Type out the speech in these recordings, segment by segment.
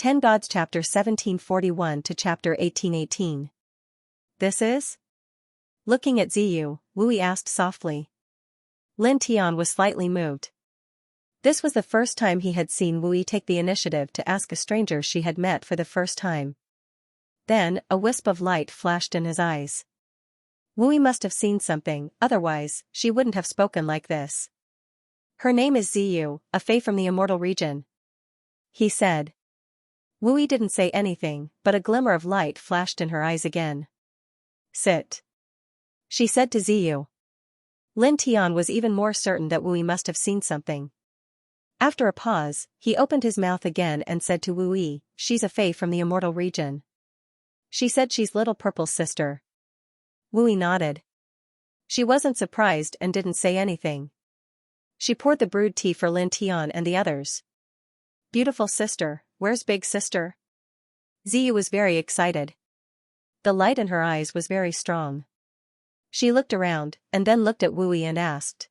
10 Gods Chapter 1741 to Chapter 1818. This is? Looking at Ziyu, Wu Yi asked softly. Lin Tian was slightly moved. This was the first time he had seen Wu Yi take the initiative to ask a stranger she had met for the first time. Then, a wisp of light flashed in his eyes. Wu Yi must have seen something, otherwise, she wouldn't have spoken like this. Her name is Ziyu, a fae from the immortal region, he said. Wu Yi didn't say anything, but a glimmer of light flashed in her eyes again. Sit, she said to Ziyu. Lin Tian was even more certain that Wu Yi must have seen something. After a pause, he opened his mouth again and said to Wu Yi, she's a fae from the immortal region. She said she's little purple's sister. Wu Yi nodded. She wasn't surprised and didn't say anything. She poured the brewed tea for Lin Tian and the others. Beautiful sister, where's big sister? Ziyu was very excited. The light in her eyes was very strong. She looked around, and then looked at Wu Yi and asked.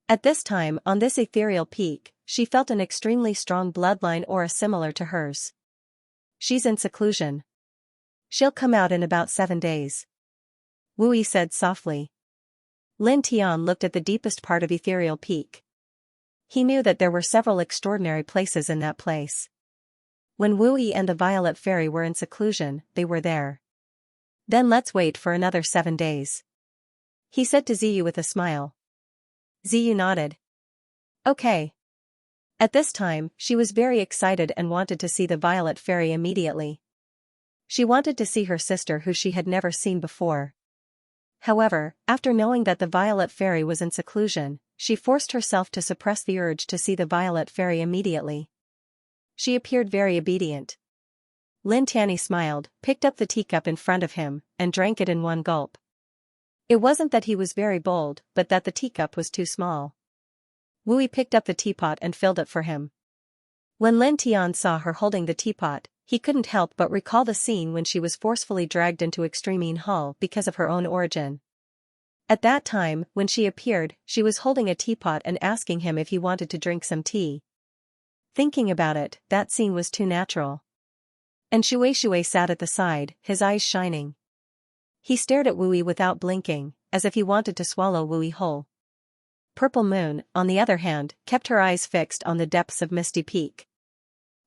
At this time, on this ethereal peak, she felt an extremely strong bloodline aura similar to hers. She's in seclusion. She'll come out in about 7 days. Wu Yi said softly. Lin Tian looked at the deepest part of ethereal peak. He knew that there were several extraordinary places in that place. When Wu Yi and the Violet Fairy were in seclusion, they were there. Then let's wait for another 7 days, he said to Ziyu with a smile. Ziyu nodded. Okay. At this time, she was very excited and wanted to see the Violet Fairy immediately. She wanted to see her sister who she had never seen before. However, after knowing that the Violet Fairy was in seclusion, she forced herself to suppress the urge to see the Violet Fairy immediately. She appeared very obedient. Lin Tian smiled, picked up the teacup in front of him, and drank it in one gulp. It wasn't that he was very bold, but that the teacup was too small. Wu Yi picked up the teapot and filled it for him. When Lin Tian saw her holding the teapot, he couldn't help but recall the scene when she was forcefully dragged into Extreme Hall because of her own origin. At that time, when she appeared, she was holding a teapot and asking him if he wanted to drink some tea. Thinking about it, that scene was too natural. And Shui sat at the side, his eyes shining. He stared at Wu Yi without blinking, as if he wanted to swallow Wu Yi whole. Purple Moon, on the other hand, kept her eyes fixed on the depths of Misty Peak.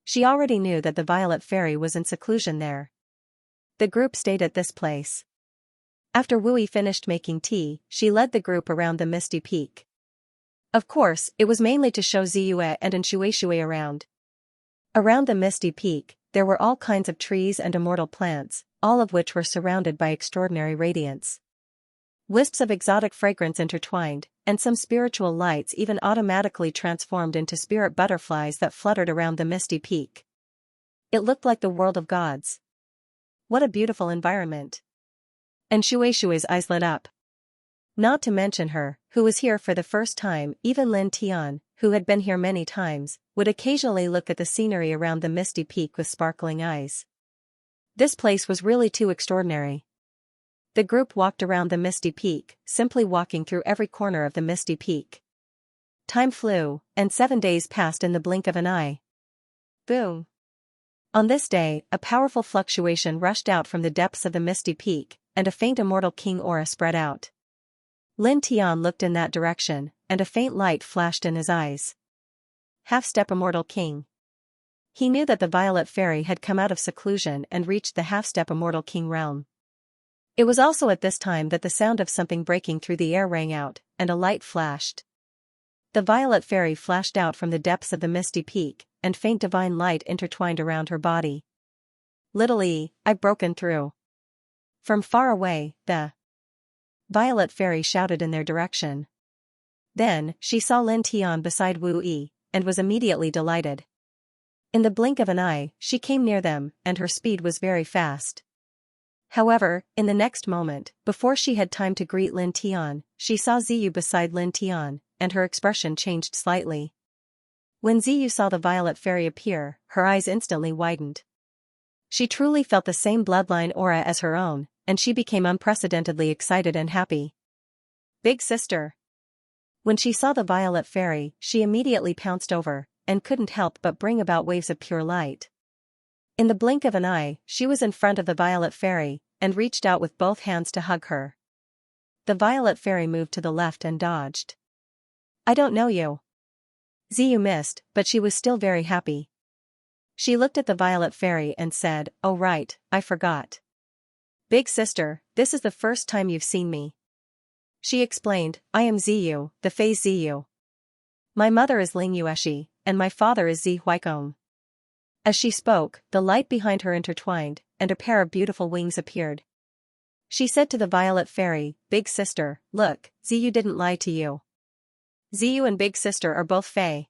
She already knew that the Violet Fairy was in seclusion there. The group stayed at this place. After Wu Yi finished making tea, she led the group around the Misty Peak. Of course, it was mainly to show Ziyu and Shui around. Around the Misty Peak, there were all kinds of trees and immortal plants, all of which were surrounded by extraordinary radiance. Wisps of exotic fragrance intertwined, and some spiritual lights even automatically transformed into spirit butterflies that fluttered around the Misty Peak. It looked like the world of gods. What a beautiful environment. And Shui's eyes lit up. Not to mention her, who was here for the first time. Even Lin Tian, who had been here many times, would occasionally look at the scenery around the Misty Peak with sparkling eyes. This place was really too extraordinary. The group walked around the Misty Peak, simply walking through every corner of the Misty Peak. Time flew, and 7 days passed in the blink of an eye. Boom! On this day, a powerful fluctuation rushed out from the depths of the Misty Peak, and a faint immortal king aura spread out. Lin Tian looked in that direction, and a faint light flashed in his eyes. Half-step immortal king. He knew that the Violet Fairy had come out of seclusion and reached the half-step immortal king realm. It was also at this time that the sound of something breaking through the air rang out, and a light flashed. The Violet Fairy flashed out from the depths of the Misty Peak, and faint divine light intertwined around her body. Little E, I've broken through. From far away, the Violet Fairy shouted in their direction. Then, she saw Lin Tian beside Wu Yi, and was immediately delighted. In the blink of an eye, she came near them, and her speed was very fast. However, in the next moment, before she had time to greet Lin Tian, she saw Ziyu beside Lin Tian, and her expression changed slightly. When Ziyu saw the Violet Fairy appear, her eyes instantly widened. She truly felt the same bloodline aura as her own, and she became unprecedentedly excited and happy. Big sister. When she saw the Violet Fairy, she immediately pounced over, and couldn't help but bring about waves of pure light. In the blink of an eye, she was in front of the Violet Fairy, and reached out with both hands to hug her. The Violet Fairy moved to the left and dodged. I don't know you. Ziyu missed, but she was still very happy. She looked at the Violet Fairy and said, "Oh right, I forgot. Big sister, this is the first time you've seen me." She explained, "I am Ziyu, the Fei Ziyu. My mother is Ling Yueshi, and my father is Zi Huaikong." As she spoke, the light behind her intertwined, and a pair of beautiful wings appeared. She said to the Violet Fairy, "Big sister, look, Ziyu didn't lie to you. Ziyu and Big sister are both Fei.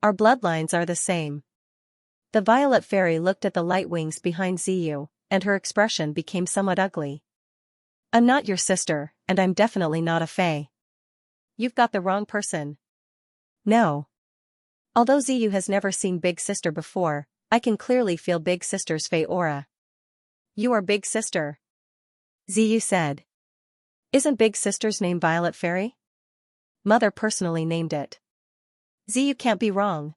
Our bloodlines are the same." The Violet Fairy looked at the light wings behind Ziyu, and her expression became somewhat ugly. "I'm not your sister, and I'm definitely not a Fei. You've got the wrong person." "No. Although Ziyu has never seen Big Sister before, I can clearly feel Big Sister's Fei aura." "You are Big Sister," Ziyu said. "Isn't Big Sister's name Violet Fairy? Mother personally named it." "Ziyu can't be wrong.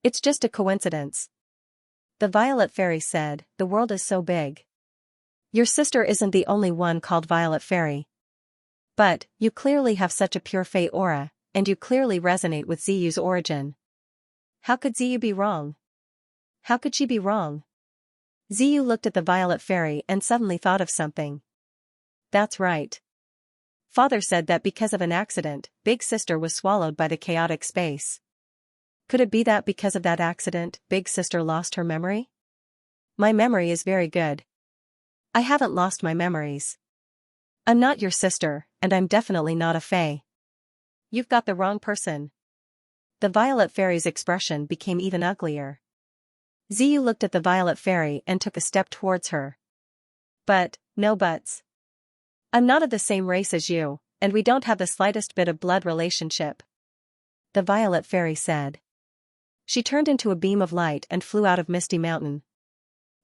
It's just a coincidence." The Violet Fairy said, "The world is so big. Your sister isn't the only one called Violet Fairy. But, you clearly have such a pure Fei aura, and you clearly resonate with Ziyu's origin. How could Ziyu be wrong? How could she be wrong?" Ziyu looked at the Violet Fairy and suddenly thought of something. "That's right. Father said that because of an accident, Big Sister was swallowed by the chaotic space. Could it be that because of that accident, Big Sister lost her memory? My memory is very good. I haven't lost my memories. I'm not your sister, and I'm definitely not a Fei. You've got the wrong person." The Violet Fairy's expression became even uglier. Ziyu looked at the Violet Fairy and took a step towards her. "But, no buts. I'm not of the same race as you, and we don't have the slightest bit of blood relationship," the Violet Fairy said. She turned into a beam of light and flew out of Misty Mountain.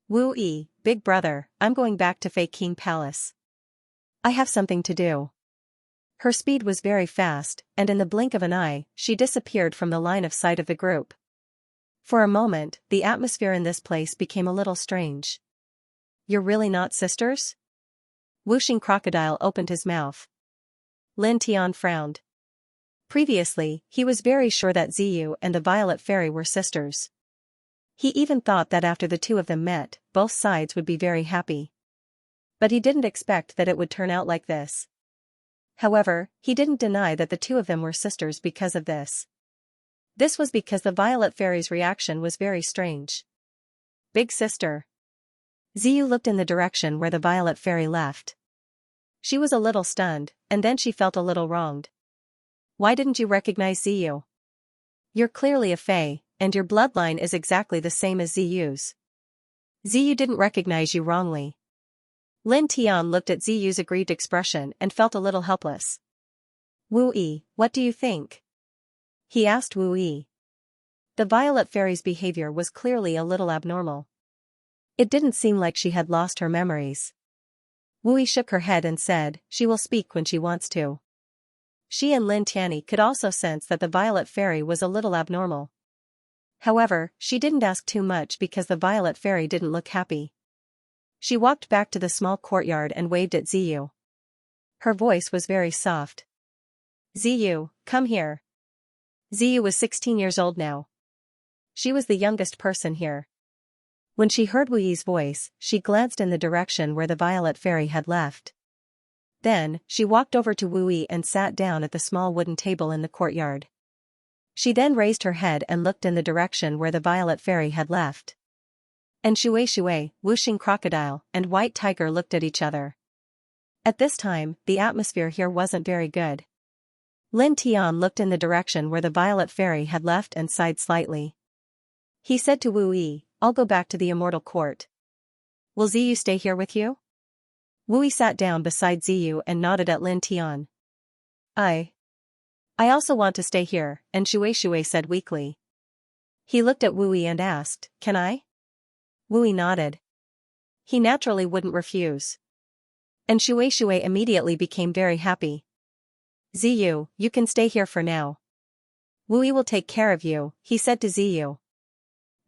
"Wu-Yi, big brother, I'm going back to Fei King Palace. I have something to do." Her speed was very fast, and in the blink of an eye, she disappeared from the line of sight of the group. For a moment, the atmosphere in this place became a little strange. "You're really not sisters?" Wuxing Crocodile opened his mouth. Lin Tian frowned. Previously, he was very sure that Ziyu and the Violet Fairy were sisters. He even thought that after the two of them met, both sides would be very happy. But he didn't expect that it would turn out like this. However, he didn't deny that the two of them were sisters because of this. This was because the Violet Fairy's reaction was very strange. "Big sister." Ziyu looked in the direction where the Violet Fairy left. She was a little stunned, and then she felt a little wronged. "Why didn't you recognize Ziyu? You're clearly a Fei, and your bloodline is exactly the same as Ziyu's. Ziyu didn't recognize you wrongly." Lin Tian looked at Ziyu's aggrieved expression and felt a little helpless. "Wu-Yi, what do you think?" he asked Wu-Yi. The Violet Fairy's behavior was clearly a little abnormal. It didn't seem like she had lost her memories. Wu-Yi shook her head and said, "She will speak when she wants to." She and Lin Tianyi could also sense that the Violet Fairy was a little abnormal. However, she didn't ask too much because the Violet Fairy didn't look happy. She walked back to the small courtyard and waved at Ziyu. Her voice was very soft. "Ziyu, come here." Ziyu was 16 years old now. She was the youngest person here. When she heard Wu-Yi's voice, she glanced in the direction where the Violet Fairy had left. Then, she walked over to Wu-Yi and sat down at the small wooden table in the courtyard. She then raised her head and looked in the direction where the Violet Fairy had left. And Shui, Wuxing Crocodile, and White Tiger looked at each other. At this time, the atmosphere here wasn't very good. Lin Tian looked in the direction where the Violet Fairy had left and sighed slightly. He said to Wu-Yi, "I'll go back to the Immortal Court. Will Ziyu stay here with you?" Wu-Yi sat down beside Ziyu and nodded at Lin Tian. I also want to stay here," and Shui said weakly. He looked at Wu-Yi and asked, "Can I?" Wu-Yi nodded. He naturally wouldn't refuse. And Shui immediately became very happy. "Ziyu, you can stay here for now. Wu-Yi will take care of you," he said to Ziyu.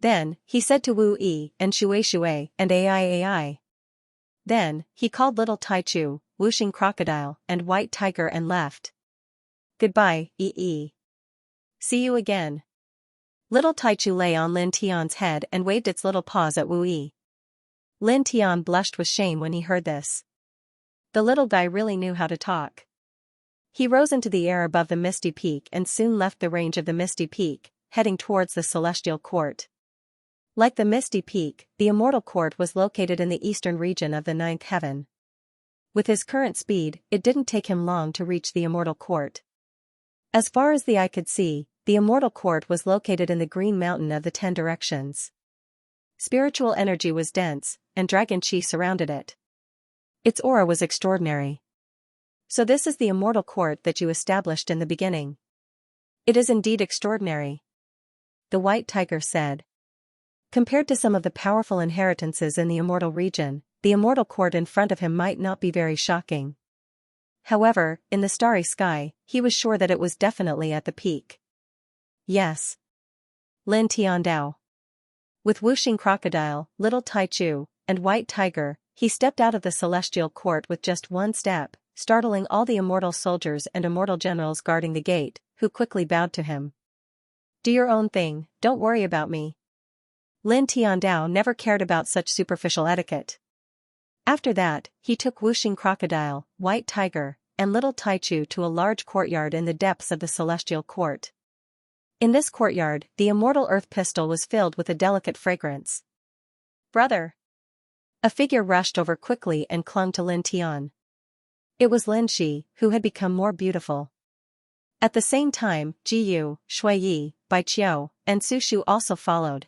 Then, he said to Wu Yi and Shui Shui and AI. Then, he called little Taichu, Whooshing Crocodile and White Tiger and left. Goodbye, Yi. See you again. Little Taichu lay on Lin Tian's head and waved its little paws at Wu Yi. Lin Tian blushed with shame when he heard this. The little guy really knew how to talk. He rose into the air above the misty peak and soon left the range of the misty peak, heading towards the celestial court. Like the misty peak, the immortal court was located in the eastern region of the ninth heaven. With his current speed, it didn't take him long to reach the immortal court. As far as the eye could see, the immortal court was located in the green mountain of the 10 directions. Spiritual energy was dense, and dragon chi surrounded it. Its aura was extraordinary. So this is the immortal court that you established in the beginning. It is indeed extraordinary. The white tiger said. Compared to some of the powerful inheritances in the immortal region, the immortal court in front of him might not be very shocking. However, in the starry sky, he was sure that it was definitely at the peak. Yes. Lin Tiandao. With Whooshing Crocodile, Little Taichu, and White Tiger, he stepped out of the celestial court with just one step, startling all the immortal soldiers and immortal generals guarding the gate, who quickly bowed to him. Do your own thing, don't worry about me. Lin Tiandao never cared about such superficial etiquette. After that, he took Whooshing Crocodile, White Tiger, and Little Taichu to a large courtyard in the depths of the celestial court. In this courtyard, the immortal earth pistol was filled with a delicate fragrance. Brother! A figure rushed over quickly and clung to Lin Tian. It was Lin Shi, who had become more beautiful. At the same time, Ji Yu, Shui Yi, Bai Qiu, and Su Shu also followed.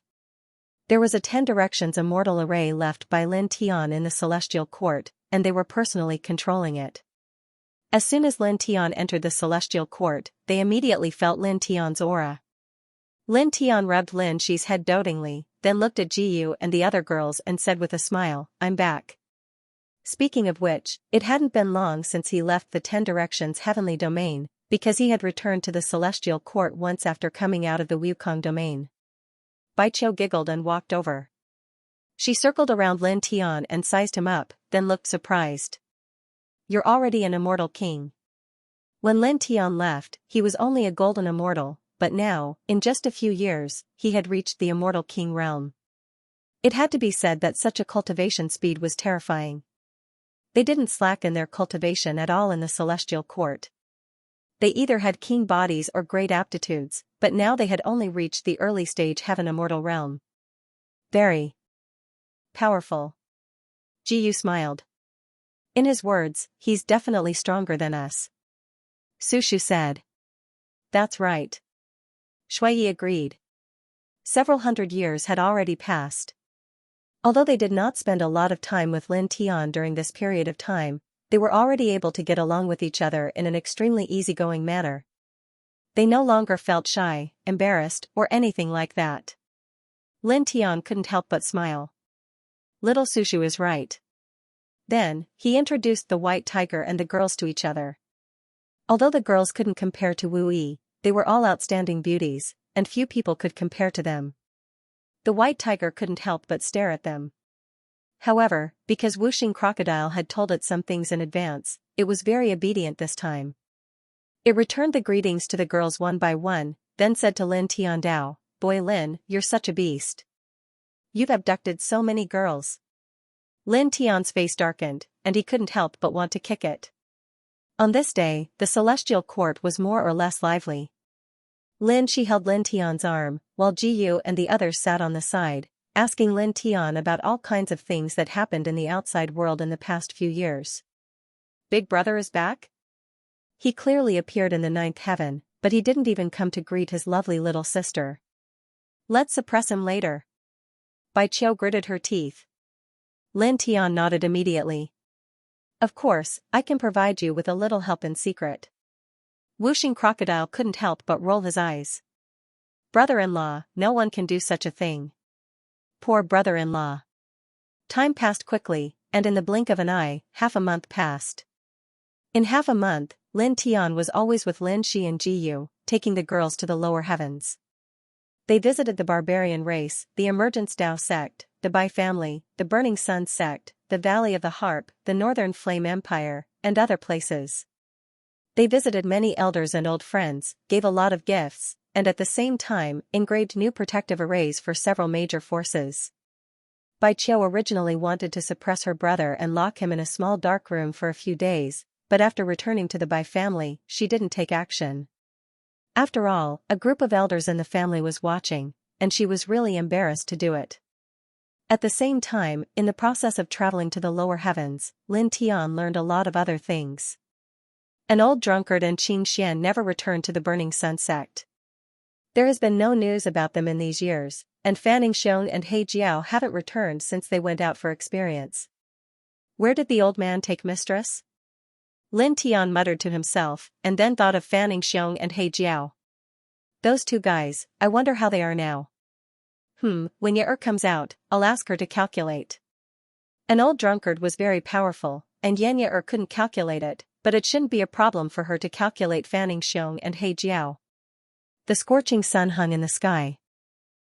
There was a 10 directions immortal array left by Lin Tian in the celestial court, and they were personally controlling it. As soon as Lin Tian entered the celestial court, they immediately felt Lin Tian's aura. Lin Tian rubbed Lin Shi's head dotingly, then looked at Ji Yu and the other girls and said with a smile, I'm back. Speaking of which, it hadn't been long since he left the 10 directions heavenly domain, because he had returned to the celestial court once after coming out of the Wukong domain. Bai Qiu giggled and walked over. She circled around Lin Tian and sized him up, then looked surprised. You're already an immortal king. When Lin Tian left, he was only a golden immortal, but now, in just a few years, he had reached the immortal king realm. It had to be said that such a cultivation speed was terrifying. They didn't slacken their cultivation at all in the celestial court. They either had king bodies or great aptitudes, but now they had only reached the early stage heaven immortal realm. Very powerful. Ji Yu smiled. In his words, he's definitely stronger than us. Su Shu said. That's right. Shui Yi agreed. Several hundred years had already passed. Although they did not spend a lot of time with Lin Tian during this period of time, they were already able to get along with each other in an extremely easygoing manner. They no longer felt shy, embarrassed, or anything like that. Lin Tian couldn't help but smile. Little Su Shu is right. Then, he introduced the white tiger and the girls to each other. Although the girls couldn't compare to Wu Yi, they were all outstanding beauties, and few people could compare to them. The white tiger couldn't help but stare at them. However, because Whooshing Crocodile had told it some things in advance, it was very obedient this time. It returned the greetings to the girls one by one, then said to Lin Tiandao, Boy Lin, you're such a beast. You've abducted so many girls. Lin Tian's face darkened, and he couldn't help but want to kick it. On this day, the celestial court was more or less lively. Lin Shi held Lin Tian's arm, while Ji Yu and the others sat on the side, asking Lin Tian about all kinds of things that happened in the outside world in the past few years. Big brother is back? He clearly appeared in the ninth heaven, but he didn't even come to greet his lovely little sister. Let's suppress him later. Bai Qiu gritted her teeth. Lin Tian nodded immediately. Of course, I can provide you with a little help in secret. Whooshing Crocodile couldn't help but roll his eyes. Brother-in-law, no one can do such a thing. Poor brother-in-law. Time passed quickly, and in the blink of an eye, half a month passed. In half a month, Lin Tian was always with Lin Shi and Ji Yu, taking the girls to the lower heavens. They visited the barbarian race, the Emergence Dao sect, the Bai family, the Burning Sun sect, the Valley of the Harp, the Northern Flame Empire, and other places. They visited many elders and old friends, gave a lot of gifts, and at the same time engraved new protective arrays for several major forces. Bai Qiu originally wanted to suppress her brother and lock him in a small dark room for a few days, but after returning to the Bai family, she didn't take action. After all, a group of elders in the family was watching, and she was really embarrassed to do it. At the same time, in the process of traveling to the lower heavens, Lin Tian learned a lot of other things. An old drunkard and Xianxia never returned to the Burning Sun sect. There has been no news about them in these years, and Fanning Xiong and He Jiao haven't returned since they went out for experience. Where did the old man take mistress? Lin Tian muttered to himself, and then thought of Fanning Xiong and He Jiao. Those two guys, I wonder how they are now. When Ye comes out, I'll ask her to calculate. An old drunkard was very powerful, and Ye couldn't calculate it, but it shouldn't be a problem for her to calculate Fanning Xiong and He Jiao. The scorching sun hung in the sky.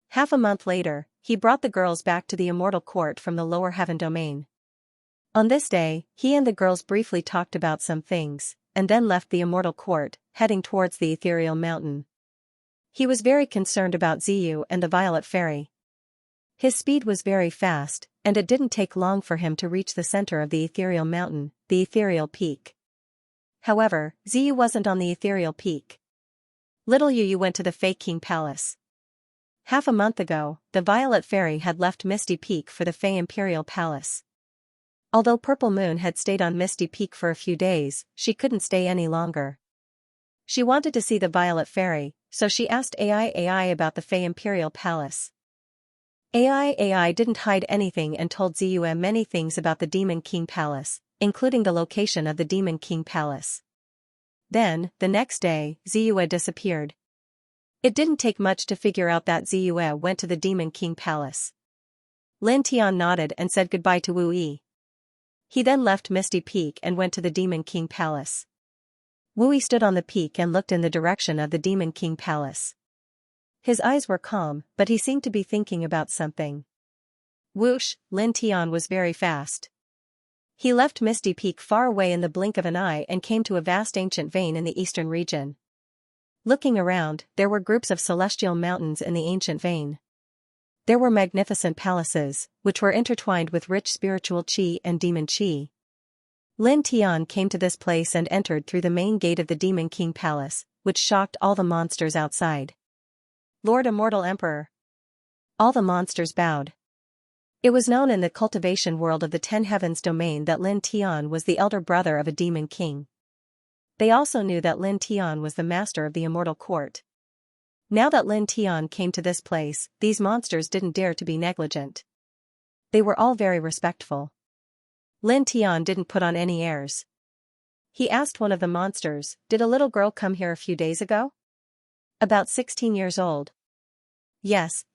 Half a month later, he brought the girls back to the immortal court from the lower heaven domain. On this day, he and the girls briefly talked about some things, and then left the immortal court, heading towards the ethereal mountain. He was very concerned about Ziyu and the Violet Fairy. His speed was very fast, and it didn't take long for him to reach the center of the ethereal mountain, the ethereal peak. However, Ziyu wasn't on the ethereal peak. Little Yu went to the Fey King Palace. Half a month ago, the Violet Fairy had left Misty Peak for the Fey Imperial Palace. Although Purple Moon had stayed on Misty Peak for a few days, she couldn't stay any longer. She wanted to see the Violet Fairy, so she asked AI about the Fey Imperial Palace. AI didn't hide anything and told Ziyu many things about the Demon King Palace, including the location of the Demon King Palace. Then, the next day, Ziyu disappeared. It didn't take much to figure out that Ziyu went to the Demon King Palace. Lin Tian nodded and said goodbye to Wu Yi. He then left Misty Peak and went to the Demon King Palace. Wu Yi stood on the peak and looked in the direction of the Demon King Palace. His eyes were calm, but he seemed to be thinking about something. Whoosh, Lin Tian was very fast. He left Misty Peak far away in the blink of an eye and came to a vast ancient vein in the eastern region. Looking around, there were groups of celestial mountains in the ancient vein. There were magnificent palaces, which were intertwined with rich spiritual qi and demon qi. Lin Tian came to this place and entered through the main gate of the Demon King Palace, which shocked all the monsters outside. Lord Immortal Emperor. All the monsters bowed. It was known in the cultivation world of the Ten Heavens domain that Lin Tian was the elder brother of a demon king. They also knew that Lin Tian was the master of the immortal court. Now that Lin Tian came to this place, these monsters didn't dare to be negligent. They were all very respectful. Lin Tian didn't put on any airs. He asked one of the monsters, "Did a little girl come here a few days ago?" "About 16 years old." Yes.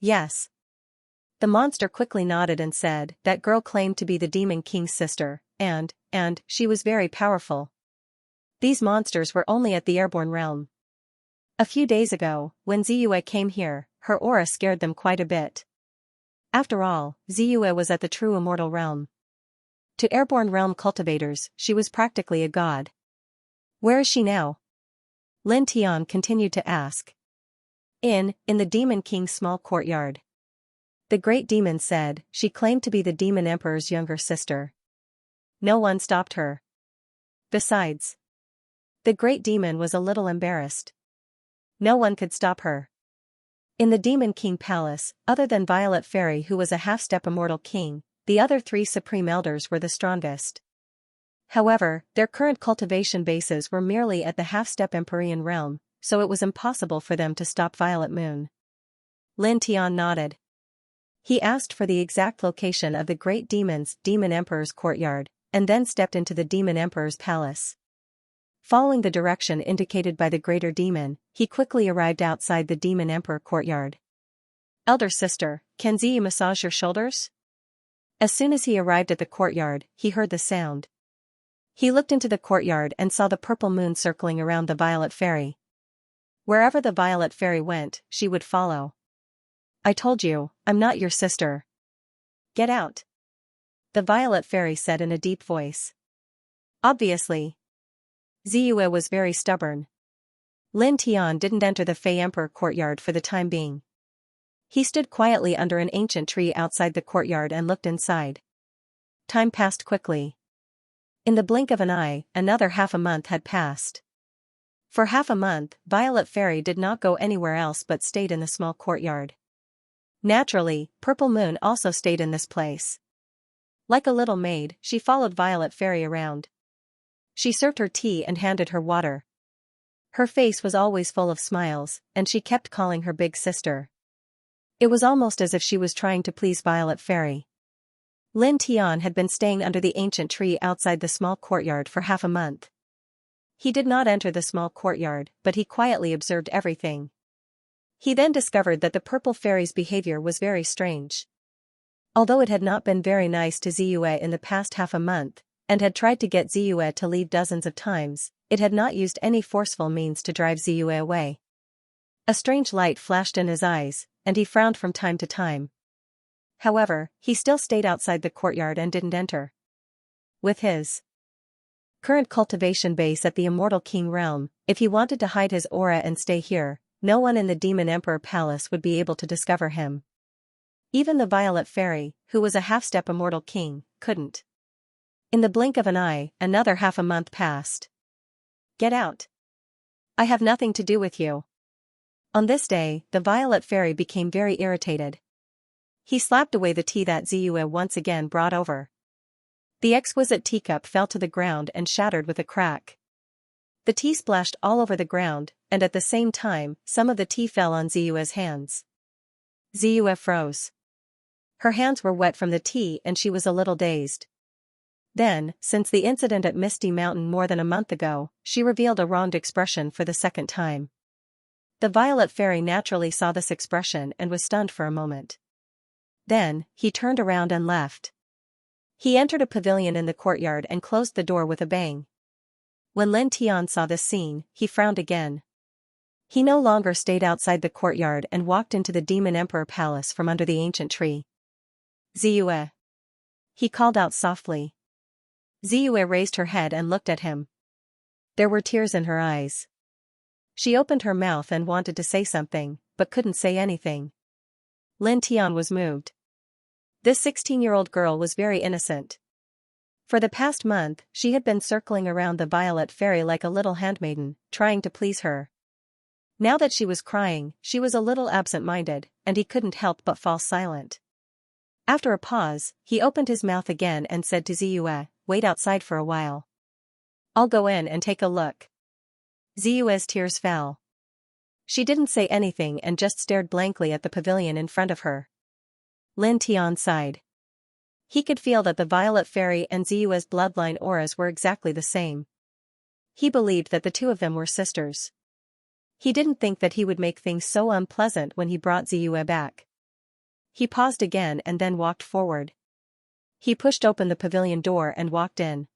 The monster quickly nodded and said, "That girl claimed to be the Demon King's sister, and she was very powerful." These monsters were only at the airborne realm. A few days ago, when Ziyu came here, her aura scared them quite a bit. After all, Ziyu was at the true immortal realm. To airborne realm cultivators, she was practically a god. Where is she now? Lin Tian continued to ask. In the Demon King's small courtyard. The great demon said, she claimed to be the Demon Emperor's younger sister. No one stopped her. Besides, the great demon was a little embarrassed. No one could stop her. In the Demon King Palace, other than Violet Fairy who was a half-step immortal king, the other three supreme elders were the strongest. However, their current cultivation bases were merely at the half-step Empyrean realm, so it was impossible for them to stop Violet Moon. Lin Tian nodded. He asked for the exact location of the great demon's Demon Emperor's courtyard, and then stepped into the Demon Emperor's palace. Following the direction indicated by the greater demon, he quickly arrived outside the Demon Emperor courtyard. "Elder sister, can Ziyu massage your shoulders?" As soon as he arrived at the courtyard, he heard the sound. He looked into the courtyard and saw the purple moon circling around the Violet Fairy. Wherever the Violet Fairy went, she would follow. I told you, I'm not your sister. Get out. The Violet Fairy said in a deep voice. Obviously. Ziyue was very stubborn. Lin Tian didn't enter the Fey Emperor courtyard for the time being. He stood quietly under an ancient tree outside the courtyard and looked inside. Time passed quickly. In the blink of an eye, another half a month had passed. For half a month, Violet Fairy did not go anywhere else but stayed in the small courtyard. Naturally, Purple Moon also stayed in this place. Like a little maid, she followed Violet Fairy around. She served her tea and handed her water. Her face was always full of smiles, and she kept calling her big sister. It was almost as if she was trying to please Violet Fairy. Lin Tian had been staying under the ancient tree outside the small courtyard for half a month. He did not enter the small courtyard, but he quietly observed everything. He then discovered that the Purple Fairy's behavior was very strange. Although it had not been very nice to Ziyue in the past half a month, and had tried to get Ziyue to leave dozens of times, it had not used any forceful means to drive Ziyue away. A strange light flashed in his eyes, and he frowned from time to time. However, he still stayed outside the courtyard and didn't enter. With his current cultivation base at the Immortal King realm, if he wanted to hide his aura and stay here, no one in the Demon Emperor Palace would be able to discover him. Even the Violet Fairy, who was a half-step Immortal King, couldn't. In the blink of an eye, another half a month passed. Get out. I have nothing to do with you. On this day, the Violet Fairy became very irritated. He slapped away the tea that Ziyue once again brought over. The exquisite teacup fell to the ground and shattered with a crack. The tea splashed all over the ground, and at the same time, some of the tea fell on Ziyue's hands. Ziyue froze. Her hands were wet from the tea and she was a little dazed. Then, since the incident at Misty Mountain more than a month ago, she revealed a wronged expression for the second time. The Violet Fairy naturally saw this expression and was stunned for a moment. Then, he turned around and left. He entered a pavilion in the courtyard and closed the door with a bang. When Lin Tian saw this scene, he frowned again. He no longer stayed outside the courtyard and walked into the Demon Emperor Palace from under the ancient tree. Ziyue. He called out softly. Ziyue raised her head and looked at him. There were tears in her eyes. She opened her mouth and wanted to say something, but couldn't say anything. Lin Tian was moved. This 16-year-old girl was very innocent. For the past month, she had been circling around the Violet Fairy like a little handmaiden, trying to please her. Now that she was crying, she was a little absent-minded, and he couldn't help but fall silent. After a pause, he opened his mouth again and said to Ziyue, "Wait outside for a while. I'll go in and take a look." Ziyue's tears fell. She didn't say anything and just stared blankly at the pavilion in front of her. Lin Tian sighed. He could feel that the Violet Fairy and Ziyue's bloodline auras were exactly the same. He believed that the two of them were sisters. He didn't think that he would make things so unpleasant when he brought Ziyue back. He paused again and then walked forward. He pushed open the pavilion door and walked in.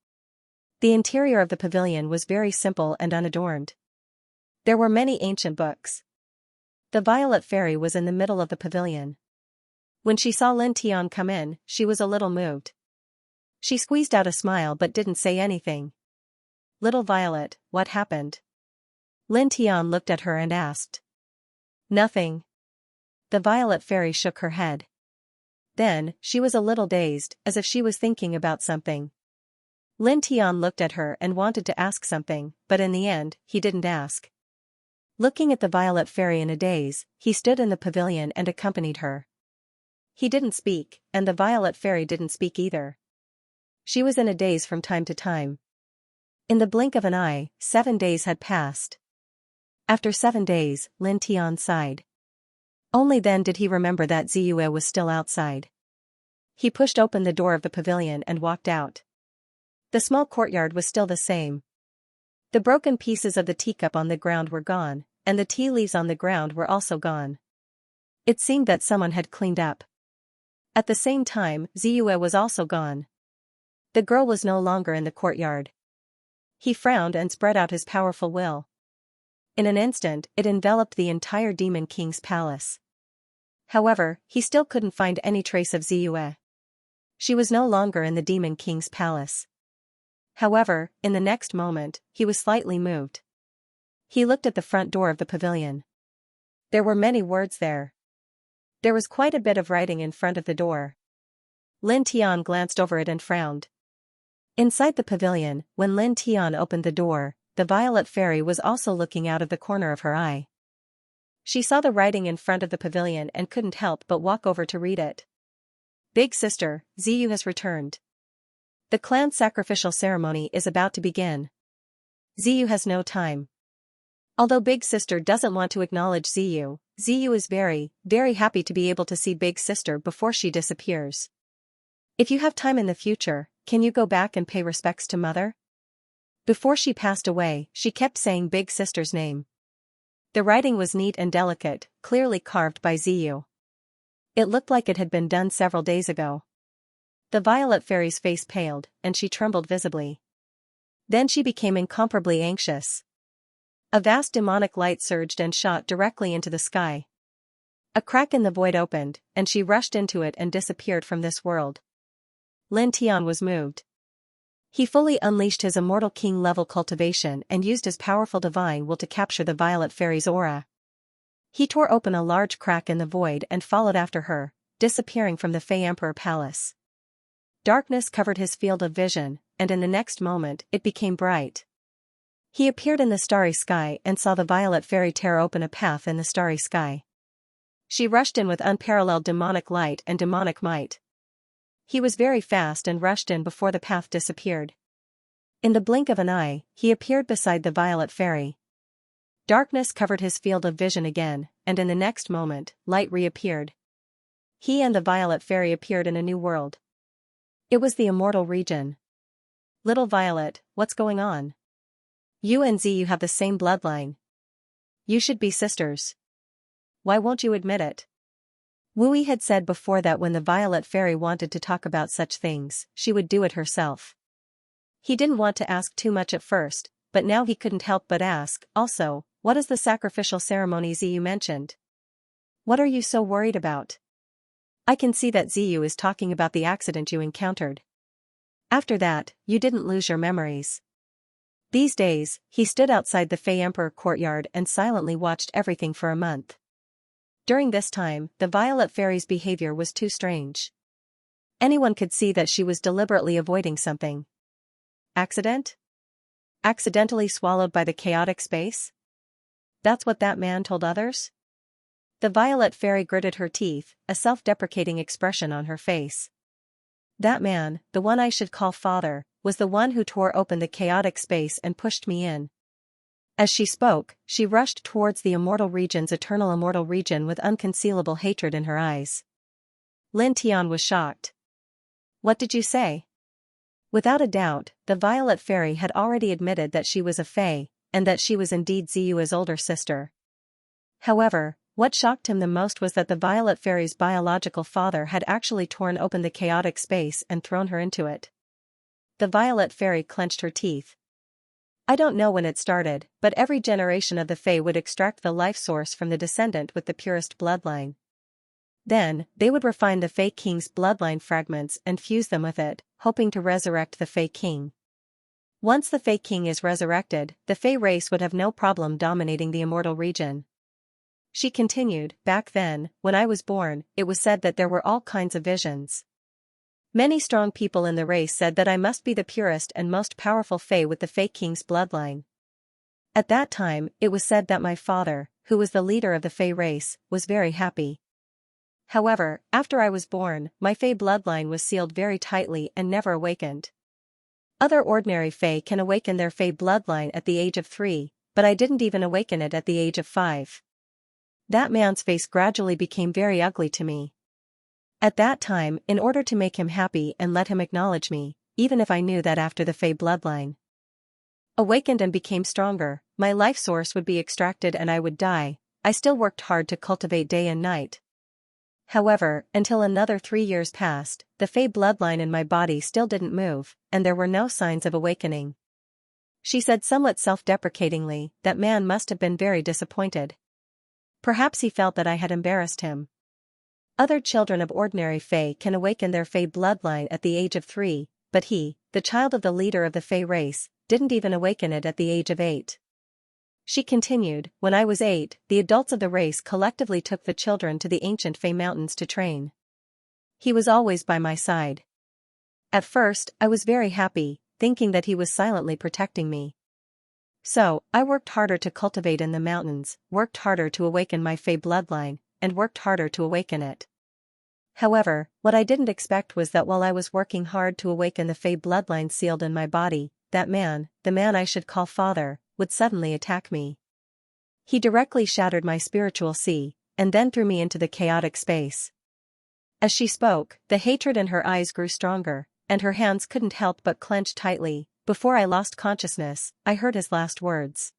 The interior of the pavilion was very simple and unadorned. There were many ancient books. The Violet Fairy was in the middle of the pavilion. When she saw Lin Tian come in, she was a little moved. She squeezed out a smile but didn't say anything. "Little Violet, what happened?" Lin Tian looked at her and asked. "Nothing." The Violet Fairy shook her head. Then, she was a little dazed, as if she was thinking about something. Lin Tian looked at her and wanted to ask something, but in the end, he didn't ask. Looking at the Violet Fairy in a daze, he stood in the pavilion and accompanied her. He didn't speak, and the Violet Fairy didn't speak either. She was in a daze from time to time. In the blink of an eye, 7 days had passed. After 7 days, Lin Tian sighed. Only then did he remember that Ziyue was still outside. He pushed open the door of the pavilion and walked out. The small courtyard was still the same. The broken pieces of the teacup on the ground were gone, and the tea leaves on the ground were also gone. It seemed that someone had cleaned up. At the same time, Ziyue was also gone. The girl was no longer in the courtyard. He frowned and spread out his powerful will. In an instant, it enveloped the entire Demon King's palace. However, he still couldn't find any trace of Ziyue. She was no longer in the Demon King's palace. However, in the next moment, he was slightly moved. He looked at the front door of the pavilion. There were many words there. There was quite a bit of writing in front of the door. Lin Tian glanced over it and frowned. Inside the pavilion, when Lin Tian opened the door, the Violet Fairy was also looking out of the corner of her eye. She saw the writing in front of the pavilion and couldn't help but walk over to read it. Big sister, Ziyu has returned. The clan sacrificial ceremony is about to begin. Ziyu has no time. Although Big Sister doesn't want to acknowledge Ziyu, Ziyu is very, very happy to be able to see Big Sister before she disappears. If you have time in the future, can you go back and pay respects to Mother? Before she passed away, she kept saying Big Sister's name. The writing was neat and delicate, clearly carved by Ziyu. It looked like it had been done several days ago. The Violet Fairy's face paled, and she trembled visibly. Then she became incomparably anxious. A vast demonic light surged and shot directly into the sky. A crack in the void opened, and she rushed into it and disappeared from this world. Lin Tian was moved. He fully unleashed his immortal king-level cultivation and used his powerful divine will to capture the Violet Fairy's aura. He tore open a large crack in the void and followed after her, disappearing from the Fey Emperor Palace. Darkness covered his field of vision, and in the next moment, it became bright. He appeared in the starry sky and saw the Violet Fairy tear open a path in the starry sky. She rushed in with unparalleled demonic light and demonic might. He was very fast and rushed in before the path disappeared. In the blink of an eye, he appeared beside the Violet Fairy. Darkness covered his field of vision again, and in the next moment, light reappeared. He and the Violet Fairy appeared in a new world. It was the immortal region. Little Violet, what's going on? You and Ziyu have the same bloodline. You should be sisters. Why won't you admit it? Wui had said before that when the Violet Fairy wanted to talk about such things, she would do it herself. He didn't want to ask too much at first, but now he couldn't help but ask, also, what is the sacrificial ceremony Ziyu mentioned? What are you so worried about? I can see that Ziyu is talking about the accident you encountered. After that, you didn't lose your memories. These days, he stood outside the Fey Emperor courtyard and silently watched everything for a month. During this time, the Violet Fairy's behavior was too strange. Anyone could see that she was deliberately avoiding something. Accident? Accidentally swallowed by the chaotic space? That's what that man told others? The Violet Fairy gritted her teeth, a self-deprecating expression on her face. That man, the one I should call father, was the one who tore open the chaotic space and pushed me in. As she spoke, she rushed towards the immortal region's eternal immortal region with unconcealable hatred in her eyes. Lin Tian was shocked. What did you say? Without a doubt, the Violet Fairy had already admitted that she was a Fey, and that she was indeed Ziyue's older sister. However, what shocked him the most was that the Violet Fairy's biological father had actually torn open the chaotic space and thrown her into it. The Violet Fairy clenched her teeth. I don't know when it started, but every generation of the Fae would extract the life source from the descendant with the purest bloodline. Then, they would refine the Fae King's bloodline fragments and fuse them with it, hoping to resurrect the Fae King. Once the Fae King is resurrected, the Fae race would have no problem dominating the immortal region. She continued, back then, when I was born, it was said that there were all kinds of visions. Many strong people in the race said that I must be the purest and most powerful Fae with the Fae King's bloodline. At that time, it was said that my father, who was the leader of the Fae race, was very happy. However, after I was born, my Fae bloodline was sealed very tightly and never awakened. Other ordinary Fae can awaken their Fae bloodline at the age of 3, but I didn't even awaken it at the age of 5. That man's face gradually became very ugly to me. At that time, in order to make him happy and let him acknowledge me, even if I knew that after the Fae bloodline awakened and became stronger, my life source would be extracted and I would die, I still worked hard to cultivate day and night. However, until another 3 years passed, the Fae bloodline in my body still didn't move, and there were no signs of awakening. She said somewhat self-deprecatingly, that man must have been very disappointed. Perhaps he felt that I had embarrassed him. Other children of ordinary Fae can awaken their Fae bloodline at the age of 3, but he, the child of the leader of the Fae race, didn't even awaken it at the age of 8. She continued, when I was 8, the adults of the race collectively took the children to the ancient Fae mountains to train. He was always by my side. At first, I was very happy, thinking that he was silently protecting me. So, I worked harder to cultivate in the mountains, worked harder to awaken my Fae bloodline, and worked harder to awaken it. However, what I didn't expect was that while I was working hard to awaken the Fae bloodline sealed in my body, that man, the man I should call father, would suddenly attack me. He directly shattered my spiritual sea, and then threw me into the chaotic space. As she spoke, the hatred in her eyes grew stronger, and her hands couldn't help but clench tightly. Before I lost consciousness, I heard his last words.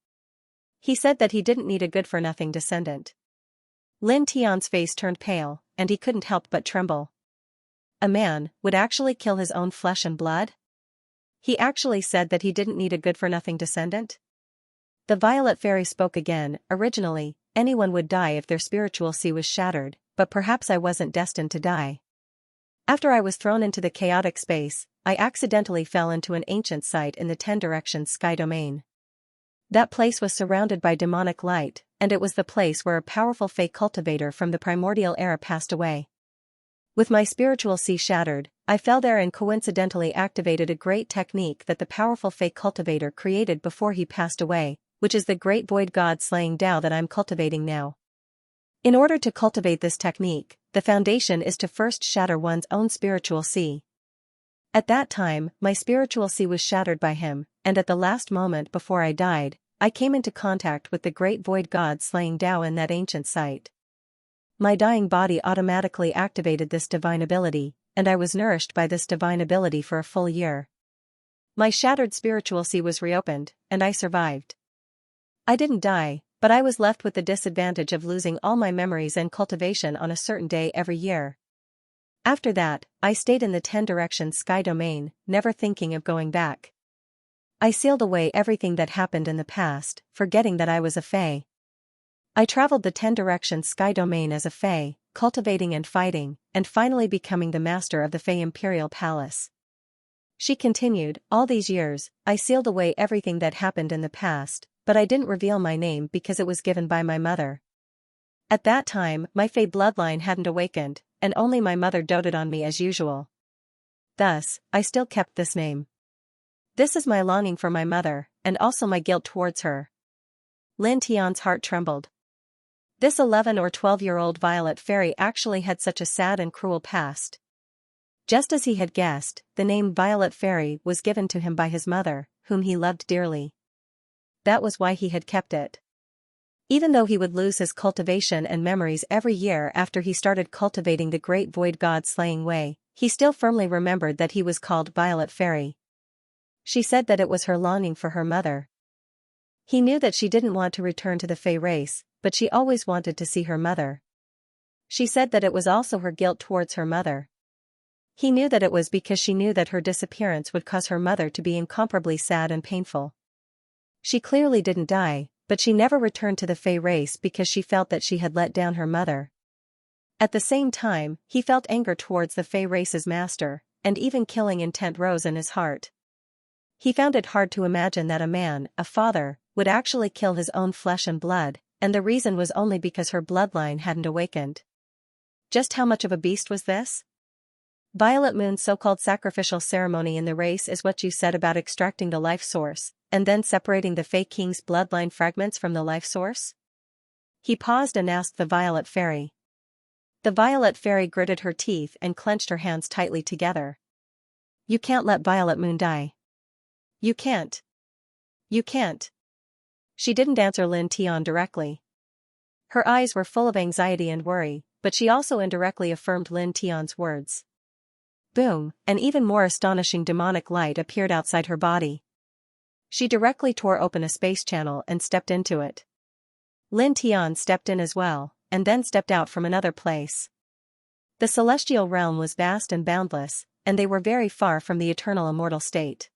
He said that he didn't need a good-for-nothing descendant. Lin Tian's face turned pale, and he couldn't help but tremble. A man would actually kill his own flesh and blood? He actually said that he didn't need a good-for-nothing descendant? The Violet Fairy spoke again. Originally, anyone would die if their spiritual sea was shattered, but perhaps I wasn't destined to die. After I was thrown into the chaotic space, I accidentally fell into an ancient site in the 10 Directions Sky Domain. That place was surrounded by demonic light, and it was the place where a powerful Fae cultivator from the primordial era passed away. With my spiritual sea shattered, I fell there and coincidentally activated a great technique that the powerful Fae cultivator created before he passed away, which is the great void god slaying Tao that I'm cultivating now. In order to cultivate this technique, the foundation is to first shatter one's own spiritual sea. At that time, my spiritual sea was shattered by him, and at the last moment before I died, I came into contact with the great void god slaying Tao in that ancient site. My dying body automatically activated this divine ability, and I was nourished by this divine ability for a full year. My shattered spiritual sea was reopened, and I survived. I didn't die, but I was left with the disadvantage of losing all my memories and cultivation on a certain day every year. After that, I stayed in the 10 Directions Sky Domain, never thinking of going back. I sealed away everything that happened in the past, forgetting that I was a Fae. I traveled the 10 Directions Sky Domain as a Fae, cultivating and fighting, and finally becoming the master of the Fae Imperial Palace. She continued, all these years, I sealed away everything that happened in the past, but I didn't reveal my name because it was given by my mother. At that time, my Fae bloodline hadn't awakened, and only my mother doted on me as usual. Thus, I still kept this name. This is my longing for my mother, and also my guilt towards her. Lin Tian's heart trembled. This 11 or 12-year-old Violet Fairy actually had such a sad and cruel past. Just as he had guessed, the name Violet Fairy was given to him by his mother, whom he loved dearly. That was why he had kept it. Even though he would lose his cultivation and memories every year after he started cultivating the great void god slaying way, he still firmly remembered that he was called Violet Fairy. She said that it was her longing for her mother. He knew that she didn't want to return to the Fae race, but she always wanted to see her mother. She said that it was also her guilt towards her mother. He knew that it was because she knew that her disappearance would cause her mother to be incomparably sad and painful. She clearly didn't die, but she never returned to the Fae race because she felt that she had let down her mother. At the same time, he felt anger towards the Fae race's master, and even killing intent rose in his heart. He found it hard to imagine that a man, a father, would actually kill his own flesh and blood, and the reason was only because her bloodline hadn't awakened. Just how much of a beast was this? Violet Moon's so-called sacrificial ceremony in the race is what you said about extracting the life source, and then separating the Fae King's bloodline fragments from the life source? He paused and asked the Violet Fairy. The Violet Fairy gritted her teeth and clenched her hands tightly together. You can't let Violet Moon die. You can't. You can't. She didn't answer Lin Tian directly. Her eyes were full of anxiety and worry, but she also indirectly affirmed Lin Tian's words. Boom, an even more astonishing demonic light appeared outside her body. She directly tore open a space channel and stepped into it. Lin Tian stepped in as well, and then stepped out from another place. The celestial realm was vast and boundless, and they were very far from the eternal immortal state.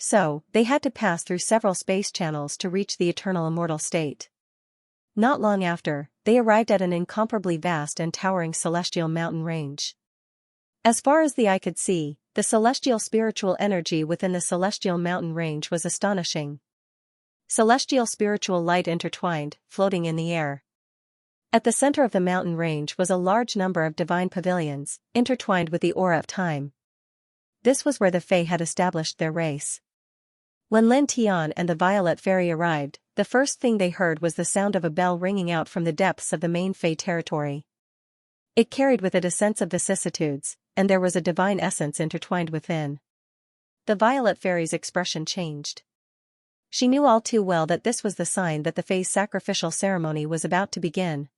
So, they had to pass through several space channels to reach the eternal immortal state. Not long after, they they arrived at an incomparably vast and towering celestial mountain range. As far as the eye could see, the celestial spiritual energy within the celestial mountain range was astonishing. Celestial spiritual light intertwined, floating in the air. At the center of the mountain range was a large number of divine pavilions, intertwined with the aura of time. This was where the Fae had established their race. When Lin Tian and the Violet Fairy arrived, the first thing they heard was the sound of a bell ringing out from the depths of the main Fae territory. It carried with it a sense of vicissitudes, and there was a divine essence intertwined within. The Violet Fairy's expression changed. She knew all too well that this was the sign that the Fae's sacrificial ceremony was about to begin.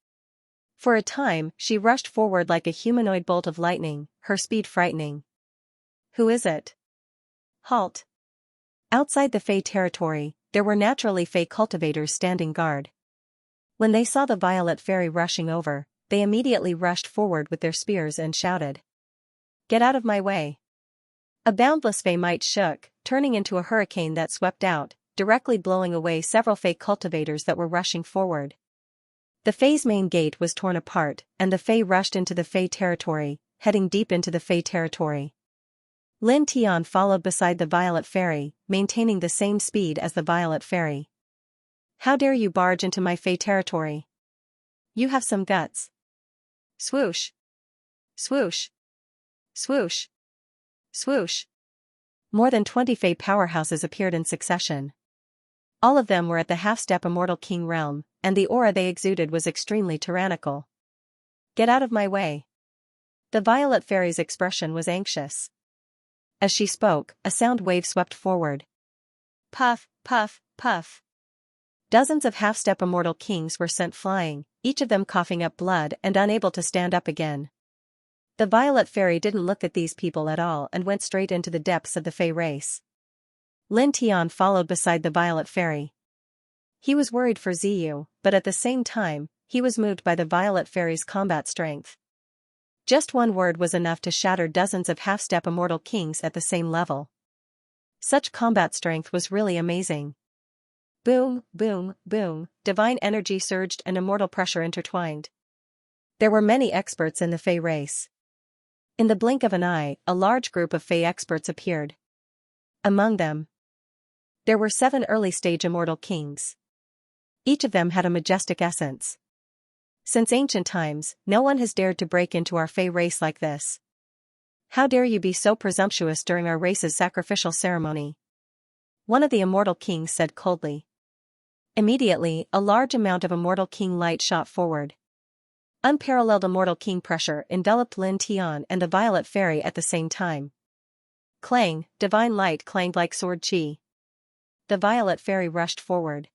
For a time, she rushed forward like a humanoid bolt of lightning, her speed frightening. Who is it? Halt! Outside the Fae territory, there were naturally Fae cultivators standing guard. When they saw the Violet Fairy rushing over, they immediately rushed forward with their spears and shouted. Get out of my way! A boundless Fae might shook, turning into a hurricane that swept out, directly blowing away several Fae cultivators that were rushing forward. The Fae's main gate was torn apart, and the Fae rushed into the Fae territory, heading deep into the Fae territory. Lin Tian followed beside the Violet Fairy, maintaining the same speed as the Violet Fairy. How dare you barge into my Fae territory? You have some guts. Swoosh! Swoosh! Swoosh! Swoosh! More than 20 Fae powerhouses appeared in succession. All of them were at the half-step Immortal King realm, and the aura they exuded was extremely tyrannical. Get out of my way! The Violet Fairy's expression was anxious. As she spoke, a sound wave swept forward. Puff, puff, puff. Dozens of half-step Immortal Kings were sent flying, each of them coughing up blood and unable to stand up again. The Violet Fairy didn't look at these people at all and went straight into the depths of the Fae race. Lin Tian followed beside the Violet Fairy. He was worried for Ziyu, but at the same time, he was moved by the Violet Fairy's combat strength. Just one word was enough to shatter dozens of half-step Immortal Kings at the same level. Such combat strength was really amazing. Boom, boom, boom, divine energy surged and immortal pressure intertwined. There were many experts in the Fae race. In the blink of an eye, a large group of Fae experts appeared. Among them, there were 7 early-stage Immortal Kings. Each of them had a majestic essence. Since ancient times, no one has dared to break into our Fae race like this. How dare you be so presumptuous during our race's sacrificial ceremony? One of the Immortal Kings said coldly. Immediately, a large amount of Immortal King light shot forward. Unparalleled Immortal King pressure enveloped Lin Tian and the Violet Fairy at the same time. Clang, divine light clanged like sword chi. The Violet Fairy rushed forward.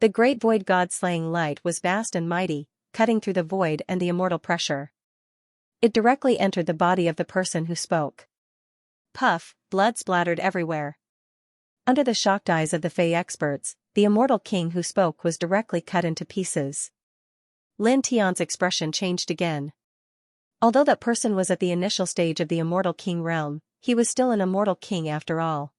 The great void god-slaying light was vast and mighty, cutting through the void and the immortal pressure. It directly entered the body of the person who spoke. Puff, blood splattered everywhere. Under the shocked eyes of the Fae experts, the Immortal King who spoke was directly cut into pieces. Lin Tian's expression changed again. Although that person was at the initial stage of the Immortal King realm, he was still an Immortal King after all.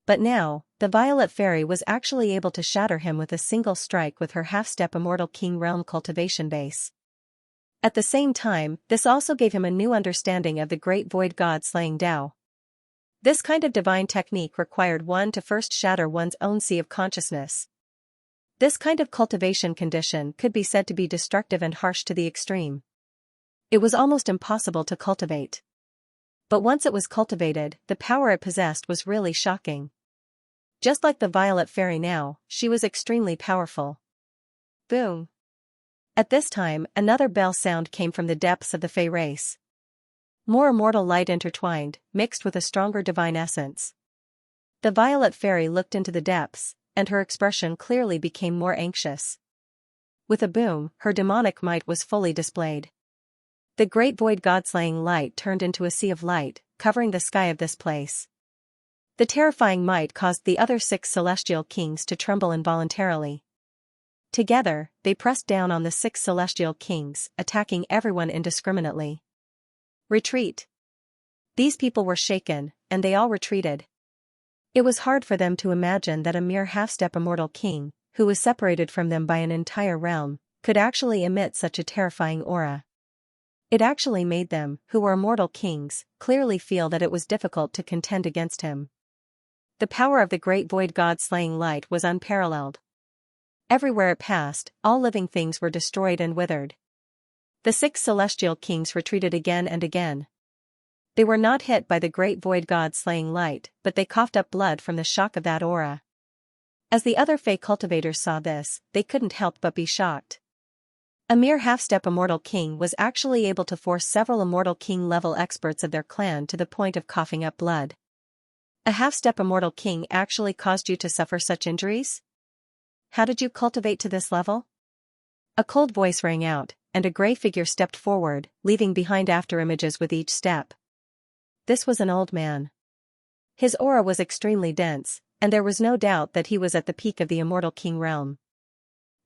But now, the Violet Fairy was actually able to shatter him with a single strike with her half-step Immortal King realm cultivation base. At the same time, this also gave him a new understanding of the great void god slaying Tao. This kind of divine technique required one to first shatter one's own sea of consciousness. This kind of cultivation condition could be said to be destructive and harsh to the extreme. It was almost impossible to cultivate. But once it was cultivated, the power it possessed was really shocking. Just like the Violet Fairy now, she was extremely powerful. Boom. At this time, another bell sound came from the depths of the Fae race. More immortal light intertwined, mixed with a stronger divine essence. The Violet Fairy looked into the depths, and her expression clearly became more anxious. With a boom, her demonic might was fully displayed. The great void god-slaying light turned into a sea of light, covering the sky of this place. The terrifying might caused the other 6 celestial kings to tremble involuntarily. Together, they pressed down on the 6 celestial kings, attacking everyone indiscriminately. Retreat. These people were shaken, and they all retreated. It was hard for them to imagine that a mere half-step Immortal King, who was separated from them by an entire realm, could actually emit such a terrifying aura. It actually made them, who were immortal kings, clearly feel that it was difficult to contend against him. The power of the great void god-slaying light was unparalleled. Everywhere it passed, all living things were destroyed and withered. The 6 celestial kings retreated again and again. They were not hit by the great void god-slaying light, but they coughed up blood from the shock of that aura. As the other Fey cultivators saw this, they couldn't help but be shocked. A mere half-step immortal king was actually able to force several immortal king-level experts of their clan to the point of coughing up blood. A half-step immortal king actually caused you to suffer such injuries? How did you cultivate to this level? A cold voice rang out, and a gray figure stepped forward, leaving behind afterimages with each step. This was an old man. His aura was extremely dense, and there was no doubt that he was at the peak of the immortal king realm.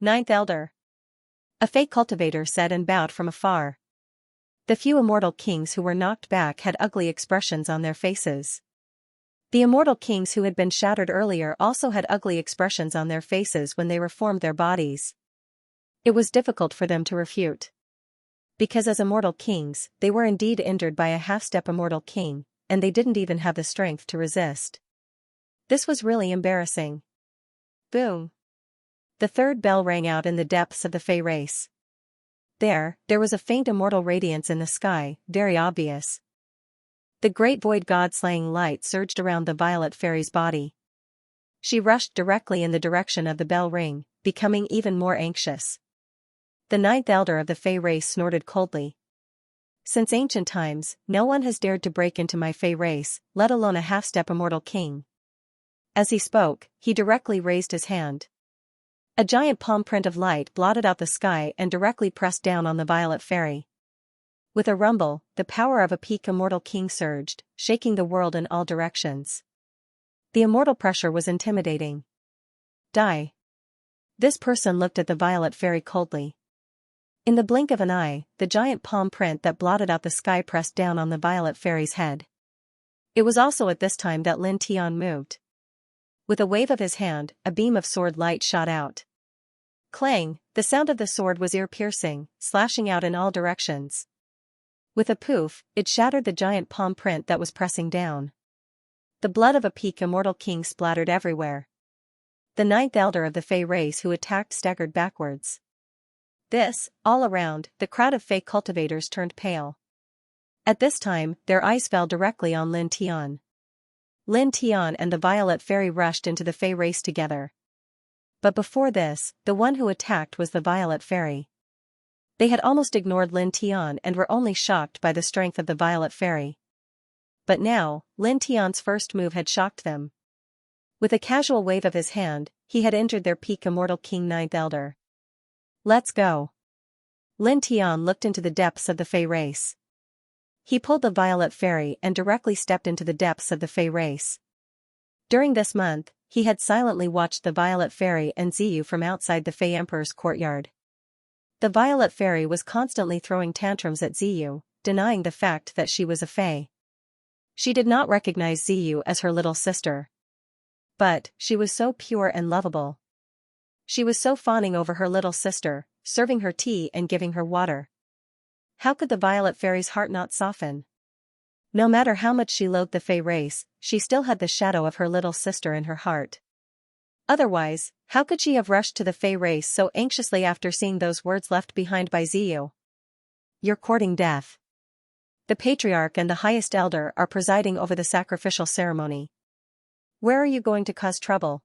Ninth Elder. A Fey cultivator said and bowed from afar. The few immortal kings who were knocked back had ugly expressions on their faces. The immortal kings who had been shattered earlier also had ugly expressions on their faces when they reformed their bodies. It was difficult for them to refute. Because as immortal kings, they were indeed injured by a half-step immortal king, and they didn't even have the strength to resist. This was really embarrassing. Boom. The third bell rang out in the depths of the Fey race. There was a faint immortal radiance in the sky, very obvious. The great void god-slaying light surged around the violet fairy's body. She rushed directly in the direction of the bell ring, becoming even more anxious. The 9th elder of the Fey race snorted coldly. Since ancient times, no one has dared to break into my Fey race, let alone a half-step immortal king. As he spoke, he directly raised his hand. A giant palm print of light blotted out the sky and directly pressed down on the violet fairy. With a rumble, the power of a peak immortal king surged, shaking the world in all directions. The immortal pressure was intimidating. Die. This person looked at the violet fairy coldly. In the blink of an eye, the giant palm print that blotted out the sky pressed down on the violet fairy's head. It was also at this time that Lin Tian moved. With a wave of his hand, a beam of sword light shot out. Clang, the sound of the sword was ear-piercing, slashing out in all directions. With a poof, it shattered the giant palm print that was pressing down. The blood of a peak immortal king splattered everywhere. The 9th elder of the Fey race who attacked staggered backwards. All around, the crowd of Fey cultivators turned pale. At this time, their eyes fell directly on Lin Tian. Lin Tian and the violet fairy rushed into the Fey race together. But before this, the one who attacked was the violet fairy. They had almost ignored Lin Tian and were only shocked by the strength of the violet fairy. But now, Lin Tian's first move had shocked them. With a casual wave of his hand, he had injured their peak immortal king 9th elder. Let's go. Lin Tian looked into the depths of the Fey race. He pulled the violet fairy and directly stepped into the depths of the Fey race. During this month, he had silently watched the violet fairy and Ziyu from outside the Fey Emperor's courtyard. The violet fairy was constantly throwing tantrums at Ziyu, denying the fact that she was a Fey. She did not recognize Ziyu as her little sister. But she was so pure and lovable. She was so fawning over her little sister, serving her tea and giving her water. How could the violet fairy's heart not soften? No matter how much she loathed the Fey race, she still had the shadow of her little sister in her heart. Otherwise, how could she have rushed to the Fey race so anxiously after seeing those words left behind by Ziyu? You're courting death. The patriarch and the highest elder are presiding over the sacrificial ceremony. Where are you going to cause trouble?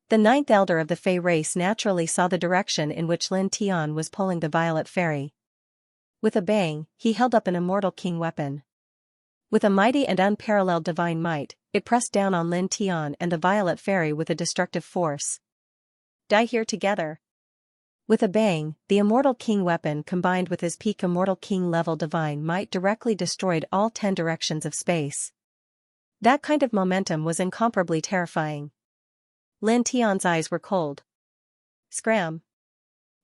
The 9th elder of the Fey race naturally saw the direction in which Lin Tian was pulling the violet fairy. With a bang, he held up an immortal king weapon. With a mighty and unparalleled divine might, it pressed down on Lin Tian and the violet fairy with a destructive force. Die here together. With a bang, the immortal king weapon combined with his peak immortal king level divine might directly destroyed all 10 directions of space. That kind of momentum was incomparably terrifying. Lin Tian's eyes were cold. Scram.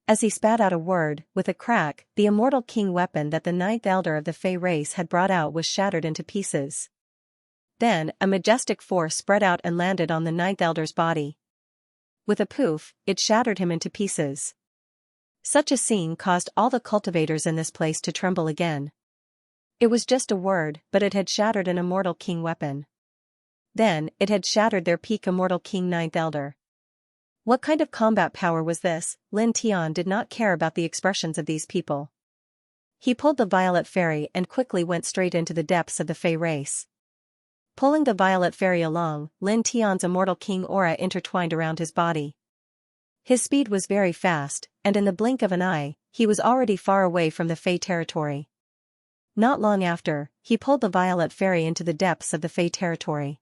As he spat out a word, with a crack, the immortal king weapon that the 9th elder of the Fey race had brought out was shattered into pieces. Then, a majestic force spread out and landed on the 9th elder's body. With a poof, it shattered him into pieces. Such a scene caused all the cultivators in this place to tremble again. It was just a word, but it had shattered an immortal king weapon. Then, it had shattered their peak immortal king ninth elder. What kind of combat power was this? Lin Tian did not care about the expressions of these people. He pulled the violet fairy and quickly went straight into the depths of the Fey race. Pulling the violet fairy along, Lin Tian's immortal king aura intertwined around his body. His speed was very fast, and in the blink of an eye, he was already far away from the Fey territory. Not long after, he pulled the violet fairy into the depths of the Fey territory.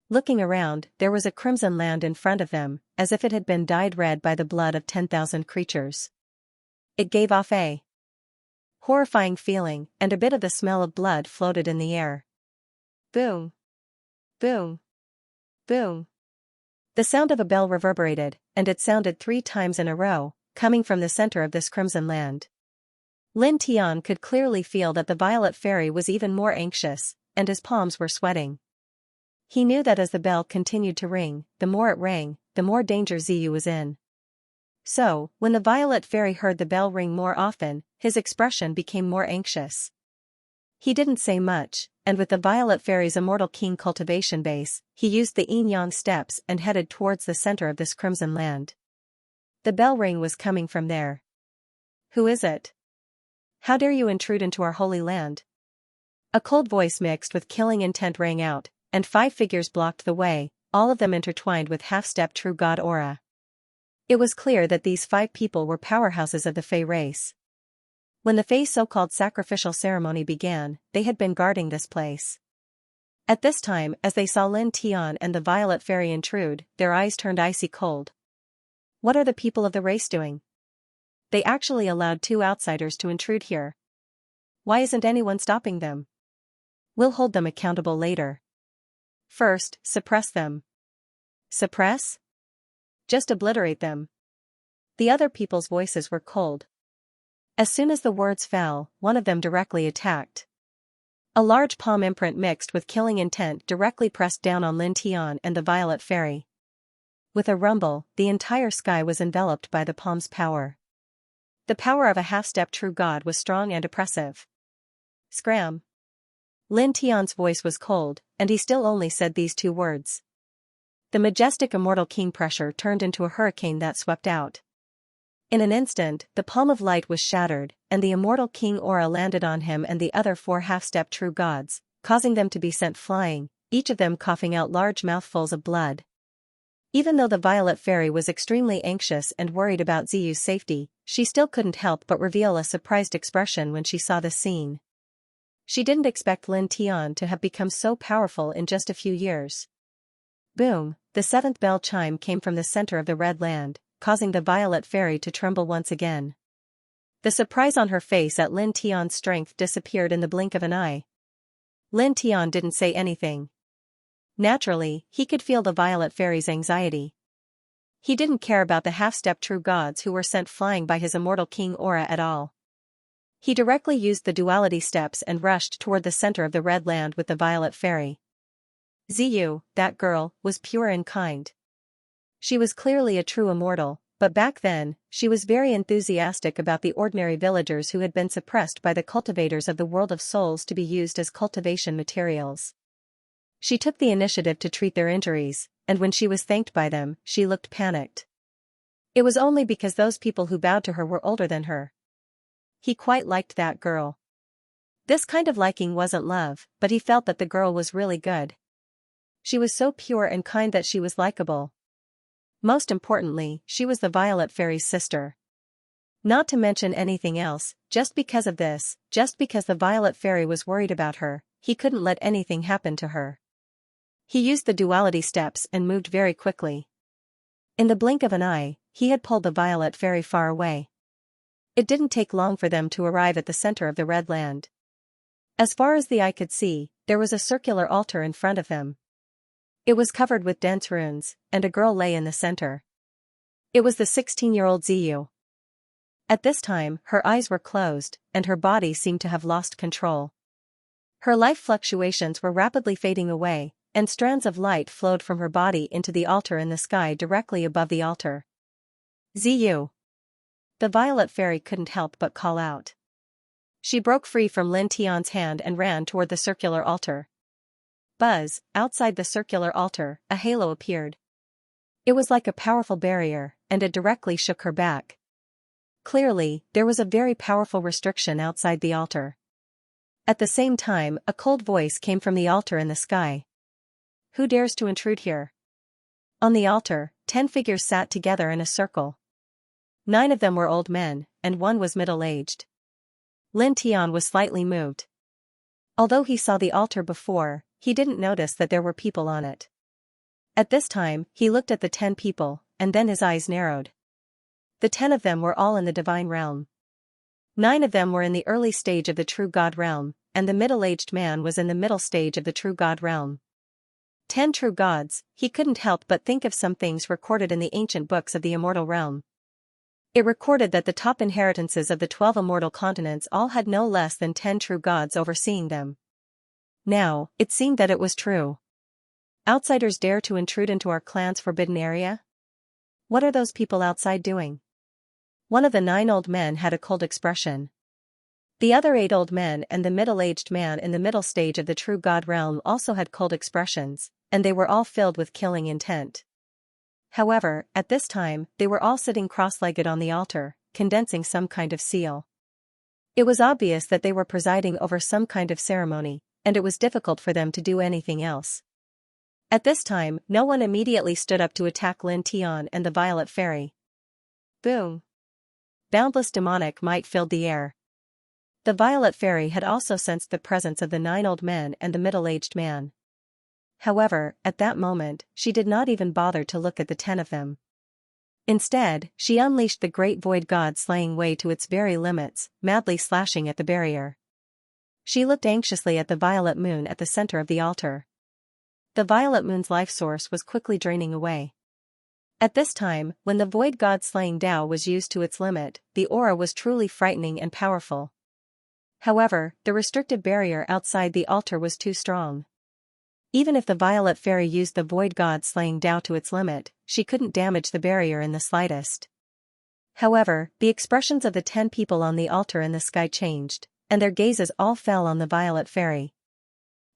Looking around, there was a crimson land in front of them, as if it had been dyed red by the blood of 10,000 creatures. It gave off a horrifying feeling, and a bit of the smell of blood floated in the air. Boom! Boom! Boom! The sound of a bell reverberated, and it sounded 3 times in a row, coming from the center of this crimson land. Lin Tian could clearly feel that the violet fairy was even more anxious, and his palms were sweating. He knew that as the bell continued to ring, the more it rang, the more danger Ziyu was in. So, when the violet fairy heard the bell ring more often, his expression became more anxious. He didn't say much, and with the violet fairy's immortal king cultivation base, he used the yin-yang steps and headed towards the center of this crimson land. The bell ring was coming from there. Who is it? How dare you intrude into our holy land? A cold voice mixed with killing intent rang out, and 5 figures blocked the way, all of them intertwined with half-step true god aura. It was clear that these 5 people were powerhouses of the Fey race. When the Fey's so-called sacrificial ceremony began, they had been guarding this place. At this time, as they saw Lin Tian and the violet fairy intrude, their eyes turned icy cold. What are the people of the race doing? They actually allowed 2 outsiders to intrude here. Why isn't anyone stopping them? We'll hold them accountable later. First, suppress them. Suppress? Just obliterate them. The other people's voices were cold. As soon as the words fell, one of them directly attacked. A large palm imprint mixed with killing intent directly pressed down on Lin Tian and the violet fairy. With a rumble, the entire sky was enveloped by the palm's power. The power of a half-step true god was strong and oppressive. Scram! Lin Tian's voice was cold, and he still only said these 2 words. The majestic immortal king pressure turned into a hurricane that swept out. In an instant, the palm of light was shattered, and the immortal king aura landed on him and the other 4 half-step true gods, causing them to be sent flying, each of them coughing out large mouthfuls of blood. Even though the violet fairy was extremely anxious and worried about Ziyu's safety, she still couldn't help but reveal a surprised expression when she saw this scene. She didn't expect Lin Tian to have become so powerful in just a few years. Boom! The 7th bell chime came from the center of the red land, causing the violet fairy to tremble once again. The surprise on her face at Lin Tian's strength disappeared in the blink of an eye. Lin Tian didn't say anything. Naturally, he could feel the violet fairy's anxiety. He didn't care about the half-step true gods who were sent flying by his immortal king aura at all. He directly used the duality steps and rushed toward the center of the red land with the violet fairy. Ziyu, that girl, was pure and kind. She was clearly a true immortal, but back then, she was very enthusiastic about the ordinary villagers who had been suppressed by the cultivators of the world of souls to be used as cultivation materials. She took the initiative to treat their injuries, and when she was thanked by them, she looked panicked. It was only because those people who bowed to her were older than her. He quite liked that girl. This kind of liking wasn't love, but he felt that the girl was really good. She was so pure and kind that she was likable. Most importantly, she was the violet fairy's sister. Not to mention anything else, just because of this, just because the violet fairy was worried about her, he couldn't let anything happen to her. He used the duality steps and moved very quickly. In the blink of an eye, he had pulled the violet fairy far away. It didn't take long for them to arrive at the center of the red land. As far as the eye could see, there was a circular altar in front of them. It was covered with dense runes, and a girl lay in the center. It was the 16-year-old Ziyu. At this time, her eyes were closed, and her body seemed to have lost control. Her life fluctuations were rapidly fading away, and strands of light flowed from her body into the altar in the sky directly above the altar. Ziyu! The Violet Fairy couldn't help but call out. She broke free from Lin Tian's hand and ran toward the circular altar. Buzz, outside the circular altar, a halo appeared. It was like a powerful barrier, and it directly shook her back. Clearly, there was a very powerful restriction outside the altar. At the same time, a cold voice came from the altar in the sky. Who dares to intrude here? On the altar, 10 figures sat together in a circle. 9 of them were old men, and 1 was middle-aged. Lin Tian was slightly moved. Although he saw the altar before, he didn't notice that there were people on it. At this time, he looked at the 10 people, and then his eyes narrowed. The 10 of them were all in the divine realm. 9 of them were in the early stage of the true God realm, and the middle-aged man was in the middle stage of the true God realm. 10 true gods. He couldn't help but think of some things recorded in the ancient books of the immortal realm. It recorded that the top inheritances of the 12 immortal continents all had no less than 10 true gods overseeing them. Now, it seemed that it was true. Outsiders dare to intrude into our clan's forbidden area? What are those people outside doing? One of the 9 old men had a cold expression. The other 8 old men and the middle-aged man in the middle stage of the true God realm also had cold expressions, and they were all filled with killing intent. However, at this time, they were all sitting cross-legged on the altar, condensing some kind of seal. It was obvious that they were presiding over some kind of ceremony, and it was difficult for them to do anything else. At this time, no one immediately stood up to attack Lin Tian and the Violet Fairy. Boom! Boundless demonic might filled the air. The Violet Fairy had also sensed the presence of the 9 old men and the middle-aged man. However, at that moment, she did not even bother to look at the 10 of them. Instead, she unleashed the great void god slaying way to its very limits, madly slashing at the barrier. She looked anxiously at the violet moon at the center of the altar. The violet moon's life source was quickly draining away. At this time, when the void god slaying Tao was used to its limit, the aura was truly frightening and powerful. However, the restrictive barrier outside the altar was too strong. Even if the Violet Fairy used the void god slaying Tao to its limit, she couldn't damage the barrier in the slightest. However, the expressions of the 10 people on the altar in the sky changed, and their gazes all fell on the Violet Fairy.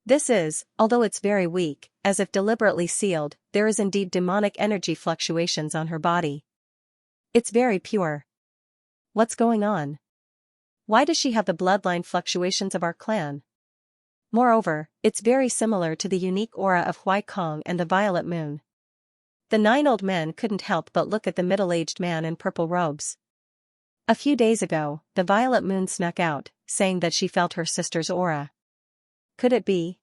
This is, although it's very weak, as if deliberately sealed, there is indeed demonic energy fluctuations on her body. It's very pure. What's going on? Why does she have the bloodline fluctuations of our clan? Moreover, it's very similar to the unique aura of Huai Kong and the Violet Moon. The 9 old men couldn't help but look at the middle-aged man in purple robes. A few days ago, the Violet Moon snuck out, saying that she felt her sister's aura. Could it be?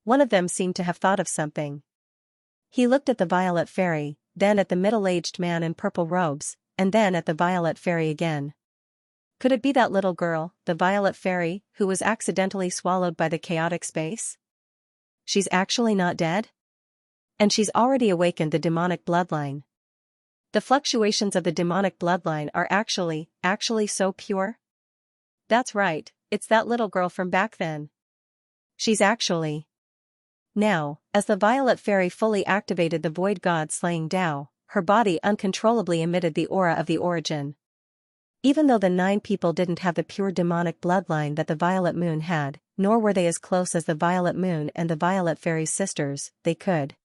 One of them seemed to have thought of something. He looked at the Violet Fairy, then at the middle-aged man in purple robes, and then at the Violet Fairy again. Could it be that little girl, the Violet Fairy, who was accidentally swallowed by the chaotic space? She's actually not dead? And she's already awakened the demonic bloodline. The fluctuations of the demonic bloodline are actually so pure? That's right, it's that little girl from back then. She's actually... Now, as the Violet Fairy fully activated the void god slaying Tao, her body uncontrollably emitted the aura of the origin. Even though the 9 people didn't have the pure demonic bloodline that the Violet Moon had, nor were they as close as the Violet Moon and the Violet Fairy's sisters, they could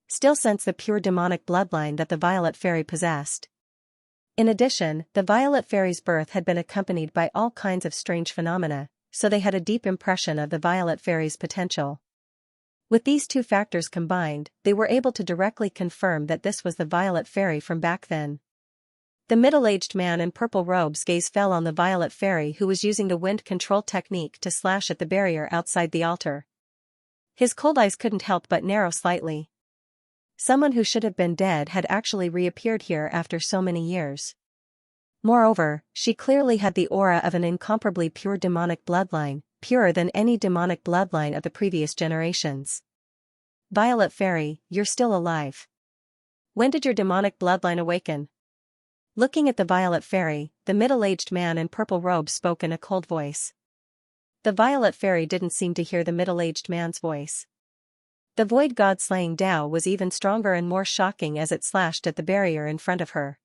still sense the pure demonic bloodline that the Violet Fairy possessed. In addition, the Violet Fairy's birth had been accompanied by all kinds of strange phenomena, so they had a deep impression of the Violet Fairy's potential. With these 2 factors combined, they were able to directly confirm that this was the Violet Fairy from back then. The middle-aged man in purple robes' gaze fell on the Violet Fairy who was using the wind control technique to slash at the barrier outside the altar. His cold eyes couldn't help but narrow slightly. Someone who should have been dead had actually reappeared here after so many years. Moreover, she clearly had the aura of an incomparably pure demonic bloodline, purer than any demonic bloodline of the previous generations. Violet Fairy, you're still alive. When did your demonic bloodline awaken? Looking at the Violet Fairy, the middle-aged man in purple robes spoke in a cold voice. The Violet Fairy didn't seem to hear the middle-aged man's voice. The void god slaying Tao was even stronger and more shocking as it slashed at the barrier in front of her.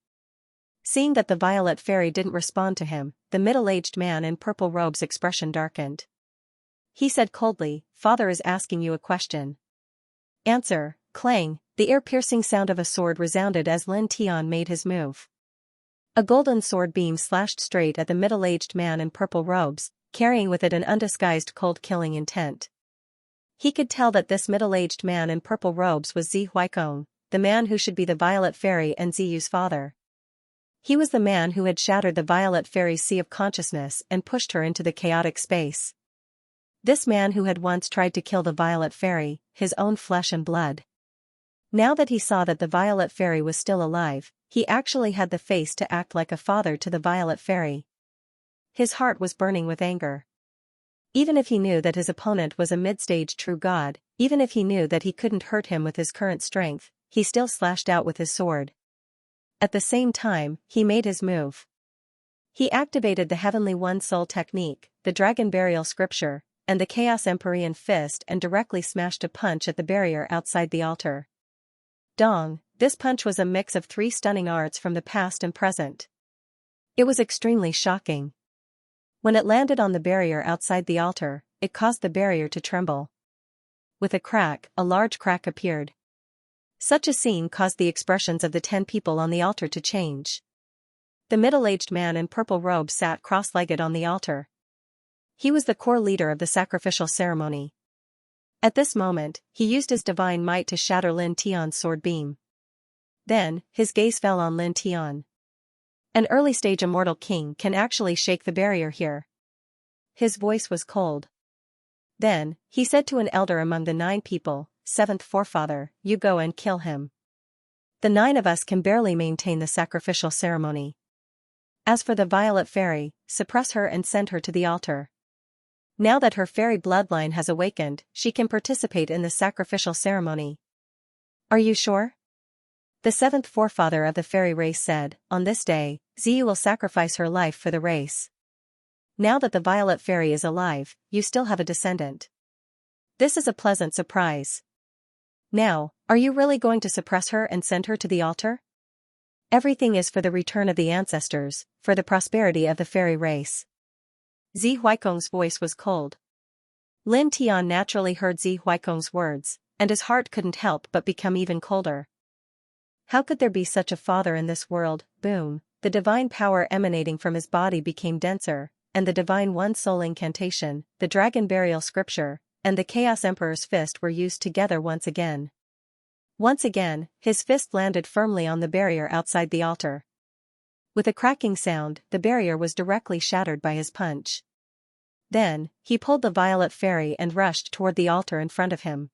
Seeing that the violet fairy didn't respond to him, the middle-aged man in purple robe's expression darkened. He said coldly, "Father is asking you a question." "Answer." Clang, the ear-piercing sound of a sword resounded as Lin Tian made his move. A golden sword beam slashed straight at the middle-aged man in purple robes, carrying with it an undisguised cold-killing intent. He could tell that this middle-aged man in purple robes was Zi Huaikong, the man who should be the violet fairy and Ziyu's father. He was the man who had shattered the violet fairy's sea of consciousness and pushed her into the chaotic space. This man who had once tried to kill the violet fairy, his own flesh and blood. Now that he saw that the violet fairy was still alive, he actually had the face to act like a father to the violet fairy. His heart was burning with anger. Even if he knew that his opponent was a mid-stage true god, even if he knew that he couldn't hurt him with his current strength, he still slashed out with his sword. At the same time, he made his move. He activated the Heavenly One Soul technique, the Dragon Burial Scripture, and the Chaos Empyrean Fist and directly smashed a punch at the barrier outside the altar. Dong, this punch was a mix of 3 stunning arts from the past and present. It was extremely shocking. When it landed on the barrier outside the altar, it caused the barrier to tremble. With a crack, a large crack appeared. Such a scene caused the expressions of the 10 people on the altar to change. The middle-aged man in purple robe sat cross-legged on the altar. He was the core leader of the sacrificial ceremony. At this moment, he used his divine might to shatter Lin Tian's sword beam. Then, his gaze fell on Lin Tian. An early-stage immortal king can actually shake the barrier here. His voice was cold. Then, he said to an elder among the 9 people, "Seventh forefather, you go and kill him. The 9 of us can barely maintain the sacrificial ceremony. As for the violet fairy, suppress her and send her to the altar. Now that her fairy bloodline has awakened, she can participate in the sacrificial ceremony." "Are you sure?" The 7th forefather of the fairy race said, "On this day, Ziyu will sacrifice her life for the race. Now that the violet fairy is alive, you still have a descendant. This is a pleasant surprise. Now, are you really going to suppress her and send her to the altar? Everything is for the return of the ancestors, for the prosperity of the fairy race." Zi Huaikong's voice was cold. Lin Tian naturally heard Zi Huaikong's words, and his heart couldn't help but become even colder. How could there be such a father in this world? Boom, the divine power emanating from his body became denser, and the divine One Soul incantation, the Dragon Burial Scripture, and the Chaos Emperor's fist were used together once again. Once again, his fist landed firmly on the barrier outside the altar. With a cracking sound, the barrier was directly shattered by his punch. Then, he pulled the violet fairy and rushed toward the altar in front of him.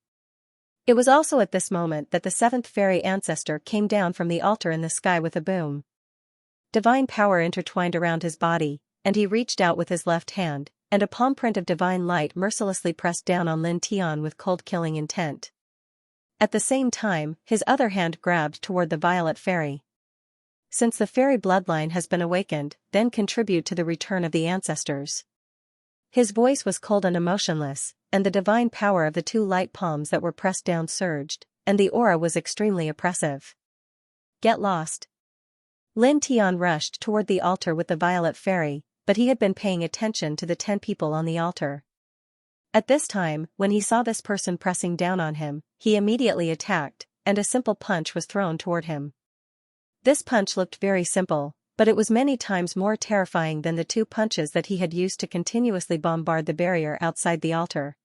It was also at this moment that the 7th fairy ancestor came down from the altar in the sky with a boom. Divine power intertwined around his body, and he reached out with his left hand, and a palm print of divine light mercilessly pressed down on Lin Tian with cold-killing intent. At the same time, his other hand grabbed toward the violet fairy. Since the fairy bloodline has been awakened, then contribute to the return of the ancestors. His voice was cold and emotionless, and the divine power of the 2 light palms that were pressed down surged, and the aura was extremely oppressive. "Get lost." Lin Tian rushed toward the altar with the violet fairy, but he had been paying attention to the 10 people on the altar. At this time, when he saw this person pressing down on him, he immediately attacked, and a simple punch was thrown toward him. This punch looked very simple, but it was many times more terrifying than the 2 punches that he had used to continuously bombard the barrier outside the altar.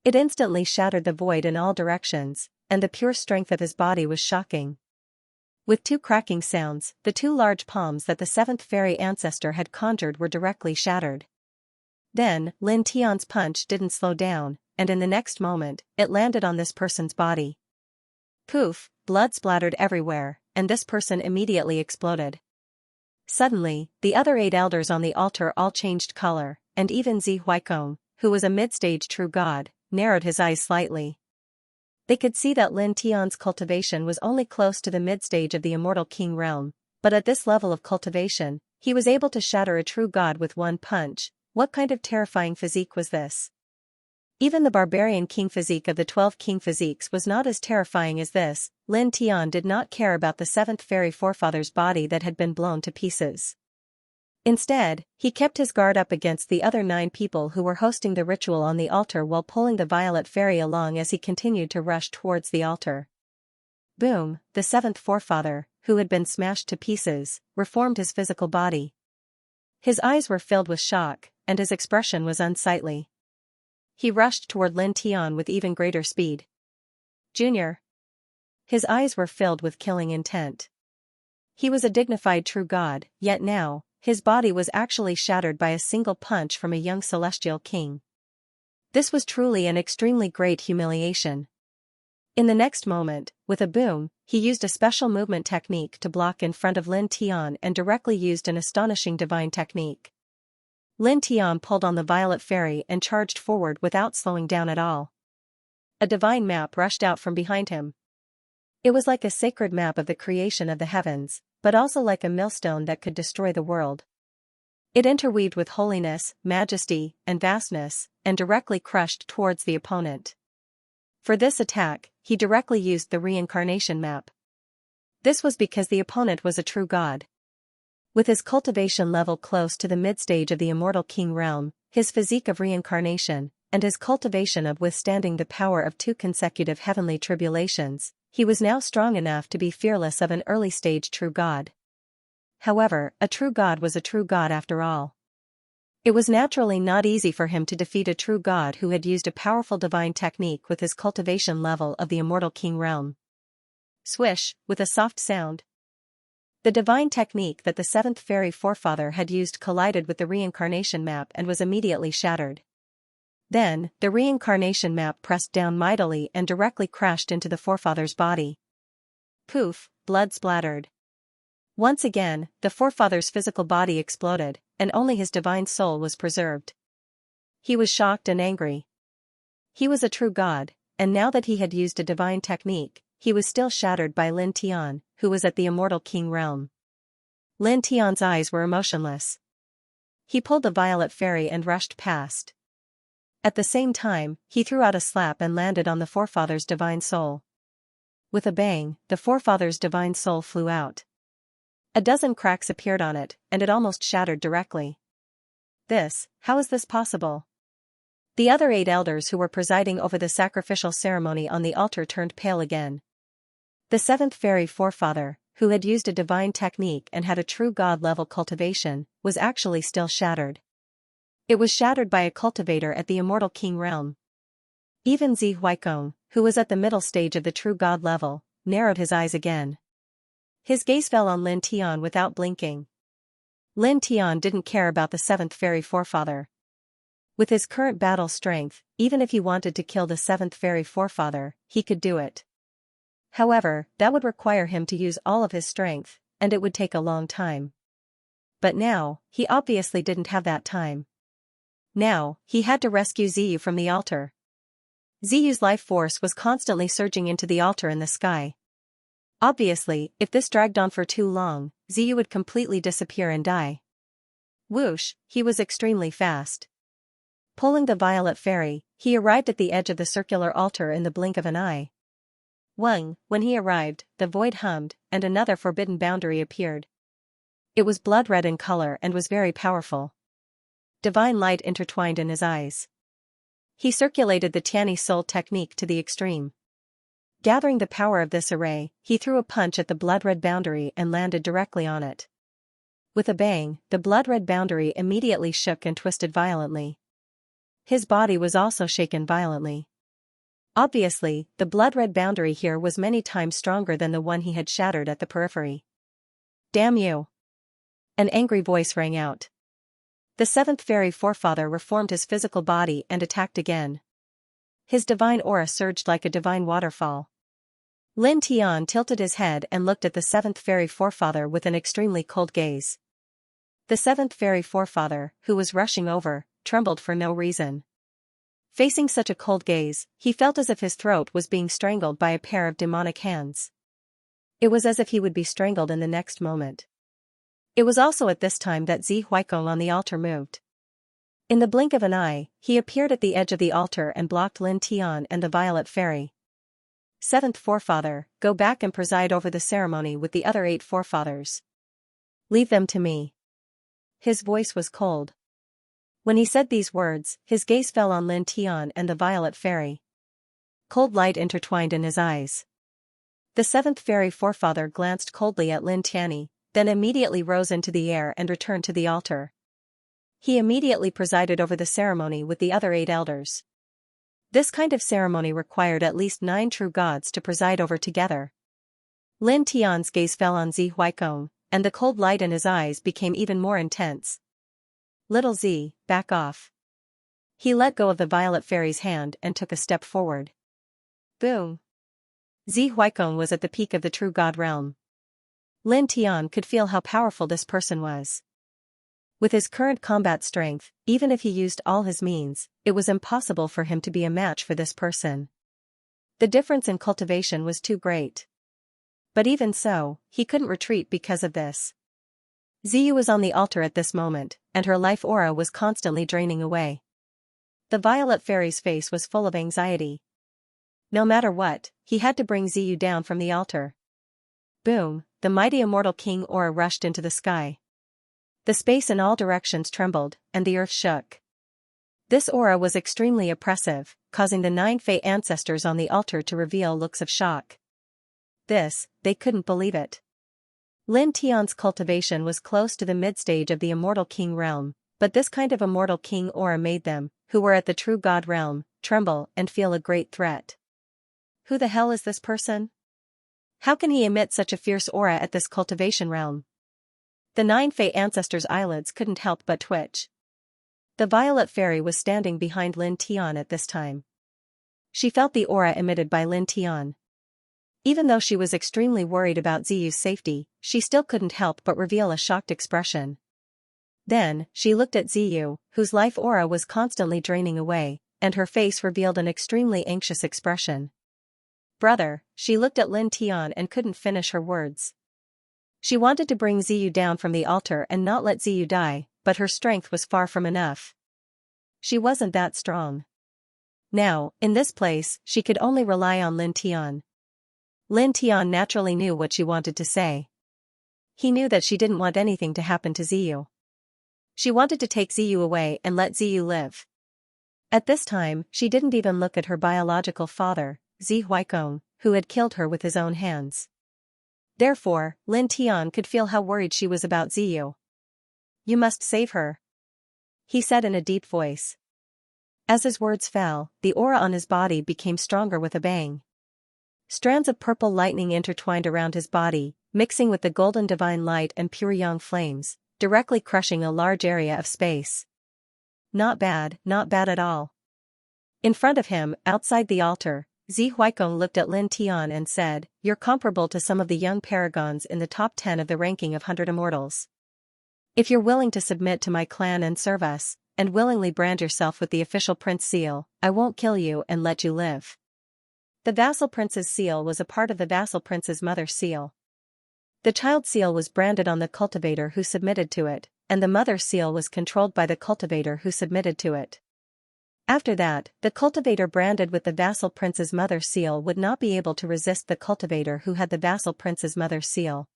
It instantly shattered the void in all directions, and the pure strength of his body was shocking. With 2 cracking sounds, the 2 large palms that the 7th fairy ancestor had conjured were directly shattered. Then, Lin Tian's punch didn't slow down, and in the next moment, it landed on this person's body. Poof, blood splattered everywhere, and this person immediately exploded. Suddenly, the other 8 elders on the altar all changed color, and even Zi Huaikong, who was a mid-stage true god, narrowed his eyes slightly. They could see that Lin Tian's cultivation was only close to the mid-stage of the immortal king realm, but at this level of cultivation, he was able to shatter a true god with 1 punch. What kind of terrifying physique was this? Even the barbarian king physique of the 12 king physiques was not as terrifying as this. Lin Tian did not care about the 7th fairy forefather's body that had been blown to pieces. Instead, he kept his guard up against the other 9 people who were hosting the ritual on the altar while pulling the violet fairy along as he continued to rush towards the altar. Boom, the 7th forefather, who had been smashed to pieces, reformed his physical body. His eyes were filled with shock, and his expression was unsightly. He rushed toward Lin Tian with even greater speed. Junior. His eyes were filled with killing intent. He was a dignified true god, yet now, his body was actually shattered by a single punch from a young celestial king. This was truly an extremely great humiliation. In the next moment, with a boom, he used a special movement technique to block in front of Lin Tian and directly used an astonishing divine technique. Lin Tian pulled on the violet fairy and charged forward without slowing down at all. A divine map rushed out from behind him. It was like a sacred map of the creation of the heavens, but also like a millstone that could destroy the world. It interweaved with holiness, majesty, and vastness, and directly crushed towards the opponent. For this attack, he directly used the reincarnation map. This was because the opponent was a true god. With his cultivation level close to the mid-stage of the immortal king realm, his physique of reincarnation, and his cultivation of withstanding the power of 2 consecutive heavenly tribulations, he was now strong enough to be fearless of an early-stage true god. However, a true god was a true god after all. It was naturally not easy for him to defeat a true god who had used a powerful divine technique with his cultivation level of the immortal king realm. Swish, with a soft sound. The divine technique that the 7th fairy forefather had used collided with the reincarnation map and was immediately shattered. Then, the reincarnation map pressed down mightily and directly crashed into the forefather's body. Poof, blood splattered. Once again, the forefather's physical body exploded, and only his divine soul was preserved. He was shocked and angry. He was a true god, and now that he had used a divine technique, he was still shattered by Lin Tian, who was at the immortal king realm. Lin Tian's eyes were emotionless. He pulled the violet fairy and rushed past. At the same time, he threw out a slap and landed on the forefather's divine soul. With a bang, the forefather's divine soul flew out. A dozen cracks appeared on it, and it almost shattered directly. How is this possible? The other 8 elders who were presiding over the sacrificial ceremony on the altar turned pale again. The 7th fairy forefather, who had used a divine technique and had a true god-level cultivation, was actually still shattered. It was shattered by a cultivator at the immortal king realm. Even Zi Huaikong, who was at the middle stage of the true god level, narrowed his eyes again. His gaze fell on Lin Tian without blinking. Lin Tian didn't care about the 7th fairy forefather. With his current battle strength, even if he wanted to kill the 7th fairy forefather, he could do it. However, that would require him to use all of his strength, and it would take a long time. But now, he obviously didn't have that time. Now, he had to rescue Ziyu from the altar. Ziyu's life force was constantly surging into the altar in the sky. Obviously, if this dragged on for too long, Ziyu would completely disappear and die. Whoosh, he was extremely fast. Pulling the violet fairy, he arrived at the edge of the circular altar in the blink of an eye. When he arrived, the void hummed, and another forbidden boundary appeared. It was blood red in color and was very powerful. Divine light intertwined in his eyes. He circulated the Tiani soul technique to the extreme. Gathering the power of this array, he threw a punch at the blood-red boundary and landed directly on it. With a bang, the blood-red boundary immediately shook and twisted violently. His body was also shaken violently. Obviously, the blood-red boundary here was many times stronger than the one he had shattered at the periphery. Damn you! An angry voice rang out. The 7th fairy forefather reformed his physical body and attacked again. His divine aura surged like a divine waterfall. Lin Tian tilted his head and looked at the 7th fairy forefather with an extremely cold gaze. The 7th fairy forefather, who was rushing over, trembled for no reason. Facing such a cold gaze, he felt as if his throat was being strangled by a pair of demonic hands. It was as if he would be strangled in the next moment. It was also at this time that Zi Huaikong on the altar moved. In the blink of an eye, he appeared at the edge of the altar and blocked Lin Tian and the Violet Fairy. Seventh forefather, go back and preside over the ceremony with the other 8 forefathers. Leave them to me. His voice was cold. When he said these words, his gaze fell on Lin Tian and the Violet Fairy. Cold light intertwined in his eyes. The 7th fairy forefather glanced coldly at Lin Tianyi, then immediately rose into the air and returned to the altar. He immediately presided over the ceremony with the other 8 elders. This kind of ceremony required at least 9 true gods to preside over together. Lin Tian's gaze fell on Zi Huaikong, and the cold light in his eyes became even more intense. Little Z, back off. He let go of the Violet Fairy's hand and took a step forward. Boom. Zi Huaikong was at the peak of the true god realm. Lin Tian could feel how powerful this person was. With his current combat strength, even if he used all his means, it was impossible for him to be a match for this person. The difference in cultivation was too great. But even so, he couldn't retreat because of this. Ziyu was on the altar at this moment, and her life aura was constantly draining away. The Violet Fairy's face was full of anxiety. No matter what, he had to bring Ziyu down from the altar. Boom, the mighty immortal king aura rushed into the sky. The space in all directions trembled, and the earth shook. This aura was extremely oppressive, causing the 9 Fey ancestors on the altar to reveal looks of shock. They couldn't believe it. Lin Tian's cultivation was close to the mid-stage of the immortal king realm, but this kind of immortal king aura made them, who were at the true god realm, tremble and feel a great threat. Who the hell is this person? How can he emit such a fierce aura at this cultivation realm? The 9 Fey ancestors' eyelids couldn't help but twitch. The Violet Fairy was standing behind Lin Tian at this time. She felt the aura emitted by Lin Tian. Even though she was extremely worried about Ziyu's safety, she still couldn't help but reveal a shocked expression. Then, she looked at Ziyu, whose life aura was constantly draining away, and her face revealed an extremely anxious expression. Brother, she looked at Lin Tian and couldn't finish her words. She wanted to bring Ziyu down from the altar and not let Ziyu die, but her strength was far from enough. She wasn't that strong. Now, in this place, she could only rely on Lin Tian. Lin Tian naturally knew what she wanted to say. He knew that she didn't want anything to happen to Ziyu. She wanted to take Ziyu away and let Ziyu live. At this time, she didn't even look at her biological father, Zi Huaikong, who had killed her with his own hands. Therefore, Lin Tian could feel how worried she was about Ziyu. You must save her, he said in a deep voice. As his words fell, the aura on his body became stronger with a bang. Strands of purple lightning intertwined around his body, mixing with the golden divine light and pure yang flames, directly crushing a large area of space. Not bad at all. In front of him, outside the altar, Zi Huaikong looked at Lin Tian and said, "You're comparable to some of the young paragons in the top 10 of the ranking of 100 immortals. If you're willing to submit to my clan and serve us, and willingly brand yourself with the official prince seal, I won't kill you and let you live." The vassal prince's seal was a part of the vassal prince's mother seal. The child seal was branded on the cultivator who submitted to it, and the mother seal was controlled by the cultivator who submitted to it. After that, the cultivator branded with the vassal prince's mother seal would not be able to resist the cultivator who had the vassal prince's mother seal.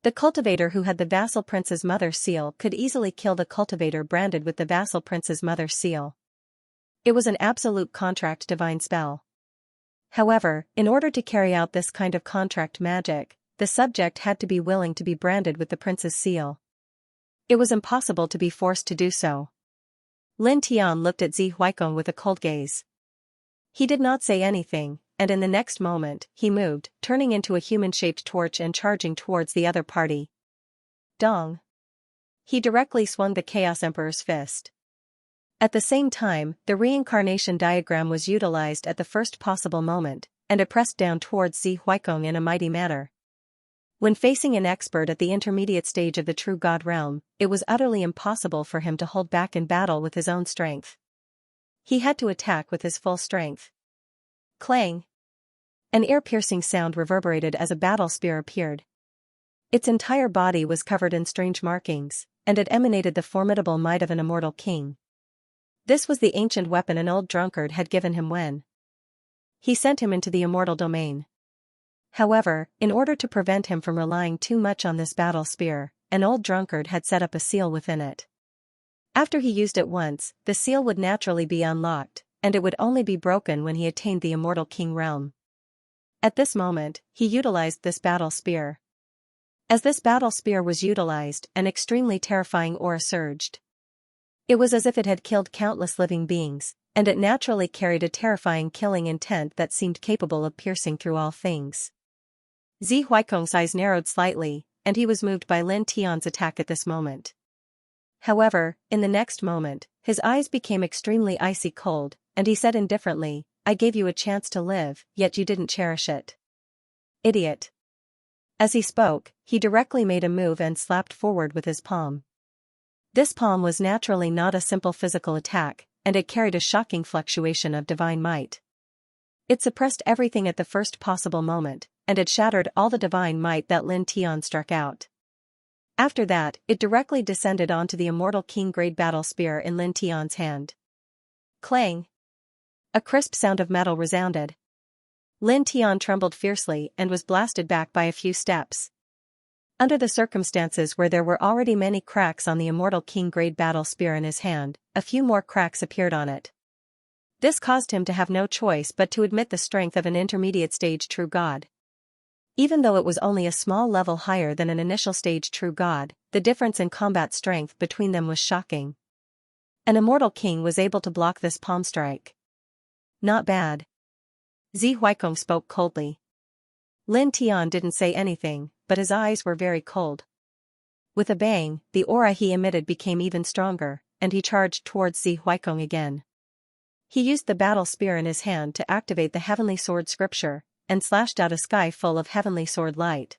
The cultivator who had the vassal prince's mother seal could easily kill the cultivator branded with the vassal prince's mother seal. It was an absolute contract divine spell. However, in order to carry out this kind of contract magic, the subject had to be willing to be branded with the prince's seal. It was impossible to be forced to do so. Lin Tian looked at Zi Huaikong with a cold gaze. He did not say anything, and in the next moment, he moved, turning into a human-shaped torch and charging towards the other party. Dong! He directly swung the Chaos Emperor's fist. At the same time, the reincarnation diagram was utilized at the first possible moment, and it pressed down towards Zi Huaikong in a mighty manner. When facing an expert at the intermediate stage of the true god realm, it was utterly impossible for him to hold back in battle with his own strength. He had to attack with his full strength. Clang! An ear-piercing sound reverberated as a battle spear appeared. Its entire body was covered in strange markings, and it emanated the formidable might of an immortal king. This was the ancient weapon an old drunkard had given him when he sent him into the immortal domain. However, in order to prevent him from relying too much on this battle spear, an old drunkard had set up a seal within it. After he used it once, the seal would naturally be unlocked, and it would only be broken when he attained the immortal king realm. At this moment, he utilized this battle spear. As this battle spear was utilized, an extremely terrifying aura surged. It was as if it had killed countless living beings, and it naturally carried a terrifying killing intent that seemed capable of piercing through all things. Zi Huaikong's eyes narrowed slightly, and he was moved by Lin Tian's attack at this moment. However, in the next moment, his eyes became extremely icy cold, and he said indifferently, "I gave you a chance to live, yet you didn't cherish it. Idiot." As he spoke, he directly made a move and slapped forward with his palm. This palm was naturally not a simple physical attack, and it carried a shocking fluctuation of divine might. It suppressed everything at the first possible moment, and it shattered all the divine might that Lin Tian struck out. After that, it directly descended onto the immortal king-grade battle spear in Lin Tian's hand. Clang! A crisp sound of metal resounded. Lin Tian trembled fiercely and was blasted back by a few steps. Under the circumstances where there were already many cracks on the immortal king-grade battle spear in his hand, a few more cracks appeared on it. This caused him to have no choice but to admit the strength of an intermediate-stage true god. Even though it was only a small level higher than an initial stage true god, the difference in combat strength between them was shocking. An immortal king was able to block this palm strike. Not bad. Zi Huaikong spoke coldly. Lin Tian didn't say anything, but his eyes were very cold. With a bang, the aura he emitted became even stronger, and he charged towards Zi Huaikong again. He used the battle spear in his hand to activate the heavenly sword scripture, and slashed out a sky full of heavenly sword light.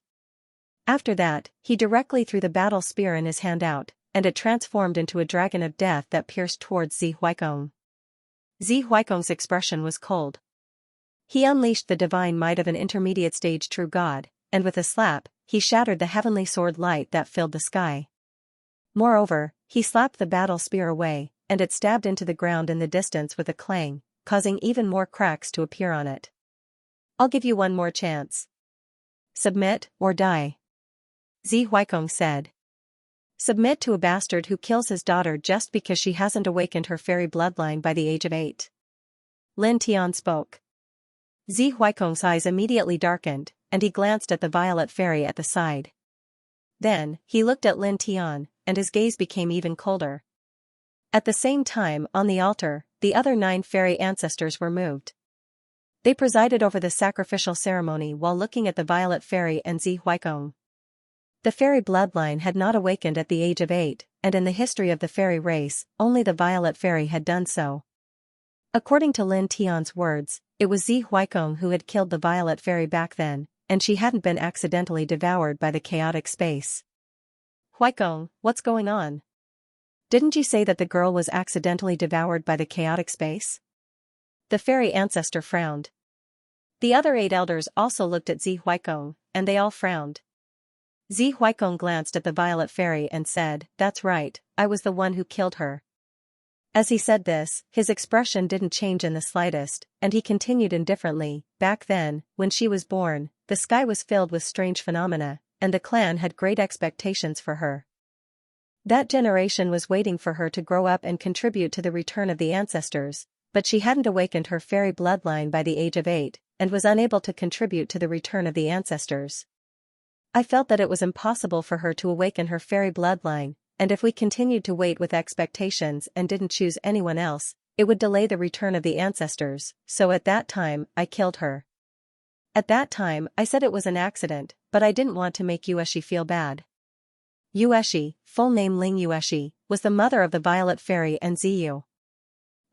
After that, he directly threw the battle spear in his hand out, and it transformed into a dragon of death that pierced towards Zi Huaikong. Zi Huaikong's expression was cold. He unleashed the divine might of an intermediate stage true god, and with a slap, he shattered the heavenly sword light that filled the sky. Moreover, he slapped the battle spear away, and it stabbed into the ground in the distance with a clang, causing even more cracks to appear on it. "I'll give you one more chance. Submit, or die," Zi Huaikong said. Submit to a bastard who kills his daughter just because she hasn't awakened her fairy bloodline by the age of 8. Lin Tian spoke. Zi Huaikong's eyes immediately darkened, and he glanced at the violet fairy at the side. Then, he looked at Lin Tian, and his gaze became even colder. At the same time, on the altar, the other 9 fairy ancestors were moved. They presided over the sacrificial ceremony while looking at the violet fairy and Zi Huaikong. The fairy bloodline had not awakened at the age of 8, and in the history of the fairy race, only the violet fairy had done so. According to Lin Tian's words, it was Zi Huaikong who had killed the violet fairy back then, and she hadn't been accidentally devoured by the chaotic space. "Huaikong, what's going on? Didn't you say that the girl was accidentally devoured by the chaotic space?" The fairy ancestor frowned. The other 8 elders also looked at Zi Huaikong, and they all frowned. Zi Huaikong glanced at the violet fairy and said, "That's right, I was the one who killed her." As he said this, his expression didn't change in the slightest, and he continued indifferently, "Back then, when she was born, the sky was filled with strange phenomena, and the clan had great expectations for her. That generation was waiting for her to grow up and contribute to the return of the ancestors, but she hadn't awakened her fairy bloodline by the age of 8, and was unable to contribute to the return of the ancestors. I felt that it was impossible for her to awaken her fairy bloodline, and if we continued to wait with expectations and didn't choose anyone else, it would delay the return of the ancestors, so at that time, I killed her. At that time, I said it was an accident, but I didn't want to make Yueshi feel bad." Yueshi, full name Ling Yueshi, was the mother of the violet fairy and Ziyu.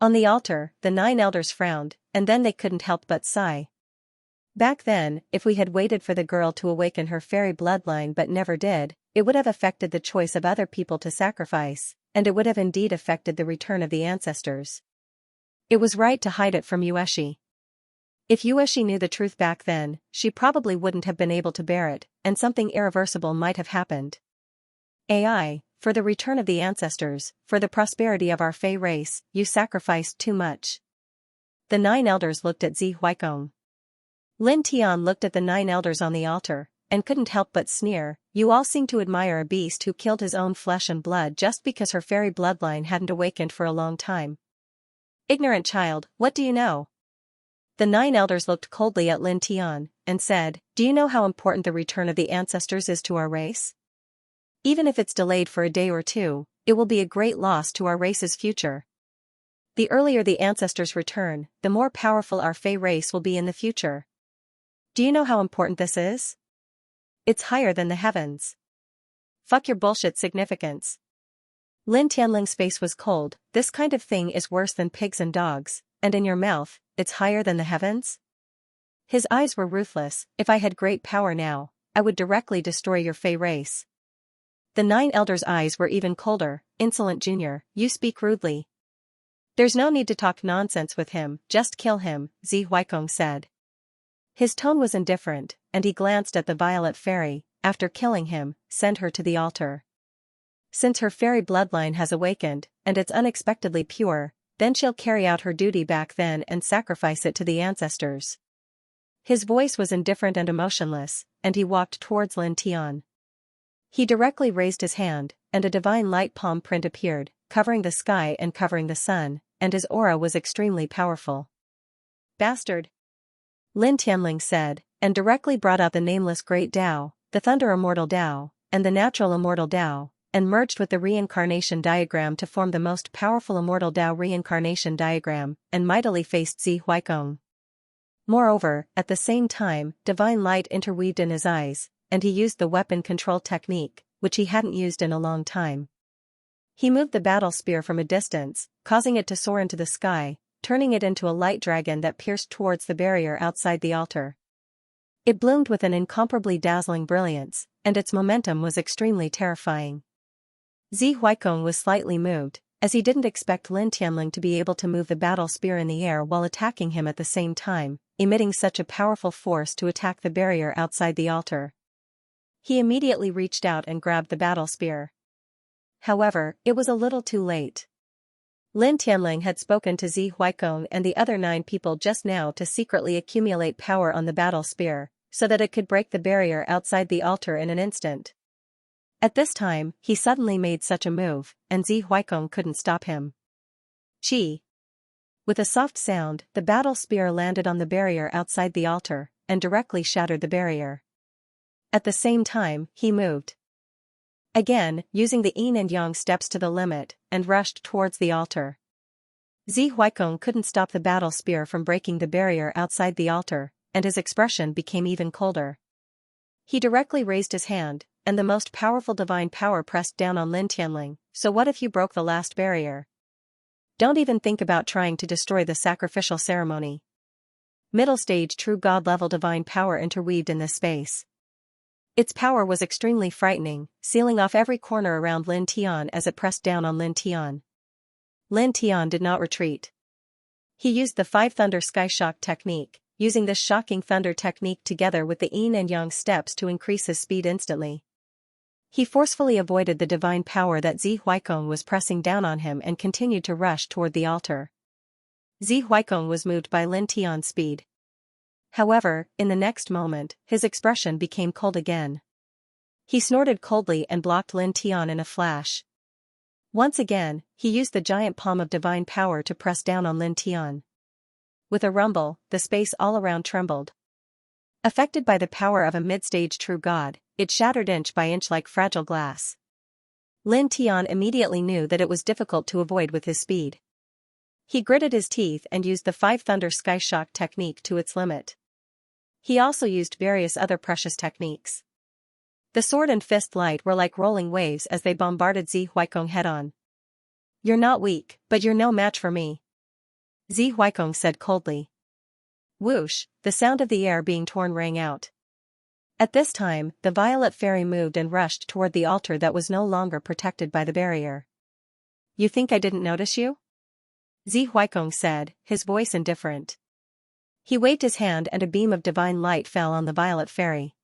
On the altar, the 9 elders frowned, and then they couldn't help but sigh. Back then, if we had waited for the girl to awaken her fairy bloodline but never did, it would have affected the choice of other people to sacrifice, and it would have indeed affected the return of the ancestors. It was right to hide it from Yueshi. If Yueshi knew the truth back then, she probably wouldn't have been able to bear it, and something irreversible might have happened. AI, for the return of the ancestors, for the prosperity of our Fey race, you sacrificed too much. The 9 elders looked at Zi Huaikong. Lin Tian looked at the 9 elders on the altar, and couldn't help but sneer. You all seem to admire a beast who killed his own flesh and blood just because her fairy bloodline hadn't awakened for a long time. Ignorant child, what do you know? The 9 elders looked coldly at Lin Tian, and said, do you know how important the return of the ancestors is to our race? Even if it's delayed for a day or two, it will be a great loss to our race's future. The earlier the ancestors return, the more powerful our Fey race will be in the future. Do you know how important this is? It's higher than the heavens. Fuck your bullshit significance. Lin Tianling's face was cold. This kind of thing is worse than pigs and dogs, and in your mouth, it's higher than the heavens? His eyes were ruthless. If I had great power now, I would directly destroy your Fey race. The 9 elders' eyes were even colder. Insolent junior, you speak rudely. There's no need to talk nonsense with him, just kill him, Zi Huaikong said. His tone was indifferent, and he glanced at the violet fairy. After killing him, send her to the altar. Since her fairy bloodline has awakened, and it's unexpectedly pure, then she'll carry out her duty back then and sacrifice it to the ancestors. His voice was indifferent and emotionless, and he walked towards Lin Tian. He directly raised his hand, and a divine light palm print appeared, covering the sky and covering the sun, and his aura was extremely powerful. Bastard! Lin Tianling said, and directly brought out the nameless Great Tao, the Thunder Immortal Tao, and the Natural Immortal Tao, and merged with the reincarnation diagram to form the most powerful Immortal Tao reincarnation diagram, and mightily faced Zi Huaikong. Moreover, at the same time, divine light interweaved in his eyes, and he used the weapon control technique, which he hadn't used in a long time. He moved the battle spear from a distance, causing it to soar into the sky, turning it into a light dragon that pierced towards the barrier outside the altar. It bloomed with an incomparably dazzling brilliance, and its momentum was extremely terrifying. Zi Huaikong was slightly moved, as he didn't expect Lin Tianling to be able to move the battle spear in the air while attacking him at the same time, emitting such a powerful force to attack the barrier outside the altar. He immediately reached out and grabbed the battle spear. However, it was a little too late. Lin Tianling had spoken to Zi Huaikong and the other 9 people just now to secretly accumulate power on the battle spear, so that it could break the barrier outside the altar in an instant. At this time, he suddenly made such a move, and Zi Huaikong couldn't stop him. Chi! With a soft sound, the battle spear landed on the barrier outside the altar, and directly shattered the barrier. At the same time, he moved again, using the yin and yang steps to the limit, and rushed towards the altar. Zi Huaikong couldn't stop the battle spear from breaking the barrier outside the altar, and his expression became even colder. He directly raised his hand, and the most powerful divine power pressed down on Lin Tianling. So what if you broke the last barrier? Don't even think about trying to destroy the sacrificial ceremony. Middle stage true god level divine power interweaved in this space. Its power was extremely frightening, sealing off every corner around Lin Tian as it pressed down on Lin Tian. Lin Tian did not retreat. He used the 5 Thunder Sky Shock technique, using this shocking thunder technique together with the yin and yang steps to increase his speed instantly. He forcefully avoided the divine power that Zi Huaikong was pressing down on him and continued to rush toward the altar. Zi Huaikong was moved by Lin Tian's speed. However, in the next moment, his expression became cold again. He snorted coldly and blocked Lin Tian in a flash. Once again, he used the giant palm of divine power to press down on Lin Tian. With a rumble, the space all around trembled. Affected by the power of a mid-stage true god, it shattered inch by inch like fragile glass. Lin Tian immediately knew that it was difficult to avoid with his speed. He gritted his teeth and used the 5 Thunder Sky Shock technique to its limit. He also used various other precious techniques. The sword and fist light were like rolling waves as they bombarded Zi Huaikong head-on. You're not weak, but you're no match for me, Zi Huaikong said coldly. Whoosh, the sound of the air being torn rang out. At this time, the violet fairy moved and rushed toward the altar that was no longer protected by the barrier. You think I didn't notice you? Zi Huaikong said, his voice indifferent. He waved his hand and a beam of divine light fell on the violet fairy.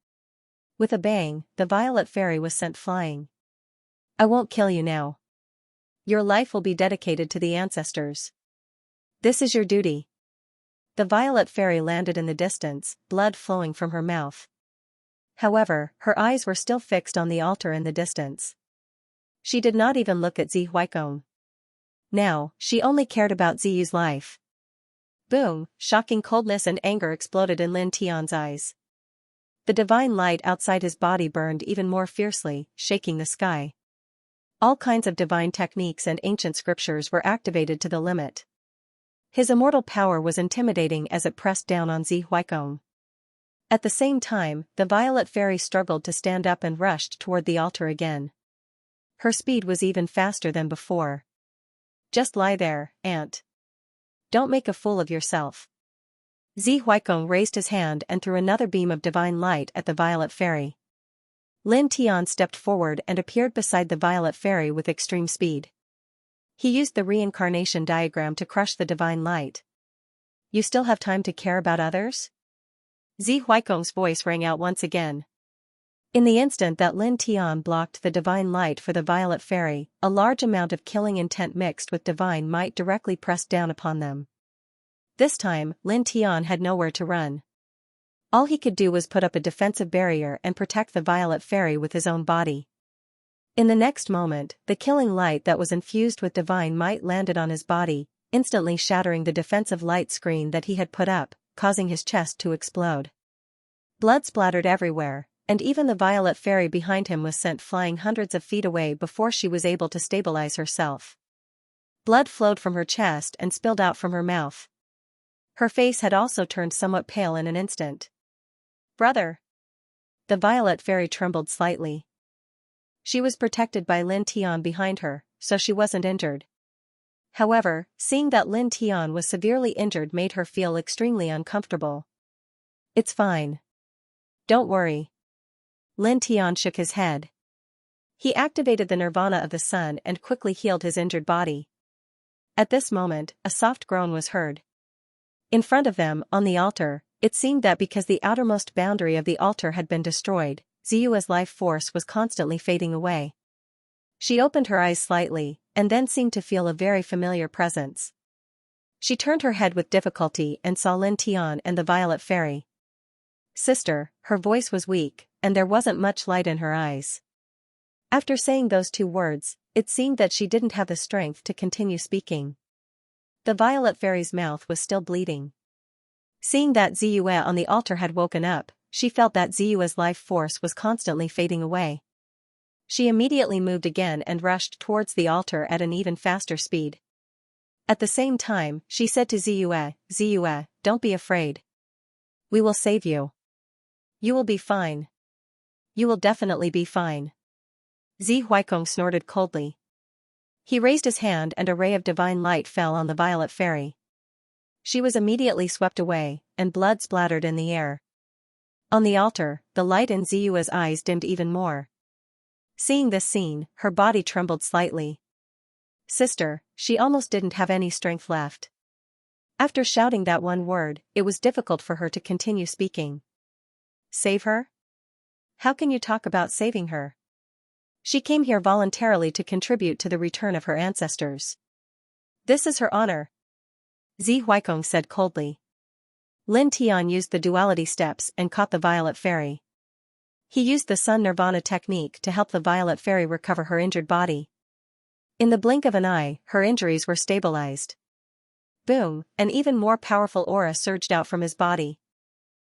With a bang, the violet fairy was sent flying. I won't kill you now. Your life will be dedicated to the ancestors. This is your duty. The violet fairy landed in the distance, blood flowing from her mouth. However, her eyes were still fixed on the altar in the distance. She did not even look at Zi Huaikong. Now, she only cared about Ziyu's life. Boom, shocking coldness and anger exploded in Lin Tian's eyes. The divine light outside his body burned even more fiercely, shaking the sky. All kinds of divine techniques and ancient scriptures were activated to the limit. His immortal power was intimidating as it pressed down on Zi Huaikong. At the same time, the violet fairy struggled to stand up and rushed toward the altar again. Her speed was even faster than before. Just lie there, Aunt. Don't make a fool of yourself. Zi Huaikong raised his hand and threw another beam of divine light at the violet fairy. Lin Tian stepped forward and appeared beside the violet fairy with extreme speed. He used the reincarnation diagram to crush the divine light. You still have time to care about others? Zi Huaikong's voice rang out once again. In the instant that Lin Tian blocked the divine light for the violet fairy, a large amount of killing intent mixed with divine might directly pressed down upon them. This time, Lin Tian had nowhere to run. All he could do was put up a defensive barrier and protect the violet fairy with his own body. In the next moment, the killing light that was infused with divine might landed on his body, instantly shattering the defensive light screen that he had put up, causing his chest to explode. Blood splattered everywhere, and even the violet fairy behind him was sent flying hundreds of feet away before she was able to stabilize herself. Blood flowed from her chest and spilled out from her mouth. Her face had also turned somewhat pale in an instant. Brother! The violet fairy trembled slightly. She was protected by Lin Tian behind her, so she wasn't injured. However, seeing that Lin Tian was severely injured made her feel extremely uncomfortable. It's fine. Don't worry. Lin Tian shook his head. He activated the nirvana of the sun and quickly healed his injured body. At this moment, a soft groan was heard. In front of them, on the altar, it seemed that because the outermost boundary of the altar had been destroyed, Ziyu's life force was constantly fading away. She opened her eyes slightly, and then seemed to feel a very familiar presence. She turned her head with difficulty and saw Lin Tian and the violet fairy. Sister, her voice was weak, and there wasn't much light in her eyes. After saying those two words, it seemed that she didn't have the strength to continue speaking. The violet fairy's mouth was still bleeding. Seeing that Ziyue on the altar had woken up, she felt that Ziyue's life force was constantly fading away. She immediately moved again and rushed towards the altar at an even faster speed. At the same time, she said to Ziyue, Ziyue, don't be afraid. We will save you. You will be fine. You will definitely be fine. Zi Huaikong snorted coldly. He raised his hand and a ray of divine light fell on the violet fairy. She was immediately swept away, and blood splattered in the air. On the altar, the light in Ziyue's eyes dimmed even more. Seeing this scene, her body trembled slightly. Sister, she almost didn't have any strength left. After shouting that one word, it was difficult for her to continue speaking. Save her? How can you talk about saving her? She came here voluntarily to contribute to the return of her ancestors. This is her honor. Zi Huaikong said coldly. Lin Tian used the duality steps and caught the violet fairy. He used the sun nirvana technique to help the violet fairy recover her injured body. In the blink of an eye, her injuries were stabilized. Boom, an even more powerful aura surged out from his body.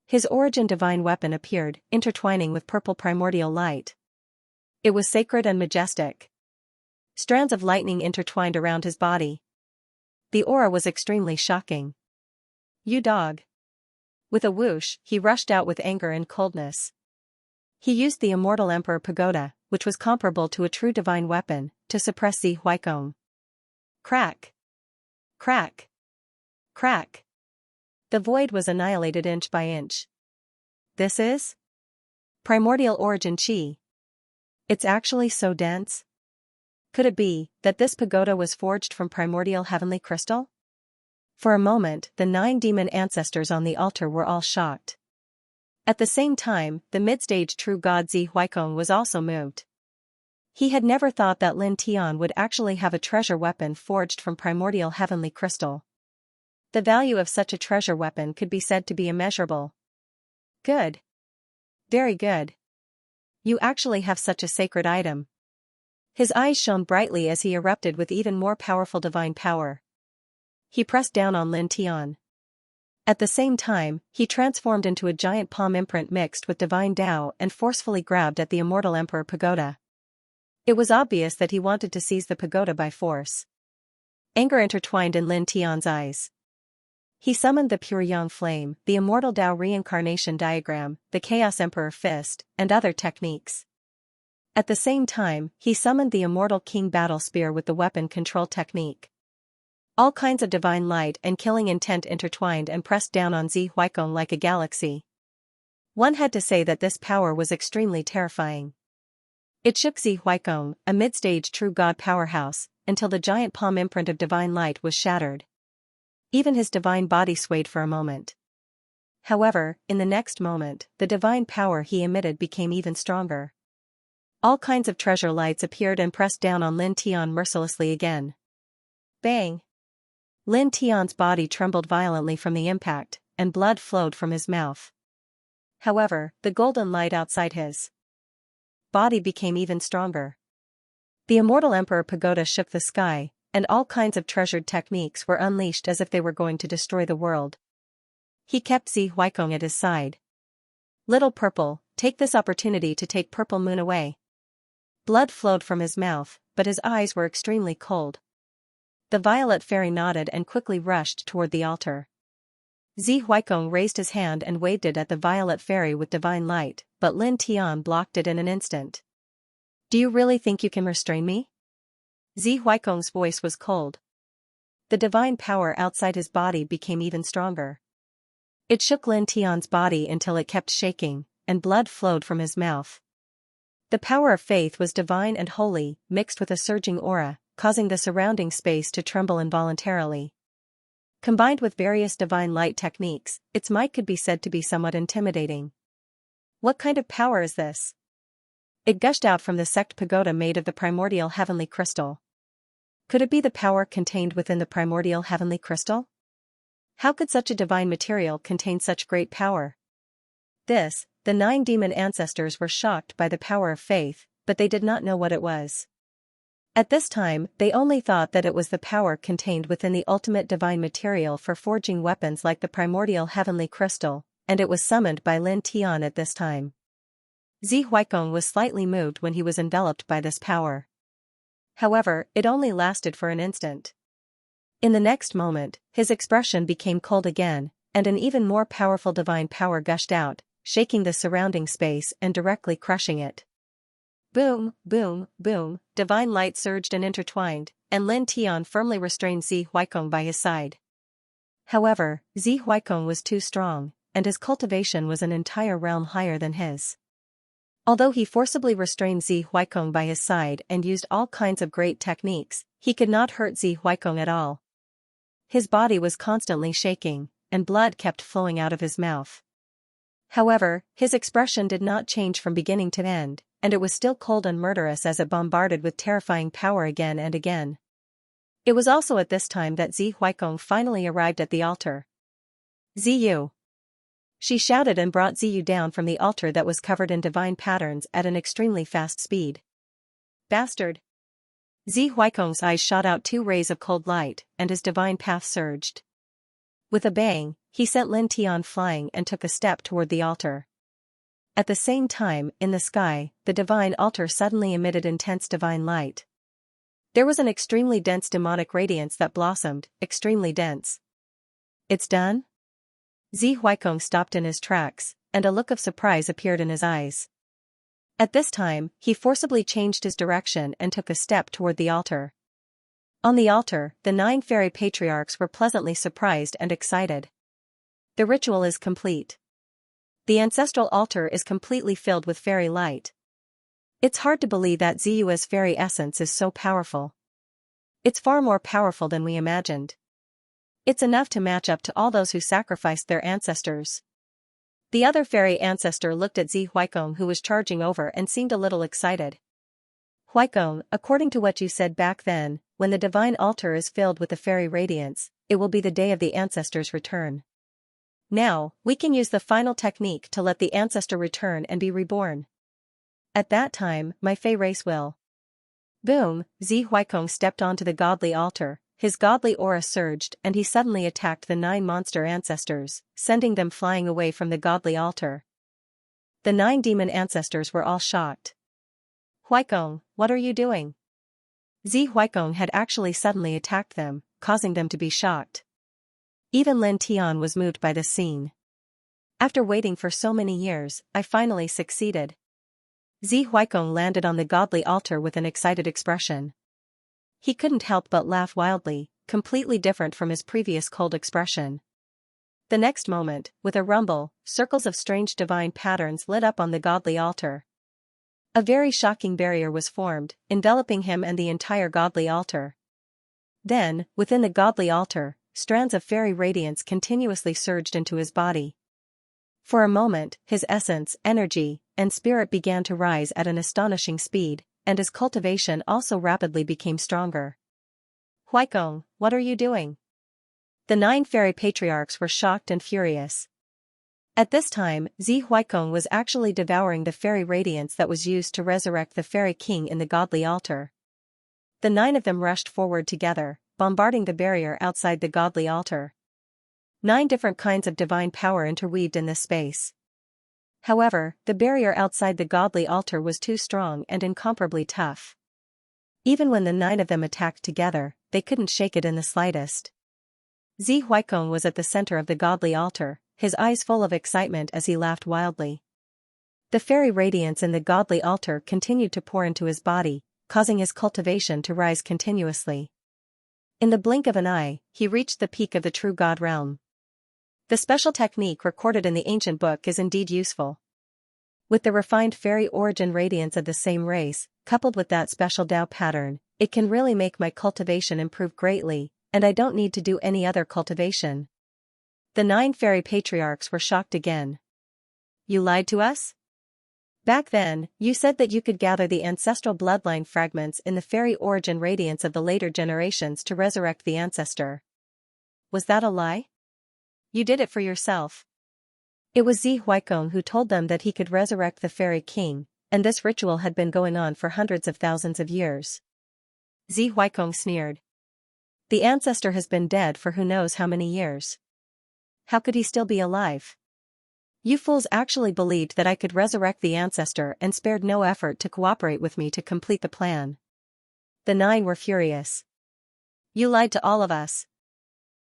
His origin divine weapon appeared, intertwining with purple primordial light. It was sacred and majestic. Strands of lightning intertwined around his body. The aura was extremely shocking. You dog. With a whoosh, he rushed out with anger and coldness. He used the immortal Emperor Pagoda, which was comparable to a true divine weapon, to suppress Zi Huaikong. Crack! Crack! Crack! The void was annihilated inch by inch. This is? Primordial origin chi. It's actually so dense? Could it be that this pagoda was forged from primordial heavenly crystal? For a moment, the 9 demon ancestors on the altar were all shocked. At the same time, the mid-stage true god Zi Huaikong was also moved. He had never thought that Lin Tian would actually have a treasure weapon forged from primordial heavenly crystal. The value of such a treasure weapon could be said to be immeasurable. Good. Very good. You actually have such a sacred item. His eyes shone brightly as he erupted with even more powerful divine power. He pressed down on Lin Tian. At the same time, he transformed into a giant palm imprint mixed with divine Tao and forcefully grabbed at the immortal Emperor Pagoda. It was obvious that he wanted to seize the pagoda by force. Anger intertwined in Lin Tian's eyes. He summoned the pure yang flame, the immortal Tao reincarnation diagram, the Chaos Emperor fist, and other techniques. At the same time, he summoned the immortal King battle spear with the weapon control technique. All kinds of divine light and killing intent intertwined and pressed down on Zi Huaikong like a galaxy. One had to say that this power was extremely terrifying. It shook Zi Huaikong, a mid-stage true god powerhouse, until the giant palm imprint of divine light was shattered. Even his divine body swayed for a moment. However, in the next moment, the divine power he emitted became even stronger. All kinds of treasure lights appeared and pressed down on Lin Tian mercilessly again. Bang! Lin Tian's body trembled violently from the impact, and blood flowed from his mouth. However, the golden light outside his body became even stronger. The immortal Emperor Pagoda shook the sky, and all kinds of treasured techniques were unleashed as if they were going to destroy the world. He kept Zi Huaikong at his side. Little Purple, take this opportunity to take Purple Moon away. Blood flowed from his mouth, but his eyes were extremely cold. The Violet Fairy nodded and quickly rushed toward the altar. Zi Huaikong raised his hand and waved it at the Violet Fairy with divine light, but Lin Tian blocked it in an instant. Do you really think you can restrain me? Zi Huaikong's voice was cold. The divine power outside his body became even stronger. It shook Lin Tian's body until it kept shaking, and blood flowed from his mouth. The power of faith was divine and holy, mixed with a surging aura, causing the surrounding space to tremble involuntarily. Combined with various divine light techniques, its might could be said to be somewhat intimidating. What kind of power is this? It gushed out from the sect pagoda made of the primordial heavenly crystal. Could it be the power contained within the primordial heavenly crystal? How could such a divine material contain such great power? The 9 demon ancestors were shocked by the power of faith, but they did not know what it was. At this time, they only thought that it was the power contained within the ultimate divine material for forging weapons like the primordial heavenly crystal, and it was summoned by Lin Tian at this time. Zi Huaikong was slightly moved when he was enveloped by this power. However, it only lasted for an instant. In the next moment, his expression became cold again, and an even more powerful divine power gushed out, shaking the surrounding space and directly crushing it. Boom, boom, boom, divine light surged and intertwined, and Lin Tian firmly restrained Zi Huaikong by his side. However, Zi Huaikong was too strong, and his cultivation was an entire realm higher than his. Although he forcibly restrained Zi Huaikong by his side and used all kinds of great techniques, he could not hurt Zi Huaikong at all. His body was constantly shaking, and blood kept flowing out of his mouth. However, his expression did not change from beginning to end, and it was still cold and murderous as it bombarded with terrifying power again and again. It was also at this time that Zi Huaikong finally arrived at the altar. Ziyu! She shouted and brought Ziyu down from the altar that was covered in divine patterns at an extremely fast speed. Bastard! Zi Huaikong's eyes shot out 2 rays of cold light, and his divine path surged. With a bang, he sent Lin Tian flying and took a step toward the altar. At the same time, in the sky, the divine altar suddenly emitted intense divine light. There was an extremely dense demonic radiance that blossomed, extremely dense. It's done? Zi Huaikong stopped in his tracks, and a look of surprise appeared in his eyes. At this time, he forcibly changed his direction and took a step toward the altar. On the altar, the 9 fairy patriarchs were pleasantly surprised and excited. The ritual is complete. The ancestral altar is completely filled with fairy light. It's hard to believe that Ziyu's fairy essence is so powerful. It's far more powerful than we imagined. It's enough to match up to all those who sacrificed their ancestors. The other fairy ancestor looked at Zi Huaikong, who was charging over, and seemed a little excited. Huaikong, according to what you said back then, when the divine altar is filled with the fairy radiance, it will be the day of the ancestor's return. Now, we can use the final technique to let the ancestor return and be reborn. At that time, my Fey race will. Boom, Zi Huaikong stepped onto the godly altar, his godly aura surged and he suddenly attacked the 9 monster ancestors, sending them flying away from the godly altar. The 9 demon ancestors were all shocked. Huaikong, what are you doing? Zi Huaikong had actually suddenly attacked them, causing them to be shocked. Even Lin Tian was moved by this scene. After waiting for so many years, I finally succeeded. Zi Huaikong landed on the godly altar with an excited expression. He couldn't help but laugh wildly, completely different from his previous cold expression. The next moment, with a rumble, circles of strange divine patterns lit up on the godly altar. A very shocking barrier was formed, enveloping him and the entire godly altar. Then, within the godly altar, strands of fairy radiance continuously surged into his body. For a moment, his essence, energy, and spirit began to rise at an astonishing speed, and his cultivation also rapidly became stronger. Huaikong, what are you doing? The 9 fairy patriarchs were shocked and furious. At this time, Zi Huaikong was actually devouring the fairy radiance that was used to resurrect the fairy king in the godly altar. The 9 of them rushed forward together, bombarding the barrier outside the godly altar. 9 different kinds of divine power interweaved in this space. However, the barrier outside the godly altar was too strong and incomparably tough. Even when the 9 of them attacked together, they couldn't shake it in the slightest. Zi Huaikong was at the center of the godly altar, his eyes full of excitement as he laughed wildly. The fairy radiance in the godly altar continued to pour into his body, causing his cultivation to rise continuously. In the blink of an eye, he reached the peak of the true God realm. The special technique recorded in the ancient book is indeed useful. With the refined fairy origin radiance of the same race, coupled with that special Tao pattern, it can really make my cultivation improve greatly, and I don't need to do any other cultivation. The 9 fairy patriarchs were shocked again. You lied to us? Back then, you said that you could gather the ancestral bloodline fragments in the fairy origin radiance of the later generations to resurrect the ancestor. Was that a lie? You did it for yourself. It was Zi Huaikong who told them that he could resurrect the fairy king, and this ritual had been going on for hundreds of thousands of years. Zi Huaikong sneered. The ancestor has been dead for who knows how many years. How could he still be alive? You fools actually believed that I could resurrect the ancestor and spared no effort to cooperate with me to complete the plan. The 9 were furious. You lied to all of us.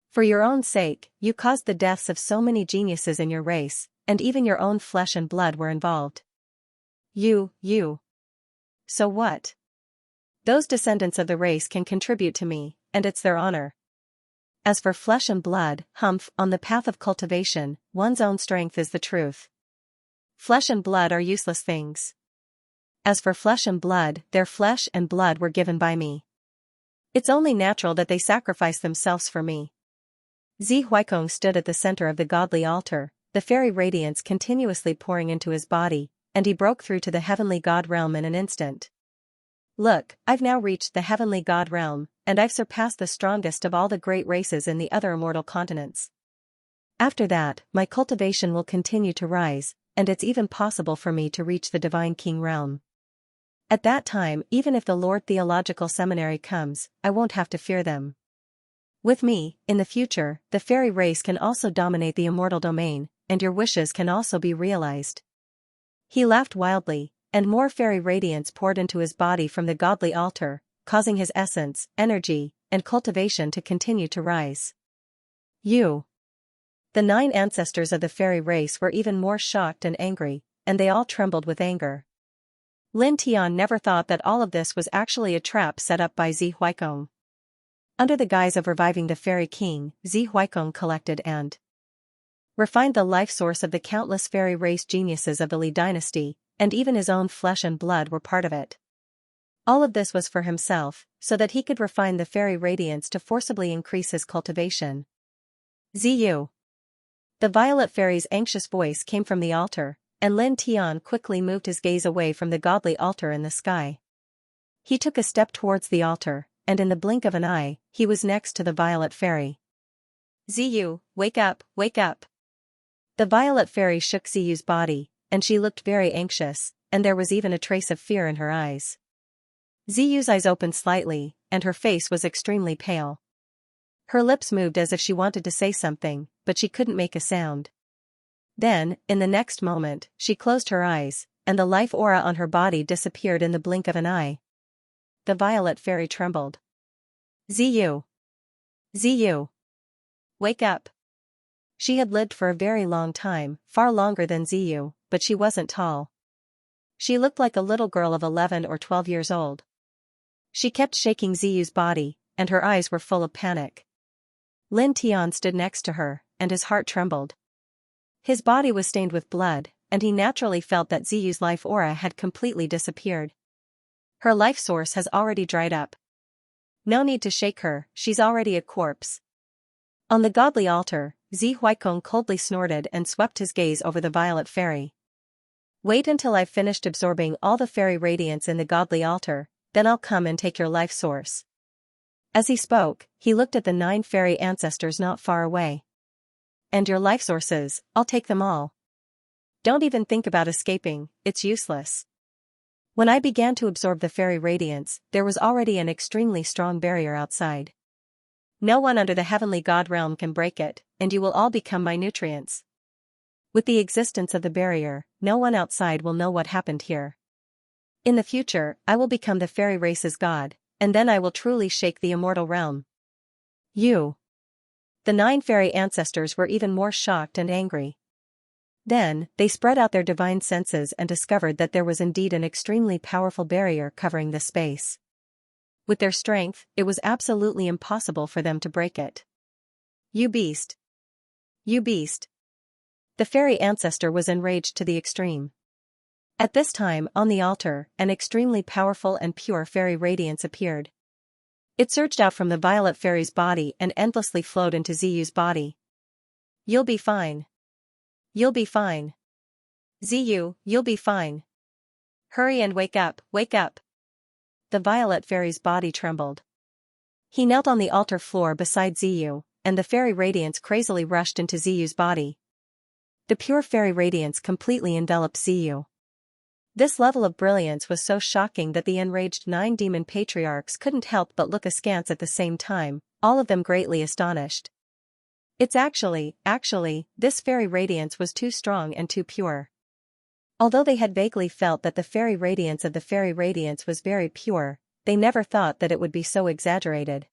For your own sake, you caused the deaths of so many geniuses in your race, and even your own flesh and blood were involved. You. So what? Those descendants of the race can contribute to me, and it's their honor. As for flesh and blood, humph, on the path of cultivation, one's own strength is the truth. Flesh and blood are useless things. As for flesh and blood, their flesh and blood were given by me. It's only natural that they sacrifice themselves for me. Zi Huaikong stood at the center of the godly altar, the fairy radiance continuously pouring into his body, and he broke through to the heavenly god realm in an instant. Look, I've now reached the heavenly god realm, and I've surpassed the strongest of all the great races in the other immortal continents. After that, my cultivation will continue to rise, and it's even possible for me to reach the divine king realm. At that time, even if the Lord Theological Seminary comes, I won't have to fear them. With me, in the future, the fairy race can also dominate the immortal domain, and your wishes can also be realized. He laughed wildly, and more fairy radiance poured into his body from the godly altar, causing his essence, energy, and cultivation to continue to rise. You. The 9 ancestors of the fairy race were even more shocked and angry, and they all trembled with anger. Lin Tian never thought that all of this was actually a trap set up by Zi Huaikong. Under the guise of reviving the fairy king, Zi Huaikong collected and refined the life source of the countless fairy race geniuses of the Li dynasty, and even his own flesh and blood were part of it. All of this was for himself, so that he could refine the fairy radiance to forcibly increase his cultivation. Ziyu. The violet fairy's anxious voice came from the altar, and Lin Tian quickly moved his gaze away from the godly altar in the sky. He took a step towards the altar, and in the blink of an eye, he was next to the Violet Fairy. Ziyu, wake up, wake up. The Violet Fairy shook Ziyu's body, and she looked very anxious, and there was even a trace of fear in her eyes. Ziyu's eyes opened slightly, and her face was extremely pale. Her lips moved as if she wanted to say something, but she couldn't make a sound. Then, in the next moment, she closed her eyes, and the life aura on her body disappeared in the blink of an eye. The Violet Fairy trembled. Ziyu! Ziyu! Wake up! She had lived for a very long time, far longer than Ziyu, but she wasn't tall. She looked like a little girl of 11 or 12 years old. She kept shaking Ziyu's body, and her eyes were full of panic. Lin Tian stood next to her, and his heart trembled. His body was stained with blood, and he naturally felt that Ziyu's life aura had completely disappeared. Her life source has already dried up. No need to shake her, she's already a corpse. On the godly altar, Zi Huaikong coldly snorted and swept his gaze over the Violet Fairy. Wait until I've finished absorbing all the fairy radiance in the godly altar, then I'll come and take your life source. As he spoke, he looked at the 9 fairy ancestors not far away. And your life sources, I'll take them all. Don't even think about escaping, it's useless. When I began to absorb the fairy radiance, there was already an extremely strong barrier outside. No one under the heavenly god realm can break it, and you will all become my nutrients. With the existence of the barrier, no one outside will know what happened here. In the future, I will become the fairy race's god, and then I will truly shake the immortal realm. You! The 9 fairy ancestors were even more shocked and angry. Then, they spread out their divine senses and discovered that there was indeed an extremely powerful barrier covering the space. With their strength, it was absolutely impossible for them to break it. You beast! You beast! The fairy ancestor was enraged to the extreme. At this time, on the altar, an extremely powerful and pure fairy radiance appeared. It surged out from the Violet Fairy's body and endlessly flowed into Ziyu's body. You'll be fine. You'll be fine. Ziyu, you'll be fine. Hurry and wake up, wake up. The Violet Fairy's body trembled. He knelt on the altar floor beside Ziyu, and the fairy radiance crazily rushed into Ziyu's body. The pure fairy radiance completely enveloped Ziyu. This level of brilliance was so shocking that the enraged 9 demon patriarchs couldn't help but look askance at the same time, all of them greatly astonished. It's actually, this fairy radiance was too strong and too pure. Although they had vaguely felt that the fairy radiance of the fairy radiance was very pure, they never thought that it would be so exaggerated.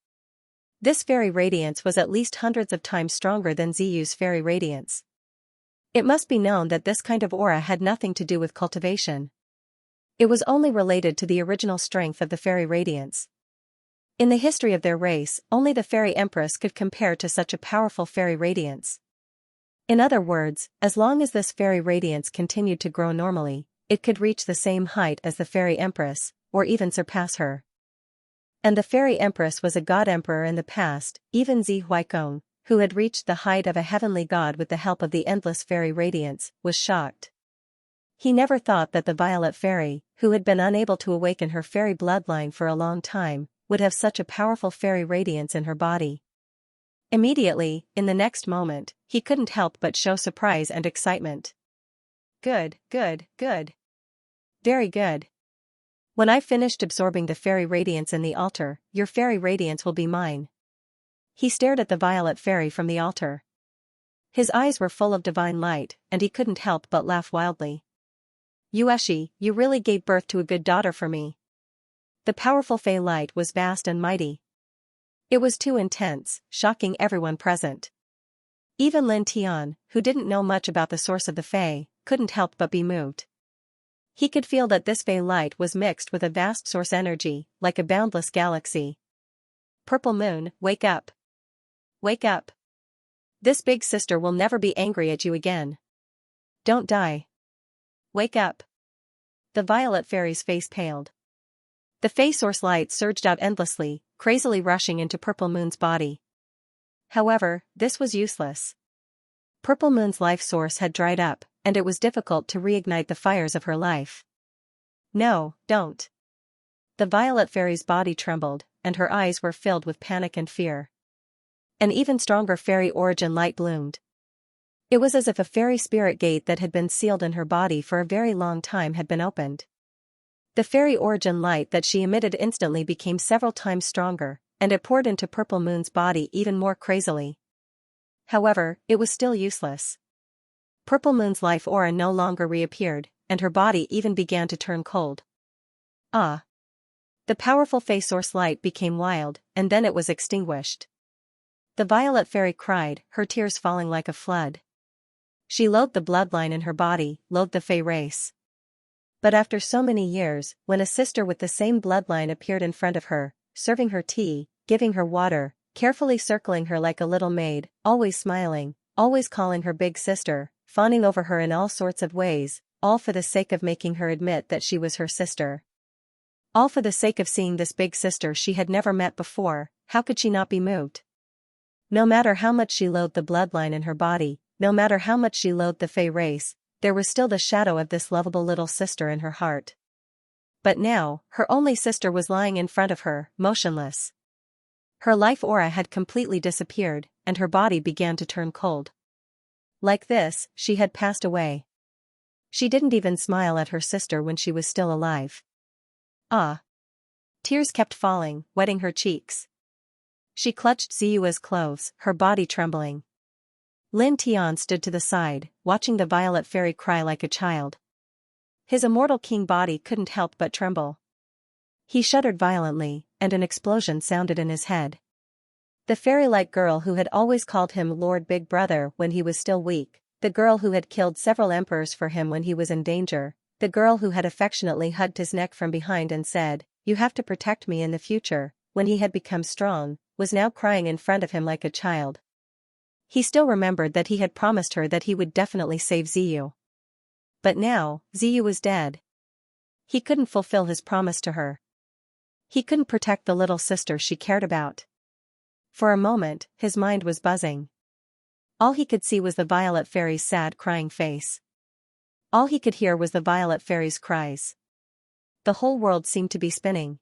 This fairy radiance was at least hundreds of times stronger than Ziyu's fairy radiance. It must be known that this kind of aura had nothing to do with cultivation. It was only related to the original strength of the fairy radiance. In the history of their race, only the fairy empress could compare to such a powerful fairy radiance. In other words, as long as this fairy radiance continued to grow normally, it could reach the same height as the fairy empress, or even surpass her. And the fairy empress was a god emperor in the past, even Zi Huaikong, who had reached the height of a heavenly god with the help of the endless fairy radiance, was shocked. He never thought that the Violet Fairy, who had been unable to awaken her fairy bloodline for a long time, would have such a powerful fairy radiance in her body. Immediately, in the next moment, he couldn't help but show surprise and excitement. Good, good, good. Very good. When I've finished absorbing the fairy radiance in the altar, your fairy radiance will be mine. He stared at the Violet Fairy from the altar. His eyes were full of divine light, and he couldn't help but laugh wildly. Yueshi, you really gave birth to a good daughter for me. The powerful fey light was vast and mighty. It was too intense, shocking everyone present. Even Lin Tian, who didn't know much about the source of the fey, couldn't help but be moved. He could feel that this fey light was mixed with a vast source energy, like a boundless galaxy. Purple Moon, wake up. Wake up. This big sister will never be angry at you again. Don't die. Wake up. The Violet Fairy's face paled. The fey source light surged out endlessly, crazily rushing into Purple Moon's body. However, this was useless. Purple Moon's life source had dried up, and it was difficult to reignite the fires of her life. No, don't. The violet fairy's body trembled, and her eyes were filled with panic and fear. An even stronger fairy origin light bloomed. It was as if a fairy spirit gate that had been sealed in her body for a very long time had been opened. The fairy origin light that she emitted instantly became several times stronger, and it poured into Purple Moon's body even more crazily. However, it was still useless. Purple Moon's life aura no longer reappeared, and her body even began to turn cold. Ah! The powerful Fey source light became wild, and then it was extinguished. The violet fairy cried, her tears falling like a flood. She loathed the bloodline in her body, loathed the Fey race. But after so many years, when a sister with the same bloodline appeared in front of her, serving her tea, giving her water, carefully circling her like a little maid, always smiling, always calling her big sister, fawning over her in all sorts of ways, all for the sake of making her admit that she was her sister. All for the sake of seeing this big sister she had never met before, how could she not be moved? No matter how much she loathed the bloodline in her body, no matter how much she loathed the Fey race, there was still the shadow of this lovable little sister in her heart. But now, her only sister was lying in front of her, motionless. Her life aura had completely disappeared, and her body began to turn cold. Like this, she had passed away. She didn't even smile at her sister when she was still alive. Ah! Tears kept falling, wetting her cheeks. She clutched Ziyua's clothes, her body trembling. Lin Tian stood to the side, watching the violet fairy cry like a child. His immortal king body couldn't help but tremble. He shuddered violently, and an explosion sounded in his head. The fairy-like girl who had always called him Lord Big Brother when he was still weak, the girl who had killed several emperors for him when he was in danger, the girl who had affectionately hugged his neck from behind and said, "You have to protect me in the future," when he had become strong, was now crying in front of him like a child. He still remembered that he had promised her that he would definitely save Ziyu. But now, Ziyu was dead. He couldn't fulfill his promise to her. He couldn't protect the little sister she cared about. For a moment, his mind was buzzing. All he could see was the violet fairy's sad crying face. All he could hear was the violet fairy's cries. The whole world seemed to be spinning.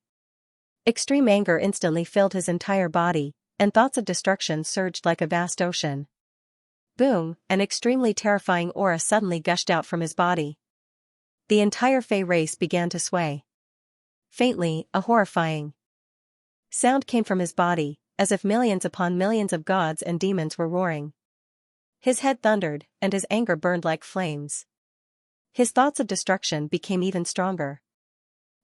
Extreme anger instantly filled his entire body, and thoughts of destruction surged like a vast ocean. Boom, an extremely terrifying aura suddenly gushed out from his body. The entire Fey race began to sway. Faintly, a horrifying sound came from his body, as if millions upon millions of gods and demons were roaring. His head thundered, and his anger burned like flames. His thoughts of destruction became even stronger.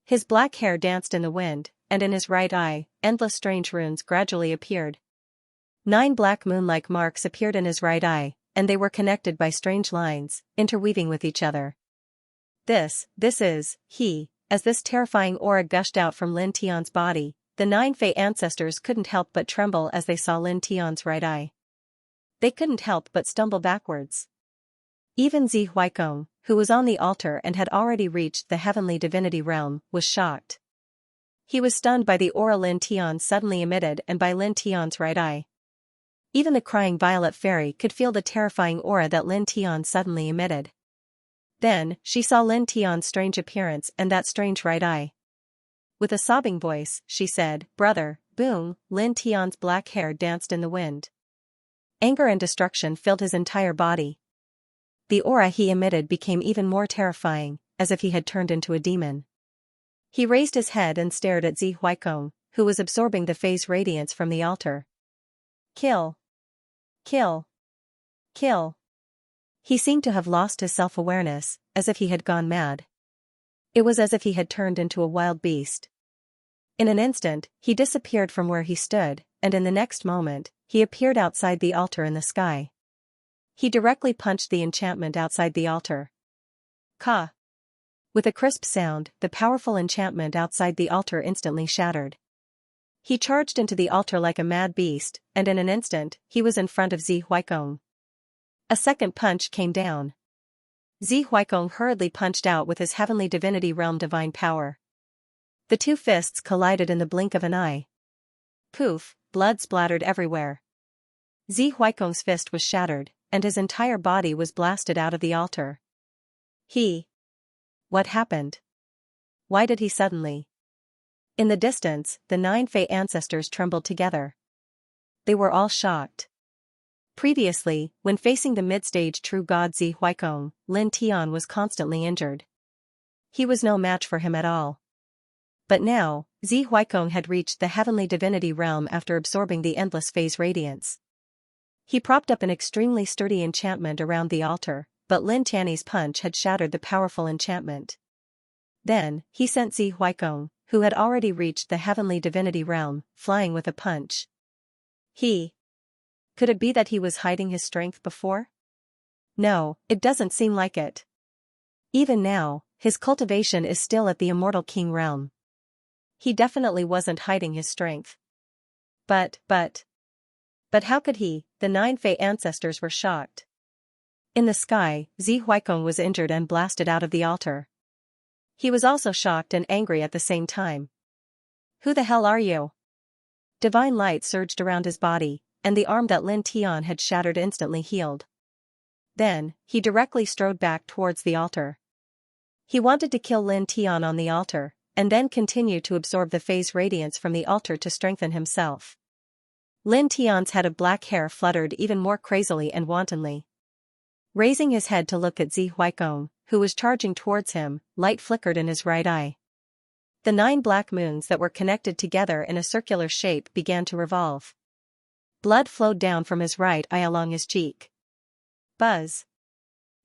His black hair danced in the wind, and in his right eye, endless strange runes gradually appeared. 9 black moon-like marks appeared in his right eye, and they were connected by strange lines, interweaving with each other. This is, he, as this terrifying aura gushed out from Lin Tian's body, the 9 Fey ancestors couldn't help but tremble as they saw Lin Tian's right eye. They couldn't help but stumble backwards. Even Zi Huaikong, who was on the altar and had already reached the heavenly divinity realm, was shocked. He was stunned by the aura Lin Tian suddenly emitted and by Lin Tian's right eye. Even the crying violet fairy could feel the terrifying aura that Lin Tian suddenly emitted. Then, she saw Lin Tian's strange appearance and that strange right eye. With a sobbing voice, she said, "Brother." Boom, Lin Tian's black hair danced in the wind. Anger and destruction filled his entire body. The aura he emitted became even more terrifying, as if he had turned into a demon. He raised his head and stared at Zi Huaikong, who was absorbing the Fey's radiance from the altar. Kill! Kill! Kill! He seemed to have lost his self-awareness, as if he had gone mad. It was as if he had turned into a wild beast. In an instant, he disappeared from where he stood, and in the next moment, he appeared outside the altar in the sky. He directly punched the enchantment outside the altar. Ka! With a crisp sound, the powerful enchantment outside the altar instantly shattered. He charged into the altar like a mad beast, and in an instant, he was in front of Zi Huaikong. A second punch came down. Zi Huaikong hurriedly punched out with his heavenly divinity realm divine power. The 2 fists collided in the blink of an eye. Poof, blood splattered everywhere. Zi Huaikong's fist was shattered, and his entire body was blasted out of the altar. What happened? Why did he suddenly In the distance, the 9 Fey ancestors trembled together. They were all shocked. Previously, when facing the mid-stage true god Zi Huaikong, Lin Tian was constantly injured. He was no match for him at all. But now, Zi Huaikong had reached the heavenly divinity realm after absorbing the endless phase radiance. He propped up an extremely sturdy enchantment around the altar, but Lin Tian's punch had shattered the powerful enchantment. Then, he sent Zi Huaikong, who had already reached the heavenly divinity realm, flying with a punch. Could it be that he was hiding his strength before? No, it doesn't seem like it. Even now, his cultivation is still at the immortal king realm. He definitely wasn't hiding his strength. But how could he? The 9 Fey ancestors were shocked. In the sky, Zi Huaikong was injured and blasted out of the altar. He was also shocked and angry at the same time. Who the hell are you? Divine light surged around his body, and the arm that Lin Tian had shattered instantly healed. Then, he directly strode back towards the altar. He wanted to kill Lin Tian on the altar, and then continue to absorb the phase radiance from the altar to strengthen himself. Lin Tian's head of black hair fluttered even more crazily and wantonly. Raising his head to look at Zi Huaikong, who was charging towards him, light flickered in his right eye. The 9 black moons that were connected together in a circular shape began to revolve. Blood flowed down from his right eye along his cheek. Buzz.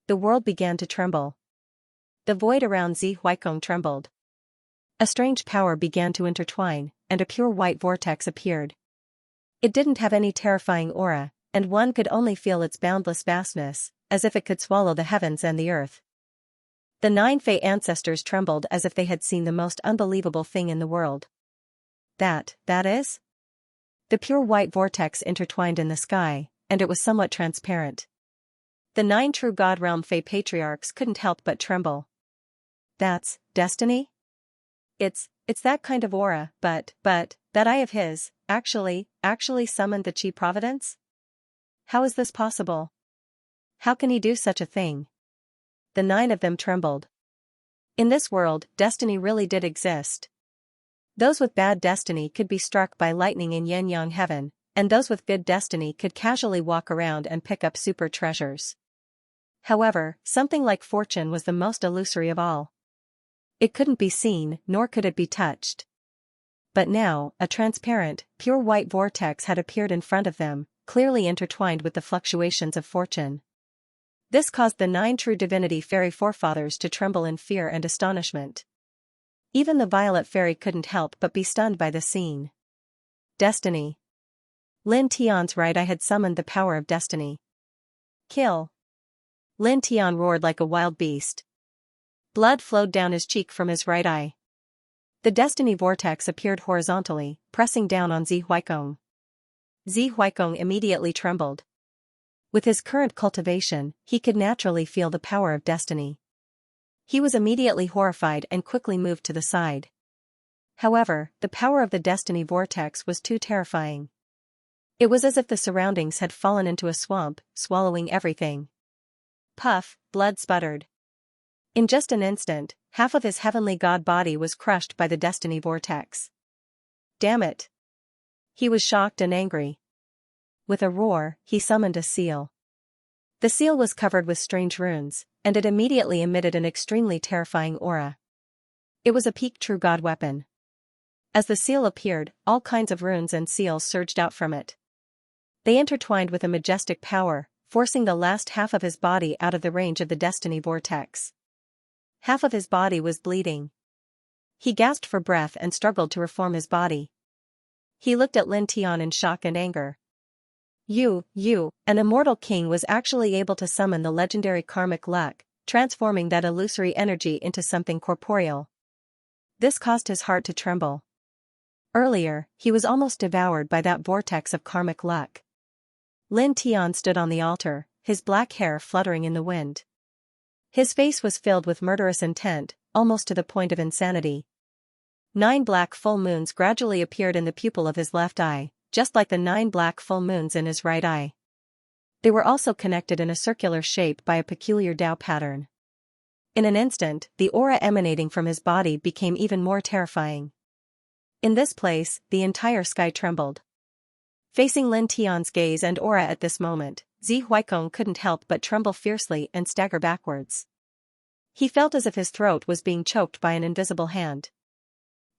The world began to tremble. The void around Zi Huaikong trembled. A strange power began to intertwine, and a pure white vortex appeared. It didn't have any terrifying aura, and one could only feel its boundless vastness, as if it could swallow the heavens and the earth. The 9 Fey ancestors trembled as if they had seen the most unbelievable thing in the world. That is? The pure white vortex intertwined in the sky, and it was somewhat transparent. The 9 true God realm Fey patriarchs couldn't help but tremble. That's destiny? It's that kind of aura, but that eye of his, actually summoned the Chi Providence? How is this possible? How can he do such a thing? The 9 of them trembled. In this world, destiny really did exist. Those with bad destiny could be struck by lightning in yin-yang heaven, and those with good destiny could casually walk around and pick up super treasures. However, something like fortune was the most illusory of all. It couldn't be seen, nor could it be touched. But now, a transparent, pure white vortex had appeared in front of them, clearly intertwined with the fluctuations of fortune. This caused the 9 true divinity fairy forefathers to tremble in fear and astonishment. Even the violet fairy couldn't help but be stunned by the scene. Destiny. Lin Tian's right eye had summoned the power of destiny. Kill. Lin Tian roared like a wild beast. Blood flowed down his cheek from his right eye. The destiny vortex appeared horizontally, pressing down on Zi Huaikong. Zi Huaikong immediately trembled. With his current cultivation, he could naturally feel the power of destiny. He was immediately horrified and quickly moved to the side. However, the power of the destiny vortex was too terrifying. It was as if the surroundings had fallen into a swamp, swallowing everything. Puff, blood sputtered. In just an instant, half of his heavenly god body was crushed by the destiny vortex. Damn it! He was shocked and angry. With a roar, he summoned a seal. The seal was covered with strange runes, and it immediately emitted an extremely terrifying aura. It was a peak true god weapon. As the seal appeared, all kinds of runes and seals surged out from it. They intertwined with a majestic power, forcing the last half of his body out of the range of the destiny vortex. Half of his body was bleeding. He gasped for breath and struggled to reform his body. He looked at Lin Tian in shock and anger. An immortal king was actually able to summon the legendary karmic luck, transforming that illusory energy into something corporeal. This caused his heart to tremble. Earlier, he was almost devoured by that vortex of karmic luck. Lin Tian stood on the altar, his black hair fluttering in the wind. His face was filled with murderous intent, almost to the point of insanity. 9 black full moons gradually appeared in the pupil of his left eye, just like the 9 black full moons in his right eye. They were also connected in a circular shape by a peculiar Tao pattern. In an instant, the aura emanating from his body became even more terrifying. In this place, the entire sky trembled. Facing Lin Tian's gaze and aura at this moment, Zi Huaikong couldn't help but tremble fiercely and stagger backwards. He felt as if his throat was being choked by an invisible hand.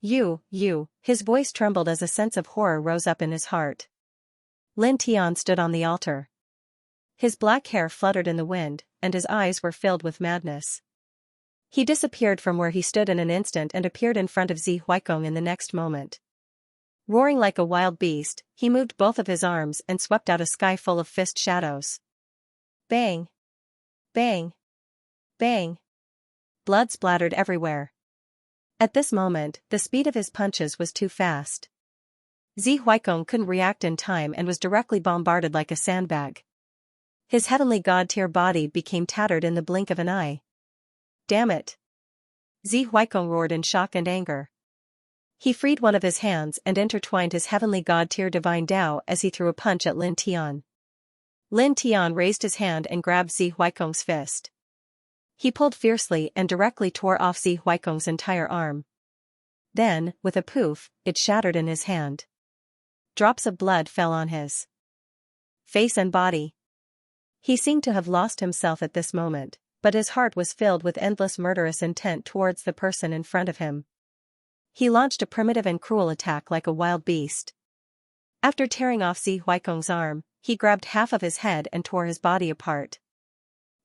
You, his voice trembled as a sense of horror rose up in his heart. Lin Tian stood on the altar. His black hair fluttered in the wind, and his eyes were filled with madness. He disappeared from where he stood in an instant and appeared in front of Zi Huaikong in the next moment. Roaring like a wild beast, he moved both of his arms and swept out a sky full of fist shadows. Bang! Bang! Bang! Blood splattered everywhere. At this moment, the speed of his punches was too fast. Zi Huaikong couldn't react in time and was directly bombarded like a sandbag. His heavenly god-tier body became tattered in the blink of an eye. Damn it! Zi Huaikong roared in shock and anger. He freed one of his hands and intertwined his heavenly god-tier divine Tao as he threw a punch at Lin Tian. Lin Tian raised his hand and grabbed Zi Huaikong's fist. He pulled fiercely and directly tore off Zi Huaikong's entire arm. Then, with a poof, it shattered in his hand. Drops of blood fell on his face and body. He seemed to have lost himself at this moment, but his heart was filled with endless murderous intent towards the person in front of him. He launched a primitive and cruel attack like a wild beast. After tearing off Zi Huaikong's arm, he grabbed half of his head and tore his body apart.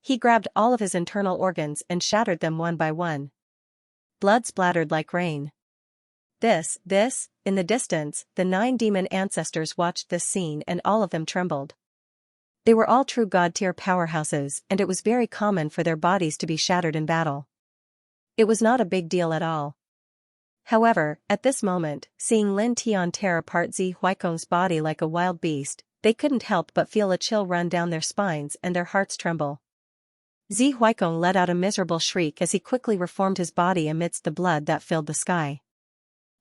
He grabbed all of his internal organs and shattered them one by one. Blood splattered like rain. In the distance, the 9 demon ancestors watched this scene and all of them trembled. They were all true god-tier powerhouses and it was very common for their bodies to be shattered in battle. It was not a big deal at all. However, at this moment, seeing Lin Tian tear apart Zi Huaikong's body like a wild beast, they couldn't help but feel a chill run down their spines and their hearts tremble. Zi Huaikong let out a miserable shriek as he quickly reformed his body amidst the blood that filled the sky.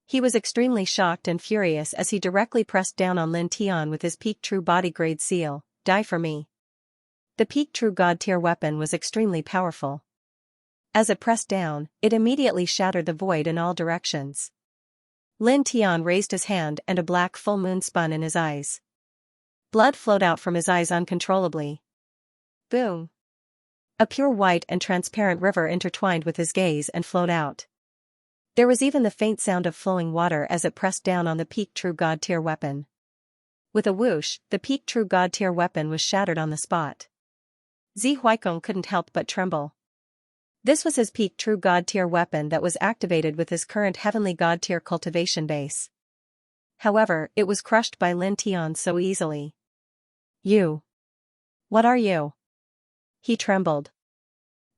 He was extremely shocked and furious as he directly pressed down on Lin Tian with his peak true body grade seal, "Die for me." The peak true god tier weapon was extremely powerful. As it pressed down, it immediately shattered the void in all directions. Lin Tian raised his hand and a black full moon spun in his eyes. Blood flowed out from his eyes uncontrollably. Boom! A pure white and transparent river intertwined with his gaze and flowed out. There was even the faint sound of flowing water as it pressed down on the peak true god tier weapon. With a whoosh, the peak true god tier weapon was shattered on the spot. Zi Huaikong couldn't help but tremble. This was his peak true god tier weapon that was activated with his current heavenly god tier cultivation base. However, it was crushed by Lin Tian so easily. You. What are you? He trembled.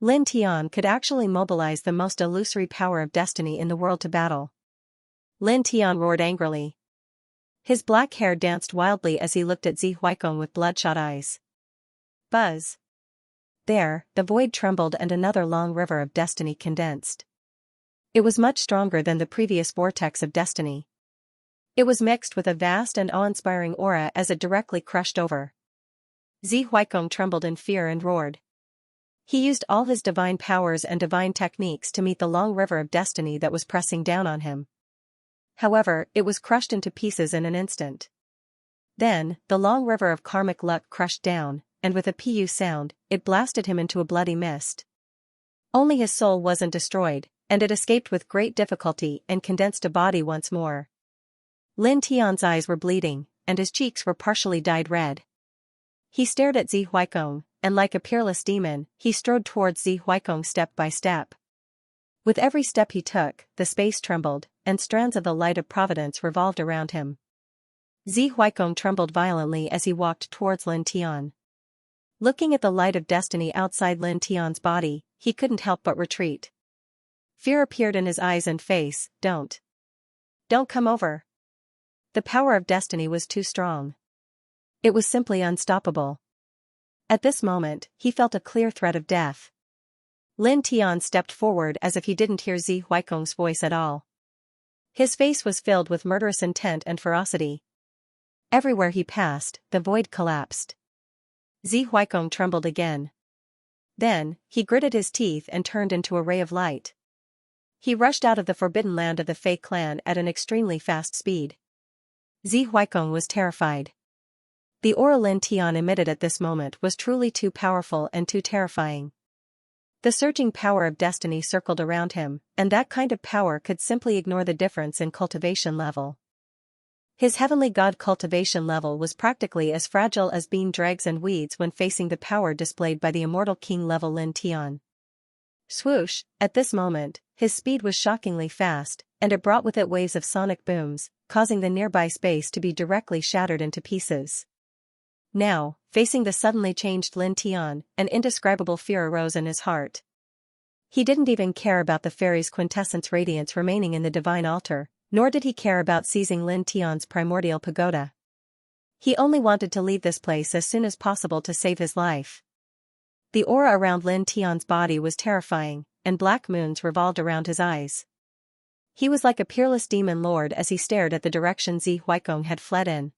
Lin Tian could actually mobilize the most illusory power of destiny in the world to battle. Lin Tian roared angrily. His black hair danced wildly as he looked at Zi Huaikong with bloodshot eyes. Buzz. There, the void trembled and another long river of destiny condensed. It was much stronger than the previous vortex of destiny. It was mixed with a vast and awe-inspiring aura as it directly crushed over. Zi Huaikong trembled in fear and roared. He used all his divine powers and divine techniques to meet the long river of destiny that was pressing down on him. However, it was crushed into pieces in an instant. Then, the long river of karmic luck crushed down, and with a pu sound, it blasted him into a bloody mist. Only his soul wasn't destroyed, and it escaped with great difficulty and condensed to body once more. Lin Tian's eyes were bleeding, and his cheeks were partially dyed red. He stared at Zi Huaikong, and like a peerless demon, he strode towards Zi Huaikong step by step. With every step he took, the space trembled, and strands of the light of providence revolved around him. Zi Huaikong trembled violently as he walked towards Lin Tian. Looking at the light of destiny outside Lin Tian's body, he couldn't help but retreat. Fear appeared in his eyes and face. Don't come over. The power of destiny was too strong. It was simply unstoppable. At this moment, he felt a clear threat of death. Lin Tian stepped forward as if he didn't hear Zi Huaikong's voice at all. His face was filled with murderous intent and ferocity. Everywhere he passed, the void collapsed. Zi Huaikong trembled again. Then, he gritted his teeth and turned into a ray of light. He rushed out of the forbidden land of the Fei clan at an extremely fast speed. Zi Huaikong was terrified. The aura Lin Tian emitted at this moment was truly too powerful and too terrifying. The surging power of destiny circled around him, and that kind of power could simply ignore the difference in cultivation level. His heavenly god cultivation level was practically as fragile as bean dregs and weeds when facing the power displayed by the immortal king level Lin Tian. Swoosh, at this moment, his speed was shockingly fast, and it brought with it waves of sonic booms, causing the nearby space to be directly shattered into pieces. Now, facing the suddenly changed Lin Tian, an indescribable fear arose in his heart. He didn't even care about the fairy's quintessence radiance remaining in the divine altar, nor did he care about seizing Lin Tian's primordial pagoda. He only wanted to leave this place as soon as possible to save his life. The aura around Lin Tian's body was terrifying, and black moons revolved around his eyes. He was like a peerless demon lord as he stared at the direction Zi Huaikong had fled in.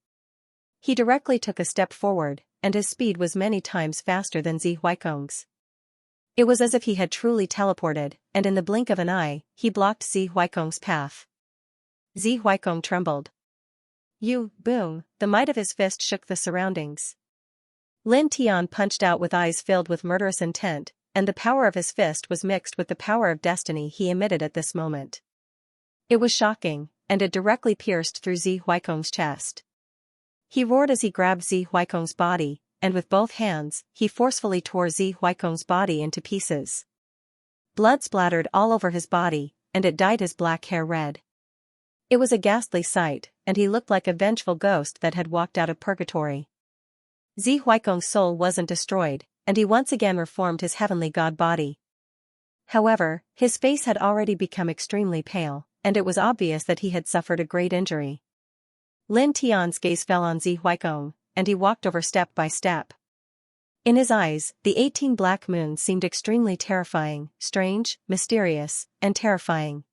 He directly took a step forward, and his speed was many times faster than Zi Huaikong's. It was as if he had truly teleported, and in the blink of an eye, he blocked Zi Huaikong's path. Zi Huaikong trembled. Boom, the might of his fist shook the surroundings. Lin Tian punched out with eyes filled with murderous intent, and the power of his fist was mixed with the power of destiny he emitted at this moment. It was shocking, and it directly pierced through Zi Huaikong's chest. He roared as he grabbed Zi Huaikong's body, and with both hands, he forcefully tore Zi Huaikong's body into pieces. Blood splattered all over his body, and it dyed his black hair red. It was a ghastly sight, and he looked like a vengeful ghost that had walked out of purgatory. Zi Huaikong's soul wasn't destroyed, and he once again reformed his heavenly god body. However, his face had already become extremely pale, and it was obvious that he had suffered a great injury. Lin Tian's gaze fell on Zi Huaikong, and he walked over step by step. In his eyes, the 18 black moons seemed extremely terrifying, strange, mysterious, and terrifying.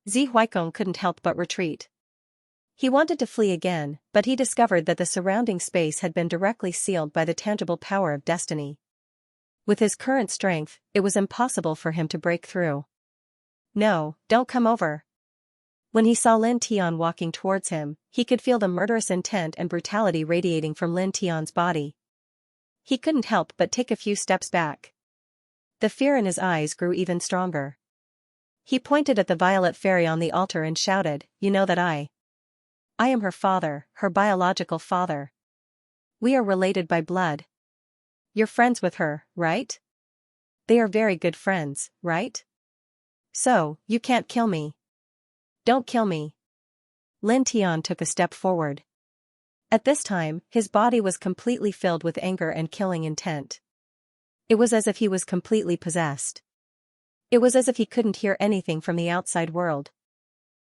Zi Huaikong couldn't help but retreat. He wanted to flee again, but he discovered that the surrounding space had been directly sealed by the tangible power of destiny. With his current strength, it was impossible for him to break through. No, don't come over. When he saw Lin Tian walking towards him, he could feel the murderous intent and brutality radiating from Lin Tian's body. He couldn't help but take a few steps back. The fear in his eyes grew even stronger. He pointed at the violet fairy on the altar and shouted, "You know that I am her father, her biological father. We are related by blood. You're friends with her, right? They are very good friends, right? So, you can't kill me. Don't kill me." Lin Tian took a step forward. At this time, his body was completely filled with anger and killing intent. It was as if he was completely possessed. It was as if he couldn't hear anything from the outside world.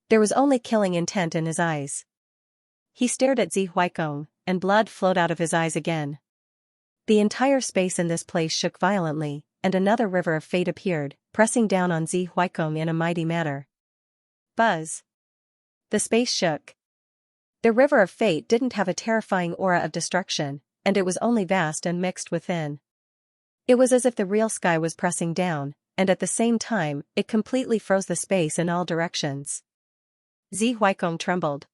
There was only killing intent in his eyes. He stared at Zi Huaikong, and blood flowed out of his eyes again. The entire space in this place shook violently, and another river of fate appeared, pressing down on Zi Huaikong in a mighty manner. Buzz! The space shook. The river of fate didn't have a terrifying aura of destruction, and it was only vast and mixed within. It was as if the real sky was pressing down, and at the same time, it completely froze the space in all directions. Zi Huaikong trembled.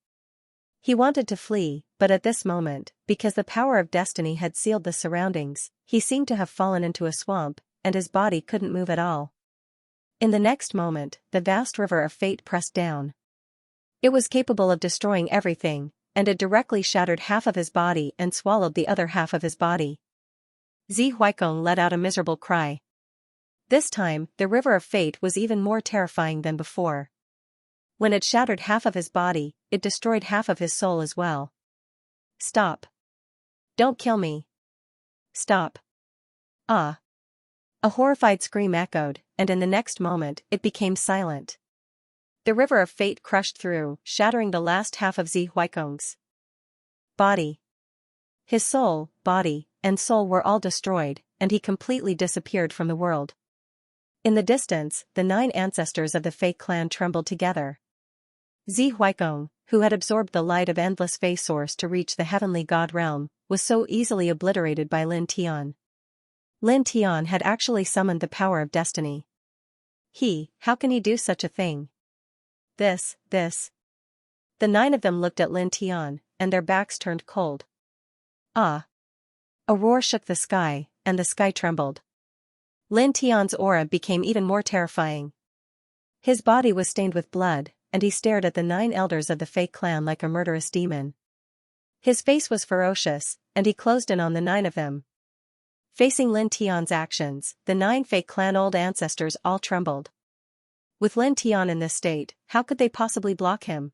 He wanted to flee, but at this moment, because the power of destiny had sealed the surroundings, he seemed to have fallen into a swamp, and his body couldn't move at all. In the next moment, the vast river of fate pressed down. It was capable of destroying everything, and it directly shattered half of his body and swallowed the other half of his body. Zi Huaikong let out a miserable cry. This time, the river of fate was even more terrifying than before. When it shattered half of his body, it destroyed half of his soul as well. Stop. Don't kill me. Stop. Ah. A horrified scream echoed, and in the next moment, it became silent. The river of fate crushed through, shattering the last half of Zi Huaikong's body. His soul, body, and soul were all destroyed, and he completely disappeared from the world. In the distance, the 9 ancestors of the Fei clan trembled together. Zi Huaikong, who had absorbed the light of endless Fei source to reach the heavenly god realm, was so easily obliterated by Lin Tian. Lin Tian had actually summoned the power of destiny. How can he do such a thing? This. The 9 of them looked at Lin Tian, and their backs turned cold. Ah! A roar shook the sky, and the sky trembled. Lin Tian's aura became even more terrifying. His body was stained with blood, and he stared at the 9 elders of the Fei clan like a murderous demon. His face was ferocious, and he closed in on the 9 of them. Facing Lin Tian's actions, the 9 Fei clan old ancestors all trembled. With Lin Tian in this state, how could they possibly block him?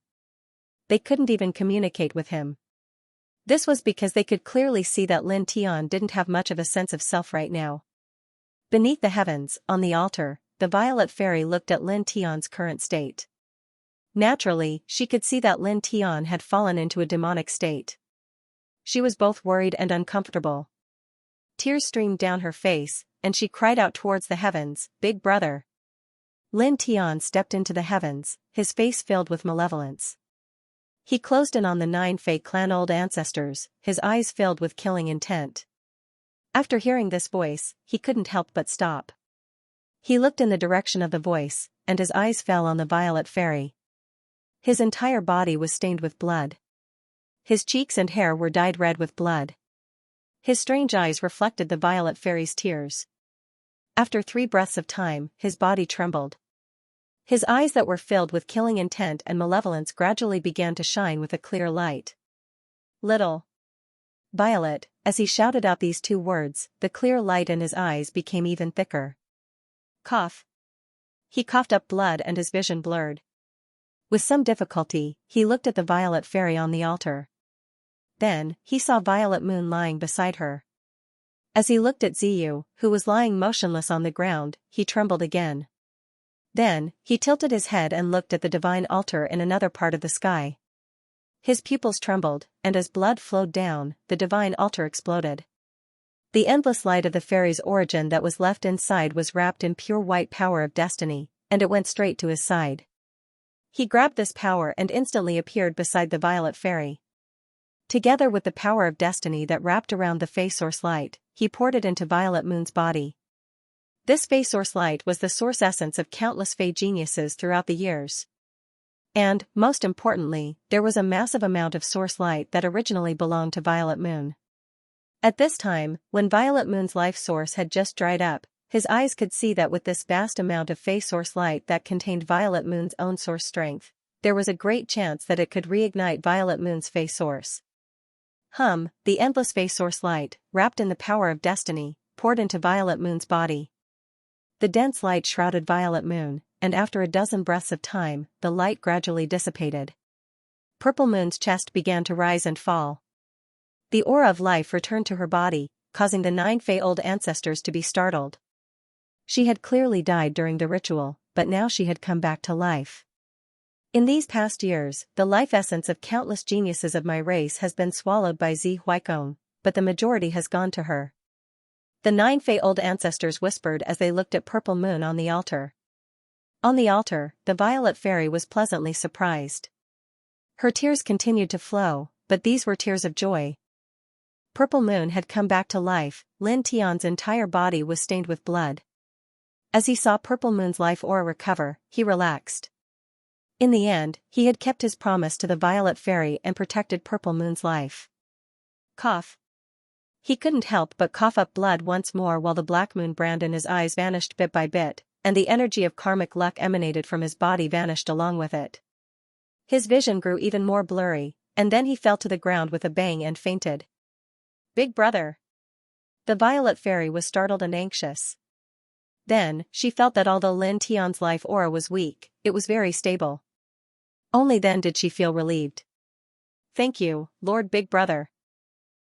They couldn't even communicate with him. This was because they could clearly see that Lin Tian didn't have much of a sense of self right now. Beneath the heavens, on the altar, the Violet Fairy looked at Lin Tian's current state. Naturally, she could see that Lin Tian had fallen into a demonic state. She was both worried and uncomfortable. Tears streamed down her face, and she cried out towards the heavens, "Big brother!" Lin Tian stepped into the heavens, his face filled with malevolence. He closed in on the 9 Fei clan old ancestors, his eyes filled with killing intent. After hearing this voice, he couldn't help but stop. He looked in the direction of the voice, and his eyes fell on the Violet Fairy. His entire body was stained with blood. His cheeks and hair were dyed red with blood. His strange eyes reflected the Violet Fairy's tears. After 3 breaths of time, his body trembled. His eyes that were filled with killing intent and malevolence gradually began to shine with a clear light. Little Violet, as he shouted out these 2 words, the clear light in his eyes became even thicker. Cough. He coughed up blood and his vision blurred. With some difficulty, he looked at the Violet Fairy on the altar. Then, he saw Violet Moon lying beside her. As he looked at Ziyu, who was lying motionless on the ground, he trembled again. Then, he tilted his head and looked at the divine altar in another part of the sky. His pupils trembled, and as blood flowed down, the divine altar exploded. The endless light of the fairy's origin that was left inside was wrapped in pure white power of destiny, and it went straight to his side. He grabbed this power and instantly appeared beside the Violet Fairy. Together with the power of destiny that wrapped around the Fei Source Light, he poured it into Violet Moon's body. This Fei Source Light was the source essence of countless Fei geniuses throughout the years. And, most importantly, there was a massive amount of source light that originally belonged to Violet Moon. At this time, when Violet Moon's life source had just dried up, his eyes could see that with this vast amount of Fei Source Light that contained Violet Moon's own source strength, there was a great chance that it could reignite Violet Moon's Fei Source. The endless Fei Source Light, wrapped in the power of destiny, poured into Violet Moon's body. The dense light shrouded Violet Moon, and after a dozen breaths of time, the light gradually dissipated. Purple Moon's chest began to rise and fall. The aura of life returned to her body, causing the 9 Fei old ancestors to be startled. She had clearly died during the ritual, but now she had come back to life. In these past years, the life essence of countless geniuses of my race has been swallowed by Zi Huaikong, but the majority has gone to her. The 9 Fei old ancestors whispered as they looked at Purple Moon on the altar. On the altar, the Violet Fairy was pleasantly surprised. Her tears continued to flow, but these were tears of joy. Purple Moon had come back to life. Lin Tian's entire body was stained with blood. As he saw Purple Moon's life aura recover, he relaxed. In the end, he had kept his promise to the Violet Fairy and protected Purple Moon's life. Cough. He couldn't help but cough up blood once more while the Black Moon brand in his eyes vanished bit by bit, and the energy of karmic luck emanated from his body vanished along with it. His vision grew even more blurry, and then he fell to the ground with a bang and fainted. Big brother! The Violet Fairy was startled and anxious. Then, she felt that although Lin Tian's life aura was weak, it was very stable. Only then did she feel relieved. Thank you, Lord Big Brother.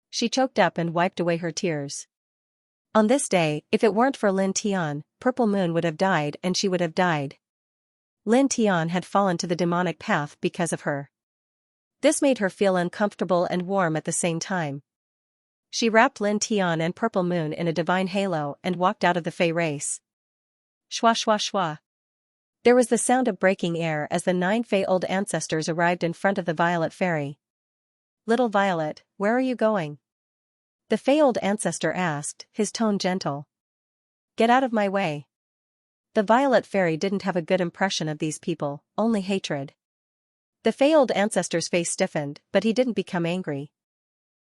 She choked up and wiped away her tears. On this day, if it weren't for Lin Tian, Purple Moon would have died and she would have died. Lin Tian had fallen to the demonic path because of her. This made her feel uncomfortable and warm at the same time. She wrapped Lin Tian and Purple Moon in a divine halo and walked out of the Fey race. Shwa shwa shwa. There was the sound of breaking air as the 9 Fey old ancestors arrived in front of the Violet Fairy. Little Violet, where are you going? The Fey old ancestor asked, his tone gentle. Get out of my way. The Violet Fairy didn't have a good impression of these people, only hatred. The Fey Old Ancestor's face stiffened, but he didn't become angry.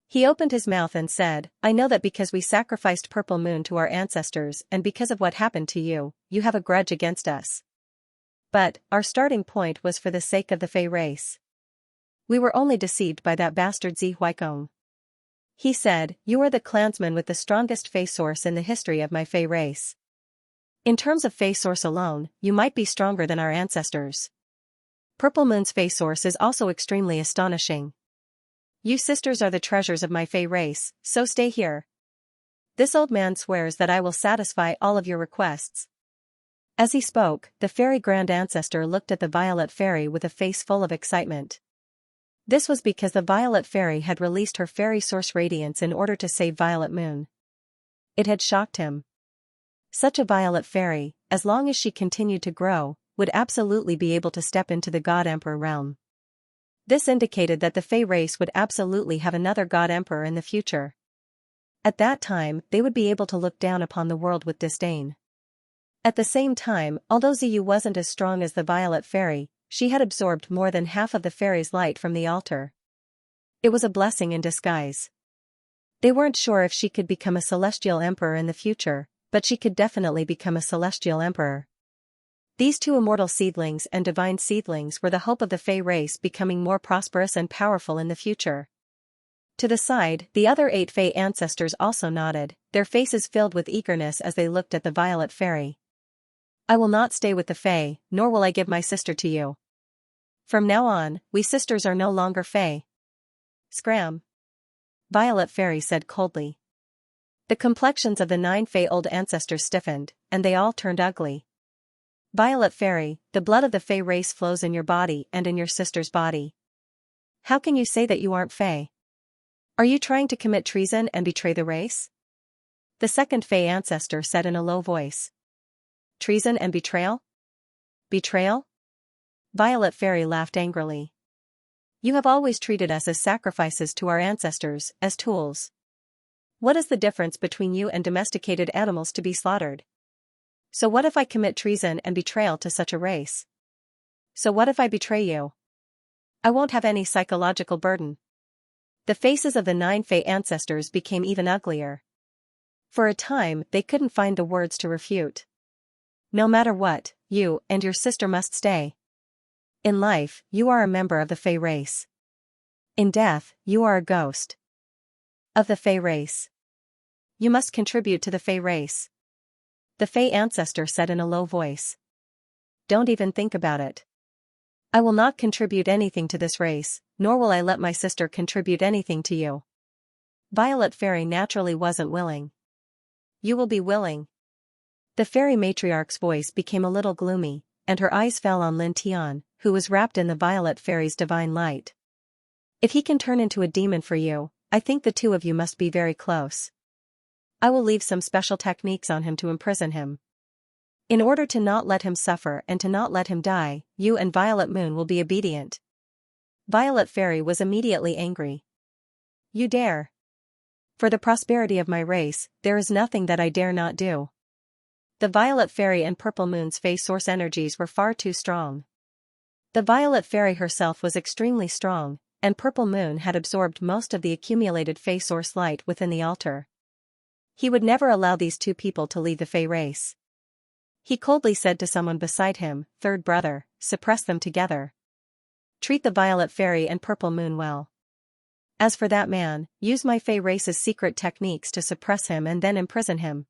He opened his mouth and said, I know that because we sacrificed Purple Moon to our ancestors and because of what happened to you, you have a grudge against us. But, our starting point was for the sake of the Fey race. We were only deceived by that bastard Zi Huaikong. He said, you are the clansman with the strongest Fey source in the history of my Fey race. In terms of Fey source alone, you might be stronger than our ancestors. Purple Moon's Fey source is also extremely astonishing. You sisters are the treasures of my Fey race, so stay here. This old man swears that I will satisfy all of your requests. As he spoke, the Fairy Grand Ancestor looked at the Violet Fairy with a face full of excitement. This was because the Violet Fairy had released her Fairy Source Radiance in order to save Violet Moon. It had shocked him. Such a Violet Fairy, as long as she continued to grow, would absolutely be able to step into the God Emperor realm. This indicated that the Fey race would absolutely have another God Emperor in the future. At that time, they would be able to look down upon the world with disdain. At the same time, although Ziyu wasn't as strong as the Violet Fairy, she had absorbed more than half of the fairy's light from the altar. It was a blessing in disguise. They weren't sure if she could become a celestial emperor in the future, but she could definitely become a celestial emperor. These two immortal seedlings and divine seedlings were the hope of the Fey race becoming more prosperous and powerful in the future. To the side, the other 8 Fey ancestors also nodded, their faces filled with eagerness as they looked at the Violet Fairy. I will not stay with the Fey, nor will I give my sister to you. From now on, we sisters are no longer Fey. Scram. Violet Fairy said coldly. The complexions of the 9 Fey Old Ancestors stiffened, and they all turned ugly. Violet Fairy, the blood of the Fey race flows in your body and in your sister's body. How can you say that you aren't Fey? Are you trying to commit treason and betray the race? The second Fey ancestor said in a low voice. Treason and betrayal? Betrayal? Violet Fairy laughed angrily. You have always treated us as sacrifices to our ancestors, as tools. What is the difference between you and domesticated animals to be slaughtered? So what if I commit treason and betrayal to such a race? So what if I betray you? I won't have any psychological burden. The faces of the 9 Fey ancestors became even uglier. For a time, they couldn't find the words to refute. No matter what, you and your sister must stay. In life, you are a member of the Fey race. In death, you are a ghost of the Fey race. You must contribute to the Fey race. The Fey ancestor said in a low voice. Don't even think about it. I will not contribute anything to this race, nor will I let my sister contribute anything to you. Violet Fairy naturally wasn't willing. You will be willing. The Fairy Matriarch's voice became a little gloomy, and her eyes fell on Lin Tian, who was wrapped in the Violet Fairy's divine light. If he can turn into a demon for you, I think the two of you must be very close. I will leave some special techniques on him to imprison him. In order to not let him suffer and to not let him die, you and Violet Moon will be obedient. Violet Fairy was immediately angry. You dare. For the prosperity of my race, there is nothing that I dare not do. The Violet Fairy and Purple Moon's Fey source energies were far too strong. The Violet Fairy herself was extremely strong, and Purple Moon had absorbed most of the accumulated Fey source light within the altar. He would never allow these two people to leave the Fey race. He coldly said to someone beside him, Third brother, suppress them together. Treat the Violet Fairy and Purple Moon well. As for that man, use my Fey race's secret techniques to suppress him and then imprison him.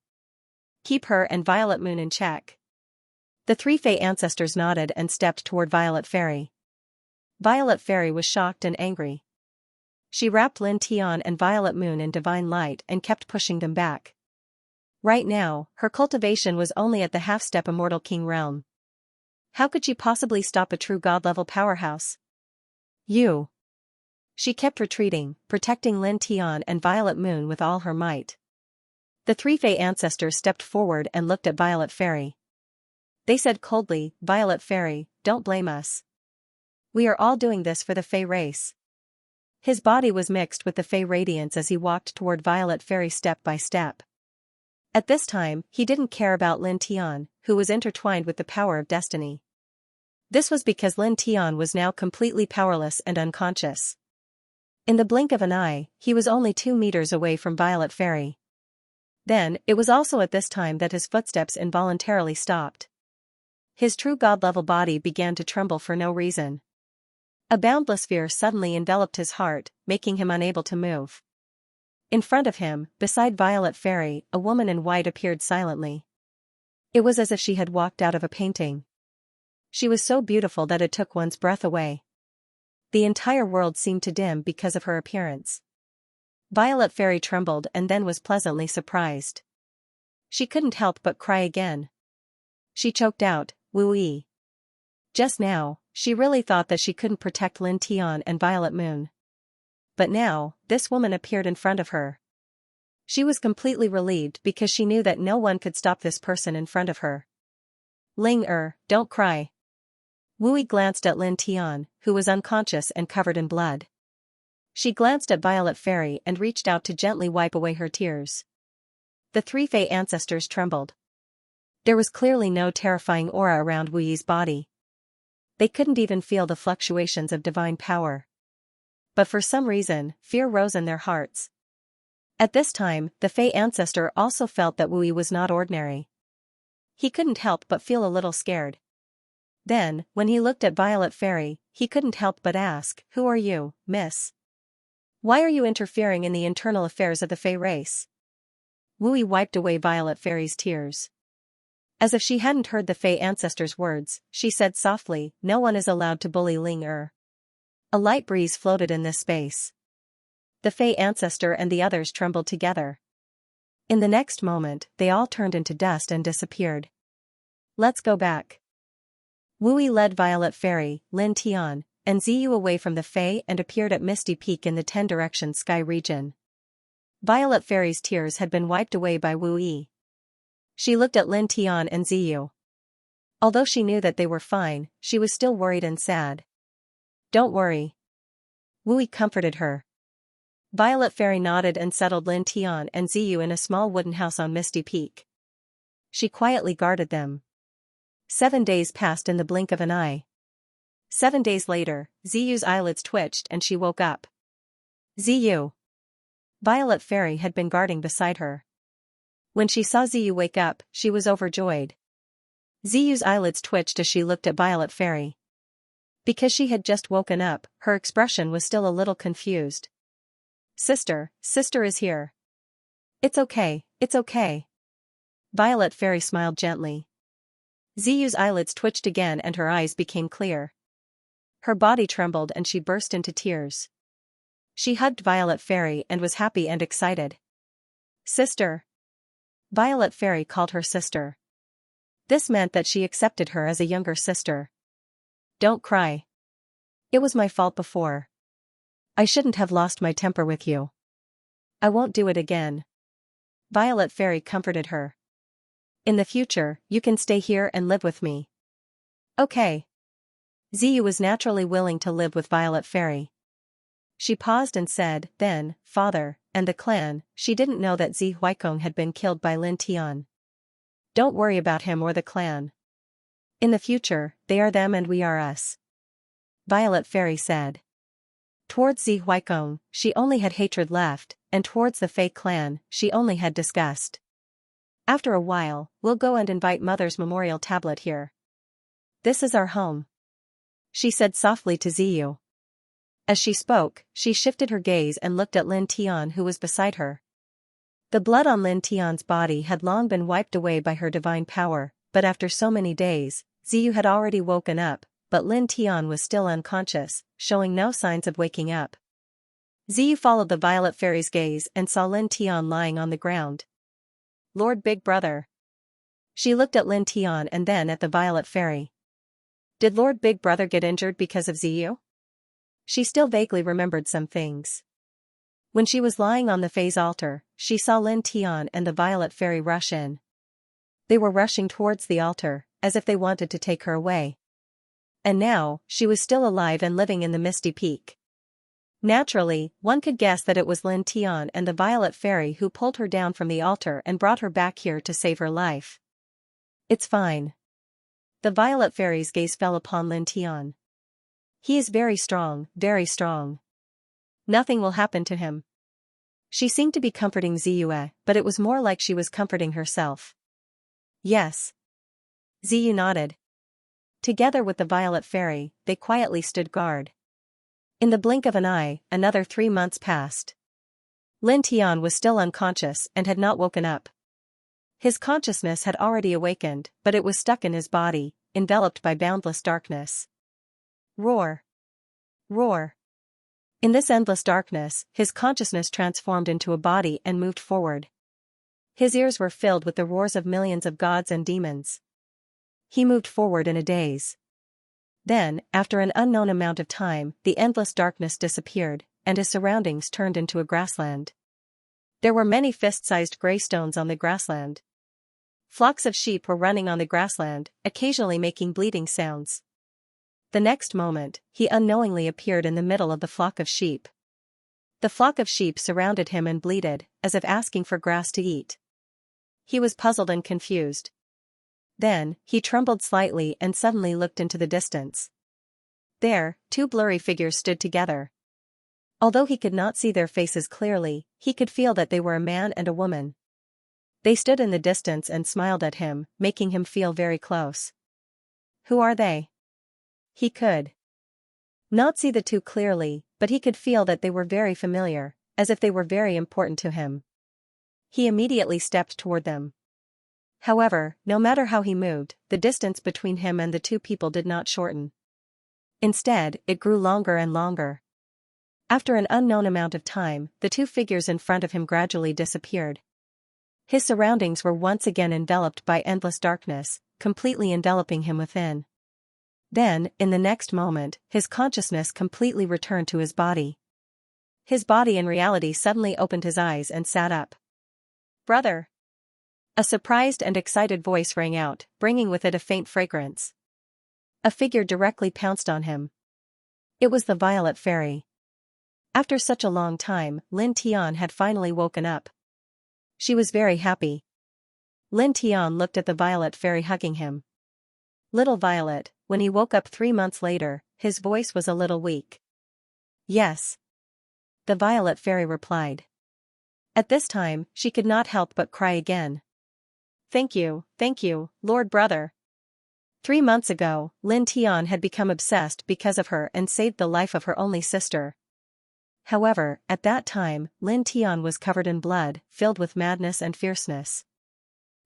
Keep her and Violet Moon in check. The 3 Fey ancestors nodded and stepped toward Violet Fairy. Violet Fairy was shocked and angry. She wrapped Lin Tian and Violet Moon in divine light and kept pushing them back. Right now, her cultivation was only at the half-step Immortal King realm. How could she possibly stop a true god-level powerhouse? You. She kept retreating, protecting Lin Tian and Violet Moon with all her might. The 3 Fey ancestors stepped forward and looked at Violet Fairy. They said coldly, Violet Fairy, don't blame us. We are all doing this for the Fey race. His body was mixed with the Fey radiance as he walked toward Violet Fairy step by step. At this time, he didn't care about Lin Tian, who was intertwined with the power of destiny. This was because Lin Tian was now completely powerless and unconscious. In the blink of an eye, he was only 2 meters away from Violet Fairy. Then, it was also at this time that his footsteps involuntarily stopped. His true god-level body began to tremble for no reason. A boundless fear suddenly enveloped his heart, making him unable to move. In front of him, beside Violet Fairy, a woman in white appeared silently. It was as if she had walked out of a painting. She was so beautiful that it took one's breath away. The entire world seemed to dim because of her appearance. Violet Fairy trembled and then was pleasantly surprised. She couldn't help but cry again. She choked out, "Woo-ee." Just now, she really thought that she couldn't protect Lin Tian and Violet Moon. But now, this woman appeared in front of her. She was completely relieved because she knew that no one could stop this person in front of her. "Ling-er, don't cry." Woo-ee glanced at Lin Tian, who was unconscious and covered in blood. She glanced at Violet Fairy and reached out to gently wipe away her tears. The 3 Fey ancestors trembled. There was clearly no terrifying aura around Woo-ee's body. They couldn't even feel the fluctuations of divine power. But for some reason, fear rose in their hearts. At this time, the Fey ancestor also felt that Woo-ee was not ordinary. He couldn't help but feel a little scared. Then, when he looked at Violet Fairy, he couldn't help but ask, "Who are you, miss? Why are you interfering in the internal affairs of the Fey race?" Woo-ee wiped away Violet Fairy's tears. As if she hadn't heard the Fey ancestor's words, she said softly, "No one is allowed to bully Ling-er." A light breeze floated in this space. The Fey ancestor and the others trembled together. In the next moment, they all turned into dust and disappeared. "Let's go back." Woo-ee led Violet Fairy, Lin Tian, and Ziyu away from the Fey and appeared at Misty Peak in the 10-direction sky region. Violet Fairy's tears had been wiped away by Woo-ee. She looked at Lin Tian and Ziyu. Although she knew that they were fine, she was still worried and sad. "Don't worry." Woo-ee comforted her. Violet Fairy nodded and settled Lin Tian and Ziyu in a small wooden house on Misty Peak. She quietly guarded them. 7 days passed in the blink of an eye. 7 days later, Ziyu's eyelids twitched and she woke up. "Ziyu." Violet Fairy had been guarding beside her. When she saw Ziyu wake up, she was overjoyed. Ziyu's eyelids twitched as she looked at Violet Fairy. Because she had just woken up, her expression was still a little confused. Sister is here." It's okay. Violet Fairy smiled gently. Ziyu's eyelids twitched again and her eyes became clear. Her body trembled and she burst into tears. She hugged Violet Fairy and was happy and excited. "Sister." Violet Fairy called her sister. This meant that she accepted her as a younger sister. "Don't cry. It was my fault before. I shouldn't have lost my temper with you. I won't do it again." Violet Fairy comforted her. "In the future, you can stay here and live with me." "Okay." Ziyu was naturally willing to live with Violet Fairy. She paused and said, "Then, father, and the clan." She didn't know that Zi Huaikong had been killed by Lin Tian. "Don't worry about him or the clan. In the future, they are them and we are us," Violet Fairy said. Towards Zi Huaikong, she only had hatred left, and towards the Fei clan, she only had disgust. "After a while, we'll go and invite Mother's memorial tablet here. This is our home," she said softly to Ziyu. As she spoke, she shifted her gaze and looked at Lin Tian who was beside her. The blood on Lin Tian's body had long been wiped away by her divine power, but after so many days, Ziyu had already woken up, but Lin Tian was still unconscious, showing no signs of waking up. Ziyu followed the Violet Fairy's gaze and saw Lin Tian lying on the ground. "Lord Big Brother." She looked at Lin Tian and then at the Violet Fairy. Did Lord Big Brother get injured because of Ziyu? She still vaguely remembered some things. When she was lying on the Fei's altar, she saw Lin Tian and the Violet Fairy rush in. They were rushing towards the altar, as if they wanted to take her away. And now, she was still alive and living in the Misty Peak. Naturally, one could guess that it was Lin Tian and the Violet Fairy who pulled her down from the altar and brought her back here to save her life. It's fine. The Violet Fairy's gaze fell upon Lin Tian. He is very strong, very strong. Nothing will happen to him. She seemed to be comforting Ziyue, but it was more like she was comforting herself. Yes. Ziyu nodded. Together with the Violet Fairy, they quietly stood guard. In the blink of an eye, another 3 months passed. Lin Tian was still unconscious and had not woken up. His consciousness had already awakened, but it was stuck in his body, enveloped by boundless darkness. Roar! Roar! In this endless darkness, his consciousness transformed into a body and moved forward. His ears were filled with the roars of millions of gods and demons. He moved forward in a daze. Then, after an unknown amount of time, the endless darkness disappeared, and his surroundings turned into a grassland. There were many fist-sized gray stones on the grassland. Flocks of sheep were running on the grassland, occasionally making bleating sounds. The next moment, he unknowingly appeared in the middle of the flock of sheep. The flock of sheep surrounded him and bleated, as if asking for grass to eat. He was puzzled and confused. Then, he trembled slightly and suddenly looked into the distance. There, 2 blurry figures stood together. Although he could not see their faces clearly, he could feel that they were a man and a woman. They stood in the distance and smiled at him, making him feel very close. Who are they? He could not see the 2 clearly, but he could feel that they were very familiar, as if they were very important to him. He immediately stepped toward them. However, no matter how he moved, the distance between him and the 2 people did not shorten. Instead, it grew longer and longer. After an unknown amount of time, the 2 figures in front of him gradually disappeared. His surroundings were once again enveloped by endless darkness, completely enveloping him within. Then, in the next moment, his consciousness completely returned to his body. His body in reality suddenly opened his eyes and sat up. Brother! A surprised and excited voice rang out, bringing with it a faint fragrance. A figure directly pounced on him. It was the Violet Fairy. After such a long time, Lin Tian had finally woken up. She was very happy. Lin Tian looked at the Violet Fairy hugging him. Little Violet, when he woke up 3 months later, his voice was a little weak. Yes. The Violet Fairy replied. At this time, she could not help but cry again. Thank you, Lord Brother. 3 months ago, Lin Tian had become obsessed because of her and saved the life of her only sister. However, at that time, Lin Tian was covered in blood, filled with madness and fierceness.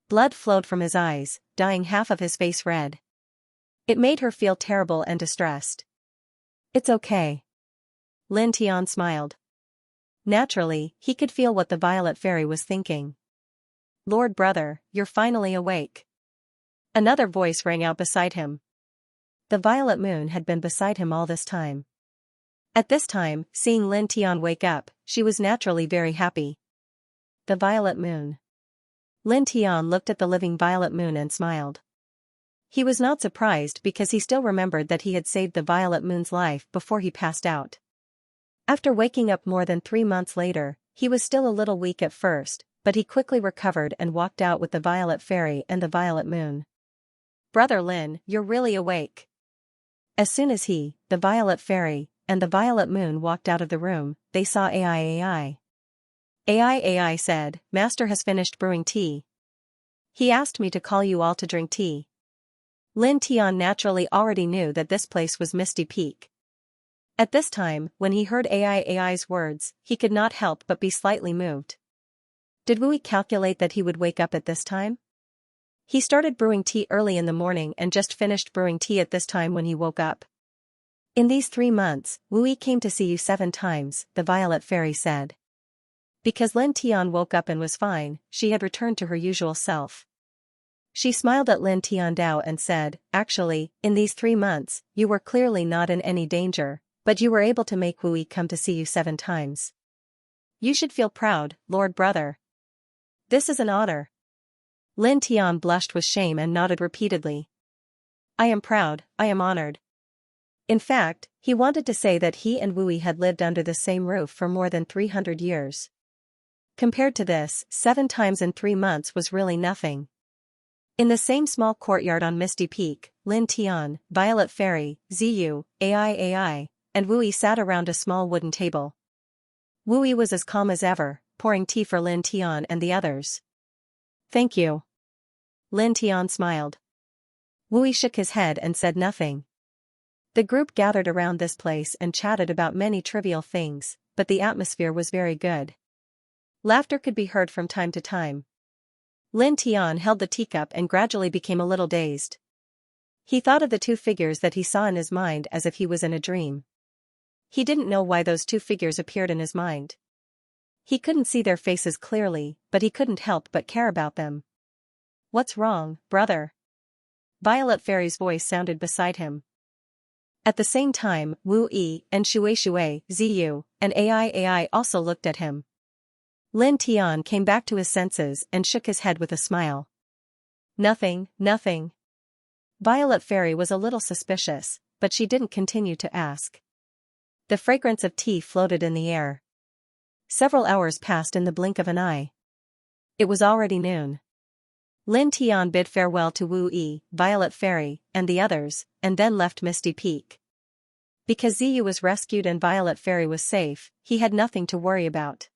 Blood flowed from his eyes, dyeing half of his face red. It made her feel terrible and distressed. It's okay. Lin Tian smiled. Naturally, he could feel what the Violet Fairy was thinking. Lord Brother, you're finally awake. Another voice rang out beside him. The Violet Moon had been beside him all this time. At this time, seeing Lin Tian wake up, she was naturally very happy. The Violet Moon. Lin Tian looked at the living Violet Moon and smiled. He was not surprised because he still remembered that he had saved the Violet Moon's life before he passed out. After waking up more than 3 months later, he was still a little weak at first, but he quickly recovered and walked out with the Violet Fairy and the Violet Moon. Brother Lin, you're really awake. As soon as he, the Violet Fairy, and the Violet Moon walked out of the room, they saw AI. AI said, Master has finished brewing tea. He asked me to call you all to drink tea. Lin Tian naturally already knew that this place was Misty Peak. At this time, when he heard AI's words, he could not help but be slightly moved. Did Wui calculate that he would wake up at this time? He started brewing tea early in the morning and just finished brewing tea at this time when he woke up. In these 3 months, Wui came to see you 7 times, the Violet Fairy said. Because Lin Tian woke up and was fine, she had returned to her usual self. She smiled at Lin Tiandao and said, actually, in these 3 months, you were clearly not in any danger, but you were able to make Wui come to see you 7 times. You should feel proud, Lord Brother. This is an honor. Lin Tian blushed with shame and nodded repeatedly. I am proud, I am honored. In fact, he wanted to say that he and Wui had lived under the same roof for more than 300 years. Compared to this, 7 times in 3 months was really nothing. In the same small courtyard on Misty Peak, Lin Tian, Violet Fairy, Ziyu, AI, and Wui sat around a small wooden table. Wui was as calm as ever, pouring tea for Lin Tian and the others. "Thank you." Lin Tian smiled. Wui shook his head and said nothing. The group gathered around this place and chatted about many trivial things, but the atmosphere was very good. Laughter could be heard from time to time. Lin Tian held the teacup and gradually became a little dazed. He thought of the 2 figures that he saw in his mind as if he was in a dream. He didn't know why those 2 figures appeared in his mind. He couldn't see their faces clearly, but he couldn't help but care about them. "What's wrong, brother?" Violet Fairy's voice sounded beside him. At the same time, Wu Yi and Shui, Ziyu, and AI also looked at him. Lin Tian came back to his senses and shook his head with a smile. "Nothing, nothing." Violet Fairy was a little suspicious, but she didn't continue to ask. The fragrance of tea floated in the air. Several hours passed in the blink of an eye. It was already noon. Lin Tian bid farewell to Wu Yi, Violet Fairy, and the others, and then left Misty Peak. Because Ziyu was rescued and Violet Fairy was safe, he had nothing to worry about.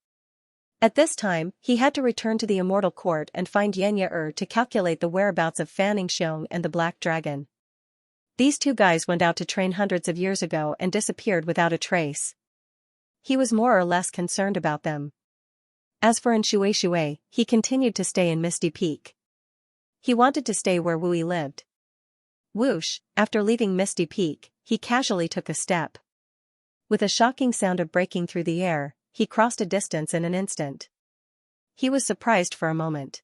At this time, he had to return to the Immortal Court and find Xianxia to calculate the whereabouts of Xianxia and the Black Dragon. These 2 guys went out to train hundreds of years ago and disappeared without a trace. He was more or less concerned about them. As for Shui, he continued to stay in Misty Peak. He wanted to stay where Wui lived. Whoosh, after leaving Misty Peak, he casually took a step. With a shocking sound of breaking through the air, he crossed a distance in an instant. He was surprised for a moment.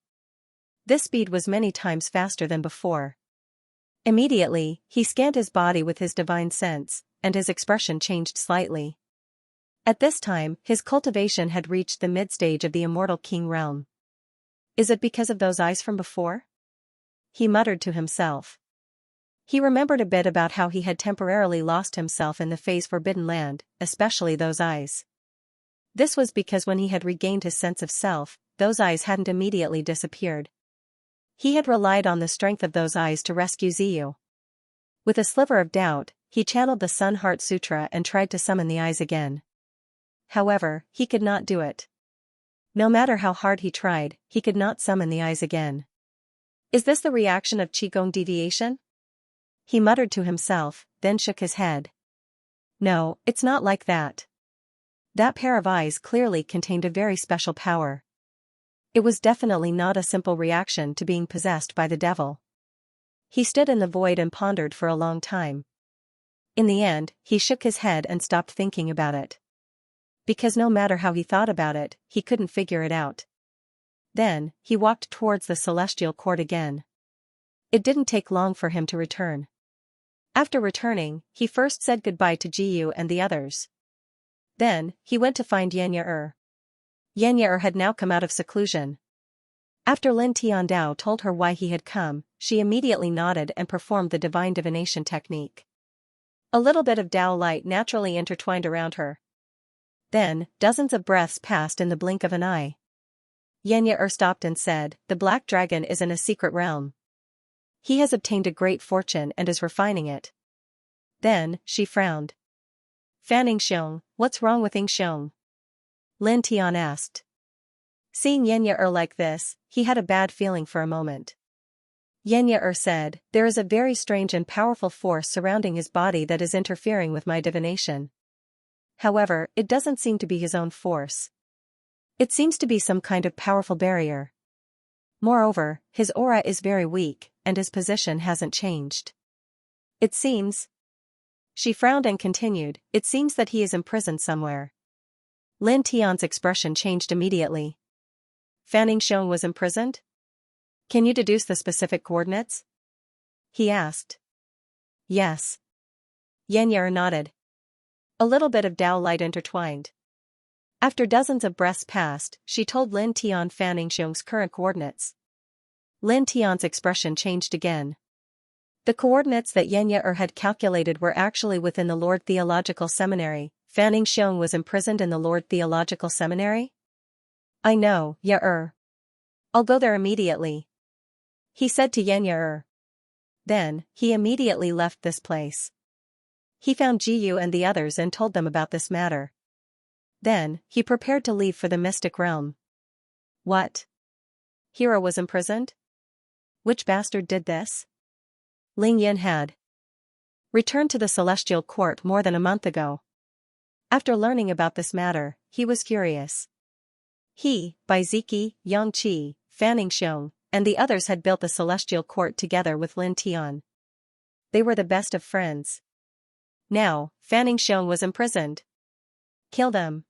This speed was many times faster than before. Immediately, he scanned his body with his divine sense, and his expression changed slightly. At this time, his cultivation had reached the mid-stage of the Immortal King realm. "Is it because of those eyes from before?" he muttered to himself. He remembered a bit about how he had temporarily lost himself in the Phase Forbidden Land, especially those eyes. This was because when he had regained his sense of self, those eyes hadn't immediately disappeared. He had relied on the strength of those eyes to rescue Ziyu. With a sliver of doubt, he channeled the Sun Heart Sutra and tried to summon the eyes again. However, he could not do it. No matter how hard he tried, he could not summon the eyes again. "Is this the reaction of Qigong deviation?" he muttered to himself, then shook his head. "No, it's not like that. That pair of eyes clearly contained a very special power. It was definitely not a simple reaction to being possessed by the devil." He stood in the void and pondered for a long time. In the end, he shook his head and stopped thinking about it. Because no matter how he thought about it, he couldn't figure it out. Then, he walked towards the Celestial Court again. It didn't take long for him to return. After returning, he first said goodbye to Jiyu and the others. Then, he went to find Xianxia. Xianxia had now come out of seclusion. After Lin Tiandao told her why he had come, she immediately nodded and performed the divine divination technique. A little bit of Dao light naturally intertwined around her. Then, dozens of breaths passed in the blink of an eye. Xianxia stopped and said, "The Black Dragon is in a secret realm. He has obtained a great fortune and is refining it." Then, she frowned. "Xianxia, what's wrong with Xianxia?" Lin Tian asked. Seeing Xianxia like this, he had a bad feeling for a moment. Xianxia said, "There is a very strange and powerful force surrounding his body that is interfering with my divination. However, it doesn't seem to be his own force. It seems to be some kind of powerful barrier. Moreover, his aura is very weak, and his position hasn't changed. It seems..." She frowned and continued, "It seems that he is imprisoned somewhere." Lin Tian's expression changed immediately. "Xianxia was imprisoned? Can you deduce the specific coordinates?" he asked. "Yes." Xianxia nodded. A little bit of Dao light intertwined. After dozens of breaths passed, she told Lin Tian Xianxia's current coordinates. Lin Tian's expression changed again. The coordinates that Xianxia had calculated were actually within the Lord Theological Seminary. Fanning Xiong was imprisoned in the Lord Theological Seminary? I know, yeah. I'll go there immediately, he said to Xianxia. Then, he immediately left this place. He found Jiyu and the others and told them about this matter. Then, he prepared to leave for the mystic realm. What? Hero was imprisoned? Which bastard did this? Ling Yin had returned to the celestial court more than a month ago. After learning about this matter, he was furious. He, Baiziki, Yang Qi, Fanning Xiong, and the others had built the celestial court together with Lin Tian. They were the best of friends. Now, Fanning Xiong was imprisoned. Kill them.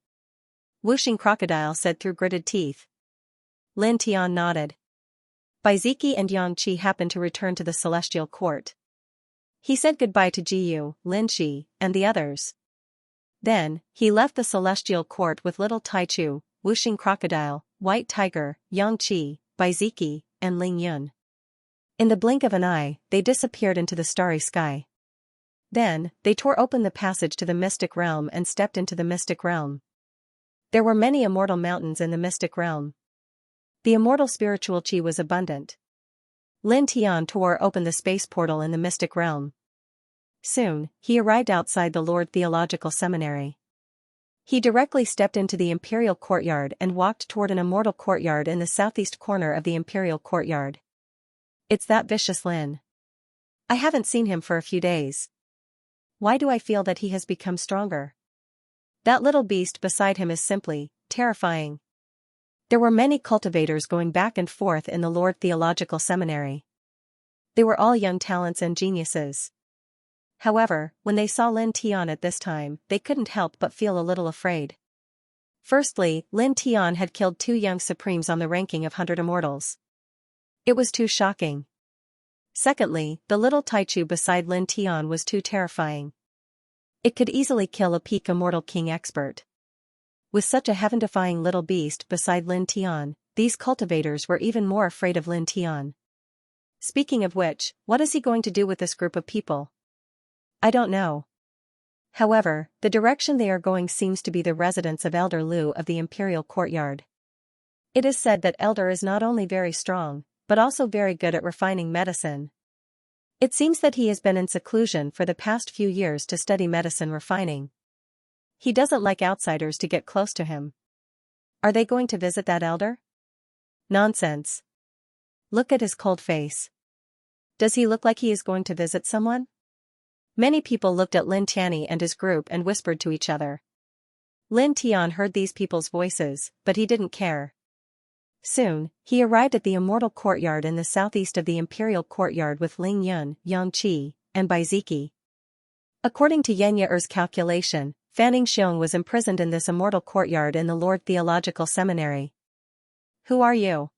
Whooshing Crocodile said through gritted teeth. Lin Tian nodded. Baiziki and Yang Qi happened to return to the celestial court. He said goodbye to Jiyu, Lin Shi, and the others. Then, he left the celestial court with little Taichu, Whooshing Crocodile, White Tiger, Yang Qi, Baiziki, and Ling Yun. In the blink of an eye, they disappeared into the starry sky. Then, they tore open the passage to the mystic realm and stepped into the mystic realm. There were many immortal mountains in the mystic realm. The immortal spiritual qi was abundant. Lin Tian tore open the space portal in the mystic realm. Soon, he arrived outside the Lord Theological Seminary. He directly stepped into the imperial courtyard and walked toward an immortal courtyard in the southeast corner of the imperial courtyard. It's that vicious Lin. I haven't seen him for a few days. Why do I feel that he has become stronger? That little beast beside him is simply terrifying. There were many cultivators going back and forth in the Lord Theological Seminary. They were all young talents and geniuses. However, when they saw Lin Tian at this time, they couldn't help but feel a little afraid. Firstly, Lin Tian had killed 2 young supremes on the ranking of 100 immortals. It was too shocking. Secondly, the little Taichu beside Lin Tian was too terrifying. It could easily kill a peak immortal king expert. With such a heaven-defying little beast beside Lin Tian, these cultivators were even more afraid of Lin Tian. Speaking of which, what is he going to do with this group of people? I don't know. However, the direction they are going seems to be the residence of Elder Lu of the Imperial Courtyard. It is said that Elder is not only very strong, but also very good at refining medicine. It seems that he has been in seclusion for the past few years to study medicine refining. He doesn't like outsiders to get close to him. Are they going to visit that elder? Nonsense. Look at his cold face. Does he look like he is going to visit someone? Many people looked at Lin Tianyi and his group and whispered to each other. Lin Tian heard these people's voices, but he didn't care. Soon, he arrived at the immortal courtyard in the southeast of the imperial courtyard with Ling Yun, Yang Qi, and Baiziki. According to Xianxia's calculation, Fanning Xiong was imprisoned in this immortal courtyard in the Lord Theological Seminary. Who are you?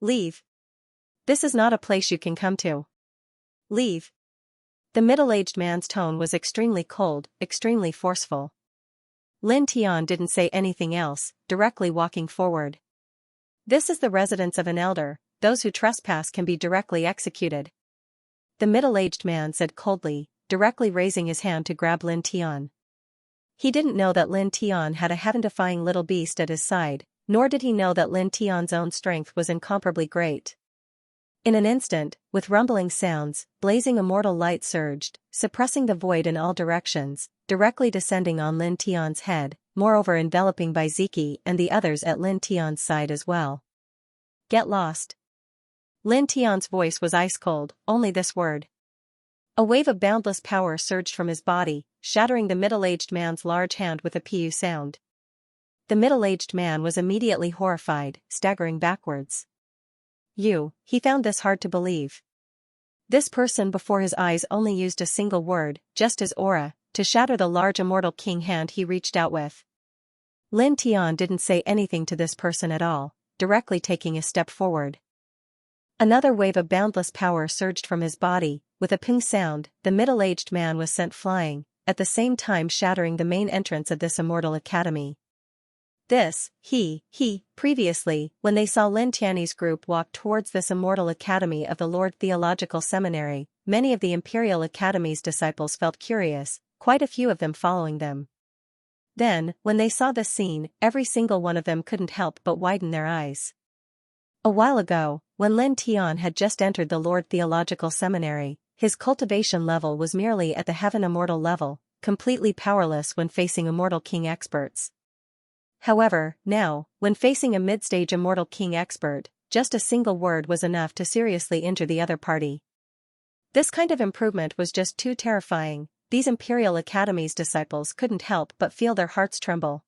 Leave. This is not a place you can come to. Leave. The middle-aged man's tone was extremely cold, extremely forceful. Lin Tian didn't say anything else, directly walking forward. This is the residence of an elder, those who trespass can be directly executed. The middle-aged man said coldly, directly raising his hand to grab Lin Tian. He didn't know that Lin Tian had a heaven-defying little beast at his side, nor did he know that Lin Tian's own strength was incomparably great. In an instant, with rumbling sounds, blazing immortal light surged, suppressing the void in all directions, directly descending on Lin Tian's head, moreover enveloping Baiziki and the others at Lin Tian's side as well. Get lost. Lin Tian's voice was ice-cold, only this word. A wave of boundless power surged from his body, shattering the middle-aged man's large hand with a pu sound. The middle-aged man was immediately horrified, staggering backwards. He found this hard to believe. This person before his eyes only used a single word, just his aura, to shatter the large immortal king hand he reached out with. Lin Tian didn't say anything to this person at all, directly taking a step forward. Another wave of boundless power surged from his body, with a ping sound, the middle-aged man was sent flying, at the same time shattering the main entrance of this immortal academy. Previously, when they saw Lin Tianyi's group walk towards this immortal academy of the Lord Theological Seminary, many of the Imperial Academy's disciples felt curious, quite a few of them following them. Then, when they saw this scene, every single one of them couldn't help but widen their eyes. A while ago, when Lin Tian had just entered the Lord Theological Seminary, his cultivation level was merely at the Heaven Immortal level, completely powerless when facing Immortal King experts. However, now, when facing a mid-stage Immortal King expert, just a single word was enough to seriously injure the other party. This kind of improvement was just too terrifying. These Imperial Academy's disciples couldn't help but feel their hearts tremble.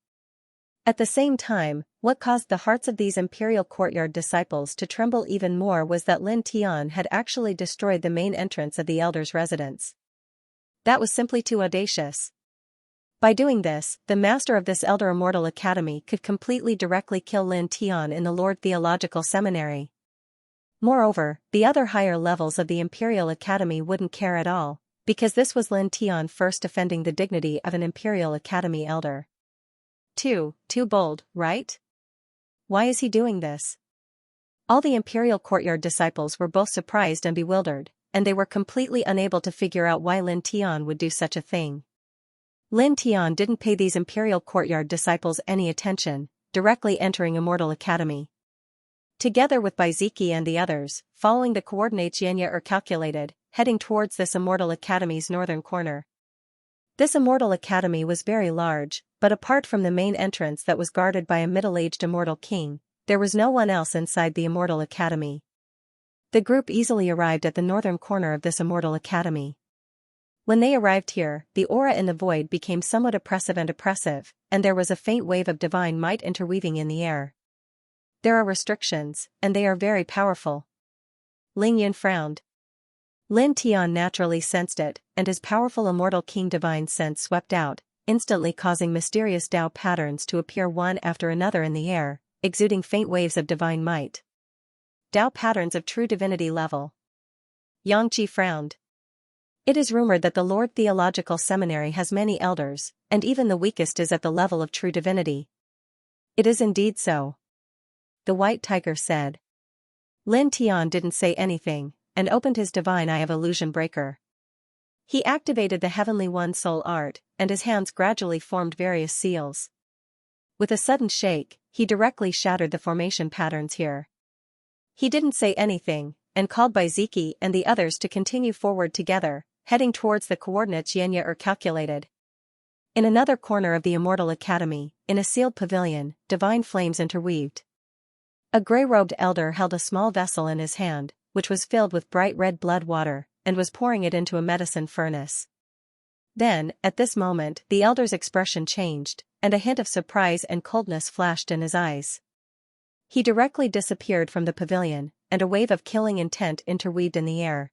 At the same time, what caused the hearts of these Imperial Courtyard disciples to tremble even more was that Lin Tian had actually destroyed the main entrance of the Elder's residence. That was simply too audacious. By doing this, the master of this Elder Immortal Academy could completely directly kill Lin Tian in the Lord Theological Seminary. Moreover, the other higher levels of the Imperial Academy wouldn't care at all, because this was Lin Tian first defending the dignity of an Imperial Academy elder. Too bold, right? Why is he doing this? All the Imperial Courtyard disciples were both surprised and bewildered, and they were completely unable to figure out why Lin Tian would do such a thing. Lin Tian didn't pay these Imperial Courtyard disciples any attention, directly entering Immortal Academy. Together with Baiziki and the others, following the coordinates Xianxia calculated, heading towards this Immortal Academy's northern corner. This Immortal Academy was very large, but apart from the main entrance that was guarded by a middle-aged Immortal King, there was no one else inside the Immortal Academy. The group easily arrived at the northern corner of this Immortal Academy. When they arrived here, the aura in the void became somewhat oppressive, and there was a faint wave of divine might interweaving in the air. There are restrictions, and they are very powerful. Ling Yun frowned. Lin Tian naturally sensed it, and his powerful Immortal King divine sense swept out, instantly causing mysterious Dao patterns to appear one after another in the air, exuding faint waves of divine might. Dao patterns of true divinity level. Xianxia frowned. It is rumored that the Lord Theological Seminary has many elders, and even the weakest is at the level of true divinity. It is indeed so. The White Tiger said. Lin Tian didn't say anything, and opened his divine eye of illusion breaker. He activated the Heavenly One soul art, and his hands gradually formed various seals. With a sudden shake, he directly shattered the formation patterns here. He didn't say anything, and called Baiziki and the others to continue forward together, heading towards the coordinates Xianxia calculated. In another corner of the Immortal Academy, in a sealed pavilion, divine flames interweaved. A grey-robed elder held a small vessel in his hand, which was filled with bright red blood water, and was pouring it into a medicine furnace. Then, at this moment, the elder's expression changed, and a hint of surprise and coldness flashed in his eyes. He directly disappeared from the pavilion, and a wave of killing intent interweaved in the air.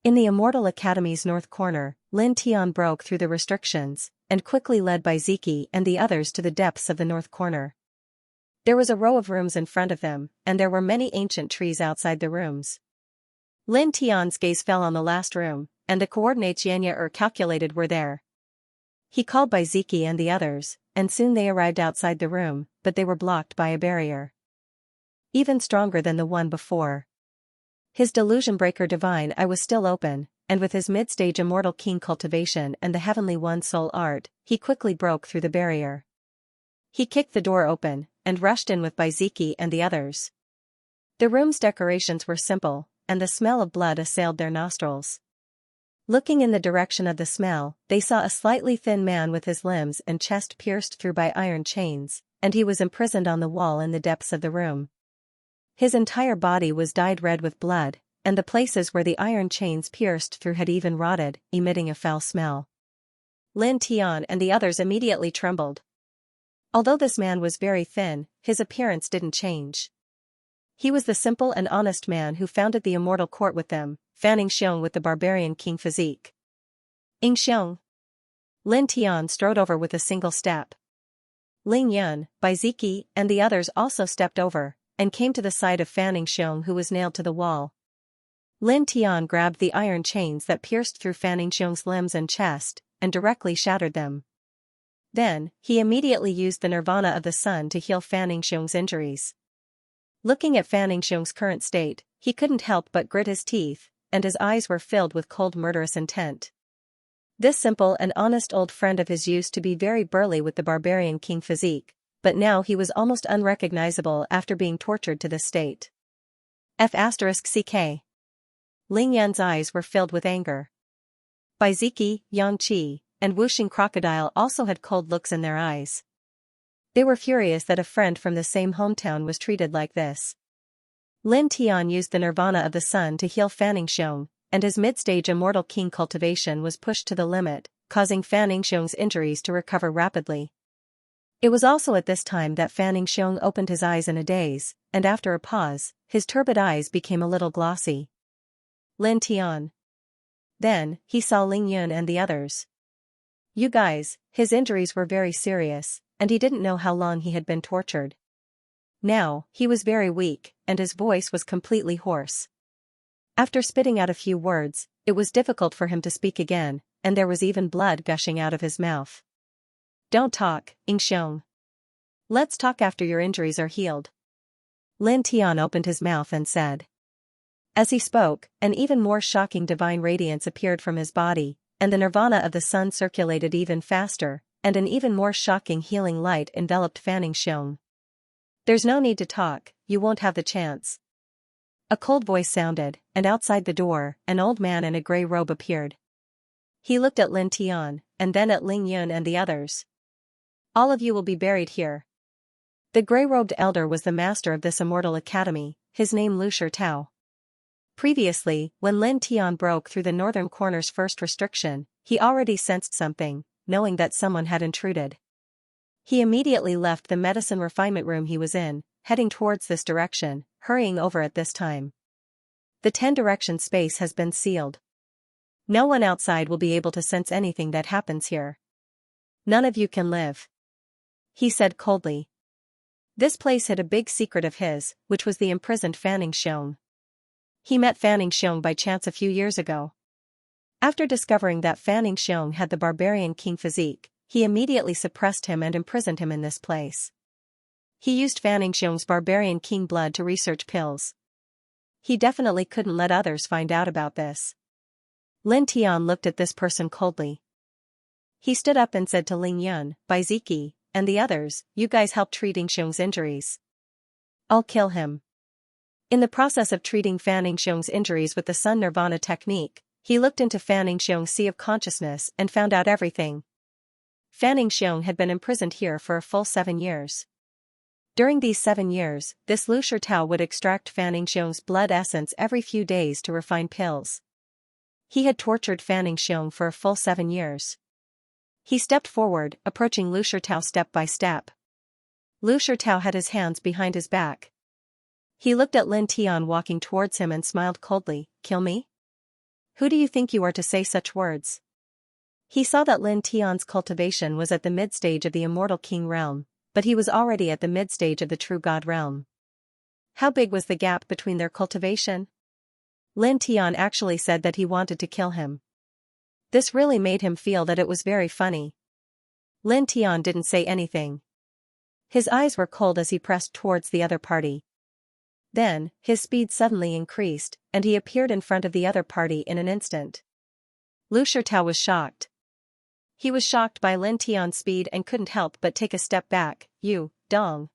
In the Immortal Academy's north corner, Lin Tian broke through the restrictions, and quickly led Baiziki and the others to the depths of the north corner. There was a row of rooms in front of them, and there were many ancient trees outside the rooms. Lin Tian's gaze fell on the last room, and the coordinates Xianxia calculated were there. He called Baiziki and the others, and soon they arrived outside the room, but they were blocked by a barrier. Even stronger than the one before. His delusion breaker divine eye was still open, and with his mid-stage Immortal King cultivation and the Heavenly One soul art, he quickly broke through the barrier. He kicked the door open, and rushed in with Baiziki and the others. The room's decorations were simple, and the smell of blood assailed their nostrils. Looking in the direction of the smell, they saw a slightly thin man with his limbs and chest pierced through by iron chains, and he was imprisoned on the wall in the depths of the room. His entire body was dyed red with blood, and the places where the iron chains pierced through had even rotted, emitting a foul smell. Lin Tian and the others immediately trembled. Although this man was very thin, his appearance didn't change. He was the simple and honest man who founded the Immortal Court with them, Fanning Xiong with the barbarian king physique. Ing Xiong. Lin Tian strode over with a single step. Ling Yun, Baiziki, and the others also stepped over, and came to the side of Fanning Xiong who was nailed to the wall. Lin Tian grabbed the iron chains that pierced through Fanning Xiong's limbs and chest, and directly shattered them. Then, he immediately used the nirvana of the sun to heal Fanning Xiong's injuries. Looking at Fanning Xiong's current state, he couldn't help but grit his teeth, and his eyes were filled with cold murderous intent. This simple and honest old friend of his used to be very burly with the barbarian king physique, but now he was almost unrecognizable after being tortured to this state. F***ck. Ling Yan's eyes were filled with anger. Bai Ziki, Xianxia, and Wuxing Crocodile also had cold looks in their eyes. They were furious that a friend from the same hometown was treated like this. Lin Tian used the nirvana of the sun to heal Fanning Xiong, and his mid-stage immortal king cultivation was pushed to the limit, causing Fanning Xiong's injuries to recover rapidly. It was also at this time that Fanning Xiong opened his eyes in a daze, and after a pause, his turbid eyes became a little glossy. Lin Tian. Then, he saw Ling Yun and the others. You guys, his injuries were very serious, and he didn't know how long he had been tortured. Now, he was very weak, and his voice was completely hoarse. After spitting out a few words, it was difficult for him to speak again, and there was even blood gushing out of his mouth. Don't talk, Ying Xiong. Let's talk after your injuries are healed. Lin Tian opened his mouth and said. As he spoke, an even more shocking divine radiance appeared from his body, and the nirvana of the sun circulated even faster, and an even more shocking healing light enveloped Fanning Xiong. There's no need to talk, you won't have the chance. A cold voice sounded, and outside the door, an old man in a grey robe appeared. He looked at Lin Tian, and then at Ling Yun and the others. All of you will be buried here. The grey-robed elder was the master of this immortal academy, his name Lu Shirtao. Previously, when Lin Tian broke through the northern corner's first restriction, he already sensed something, knowing that someone had intruded. He immediately left the medicine refinement room he was in, heading towards this direction, hurrying over at this time. The 10-direction space has been sealed. No one outside will be able to sense anything that happens here. None of you can live. He said coldly. This place hid a big secret of his, which was the imprisoned Fanning Xiong. He met Fanning Xiong by chance a few years ago. After discovering that Fanning Xiong had the barbarian king physique, he immediately suppressed him and imprisoned him in this place. He used Fanning Xiong's barbarian king blood to research pills. He definitely couldn't let others find out about this. Lin Tian looked at this person coldly. He stood up and said to Ling Yun, Bai Ziki, and the others, you guys helped treating Xiong's injuries. I'll kill him. In the process of treating Fanning Xiong's injuries with the Sun Nirvana technique, he looked into Fanning Xiong's sea of consciousness and found out everything. Fanning Xiong had been imprisoned here for a full 7 years. During these 7 years, this Lu Shirtao would extract Fanning Xiong's blood essence every few days to refine pills. He had tortured Fanning Xiong for a full 7 years. He stepped forward, approaching Lu Shirtao step by step. Lu Shirtao had his hands behind his back. He looked at Lin Tian walking towards him and smiled coldly. Kill me? Who do you think you are to say such words? He saw that Lin Tian's cultivation was at the mid-stage of the immortal king realm, but he was already at the mid-stage of the true god realm. How big was the gap between their cultivation? Lin Tian actually said that he wanted to kill him. This really made him feel that it was very funny. Lin Tian didn't say anything. His eyes were cold as he pressed towards the other party. Then, his speed suddenly increased, and he appeared in front of the other party in an instant. Lu Shirtao was shocked. He was shocked by Lin Tian's speed and couldn't help but take a step back. You, Dong.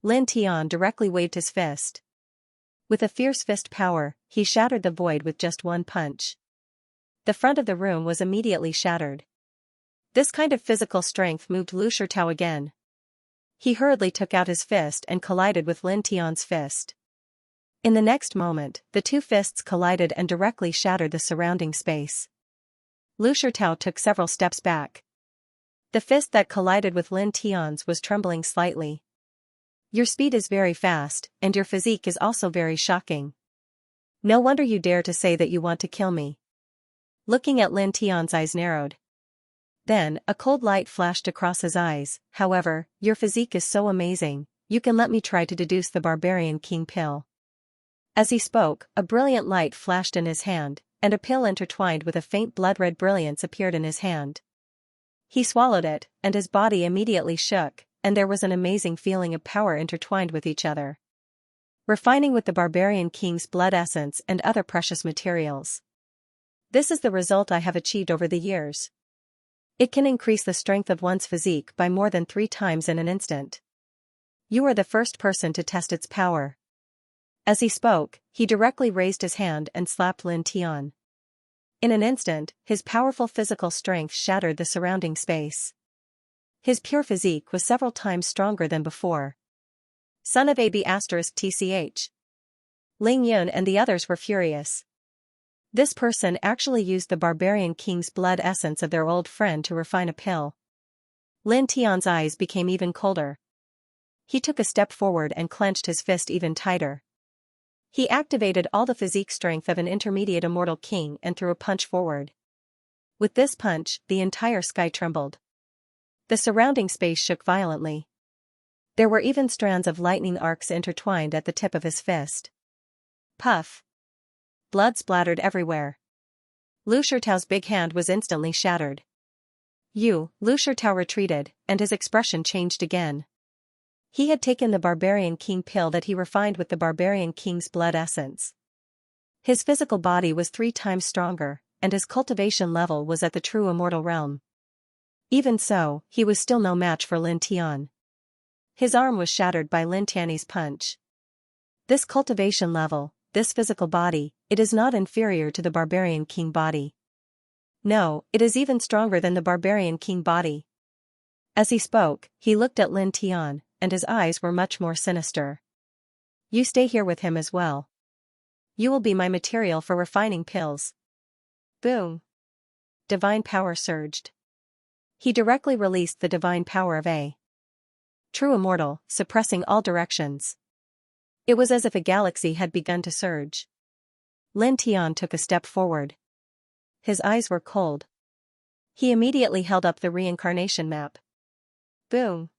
Lin Tian directly waved his fist. With a fierce fist power, he shattered the void with just one punch. The front of the room was immediately shattered. This kind of physical strength moved Lu Shirtao again. He hurriedly took out his fist and collided with Lin Tian's fist. In the next moment, the two fists collided and directly shattered the surrounding space. Lu Shirtao took several steps back. The fist that collided with Lin Tian's was trembling slightly. Your speed is very fast, and your physique is also very shocking. No wonder you dare to say that you want to kill me. Looking at Lin Tian's eyes narrowed. Then, a cold light flashed across his eyes. However, your physique is so amazing, you can let me try to deduce the barbarian king pill. As he spoke, a brilliant light flashed in his hand, and a pill intertwined with a faint blood-red brilliance appeared in his hand. He swallowed it, and his body immediately shook, and there was an amazing feeling of power intertwined with each other. refining with the barbarian king's blood essence and other precious materials. This is the result I have achieved over the years. It can increase the strength of one's physique by more than 3 times in an instant. You are the first person to test its power. As he spoke, he directly raised his hand and slapped Lin Tian. In an instant, his powerful physical strength shattered the surrounding space. His pure physique was several times stronger than before. Son of AB*****. Ling Yun and the others were furious. This person actually used the barbarian king's blood essence of their old friend to refine a pill. Lin Tian's eyes became even colder. He took a step forward and clenched his fist even tighter. He activated all the physique strength of an intermediate immortal king and threw a punch forward. With this punch, the entire sky trembled. The surrounding space shook violently. There were even strands of lightning arcs intertwined at the tip of his fist. Puff! Blood splattered everywhere. Lu Shirtao's big hand was instantly shattered. Lu Shirtao retreated, and his expression changed again. He had taken the barbarian king pill that he refined with the barbarian king's blood essence. His physical body was 3 times stronger, and his cultivation level was at the true immortal realm. Even so, he was still no match for Lin Tian. His arm was shattered by Lin Tian's punch. This cultivation level, this physical body, it is not inferior to the barbarian king body. No, it is even stronger than the barbarian king body. As he spoke, he looked at Lin Tian, and his eyes were much more sinister. You stay here with him as well. You will be my material for refining pills. Boom! Divine power surged. He directly released the divine power of a true immortal, suppressing all directions. It was as if a galaxy had begun to surge. Lin Tian took a step forward. His eyes were cold. He immediately held up the reincarnation map. Boom!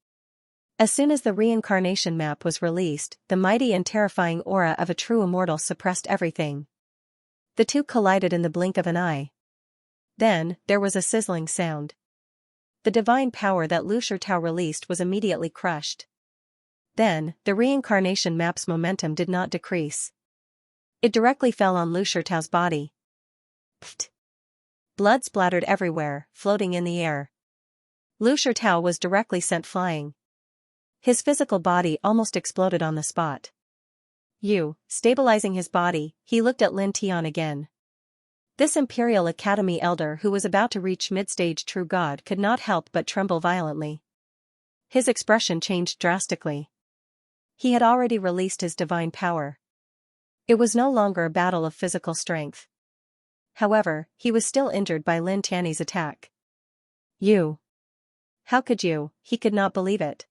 As soon as the reincarnation map was released, the mighty and terrifying aura of a true immortal suppressed everything. The two collided in the blink of an eye. Then, there was a sizzling sound. The divine power that Lu Shirtao released was immediately crushed. Then, the reincarnation map's momentum did not decrease. It directly fell on Lu Shirtao's body. Pfft! Blood splattered everywhere, floating in the air. Lu Shirtao was directly sent flying. His physical body almost exploded on the spot. Stabilizing his body, he looked at Lin Tian again. This Imperial Academy elder who was about to reach mid-stage true god could not help but tremble violently. His expression changed drastically. He had already released his divine power. It was no longer a battle of physical strength. However, he was still injured by Lin Tian's attack. How could you? He could not believe it.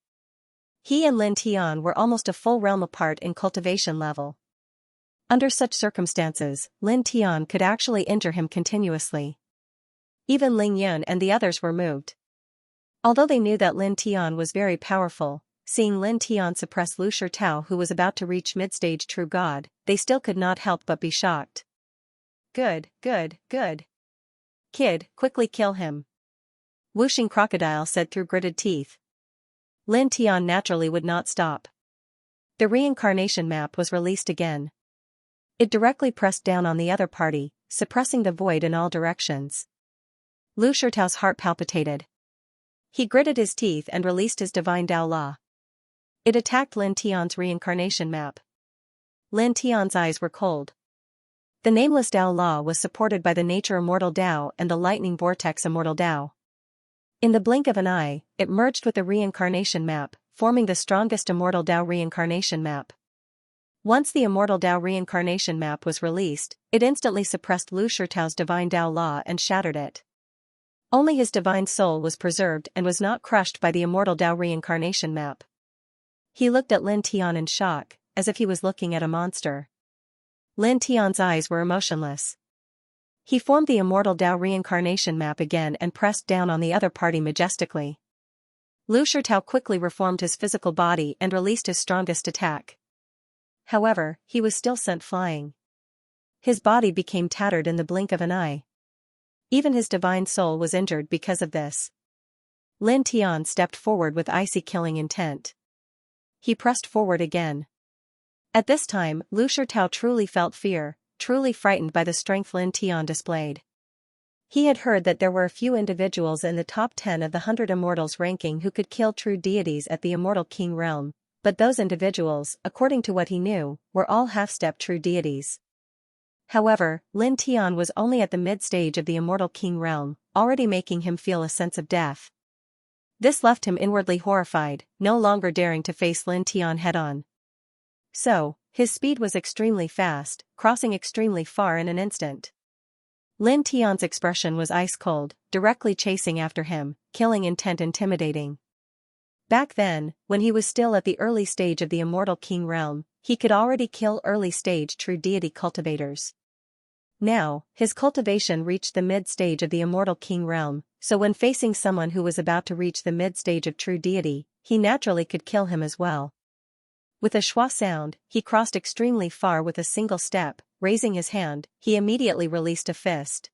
He and Lin Tian were almost a full realm apart in cultivation level. Under such circumstances, Lin Tian could actually injure him continuously. Even Ling Yun and the others were moved. Although they knew that Lin Tian was very powerful, seeing Lin Tian suppress Lu Shirtao who was about to reach mid-stage true god, they still could not help but be shocked. Good. Kid, quickly kill him. Whooshing Crocodile said through gritted teeth. Lin Tian naturally would not stop. The reincarnation map was released again. It directly pressed down on the other party, suppressing the void in all directions. Lu Shirtao's heart palpitated. He gritted his teeth and released his divine Dao Law. It attacked Lin Tian's reincarnation map. Lin Tian's eyes were cold. The nameless Dao Law was supported by the nature immortal Dao and the lightning vortex immortal Dao. In the blink of an eye, it merged with the reincarnation map, forming the strongest immortal Dao reincarnation map. Once the immortal Dao reincarnation map was released, it instantly suppressed Lu Shirtao's divine Dao Law and shattered it. Only his divine soul was preserved and was not crushed by the immortal Dao reincarnation map. He looked at Lin Tian in shock, as if he was looking at a monster. Lin Tian's eyes were emotionless. He formed the immortal Dao reincarnation map again and pressed down on the other party majestically. Lu Shirtao quickly reformed his physical body and released his strongest attack. However, he was still sent flying. His body became tattered in the blink of an eye. Even his divine soul was injured because of this. Lin Tian stepped forward with icy killing intent. He pressed forward again. At this time, Lu Shirtao truly felt fear, truly frightened by the strength Lin Tian displayed. He had heard that there were a few individuals in the top 10 of the 100 Immortals ranking who could kill true deities at the Immortal King realm, but those individuals, according to what he knew, were all half-step true deities. However, Lin Tian was only at the mid-stage of the Immortal King realm, already making him feel a sense of death. This left him inwardly horrified, no longer daring to face Lin Tian head-on. So, his speed was extremely fast, crossing extremely far in an instant. Lin Tian's expression was ice-cold, directly chasing after him, killing intent intimidating. Back then, when he was still at the early stage of the Immortal King realm, he could already kill early-stage true deity cultivators. Now, his cultivation reached the mid-stage of the Immortal King realm, so when facing someone who was about to reach the mid-stage of true deity, he naturally could kill him as well. With a schwa sound, he crossed extremely far with a single step, raising his hand, he immediately released a fist.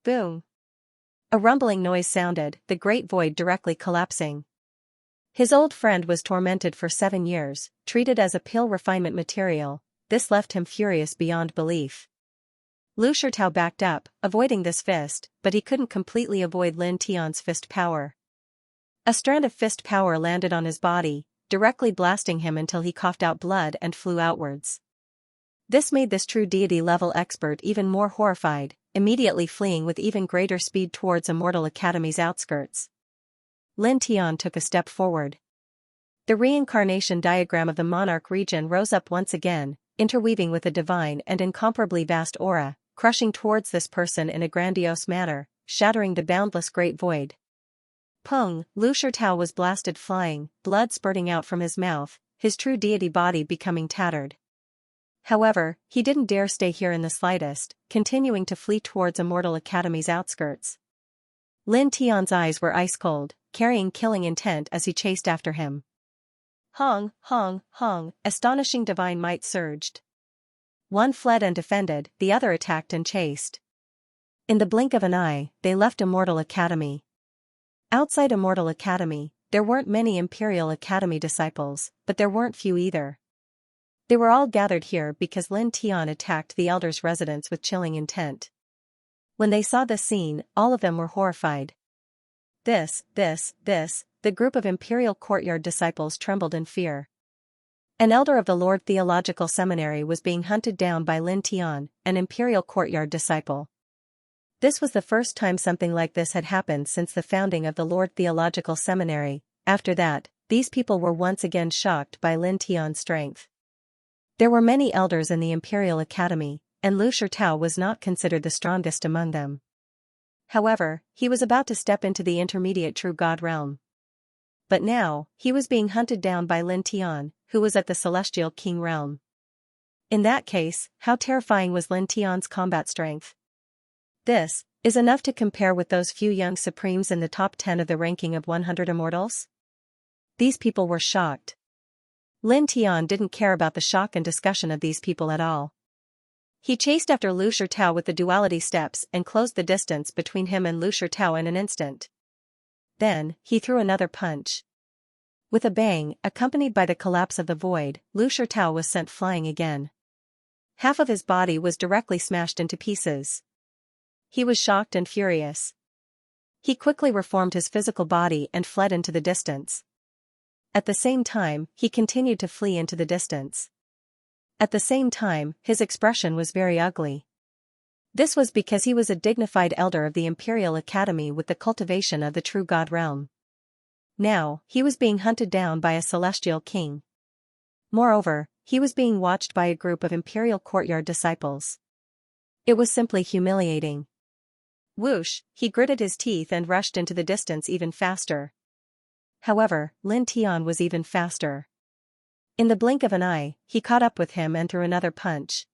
Boom! A rumbling noise sounded, the great void directly collapsing. His old friend was tormented for 7 years, treated as a pill refinement material. This left him furious beyond belief. Lu Shirtao backed up, avoiding this fist, but he couldn't completely avoid Lin Tian's fist power. A strand of fist power landed on his body, directly blasting him until he coughed out blood and flew outwards. This made this true deity-level expert even more horrified, immediately fleeing with even greater speed towards Immortal Academy's outskirts. Lin Tian took a step forward. The reincarnation diagram of the monarch region rose up once again, interweaving with a divine and incomparably vast aura, crushing towards this person in a grandiose manner, shattering the boundless great void. Pung! Lu Shirtao was blasted flying, blood spurting out from his mouth, his true deity body becoming tattered. However, he didn't dare stay here in the slightest, continuing to flee towards Immortal Academy's outskirts. Lin Tian's eyes were ice-cold, carrying killing intent as he chased after him. Hong, hong, hong, astonishing divine might surged. One fled and defended, the other attacked and chased. In the blink of an eye, they left Immortal Academy. Outside Immortal Academy, there weren't many Imperial Academy disciples, but there weren't few either. They were all gathered here because Lin Tian attacked the Elder's residence with chilling intent. When they saw this scene, all of them were horrified. The group of Imperial Courtyard disciples trembled in fear. An elder of the Lord Theological Seminary was being hunted down by Lin Tian, an Imperial Courtyard disciple. This was the first time something like this had happened since the founding of the Lord Theological Seminary. After that, these people were once again shocked by Lin Tian's strength. There were many elders in the Imperial Academy, and Lu Shirtao was not considered the strongest among them. However, he was about to step into the intermediate true God realm. But now, he was being hunted down by Lin Tian, who was at the Celestial King realm. In that case, how terrifying was Lin Tian's combat strength? This is enough to compare with those few young supremes in the top 10 of the ranking of 100 immortals? These people were shocked. Lin Tian didn't care about the shock and discussion of these people at all. He chased after Lu Shirtao with the duality steps and closed the distance between him and Lu Shirtao in an instant. Then, he threw another punch. With a bang, accompanied by the collapse of the void, Lu Shirtao was sent flying again. Half of his body was directly smashed into pieces. He was shocked and furious. He quickly reformed his physical body and fled into the distance. At the same time, he continued to flee into the distance. At the same time, his expression was very ugly. This was because he was a dignified elder of the Imperial Academy with the cultivation of the true God realm. Now, he was being hunted down by a celestial king. Moreover, he was being watched by a group of Imperial Courtyard disciples. It was simply humiliating. Whoosh, he gritted his teeth and rushed into the distance even faster. However, Lin Tian was even faster. In the blink of an eye, he caught up with him and threw another punch.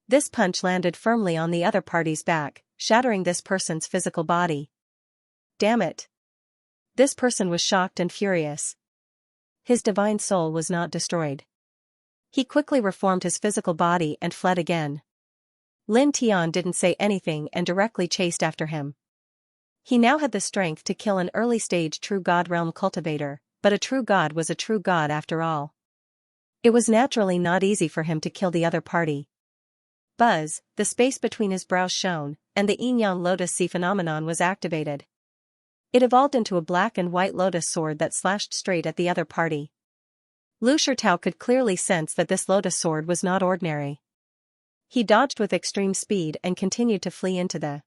This punch landed firmly on the other party's back, shattering this person's physical body. Damn it! This person was shocked and furious. His divine soul was not destroyed. He quickly reformed his physical body and fled again. Lin Tian didn't say anything and directly chased after him. He now had the strength to kill an early-stage true God realm cultivator, but a true God was a true God after all. It was naturally not easy for him to kill the other party. Buzz, the space between his brows shone, and the yin-yang lotus sea phenomenon was activated. It evolved into a black and white lotus sword that slashed straight at the other party. Lu Shirtao could clearly sense that this lotus sword was not ordinary. He dodged with extreme speed and continued to flee into the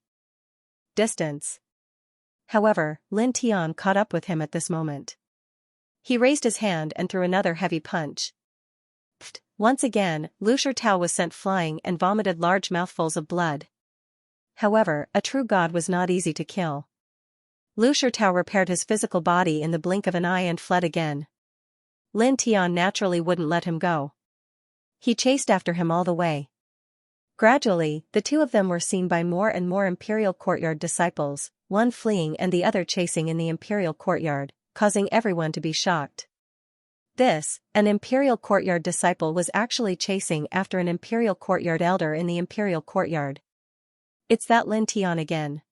distance. However, Lin Tian caught up with him at this moment. He raised his hand and threw another heavy punch. Pfft! Once again, Lu Shirtao was sent flying and vomited large mouthfuls of blood. However, a true god was not easy to kill. Lu Shirtao repaired his physical body in the blink of an eye and fled again. Lin Tian naturally wouldn't let him go. He chased after him all the way. Gradually, the two of them were seen by more and more Imperial Courtyard disciples, one fleeing and the other chasing in the Imperial Courtyard, causing everyone to be shocked. An Imperial Courtyard disciple was actually chasing after an Imperial Courtyard elder in the Imperial Courtyard. It's that Lin Tian again.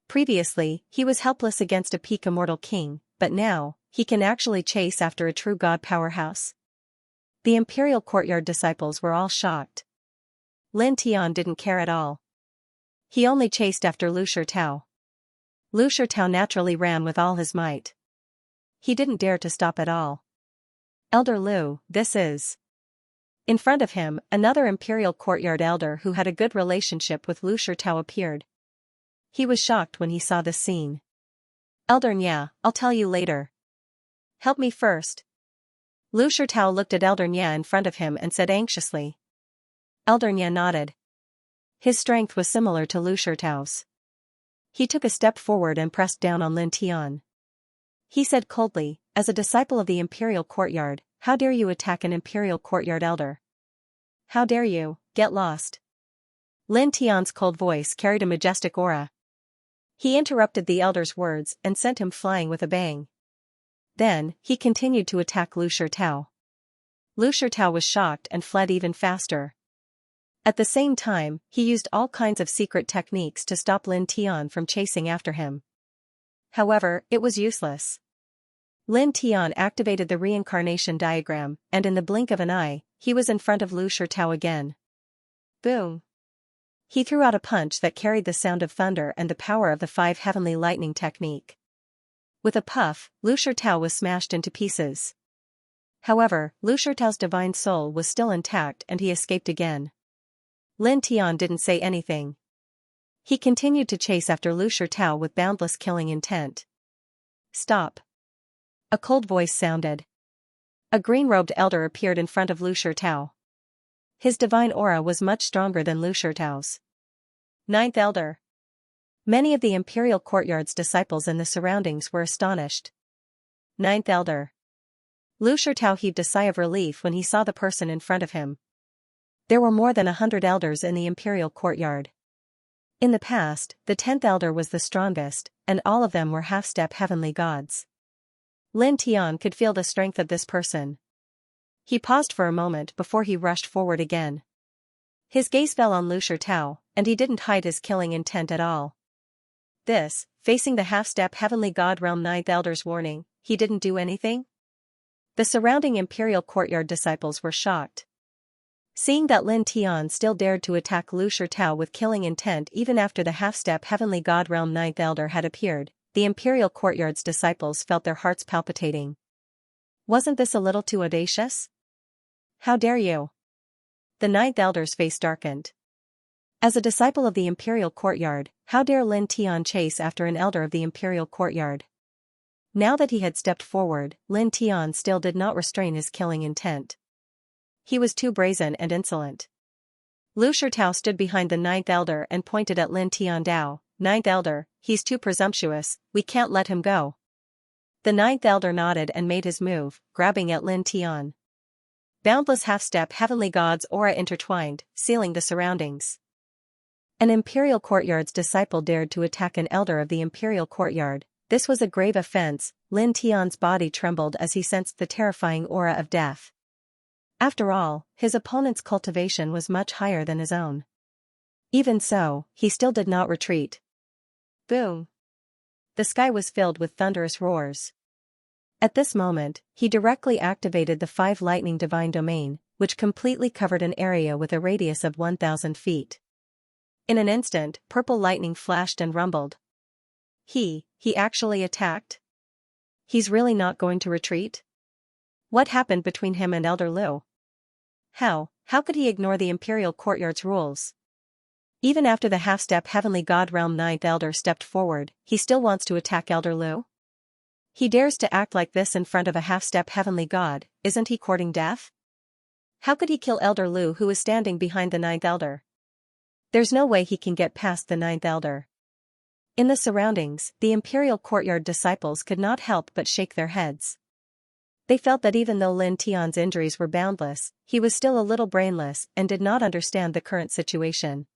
Previously, he was helpless against a peak immortal king, but now, he can actually chase after a true god powerhouse. The Imperial Courtyard disciples were all shocked. Lin Tian didn't care at all. He only chased after Lu Shirtao. Lu Shirtao naturally ran with all his might. He didn't dare to stop at all. Elder Lu, this is. In front of him, another Imperial Courtyard elder who had a good relationship with Lu Shirtao appeared. He was shocked when he saw this scene. Elder Nya, I'll tell you later. Help me first. Lu Shirtao looked at Elder Nya in front of him and said anxiously. Elder Nya nodded. His strength was similar to Lu Shirtao's. He took a step forward and pressed down on Lin Tian. He said coldly, as a disciple of the Imperial Courtyard, how dare you attack an Imperial Courtyard elder? How dare you, get lost. Lin Tian's cold voice carried a majestic aura. He interrupted the elder's words and sent him flying with a bang. Then, he continued to attack Lu Shirtao. Lu Shirtao was shocked and fled even faster. At the same time, he used all kinds of secret techniques to stop Lin Tian from chasing after him. However, it was useless. Lin Tian activated the reincarnation diagram, and in the blink of an eye, he was in front of Lu Shirtao again. Boom! He threw out a punch that carried the sound of thunder and the power of the 5 heavenly lightning technique. With a puff, Lu Shirtao was smashed into pieces. However, Lu Shirtao's divine soul was still intact and he escaped again. Lin Tian didn't say anything. He continued to chase after Lu Shirtao with boundless killing intent. Stop! A cold voice sounded. A green-robed elder appeared in front of Lu Shirtao. His divine aura was much stronger than Lu Shirtao's. 9th Elder. Many of the Imperial Courtyard's disciples in the surroundings were astonished. 9th Elder. Lu Shirtao heaved a sigh of relief when he saw the person in front of him. There were more than 100 elders in the Imperial Courtyard. In the past, the 10th Elder was the strongest, and all of them were half-step heavenly gods. Lin Tian could feel the strength of this person. He paused for a moment before he rushed forward again. His gaze fell on Lu Shirtao, and he didn't hide his killing intent at all. Facing the half-step heavenly god realm 9th Elder's warning, he didn't do anything? The surrounding Imperial Courtyard disciples were shocked. Seeing that Lin Tian still dared to attack Lu Shirtao with killing intent even after the half-step heavenly god realm 9th Elder had appeared, the Imperial Courtyard's disciples felt their hearts palpitating. Wasn't this a little too audacious? How dare you? The 9th Elder's face darkened. As a disciple of the Imperial Courtyard, how dare Lin Tian chase after an elder of the Imperial Courtyard? Now that he had stepped forward, Lin Tian still did not restrain his killing intent. He was too brazen and insolent. Lu Shirtao stood behind the 9th Elder and pointed at Lin Tian. 9th Elder, he's too presumptuous, we can't let him go. The 9th Elder nodded and made his move, grabbing at Lin Tian. Boundless half-step heavenly god's aura intertwined, sealing the surroundings. An Imperial Courtyard's disciple dared to attack an elder of the Imperial Courtyard. This was a grave offense. Lin Tian's body trembled as he sensed the terrifying aura of death. After all, his opponent's cultivation was much higher than his own. Even so, he still did not retreat. Boom! The sky was filled with thunderous roars. At this moment, he directly activated the 5 lightning divine domain, which completely covered an area with a radius of 1,000 feet. In an instant, purple lightning flashed and rumbled. He actually attacked? He's really not going to retreat? What happened between him and Elder Lu? How could he ignore the Imperial Courtyard's rules? Even after the half-step Heavenly God Realm Ninth Elder stepped forward, he still wants to attack Elder Lu? He dares to act like this in front of a half-step Heavenly God, isn't he courting death? How could he kill Elder Lu who is standing behind the Ninth Elder? There's no way he can get past the Ninth Elder. In the surroundings, the Imperial Courtyard disciples could not help but shake their heads. They felt that even though Lin Tian's injuries were boundless, he was still a little brainless and did not understand the current situation.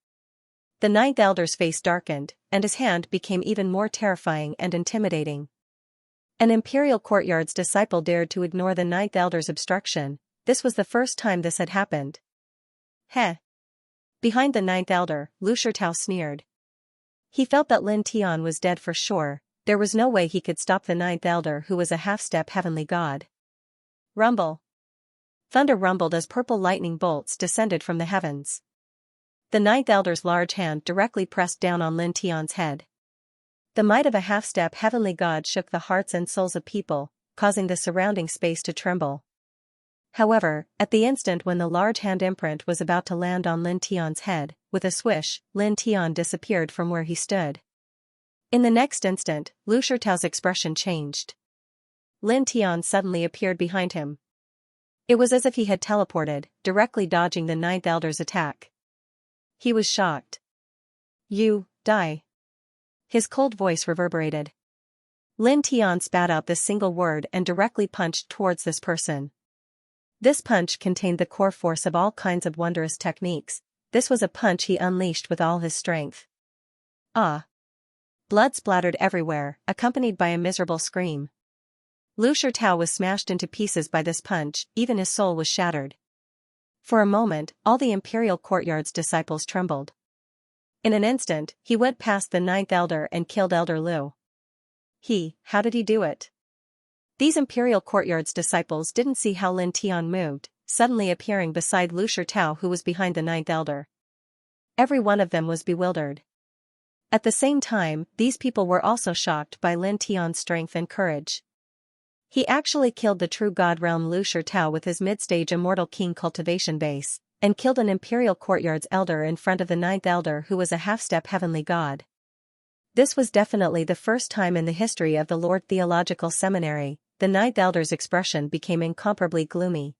The Ninth Elder's face darkened, and his hand became even more terrifying and intimidating. An Imperial Courtyard's disciple dared to ignore the Ninth Elder's obstruction. This was the first time this had happened. Heh. Behind the Ninth Elder, Lu Shirtao sneered. He felt that Lin Tian was dead for sure. There was no way he could stop the Ninth Elder who was a half-step Heavenly God. Rumble. Thunder rumbled as purple lightning bolts descended from the heavens. The Ninth Elder's large hand directly pressed down on Lin Tian's head. The might of a half-step Heavenly God shook the hearts and souls of people, causing the surrounding space to tremble. However, at the instant when the large hand imprint was about to land on Lin Tian's head, with a swish, Lin Tian disappeared from where he stood. In the next instant, Lu Shirtao's expression changed. Lin Tian suddenly appeared behind him. It was as if he had teleported, directly dodging the Ninth Elder's attack. He was shocked. You, die. His cold voice reverberated. Lin Tian spat out this single word and directly punched towards this person. This punch contained the core force of all kinds of wondrous techniques. This was a punch he unleashed with all his strength. Ah! Blood splattered everywhere, accompanied by a miserable scream. Lu Shirtao was smashed into pieces by this punch, even his soul was shattered. For a moment, all the Imperial Courtyard's disciples trembled. In an instant, he went past the Ninth Elder and killed Elder Lu. How did he do it? These Imperial Courtyard's disciples didn't see how Lin Tian moved, suddenly appearing beside Lu Shirtao who was behind the Ninth Elder. Every one of them was bewildered. At the same time, these people were also shocked by Lin Tian's strength and courage. He actually killed the true God Realm Lu Shirtao with his mid-stage Immortal King Cultivation base, and killed an Imperial Courtyard's Elder in front of the Ninth Elder who was a half-step Heavenly God. This was definitely the first time in the history of the Lord Theological Seminary. The Ninth Elder's expression became incomparably gloomy.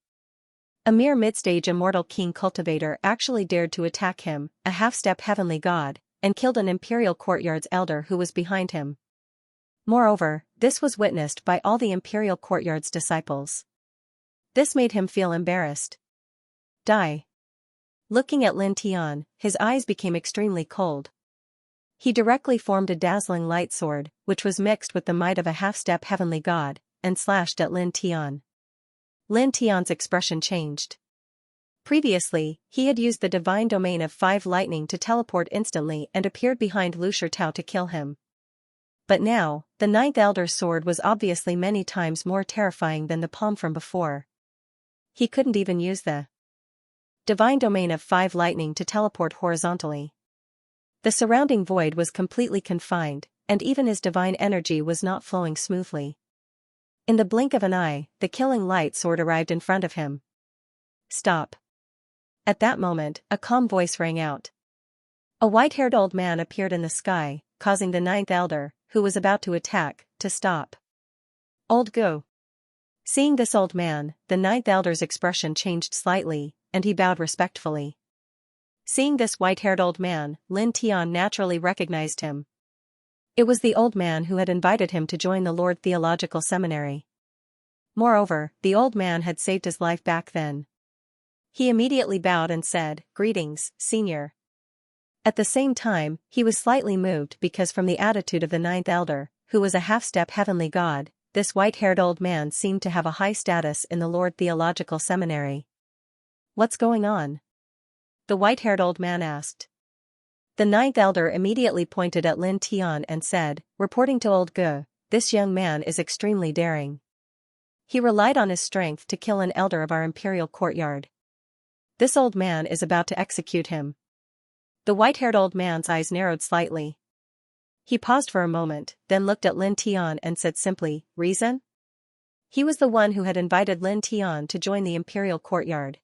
A mere mid-stage Immortal King Cultivator actually dared to attack him, a half-step Heavenly God, and killed an Imperial Courtyard's Elder who was behind him. Moreover, this was witnessed by all the Imperial Courtyard's disciples. This made him feel embarrassed. Die. Looking at Lin Tian, his eyes became extremely cold. He directly formed a dazzling light sword, which was mixed with the might of a half-step Heavenly God, and slashed at Lin Tian. Lin Tian's expression changed. Previously, he had used the divine domain of 5 lightning to teleport instantly and appeared behind Lu Shirtao to kill him. But now, the Ninth Elder's sword was obviously many times more terrifying than the palm from before. He couldn't even use the divine domain of 5 lightning to teleport horizontally. The surrounding void was completely confined, and even his divine energy was not flowing smoothly. In the blink of an eye, the killing light sword arrived in front of him. Stop. At that moment, a calm voice rang out. A white-haired old man appeared in the sky, causing the Ninth Elder, who was about to attack, to stop. Old Gu. Seeing this old man, the Ninth Elder's expression changed slightly, and he bowed respectfully. Seeing this white-haired old man, Lin Tian naturally recognized him. It was the old man who had invited him to join the Lord Theological Seminary. Moreover, the old man had saved his life back then. He immediately bowed and said, "Greetings, Senior." At the same time, he was slightly moved because from the attitude of the Ninth Elder, who was a half-step Heavenly God, this white-haired old man seemed to have a high status in the Lord Theological Seminary. What's going on? The white-haired old man asked. The Ninth Elder immediately pointed at Lin Tian and said, reporting to Old Gu, "This young man is extremely daring. He relied on his strength to kill an elder of our imperial courtyard. This old man is about to execute him. The white-haired old man's eyes narrowed slightly. He paused for a moment, then looked at Lin Tian and said simply, "Reason?" He was the one who had invited Lin Tian to join the imperial courtyard.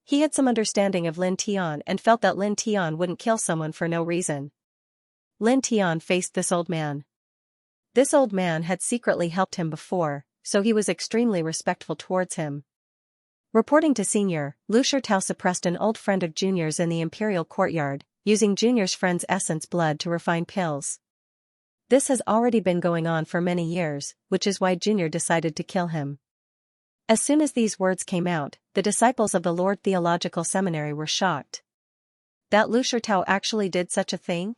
He had some understanding of Lin Tian and felt that Lin Tian wouldn't kill someone for no reason. Lin Tian faced this old man. This old man had secretly helped him before, so he was extremely respectful towards him. Reporting to Senior, Lu Shirtao suppressed an old friend of Junior's in the imperial courtyard, using Junior's friend's essence blood to refine pills. This has already been going on for many years, which is why Junior decided to kill him. As soon as these words came out, the disciples of the Lord Theological Seminary were shocked. That Lu Shirtao actually did such a thing?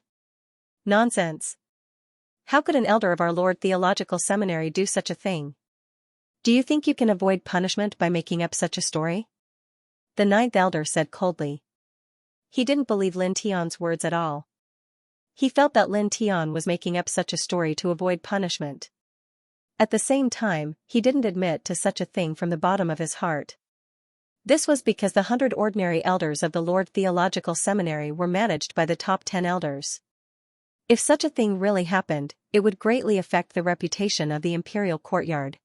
Nonsense. How could an elder of our Lord Theological Seminary do such a thing? Do you think you can avoid punishment by making up such a story? The ninth elder said coldly. He didn't believe Lin Tian's words at all. He felt that Lin Tian was making up such a story to avoid punishment. At the same time, he didn't admit to such a thing from the bottom of his heart. This was because the 100 ordinary elders of the Lord Theological Seminary were managed by the top 10 elders. If such a thing really happened, it would greatly affect the reputation of the imperial courtyard.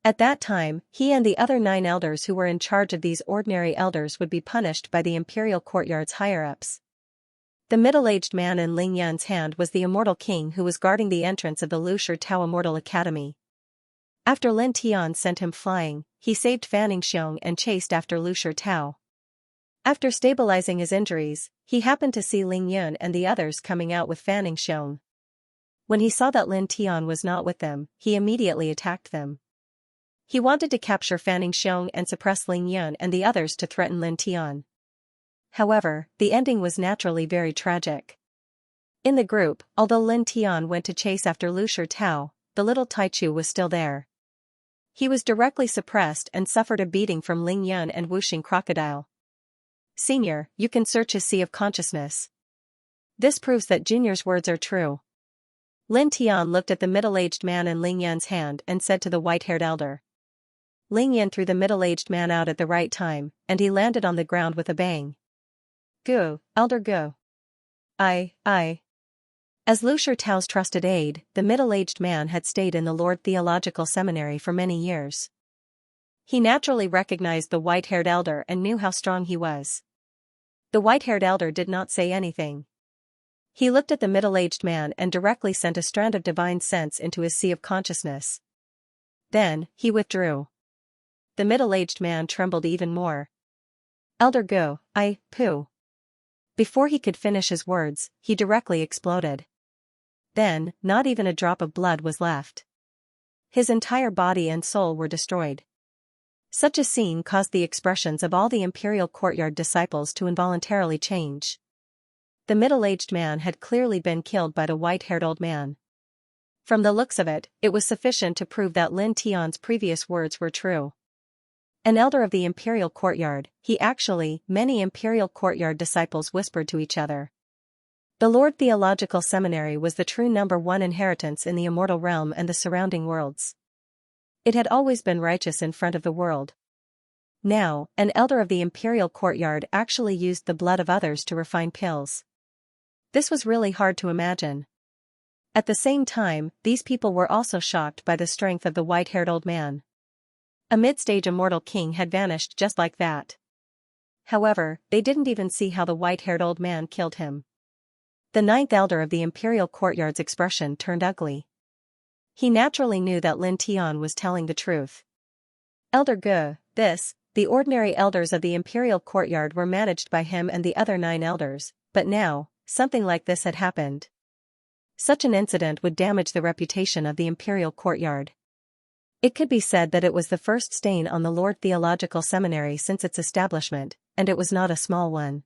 At that time, he and the other 9 elders who were in charge of these ordinary elders would be punished by the imperial courtyard's higher-ups. The middle-aged man in Ling Yan's hand was the immortal king who was guarding the entrance of the Lu Shirtao Immortal Academy. After Lin Tian sent him flying, he saved Fanning Xiong and chased after Lu Shirtao. After stabilizing his injuries, he happened to see Ling Yun and the others coming out with Fanning Xiong. When he saw that Lin Tian was not with them, he immediately attacked them. He wanted to capture Fanning Xiong and suppress Ling Yun and the others to threaten Lin Tian. However, the ending was naturally very tragic. In the group, although Lin Tian went to chase after Lu Shirtao, the little Taichu was still there. He was directly suppressed and suffered a beating from Ling Yun and Wuxing Crocodile. Senior, you can search his sea of consciousness. This proves that Junior's words are true. Lin Tian looked at the middle-aged man in Ling Yun's hand and said to the white-haired elder. Ling Yun threw the middle-aged man out at the right time, and he landed on the ground with a bang. Go, elder go. I. As Lu Shirtao's trusted aide, the middle-aged man had stayed in the Lord Theological Seminary for many years. He naturally recognized the white-haired elder and knew how strong he was. The white-haired elder did not say anything. He looked at the middle-aged man and directly sent a strand of divine sense into his sea of consciousness. Then, he withdrew. The middle-aged man trembled even more. Elder go, pooh. Before he could finish his words, he directly exploded. Then, not even a drop of blood was left. His entire body and soul were destroyed. Such a scene caused the expressions of all the imperial courtyard disciples to involuntarily change. The middle-aged man had clearly been killed by the white-haired old man. From the looks of it, it was sufficient to prove that Lin Tian's previous words were true. An elder of the imperial courtyard, many imperial courtyard disciples whispered to each other. The Lord Theological Seminary was the true #1 inheritance in the immortal realm and the surrounding worlds. It had always been righteous in front of the world. Now, an elder of the imperial courtyard actually used the blood of others to refine pills. This was really hard to imagine. At the same time, these people were also shocked by the strength of the white-haired old man. A mid-stage immortal king had vanished just like that. However, they didn't even see how the white-haired old man killed him. The ninth elder of the imperial courtyard's expression turned ugly. He naturally knew that Lin Tian was telling the truth. Elder Ge, the ordinary elders of the imperial courtyard were managed by him and the other 9 elders, but now, something like this had happened. Such an incident would damage the reputation of the imperial courtyard. It could be said that it was the first stain on the Lord Theological Seminary since its establishment, and it was not a small one.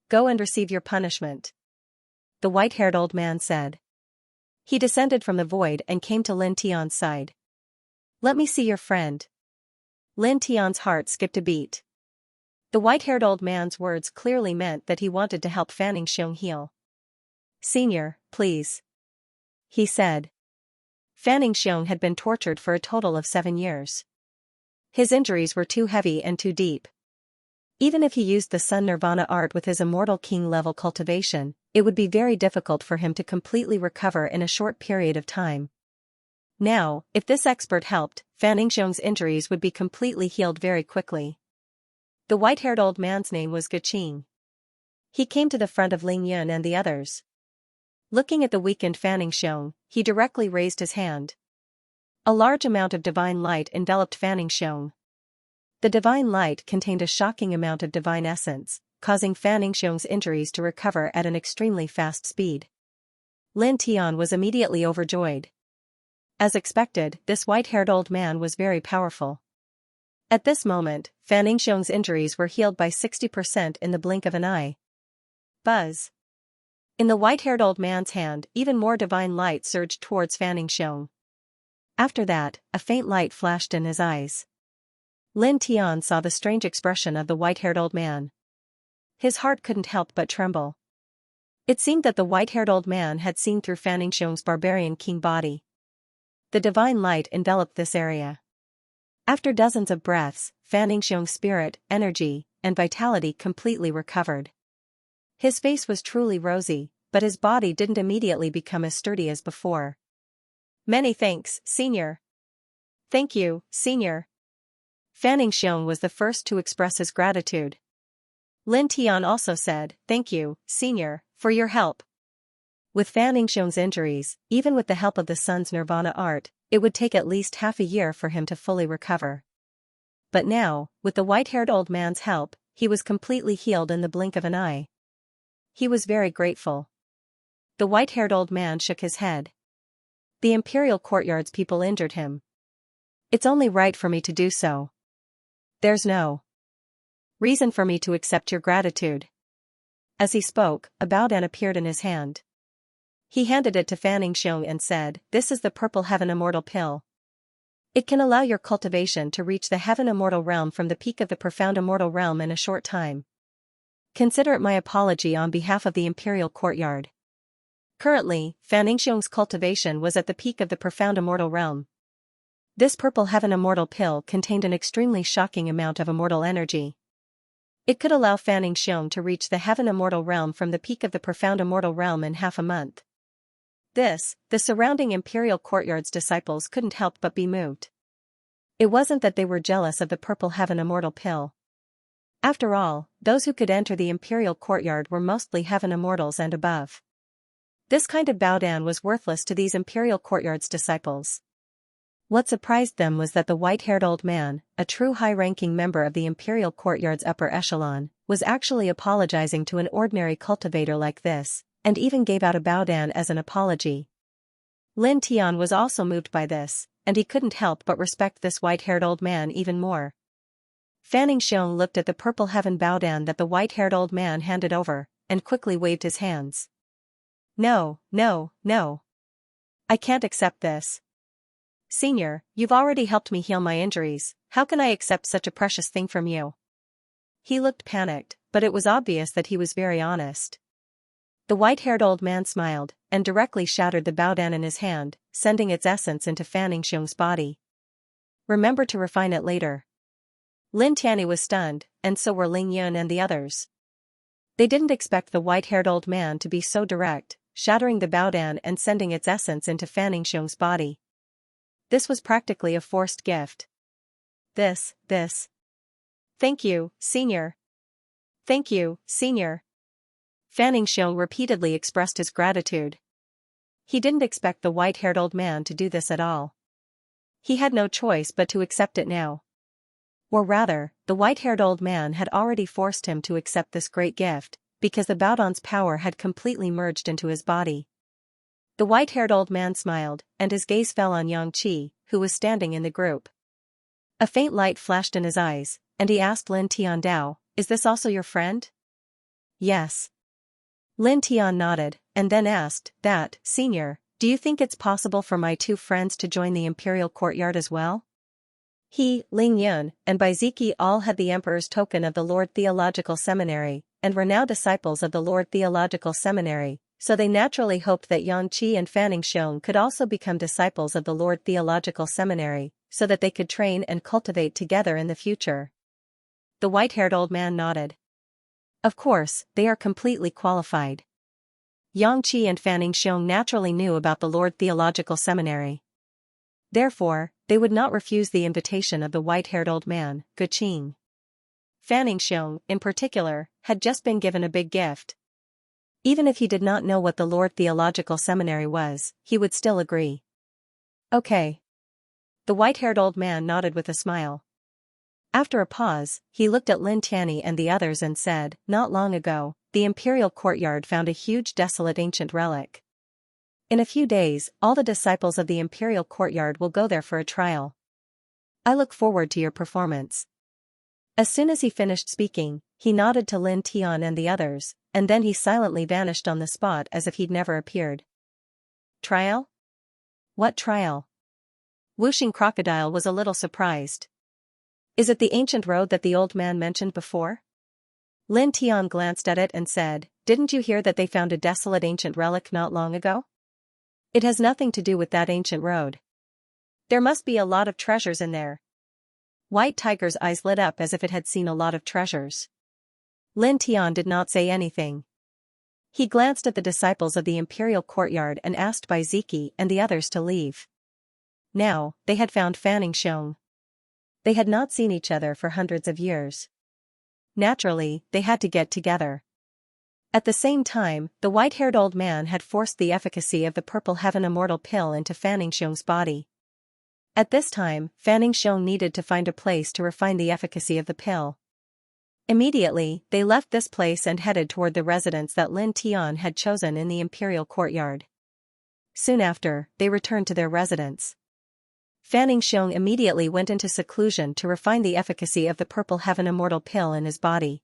Go and receive your punishment. The white-haired old man said. He descended from the void and came to Lin Tian's side. Let me see your friend. Lin Tian's heart skipped a beat. The white-haired old man's words clearly meant that he wanted to help Fanning Xiong heal. Senior, please. He said. Fanning Xiong had been tortured for a total of 7 years. His injuries were too heavy and too deep. Even if he used the Sun Nirvana art with his Immortal King level cultivation, it would be very difficult for him to completely recover in a short period of time. Now, if this expert helped, Fanning Xiong's injuries would be completely healed very quickly. The white-haired old man's name was Gaching. He came to the front of Ling Yun and the others. Looking at the weakened Fanning Xiong, he directly raised his hand. A large amount of divine light enveloped Fanning Xiong. The divine light contained a shocking amount of divine essence, causing Fanning Xiong's injuries to recover at an extremely fast speed. Lin Tian was immediately overjoyed. As expected, this white-haired old man was very powerful. At this moment, Fanning Xiong's injuries were healed by 60% in the blink of an eye. Buzz. In the white-haired old man's hand, even more divine light surged towards Fanning Xiong. After that, a faint light flashed in his eyes. Lin Tian saw the strange expression of the white-haired old man. His heart couldn't help but tremble. It seemed that the white-haired old man had seen through Fanning Xiong's barbarian king body. The divine light enveloped this area. After dozens of breaths, Fanning Xiong's spirit, energy, and vitality completely recovered. His face was truly rosy, but his body didn't immediately become as sturdy as before. Many thanks, Senior. Thank you, Senior. Fanning Xiong was the first to express his gratitude. Lin Tian also said, Thank you, Senior, for your help. With Fanning Xiong's injuries, even with the help of the Sun's Nirvana art, it would take at least half a year for him to fully recover. But now, with the white-haired old man's help, he was completely healed in the blink of an eye. He was very grateful. The white-haired old man shook his head. The Imperial Courtyard's people injured him. It's only right for me to do so. There's no reason for me to accept your gratitude. As he spoke, a baodan appeared in his hand. He handed it to Fanning Xiong and said, This is the Purple Heaven Immortal Pill. It can allow your cultivation to reach the Heaven Immortal Realm from the peak of the Profound Immortal Realm in a short time. Consider it my apology on behalf of the Imperial Courtyard. Currently, Fanning Xiong's cultivation was at the peak of the Profound Immortal Realm. This Purple Heaven Immortal Pill contained an extremely shocking amount of immortal energy. It could allow Fanning Xiong to reach the Heaven Immortal Realm from the peak of the Profound Immortal Realm in half a month. The surrounding Imperial Courtyard's disciples couldn't help but be moved. It wasn't that they were jealous of the Purple Heaven Immortal Pill. After all, those who could enter the Imperial Courtyard were mostly Heaven Immortals and above. This kind of baodan was worthless to these Imperial Courtyard's disciples. What surprised them was that the white-haired old man, a true high-ranking member of the Imperial Courtyard's upper echelon, was actually apologizing to an ordinary cultivator like this, and even gave out a baodan as an apology. Lin Tian was also moved by this, and he couldn't help but respect this white-haired old man even more. Fanning Xiong looked at the Purple Heaven baodan that the white-haired old man handed over, and quickly waved his hands. No, no, no. I can't accept this. Senior, you've already helped me heal my injuries, how can I accept such a precious thing from you? He looked panicked, but it was obvious that he was very honest. The white-haired old man smiled, and directly shattered the baodan in his hand, sending its essence into Fanning Xiong's body. Remember to refine it later. Lin Tianyi was stunned, and so were Ling Yun and the others. They didn't expect the white-haired old man to be so direct, shattering the baodan and sending its essence into Fanning Xiong's body. This was practically a forced gift. This. Thank you, Senior. Thank you, Senior. Fanning Xiong repeatedly expressed his gratitude. He didn't expect the white-haired old man to do this at all. He had no choice but to accept it now. Or rather, the white-haired old man had already forced him to accept this great gift, because the baodan's power had completely merged into his body. The white-haired old man smiled, and his gaze fell on Yang Qi, who was standing in the group. A faint light flashed in his eyes, and he asked Lin Tian Dao, Is this also your friend? Yes. Lin Tian nodded, and then asked, Senior, do you think it's possible for my two friends to join the Imperial Courtyard as well? He, Ling Yun, and Baiziki all had the Emperor's token of the Lord Theological Seminary, and were now disciples of the Lord Theological Seminary, so they naturally hoped that Xianxia and Fanning Xiong could also become disciples of the Lord Theological Seminary, so that they could train and cultivate together in the future. The white-haired old man nodded. Of course, they are completely qualified. Xianxia and Fanning Xiong naturally knew about the Lord Theological Seminary. Therefore, they would not refuse the invitation of the white-haired old man, Guqing. Fanning Xiong, in particular, had just been given a big gift. Even if he did not know what the Lord Theological Seminary was, he would still agree. Okay. The white-haired old man nodded with a smile. After a pause, he looked at Lin Tianyi and the others and said, "Not long ago, the imperial courtyard found a huge desolate ancient relic. In a few days, all the disciples of the imperial courtyard will go there for a trial. I look forward to your performance." As soon as he finished speaking, he nodded to Lin Tian and the others, and then he silently vanished on the spot as if he'd never appeared. Trial? What trial? Wuxing Crocodile was a little surprised. Is it the ancient road that the old man mentioned before? Lin Tian glanced at it and said, "Didn't you hear that they found a desolate ancient relic not long ago? It has nothing to do with that ancient road. There must be a lot of treasures in there." White Tiger's eyes lit up as if it had seen a lot of treasures. Lin Tian did not say anything. He glanced at the disciples of the imperial courtyard and asked Bai Ziki and the others to leave. Now, they had found Fanning Xiong. They had not seen each other for hundreds of years. Naturally, they had to get together. At the same time, the white-haired old man had forced the efficacy of the purple heaven immortal pill into Fanning Xiong's body. At this time, Fanning Xiong needed to find a place to refine the efficacy of the pill. Immediately, they left this place and headed toward the residence that Lin Tian had chosen in the imperial courtyard. Soon after, they returned to their residence. Fanning Xiong immediately went into seclusion to refine the efficacy of the purple heaven immortal pill in his body.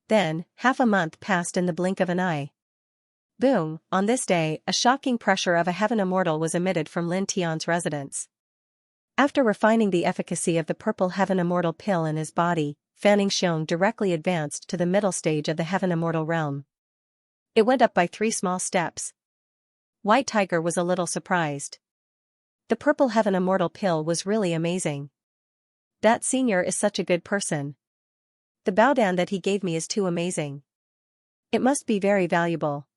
Then, half a month passed in the blink of an eye. Boom, on this day, a shocking pressure of a heaven immortal was emitted from Lin Tian's residence. After refining the efficacy of the purple heaven immortal pill in his body, Fanning Xiong directly advanced to the middle stage of the heaven immortal realm. It went up by 3 small steps. White Tiger was a little surprised. The purple heaven immortal pill was really amazing. That senior is such a good person. The baodan that he gave me is too amazing. It must be very valuable.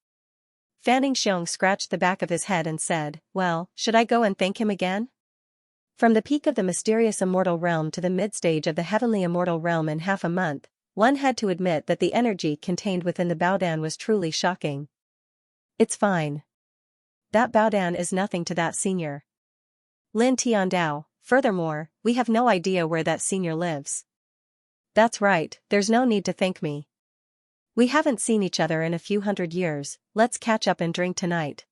Fanning Xiong scratched the back of his head and said, "Well, should I go and thank him again?" From the peak of the mysterious immortal realm to the mid-stage of the heavenly immortal realm in half a month, one had to admit that the energy contained within the baodan was truly shocking. It's fine. That baodan is nothing to that senior. Lin Tiandao, furthermore, we have no idea where that senior lives. That's right, there's no need to thank me. We haven't seen each other in a few hundred years, let's catch up and drink tonight.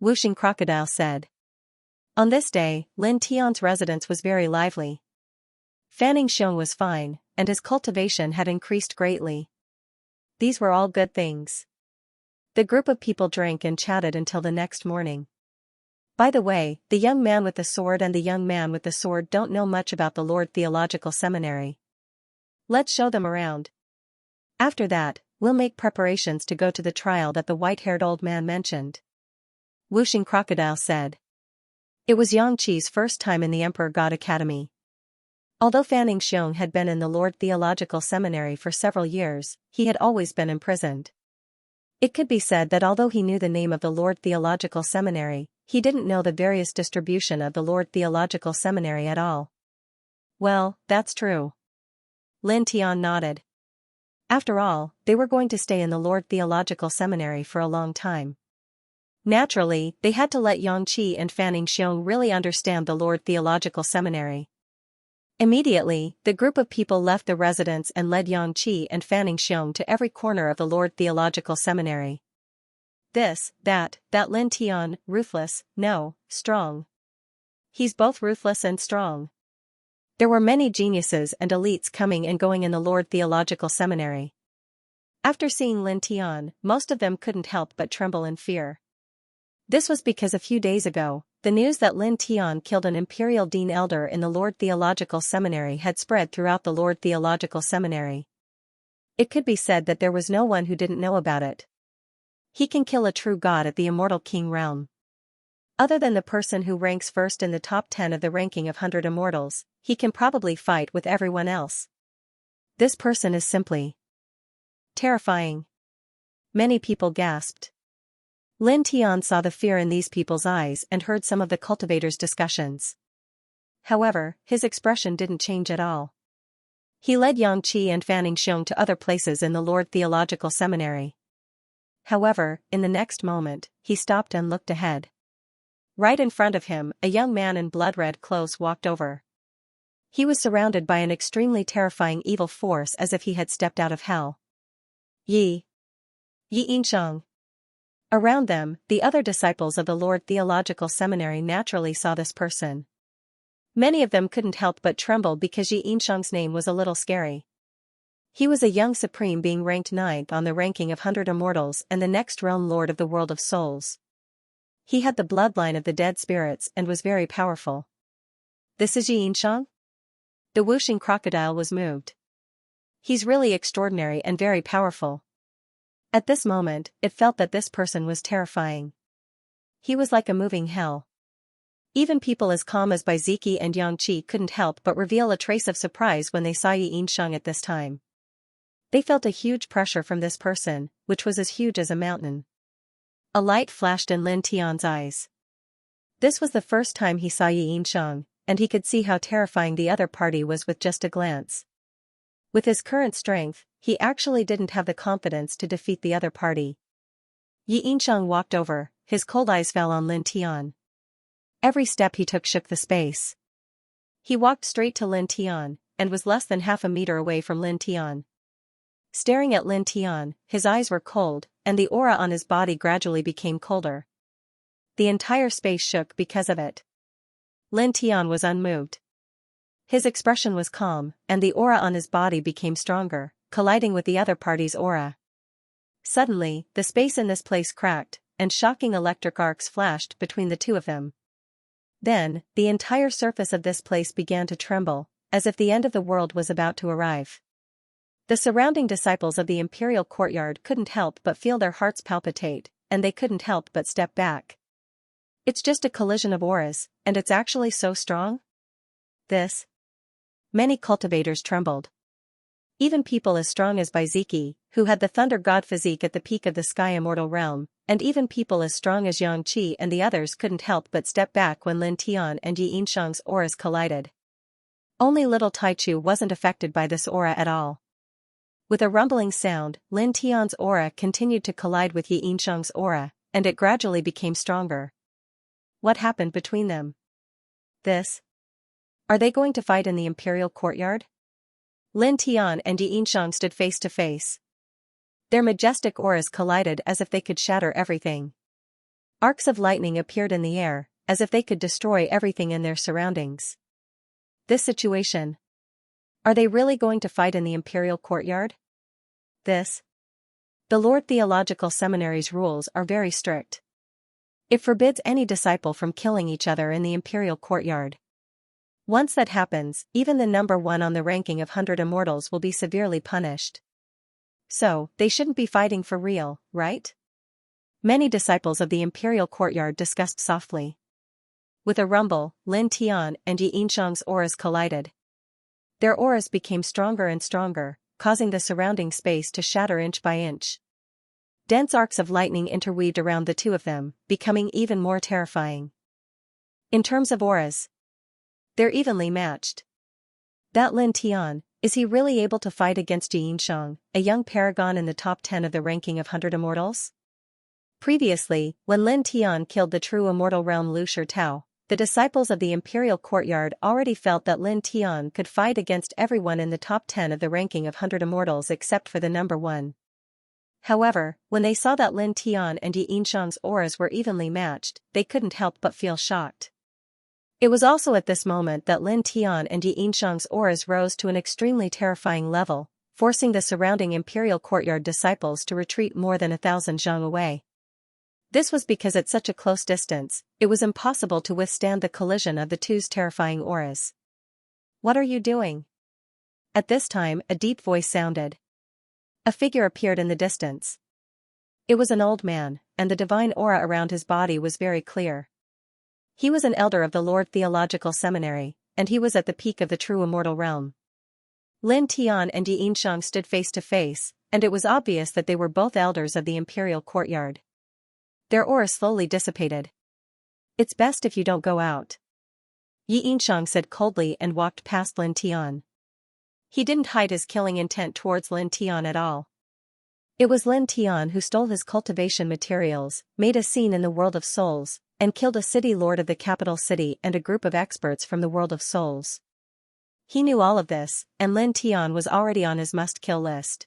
Wuxing Crocodile said. On this day, Lin Tian's residence was very lively. Fanning Xiong was fine, and his cultivation had increased greatly. These were all good things. The group of people drank and chatted until the next morning. By the way, the young man with the sword and the young man with the sword don't know much about the Lord Theological Seminary. Let's show them around. After that, we'll make preparations to go to the trial that the white-haired old man mentioned. Wuxing Crocodile said. It was Yangqi's first time in the Emperor God Academy. Although Fanning Xiong had been in the Lord Theological Seminary for several years, he had always been imprisoned. It could be said that although he knew the name of the Lord Theological Seminary, he didn't know the various distribution of the Lord Theological Seminary at all. Well, that's true. Lin Tian nodded. After all, they were going to stay in the Lord Theological Seminary for a long time. Naturally, they had to let Yangqi and Fanning Xiong really understand the Lord Theological Seminary. Immediately, the group of people left the residence and led Yangqi and Fanning Xiong to every corner of the Lord Theological Seminary. This, that Lin Tian, ruthless, no, strong. He's both ruthless and strong. There were many geniuses and elites coming and going in the Lord Theological Seminary. After seeing Lin Tian, most of them couldn't help but tremble in fear. This was because a few days ago, the news that Lin Tian killed an Imperial Dean Elder in the Lord Theological Seminary had spread throughout the Lord Theological Seminary. It could be said that there was no one who didn't know about it. He can kill a true god at the immortal king realm. Other than the person who ranks first in the top 10 of the ranking of 100 immortals, he can probably fight with everyone else. This person is simply terrifying. Many people gasped. Lin Tian saw the fear in these people's eyes and heard some of the cultivators' discussions. However, his expression didn't change at all. He led Xianxia and Fanning Xiong to other places in the Lord Theological Seminary. However, in the next moment, he stopped and looked ahead. Right in front of him, a young man in blood-red clothes walked over. He was surrounded by an extremely terrifying evil force as if he had stepped out of hell. Yi Yinsheng. Around them, the other disciples of the Lord Theological Seminary naturally saw this person. Many of them couldn't help but tremble because Yi Yinsheng's name was a little scary. He was a young supreme being ranked 9th on the ranking of 100 immortals and the next realm lord of the world of souls. He had the bloodline of the dead spirits and was very powerful. This is Yi Yinsheng? The whooshing crocodile was moved. He's really extraordinary and very powerful. At this moment, it felt that this person was terrifying. He was like a moving hell. Even people as calm as Baiziki and Yangqi couldn't help but reveal a trace of surprise when they saw Yi Yinsheng at this time. They felt a huge pressure from this person, which was as huge as a mountain. A light flashed in Lin Tian's eyes. This was the first time he saw Yi Yinsheng, and he could see how terrifying the other party was with just a glance. With his current strength, he actually didn't have the confidence to defeat the other party. Yi Yinsheng walked over, his cold eyes fell on Lin Tian. Every step he took shook the space. He walked straight to Lin Tian, and was less than half a meter away from Lin Tian. Staring at Lin Tian, his eyes were cold, and the aura on his body gradually became colder. The entire space shook because of it. Lin Tian was unmoved. His expression was calm, and the aura on his body became stronger, colliding with the other party's aura. Suddenly, the space in this place cracked, and shocking electric arcs flashed between the two of them. Then, the entire surface of this place began to tremble, as if the end of the world was about to arrive. The surrounding disciples of the imperial courtyard couldn't help but feel their hearts palpitate, and they couldn't help but step back. It's just a collision of auras, and it's actually so strong? This? Many cultivators trembled. Even people as strong as Baiziki, who had the thunder god physique at the peak of the sky immortal realm, and even people as strong as Yangqi and the others couldn't help but step back when Lin Tian and Yi Yinsheng's auras collided. Only little Taichu wasn't affected by this aura at all. With a rumbling sound, Lin Tian's aura continued to collide with Yi Yinsheng's aura, and it gradually became stronger. What happened between them? This? Are they going to fight in the imperial courtyard? Lin Tian and Yi Yinsheng stood face to face. Their majestic auras collided as if they could shatter everything. Arcs of lightning appeared in the air, as if they could destroy everything in their surroundings. This situation. Are they really going to fight in the imperial courtyard? This? The Lord Theological Seminary's rules are very strict. It forbids any disciple from killing each other in the imperial courtyard. Once that happens, even the number 1 on the ranking of 100 immortals will be severely punished. So, they shouldn't be fighting for real, right? Many disciples of the imperial courtyard discussed softly. With a rumble, Lin Tian and Yi Yinsheng's auras collided. Their auras became stronger and stronger, causing the surrounding space to shatter inch by inch. Dense arcs of lightning interweaved around the two of them, becoming even more terrifying. In terms of auras, they're evenly matched. That Lin Tian, is he really able to fight against Yi Yinsheng, a young paragon in the top 10 of the ranking of 100 immortals? Previously, when Lin Tian killed the true immortal realm Lu Shitao, the disciples of the imperial courtyard already felt that Lin Tian could fight against everyone in the top 10 of the ranking of 100 immortals except for the number 1. However, when they saw that Lin Tian and Yi Yinsheng's auras were evenly matched, they couldn't help but feel shocked. It was also at this moment that Lin Tian and Yi Yinsheng's auras rose to an extremely terrifying level, forcing the surrounding imperial courtyard disciples to retreat more than 1,000 zhang away. This was because at such a close distance, it was impossible to withstand the collision of the two's terrifying auras. What are you doing? At this time, a deep voice sounded. A figure appeared in the distance. It was an old man, and the divine aura around his body was very clear. He was an elder of the Lord Theological Seminary, and he was at the peak of the true immortal realm. Lin Tian and Yi Yinshang stood face to face, and it was obvious that they were both elders of the imperial courtyard. Their aura slowly dissipated. "It's best if you don't go out," Yi Yinshang said coldly and walked past Lin Tian. He didn't hide his killing intent towards Lin Tian at all. It was Lin Tian who stole his cultivation materials, made a scene in the world of souls, and killed a city lord of the capital city and a group of experts from the world of souls. He knew all of this, and Lin Tian was already on his must-kill list.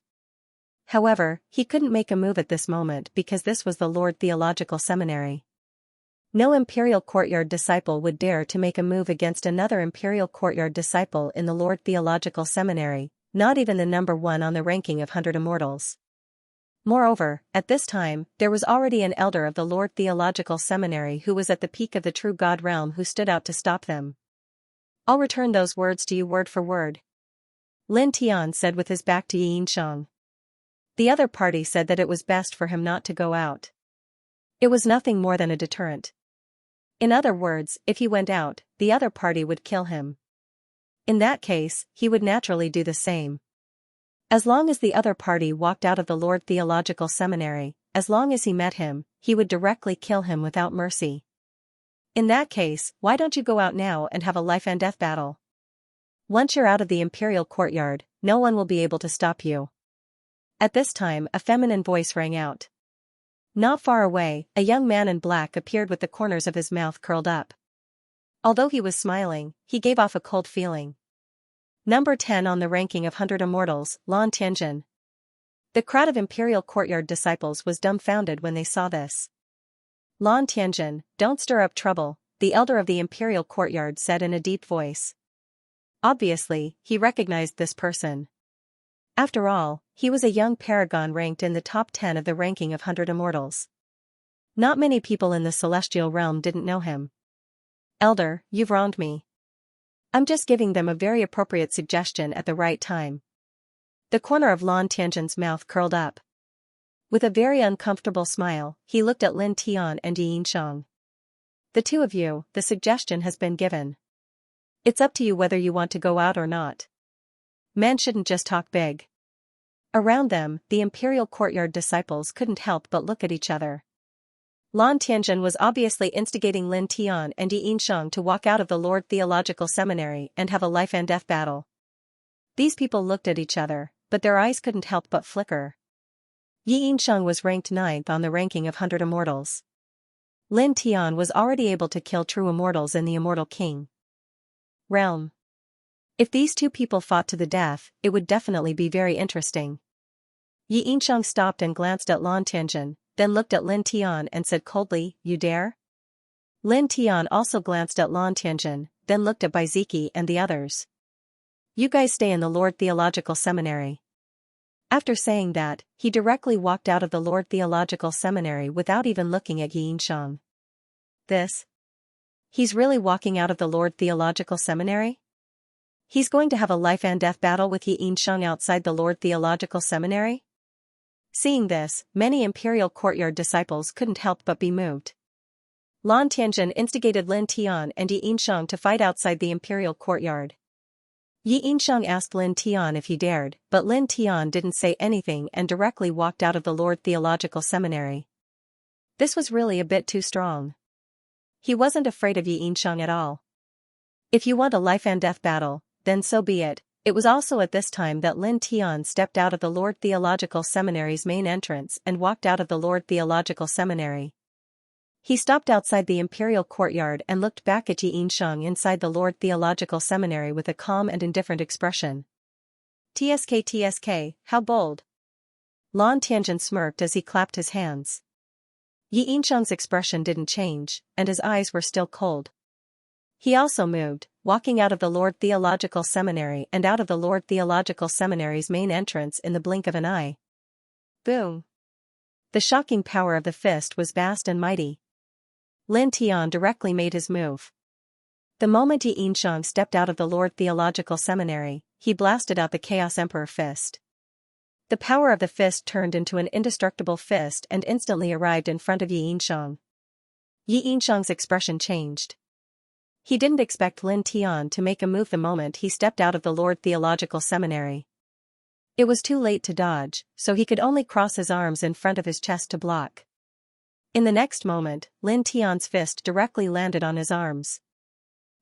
However, he couldn't make a move at this moment because this was the Lord Theological Seminary. No Imperial Courtyard disciple would dare to make a move against another Imperial Courtyard disciple in the Lord Theological Seminary, not even the number one on the ranking of 100 Immortals. Moreover, at this time, there was already an elder of the Lord Theological Seminary who was at the peak of the true God realm who stood out to stop them. "I'll return those words to you word for word," Lin Tian said with his back to Yi Yinshang. The other party said that it was best for him not to go out. It was nothing more than a deterrent. In other words, if he went out, the other party would kill him. In that case, he would naturally do the same. As long as the other party walked out of the Lord Theological Seminary, as long as he met him, he would directly kill him without mercy. In that case, why don't you go out now and have a life and death battle? Once you're out of the Imperial Courtyard, no one will be able to stop you. At this time, a feminine voice rang out. Not far away, a young man in black appeared with the corners of his mouth curled up. Although he was smiling, he gave off a cold feeling. Number 10 on the ranking of 100 Immortals, Lan Tianjin. The crowd of Imperial Courtyard disciples was dumbfounded when they saw this. "Lan Tianjin, don't stir up trouble," the elder of the Imperial Courtyard said in a deep voice. Obviously, he recognized this person. After all, he was a young paragon ranked in the top 10 of the ranking of 100 Immortals. Not many people in the celestial realm didn't know him. "Elder, you've wronged me. I'm just giving them a very appropriate suggestion at the right time." The corner of Lan Tianjin's mouth curled up. With a very uncomfortable smile, he looked at Lin Tian and Yi Yinshang. "The two of you, the suggestion has been given. It's up to you whether you want to go out or not. Men shouldn't just talk big." Around them, the Imperial Courtyard disciples couldn't help but look at each other. Lan Tianjin was obviously instigating Lin Tian and Yi Yinshang to walk out of the Lord Theological Seminary and have a life and death battle. These people looked at each other, but their eyes couldn't help but flicker. Yi Yinshang was ranked 9th on the ranking of 100 Immortals. Lin Tian was already able to kill true Immortals in the Immortal King realm. If these two people fought to the death, it would definitely be very interesting. Yi Yinshang stopped and glanced at Lan Tianjin, then looked at Lin Tian and said coldly, "You dare?" Lin Tian also glanced at Lan Tianjin, then looked at Baiziki and the others. "You guys stay in the Lord Theological Seminary." After saying that, he directly walked out of the Lord Theological Seminary without even looking at Yi Yinshang. He's really walking out of the Lord Theological Seminary? He's going to have a life and death battle with Yi Yinshang outside the Lord Theological Seminary? Seeing this, many Imperial Courtyard disciples couldn't help but be moved. Lan Tianjin instigated Lin Tian and Yi Yinshang to fight outside the Imperial Courtyard. Yi Yinshang asked Lin Tian if he dared, but Lin Tian didn't say anything and directly walked out of the Lord Theological Seminary. This was really a bit too strong. He wasn't afraid of Yi Yinshang at all. If you want a life and death battle, then so be it. It was also at this time that Lin Tian stepped out of the Lord Theological Seminary's main entrance and walked out of the Lord Theological Seminary. He stopped outside the Imperial Courtyard and looked back at Yi Yinshang inside the Lord Theological Seminary with a calm and indifferent expression. TSK, how bold. Lan Tianjin smirked as he clapped his hands. Yi Yinshang's expression didn't change, and his eyes were still cold. He also moved, walking out of the Lord Theological Seminary and out of the Lord Theological Seminary's main entrance in the blink of an eye. Boom! The shocking power of the fist was vast and mighty. Lin Tian directly made his move. The moment Yi Yinshang stepped out of the Lord Theological Seminary, he blasted out the Chaos Emperor fist. The power of the fist turned into an indestructible fist and instantly arrived in front of Yi Yinxiang. Yi Yinxiang's expression changed. He didn't expect Lin Tian to make a move the moment he stepped out of the Lord Theological Seminary. It was too late to dodge, so he could only cross his arms in front of his chest to block. In the next moment, Lin Tian's fist directly landed on his arms.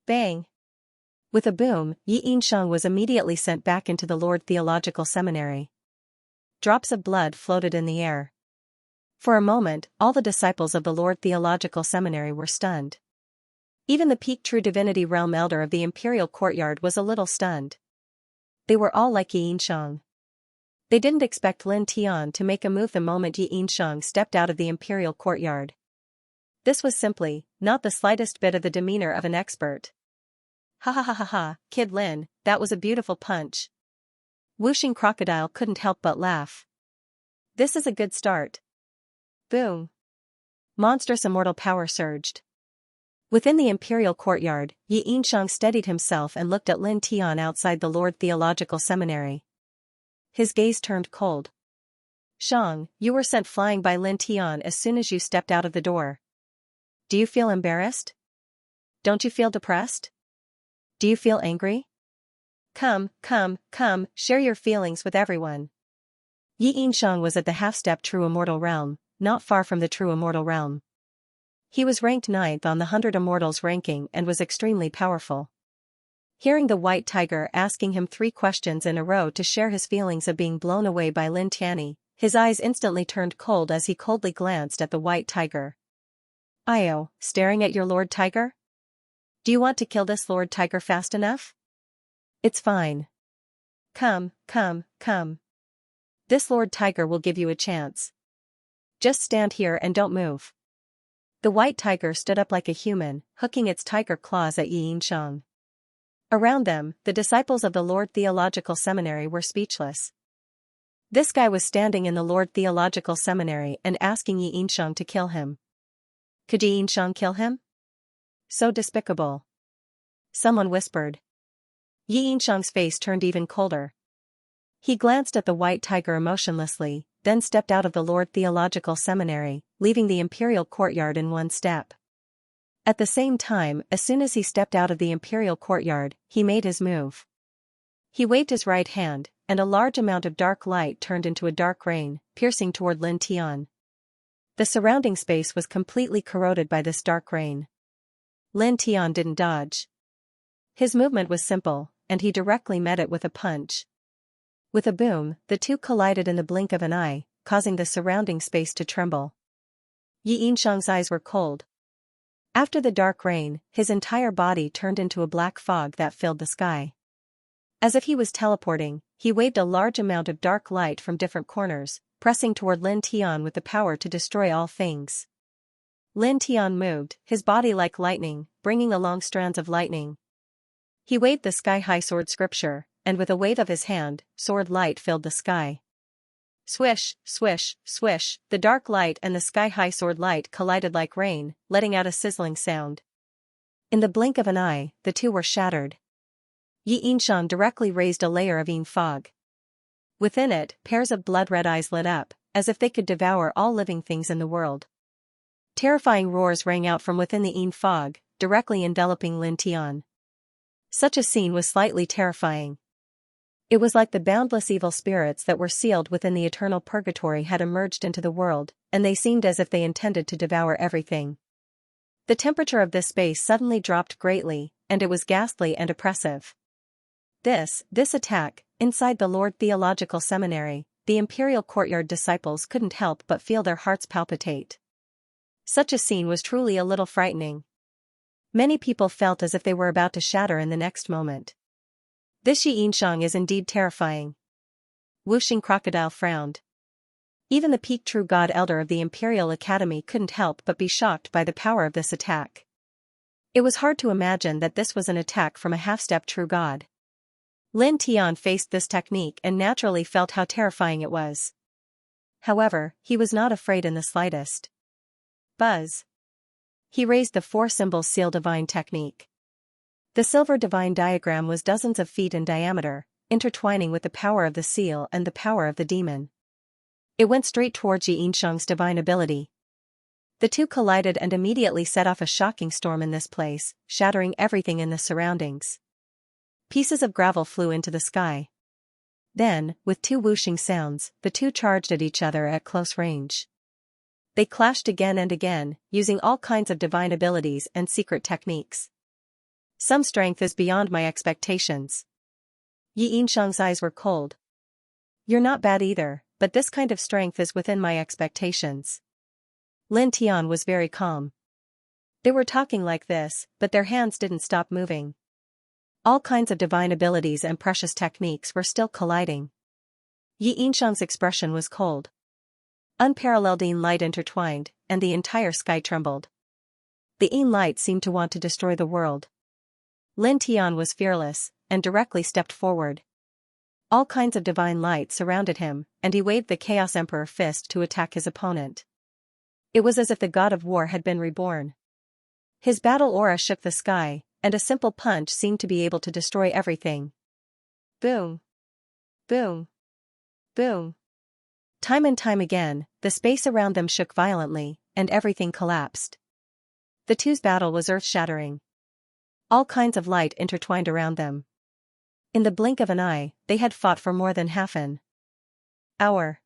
Bang! With a boom, Yi Yinxiang was immediately sent back into the Lord Theological Seminary. Drops of blood floated in the air. For a moment, all the disciples of the Lord Theological Seminary were stunned. Even the peak true divinity realm elder of the imperial courtyard was a little stunned. They were all like Yi Yinxiang. They didn't expect Lin Tian to make a move the moment Yi Yinxiang stepped out of the imperial courtyard. This was simply not the slightest bit of the demeanor of an expert. Ha ha ha ha ha, Kid Lin, that was a beautiful punch. Whooshing Crocodile couldn't help but laugh. This is a good start. Boom. Monstrous immortal power surged. Within the imperial courtyard, Yi Yinxiang steadied himself and looked at Lin Tian outside the Lord Theological Seminary. His gaze turned cold. Shang, you were sent flying by Lin Tian as soon as you stepped out of the door. Do you feel embarrassed? Don't you feel depressed? Do you feel angry? Come, share your feelings with everyone. Yi Yinxiang was at the half-step true immortal realm, not far from the true immortal realm. He was ranked 9th on the 100 immortals ranking and was extremely powerful. Hearing the white tiger asking him 3 questions in a row to share his feelings of being blown away by Lin Tian, his eyes instantly turned cold as he coldly glanced at the white tiger. Io, staring at your Lord Tiger? Do you want to kill this Lord Tiger fast enough? It's fine. Come. This Lord Tiger will give you a chance. Just stand here and don't move. The white tiger stood up like a human, hooking its tiger claws at Yi Yinxiang. Around them, the disciples of the Lord Theological Seminary were speechless. This guy was standing in the Lord Theological Seminary and asking Yi Yinxiang to kill him. Could Yi Yinxiang kill him? So despicable. Someone whispered. Yi Yinxiang's face turned even colder. He glanced at the white tiger emotionlessly, then stepped out of the Lord Theological Seminary, leaving the imperial courtyard in one step. At the same time, as soon as he stepped out of the imperial courtyard, he made his move. He waved his right hand, and a large amount of dark light turned into a dark rain, piercing toward Lin Tian. The surrounding space was completely corroded by this dark rain. Lin Tian didn't dodge. His movement was simple, and he directly met it with a punch. With a boom, the two collided in the blink of an eye, causing the surrounding space to tremble. Yi Yinxiang's eyes were cold. After the dark rain, his entire body turned into a black fog that filled the sky. As if he was teleporting, he waved a large amount of dark light from different corners, pressing toward Lin Tian with the power to destroy all things. Lin Tian moved, his body like lightning, bringing along strands of lightning. He waved the sky-high sword scripture, and with a wave of his hand, sword light filled the sky. Swish, swish, swish, the dark light and the sky-high sword light collided like rain, letting out a sizzling sound. In the blink of an eye, the two were shattered. Yi Yinxiang directly raised a layer of yin fog. Within it, pairs of blood-red eyes lit up, as if they could devour all living things in the world. Terrifying roars rang out from within the yin fog, directly enveloping Lin Tian. Such a scene was slightly terrifying. It was like the boundless evil spirits that were sealed within the eternal purgatory had emerged into the world, and they seemed as if they intended to devour everything. The temperature of this space suddenly dropped greatly, and it was ghastly and oppressive. This attack, inside the Lord Theological Seminary, the imperial courtyard disciples couldn't help but feel their hearts palpitate. Such a scene was truly a little frightening. Many people felt as if they were about to shatter in the next moment. This Yi Yinxiang is indeed terrifying. Whooshing Crocodile frowned. Even the peak true god elder of the Imperial Academy couldn't help but be shocked by the power of this attack. It was hard to imagine that this was an attack from a half-step true god. Lin Tian faced this technique and naturally felt how terrifying it was. However, he was not afraid in the slightest. Buzz. He raised the 4-symbol seal divine technique. The silver divine diagram was dozens of feet in diameter, intertwining with the power of the seal and the power of the demon. It went straight towards Xianxia's divine ability. The two collided and immediately set off a shocking storm in this place, shattering everything in the surroundings. Pieces of gravel flew into the sky. Then, with two whooshing sounds, the two charged at each other at close range. They clashed again and again, using all kinds of divine abilities and secret techniques. Some strength is beyond my expectations. Xianxia's eyes were cold. You're not bad either, but this kind of strength is within my expectations. Lin Tian was very calm. They were talking like this, but their hands didn't stop moving. All kinds of divine abilities and precious techniques were still colliding. Xianxia's expression was cold. Unparalleled Yin light intertwined, and the entire sky trembled. The Yin light seemed to want to destroy the world. Lin Tian was fearless, and directly stepped forward. All kinds of divine light surrounded him, and he waved the Chaos Emperor fist to attack his opponent. It was as if the god of war had been reborn. His battle aura shook the sky, and a simple punch seemed to be able to destroy everything. Boom! Boom! Boom! Time and time again, the space around them shook violently, and everything collapsed. The two's battle was earth-shattering. All kinds of light intertwined around them. In the blink of an eye, they had fought for more than half an hour.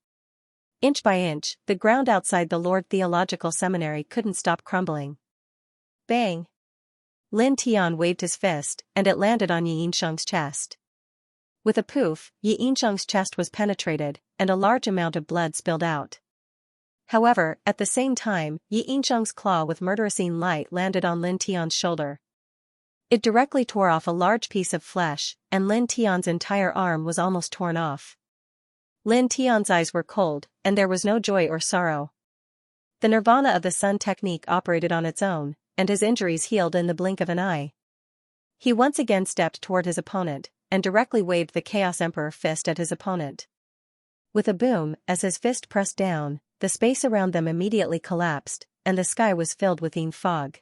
Inch by inch, the ground outside the Lord Theological Seminary couldn't stop crumbling. Bang! Lin Tian waved his fist, and it landed on Xianxia's chest. With a poof, Xianxia's chest was penetrated, and a large amount of blood spilled out. However, at the same time, Xianxia's claw with murderous Yin light landed on Lin Tian's shoulder. It directly tore off a large piece of flesh, and Lin Tian's entire arm was almost torn off. Lin Tian's eyes were cold, and there was no joy or sorrow. The Nirvana of the Sun technique operated on its own, and his injuries healed in the blink of an eye. He once again stepped toward his opponent, and directly waved the Chaos Emperor fist at his opponent. With a boom, as his fist pressed down, the space around them immediately collapsed, and the sky was filled with Yin fog.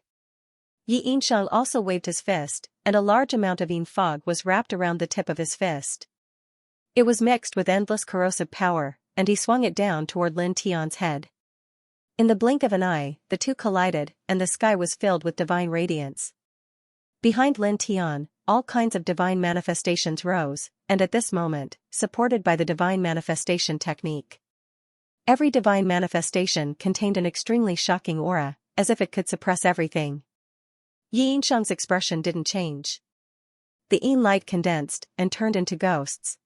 Xianxia also waved his fist, and a large amount of Yin fog was wrapped around the tip of his fist. It was mixed with endless corrosive power, and he swung it down toward Lin Tian's head. In the blink of an eye, the two collided, and the sky was filled with divine radiance. Behind Lin Tian, all kinds of divine manifestations rose, and at this moment, supported by the divine manifestation technique. Every divine manifestation contained an extremely shocking aura, as if it could suppress everything. Xianxia's expression didn't change. The Yin light condensed, and turned into ghosts.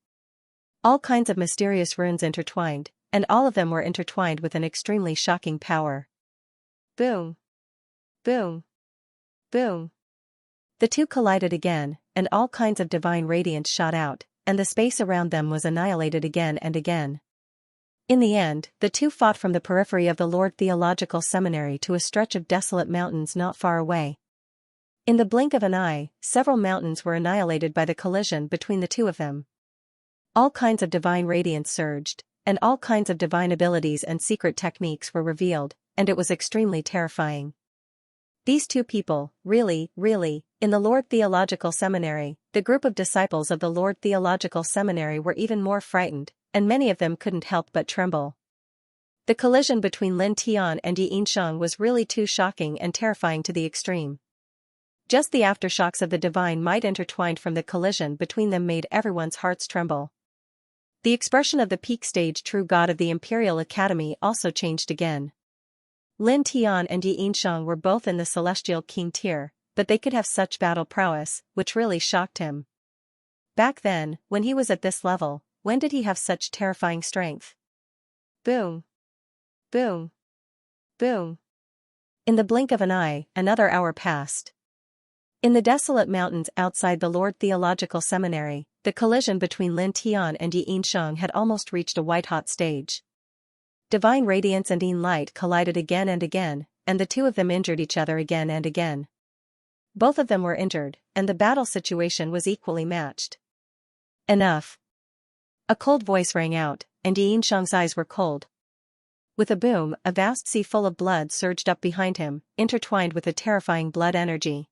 All kinds of mysterious runes intertwined, and all of them were intertwined with an extremely shocking power. Boom! Boom! Boom! The two collided again, and all kinds of divine radiance shot out, and the space around them was annihilated again and again. In the end, the two fought from the periphery of the Lord Theological Seminary to a stretch of desolate mountains not far away. In the blink of an eye, several mountains were annihilated by the collision between the two of them. All kinds of divine radiance surged, and all kinds of divine abilities and secret techniques were revealed, and it was extremely terrifying. These two people, really, in the Lord Theological Seminary, the group of disciples of the Lord Theological Seminary were even more frightened, and many of them couldn't help but tremble. The collision between Lin Tian and Xianxia was really too shocking and terrifying to the extreme. Just the aftershocks of the divine might intertwined from the collision between them made everyone's hearts tremble. The expression of the peak stage true god of the Imperial Academy also changed again. Lin Tian and Xianxia were both in the Celestial King tier, but they could have such battle prowess, which really shocked him. Back then, when he was at this level, when did he have such terrifying strength? Boom! Boom! Boom! In the blink of an eye, another hour passed. In the desolate mountains outside the Lord Theological Seminary, the collision between Lin Tian and Xianxia had almost reached a white-hot stage. Divine radiance and Yin light collided again and again, and the two of them injured each other again and again. Both of them were injured, and the battle situation was equally matched. Enough! A cold voice rang out, and Xianxia's eyes were cold. With a boom, a vast sea full of blood surged up behind him, intertwined with a terrifying blood energy.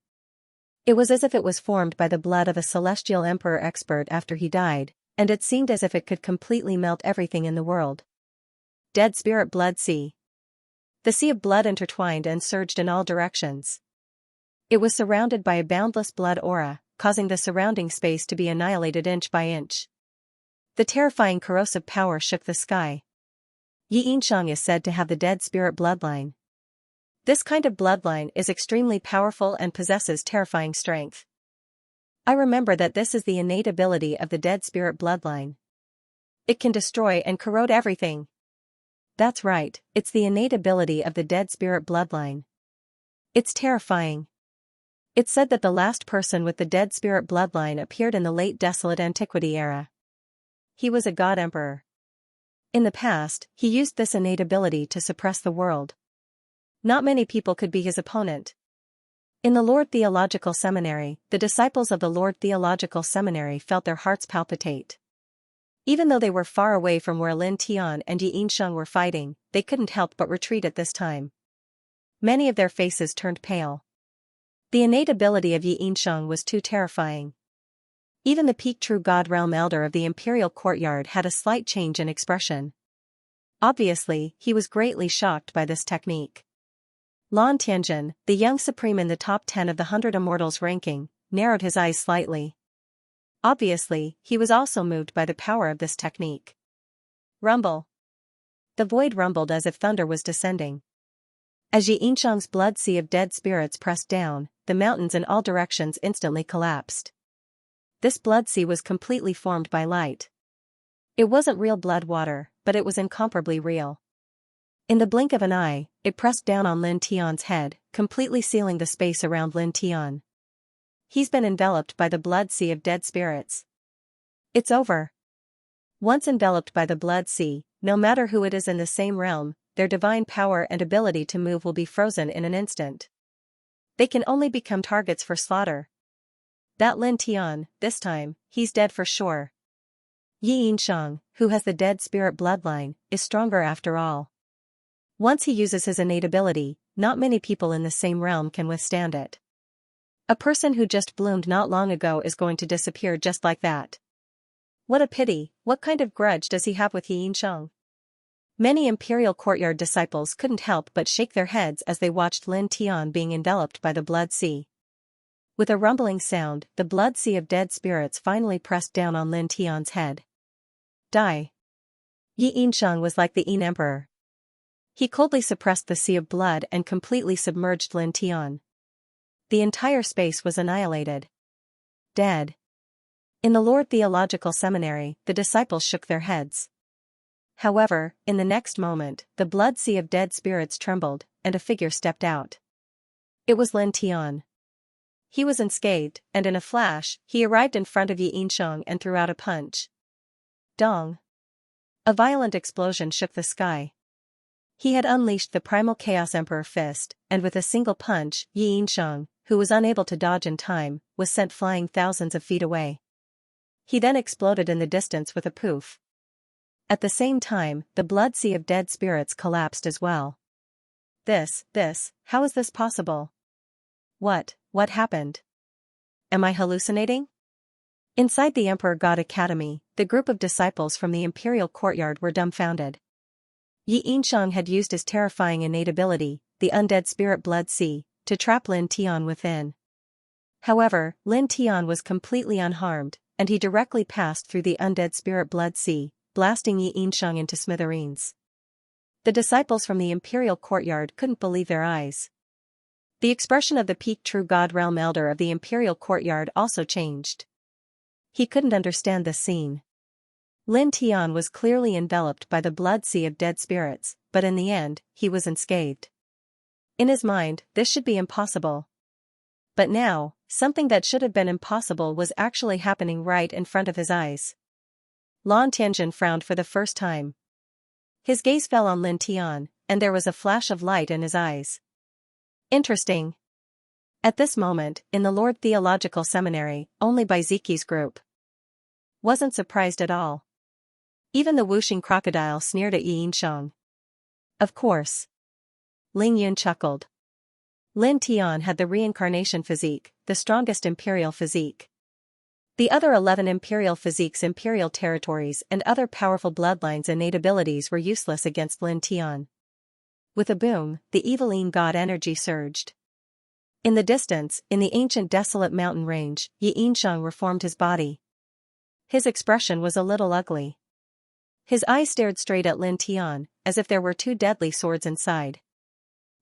It was as if it was formed by the blood of a celestial emperor expert after he died, and it seemed as if it could completely melt everything in the world. Dead Spirit Blood Sea. The sea of blood intertwined and surged in all directions. It was surrounded by a boundless blood aura, causing the surrounding space to be annihilated inch by inch. The terrifying corrosive power shook the sky. Xianxia is said to have the dead spirit bloodline. This kind of bloodline is extremely powerful and possesses terrifying strength. I remember that this is the innate ability of the dead spirit bloodline. It can destroy and corrode everything. That's right, it's the innate ability of the dead spirit bloodline. It's terrifying. It's said that the last person with the dead spirit bloodline appeared in the late desolate antiquity era. He was a god emperor. In the past, he used this innate ability to suppress the world. Not many people could be his opponent. In the Lord Theological Seminary, the disciples of the Lord Theological Seminary felt their hearts palpitate. Even though they were far away from where Lin Tian and Xianxia were fighting, they couldn't help but retreat at this time. Many of their faces turned pale. The innate ability of Xianxia was too terrifying. Even the peak true God realm elder of the imperial courtyard had a slight change in expression. Obviously, he was greatly shocked by this technique. Lan Tianjin, the young supreme in the top 10 of the 100 Immortals ranking, narrowed his eyes slightly. Obviously, he was also moved by the power of this technique. Rumble. The void rumbled as if thunder was descending. As Xianxia's blood sea of dead spirits pressed down, the mountains in all directions instantly collapsed. This blood sea was completely formed by light. It wasn't real blood water, but it was incomparably real. In the blink of an eye, it pressed down on Lin Tian's head, completely sealing the space around Lin Tian. He's been enveloped by the blood sea of dead spirits. It's over. Once enveloped by the blood sea, no matter who it is in the same realm, their divine power and ability to move will be frozen in an instant. They can only become targets for slaughter. That Lin Tian, this time, he's dead for sure. Xianxia, who has the dead spirit bloodline, is stronger after all. Once he uses his innate ability, not many people in the same realm can withstand it. A person who just bloomed not long ago is going to disappear just like that. What a pity, what kind of grudge does he have with Xianxia? Many imperial courtyard disciples couldn't help but shake their heads as they watched Lin Tian being enveloped by the blood sea. With a rumbling sound, the blood sea of dead spirits finally pressed down on Lin Tian's head. Die. Xianxia was like the Yin Emperor. He coldly suppressed the sea of blood and completely submerged Lin Tian. The entire space was annihilated. Dead. In the Lord Theological Seminary, the disciples shook their heads. However, in the next moment, the blood sea of dead spirits trembled, and a figure stepped out. It was Lin Tian. He was unscathed, and in a flash, he arrived in front of Xianxia and threw out a punch. Dong. A violent explosion shook the sky. He had unleashed the primal Chaos Emperor fist, and with a single punch, Xianxia, who was unable to dodge in time, was sent flying thousands of feet away. He then exploded in the distance with a poof. At the same time, the blood sea of dead spirits collapsed as well. How is this possible? What happened? Am I hallucinating? Inside the Emperor God Academy, the group of disciples from the imperial courtyard were dumbfounded. Xianxia had used his terrifying innate ability, the undead spirit blood sea, to trap Lin Tian within. However, Lin Tian was completely unharmed, and he directly passed through the undead spirit blood sea, blasting Xianxia into smithereens. The disciples from the imperial courtyard couldn't believe their eyes. The expression of the peak true God realm elder of the imperial courtyard also changed. He couldn't understand this scene. Lin Tian was clearly enveloped by the blood sea of dead spirits, but in the end, he was unscathed. In his mind, this should be impossible. But now, something that should have been impossible was actually happening right in front of his eyes. Lan Tianjin frowned for the first time. His gaze fell on Lin Tian, and there was a flash of light in his eyes. Interesting. At this moment, in the Lord Theological Seminary, only Baiziki's group wasn't surprised at all. Even the whooshing crocodile sneered at Xianxia. Of course. Ling Yun chuckled. Lin Tian had the reincarnation physique, the strongest imperial physique. The other 11 imperial physiques, imperial territories and other powerful bloodlines' innate abilities were useless against Lin Tian. With a boom, the eviline god energy surged. In the distance, in the ancient desolate mountain range, Xianxia reformed his body. His expression was a little ugly. His eyes stared straight at Lin Tian, as if there were two deadly swords inside.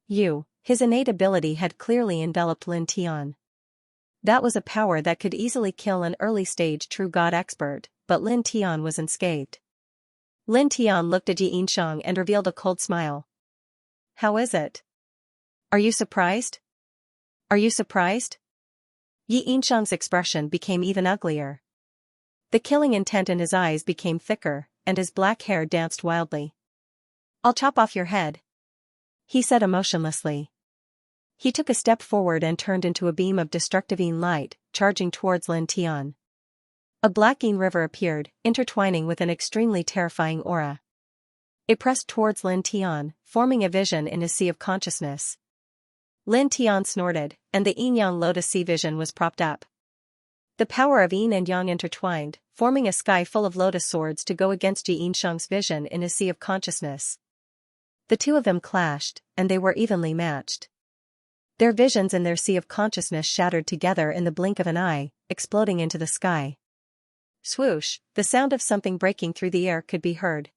His innate ability had clearly enveloped Lin Tian. That was a power that could easily kill an early-stage true god expert, but Lin Tian was unscathed. Lin Tian looked at Xianxia and revealed a cold smile. "How is it? Are you surprised? Are you surprised?" Xianxia's expression became even uglier. The killing intent in his eyes became thicker, and his black hair danced wildly. "I'll chop off your head," he said emotionlessly. He took a step forward and turned into a beam of destructive light, charging towards Lin Tian. A black river appeared, intertwining with an extremely terrifying aura. It pressed towards Lin Tian, forming a vision in his sea of consciousness. Lin Tian snorted, and the yin-yang lotus sea vision was propped up. The power of yin and yang intertwined, forming a sky full of lotus swords to go against Xianxia's vision in his sea of consciousness. The two of them clashed, and they were evenly matched. Their visions and their sea of consciousness shattered together in the blink of an eye, exploding into the sky. Swoosh, the sound of something breaking through the air could be heard.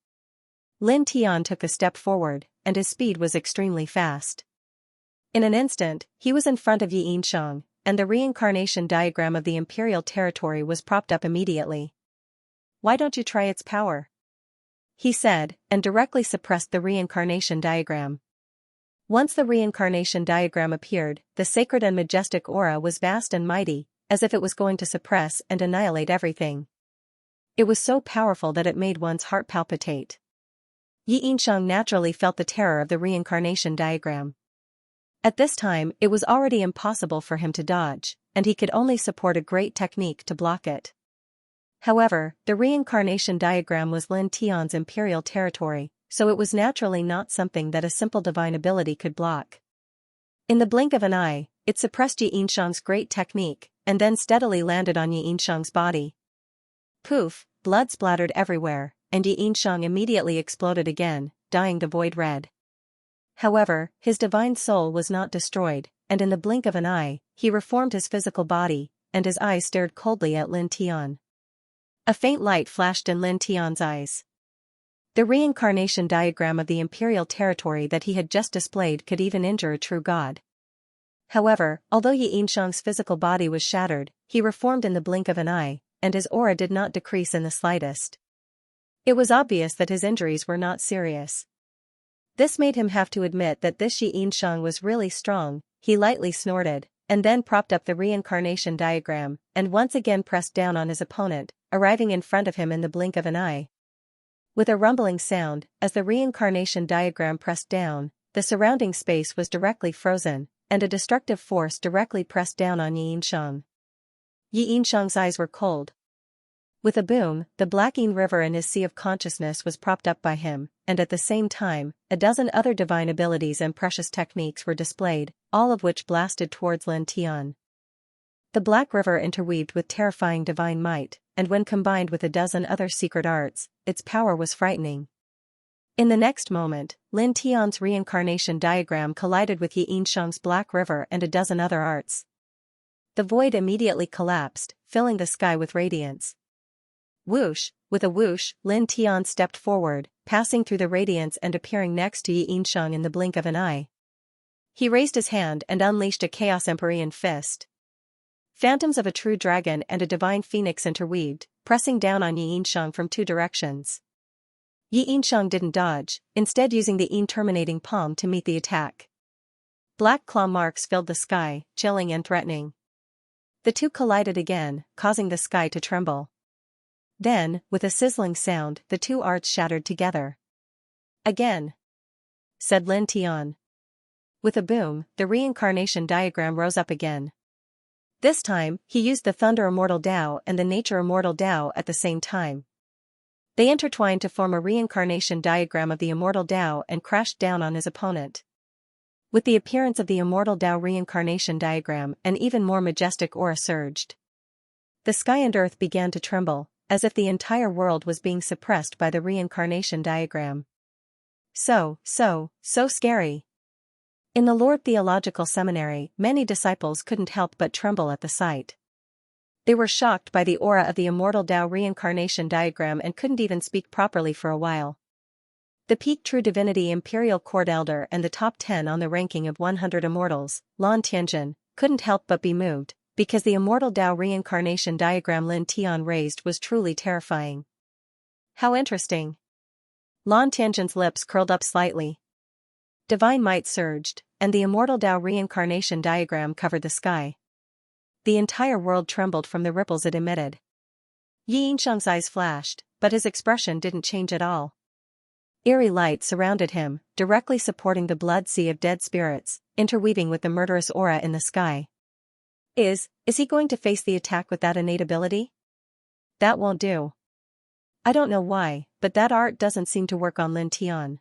Lin Tian took a step forward, and his speed was extremely fast. In an instant, he was in front of Xianxia, and the reincarnation diagram of the imperial territory was propped up immediately. "Why don't you try its power?" he said, and directly suppressed the reincarnation diagram. Once the reincarnation diagram appeared, the sacred and majestic aura was vast and mighty, as if it was going to suppress and annihilate everything. It was so powerful that it made one's heart palpitate. Xianxia naturally felt the terror of the reincarnation diagram. At this time, it was already impossible for him to dodge, and he could only support a great technique to block it. However, the reincarnation diagram was Lin Tian's imperial territory, so it was naturally not something that a simple divine ability could block. In the blink of an eye, it suppressed Xianxia's great technique, and then steadily landed on Xianxia's body. Poof, blood splattered everywhere, and Xianxia immediately exploded again, dyeing the void red. However, his divine soul was not destroyed, and in the blink of an eye, he reformed his physical body, and his eyes stared coldly at Lin Tian. A faint light flashed in Lin Tian's eyes. The reincarnation diagram of the imperial territory that he had just displayed could even injure a true god. However, although Xianxia's physical body was shattered, he reformed in the blink of an eye, and his aura did not decrease in the slightest. It was obvious that his injuries were not serious. This made him have to admit that this Xianxia was really strong. He lightly snorted, and then propped up the reincarnation diagram, and once again pressed down on his opponent, arriving in front of him in the blink of an eye. With a rumbling sound, as the reincarnation diagram pressed down, the surrounding space was directly frozen, and a destructive force directly pressed down on Xianxia. Xianxia's eyes were cold. With a boom, the blacking river in his sea of consciousness was propped up by him, and at the same time, a dozen other divine abilities and precious techniques were displayed, all of which blasted towards Lin Tian. The black river interweaved with terrifying divine might, and when combined with a dozen other secret arts, its power was frightening. In the next moment, Lin Tian's reincarnation diagram collided with Xianxia's black river and a dozen other arts. The void immediately collapsed, filling the sky with radiance. Whoosh, with a whoosh, Lin Tian stepped forward, passing through the radiance and appearing next to Xianxia in the blink of an eye. He raised his hand and unleashed a Chaos Empyrean fist. Phantoms of a true dragon and a divine phoenix interweaved, pressing down on Xianxia from two directions. Xianxia didn't dodge, instead using the Yin terminating palm to meet the attack. Black claw marks filled the sky, chilling and threatening. The two collided again, causing the sky to tremble. Then, with a sizzling sound, the two arts shattered together. "Again," said Lin Tian. With a boom, the reincarnation diagram rose up again. This time, he used the Thunder Immortal Tao and the Nature Immortal Tao at the same time. They intertwined to form a reincarnation diagram of the Immortal Tao and crashed down on his opponent. With the appearance of the immortal Tao reincarnation diagram, an even more majestic aura surged. The sky and earth began to tremble, as if the entire world was being suppressed by the reincarnation diagram. So scary. In the Lord Theological Seminary, many disciples couldn't help but tremble at the sight. They were shocked by the aura of the immortal Tao reincarnation diagram and couldn't even speak properly for a while. The peak True Divinity Imperial Court Elder and the top 10 on the ranking of 100 immortals, Lan Tianjin, couldn't help but be moved, because the immortal Tao reincarnation diagram Lin Tian raised was truly terrifying. How interesting. Lan Tianjin's lips curled up slightly. Divine might surged, and the immortal Tao reincarnation diagram covered the sky. The entire world trembled from the ripples it emitted. Yi Yinshang's eyes flashed, but his expression didn't change at all. Eerie light surrounded him, directly supporting the blood sea of dead spirits, interweaving with the murderous aura in the sky. Is he going to face the attack with that innate ability? That won't do. I don't know why, but that art doesn't seem to work on Lin Tian.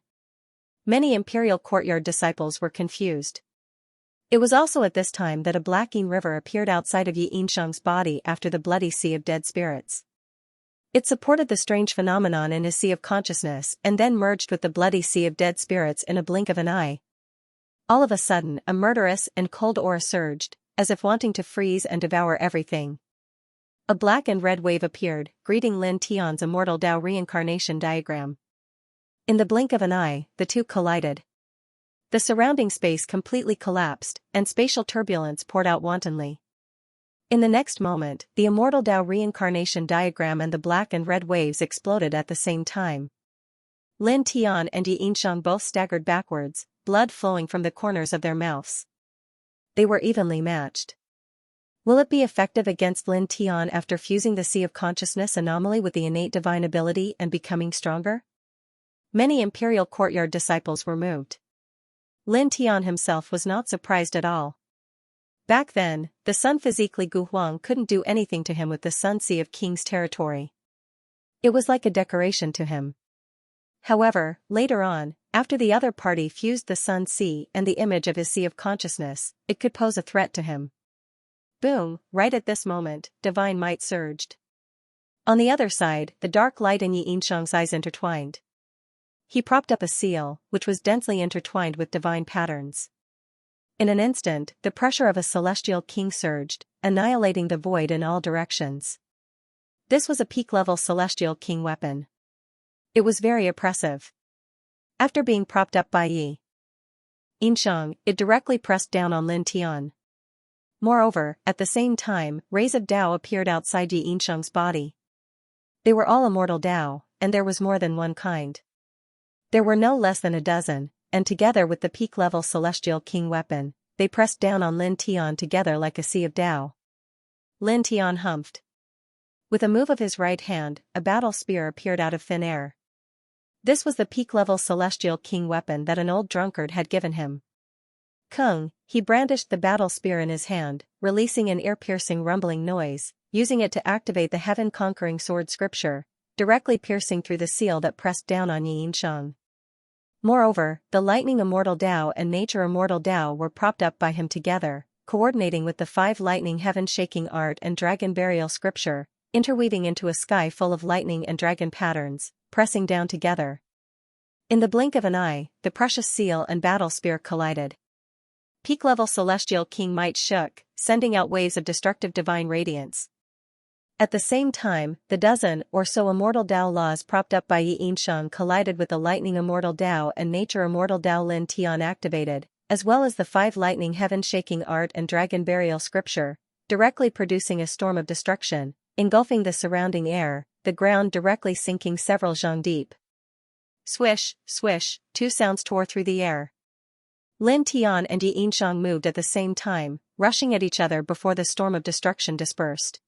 Many Imperial Courtyard disciples were confused. It was also at this time that a blacking river appeared outside of Yi Yinshang's body after the bloody sea of dead spirits. It supported the strange phenomenon in his sea of consciousness and then merged with the bloody sea of dead spirits in a blink of an eye. All of a sudden, a murderous and cold aura surged, as if wanting to freeze and devour everything. A black and red wave appeared, greeting Lin Tian's immortal Tao reincarnation diagram. In the blink of an eye, the two collided. The surrounding space completely collapsed, and spatial turbulence poured out wantonly. In the next moment, the immortal Tao reincarnation diagram and the black and red waves exploded at the same time. Lin Tian and Yi Yinshang both staggered backwards, blood flowing from the corners of their mouths. They were evenly matched. Will it be effective against Lin Tian after fusing the Sea of Consciousness anomaly with the innate divine ability and becoming stronger? Many Imperial Courtyard disciples were moved. Lin Tian himself was not surprised at all. Back then, the Sun physically Gu Huang couldn't do anything to him with the Sun Sea of King's territory. It was like a decoration to him. However, later on, after the other party fused the Sun Sea and the image of his Sea of Consciousness, it could pose a threat to him. Boom, right at this moment, divine might surged. On the other side, the dark light in Yi Yinshang's eyes intertwined. He propped up a seal, which was densely intertwined with divine patterns. In an instant, the pressure of a celestial king surged, annihilating the void in all directions. This was a peak-level celestial king weapon. It was very oppressive. After being propped up by Yi Yinshang, it directly pressed down on Lin Tian. Moreover, at the same time, rays of Tao appeared outside Yi Yinshang's body. They were all immortal Tao, and there was more than one kind. There were no less than a dozen, and together with the peak-level celestial king weapon, they pressed down on Lin Tian together like a sea of Tao. Lin Tian humphed. With a move of his right hand, a battle spear appeared out of thin air. This was the peak-level celestial king weapon that an old drunkard had given him. Kung, he brandished the battle spear in his hand, releasing an ear-piercing rumbling noise, using it to activate the heaven-conquering sword scripture, directly piercing through the seal that pressed down on Yi Yinshang. Moreover, the lightning immortal Tao and nature immortal Tao were propped up by him together, coordinating with the 5 lightning heaven-shaking art and dragon burial scripture, interweaving into a sky full of lightning and dragon patterns, pressing down together. In the blink of an eye, the precious seal and battle spear collided. Peak-level celestial king might shook, sending out waves of destructive divine radiance. At the same time, the dozen or so immortal Tao laws propped up by Yi Yinshang collided with the lightning immortal Tao and nature immortal Tao Lin Tian activated, as well as the 5 lightning heaven-shaking art and dragon burial scripture, directly producing a storm of destruction, engulfing the surrounding air, the ground directly sinking several zhang deep. Swish, swish, 2 sounds tore through the air. Lin Tian and Yi Yinshang moved at the same time, rushing at each other before the storm of destruction dispersed.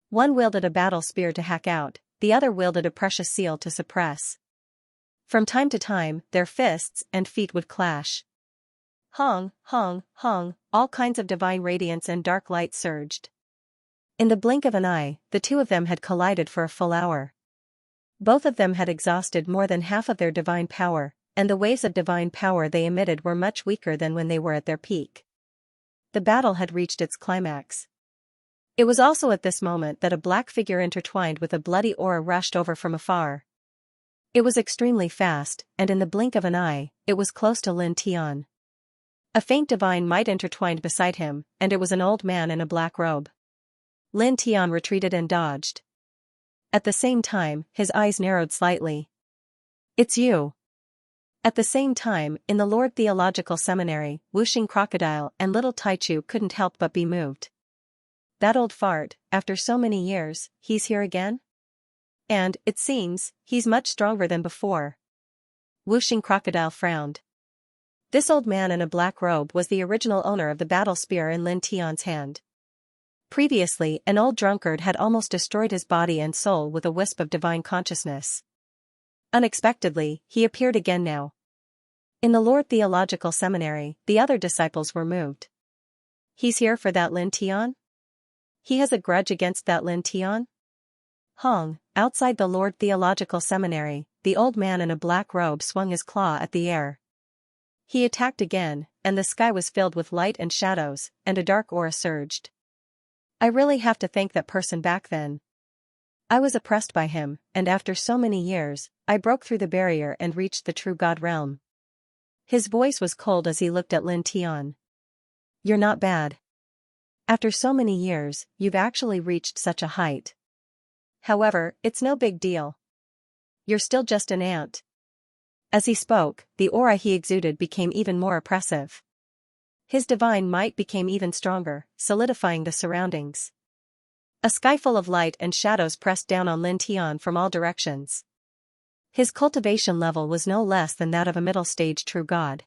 One wielded a battle spear to hack out, the other wielded a precious seal to suppress. From time to time, their fists and feet would clash. Hong, hong, hong, all kinds of divine radiance and dark light surged. In the blink of an eye, the two of them had collided for a full hour. Both of them had exhausted more than half of their divine power, and the waves of divine power they emitted were much weaker than when they were at their peak. The battle had reached its climax. It was also at this moment that a black figure intertwined with a bloody aura rushed over from afar. It was extremely fast, and in the blink of an eye, it was close to Lin Tian. A faint divine might intertwined beside him, and it was an old man in a black robe. Lin Tian retreated and dodged. At the same time, his eyes narrowed slightly. "It's you." At the same time, in the Lord Theological Seminary, Wuxing Crocodile and little Taichu couldn't help but be moved. That old fart, after so many years, he's here again? And, it seems, he's much stronger than before. Wuxing Crocodile frowned. This old man in a black robe was the original owner of the battle spear in Lin Tian's hand. Previously, an old drunkard had almost destroyed his body and soul with a wisp of divine consciousness. Unexpectedly, he appeared again now. In the Lord Theological Seminary, the other disciples were moved. He's here for that Lin Tian? He has a grudge against that Lin Tian? Hong, outside the Lord Theological Seminary, the old man in a black robe swung his claw at the air. He attacked again, and the sky was filled with light and shadows, and a dark aura surged. I really have to thank that person back then. I was oppressed by him, and after so many years, I broke through the barrier and reached the true God realm. His voice was cold as he looked at Lin Tian. You're not bad. After so many years, you've actually reached such a height. However, it's no big deal. You're still just an ant. As he spoke, the aura he exuded became even more oppressive. His divine might became even stronger, solidifying the surroundings. A sky full of light and shadows pressed down on Lin Tian from all directions. His cultivation level was no less than that of a middle-stage true god.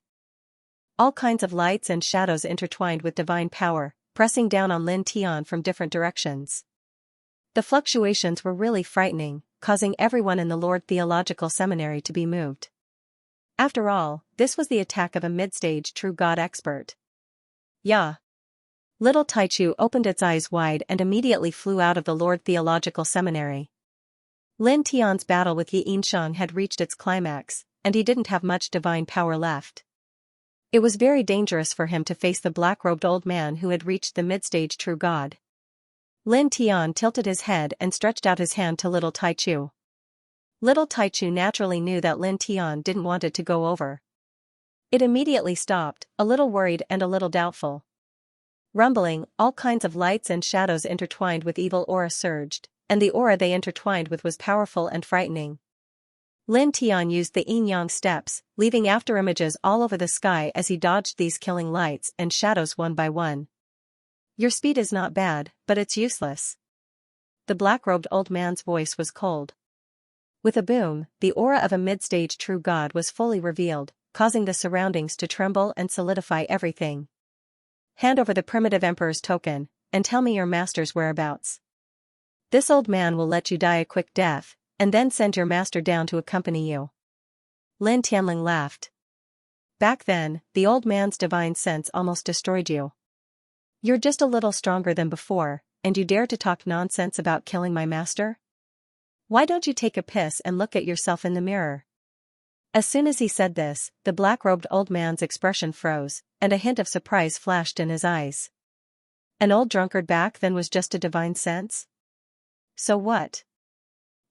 All kinds of lights and shadows intertwined with divine power, pressing down on Lin Tian from different directions. The fluctuations were really frightening, causing everyone in the Lord Theological Seminary to be moved. After all, this was the attack of a mid-stage true god expert. Yeah. Little Taichu opened its eyes wide and immediately flew out of the Lord Theological Seminary. Lin Tian's battle with Xianxia had reached its climax, and he didn't have much divine power left. It was very dangerous for him to face the black-robed old man who had reached the mid-stage true god. Lin Tian tilted his head and stretched out his hand to little Taichu. Little Taichu naturally knew that Lin Tian didn't want it to go over. It immediately stopped, a little worried and a little doubtful. Rumbling, all kinds of lights and shadows intertwined with evil aura surged, and the aura they intertwined with was powerful and frightening. Lin Tian used the yin-yang steps, leaving afterimages all over the sky as he dodged these killing lights and shadows one by one. Your speed is not bad, but it's useless. The black-robed old man's voice was cold. With a boom, the aura of a mid-stage true god was fully revealed, causing the surroundings to tremble and solidify everything. Hand over the primitive emperor's token, and tell me your master's whereabouts. This old man will let you die a quick death, and then send your master down to accompany you. Lin Tianling laughed. Back then, the old man's divine sense almost destroyed you. You're just a little stronger than before, and you dare to talk nonsense about killing my master? Why don't you take a piss and look at yourself in the mirror? As soon as he said this, the black-robed old man's expression froze, and a hint of surprise flashed in his eyes. An old drunkard back then was just a divine sense? So what?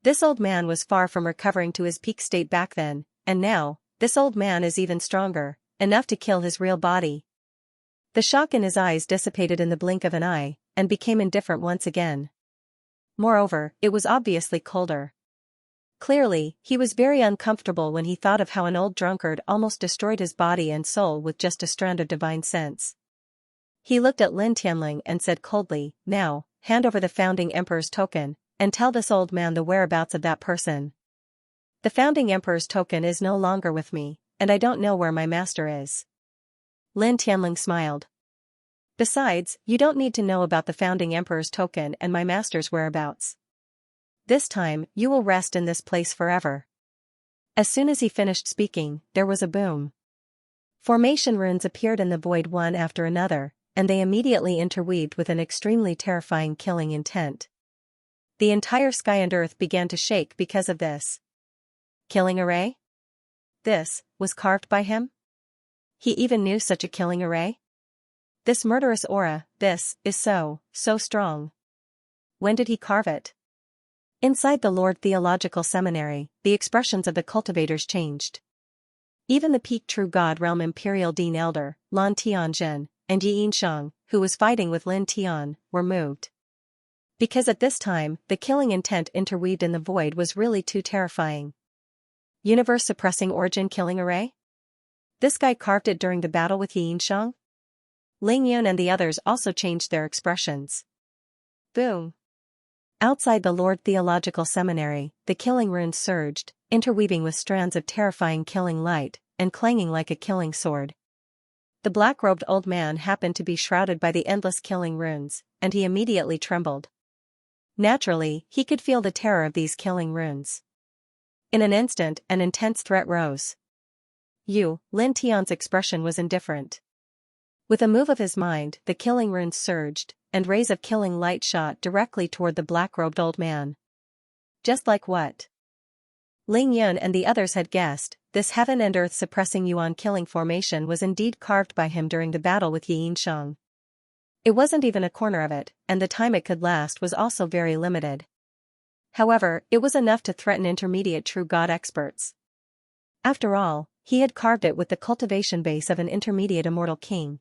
This old man was far from recovering to his peak state back then, and now, this old man is even stronger, enough to kill his real body. The shock in his eyes dissipated in the blink of an eye, and became indifferent once again. Moreover, it was obviously colder. Clearly, he was very uncomfortable when he thought of how an old drunkard almost destroyed his body and soul with just a strand of divine sense. He looked at Lin Tianling and said coldly, now, hand over the founding emperor's token, and tell this old man the whereabouts of that person. The founding emperor's token is no longer with me, and I don't know where my master is. Lin Tianling smiled. Besides, you don't need to know about the founding emperor's token and my master's whereabouts. This time, you will rest in this place forever. As soon as he finished speaking, there was a boom. Formation runes appeared in the void one after another, and they immediately interweaved with an extremely terrifying killing intent. The entire sky and earth began to shake because of this killing array. This was carved by him? He even knew such a killing array? This murderous aura, this is so strong. When did he carve it? Inside the Lord Theological Seminary, the expressions of the cultivators changed. Even the peak True God Realm Imperial Dean Elder, Lan Tianjin, and Xianxia, who was fighting with Lin Tian, were moved. Because at this time, the killing intent interweaved in the void was really too terrifying. Universe-suppressing origin killing array? This guy carved it during the battle with Xianxia? Ling Yun and the others also changed their expressions. Boom. Outside the Lord Theological Seminary, the killing runes surged, interweaving with strands of terrifying killing light, and clanging like a killing sword. The black-robed old man happened to be shrouded by the endless killing runes, and he immediately trembled. Naturally, he could feel the terror of these killing runes. In an instant, an intense threat rose. Lin Tian's expression was indifferent. With a move of his mind, the killing runes surged, and rays of killing light shot directly toward the black-robed old man. Just like what Ling Yun and the others had guessed, this heaven and earth suppressing yuan killing formation was indeed carved by him during the battle with Xianxia. It wasn't even a corner of it, and the time it could last was also very limited. However, it was enough to threaten intermediate true God experts. After all, he had carved it with the cultivation base of an intermediate immortal king.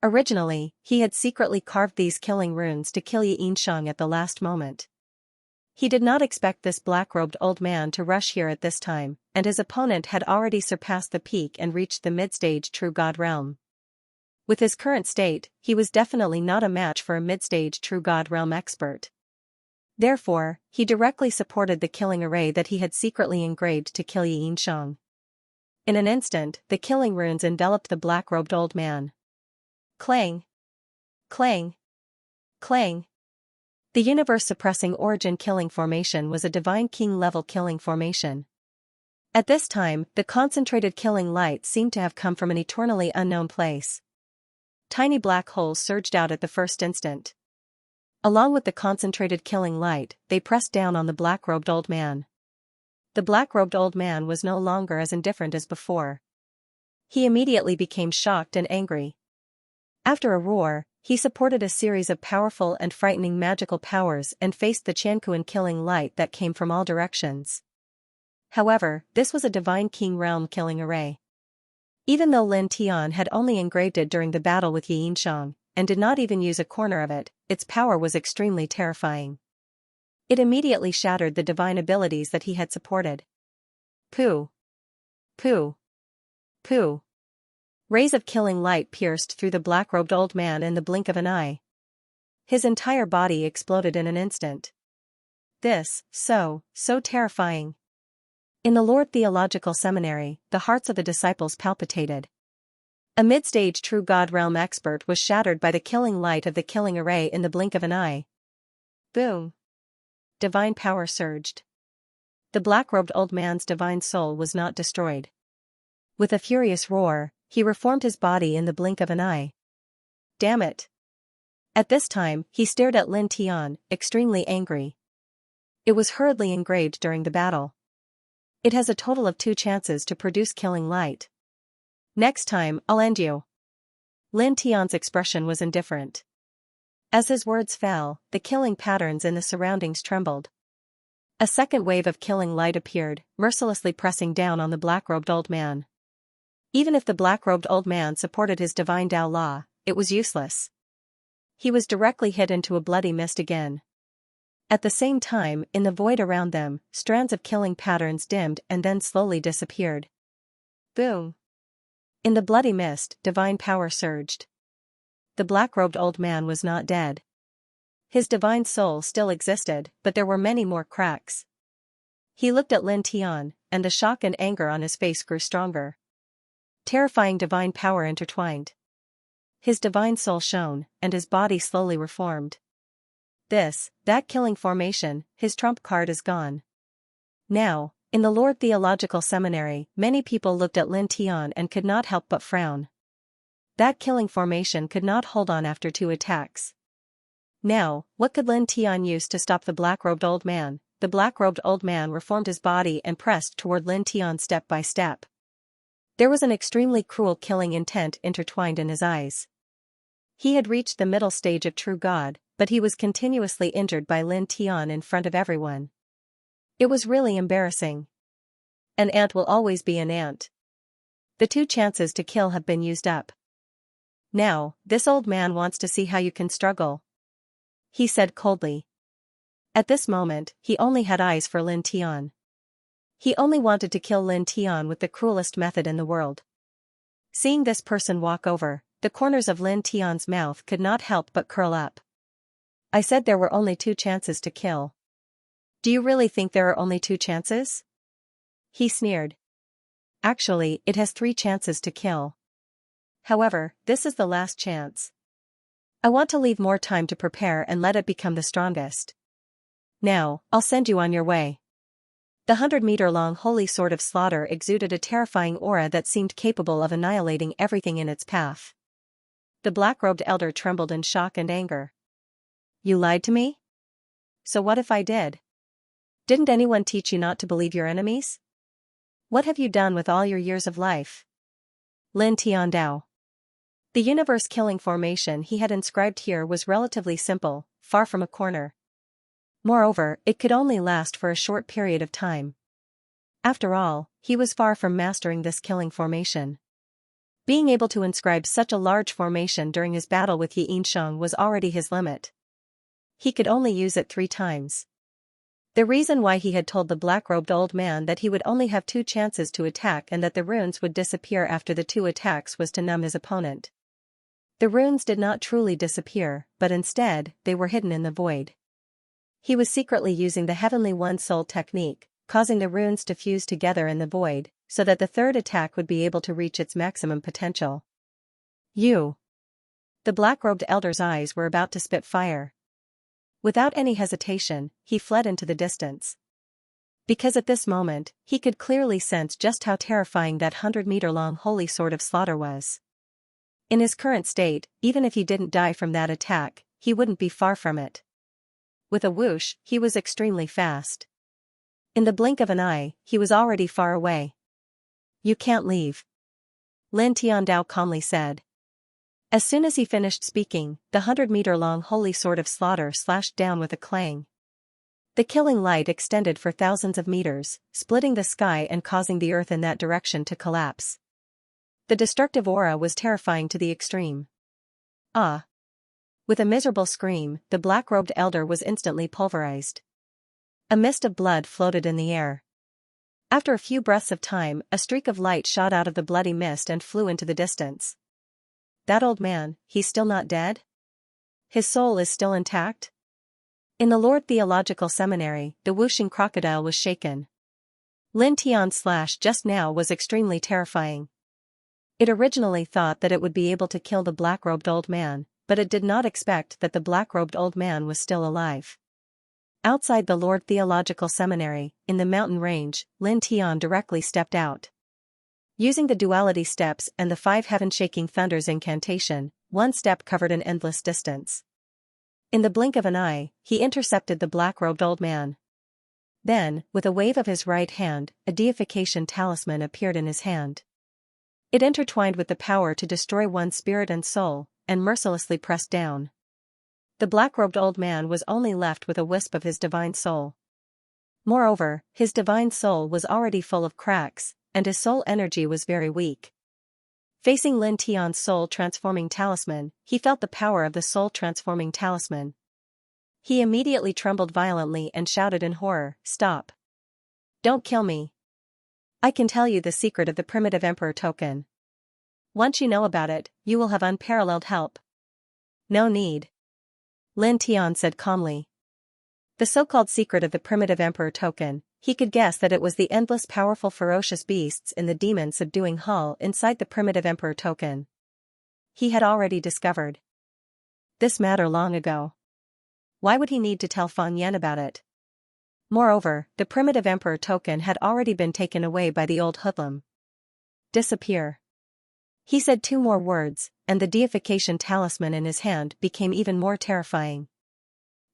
Originally, he had secretly carved these killing runes to kill Xianxia at the last moment. He did not expect this black-robed old man to rush here at this time, and his opponent had already surpassed the peak and reached the mid-stage True God realm. With his current state, he was definitely not a match for a mid-stage True God realm expert. Therefore, he directly supported the killing array that he had secretly engraved to kill Xianxia. In an instant, the killing runes enveloped the black-robed old man. Clang! Clang! Clang! The universe-suppressing origin killing formation was a divine king-level killing formation. At this time, the concentrated killing light seemed to have come from an eternally unknown place. Tiny black holes surged out at the first instant. Along with the concentrated killing light, they pressed down on the black-robed old man. The black-robed old man was no longer as indifferent as before. He immediately became shocked and angry. After a roar, he supported a series of powerful and frightening magical powers and faced the Qianquan killing light that came from all directions. However, this was a divine king realm killing array. Even though Lin Tian had only engraved it during the battle with Xianxia, and did not even use a corner of it, its power was extremely terrifying. It immediately shattered the divine abilities that he had supported. Pooh! Pooh! Pooh! Rays of killing light pierced through the black-robed old man in the blink of an eye. His entire body exploded in an instant. This, so terrifying. In the Lord Theological Seminary, the hearts of the disciples palpitated. A mid-stage True God realm expert was shattered by the killing light of the killing array in the blink of an eye. Boom! Divine power surged. The black-robed old man's divine soul was not destroyed. With a furious roar, he reformed his body in the blink of an eye. Damn it! At this time, he stared at Lin Tian, extremely angry. It was hurriedly engraved during the battle. It has a total of 2 chances to produce killing light. Next time, I'll end you. Lin Tian's expression was indifferent. As his words fell, the killing patterns in the surroundings trembled. A second wave of killing light appeared, mercilessly pressing down on the black-robed old man. Even if the black-robed old man supported his divine Tao law, it was useless. He was directly hit into a bloody mist again. At the same time, in the void around them, strands of killing patterns dimmed and then slowly disappeared. Boom! In the bloody mist, divine power surged. The black-robed old man was not dead. His divine soul still existed, but there were many more cracks. He looked at Lin Tian, and the shock and anger on his face grew stronger. Terrifying divine power intertwined. His divine soul shone, and his body slowly reformed. That killing formation, his trump card is gone. Now, in the Lord Theological Seminary, many people looked at Lin Tian and could not help but frown. That killing formation could not hold on after 2 attacks. Now, what could Lin Tian use to stop the black-robed old man, the black-robed old man reformed his body and pressed toward Lin Tian step by step. There was an extremely cruel killing intent intertwined in his eyes. He had reached the middle stage of true God, but he was continuously injured by Lin Tian in front of everyone. It was really embarrassing. An ant will always be an ant. The 2 chances to kill have been used up. Now, this old man wants to see how you can struggle, he said coldly. At this moment, he only had eyes for Lin Tian. He only wanted to kill Lin Tian with the cruelest method in the world. Seeing this person walk over, the corners of Lin Tian's mouth could not help but curl up. I said there were only 2 chances to kill. Do you really think there are only 2 chances? He sneered. Actually, it has 3 chances to kill. However, this is the last chance. I want to leave more time to prepare and let it become the strongest. Now, I'll send you on your way. The 100-meter-long holy sword of slaughter exuded a terrifying aura that seemed capable of annihilating everything in its path. The black-robed elder trembled in shock and anger. You lied to me? So what if I did? Didn't anyone teach you not to believe your enemies? What have you done with all your years of life? Lin Tiandao. The universe-killing formation he had inscribed here was relatively simple, far from a corner. Moreover, it could only last for a short period of time. After all, he was far from mastering this killing formation. Being able to inscribe such a large formation during his battle with Xianxia was already his limit. He could only use it 3 times. The reason why he had told the black-robed old man that he would only have 2 chances to attack and that the runes would disappear after the 2 attacks was to numb his opponent. The runes did not truly disappear, but instead, they were hidden in the void. He was secretly using the Heavenly One Soul technique, causing the runes to fuse together in the void, so that the 3rd attack would be able to reach its maximum potential. You! The black-robed elder's eyes were about to spit fire. Without any hesitation, he fled into the distance. Because at this moment, he could clearly sense just how terrifying that 100-meter-long holy sword of slaughter was. In his current state, even if he didn't die from that attack, he wouldn't be far from it. With a whoosh, he was extremely fast. In the blink of an eye, he was already far away. You can't leave. Lin Tiandao calmly said. As soon as he finished speaking, the 100-meter-long holy sword of slaughter slashed down with a clang. The killing light extended for thousands of meters, splitting the sky and causing the earth in that direction to collapse. The destructive aura was terrifying to the extreme. Ah! With a miserable scream, the black-robed elder was instantly pulverized. A mist of blood floated in the air. After a few breaths of time, a streak of light shot out of the bloody mist and flew into the distance. That old man, he's still not dead? His soul is still intact? In the Lord Theological Seminary, the whooshing crocodile was shaken. Lin Tian's slash just now was extremely terrifying. It originally thought that it would be able to kill the black-robed old man, but it did not expect that the black-robed old man was still alive. Outside the Lord Theological Seminary, in the mountain range, Lin Tian directly stepped out. Using the duality steps and the 5 heaven-shaking thunders incantation, 1 step covered an endless distance. In the blink of an eye, he intercepted the black-robed old man. Then, with a wave of his right hand, a deification talisman appeared in his hand. It intertwined with the power to destroy one's spirit and soul, and mercilessly pressed down. The black-robed old man was only left with a wisp of his divine soul. Moreover, his divine soul was already full of cracks, and his soul energy was very weak. Facing Lin Tian's soul-transforming talisman, he felt the power of the soul-transforming talisman. He immediately trembled violently and shouted in horror, "Stop! Don't kill me! I can tell you the secret of the primitive emperor token. Once you know about it, you will have unparalleled help." "No need," Lin Tian said calmly. The so-called secret of the primitive emperor token, he could guess that it was the endless powerful ferocious beasts in the demon-subduing hull inside the primitive emperor token. He had already discovered this matter long ago. Why would he need to tell Fan Yan about it? Moreover, the primitive emperor token had already been taken away by the old hoodlum. Disappear. He said 2 more words, and the deification talisman in his hand became even more terrifying.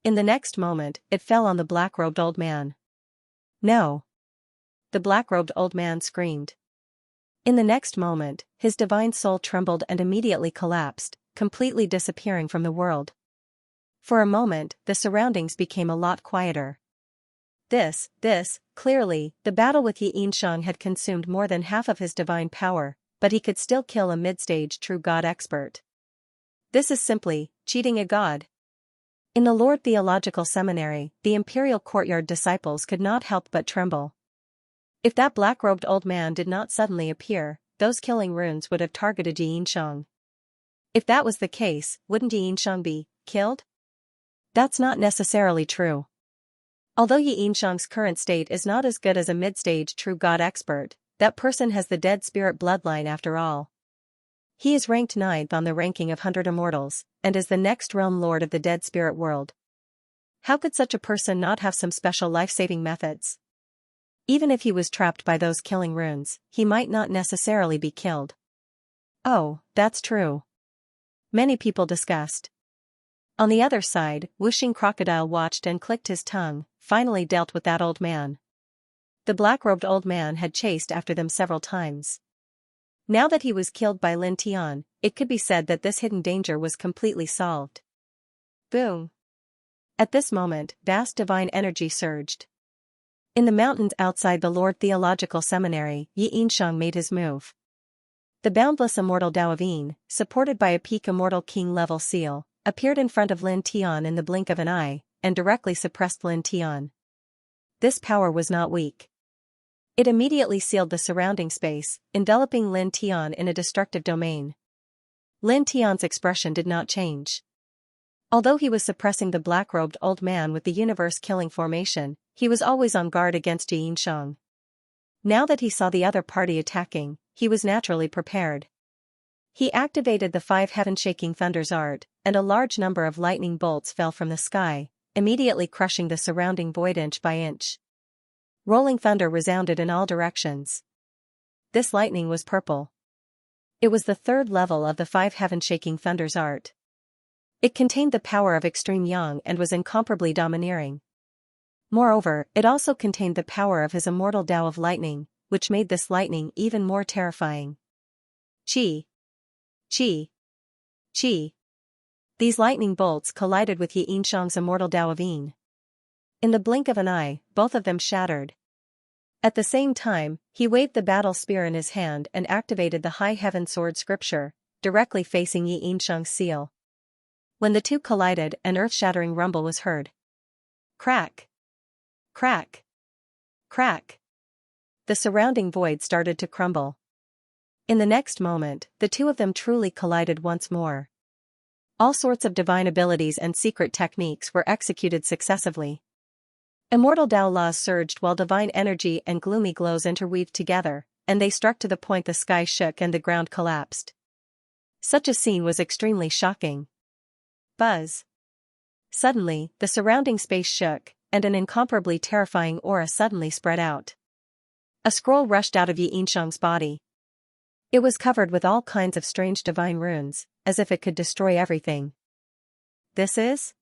In the next moment, it fell on the black-robed old man. No! The black-robed old man screamed. In the next moment, his divine soul trembled and immediately collapsed, completely disappearing from the world. For a moment, the surroundings became a lot quieter. Clearly, the battle with Xianxia had consumed more than half of his divine power, but he could still kill a mid-stage true god expert. This is simply cheating a god. In the Lord Theological Seminary, the Imperial Courtyard disciples could not help but tremble. If that black-robed old man did not suddenly appear, those killing runes would have targeted Xianxia. If that was the case, wouldn't Xianxia be killed? That's not necessarily true. Although Xianxia's current state is not as good as a mid-stage true god expert, that person has the dead spirit bloodline after all. He is ranked 9th on the ranking of 100 immortals, and is the next realm lord of the dead spirit world. How could such a person not have some special life-saving methods? Even if he was trapped by those killing runes, he might not necessarily be killed. Oh, that's true. Many people discussed. On the other side, Whooshing Crocodile watched and clicked his tongue, finally dealt with that old man. The black-robed old man had chased after them several times. Now that he was killed by Lin Tian, it could be said that this hidden danger was completely solved. Boom! At this moment, vast divine energy surged. In the mountains outside the Lord Theological Seminary, Xianxia made his move. The boundless immortal Dao of Yin, supported by a peak immortal king-level seal, appeared in front of Lin Tian in the blink of an eye, and directly suppressed Lin Tian. This power was not weak. It immediately sealed the surrounding space, enveloping Lin Tian in a destructive domain. Lin Tian's expression did not change. Although he was suppressing the black-robed old man with the universe-killing formation, he was always on guard against Xianxia. Now that he saw the other party attacking, he was naturally prepared. He activated the 5 heaven-shaking thunders art, and a large number of lightning bolts fell from the sky, immediately crushing the surrounding void inch by inch. Rolling thunder resounded in all directions. This lightning was purple. It was the 3rd level of the 5 heaven-shaking thunders art. It contained the power of extreme yang and was incomparably domineering. Moreover, it also contained the power of his immortal Tao of lightning, which made this lightning even more terrifying. Chi! Chi! Chi! These lightning bolts collided with Xianxia's immortal Tao of Yin. In the blink of an eye, both of them shattered. At the same time, he waved the battle spear in his hand and activated the High Heaven Sword scripture, directly facing Xianxia's seal. When the two collided, an earth-shattering rumble was heard. Crack! Crack! Crack! The surrounding void started to crumble. In the next moment, the two of them truly collided once more. All sorts of divine abilities and secret techniques were executed successively. Immortal Tao laws surged while divine energy and gloomy glows interweaved together, and they struck to the point the sky shook and the ground collapsed. Such a scene was extremely shocking. Buzz! Suddenly, the surrounding space shook, and an incomparably terrifying aura suddenly spread out. A scroll rushed out of Xianxia's body. It was covered with all kinds of strange divine runes, as if it could destroy everything. This is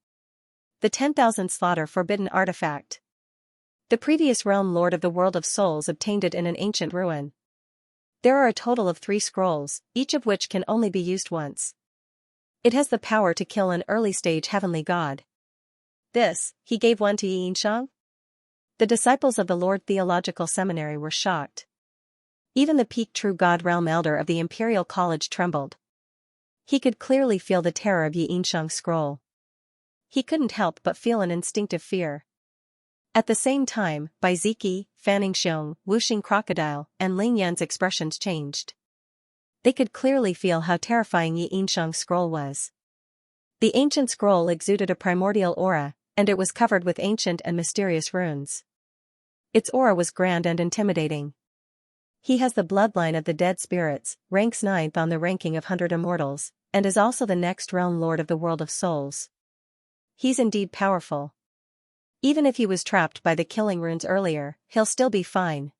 the 10,000 Slaughter Forbidden Artifact. The previous realm lord of the world of souls obtained it in an ancient ruin. There are a total of 3 scrolls, each of which can only be used once. It has the power to kill an early-stage heavenly god. He gave one to Xianxia? The disciples of the Lord Theological Seminary were shocked. Even the peak true god realm elder of the Imperial College trembled. He could clearly feel the terror of Xianxia's scroll. He couldn't help but feel an instinctive fear. At the same time, Bai Ziki, Fanning Xiong, Whooshing Crocodile, and Ling Yan's expressions changed. They could clearly feel how terrifying Xianxia's scroll was. The ancient scroll exuded a primordial aura, and it was covered with ancient and mysterious runes. Its aura was grand and intimidating. He has the bloodline of the dead spirits, ranks 9th on the ranking of 100 immortals, and is also the next realm lord of the world of souls. He's indeed powerful. Even if he was trapped by the killing runes earlier, he'll still be fine.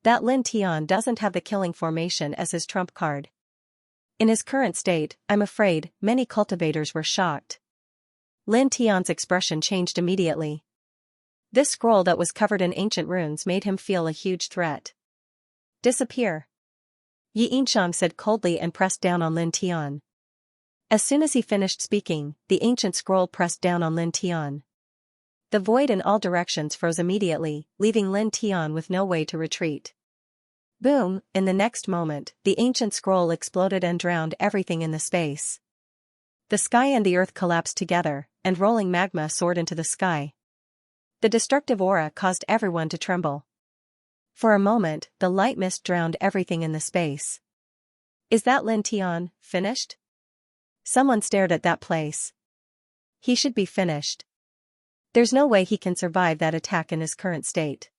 That Lin Tian doesn't have the killing formation as his trump card. In his current state, I'm afraid, many cultivators were shocked. Lin Tian's expression changed immediately. This scroll that was covered in ancient runes made him feel a huge threat. Disappear. Xianxia said coldly and pressed down on Lin Tian. As soon as he finished speaking, the ancient scroll pressed down on Lin Tian. The void in all directions froze immediately, leaving Lin Tian with no way to retreat. Boom! In the next moment, the ancient scroll exploded and drowned everything in the space. The sky and the earth collapsed together, and rolling magma soared into the sky. The destructive aura caused everyone to tremble. For a moment, the light mist drowned everything in the space. Is that Lin Tian finished? Someone stared at that place. He should be finished. There's no way he can survive that attack in his current state.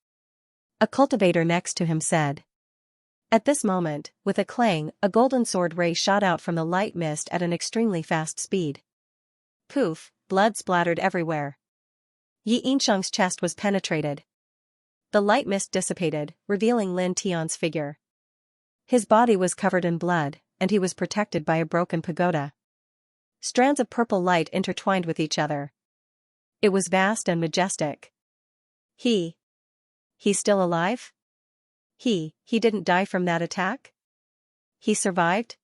A cultivator next to him said. At this moment, with a clang, a golden sword ray shot out from the light mist at an extremely fast speed. Poof, blood splattered everywhere. Xianxia's chest was penetrated. The light mist dissipated, revealing Lin Tian's figure. His body was covered in blood, and he was protected by a broken pagoda. Strands of purple light intertwined with each other. It was vast and majestic. He's still alive? He didn't die from that attack? He survived?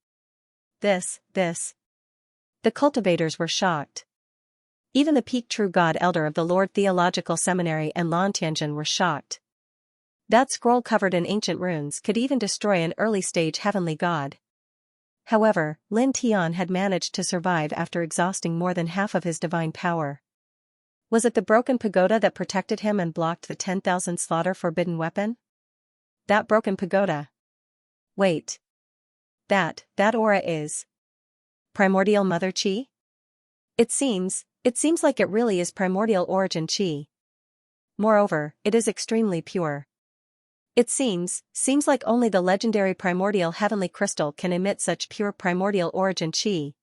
This. The cultivators were shocked. Even the peak true god elder of the Lord Theological Seminary and Lantianjin were shocked. That scroll covered in ancient runes could even destroy an early-stage heavenly god. However, Lin Tian had managed to survive after exhausting more than half of his divine power. Was it the broken pagoda that protected him and blocked the 10,000 slaughter forbidden weapon? That broken pagoda. Wait. That aura is primordial mother chi? It seems like it really is primordial origin chi. Moreover, it is extremely pure. It seems like only the legendary primordial heavenly crystal can emit such pure primordial origin chi.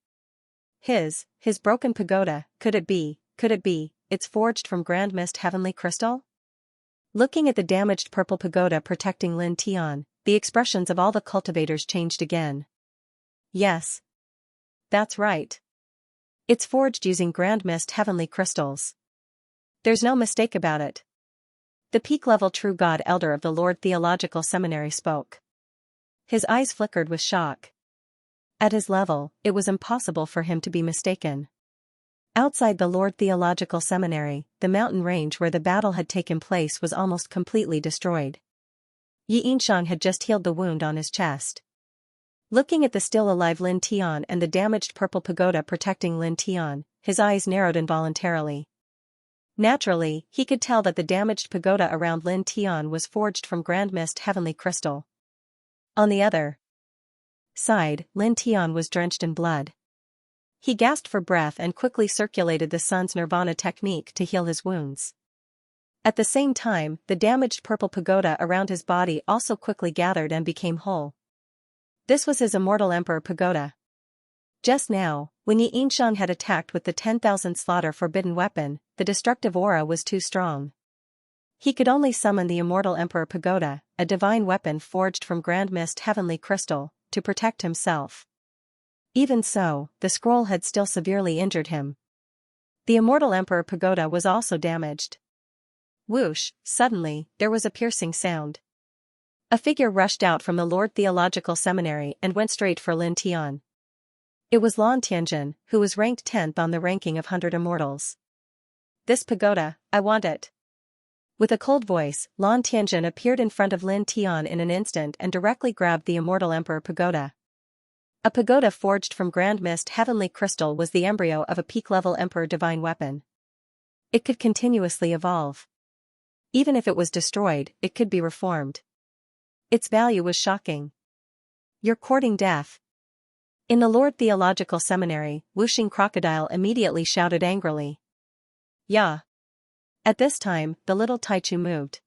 His broken pagoda, could it be, it's forged from grand mist heavenly crystal? Looking at the damaged purple pagoda protecting Lin Tian, the expressions of all the cultivators changed again. Yes. That's right. It's forged using grand mist heavenly crystals. There's no mistake about it. The peak-level true god elder of the Lord Theological Seminary spoke. His eyes flickered with shock. At his level, it was impossible for him to be mistaken. Outside the Lord Theological Seminary, the mountain range where the battle had taken place was almost completely destroyed. Xianxia had just healed the wound on his chest. Looking at the still-alive Lin Tian and the damaged purple pagoda protecting Lin Tian, his eyes narrowed involuntarily. Naturally, he could tell that the damaged pagoda around Lin Tian was forged from grand mist heavenly crystal. On the other side, Lin Tian was drenched in blood. He gasped for breath and quickly circulated the sun's nirvana technique to heal his wounds. At the same time, the damaged purple pagoda around his body also quickly gathered and became whole. This was his immortal emperor pagoda. Just now, when Xianxia had attacked with the 10,000 slaughter forbidden weapon, the destructive aura was too strong. He could only summon the immortal emperor pagoda, a divine weapon forged from grand mist heavenly crystal, to protect himself. Even so, the scroll had still severely injured him. The immortal emperor pagoda was also damaged. Whoosh! Suddenly, there was a piercing sound. A figure rushed out from the Lord Theological Seminary and went straight for Lin Tian. It was Lantianjin, who was ranked 10th on the ranking of 100 immortals. This pagoda, I want it. With a cold voice, Lantianjin appeared in front of Lin Tian in an instant and directly grabbed the immortal emperor pagoda. A pagoda forged from grand mist heavenly crystal was the embryo of a peak-level emperor divine weapon. It could continuously evolve. Even if it was destroyed, it could be reformed. Its value was shocking. You're courting death. In the Lord Theological Seminary, Wuxing Crocodile immediately shouted angrily. Yeah. At this time, the little Taichu moved.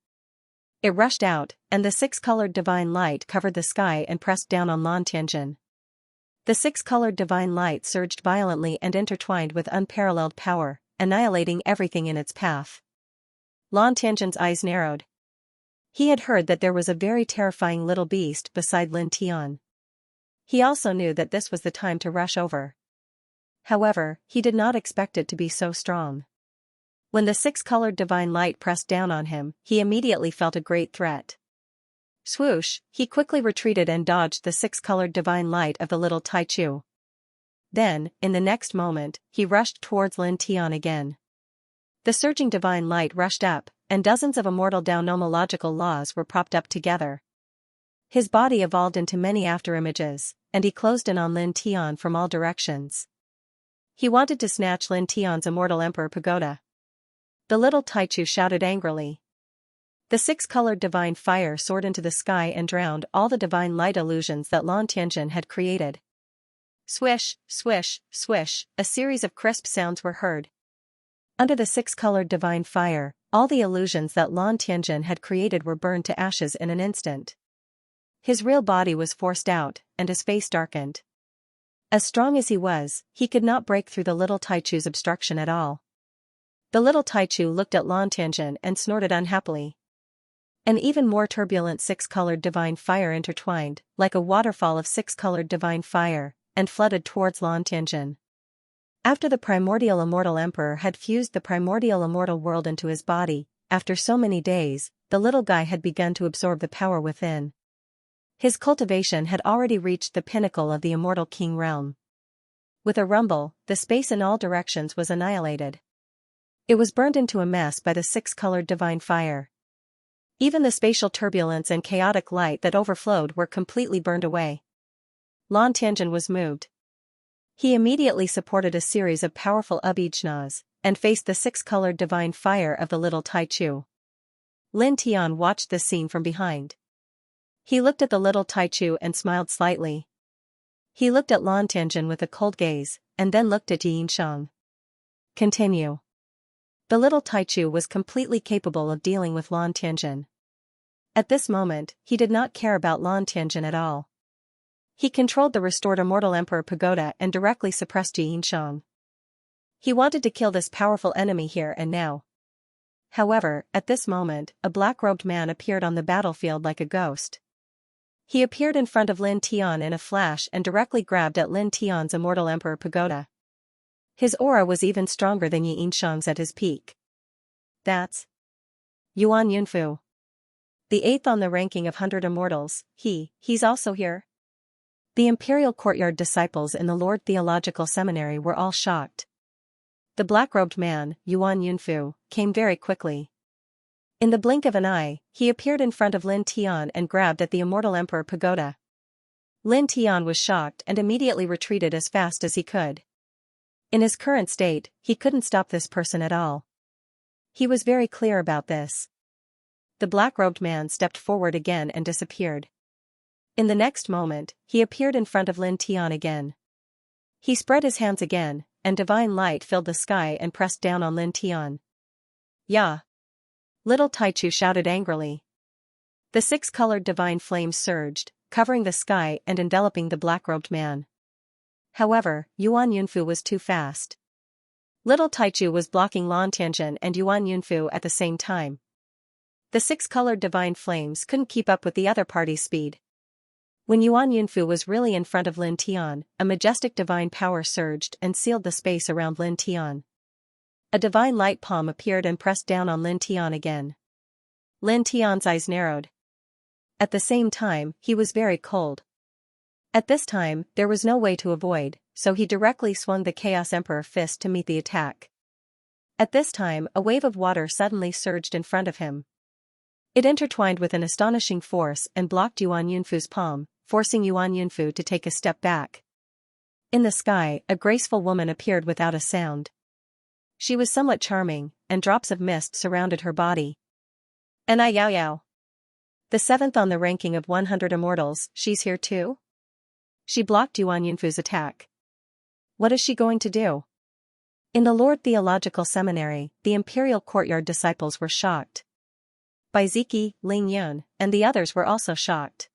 It rushed out, and the six-colored divine light covered the sky and pressed down on Lantianjin. The six-colored divine light surged violently and intertwined with unparalleled power, annihilating everything in its path. Lantianjin's eyes narrowed. He had heard that there was a very terrifying little beast beside Lin Tian. He also knew that this was the time to rush over. However, he did not expect it to be so strong. When the six-colored divine light pressed down on him, he immediately felt a great threat. Swoosh, he quickly retreated and dodged the six-colored divine light of the little Taichu. Then, in the next moment, he rushed towards Lin Tian again. The surging divine light rushed up, and dozens of immortal daonomological laws were propped up together. His body evolved into many afterimages, and he closed in on Lin Tian from all directions. He wanted to snatch Lin Tian's immortal emperor pagoda. The little Taichu shouted angrily. The six-colored divine fire soared into the sky and drowned all the divine light illusions that Lan Tianjin had created. Swish, swish, swish, a series of crisp sounds were heard. Under the six-colored divine fire, all the illusions that Lan Tianjin had created were burned to ashes in an instant. His real body was forced out, and his face darkened. As strong as he was, he could not break through the little Taichu's obstruction at all. The little Taichu looked at Lan Tianjin and snorted unhappily. An even more turbulent six-colored divine fire intertwined, like a waterfall of six-colored divine fire, and flooded towards Lan Tianjin. After the primordial immortal emperor had fused the primordial immortal world into his body, after so many days, the little guy had begun to absorb the power within. His cultivation had already reached the pinnacle of the immortal king realm. With a rumble, the space in all directions was annihilated. It was burned into a mess by the six-colored divine fire. Even the spatial turbulence and chaotic light that overflowed were completely burned away. Lan Tianjin was moved. He immediately supported a series of powerful abhijnas, and faced the six-colored divine fire of the little Taichu. Lin Tian watched this scene from behind. He looked at the little Taichu and smiled slightly. He looked at Lan Tianjin with a cold gaze, and then looked at Xianxia. Continue. The little Taichu was completely capable of dealing with Lan Tianjin. At this moment, he did not care about Lan Tianjin at all. He controlled the restored immortal emperor pagoda and directly suppressed Xianxia. He wanted to kill this powerful enemy here and now. However, at this moment, a black-robed man appeared on the battlefield like a ghost. He appeared in front of Lin Tian in a flash and directly grabbed at Lin Tian's immortal emperor pagoda. His aura was even stronger than Xianxia's at his peak. That's Yuan Yunfu. The 8th on the ranking of 100 immortals, he's also here? The imperial courtyard disciples in the Lord Theological Seminary were all shocked. The black-robed man, Yuan Yunfu, came very quickly. In the blink of an eye, he appeared in front of Lin Tian and grabbed at the immortal emperor pagoda. Lin Tian was shocked and immediately retreated as fast as he could. In his current state, he couldn't stop this person at all. He was very clear about this. The black-robed man stepped forward again and disappeared. In the next moment, he appeared in front of Lin Tian again. He spread his hands again, and divine light filled the sky and pressed down on Lin Tian. "Ya!" Little Taichu shouted angrily. The six-colored divine flames surged, covering the sky and enveloping the black-robed man. However, Yuan Yunfu was too fast. Little Taichu was blocking Lan Tianjin and Yuan Yunfu at the same time. The six-colored divine flames couldn't keep up with the other party's speed. When Yuan Yunfu was really in front of Lin Tian, a majestic divine power surged and sealed the space around Lin Tian. A divine light palm appeared and pressed down on Lin Tian again. Lin Tian's eyes narrowed. At the same time, he was very cold. At this time, there was no way to avoid, so he directly swung the Chaos Emperor fist to meet the attack. At this time, a wave of water suddenly surged in front of him. It intertwined with an astonishing force and blocked Yuan Yunfu's palm, forcing Yuan Yunfu to take a step back. In the sky, a graceful woman appeared without a sound. She was somewhat charming, and drops of mist surrounded her body. "And I Yao Yao. The 7th on the ranking of 100 immortals, she's here too?" She blocked Yuan Yunfu's attack. What is she going to do? In the Lord Theological Seminary, the imperial courtyard disciples were shocked. Baiziki, Ling Yun, and the others were also shocked.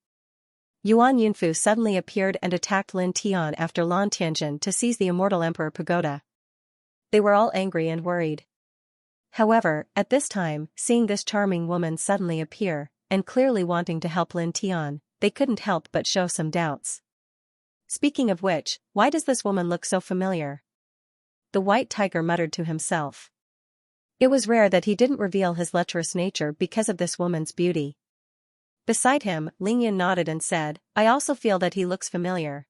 Yuan Yunfu suddenly appeared and attacked Lin Tian after Lan Tianjin to seize the immortal emperor pagoda. They were all angry and worried. However, at this time, seeing this charming woman suddenly appear, and clearly wanting to help Lin Tian, they couldn't help but show some doubts. Speaking of which, why does this woman look so familiar? the white tiger muttered to himself. It was rare that he didn't reveal his lecherous nature because of this woman's beauty. Beside him, Lingyan nodded and said, I also feel that he looks familiar.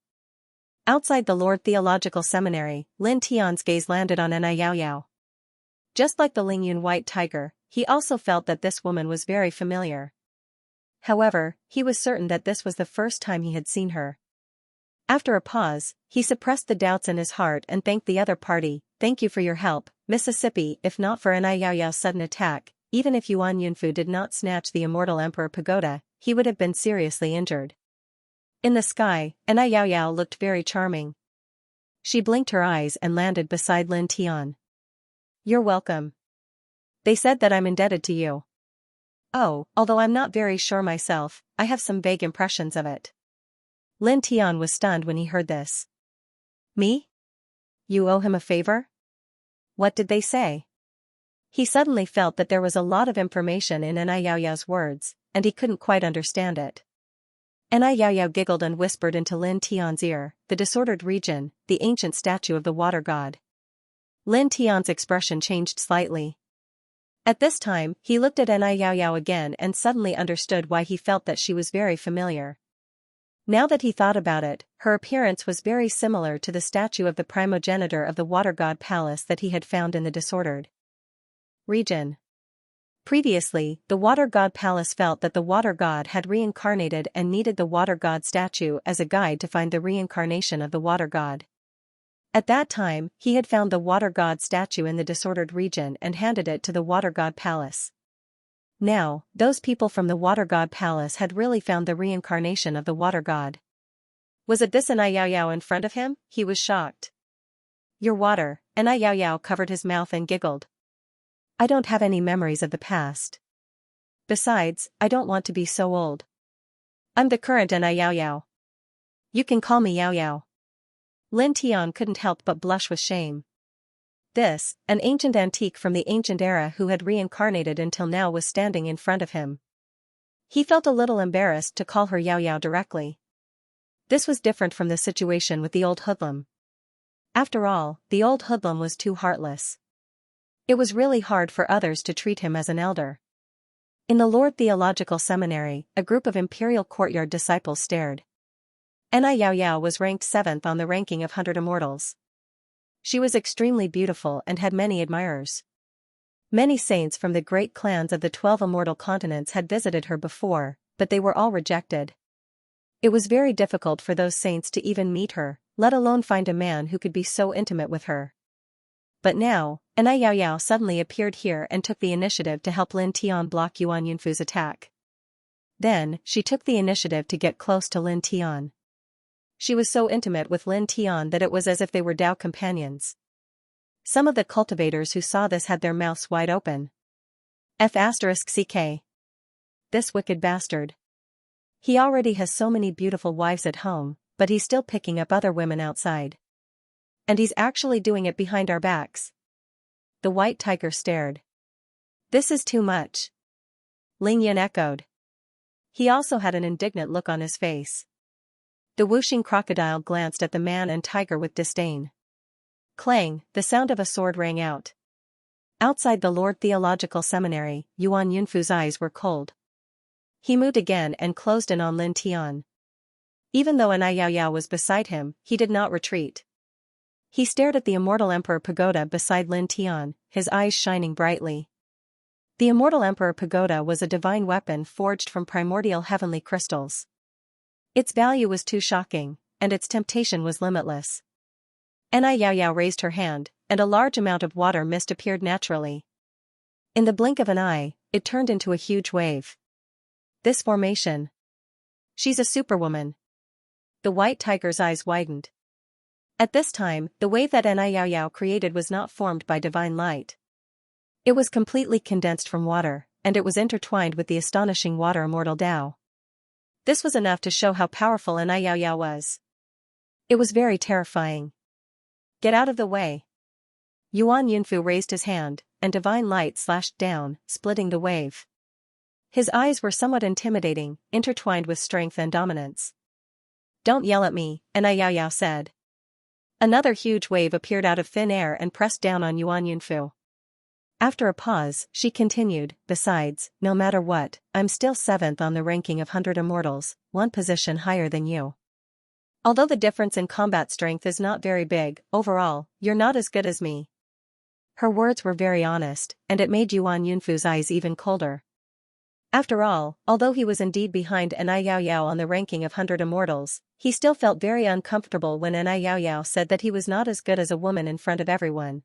Outside the Lord Theological Seminary, Lin Tian's gaze landed on Enai Yao Yao. Just like the Lingyun white tiger, he also felt that this woman was very familiar. However, he was certain that this was the first time he had seen her. After a pause, he suppressed the doubts in his heart and thanked the other party. Thank you for your help, Mississippi. If not for Enai Yao Yao's sudden attack, even if Yuan Yunfu did not snatch the immortal Emperor Pagoda, he would have been seriously injured. In the sky, Enai Yao Yao looked very charming. She blinked her eyes and landed beside Lin Tian. You're welcome. They said that I'm indebted to you. Oh, although I'm not very sure myself, I have some vague impressions of it. Lin Tian was stunned when he heard this. Me? You owe him a favor? What did they say? He suddenly felt that there was a lot of information in Enai Yao Yao's words, and he couldn't quite understand it. Enai Yao Yao giggled and whispered into Lin Tian's ear, the disordered region, the ancient statue of the water god. Lin Tian's expression changed slightly. At this time, he looked at Enai Yao Yao again and suddenly understood why he felt that she was very familiar. Now that he thought about it, her appearance was very similar to the statue of the primogenitor of the water god palace that he had found in the disordered region. Previously, the water god palace felt that the water god had reincarnated and needed the water god statue as a guide to find the reincarnation of the water god. At that time, he had found the water god statue in the disordered region and handed it to the water god palace. Now, those people from the water god palace had really found the reincarnation of the water god. Was it this Enai Yao Yao in front of him? He was shocked. Your water, Enai Yao Yao covered his mouth and giggled. I don't have any memories of the past. Besides, I don't want to be so old. I'm the current Enai Yao Yao. You can call me Yao Yao. Lin Tian couldn't help but blush with shame. This, an ancient antique from the ancient era who had reincarnated until now, was standing in front of him. He felt a little embarrassed to call her Yao Yao directly. This was different from the situation with the old hoodlum. After all, the old hoodlum was too heartless. It was really hard for others to treat him as an elder. In the Lord Theological Seminary, a group of Imperial Courtyard disciples stared. Enai Yao Yao was ranked 7th on the ranking of 100 immortals. She was extremely beautiful and had many admirers. Many saints from the great clans of the 12 immortal continents had visited her before, but they were all rejected. It was very difficult for those saints to even meet her, let alone find a man who could be so intimate with her. But now, Enai Yao Yao suddenly appeared here and took the initiative to help Lin Tian block Yuan Yunfu's attack. Then, she took the initiative to get close to Lin Tian. She was so intimate with Lin Tian that it was as if they were Dao companions. Some of the cultivators who saw this had their mouths wide open. *CK. This wicked bastard. He already has so many beautiful wives at home, but he's still picking up other women outside. And he's actually doing it behind our backs. The white tiger stared. This is too much. Ling Yin echoed. He also had an indignant look on his face. The whooshing crocodile glanced at the man and tiger with disdain. Clang, the sound of a sword rang out. Outside the Lord Theological Seminary, Yuan Yunfu's eyes were cold. He moved again and closed in on Lin Tian. Even though Enai Yao Yao was beside him, he did not retreat. He stared at the immortal Emperor Pagoda beside Lin Tian, his eyes shining brightly. The immortal Emperor Pagoda was a divine weapon forged from primordial heavenly crystals. Its value was too shocking, and its temptation was limitless. Enai Yao Yao raised her hand, and a large amount of water mist appeared naturally. In the blink of an eye, it turned into a huge wave. This formation. She's a superwoman. The white tiger's eyes widened. At this time, the wave that Enai Yao Yao created was not formed by divine light. It was completely condensed from water, and it was intertwined with the astonishing water immortal Tao. This was enough to show how powerful Enai Yao Yao was. It was very terrifying. Get out of the way. Yuan Yunfu raised his hand, and divine light slashed down, splitting the wave. His eyes were somewhat intimidating, intertwined with strength and dominance. Don't yell at me, Enai Yao Yao said. Another huge wave appeared out of thin air and pressed down on Yuan Yunfu. After a pause, she continued, "Besides, no matter what, I'm still 7th on the ranking of 100 immortals, one position higher than you. Although the difference in combat strength is not very big, overall, you're not as good as me." Her words were very honest, and it made Yuan Yunfu's eyes even colder. After all, although he was indeed behind Enai Yaoyao on the ranking of 100 immortals, he still felt very uncomfortable when Enai Yaoyao said that he was not as good as a woman in front of everyone.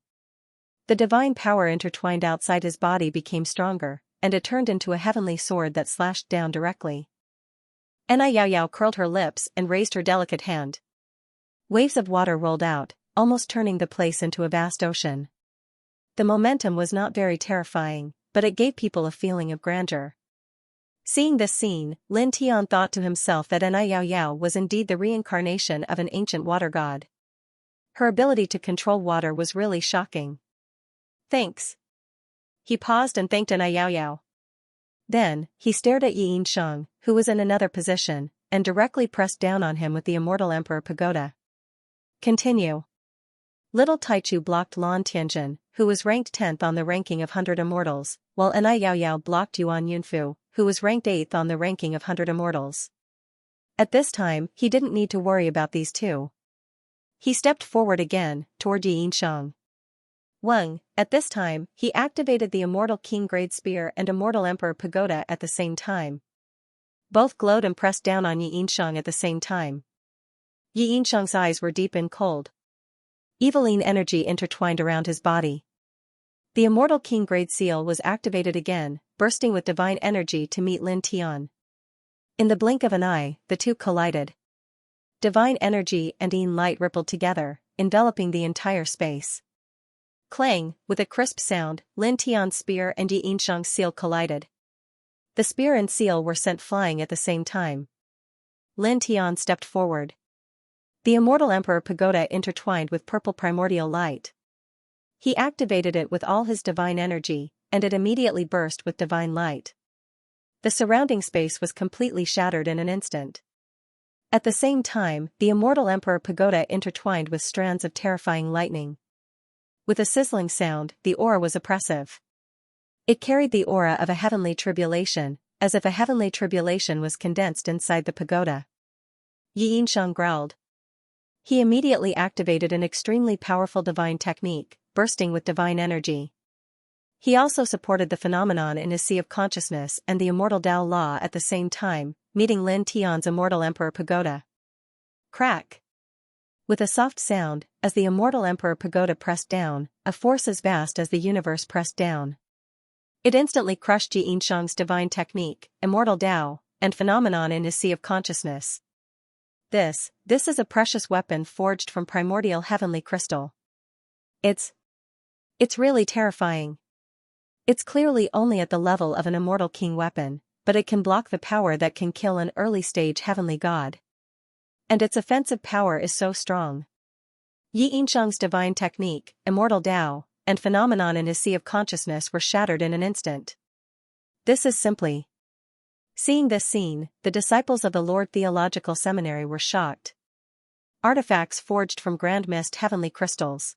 The divine power intertwined outside his body became stronger, and it turned into a heavenly sword that slashed down directly. Enai Yaoyao curled her lips and raised her delicate hand. Waves of water rolled out, almost turning the place into a vast ocean. The momentum was not very terrifying, but it gave people a feeling of grandeur. Seeing this scene, Lin Tian thought to himself that Enai Yaoyao was indeed the reincarnation of an ancient water god. Her ability to control water was really shocking. "Thanks." He paused and thanked Enai Yaoyao. Then, he stared at Yi Yinsheng, who was in another position, and directly pressed down on him with the Immortal Emperor Pagoda. "Continue." Little Taichu blocked Lan Tianjin, who was ranked 10th on the ranking of 100 immortals, while Enai Yaoyao blocked Yuan Yunfu, who was ranked 8th on the ranking of 100 immortals. At this time, he didn't need to worry about these two. He stepped forward again, toward Yi Yinsheng. Weng, at this time, he activated the Immortal King Grade Spear and Immortal Emperor Pagoda at the same time. Both glowed and pressed down on Yi Yinsheng at the same time. Yi Yinsheng's eyes were deep and cold. Eveline energy intertwined around his body. The Immortal King Grade Seal was activated again, bursting with divine energy to meet Lin Tian. In the blink of an eye, the two collided. Divine energy and Yin light rippled together, enveloping the entire space. Clang, with a crisp sound, Lin Tian's spear and Yi Yinsheng's seal collided. The spear and seal were sent flying at the same time. Lin Tian stepped forward. The Immortal Emperor Pagoda intertwined with purple primordial light. He activated it with all his divine energy, and it immediately burst with divine light. The surrounding space was completely shattered in an instant. At the same time, the Immortal Emperor Pagoda intertwined with strands of terrifying lightning. With a sizzling sound, the aura was oppressive. It carried the aura of a heavenly tribulation, as if a heavenly tribulation was condensed inside the pagoda. Yi Yinsheng growled. He immediately activated an extremely powerful divine technique, bursting with divine energy. He also supported the phenomenon in his sea of consciousness and the immortal Tao law at the same time, meeting Lin Tian's Immortal Emperor Pagoda. Crack! With a soft sound, as the Immortal Emperor Pagoda pressed down, a force as vast as the universe pressed down. It instantly crushed Yi Yinsheng's divine technique, immortal Tao, and phenomenon in his sea of consciousness. This is a precious weapon forged from primordial heavenly crystal. It's really terrifying. It's clearly only at the level of an immortal king weapon, but it can block the power that can kill an early-stage heavenly god. And its offensive power is so strong. Yi Yinsheng's divine technique, immortal Tao, and phenomenon in his sea of consciousness were shattered in an instant. This is simply. Seeing this scene, the disciples of the Lord Theological Seminary were shocked. Artifacts forged from grand mist heavenly crystals.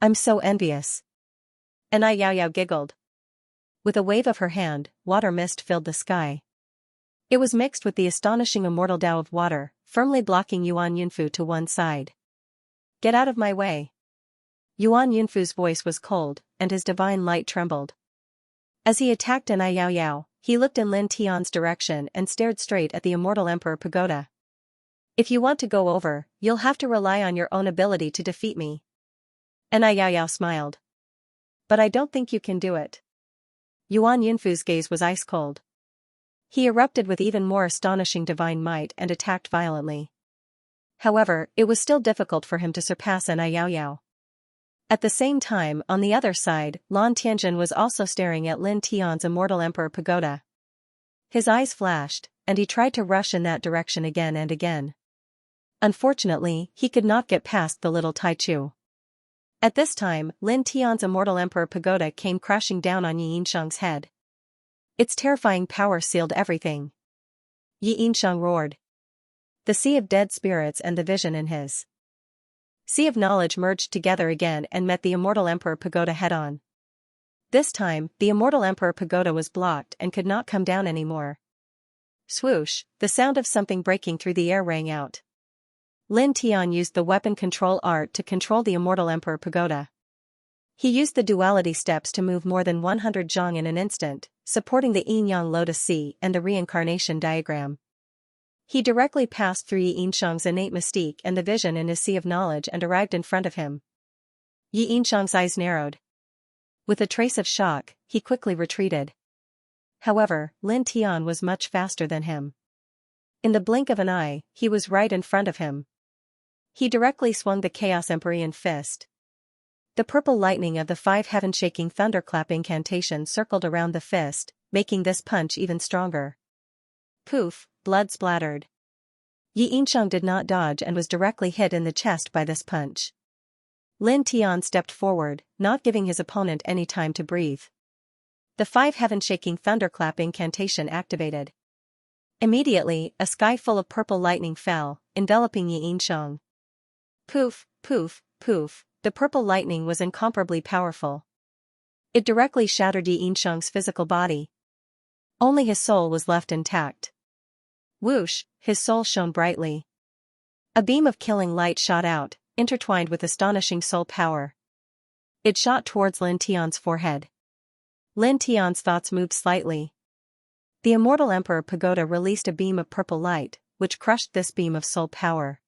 I'm so envious. Enai Yaoyao giggled. With a wave of her hand, water mist filled the sky. It was mixed with the astonishing immortal Tao of water, firmly blocking Yuan Yunfu to one side. Get out of my way. Yuan Yunfu's voice was cold, and his divine light trembled. As he attacked Enai Yaoyao, he looked in Lin Tian's direction and stared straight at the Immortal Emperor Pagoda. If you want to go over, you'll have to rely on your own ability to defeat me. Enai Yaoyao smiled. But I don't think you can do it. Yuan Yunfu's gaze was ice cold. He erupted with even more astonishing divine might and attacked violently. However, it was still difficult for him to surpass Enai Yaoyao. At the same time, on the other side, Lan Tianjin was also staring at Lin Tian's Immortal Emperor Pagoda. His eyes flashed, and he tried to rush in that direction again and again. Unfortunately, he could not get past the little Taichu. At this time, Lin Tian's Immortal Emperor Pagoda came crashing down on Yi Yinsheng's head. Its terrifying power sealed everything. Yi Yinsheng roared. The sea of dead spirits and the vision in his Sea of Knowledge merged together again and met the Immortal Emperor Pagoda head-on. This time, the Immortal Emperor Pagoda was blocked and could not come down anymore. Swoosh, the sound of something breaking through the air rang out. Lin Tian used the weapon control art to control the Immortal Emperor Pagoda. He used the duality steps to move more than 100 zhang in an instant, supporting the yin-yang lotus sea and the reincarnation diagram. He directly passed through Yi Yinshang's innate mystique and the vision in his sea of knowledge and arrived in front of him. Yi Yinshang's eyes narrowed. With a trace of shock, he quickly retreated. However, Lin Tian was much faster than him. In the blink of an eye, he was right in front of him. He directly swung the Chaos Empyrean fist. The purple lightning of the 5 heaven-shaking thunderclap incantation circled around the fist, making this punch even stronger. Poof, blood splattered. Yi Yinshang did not dodge and was directly hit in the chest by this punch. Lin Tian stepped forward, not giving his opponent any time to breathe. The 5 heaven-shaking thunderclap incantation activated. Immediately, a sky full of purple lightning fell, enveloping Yi Yinshang. Poof, poof, poof, the purple lightning was incomparably powerful. It directly shattered Yi Yinshang's physical body. Only his soul was left intact. Whoosh, his soul shone brightly. A beam of killing light shot out, intertwined with astonishing soul power. It shot towards Lin Tian's forehead. Lin Tian's thoughts moved slightly. The Immortal Emperor Pagoda released a beam of purple light, which crushed this beam of soul power.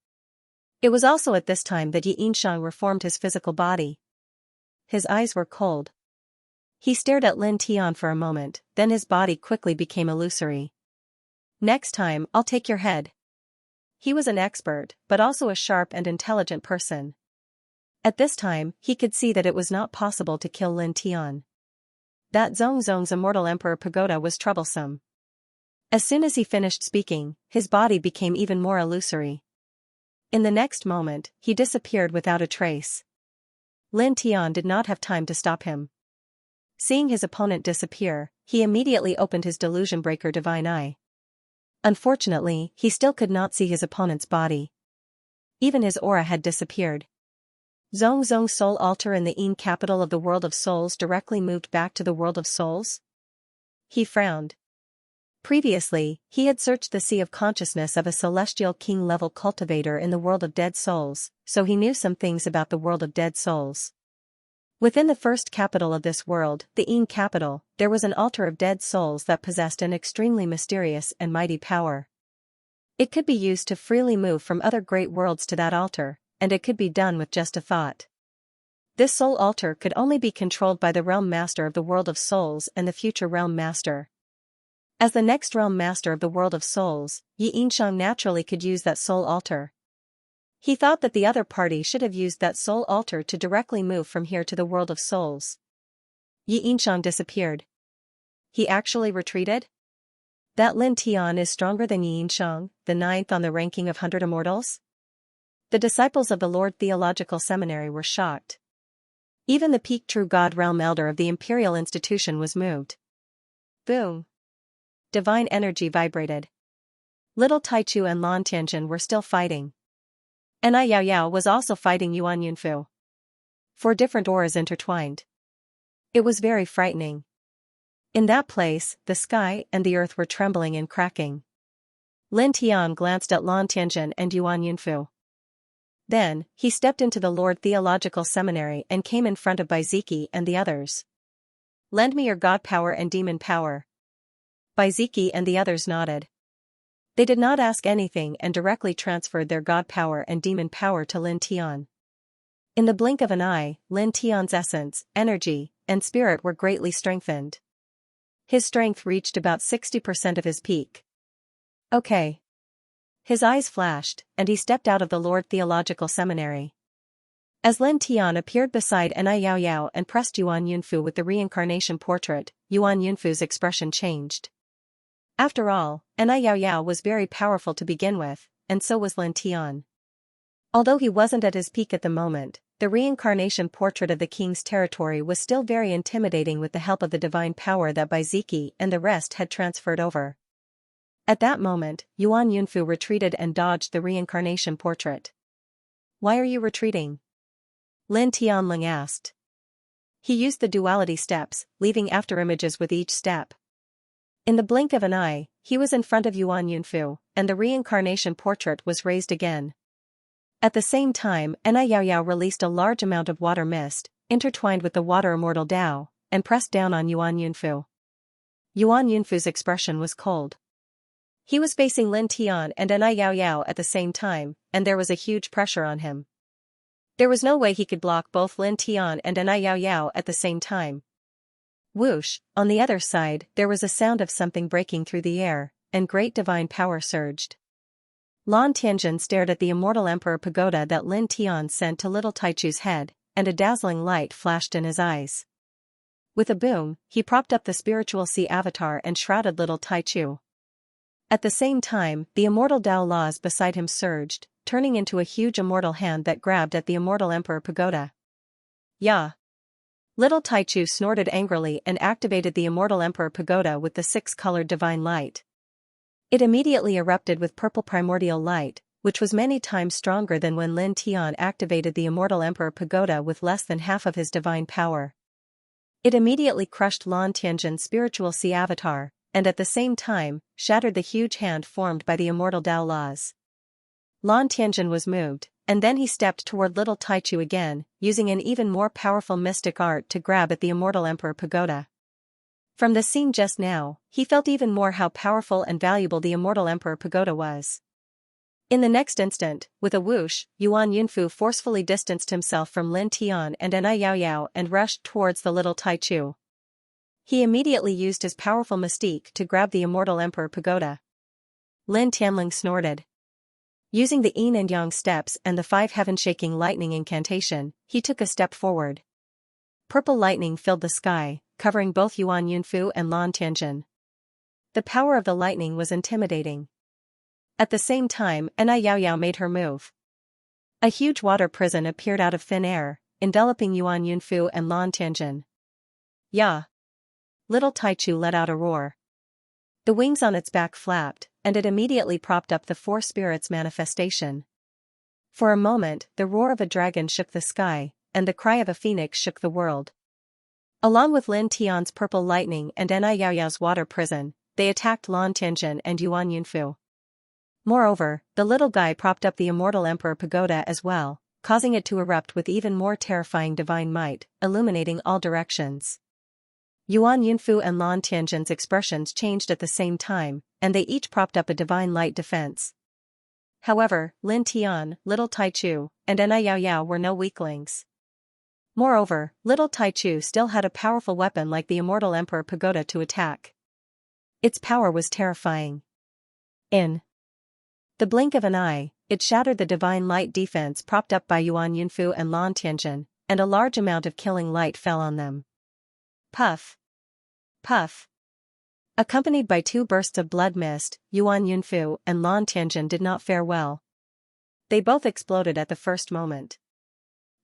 It was also at this time that Yi Yinshang reformed his physical body. His eyes were cold. He stared at Lin Tian for a moment, then his body quickly became illusory. Next time, I'll take your head. He was an expert, but also a sharp and intelligent person. At this time, he could see that it was not possible to kill Lin Tian. That Zong's Immortal Emperor Pagoda was troublesome. As soon as he finished speaking, his body became even more illusory. In the next moment, he disappeared without a trace. Lin Tian did not have time to stop him. Seeing his opponent disappear, he immediately opened his Delusion Breaker Divine Eye. Unfortunately, he still could not see his opponent's body. Even his aura had disappeared. Zong's soul altar in the Yin capital of the world of souls directly moved back to the world of souls? He frowned. Previously, he had searched the sea of consciousness of a celestial king-level cultivator in the world of dead souls, so he knew some things about the world of dead souls. Within the first capital of this world, the Yin capital, there was an altar of dead souls that possessed an extremely mysterious and mighty power. It could be used to freely move from other great worlds to that altar, and it could be done with just a thought. This soul altar could only be controlled by the Realm Master of the world of souls and the future Realm Master. As the next Realm Master of the world of souls, Yi Yinshang naturally could use that soul altar. He thought that the other party should have used that soul altar to directly move from here to the world of souls. Yi Yinshang disappeared. He actually retreated? That Lin Tian is stronger than Yi Yinshang, the 9th on the ranking of 100 immortals? The disciples of the Lord Theological Seminary were shocked. Even the peak true God realm elder of the Imperial Institution was moved. Boom. Divine energy vibrated. Little Taichu and Lan Tianjin were still fighting. And Yao Yao was also fighting Yuan Yunfu. 4 different auras intertwined. It was very frightening. In that place, the sky and the earth were trembling and cracking. Lin Tian glanced at Lan Tianjin and Yuan Yunfu. Then, he stepped into the Lord Theological Seminary and came in front of Baiziki and the others. Lend me your god power and demon power. Baiziki and the others nodded. They did not ask anything and directly transferred their god power and demon power to Lin Tian. In the blink of an eye, Lin Tian's essence, energy, and spirit were greatly strengthened. His strength reached about 60% of his peak. Okay. His eyes flashed, and he stepped out of the Lord Theological Seminary. As Lin Tian appeared beside Enai Yao Yao and pressed Yuan Yunfu with the reincarnation portrait, Yuan Yunfu's expression changed. After all, Enai Yao Yao was very powerful to begin with, and so was Lin Tian. Although he wasn't at his peak at the moment, the reincarnation portrait of the king's territory was still very intimidating with the help of the divine power that Baiziki and the rest had transferred over. At that moment, Yuan Yunfu retreated and dodged the reincarnation portrait. Why are you retreating? Lin Tianling asked. He used the duality steps, leaving afterimages with each step. In the blink of an eye, he was in front of Yuan Yunfu, and the reincarnation portrait was raised again. At the same time, Enai Yao Yao released a large amount of water mist, intertwined with the water immortal Dao, and pressed down on Yuan Yunfu. Yuan Yunfu's expression was cold. He was facing Lin Tian and Enai Yao Yao at the same time, and there was a huge pressure on him. There was no way he could block both Lin Tian and Enai Yao Yao at the same time. Whoosh, on the other side, there was a sound of something breaking through the air, and great divine power surged. Lan Tianjin stared at the immortal emperor pagoda that Lin Tian sent to little Taichu's head, and a dazzling light flashed in his eyes. With a boom, he propped up the spiritual sea avatar and shrouded little Taichu. At the same time, the immortal Dao laws beside him surged, turning into a huge immortal hand that grabbed at the immortal emperor pagoda. Ya! Little Taichu snorted angrily and activated the immortal emperor pagoda with the six-colored divine light. It immediately erupted with purple primordial light, which was many times stronger than when Lin Tian activated the immortal emperor pagoda with less than half of his divine power. It immediately crushed Lan Tianjin's spiritual sea avatar, and at the same time, shattered the huge hand formed by the immortal Dao laws. Lan Tianjin was moved, and then he stepped toward little Taichu again, using an even more powerful mystic art to grab at the immortal emperor pagoda. From the scene just now, he felt even more how powerful and valuable the immortal emperor pagoda was. In the next instant, with a whoosh, Yuan Yunfu forcefully distanced himself from Lin Tian and Enai Yao Yao and rushed towards the little Taichu. He immediately used his powerful mystique to grab the immortal emperor pagoda. Lin Tianling snorted. Using the yin and yang steps and the 5 heaven-shaking lightning incantation, he took a step forward. Purple lightning filled the sky, covering both Yuan Yunfu and Lan Tianjin. The power of the lightning was intimidating. At the same time, Enai Yao Yao made her move. A huge water prison appeared out of thin air, enveloping Yuan Yunfu and Lan Tianjin. Ya! Little Taichu let out a roar. The wings on its back flapped, and it immediately propped up the 4 spirits' manifestation. For a moment, the roar of a dragon shook the sky, and the cry of a phoenix shook the world. Along with Lin Tian's purple lightning and Enai Yao Yao's water prison, they attacked Lan Tianjin and Yuan Yunfu. Moreover, the little guy propped up the immortal emperor pagoda as well, causing it to erupt with even more terrifying divine might, illuminating all directions. Yuan Yunfu and Lan Tianjin's expressions changed at the same time, and they each propped up a divine light defense. However, Lin Tian, little Taichu, and Enai Yao Yao were no weaklings. Moreover, little Taichu still had a powerful weapon like the immortal emperor pagoda to attack. Its power was terrifying. In the blink of an eye, it shattered the divine light defense propped up by Yuan Yunfu and Lan Tianjin, and a large amount of killing light fell on them. Puff! Puff! Accompanied by 2 bursts of blood mist, Yuan Yunfu and Lan Tianjin did not fare well. They both exploded at the first moment.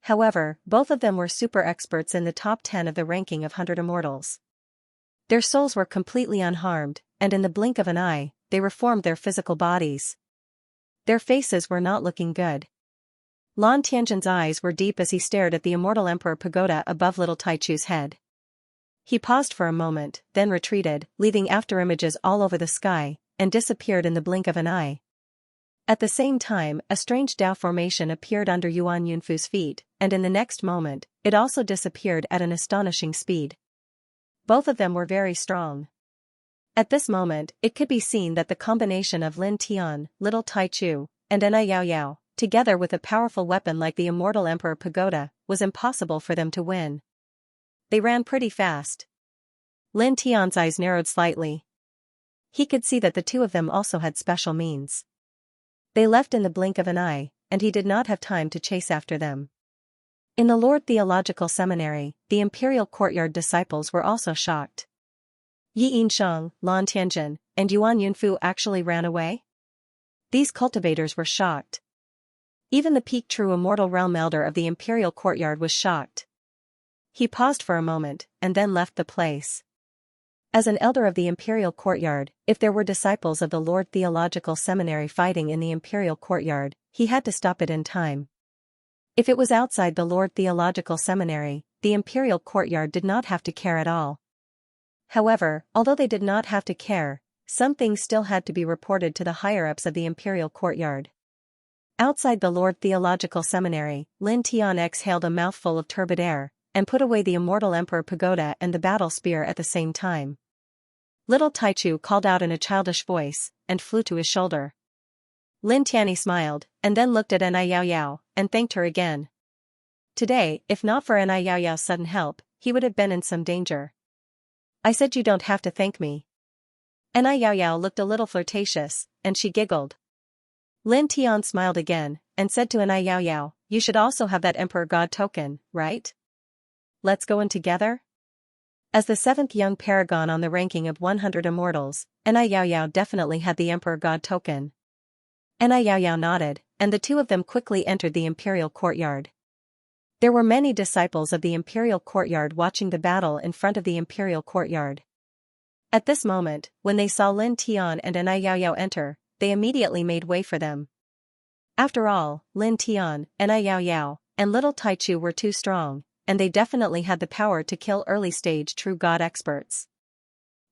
However, both of them were super experts in the top 10 of the ranking of 100 immortals. Their souls were completely unharmed, and in the blink of an eye, they reformed their physical bodies. Their faces were not looking good. Lan Tianjin's eyes were deep as he stared at the immortal emperor pagoda above little Taichu's head. He paused for a moment, then retreated, leaving afterimages all over the sky, and disappeared in the blink of an eye. At the same time, a strange Dao formation appeared under Yuan Yunfu's feet, and in the next moment, it also disappeared at an astonishing speed. Both of them were very strong. At this moment, it could be seen that the combination of Lin Tian, little Taichu, and Enai Yao Yao, together with a powerful weapon like the immortal emperor pagoda, was impossible for them to win. They ran pretty fast. Lin Tian's eyes narrowed slightly. He could see that the 2 of them also had special means. They left in the blink of an eye, and he did not have time to chase after them. In the Lord Theological Seminary, the Imperial Courtyard disciples were also shocked. Yi Yinsheng, Lan Tianjin, and Yuan Yunfu actually ran away? These cultivators were shocked. Even the peak true immortal realm elder of the Imperial Courtyard was shocked. He paused for a moment, and then left the place. As an elder of the Imperial Courtyard, if there were disciples of the Lord Theological Seminary fighting in the Imperial Courtyard, he had to stop it in time. If it was outside the Lord Theological Seminary, the imperial courtyard did not have to care at all. However, although they did not have to care, some things still had to be reported to the higher-ups of the imperial courtyard. Outside the Lord Theological Seminary, Lin Tian exhaled a mouthful of turbid air, and put away the immortal Emperor Pagoda and the battle spear at the same time. Little Taichu called out in a childish voice, and flew to his shoulder. Lin Tianyi smiled, and then looked at Enai Yao Yao, and thanked her again. Today, if not for Enai Yao Yao's sudden help, he would have been in some danger. I said you don't have to thank me. Enai Yao Yao looked a little flirtatious, and she giggled. Lin Tian smiled again, and said to Enai Yao Yao, you should also have that Emperor God token, right? Let's go in together? As the 7th young paragon on the ranking of 100 immortals, Enai Yao Yao definitely had the Emperor God token. Enai Yao Yao nodded, and the two of them quickly entered the imperial courtyard. There were many disciples of the imperial courtyard watching the battle in front of the imperial courtyard. At this moment, when they saw Lin Tian and Enai Yao Yao enter, they immediately made way for them. After all, Lin Tian, Enai Yao Yao, and little Taichu were too strong, and they definitely had the power to kill early-stage true god experts.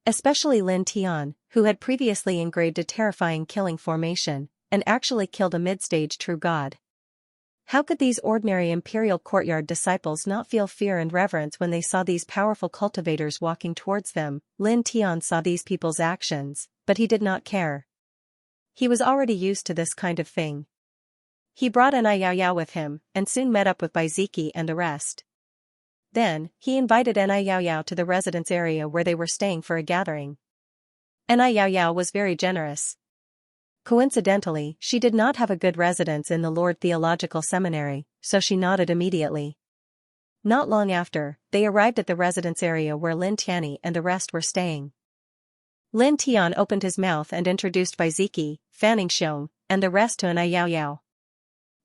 Especially Lin Tian, who had previously engraved a terrifying killing formation, and actually killed a mid-stage true god. How could these ordinary imperial courtyard disciples not feel fear and reverence when they saw these powerful cultivators walking towards them? Lin Tian saw these people's actions, but he did not care. He was already used to this kind of thing. He brought Enai Yao Yao with him, and soon met up with Baiziki and the rest. Then, he invited Enai Yao Yao to the residence area where they were staying for a gathering. Enai Yao Yao was very generous. Coincidentally, she did not have a good residence in the Lord Theological Seminary, so she nodded immediately. Not long after, they arrived at the residence area where Lin Tianyi and the rest were staying. Lin Tian opened his mouth and introduced Baiziki, Fanning Xiong, and the rest to Enai Yao Yao.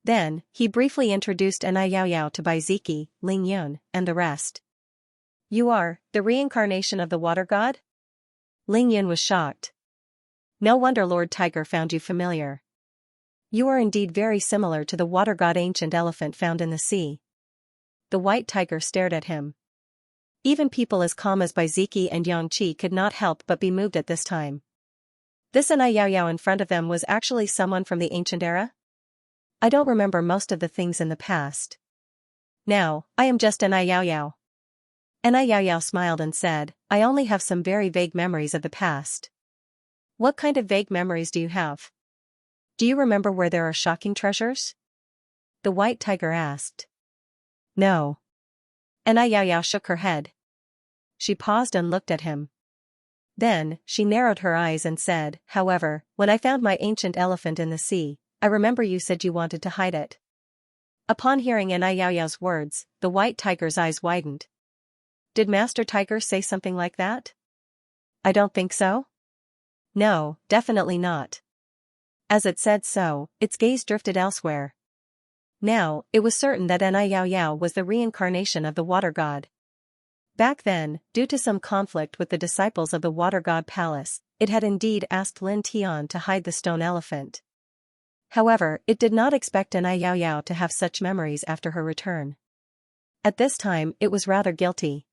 Then, he briefly introduced Enai Yao Yao to Baiziki, Ling Yun, and the rest. You are the reincarnation of the water god? Ling Yun was shocked. No wonder Lord Tiger found you familiar. You are indeed very similar to the water god ancient elephant found in the sea. The white tiger stared at him. Even people as calm as Baiziki and Yang Qi could not help but be moved at this time. This Enai Yao Yao in front of them was actually someone from the ancient era? I don't remember most of the things in the past. Now, I am just Enai Yao Yao. Enai Yao Yao smiled and said, I only have some very vague memories of the past. What kind of vague memories do you have? Do you remember where there are shocking treasures? The white tiger asked. No. Enai Yao Yao shook her head. She paused and looked at him. Then, she narrowed her eyes and said, however, when I found my ancient elephant in the sea, I remember you said you wanted to hide it. Upon hearing Enai Yao Yao's words, the white tiger's eyes widened. Did Master Tiger say something like that? I don't think so. No, definitely not. As it said so, its gaze drifted elsewhere. Now, it was certain that Enai Yao Yao was the reincarnation of the water god. Back then, due to some conflict with the disciples of the water god palace, it had indeed asked Lin Tian to hide the stone elephant. However, it did not expect Enai Yao Yao to have such memories after her return. At this time, it was rather guilty.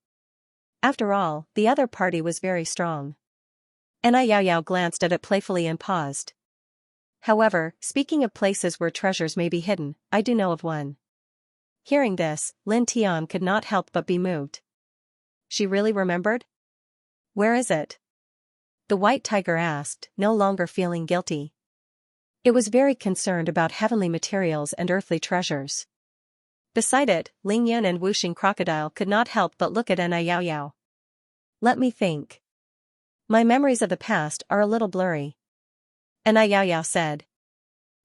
After all, the other party was very strong. Enai Yao Yao glanced at it playfully and paused. However, speaking of places where treasures may be hidden, I do know of one. Hearing this, Lin Tian could not help but be moved. She really remembered? Where is it? The white tiger asked, no longer feeling guilty. It was very concerned about heavenly materials and earthly treasures. Beside it, Ling Yun and Wuxing Crocodile could not help but look at Enai Yao Yao. Let me think. My memories of the past are a little blurry. Enai Yao Yao said.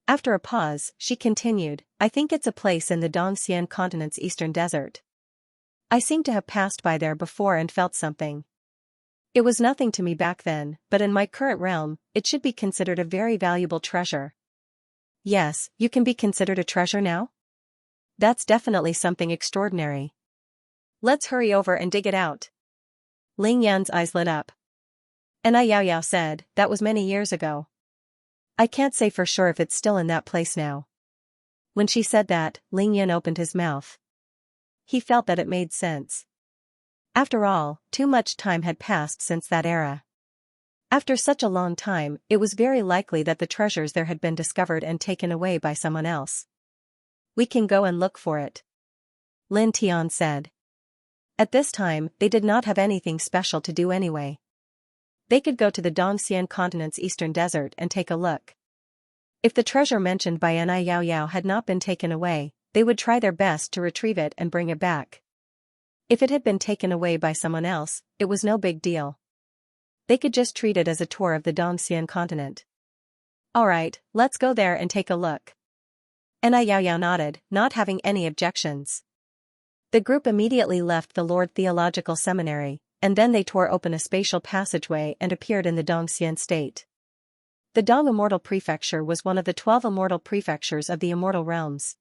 After a pause, she continued, I think it's a place in the Dongxian continent's eastern desert. I seem to have passed by there before and felt something. It was nothing to me back then, but in my current realm, it should be considered a very valuable treasure. Yes, you can be considered a treasure now? That's definitely something extraordinary. Let's hurry over and dig it out. Ling Yan's eyes lit up. Enai Yao Yao said, that was many years ago. I can't say for sure if it's still in that place now. When she said that, Ling Yin opened his mouth. He felt that it made sense. After all, too much time had passed since that era. After such a long time, it was very likely that the treasures there had been discovered and taken away by someone else. We can go and look for it, Lin Tian said. At this time, they did not have anything special to do anyway. They could go to the Dongxian continent's eastern desert and take a look. If the treasure mentioned by Ni Yao Yao had not been taken away, they would try their best to retrieve it and bring it back. If it had been taken away by someone else, it was no big deal. They could just treat it as a tour of the Dongxian continent. Alright, let's go there and take a look. Ni Yao Yao nodded, not having any objections. The group immediately left the Lord Theological Seminary, and then they tore open a spatial passageway and appeared in the Dongxian state. The Dong Immortal Prefecture was one of the 12 immortal prefectures of the immortal realms.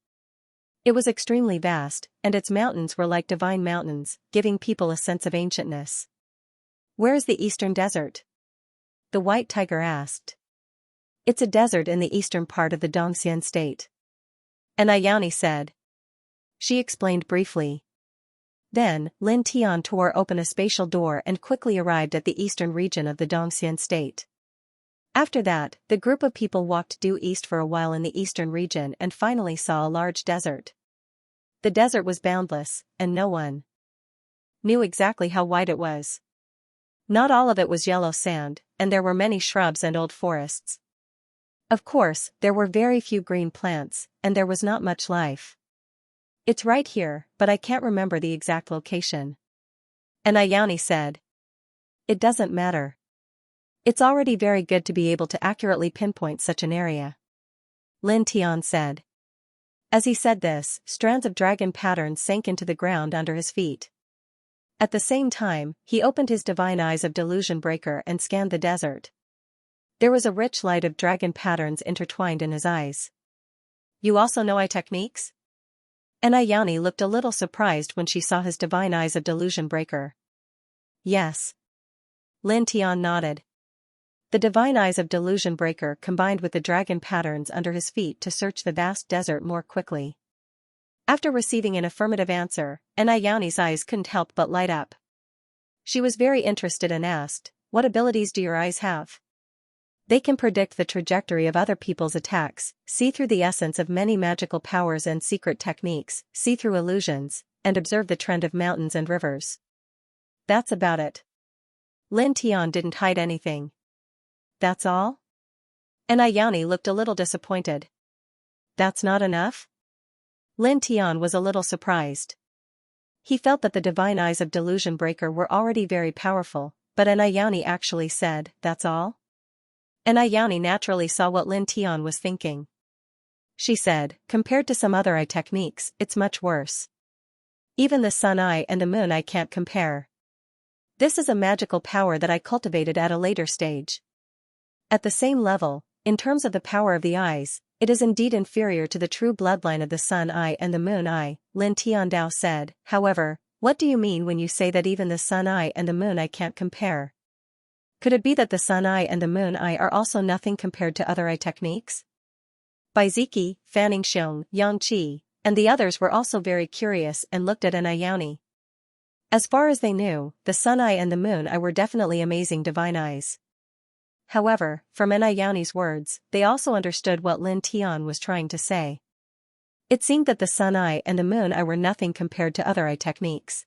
It was extremely vast, and its mountains were like divine mountains, giving people a sense of ancientness. Where is the eastern desert? The White Tiger asked. It's a desert in the eastern part of the Dongxian state, Anayani said. She explained briefly. Then, Lin Tian tore open a spatial door and quickly arrived at the eastern region of the Dongxian state. After that, the group of people walked due east for a while in the eastern region and finally saw a large desert. The desert was boundless, and no one knew exactly how wide it was. Not all of it was yellow sand, and there were many shrubs and old forests. Of course, there were very few green plants, and there was not much life. It's right here, but I can't remember the exact location, Anayani said. It doesn't matter. It's already very good to be able to accurately pinpoint such an area, Lin Tian said. As he said this, strands of dragon patterns sank into the ground under his feet. At the same time, he opened his divine eyes of delusion breaker and scanned the desert. There was a rich light of dragon patterns intertwined in his eyes. You also know eye techniques? Anayani looked a little surprised when she saw his divine eyes of delusion breaker. Yes. Lin Tian nodded. The divine eyes of delusion breaker combined with the dragon patterns under his feet to search the vast desert more quickly. After receiving an affirmative answer, Anayani's eyes couldn't help but light up. She was very interested and asked, "What abilities do your eyes have?" They can predict the trajectory of other people's attacks, see through the essence of many magical powers and secret techniques, see through illusions, and observe the trend of mountains and rivers. That's about it. Lin Tian didn't hide anything. That's all? Anayani looked a little disappointed. That's not enough? Lin Tian was a little surprised. He felt that the divine eyes of delusion breaker were already very powerful, but Anayani actually said, "That's all?" Anayani naturally saw what Lin Tian was thinking. She said, "Compared to some other eye techniques, it's much worse. Even the sun eye and the moon eye can't compare. This is a magical power that I cultivated at a later stage. At the same level, in terms of the power of the eyes, it is indeed inferior to the true bloodline of the sun eye and the moon eye," Lin Tiandao said. "However, what do you mean when you say that even the sun eye and the moon eye can't compare? Could it be that the sun eye and the moon eye are also nothing compared to other eye techniques?" Bai Ziki, Fanning Xiong, Yang Qi, and the others were also very curious and looked at Anayani. As far as they knew, the sun eye and the moon eye were definitely amazing divine eyes. However, from Anayani's words, they also understood what Lin Tian was trying to say. It seemed that the sun eye and the moon eye were nothing compared to other eye techniques.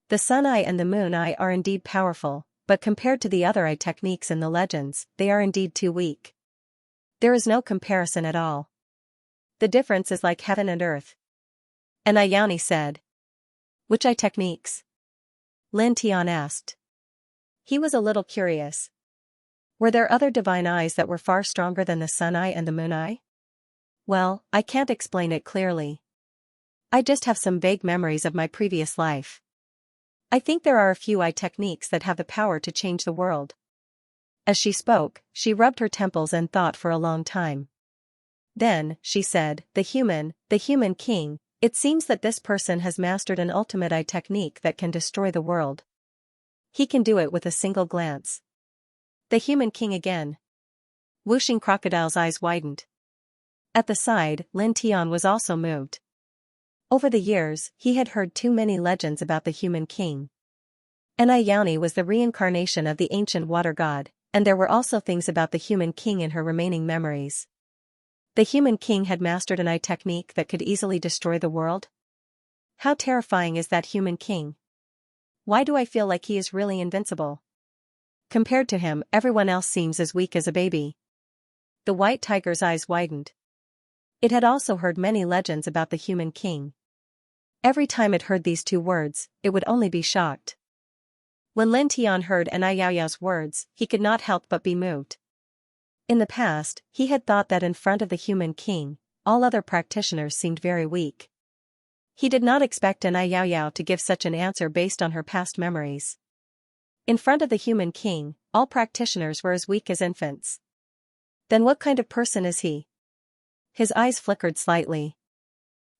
The sun eye and the moon eye are indeed powerful, but compared to the other eye techniques in the legends, they are indeed too weak. There is no comparison at all. The difference is like heaven and earth, Anayani said. Which eye techniques? Lin Tian asked. He was a little curious. Were there other divine eyes that were far stronger than the sun eye and the moon eye? Well, I can't explain it clearly. I just have some vague memories of my previous life. I think there are a few eye techniques that have the power to change the world. As she spoke, she rubbed her temples and thought for a long time. Then, she said, the human king, it seems that this person has mastered an ultimate eye technique that can destroy the world. He can do it with a single glance. The human king again. Whooshing Crocodile's eyes widened. At the side, Lin Tian was also moved. Over the years, he had heard too many legends about the human king. Yaoni was the reincarnation of the ancient water god, and there were also things about the human king in her remaining memories. The human king had mastered an eye technique that could easily destroy the world? How terrifying is that human king? Why do I feel like he is really invincible? Compared to him, everyone else seems as weak as a baby. The white tiger's eyes widened. It had also heard many legends about the human king. Every time it heard these two words, it would only be shocked. When Lin Tian heard Yao's words, he could not help but be moved. In the past, he had thought that in front of the human king, all other practitioners seemed very weak. He did not expect Yao to give such an answer based on her past memories. In front of the human king, all practitioners were as weak as infants. Then what kind of person is he? His eyes flickered slightly.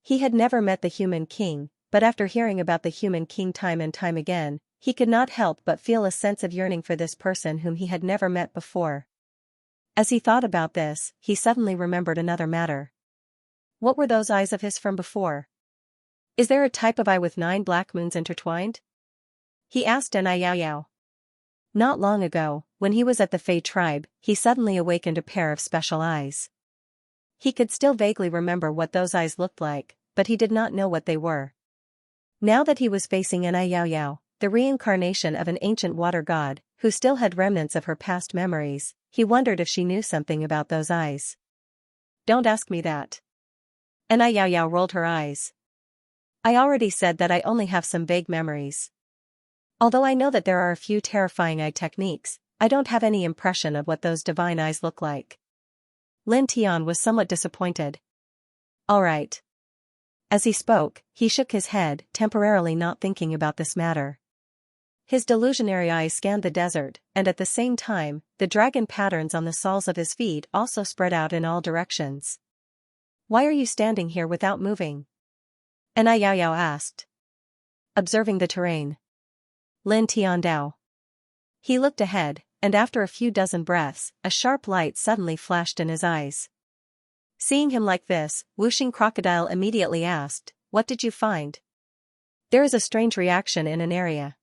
He had never met the human king, but after hearing about the human king time and time again, he could not help but feel a sense of yearning for this person whom he had never met before. As he thought about this, he suddenly remembered another matter. What were those eyes of his from before? Is there a type of eye with 9 black moons intertwined? He asked Yao. Not long ago, when he was at the Fey tribe, he suddenly awakened a pair of special eyes. He could still vaguely remember what those eyes looked like, but he did not know what they were. Now that he was facing Yao, the reincarnation of an ancient water god, who still had remnants of her past memories, he wondered if she knew something about those eyes. Don't ask me that. Yao rolled her eyes. I already said that I only have some vague memories. Although I know that there are a few terrifying eye techniques, I don't have any impression of what those divine eyes look like. Lin Tian was somewhat disappointed. All right. As he spoke, he shook his head, temporarily not thinking about this matter. His delusionary eyes scanned the desert, and at the same time, the dragon patterns on the soles of his feet also spread out in all directions. Why are you standing here without moving? Yao asked. Observing the terrain. Lin Tian Dao. He looked ahead, and after a few dozen breaths, a sharp light suddenly flashed in his eyes. Seeing him like this, Whooshing Crocodile immediately asked, What did you find? There is a strange reaction in an area.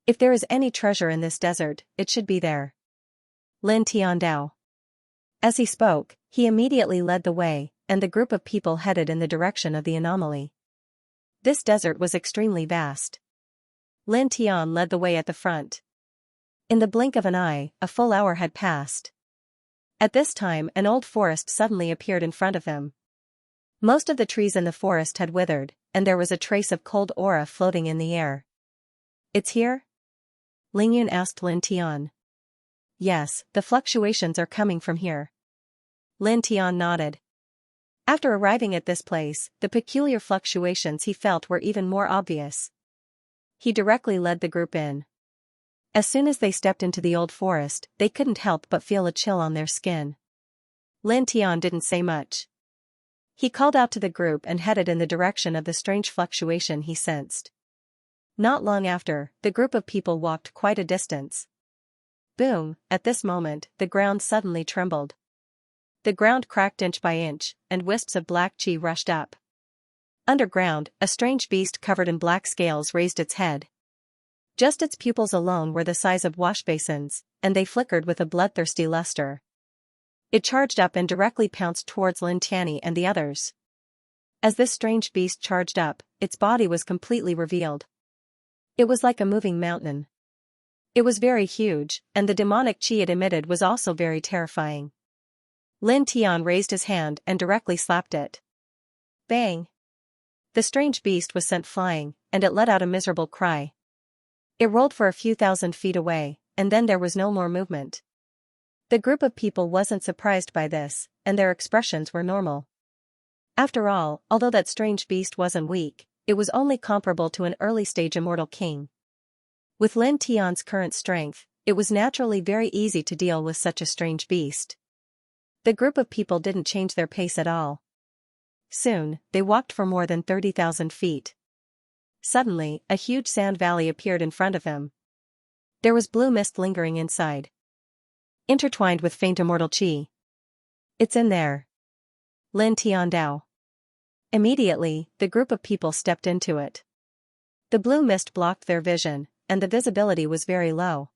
If there is any treasure in this desert, it should be there. Lin Tian Dao. As he spoke, he immediately led the way, and the group of people headed in the direction of the anomaly. This desert was extremely vast. Lin Tian led the way at the front. In the blink of an eye, a full hour had passed. At this time, an old forest suddenly appeared in front of him. Most of the trees in the forest had withered, and there was a trace of cold aura floating in the air. It's here? Ling Yun asked Lin Tian. Yes, the fluctuations are coming from here. Lin Tian nodded. After arriving at this place, the peculiar fluctuations he felt were even more obvious. He directly led the group in. As soon as they stepped into the old forest, they couldn't help but feel a chill on their skin. Lin Tian didn't say much. He called out to the group and headed in the direction of the strange fluctuation he sensed. Not long after, the group of people walked quite a distance. Boom, at this moment, the ground suddenly trembled. The ground cracked inch by inch, and wisps of black chi rushed up. Underground, a strange beast covered in black scales raised its head. Just its pupils alone were the size of wash basins, and they flickered with a bloodthirsty luster. It charged up and directly pounced towards Lin Tian and the others. As this strange beast charged up, its body was completely revealed. It was like a moving mountain. It was very huge, and the demonic chi it emitted was also very terrifying. Lin Tian raised his hand and directly slapped it. Bang! The strange beast was sent flying, and it let out a miserable cry. It rolled for a few thousand feet away, and then there was no more movement. The group of people wasn't surprised by this, and their expressions were normal. After all, although that strange beast wasn't weak, it was only comparable to an early-stage immortal king. With Lin Tian's current strength, it was naturally very easy to deal with such a strange beast. The group of people didn't change their pace at all. Soon, they walked for more than 30,000 feet. Suddenly, a huge sand valley appeared in front of him. There was blue mist lingering inside, intertwined with faint immortal chi. It's in there. Lin Tiandao. Immediately, the group of people stepped into it. The blue mist blocked their vision, and the visibility was very low.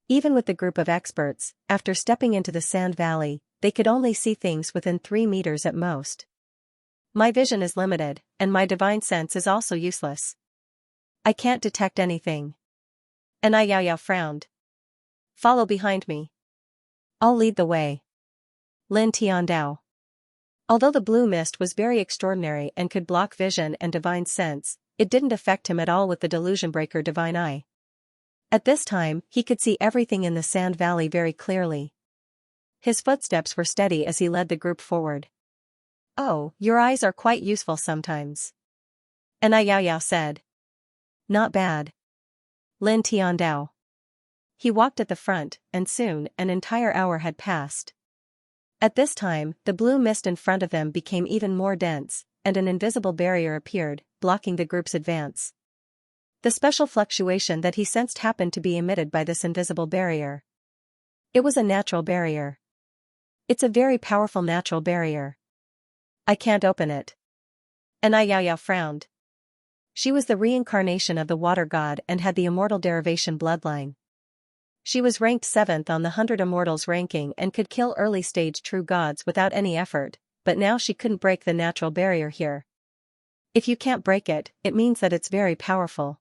Even with the group of experts, after stepping into the sand valley, they could only see things within 3 meters at most. My vision is limited, and my divine sense is also useless. I can't detect anything. And Yao frowned. Follow behind me. I'll lead the way. Lin Tiandao. Although the blue mist was very extraordinary and could block vision and divine sense, it didn't affect him at all with the delusion breaker divine eye. At this time, he could see everything in the sand valley very clearly. His footsteps were steady as he led the group forward. Oh, your eyes are quite useful sometimes. And Yao said. Not bad. Lin Tiandao. He walked at the front, and soon an entire hour had passed. At this time, the blue mist in front of them became even more dense, and an invisible barrier appeared, blocking the group's advance. The special fluctuation that he sensed happened to be emitted by this invisible barrier. It was a natural barrier. It's a very powerful natural barrier. I can't open it. And Yao frowned. She was the reincarnation of the water god and had the immortal derivation bloodline. She was ranked 7th on the 100 Immortals ranking and could kill early-stage true gods without any effort, but now she couldn't break the natural barrier here. If you can't break it, it means that it's very powerful.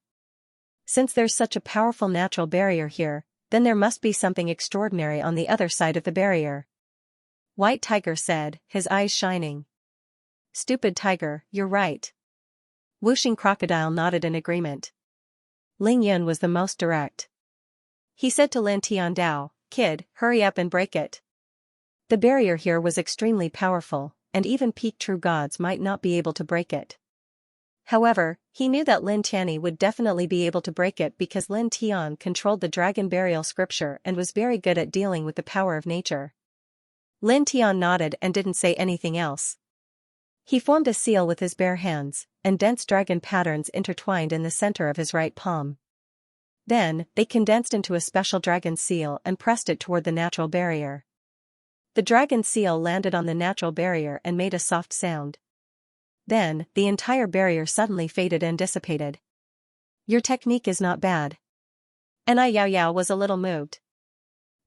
Since there's such a powerful natural barrier here, then there must be something extraordinary on the other side of the barrier. White Tiger said, his eyes shining. Stupid Tiger, you're right. Whooshing Crocodile nodded in agreement. Ling Yun was the most direct. He said to Lin Tiandao, Kid, hurry up and break it. The barrier here was extremely powerful, and even peak true gods might not be able to break it. However, he knew that Lin Tianyi would definitely be able to break it because Lin Tian controlled the dragon burial scripture and was very good at dealing with the power of nature. Lin Tian nodded and didn't say anything else. He formed a seal with his bare hands, and dense dragon patterns intertwined in the center of his right palm. Then, they condensed into a special dragon seal and pressed it toward the natural barrier. The dragon seal landed on the natural barrier and made a soft sound. Then, the entire barrier suddenly faded and dissipated. Your technique is not bad. And Yao was a little moved.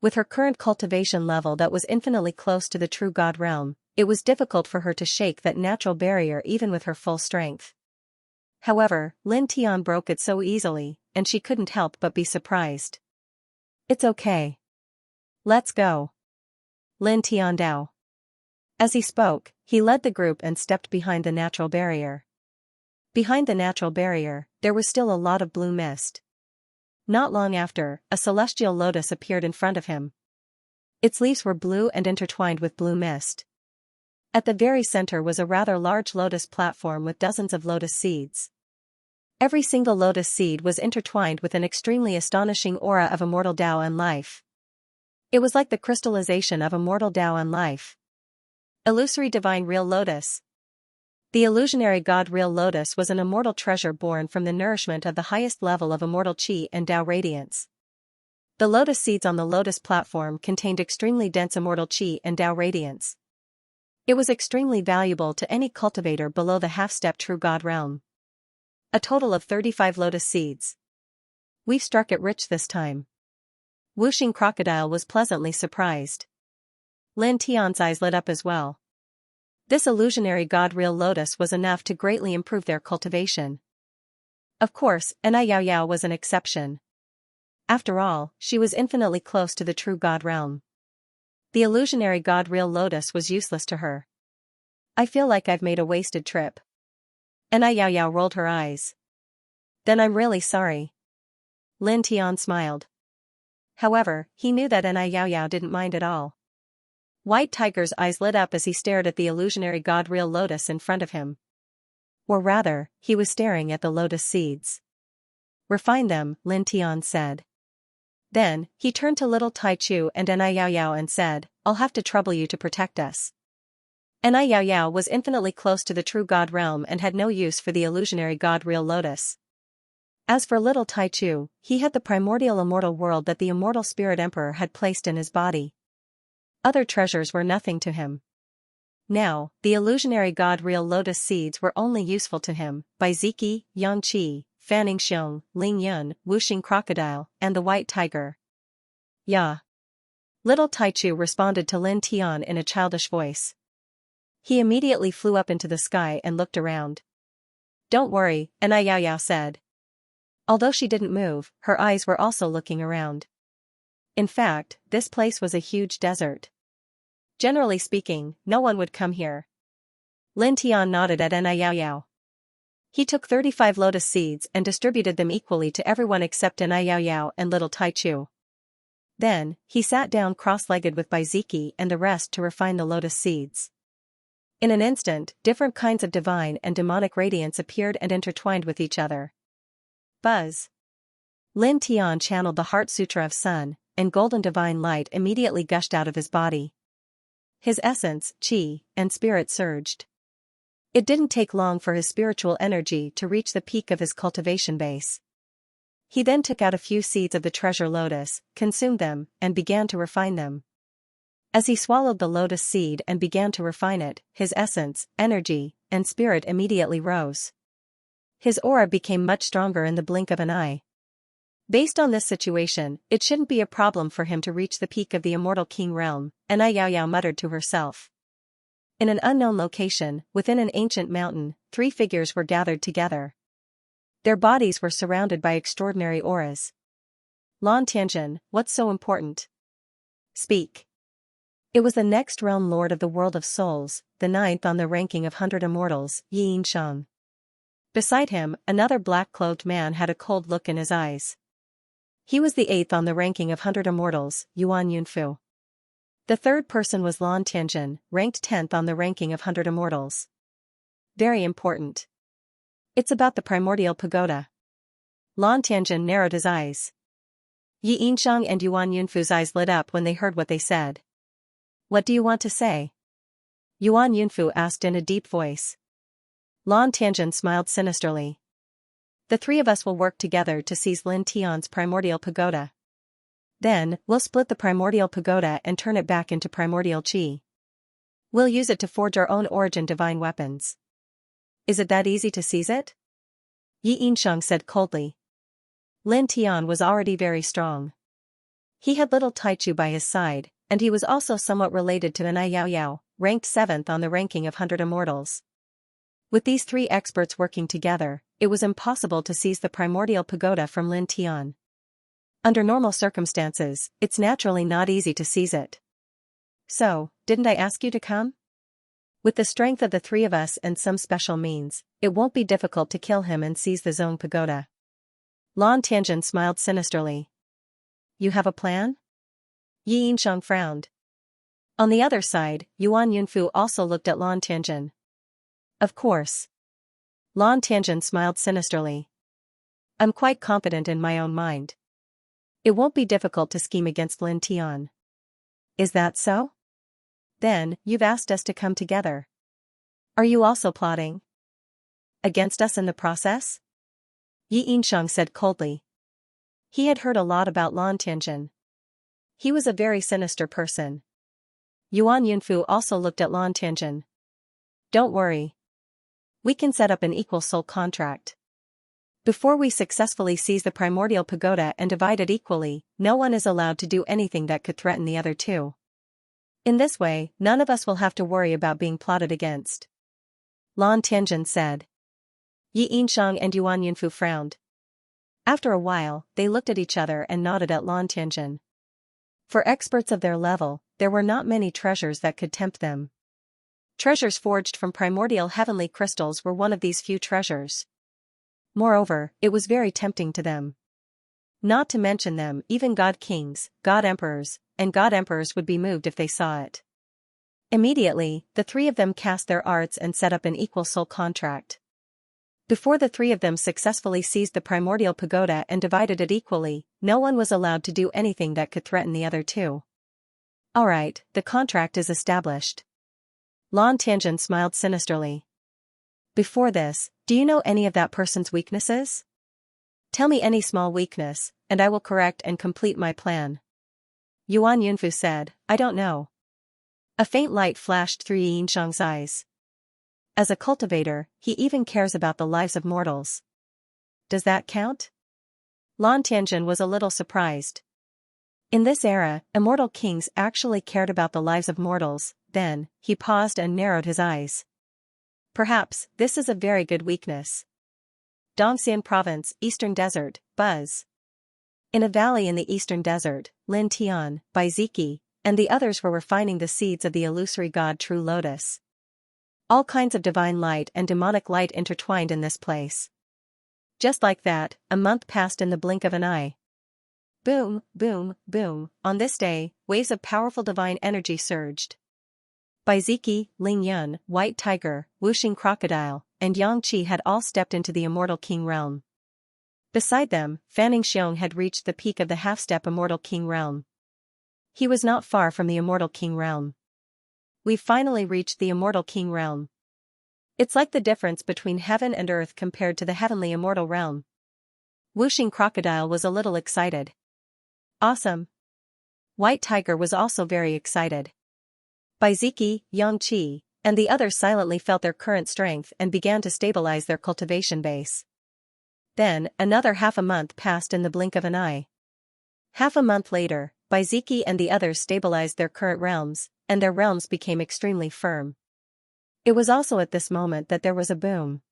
With her current cultivation level that was infinitely close to the true god realm, it was difficult for her to shake that natural barrier even with her full strength. However, Lin Tian broke it so easily, and she couldn't help but be surprised. It's okay. Let's go. Lin Tiandao. As he spoke, he led the group and stepped behind the natural barrier. Behind the natural barrier, there was still a lot of blue mist. Not long after, a celestial lotus appeared in front of him. Its leaves were blue and intertwined with blue mist. At the very center was a rather large lotus platform with dozens of lotus seeds. Every single lotus seed was intertwined with an extremely astonishing aura of immortal Tao and life. It was like the crystallization of immortal Tao and life. Illusory divine real lotus. The illusionary god real lotus was an immortal treasure born from the nourishment of the highest level of immortal Qi and Tao radiance. The lotus seeds on the lotus platform contained extremely dense immortal Qi and Tao radiance. It was extremely valuable to any cultivator below the half-step true god realm. A total of 35 lotus seeds. We've struck it rich this time. Whooshing Crocodile was pleasantly surprised. Lin Tian's eyes lit up as well. This illusionary god real lotus was enough to greatly improve their cultivation. Of course, Yao was an exception. After all, she was infinitely close to the true god realm. The illusionary god real lotus was useless to her. I feel like I've made a wasted trip. Yao rolled her eyes. Then I'm really sorry. Lin Tian smiled. However, he knew that Yao didn't mind at all. White Tiger's eyes lit up as he stared at the illusionary god real lotus in front of him. Or rather, he was staring at the lotus seeds. Refine them, Lin Tian said. Then, he turned to little Tai Chu and Yao and said, I'll have to trouble you to protect us. Yao was infinitely close to the true god realm and had no use for the illusionary god real lotus. As for little Tai Chu, he had the primordial immortal world that the immortal spirit emperor had placed in his body. Other treasures were nothing to him. Now, the illusionary god real lotus seeds were only useful to him, by Ziki, Yangqi, Fanning Xiong, Ling Yun, Wuxing crocodile, and the white tiger. Ya. Little Taichu responded to Lin Tian in a childish voice. He immediately flew up into the sky and looked around. Don't worry, Anai Yao Yao said. Although she didn't move, her eyes were also looking around. In fact, this place was a huge desert. Generally speaking, no one would come here. Lin Tian nodded at Anai Yao Yao. He took 35 lotus seeds and distributed them equally to everyone except Anai Yao Yao and little Taichu. Then, he sat down cross-legged with Baiziki and the rest to refine the lotus seeds. In an instant, different kinds of divine and demonic radiance appeared and intertwined with each other. Buzz. Lin Tian channeled the Heart Sutra of Sun, and golden divine light immediately gushed out of his body. His essence, qi, and spirit surged. It didn't take long for his spiritual energy to reach the peak of his cultivation base. He then took out a few seeds of the treasure lotus, consumed them, and began to refine them. As he swallowed the lotus seed and began to refine it, his essence, energy, and spirit immediately rose. His aura became much stronger in the blink of an eye. Based on this situation, it shouldn't be a problem for him to reach the peak of the immortal king realm, Anai Yao Yao muttered to herself. In an unknown location, within an ancient mountain, 3 figures were gathered together. Their bodies were surrounded by extraordinary auras. Lan Tianjin, what's so important? Speak. It was the next realm lord of the world of souls, the 9th on the ranking of 100 immortals, Xianxia. Beside him, another black-clothed man had a cold look in his eyes. He was the 8th on the ranking of 100 immortals, Yuan Yunfu. The third person was Lan Tianjin, ranked 10th on the ranking of 100 immortals. Very important. It's about the primordial pagoda. Lan Tianjin narrowed his eyes. Yi Yinxiang and Yuan Yunfu's eyes lit up when they heard what they said. What do you want to say? Yuan Yunfu asked in a deep voice. Lan Tianjin smiled sinisterly. The 3 of us will work together to seize Lin Tian's primordial pagoda. Then, we'll split the primordial pagoda and turn it back into primordial qi. We'll use it to forge our own origin divine weapons. Is it that easy to seize it? Yi Yinxiang said coldly. Lin Tian was already very strong. He had little Taichu by his side, and he was also somewhat related to Anai Yao Yao, ranked 7th on the ranking of 100 immortals. With these 3 experts working together, it was impossible to seize the primordial pagoda from Lin Tian. Under normal circumstances, it's naturally not easy to seize it. So, didn't I ask you to come? With the strength of the 3 of us and some special means, it won't be difficult to kill him and seize the Zong pagoda. Lan Tianjin smiled sinisterly. You have a plan? Yi Yinxiang frowned. On the other side, Yuan Yunfu also looked at Lan Tianjin. Of course. Lan Tianjin smiled sinisterly. I'm quite confident in my own mind. It won't be difficult to scheme against Lin Tian. Is that so? Then, you've asked us to come together. Are you also plotting against us in the process? Yi Yinxiang said coldly. He had heard a lot about Lan Tianjin. He was a very sinister person. Yuan Yunfu also looked at Lan Tianjin. Don't worry. We can set up an equal soul contract. Before we successfully seize the primordial pagoda and divide it equally, no one is allowed to do anything that could threaten the other 2. In this way, none of us will have to worry about being plotted against. Lan Tianjin said. Yi Yinxiang and Yuan Yunfu frowned. After a while, they looked at each other and nodded at Lan Tianjin. For experts of their level, there were not many treasures that could tempt them. Treasures forged from primordial heavenly crystals were one of these few treasures. Moreover, it was very tempting to them. Not to mention them, even god kings, god emperors, and god emperors would be moved if they saw it. Immediately, the 3 of them cast their arts and set up an equal soul contract. Before the 3 of them successfully seized the primordial pagoda and divided it equally, no one was allowed to do anything that could threaten the other 2. Alright, the contract is established. Lan Tianjin smiled sinisterly. Before this, do you know any of that person's weaknesses? Tell me any small weakness, and I will correct and complete my plan. Yuan Yunfu said, I don't know. A faint light flashed through Xianxia's eyes. As a cultivator, he even cares about the lives of mortals. Does that count? Lan Tianjin was a little surprised. In this era, immortal kings actually cared about the lives of mortals. Then, he paused and narrowed his eyes. Perhaps, this is a very good weakness. Dongxian Province, Eastern Desert, Buzz. In a valley in the Eastern Desert, Lin Tian, Baiziki, and the others were refining the seeds of the illusory god True Lotus. All kinds of divine light and demonic light intertwined in this place. Just like that, a month passed in the blink of an eye. Boom, boom, boom, on this day, waves of powerful divine energy surged. Baiziki, Ling Yun, White Tiger, Wuxing Crocodile, and Yang Qi had all stepped into the Immortal King realm. Beside them, Fanning Xiong had reached the peak of the half-step Immortal King realm. He was not far from the Immortal King realm. We've finally reached the Immortal King realm. It's like the difference between heaven and earth compared to the heavenly immortal realm. Wuxing Crocodile was a little excited. Awesome. White Tiger was also very excited. Baiziki, Yang Qi, and the others silently felt their current strength and began to stabilize their cultivation base. Then, another half a month passed in the blink of an eye. Half a month later, Baiziki and the others stabilized their current realms, and their realms became extremely firm. It was also at this moment that there was a boom.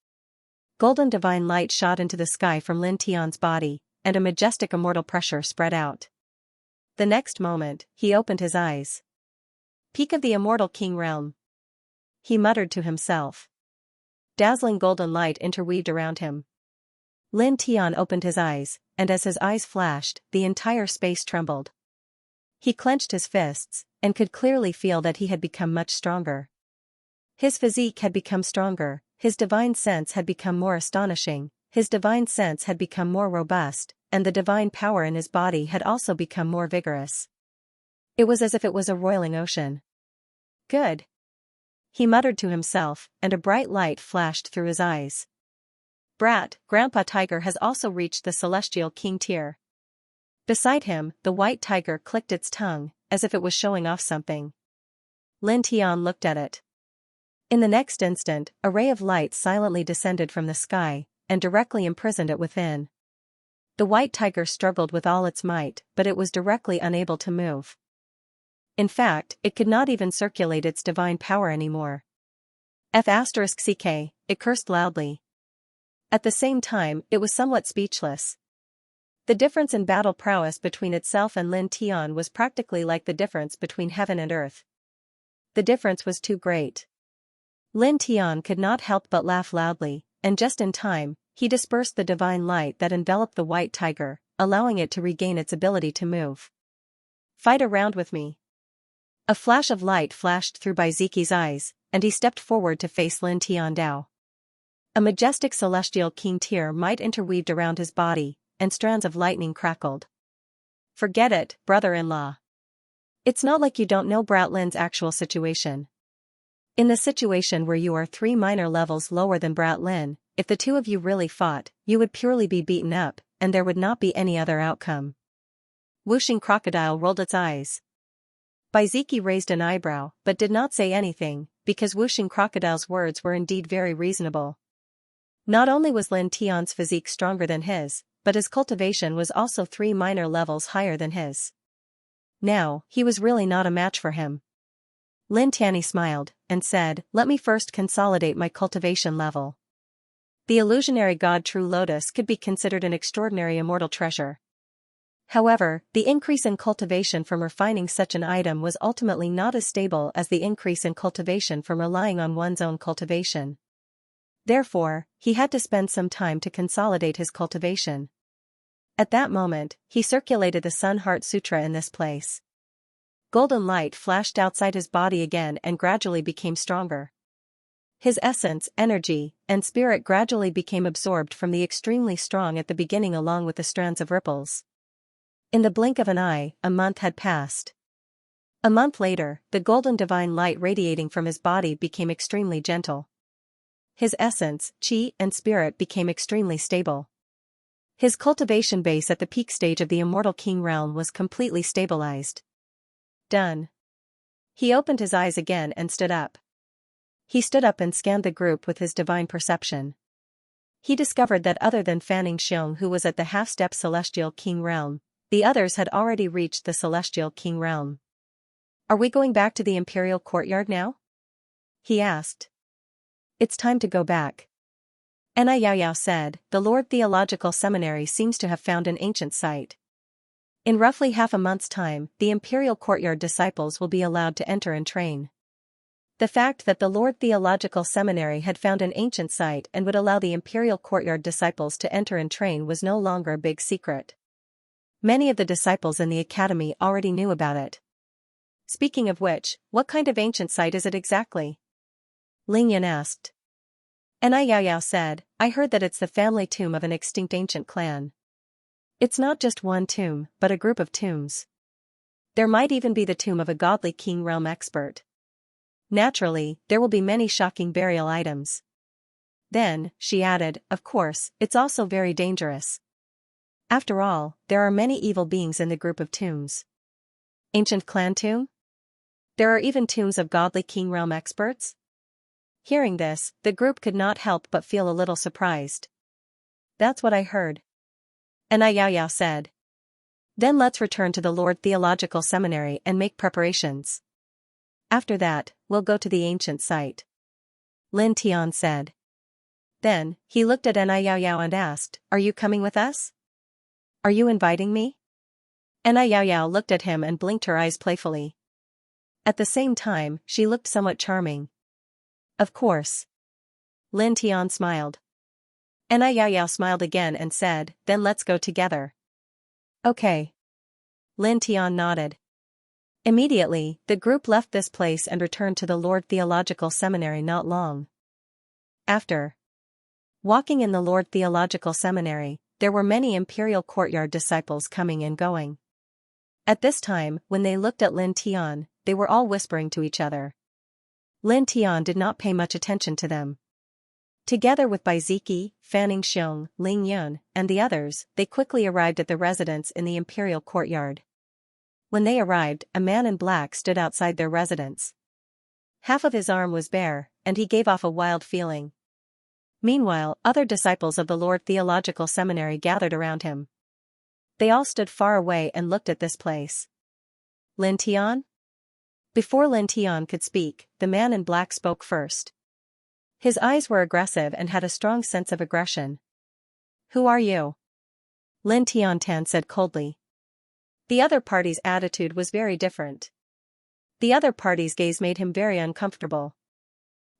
Golden divine light shot into the sky from Lin Tian's body, and a majestic immortal pressure spread out. The next moment, he opened his eyes. Peak of the Immortal King realm. He muttered to himself. Dazzling golden light interweaved around him. Lin Tian opened his eyes, and as his eyes flashed, the entire space trembled. He clenched his fists, and could clearly feel that he had become much stronger. His physique had become stronger, his divine sense had become more astonishing, his divine sense had become more robust, and the divine power in his body had also become more vigorous. It was as if it was a roiling ocean. Good. He muttered to himself, and a bright light flashed through his eyes. Brat, Grandpa Tiger has also reached the Celestial King tier. Beside him, the White Tiger clicked its tongue, as if it was showing off something. Lin Tian looked at it. In the next instant, a ray of light silently descended from the sky, and directly imprisoned it within. The White Tiger struggled with all its might, but it was directly unable to move. In fact, it could not even circulate its divine power anymore. F***ck, it cursed loudly. At the same time, it was somewhat speechless. The difference in battle prowess between itself and Lin Tian was practically like the difference between heaven and earth. The difference was too great. Lin Tian could not help but laugh loudly, and just in time, he dispersed the divine light that enveloped the White Tiger, allowing it to regain its ability to move. Fight around with me. A flash of light flashed through Baiziki's eyes, and he stepped forward to face Lin Tian Dao. A majestic celestial king tear might interweaved around his body, and strands of lightning crackled. Forget it, brother-in-law. It's not like you don't know Brat Lin's actual situation. In the situation where you are 3 minor levels lower than Brat Lin, if the two of you really fought, you would purely be beaten up, and there would not be any other outcome. Wuxing Crocodile rolled its eyes. Baiziki raised an eyebrow, but did not say anything, because Wuxing Crocodile's words were indeed very reasonable. Not only was Lin Tian's physique stronger than his, but his cultivation was also 3 minor levels higher than his. Now, he was really not a match for him. Lin Tianyi smiled, and said, "Let me first consolidate my cultivation level." The illusionary god True Lotus could be considered an extraordinary immortal treasure. However, the increase in cultivation from refining such an item was ultimately not as stable as the increase in cultivation from relying on one's own cultivation. Therefore, he had to spend some time to consolidate his cultivation. At that moment, he circulated the Sun Heart Sutra in this place. Golden light flashed outside his body again and gradually became stronger. His essence, energy, and spirit gradually became absorbed from the extremely strong at the beginning along with the strands of ripples. In the blink of an eye, a month had passed. A month later, the golden divine light radiating from his body became extremely gentle. His essence, chi, and spirit became extremely stable. His cultivation base at the peak stage of the Immortal King realm was completely stabilized. Done. He opened his eyes again and stood up. He stood up and scanned the group with his divine perception. He discovered that other than Fanning Xiong, who was at the half-step Celestial King realm, the others had already reached the Celestial King realm. "Are we going back to the Imperial Courtyard now?" he asked. "It's time to go back." Enai Yao Yao said, "The Lord Theological Seminary seems to have found an ancient site. In roughly half a month's time, the Imperial Courtyard disciples will be allowed to enter and train." The fact that the Lord Theological Seminary had found an ancient site and would allow the Imperial Courtyard disciples to enter and train was no longer a big secret. Many of the disciples in the academy already knew about it. "Speaking of which, what kind of ancient site is it exactly?" Ling Yan asked. Enai Yao Yao said, "I heard that it's the family tomb of an extinct ancient clan. It's not just one tomb, but a group of tombs. There might even be the tomb of a godly king realm expert. Naturally, there will be many shocking burial items." Then, she added, "Of course, it's also very dangerous. After all, there are many evil beings in the group of tombs." "Ancient clan tomb? There are even tombs of godly king realm experts?" Hearing this, the group could not help but feel a little surprised. "That's what I heard," Enai Yao Yao said. "Then let's return to the Lord Theological Seminary and make preparations. After that, we'll go to the ancient site," Lin Tian said. Then, he looked at Enai Yao Yao and asked, "Are you coming with us? Are you inviting me?" Enai Yao Yao looked at him and blinked her eyes playfully. At the same time, she looked somewhat charming. "Of course." Lin Tian smiled. Enai Yao Yao smiled again and said, "Then let's go together." "Okay." Lin Tian nodded. Immediately, the group left this place and returned to the Lord Theological Seminary not long after. Walking in the Lord Theological Seminary, there were many Imperial Courtyard disciples coming and going. At this time, when they looked at Lin Tian, they were all whispering to each other. Lin Tian did not pay much attention to them. Together with Bai Ziki, Fanning Xiong, Ling Yun, and the others, they quickly arrived at the residence in the Imperial Courtyard. When they arrived, a man in black stood outside their residence. Half of his arm was bare, and he gave off a wild feeling. Meanwhile, other disciples of the Lord Theological Seminary gathered around him. They all stood far away and looked at this place. "Lin Tian?" Before Lin Tian could speak, the man in black spoke first. His eyes were aggressive and had a strong sense of aggression. "Who are you?" Lin Tian said coldly. The other party's attitude was very different. The other party's gaze made him very uncomfortable.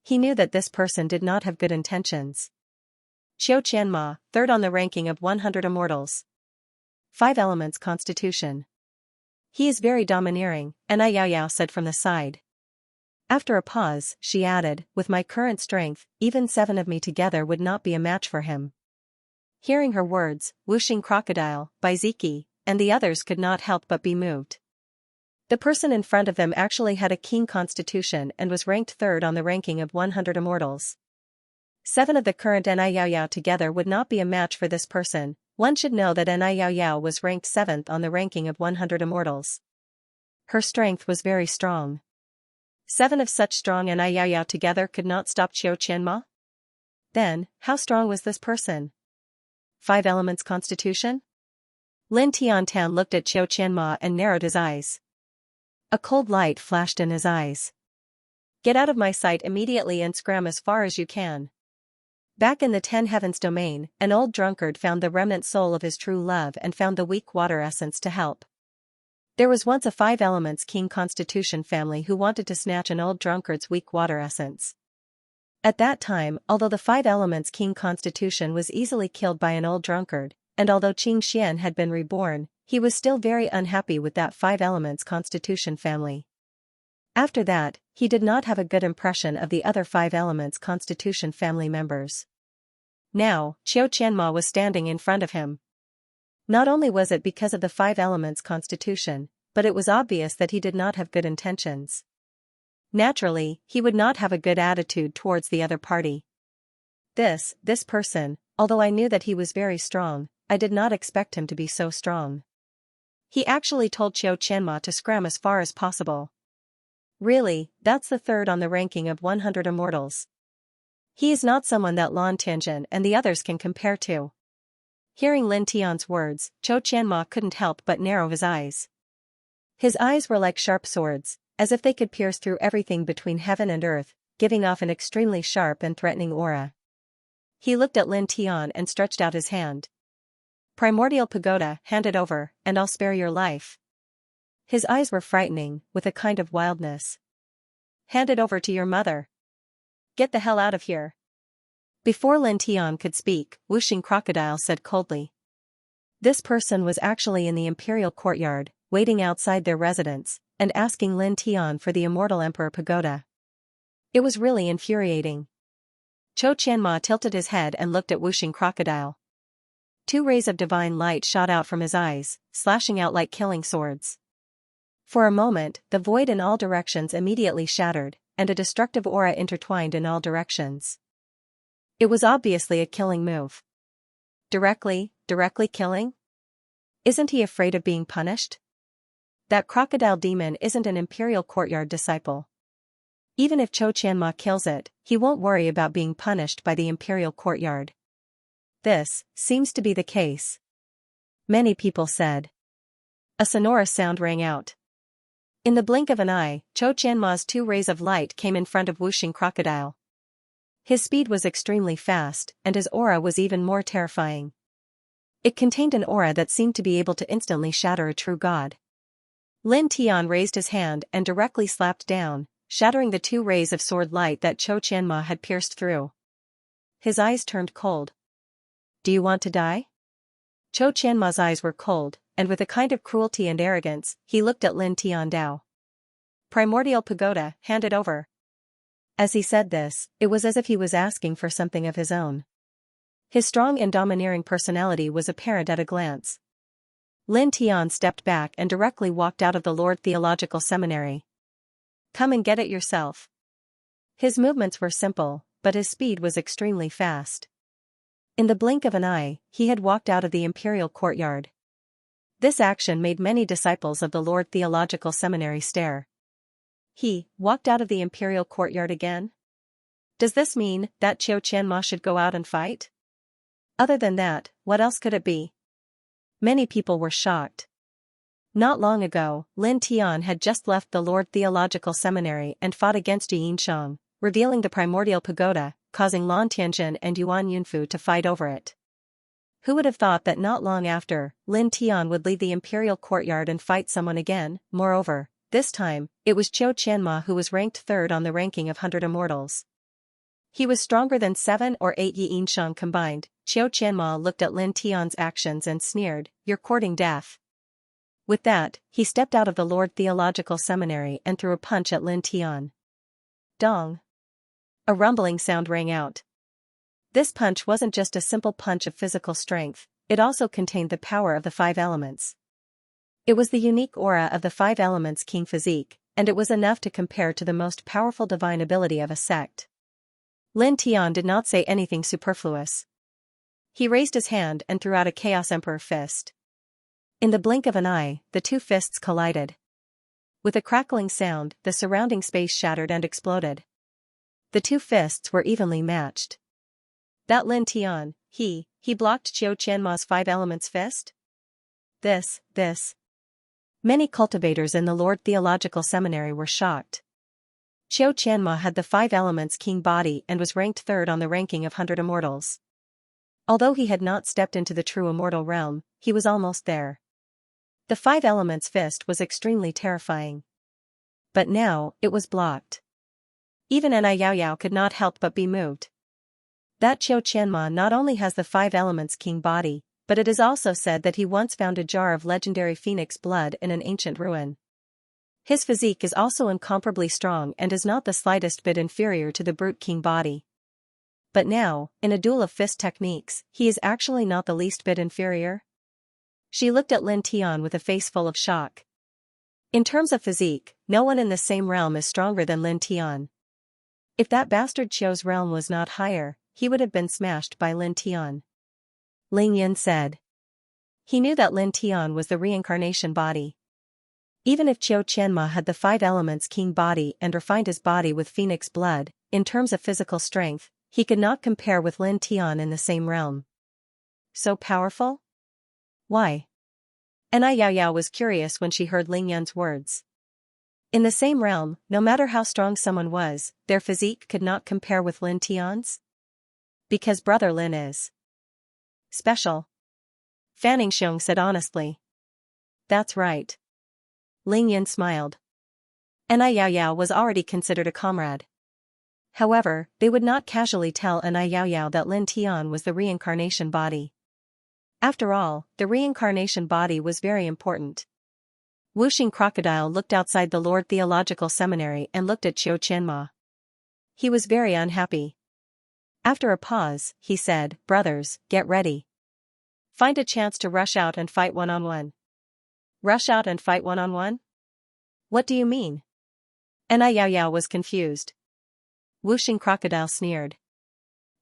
He knew that this person did not have good intentions. Xianxia, third on the ranking of 100 immortals. 5 elements constitution. He is very domineering, Enai Yao Yao said from the side. After a pause, she added, "With my current strength, even 7 of me together would not be a match for him." Hearing her words, Wuxing Crocodile, Bai Ziki, and the others could not help but be moved. The person in front of them actually had a keen constitution and was ranked 3rd on the ranking of 100 immortals. 7 of the current Enai Yao Yao together would not be a match for this person. One should know that Enai Yao Yao was ranked 7th on the ranking of 100 immortals. Her strength was very strong. 7 of such strong Enai Yao Yao together could not stop Xianxia? Then, how strong was this person? 5 elements constitution? Lin Tian looked at Xianxia and narrowed his eyes. A cold light flashed in his eyes. "Get out of my sight immediately and scram as far as you can." Back in the 10 Heavens domain, an old drunkard found the remnant soul of his true love and found the weak water essence to help. There was once a 5 elements king constitution family who wanted to snatch an old drunkard's weak water essence. At that time, although the 5 elements king constitution was easily killed by an old drunkard, and although Qing Xian had been reborn, he was still very unhappy with that 5 elements constitution family. After that, he did not have a good impression of the other 5 elements constitution family members. Now, Xianxia was standing in front of him. Not only was it because of the 5 elements constitution, but it was obvious that he did not have good intentions. Naturally, he would not have a good attitude towards the other party. This person, although I knew that he was very strong, I did not expect him to be so strong. He actually told Xianxia to scram as far as possible. Really, that's the third on the ranking of 100 immortals. He is not someone that Lan Tianjin and the others can compare to. Hearing Lin Tian's words, Zhou Qianma couldn't help but narrow his eyes. His eyes were like sharp swords, as if they could pierce through everything between heaven and earth, giving off an extremely sharp and threatening aura. He looked at Lin Tian and stretched out his hand. Primordial pagoda, hand it over, and I'll spare your life. His eyes were frightening, with a kind of wildness. Hand it over to your mother. Get the hell out of here. Before Lin Tian could speak, Wuxing Crocodile said coldly. This person was actually in the imperial courtyard, waiting outside their residence, and asking Lin Tian for the immortal Emperor Pagoda. It was really infuriating. Zhou Qianma tilted his head and looked at Wuxing Crocodile. 2 rays of divine light shot out from his eyes, slashing out like killing swords. For a moment, the void in all directions immediately shattered, and a destructive aura intertwined in all directions. It was obviously a killing move. Directly killing? Isn't he afraid of being punished? That crocodile demon isn't an imperial courtyard disciple. Even if Zhou Qianma kills it, he won't worry about being punished by the imperial courtyard. This seems to be the case. Many people said. A sonorous sound rang out. In the blink of an eye, Zhou Qianma's 2 rays of light came in front of Wuxing Crocodile. His speed was extremely fast, and his aura was even more terrifying. It contained an aura that seemed to be able to instantly shatter a true god. Lin Tian raised his hand and directly slapped down, shattering the 2 rays of sword light that Zhou Qianma had pierced through. His eyes turned cold. Do you want to die? Zhou Qianma's eyes were cold, and with a kind of cruelty and arrogance, he looked at Lin Tian Dao. Primordial pagoda, hand it over. As he said this, it was as if he was asking for something of his own. His strong and domineering personality was apparent at a glance. Lin Tian stepped back and directly walked out of the Lord Theological Seminary. Come and get it yourself. His movements were simple, but his speed was extremely fast. In the blink of an eye, he had walked out of the imperial courtyard. This action made many disciples of the Lord Theological Seminary stare. He walked out of the imperial courtyard again? Does this mean that Zhou Qianma should go out and fight? Other than that, what else could it be? Many people were shocked. Not long ago, Lin Tian had just left the Lord Theological Seminary and fought against Xianxia, revealing the primordial pagoda, causing Lan Tianjin and Yuan Yunfu to fight over it. Who would have thought that not long after, Lin Tian would leave the imperial courtyard and fight someone again? Moreover, this time, it was Zhou Qianma who was ranked 3rd on the ranking of 100 immortals. He was stronger than 7 or 8 Xianxia combined. Zhou Qianma looked at Lin Tian's actions and sneered, "You're courting death." With that, he stepped out of the Lord Theological Seminary and threw a punch at Lin Tian. Dong! A rumbling sound rang out. This punch wasn't just a simple punch of physical strength, it also contained the power of the 5 elements. It was the unique aura of the 5 elements king physique, and it was enough to compare to the most powerful divine ability of a sect. Lin Tian did not say anything superfluous. He raised his hand and threw out a Chaos Emperor fist. In the blink of an eye, the 2 fists collided. With a crackling sound, the surrounding space shattered and exploded. The 2 fists were evenly matched. That Lin Tian, he blocked Zhou Qianma's 5 elements fist? This. Many cultivators in the Lord Theological Seminary were shocked. Zhou Qianma had the 5 elements king body and was ranked 3rd on the ranking of 100 immortals. Although he had not stepped into the true immortal realm, he was almost there. The 5 elements fist was extremely terrifying. But now, it was blocked. Even an Yao could not help but be moved. That Zhou Qianma not only has the 5 elements king body, but it is also said that he once found a jar of legendary phoenix blood in an ancient ruin. His physique is also incomparably strong and is not the slightest bit inferior to the brute king body. But now, in a duel of fist techniques, he is actually not the least bit inferior. She looked at Lin Tian with a face full of shock. In terms of physique, no one in the same realm is stronger than Lin Tian. If that bastard Qiu's realm was not higher, he would have been smashed by Lin Tian. Ling Yin said. He knew that Lin Tian was the reincarnation body. Even if Qiu Qianma had the five elements king body and refined his body with phoenix blood, in terms of physical strength, he could not compare with Lin Tian in the same realm. So powerful? Why? And Yao Yao was curious when she heard Ling Yun's words. In the same realm, no matter how strong someone was, their physique could not compare with Lin Tian's? Because brother Lin is special. Fanning Xiong said honestly. That's right. Ling Yun smiled. And Yao Yao was already considered a comrade. However, they would not casually tell Yao Yao that Lin Tian was the reincarnation body. After all, the reincarnation body was very important. Wuxing Crocodile looked outside the Lord Theological Seminary and looked at Qiu Qianma. He was very unhappy. After a pause, he said, "Brothers, get ready. Find a chance to rush out and fight one-on-one." Rush out and fight one-on-one? What do you mean? And Yao Yao was confused. Wuxing Crocodile sneered.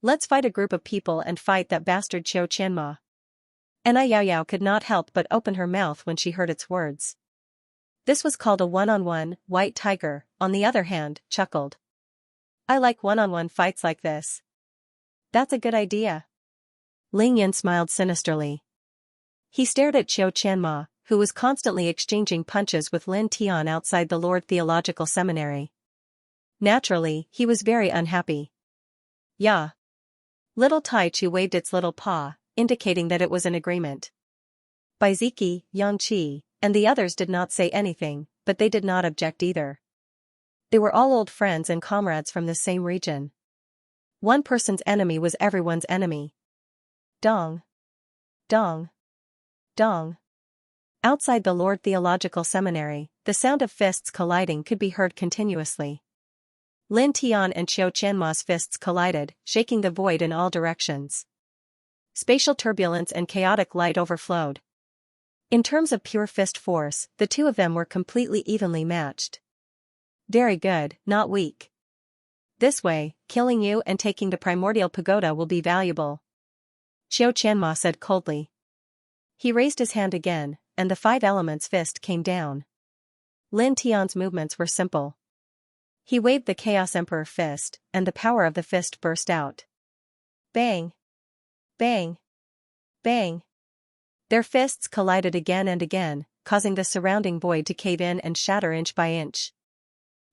Let's fight a group of people and fight that bastard Qiu Qianma. And Yao Yao could not help but open her mouth when she heard its words. This was called a one-on-one. White Tiger, on the other hand, chuckled. I like one-on-one fights like this. That's a good idea. Ling Yun smiled sinisterly. He stared at Qiu Qianma, who was constantly exchanging punches with Lin Tian outside the Lord Theological Seminary. Naturally, he was very unhappy. Yeah. Little Tai Chu waved its little paw, indicating that it was in agreement. Baiziki, Yang Qi, and the others did not say anything, but they did not object either. They were all old friends and comrades from the same region. One person's enemy was everyone's enemy. Dong. Dong. Dong. Outside the Lord Theological Seminary, the sound of fists colliding could be heard continuously. Lin Tian and Qiu Qianma's fists collided, shaking the void in all directions. Spatial turbulence and chaotic light overflowed. In terms of pure fist force, the two of them were completely evenly matched. Very good, not weak. This way, killing you and taking the primordial pagoda will be valuable. Qiu Qianma said coldly. He raised his hand again, and the five elements fist came down. Lin Tian's movements were simple. He waved the Chaos Emperor fist, and the power of the fist burst out. Bang! Bang! Bang! Their fists collided again and again, causing the surrounding void to cave in and shatter inch by inch.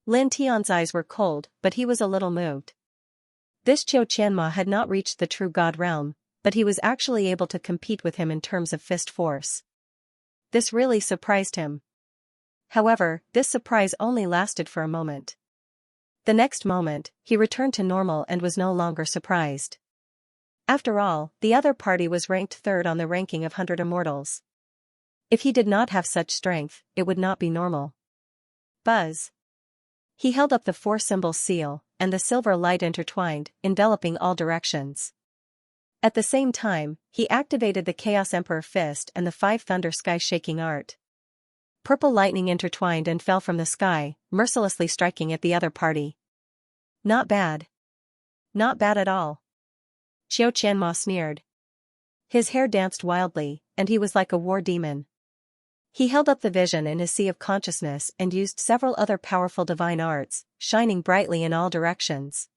Lin Tian's eyes were cold, but he was a little moved. This Qiu Qianma had not reached the true god realm, but he was actually able to compete with him in terms of fist force. This really surprised him. However, this surprise only lasted for a moment. The next moment, he returned to normal and was no longer surprised. After all, the other party was ranked third on the ranking of 100 immortals. If he did not have such strength, it would not be normal. Buzz. He held up the four-symbol seal, and the silver light intertwined, enveloping all directions. At the same time, he activated the Chaos Emperor fist and the five thunder sky-shaking art. Purple lightning intertwined and fell from the sky, mercilessly striking at the other party. Not bad. Not bad at all. Qiu Qianma sneered. His hair danced wildly, and he was like a war demon. He held up the vision in his sea of consciousness and used several other powerful divine arts, shining brightly in all directions.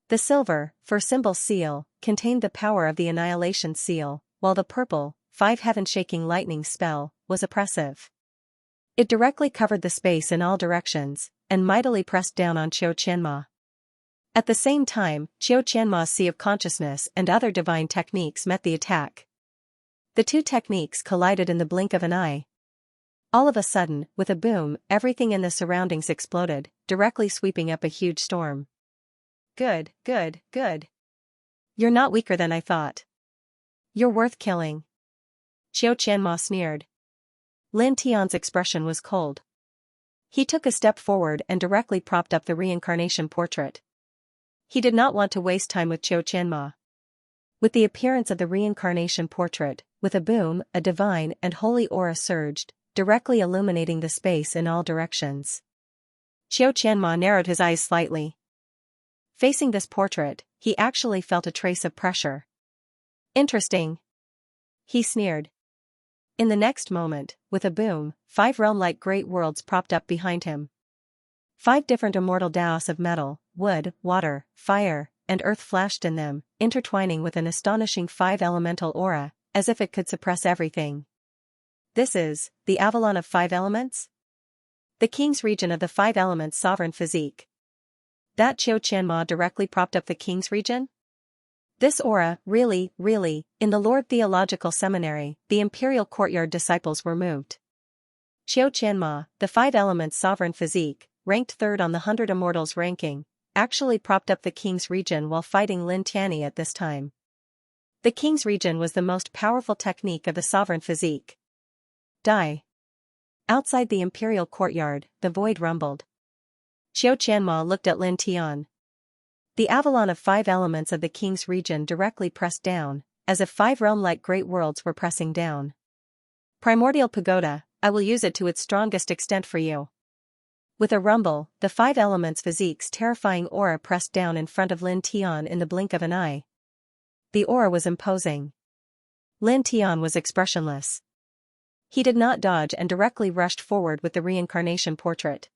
The silver, four-symbol seal, contained the power of the Annihilation seal, while the purple, five heaven-shaking lightning spell, was oppressive. It directly covered the space in all directions, and mightily pressed down on Qiu Qianma. At the same time, Qiu Qianma's sea of consciousness and other divine techniques met the attack. The two techniques collided in the blink of an eye. All of a sudden, with a boom, everything in the surroundings exploded, directly sweeping up a huge storm. Good, good, good. You're not weaker than I thought. You're worth killing. Qiu Qianma sneered. Lin Tian's expression was cold. He took a step forward and directly propped up the reincarnation portrait. He did not want to waste time with Qiu Qianma. With the appearance of the reincarnation portrait, with a boom, a divine and holy aura surged, directly illuminating the space in all directions. Qiu Qianma narrowed his eyes slightly. Facing this portrait, he actually felt a trace of pressure. Interesting. He sneered. In the next moment, with a boom, 5 realm-like great worlds propped up behind him. 5 different immortal Daos of metal, wood, water, fire, and earth flashed in them, intertwining with an astonishing 5 elemental aura, as if it could suppress everything. This is the Avalon of 5 elements? The king's region of the 5 elements sovereign physique. That Xianxia directly propped up the king's region? This aura, really, in the Lord Theological Seminary, the imperial courtyard disciples were moved. Xianxia, the 5 elements sovereign physique, ranked 3rd on the 100 immortals ranking, actually propped up the king's region while fighting Lin Tianyi at this time. The king's region was the most powerful technique of the sovereign physique. Die. Outside the imperial courtyard, the void rumbled. Xianxia looked at Lin Tian. The Avalon of 5 elements of the king's region directly pressed down, as if 5 realm-like great worlds were pressing down. Primordial pagoda, I will use it to its strongest extent for you. With a rumble, the 5 elements physique's terrifying aura pressed down in front of Lin Tian in the blink of an eye. The aura was imposing. Lin Tian was expressionless. He did not dodge and directly rushed forward with the reincarnation portrait.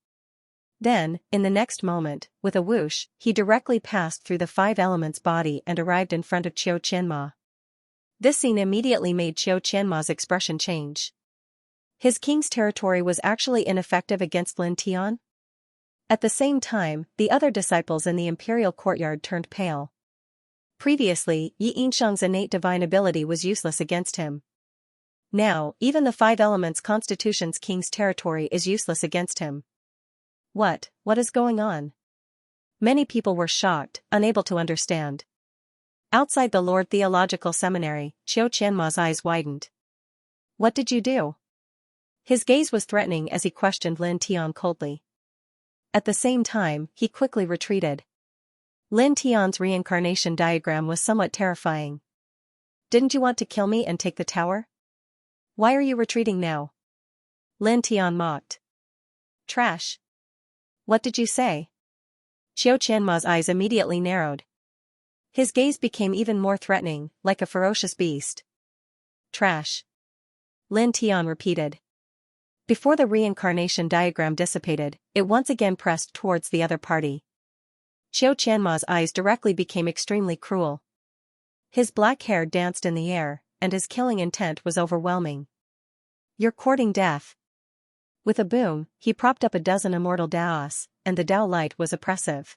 Then, in the next moment, with a whoosh, he directly passed through the 5 elements body and arrived in front of Xianxia. This scene immediately made Xianxia's expression change. His king's territory was actually ineffective against Lin Tian? At the same time, the other disciples in the imperial courtyard turned pale. Previously, Yi Yinshang's innate divine ability was useless against him. Now, even the 5 elements constitution's king's territory is useless against him. What is going on? Many people were shocked, unable to understand. Outside the Lord Theological Seminary, Xianxia's eyes widened. What did you do? His gaze was threatening as he questioned Lin Tian coldly. At the same time, he quickly retreated. Lin Tian's reincarnation diagram was somewhat terrifying. Didn't you want to kill me and take the tower? Why are you retreating now? Lin Tian mocked. Trash. What did you say? Xianxia's eyes immediately narrowed. His gaze became even more threatening, like a ferocious beast. Trash. Lin Tian repeated. Before the reincarnation diagram dissipated, it once again pressed towards the other party. Xianxia's eyes directly became extremely cruel. His black hair danced in the air, and his killing intent was overwhelming. You're courting death. With a boom, he propped up a dozen immortal Daos, and the Dao light was oppressive.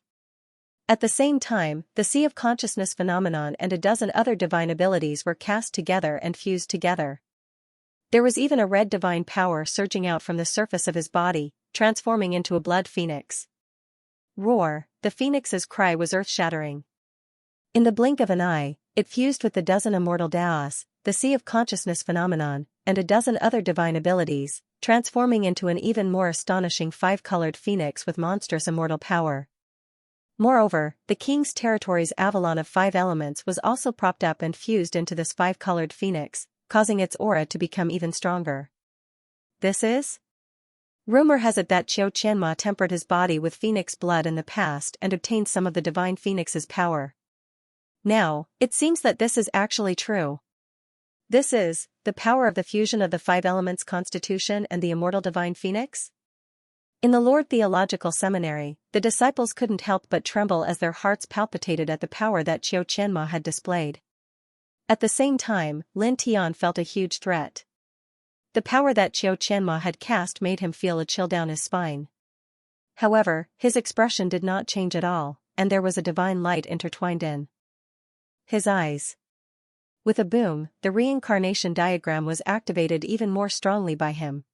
At the same time, the Sea of Consciousness phenomenon and a dozen other divine abilities were cast together and fused together. There was even a red divine power surging out from the surface of his body, transforming into a blood phoenix. Roar, the phoenix's cry was earth-shattering. In the blink of an eye, it fused with the dozen immortal Daos, the Sea of Consciousness phenomenon, and a dozen other divine abilities, transforming into an even more astonishing 5-colored phoenix with monstrous immortal power. Moreover, the king's territory's Avalon of 5 elements was also propped up and fused into this 5-colored phoenix, causing its aura to become even stronger. This is? Rumor has it that Xianxia tempered his body with phoenix blood in the past and obtained some of the divine phoenix's power. Now, it seems that this is actually true. This is the power of the fusion of the 5 elements constitution and the immortal divine phoenix? In the Lord Theological Seminary, the disciples couldn't help but tremble as their hearts palpitated at the power that Xianxia had displayed. At the same time, Lin Tian felt a huge threat. The power that Xianxia had cast made him feel a chill down his spine. However, his expression did not change at all, and there was a divine light intertwined in his eyes. With a boom, the reincarnation diagram was activated even more strongly by him.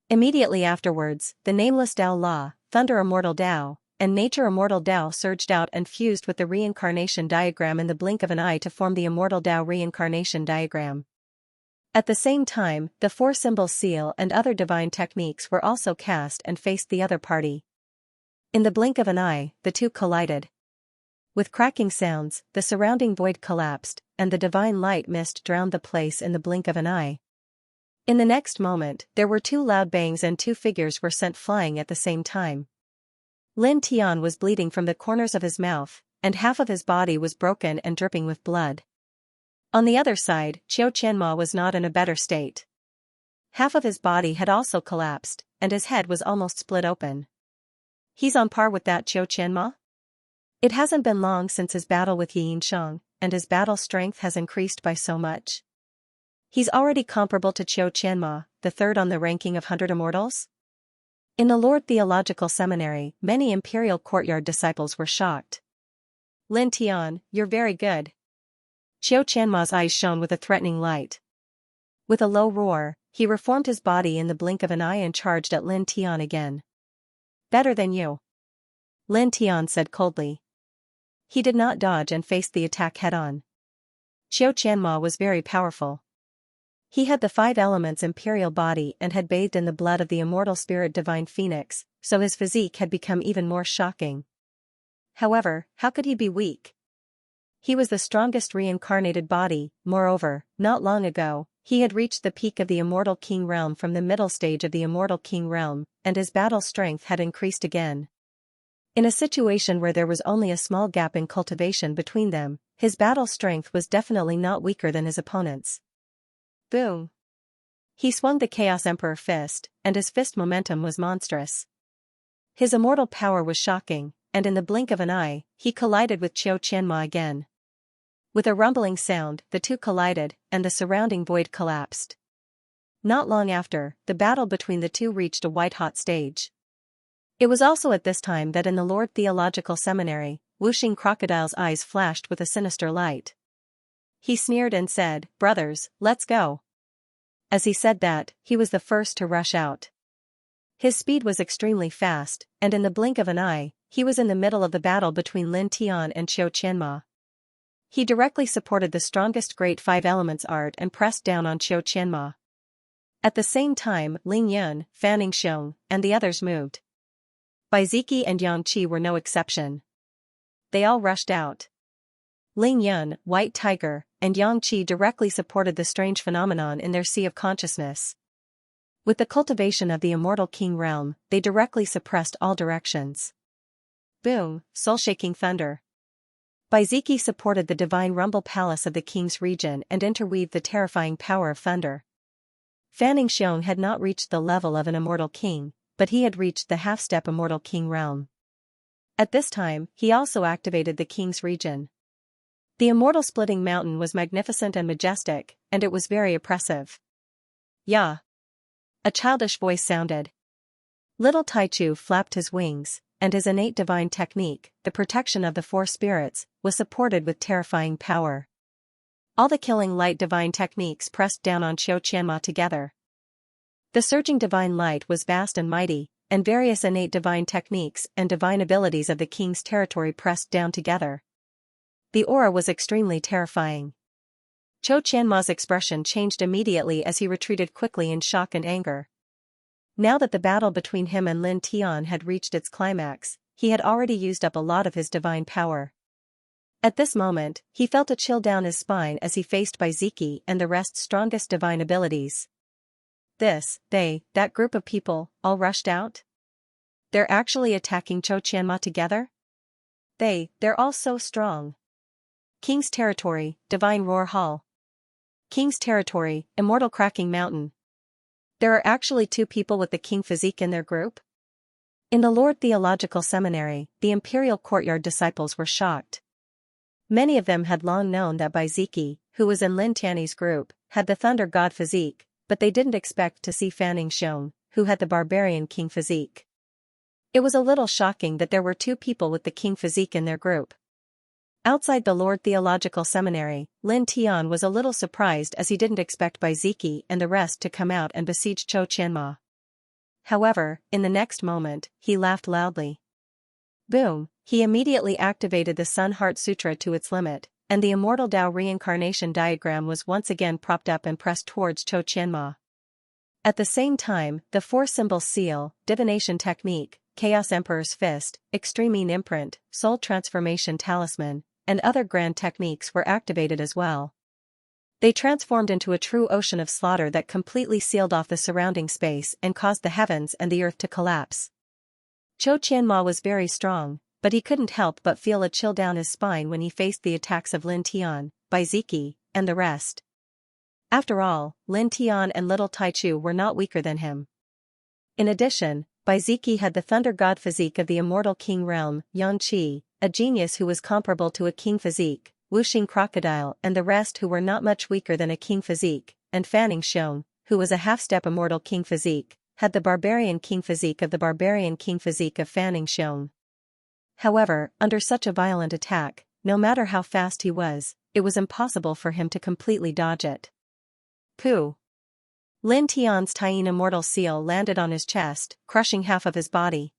Immediately afterwards, the nameless Dao Law, Thunder Immortal Dao, and Nature Immortal Dao surged out and fused with the reincarnation diagram in the blink of an eye to form the Immortal Dao reincarnation diagram. At the same time, the 4-symbol seal and other divine techniques were also cast and faced the other party. In the blink of an eye, the two collided. With cracking sounds, the surrounding void collapsed, and the divine light mist drowned the place in the blink of an eye. In the next moment, there were 2 loud bangs and 2 figures were sent flying at the same time. Lin Tian was bleeding from the corners of his mouth, and half of his body was broken and dripping with blood. On the other side, Xianxia was not in a better state. Half of his body had also collapsed, and his head was almost split open. He's on par with that Xianxia? It hasn't been long since his battle with Xianxia, and his battle strength has increased by so much. He's already comparable to Xianxia, the third on the ranking of 100 immortals? In the Lord Theological Seminary, many Imperial Courtyard disciples were shocked. Lin Tian, you're very good. Xianxia's eyes shone with a threatening light. With a low roar, he reformed his body in the blink of an eye and charged at Lin Tian again. Better than you. Lin Tian said coldly. He did not dodge and faced the attack head-on. Xianxia was very powerful. He had the 5 elements imperial body and had bathed in the blood of the immortal spirit divine phoenix, so his physique had become even more shocking. However, how could he be weak? He was the strongest reincarnated body. Moreover, not long ago, he had reached the peak of the immortal king realm from the middle stage of the immortal king realm, and his battle strength had increased again. In a situation where there was only a small gap in cultivation between them, his battle strength was definitely not weaker than his opponent's. Boom! He swung the Chaos Emperor fist, and his fist momentum was monstrous. His immortal power was shocking, and in the blink of an eye, he collided with Xianxia again. With a rumbling sound, the two collided, and the surrounding void collapsed. Not long after, the battle between the two reached a white-hot stage. It was also at this time that in the Lord Theological Seminary, Wuxing Crocodile's eyes flashed with a sinister light. He sneered and said, "Brothers, let's go." As he said that, he was the first to rush out. His speed was extremely fast, and in the blink of an eye, he was in the middle of the battle between Lin Tian and Xianxia. He directly supported the strongest Great Five Elements art and pressed down on Xianxia. At the same time, Ling Yun, Fanning Xiong, and the others moved. Baiziki and Yangqi were no exception. They all rushed out. Ling Yun, White Tiger, and Yangqi directly supported the strange phenomenon in their sea of consciousness. With the cultivation of the immortal king realm, they directly suppressed all directions. Boom, soul-shaking thunder. Baiziki supported the divine rumble palace of the king's region and interweaved the terrifying power of thunder. Fanning Xiong had not reached the level of an immortal king, but he had reached the half-step immortal king realm. At this time, he also activated the king's region. The immortal splitting mountain was magnificent and majestic, and it was very oppressive. "Ya!" A childish voice sounded. Little Taichu flapped his wings, and his innate divine technique, the protection of the 4 spirits, was supported with terrifying power. All the killing light divine techniques pressed down on Xianxia together. The surging divine light was vast and mighty, and various innate divine techniques and divine abilities of the king's territory pressed down together. The aura was extremely terrifying. Xianxia's expression changed immediately as he retreated quickly in shock and anger. Now that the battle between him and Lin Tian had reached its climax, he had already used up a lot of his divine power. At this moment, he felt a chill down his spine as he faced Baiziki and the rest's strongest divine abilities. That group of people, all rushed out? They're actually attacking Xianxia together? They're all so strong. King's Territory, Divine Roar Hall. King's Territory, Immortal Cracking Mountain. There are actually 2 people with the king physique in their group? In the Lord Theological Seminary, the Imperial Courtyard disciples were shocked. Many of them had long known that Baiziki, who was in Lin Tian's group, had the Thunder God physique, but they didn't expect to see Fanning Xiong, who had the Barbarian King physique. It was a little shocking that there were 2 people with the king physique in their group. Outside the Lord Theological Seminary, Lin Tian was a little surprised as he didn't expect Baiziki and the rest to come out and besiege Xianxia. However, in the next moment, he laughed loudly. Boom, he immediately activated the Sun Heart Sutra to its limit, and the Immortal Tao reincarnation diagram was once again propped up and pressed towards Xianxia. At the same time, the 4-symbol seal, divination technique, Chaos Emperor's fist, extreme imprint, soul transformation talisman, and other grand techniques were activated as well. They transformed into a true ocean of slaughter that completely sealed off the surrounding space and caused the heavens and the earth to collapse. Xianxia was very strong, but he couldn't help but feel a chill down his spine when he faced the attacks of Lin Tian, Baiziki, and the rest. After all, Lin Tian and little Taichu were not weaker than him. In addition, Baiziki had the thunder god physique of the immortal king realm, Xianxia, a genius who was comparable to a king physique, Wuxing Crocodile and the rest who were not much weaker than a king physique, and Fanning Xiong, who was a half-step immortal king physique, had the barbarian king physique of the barbarian king physique of Fanning Xiong. However, under such a violent attack, no matter how fast he was, it was impossible for him to completely dodge it. Pooh! Lin Tian's Taiyin immortal seal landed on his chest, crushing half of his body.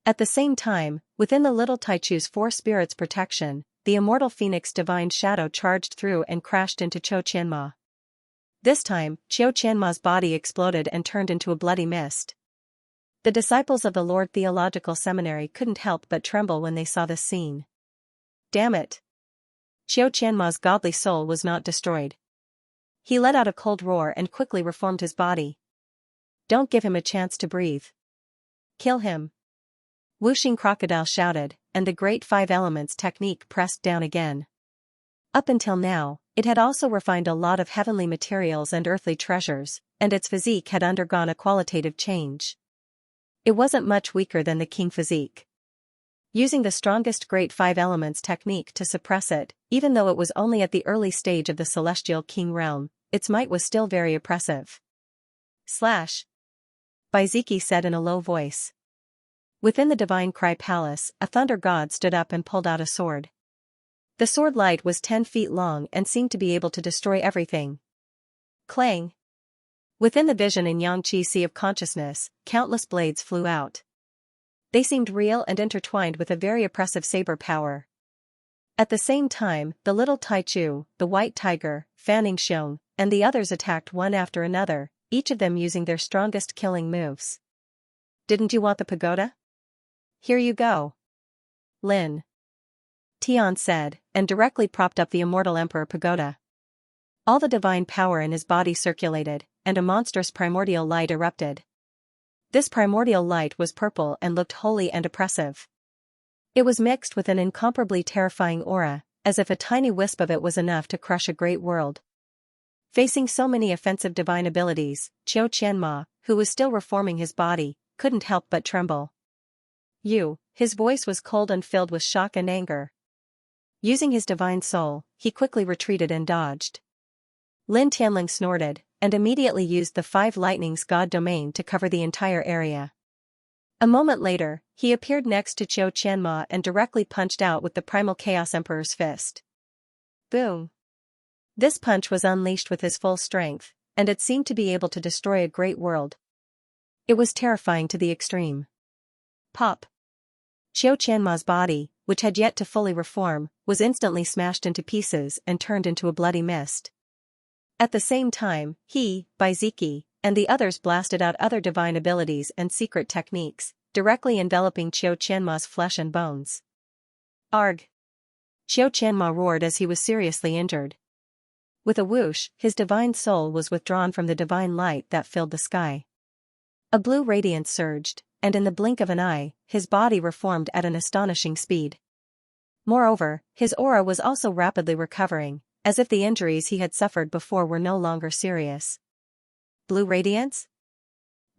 At the same time, within the little Taichu's four spirits' protection, the immortal phoenix divine shadow charged through and crashed into Qiu Qianma. This time, Qiu Qianma's body exploded and turned into a bloody mist. The disciples of the Lord Theological Seminary couldn't help but tremble when they saw this scene. Damn it! Qiu Qianma's godly soul was not destroyed. He let out a cold roar and quickly reformed his body. Don't give him a chance to breathe. Kill him! Wuxing Crocodile shouted, and the Great Five Elements technique pressed down again. Up until now, it had also refined a lot of heavenly materials and earthly treasures, and its physique had undergone a qualitative change. It wasn't much weaker than the king physique. Using the strongest Great Five Elements technique to suppress it, even though it was only at the early stage of the celestial king realm, its might was still very oppressive. Slash! Baiziki said in a low voice. Within the Divine Cry Palace, a thunder god stood up and pulled out a sword. The sword light was 10 feet long and seemed to be able to destroy everything. Clang! Within the vision in Yangqi Sea of Consciousness, countless blades flew out. They seemed real and intertwined with a very oppressive saber power. At the same time, the little Taichu, the white tiger, Fanning Xiong, and the others attacked one after another, each of them using their strongest killing moves. Didn't you want the pagoda? Here you go. Lin Tian said, and directly propped up the immortal Emperor Pagoda. All the divine power in his body circulated, and a monstrous primordial light erupted. This primordial light was purple and looked holy and oppressive. It was mixed with an incomparably terrifying aura, as if a tiny wisp of it was enough to crush a great world. Facing so many offensive divine abilities, Qiu Qianma, who was still reforming his body, couldn't help but tremble. His voice was cold and filled with shock and anger. Using his divine soul, he quickly retreated and dodged. Lin Tianling snorted, and immediately used the 5 lightnings god domain to cover the entire area. A moment later, he appeared next to Qiu Qianma and directly punched out with the primal Chaos Emperor's fist. Boom! This punch was unleashed with his full strength, and it seemed to be able to destroy a great world. It was terrifying to the extreme. Pop! Qiu Qianma's body, which had yet to fully reform, was instantly smashed into pieces and turned into a bloody mist. At the same time, he, Baiziki, and the others blasted out other divine abilities and secret techniques, directly enveloping Qiu Qianma's flesh and bones. Arg! Qiu Qianma roared as he was seriously injured. With a whoosh, his divine soul was withdrawn from the divine light that filled the sky. A blue radiance surged, and in the blink of an eye, his body reformed at an astonishing speed. Moreover, his aura was also rapidly recovering, as if the injuries he had suffered before were no longer serious. Blue radiance?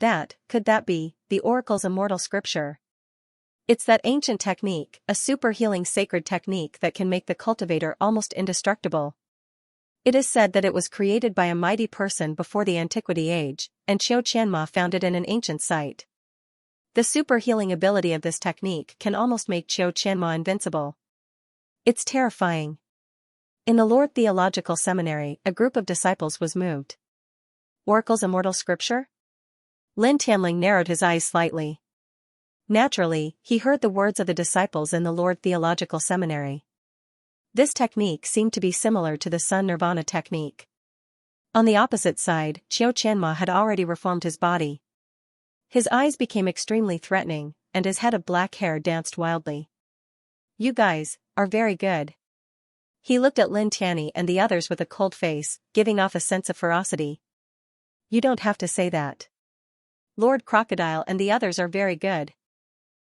Could that be, the Oracle's immortal scripture? It's that ancient technique, a super healing sacred technique that can make the cultivator almost indestructible. It is said that it was created by a mighty person before the Antiquity Age, and Qiu Qianma found it in an ancient site. The super healing ability of this technique can almost make Qiu Qianma invincible. It's terrifying. In the Lord Theological Seminary, a group of disciples was moved. Oracle's immortal scripture? Lin Tianling narrowed his eyes slightly. Naturally, he heard the words of the disciples in the Lord Theological Seminary. This technique seemed to be similar to the Sun Nirvana technique. On the opposite side, Qiu Qianma had already reformed his body. His eyes became extremely threatening, and his head of black hair danced wildly. You guys are very good. He looked at Lin Tianyi and the others with a cold face, giving off a sense of ferocity. You don't have to say that. Lord Crocodile and the others are very good.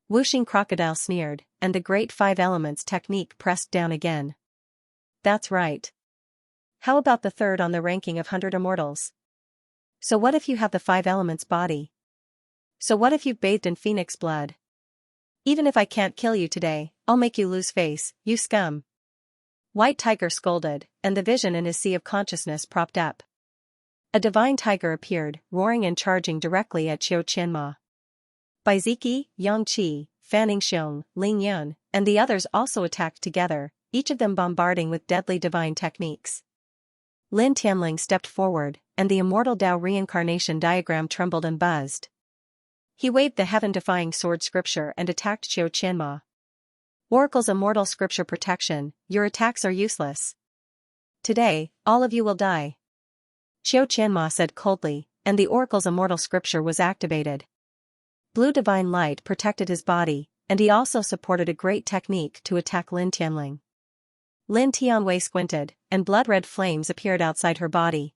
Wuxing Crocodile sneered, and the Great Five Elements technique pressed down again. That's right. How about the third on the ranking of 100 immortals? So what if you have the 5 elements body? So what if you've bathed in phoenix blood? Even if I can't kill you today, I'll make you lose face, you scum. White Tiger scolded, and the vision in his sea of consciousness propped up. A divine tiger appeared, roaring and charging directly at Xianxia. Baiziki, Yangqi, Fanning Xiong, Ling Yun, and the others also attacked together, each of them bombarding with deadly divine techniques. Lin Tianling stepped forward, and the immortal Tao reincarnation diagram trembled and buzzed. He waved the heaven-defying sword scripture and attacked Xianxia. Oracle's immortal scripture protection, your attacks are useless. Today, all of you will die. Xianxia said coldly, and the Oracle's immortal scripture was activated. Blue divine light protected his body, and he also supported a great technique to attack Lin Tianling. Lin Tianwei squinted, and blood-red flames appeared outside her body.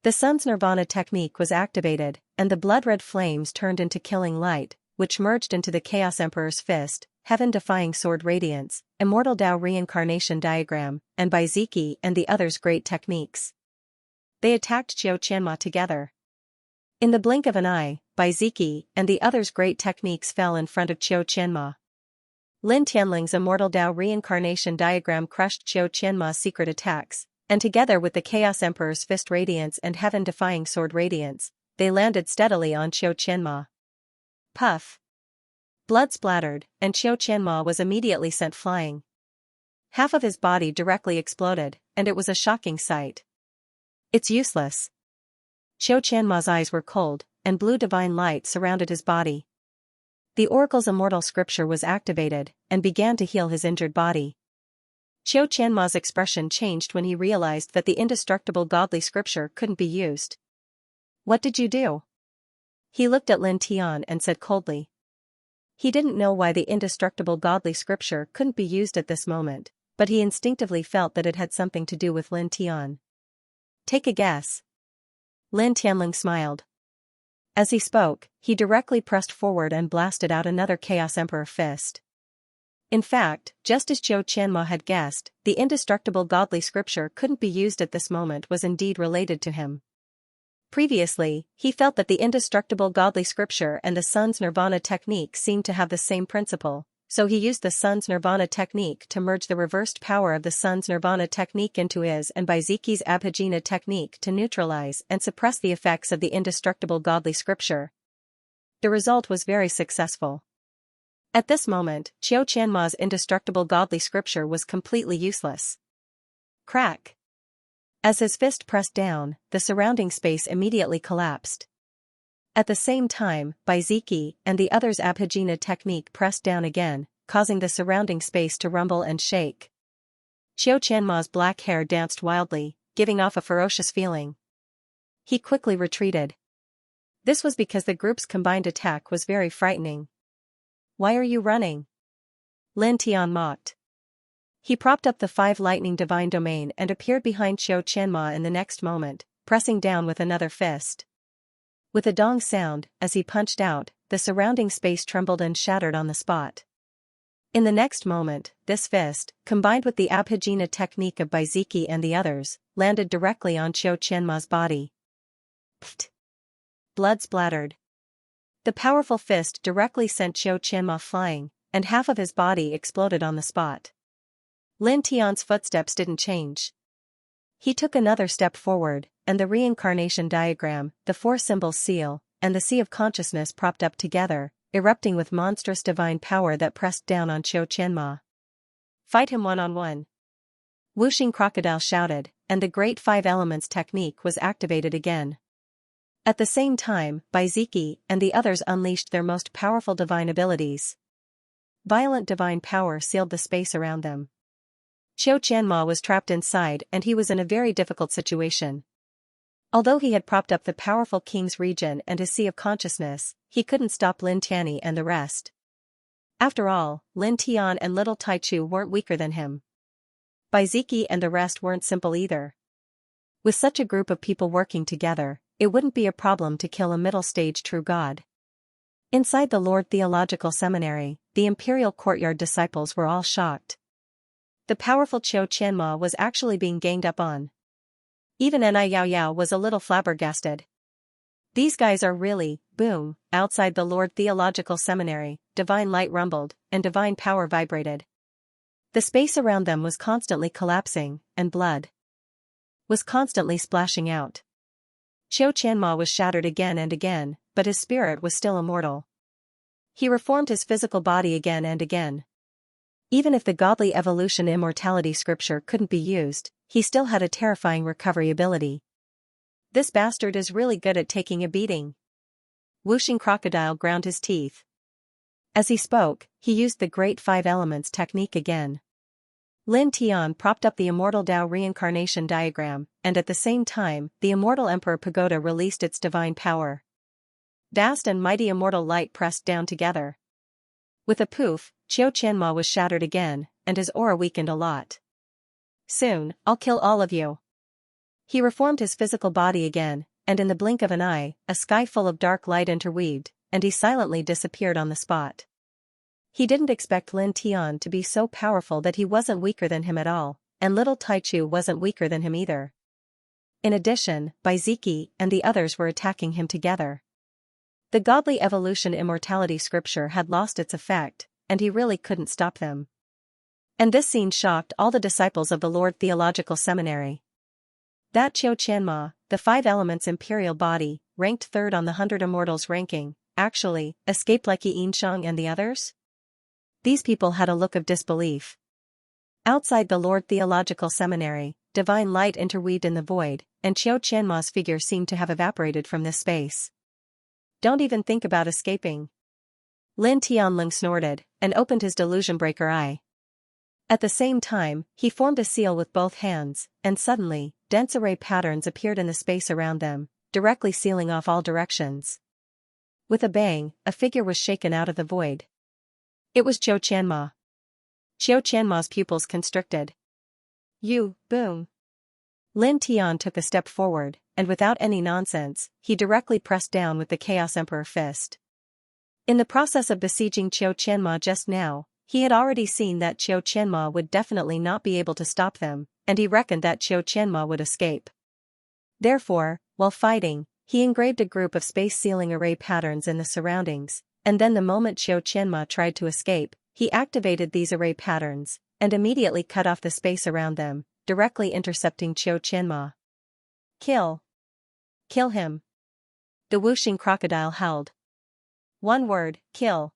The sun's nirvana technique was activated, and the blood-red flames turned into killing light, which merged into the Chaos Emperor's fist, heaven-defying sword radiance, immortal Tao reincarnation diagram, and Baiziki and the others' great techniques. They attacked Xianxia together. In the blink of an eye, Baiziki and the others' great techniques fell in front of Xianxia. Lin Tianling's immortal Tao reincarnation diagram crushed Xianxia's secret attacks, and together with the Chaos Emperor's fist radiance and heaven-defying sword radiance, they landed steadily on Xianxia. Puff! Blood splattered, and Xianxia was immediately sent flying. Half of his body directly exploded, and it was a shocking sight. It's useless. Xianxia's eyes were cold, and blue divine light surrounded his body. The Oracle's immortal scripture was activated, and began to heal his injured body. Xianxia's expression changed when he realized that the indestructible godly scripture couldn't be used. What did you do? He looked at Lin Tian and said coldly. He didn't know why the indestructible godly scripture couldn't be used at this moment, but he instinctively felt that it had something to do with Lin Tian. Take a guess. Lin Tianling smiled. As he spoke, he directly pressed forward and blasted out another Chaos Emperor fist. In fact, just as Xianxia had guessed, the indestructible godly scripture couldn't be used at this moment was indeed related to him. Previously, he felt that the indestructible godly scripture and the sun's nirvana technique seemed to have the same principle, so he used the sun's nirvana technique to merge the reversed power of the sun's nirvana technique into his and Baiziki's abhijna technique to neutralize and suppress the effects of the indestructible godly scripture. The result was very successful. At this moment, Xianxia's indestructible godly scripture was completely useless. Crack! As his fist pressed down, the surrounding space immediately collapsed. At the same time, Baiziki and the others' abhijna technique pressed down again, causing the surrounding space to rumble and shake. Xianxia's black hair danced wildly, giving off a ferocious feeling. He quickly retreated. This was because the group's combined attack was very frightening. Why are you running? Lin Tian mocked. He propped up the 5 lightning divine domain and appeared behind Xianxia in the next moment, pressing down with another fist. With a dong sound, as he punched out, the surrounding space trembled and shattered on the spot. In the next moment, this fist, combined with the abhijna technique of Baiziki and the others, landed directly on Xianxia's body. Pfft! Blood splattered. The powerful fist directly sent Xianxia flying, and half of his body exploded on the spot. Lin Tian's footsteps didn't change. He took another step forward, and the reincarnation diagram, the 4 symbols seal, and the sea of consciousness propped up together, erupting with monstrous divine power that pressed down on Xianxia. Fight him one-on-one. Whooshing Crocodile shouted, and the great 5 elements technique was activated again. At the same time, Baiziki and the others unleashed their most powerful divine abilities. Violent divine power sealed the space around them. Xianxia was trapped inside and he was in a very difficult situation. Although he had propped up the powerful king's region and his sea of consciousness, he couldn't stop Lin Tianyi and the rest. After all, Lin Tian and little Taichu weren't weaker than him. Baiziki and the rest weren't simple either. With such a group of people working together, it wouldn't be a problem to kill a middle-stage true god. Inside the Lord Theological Seminary, the imperial courtyard disciples were all shocked. The powerful Xianxia was actually being ganged up on. Even Ni Yao Yao was a little flabbergasted. These guys are really, boom, outside the Lord Theological Seminary. Divine light rumbled, and divine power vibrated. The space around them was constantly collapsing, and blood was constantly splashing out. Qiu Qianma was shattered again and again, but his spirit was still immortal. He reformed his physical body again and again. Even if the godly evolution immortality scripture couldn't be used, he still had a terrifying recovery ability. This bastard is really good at taking a beating. Whooshing Crocodile ground his teeth. As he spoke, he used the Great Five Elements technique again. Lin Tian propped up the Immortal Tao reincarnation diagram, and at the same time, the Immortal Emperor Pagoda released its divine power. Vast and mighty immortal light pressed down together. With a poof, Qiu Qianma was shattered again, and his aura weakened a lot. Soon, I'll kill all of you. He reformed his physical body again, and in the blink of an eye, a sky full of dark light interweaved, and he silently disappeared on the spot. He didn't expect Lin Tian to be so powerful that he wasn't weaker than him at all, and little Taichu wasn't weaker than him either. In addition, Baiziki and the others were attacking him together. The godly evolution immortality scripture had lost its effect, and he really couldn't stop them. And this scene shocked all the disciples of the Lord Theological Seminary. That Qiu Qianma, the Five Elements imperial body, ranked third on the 100 Immortals ranking, actually, escaped like Xianxia and the others? These people had a look of disbelief. Outside the Lord Theological Seminary, divine light interweaved in the void, and Qiu Qianma's figure seemed to have evaporated from this space. Don't even think about escaping. Lin Tianling snorted, and opened his delusion breaker eye. At the same time, he formed a seal with both hands, and suddenly, dense array patterns appeared in the space around them, directly sealing off all directions. With a bang, a figure was shaken out of the void. It was Qiu Qianma. Qiu Qianma's pupils constricted. You, boom. Lin Tian took a step forward, and without any nonsense, he directly pressed down with the Chaos Emperor fist. In the process of besieging Qiu Qianma just now, he had already seen that Qiu Qianma would definitely not be able to stop them, and he reckoned that Qiu Qianma would escape. Therefore, while fighting, he engraved a group of space-sealing array patterns in the surroundings, and then the moment Qiu Qianma tried to escape, he activated these array patterns, and immediately cut off the space around them, directly intercepting Qiu Qianma. Kill. Kill him. The whooshing crocodile howled. One word, kill.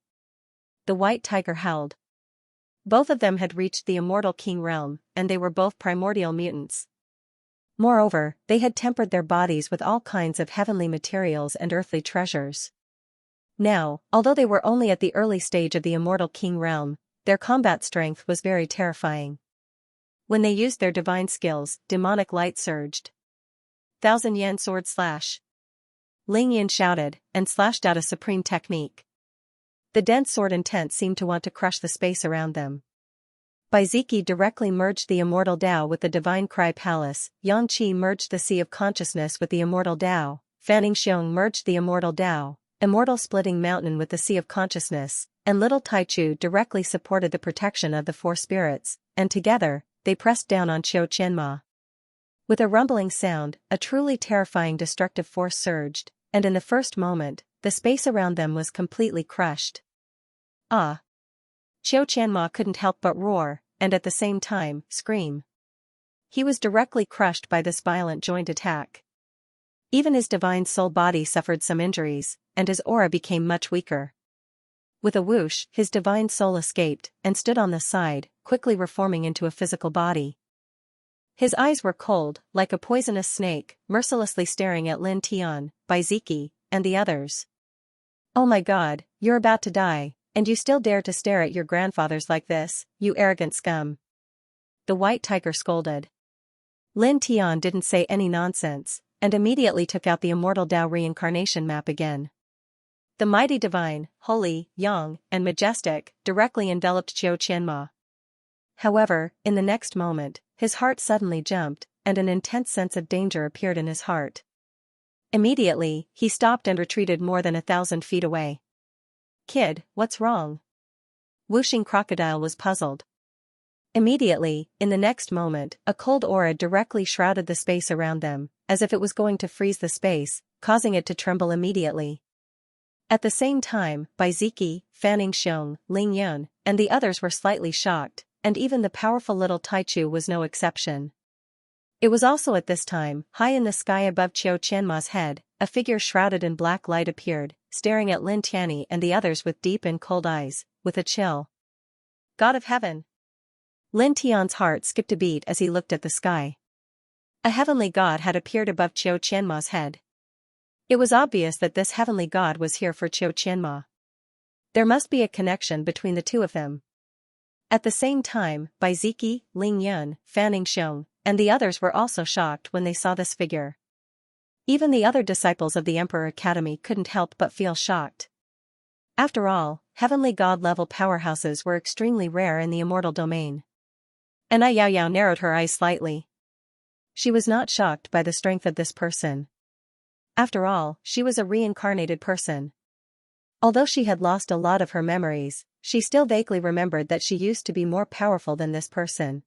The white tiger howled. Both of them had reached the immortal king realm, and they were both primordial mutants. Moreover, they had tempered their bodies with all kinds of heavenly materials and earthly treasures. Now, although they were only at the early stage of the immortal king realm, their combat strength was very terrifying. When they used their divine skills, demonic light surged. 1,000 yen sword slash. Ling Yin shouted, and slashed out a supreme technique. The dense sword intent seemed to want to crush the space around them. Baiziki directly merged the immortal Tao with the divine cry palace, Yang Qi merged the sea of consciousness with the immortal Tao, Fanning Xiong merged the immortal Tao, immortal splitting mountain with the sea of consciousness, and little Taichu directly supported the protection of the four spirits, and together, they pressed down on Qiu Qianma. With a rumbling sound, a truly terrifying destructive force surged, and in the first moment, the space around them was completely crushed. Ah! Qiu Qianma couldn't help but roar, and at the same time, scream. He was directly crushed by this violent joint attack. Even his divine soul body suffered some injuries, and his aura became much weaker. With a whoosh, his divine soul escaped, and stood on the side, quickly reforming into a physical body. His eyes were cold, like a poisonous snake, mercilessly staring at Lin Tian, Baiziki, and the others. Oh my god, you're about to die, and you still dare to stare at your grandfathers like this, you arrogant scum. The white tiger scolded. Lin Tian didn't say any nonsense, and immediately took out the immortal Tao reincarnation map again. The mighty divine, holy, young, and majestic, directly enveloped Qiu Qianma. However, in the next moment, his heart suddenly jumped, and an intense sense of danger appeared in his heart. Immediately, he stopped and retreated more than 1,000 feet away. Kid, what's wrong? Whooshing Crocodile was puzzled. Immediately, in the next moment, a cold aura directly shrouded the space around them, as if it was going to freeze the space, causing it to tremble immediately. At the same time, Bai Ziki, Fanning Xiong, Ling Yun, and the others were slightly shocked, and even the powerful little Taichu was no exception. It was also at this time, high in the sky above Qiu Qianma's head, a figure shrouded in black light appeared, staring at Lin Tianyi and the others with deep and cold eyes, with a chill. God of Heaven! Lin Tian's heart skipped a beat as he looked at the sky. A heavenly god had appeared above Qiu Qianma's head. It was obvious that this heavenly god was here for Qiu Qianma. There must be a connection between the two of them. At the same time, Bai Ziki, Ling Yun, Fanning Xiong, and the others were also shocked when they saw this figure. Even the other disciples of the Emperor Academy couldn't help but feel shocked. After all, heavenly god-level powerhouses were extremely rare in the immortal domain. Anna Yao Yao narrowed her eyes slightly. She was not shocked by the strength of this person. After all, she was a reincarnated person. Although she had lost a lot of her memories, she still vaguely remembered that she used to be more powerful than this person.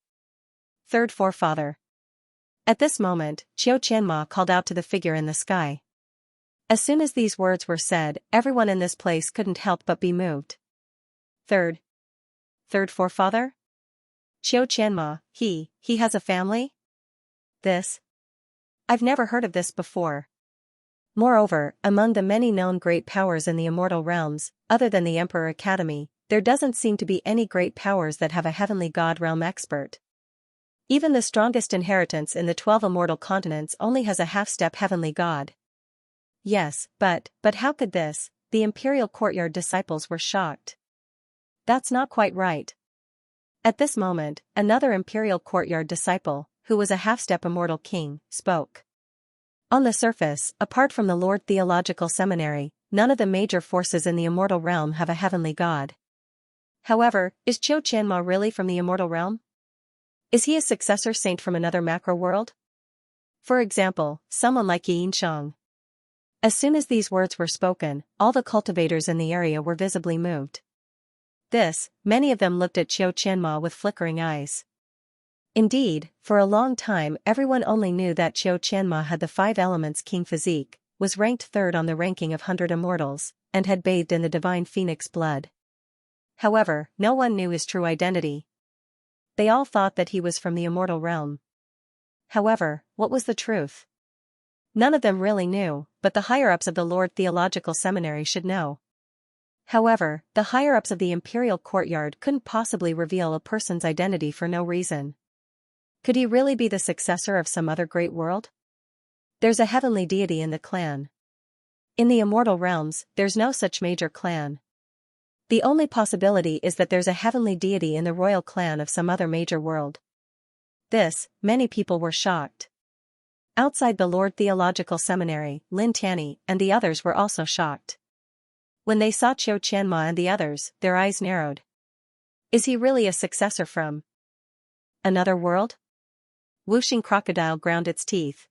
Third forefather. At this moment, Qiu Qianma called out to the figure in the sky. As soon as these words were said, everyone in this place couldn't help but be moved. Third forefather? Qiu Qianma, he has a family? This? I've never heard of this before. Moreover, among the many known great powers in the immortal realms, other than the Emperor Academy, there doesn't seem to be any great powers that have a heavenly god realm expert. Even the strongest inheritance in the 12 immortal continents only has a half-step heavenly god. Yes, but how could this? The Imperial Courtyard disciples were shocked. That's not quite right. At this moment, another Imperial Courtyard disciple, who was a half-step immortal king, spoke. On the surface, apart from the Lord Theological Seminary, none of the major forces in the immortal realm have a heavenly god. However, is Qiu Qianma really from the immortal realm? Is he a successor saint from another macro world? For example, someone like Xianxia. As soon as these words were spoken, all the cultivators in the area were visibly moved. Many of them looked at Qiu Qianma with flickering eyes. Indeed, for a long time everyone only knew that Qiu Qianma had the 5 elements king physique, was ranked third on the ranking of 100 immortals, and had bathed in the divine phoenix blood. However, no one knew his true identity. They all thought that he was from the immortal realm. However, what was the truth? None of them really knew, but the higher-ups of the Lord Theological Seminary should know. However, the higher-ups of the Imperial Courtyard couldn't possibly reveal a person's identity for no reason. Could he really be the successor of some other great world? There's a heavenly deity in the clan. In the immortal realms, there's no such major clan. The only possibility is that there's a heavenly deity in the royal clan of some other major world. Many people were shocked. Outside the Lord Theological Seminary, Lin Tianyi and the others were also shocked. When they saw Qiu Qianma and the others, their eyes narrowed. Is he really a successor from another world? Wuxing Crocodile ground its teeth.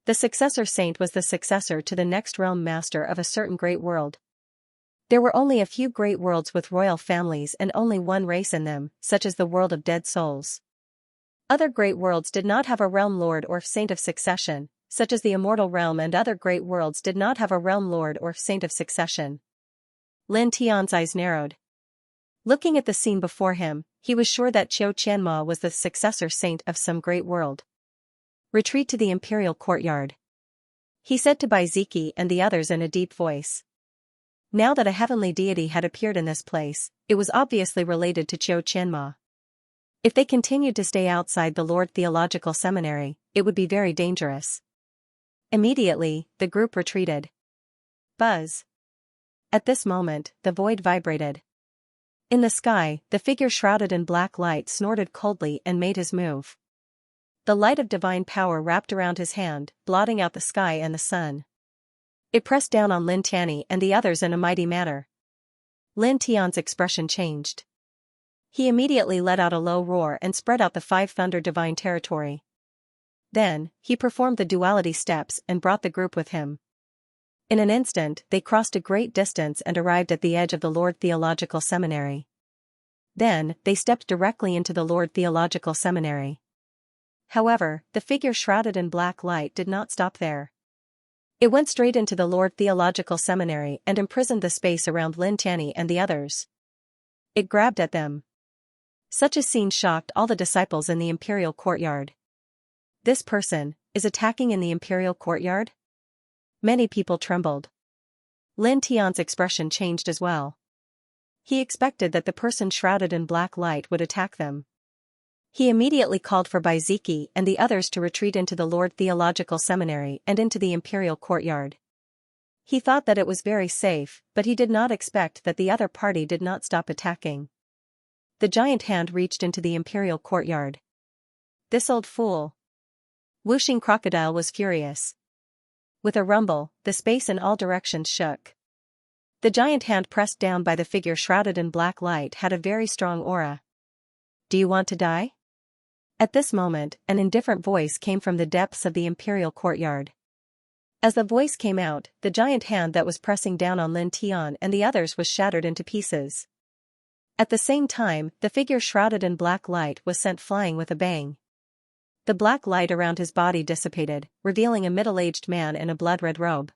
The successor saint was the successor to the next realm master of a certain great world. There were only a few great worlds with royal families and only one race in them, such as the world of dead souls. Other great worlds did not have a realm lord or saint of succession, such as the immortal realm, and other great worlds did not have a realm lord or saint of succession. Lin Tian's eyes narrowed. Looking at the scene before him, he was sure that Qiu Qianma was the successor saint of some great world. Retreat to the Imperial Courtyard, he said to Bai Ziki and the others in a deep voice. Now that a heavenly deity had appeared in this place, it was obviously related to Qiu Qianma. If they continued to stay outside the Lord Theological Seminary, it would be very dangerous. Immediately, the group retreated. Buzz. At this moment, the void vibrated. In the sky, the figure shrouded in black light snorted coldly and made his move. The light of divine power wrapped around his hand, blotting out the sky and the sun. It pressed down on Lin Tianyi and the others in a mighty manner. Lin Tian's expression changed. He immediately let out a low roar and spread out the 5 thunder divine territory. Then, he performed the duality steps and brought the group with him. In an instant, they crossed a great distance and arrived at the edge of the Lord Theological Seminary. Then, they stepped directly into the Lord Theological Seminary. However, the figure shrouded in black light did not stop there. It went straight into the Lord Theological Seminary and imprisoned the space around Lin Tianyi and the others. It grabbed at them. Such a scene shocked all the disciples in the imperial courtyard. This person is attacking in the imperial courtyard? Many people trembled. Lin Tian's expression changed as well. He expected that the person shrouded in black light would attack them. He immediately called for Baiziki and the others to retreat into the Lord Theological Seminary and into the imperial courtyard. He thought that it was very safe, but he did not expect that the other party did not stop attacking. The giant hand reached into the imperial courtyard. This old fool. Wuxing Crocodile was furious. With a rumble, the space in all directions shook. The giant hand pressed down by the figure shrouded in black light had a very strong aura. Do you want to die? At this moment, an indifferent voice came from the depths of the imperial courtyard. As the voice came out, the giant hand that was pressing down on Lin Tian and the others was shattered into pieces. At the same time, the figure shrouded in black light was sent flying with a bang. The black light around his body dissipated, revealing a middle-aged man in a blood-red robe.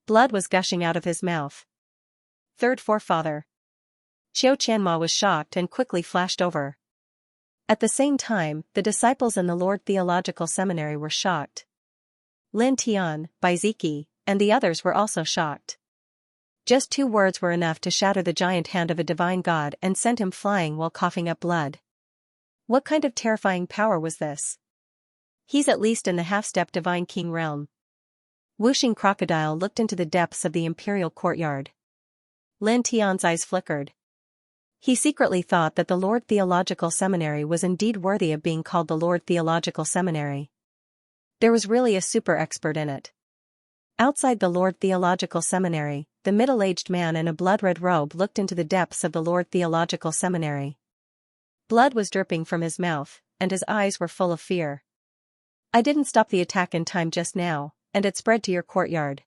Blood was gushing out of his mouth. Third forefather. Xiao Qianma was shocked and quickly flashed over. At the same time, the disciples in the Lord Theological Seminary were shocked. Lin Tian, Baiziki, and the others were also shocked. Just 2 words were enough to shatter the giant hand of a divine god and send him flying while coughing up blood. What kind of terrifying power was this? He's at least in the half-step divine king realm. Wuxing Crocodile looked into the depths of the imperial courtyard. Lin Tian's eyes flickered. He secretly thought that the Lord Theological Seminary was indeed worthy of being called the Lord Theological Seminary. There was really a super expert in it. Outside the Lord Theological Seminary, the middle-aged man in a blood-red robe looked into the depths of the Lord Theological Seminary. Blood was dripping from his mouth, and his eyes were full of fear. I didn't stop the attack in time just now, and it spread to your courtyard.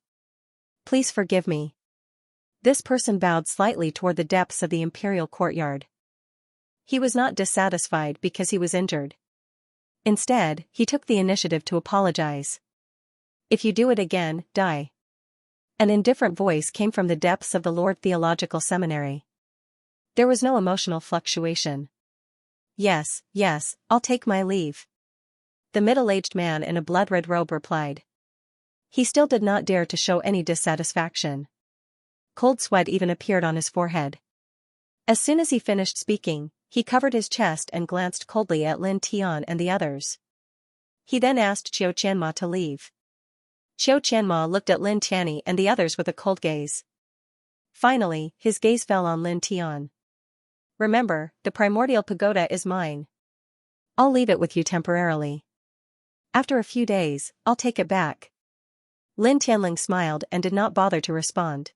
Please forgive me. This person bowed slightly toward the depths of the imperial courtyard. He was not dissatisfied because he was injured. Instead, he took the initiative to apologize. If you do it again, die. An indifferent voice came from the depths of the Lord Theological Seminary. There was no emotional fluctuation. Yes, I'll take my leave. The middle-aged man in a blood-red robe replied. He still did not dare to show any dissatisfaction. Cold sweat even appeared on his forehead. As soon as he finished speaking, he covered his chest and glanced coldly at Lin Tian and the others. He then asked Xiao Qianma to leave. Xiao Qianma looked at Lin Tianyi and the others with a cold gaze. Finally, his gaze fell on Lin Tian. Remember, the primordial pagoda is mine. I'll leave it with you temporarily. After a few days, I'll take it back. Lin Tianling smiled and did not bother to respond.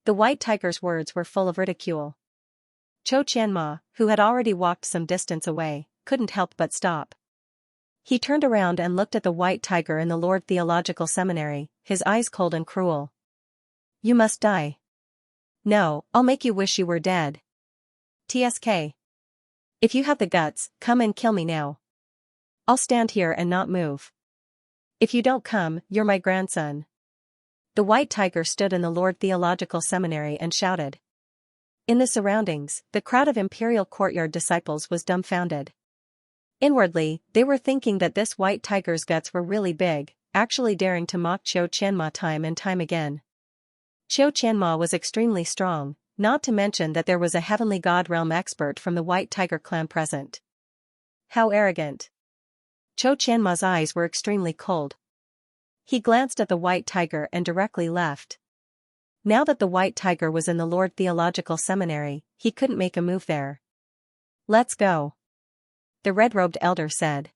The white tiger's words were full of ridicule. Xiao Qianma, who had already walked some distance away, couldn't help but stop. He turned around and looked at the white tiger in the Lord Theological Seminary, his eyes cold and cruel. You must die. No, I'll make you wish you were dead. TSK. If you have the guts, come and kill me now. I'll stand here and not move. If you don't come, you're my grandson. The white tiger stood in the Lord Theological Seminary and shouted. In the surroundings, the crowd of imperial courtyard disciples was dumbfounded. Inwardly, they were thinking that this white tiger's guts were really big, actually daring to mock Xiao Qianma time and time again. Xiao Qianma was extremely strong, not to mention that there was a heavenly god realm expert from the white tiger clan present. How arrogant. Xiao Qianma's eyes were extremely cold. He glanced at the white tiger and directly left. Now that the white tiger was in the Lord Theological Seminary, he couldn't make a move there. Let's go. The red-robed elder said.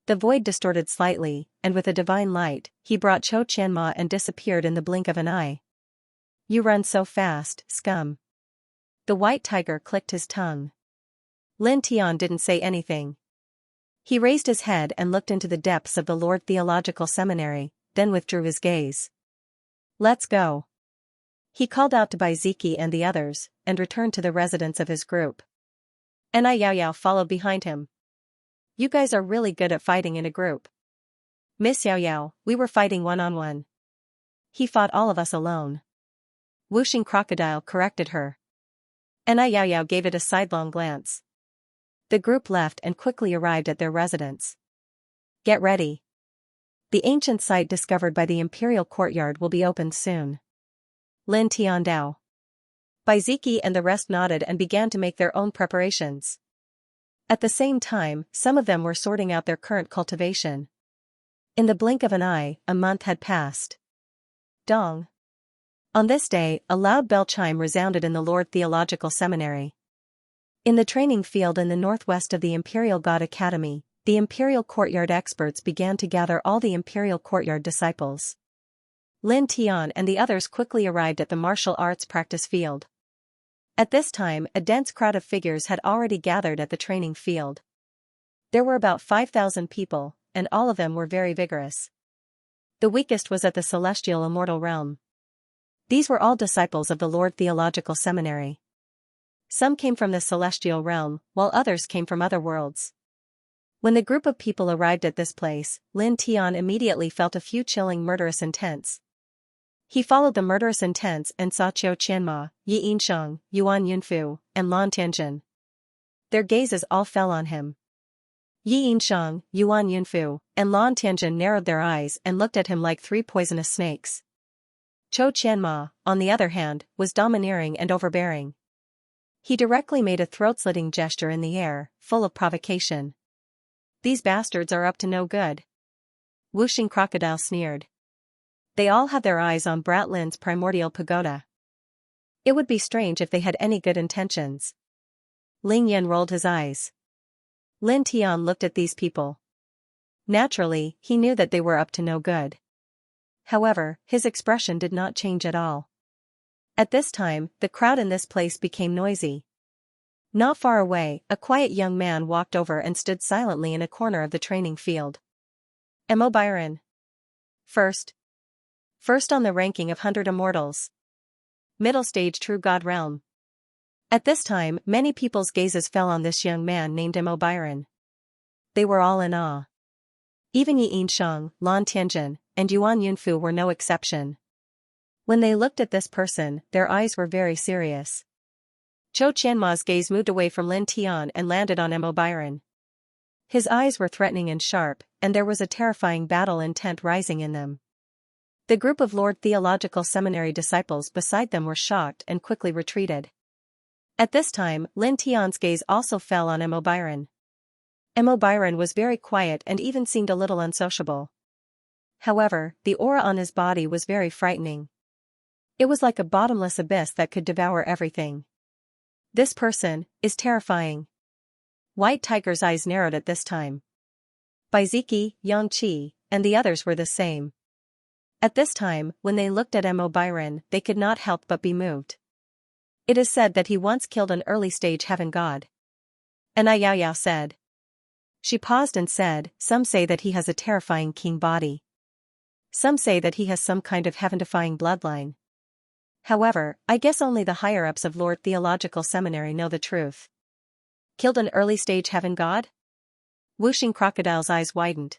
The void distorted slightly, and with a divine light, he brought Xiao Qianma and disappeared in the blink of an eye. You run so fast, scum. The white tiger clicked his tongue. Lin Tian didn't say anything. He raised his head and looked into the depths of the Lord Theological Seminary, then withdrew his gaze. Let's go. He called out to Baiziki and the others, and returned to the residence of his group. and Yao Yao followed behind him. You guys are really good at fighting in a group. Miss Yao Yao, we were fighting one-on-one. He fought all of us alone. Whooshing Crocodile corrected her. And Yao Yao gave it a sidelong glance. The group left and quickly arrived at their residence. Get ready. The ancient site discovered by the Imperial Courtyard will be opened soon. Lin Tiandao. Baiziki and the rest nodded and began to make their own preparations. At the same time, some of them were sorting out their current cultivation. In the blink of an eye, a month had passed. Dong. On this day, a loud bell chime resounded in the Lord Theological Seminary. In the training field in the northwest of the Imperial God Academy, the Imperial Courtyard experts began to gather all the Imperial Courtyard disciples. Lin Tian and the others quickly arrived at the martial arts practice field. At this time, a dense crowd of figures had already gathered at the training field. There were about 5,000 people, and all of them were very vigorous. The weakest was at the celestial immortal realm. These were all disciples of the Lord Theological Seminary. Some came from the celestial realm, while others came from other worlds. When the group of people arrived at this place, Lin Tian immediately felt a few chilling murderous intents. He followed the murderous intents and saw Qiu Qianma, Yi Yinsheng, Yuan Yunfu, and Lan Tianjin. Their gazes all fell on him. Yi Yinsheng, Yuan Yunfu, and Lan Tianjin narrowed their eyes and looked at him like three poisonous snakes. Qiu Qianma, on the other hand, was domineering and overbearing. He directly made a throat-slitting gesture in the air, full of provocation. These bastards are up to no good. Whooshing Crocodile sneered. They all have their eyes on Brat Lin's primordial pagoda. It would be strange if they had any good intentions. Ling Yan rolled his eyes. Lin Tian looked at these people. Naturally, he knew that they were up to no good. However, his expression did not change at all. At this time, the crowd in this place became noisy. Not far away, a quiet young man walked over and stood silently in a corner of the training field. Mo Byron. First on the ranking of 100 immortals. Middle stage true god realm. At this time, many people's gazes fell on this young man named Mo Byron. They were all in awe. Even Yi Yinsheng, Lan Tianjin, and Yuan Yunfu were no exception. When they looked at this person, their eyes were very serious. Qiu Qianma's gaze moved away from Lin Tian and landed on Mo Byron. His eyes were threatening and sharp, and there was a terrifying battle intent rising in them. The group of Lord Theological Seminary disciples beside them were shocked and quickly retreated. At this time, Lin Tian's gaze also fell on Mo Byron. Mo Byron was very quiet and even seemed a little unsociable. However, the aura on his body was very frightening. It was like a bottomless abyss that could devour everything. This person is terrifying. White Tiger's eyes narrowed at this time. Baiziki, Yang Qi, and the others were the same. At this time, when they looked at Mo Byron, they could not help but be moved. It is said that he once killed an early-stage heaven god. And Yao Yao said. She paused and said, some say that he has a terrifying king body. Some say that he has some kind of heaven-defying bloodline. However, I guess only the higher-ups of Lord Theological Seminary know the truth. Killed an early-stage heaven god? Whooshing Crocodile's eyes widened.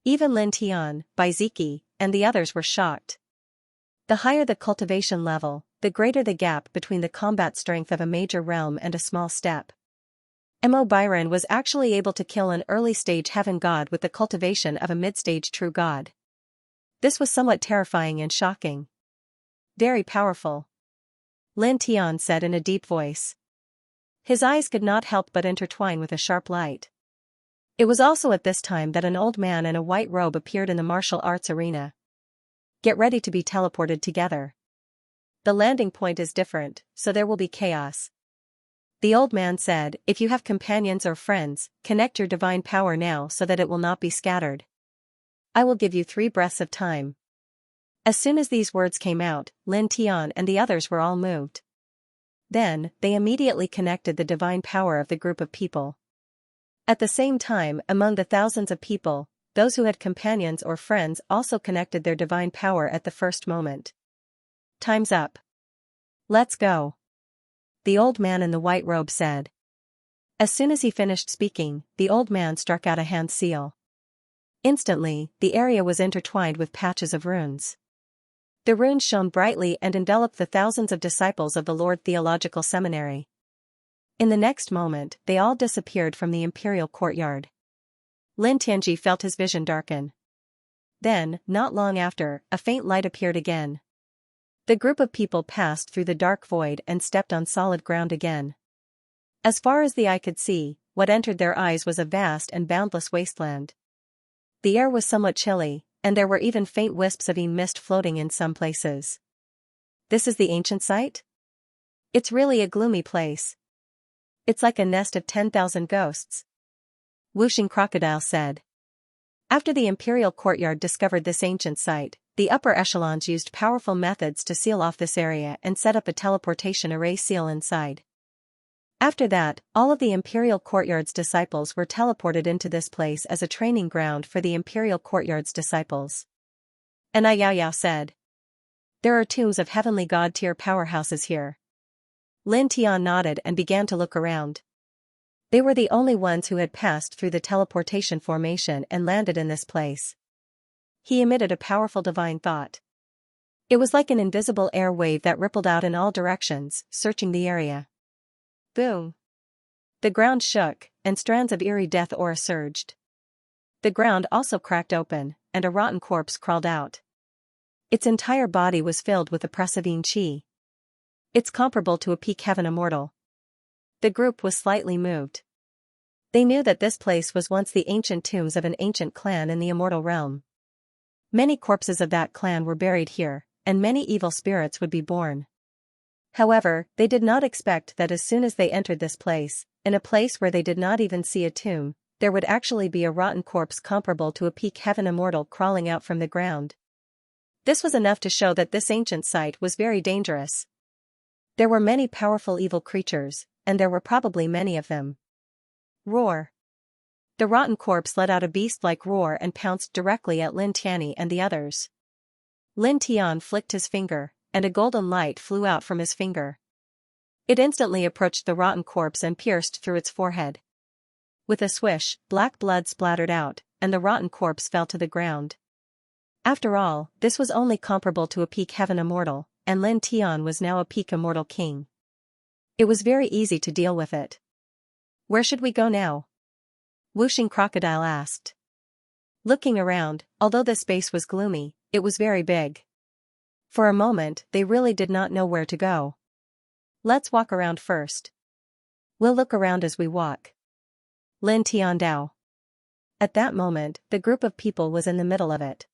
Even Lin Tian, Baiziki, and the others were shocked. The higher the cultivation level, the greater the gap between the combat strength of a major realm and a small step. Mo Byron was actually able to kill an early-stage heaven god with the cultivation of a mid-stage true god. This was somewhat terrifying and shocking. Very powerful. Lin Tian said in a deep voice. His eyes could not help but intertwine with a sharp light. It was also at this time that an old man in a white robe appeared in the martial arts arena. Get ready to be teleported together. The landing point is different, so there will be chaos. The old man said, if you have companions or friends, connect your divine power now so that it will not be scattered. I will give you 3 breaths of time. As soon as these words came out, Lin Tian and the others were all moved. Then, they immediately connected the divine power of the group of people. At the same time, among the thousands of people, those who had companions or friends also connected their divine power at the first moment. Time's up. Let's go. The old man in the white robe said. As soon as he finished speaking, the old man struck out a hand seal. Instantly, the area was intertwined with patches of runes. The runes shone brightly and enveloped the thousands of disciples of the Lord Theological Seminary. In the next moment, they all disappeared from the imperial courtyard. Lin Tianji felt his vision darken. Then, not long after, a faint light appeared again. The group of people passed through the dark void and stepped on solid ground again. As far as the eye could see, what entered their eyes was a vast and boundless wasteland. The air was somewhat chilly, and there were even faint wisps of mist floating in some places. This is the ancient site? It's really a gloomy place. It's like a nest of 10,000 ghosts. Whooshing Crocodile said. After the imperial courtyard discovered this ancient site, the upper echelons used powerful methods to seal off this area and set up a teleportation array seal inside. After that, all of the imperial courtyard's disciples were teleported into this place as a training ground for the imperial courtyard's disciples. And Yao Yao said. There are tombs of heavenly god-tier powerhouses here. Lin Tian nodded and began to look around. They were the only ones who had passed through the teleportation formation and landed in this place. He emitted a powerful divine thought. It was like an invisible air wave that rippled out in all directions, searching the area. Boom! The ground shook, and strands of eerie death aura surged. The ground also cracked open, and a rotten corpse crawled out. Its entire body was filled with oppressive qi. It's comparable to a peak heaven immortal. The group was slightly moved. They knew that this place was once the ancient tombs of an ancient clan in the immortal realm. Many corpses of that clan were buried here, and many evil spirits would be born. However, they did not expect that as soon as they entered this place, in a place where they did not even see a tomb, there would actually be a rotten corpse comparable to a peak heaven immortal crawling out from the ground. This was enough to show that this ancient site was very dangerous. There were many powerful evil creatures, and there were probably many of them. Roar! The rotten corpse let out a beast-like roar and pounced directly at Lin Tianyi and the others. Lin Tian flicked his finger, and a golden light flew out from his finger. It instantly approached the rotten corpse and pierced through its forehead. With a swish, black blood splattered out, and the rotten corpse fell to the ground. After all, this was only comparable to a peak heaven immortal, and Lin Tian was now a peak immortal king. It was very easy to deal with it. Where should we go now? Whooshing Crocodile asked. Looking around, although the space was gloomy, it was very big. For a moment, they really did not know where to go. Let's walk around first. We'll look around as we walk. Lin Tian Dao. At that moment, the group of people was in the middle of it.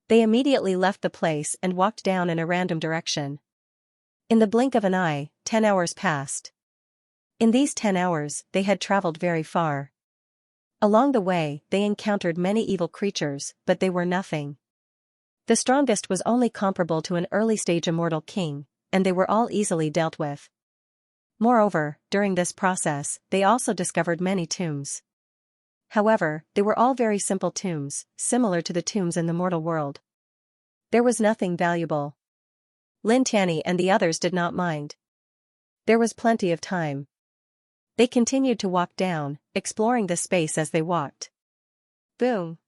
They immediately left the place and walked down in a random direction. In the blink of an eye, 10 hours passed. In these 10 hours, they had traveled very far. Along the way, they encountered many evil creatures, but they were nothing. The strongest was only comparable to an early-stage immortal king, and they were all easily dealt with. Moreover, during this process, they also discovered many tombs. However, they were all very simple tombs, similar to the tombs in the mortal world. There was nothing valuable. Lin Tianyi and the others did not mind. There was plenty of time. They continued to walk down, exploring the space as they walked. Boom!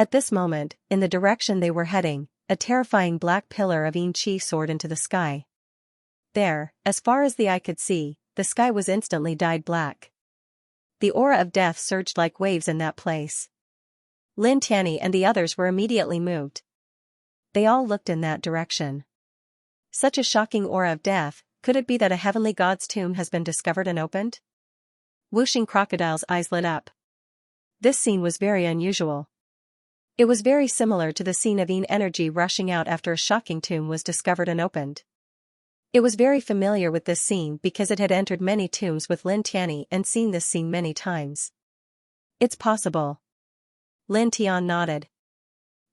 At this moment, in the direction they were heading, a terrifying black pillar of qi soared into the sky. There, as far as the eye could see, the sky was instantly dyed black. The aura of death surged like waves in that place. Lin Tianyi and the others were immediately moved. They all looked in that direction. Such a shocking aura of death, could it be that a heavenly god's tomb has been discovered and opened? Whooshing Crocodile's eyes lit up. This scene was very unusual. It was very similar to the scene of energy rushing out after a shocking tomb was discovered and opened. It was very familiar with this scene because it had entered many tombs with Lin Tianyi and seen this scene many times. It's possible. Lin Tian nodded.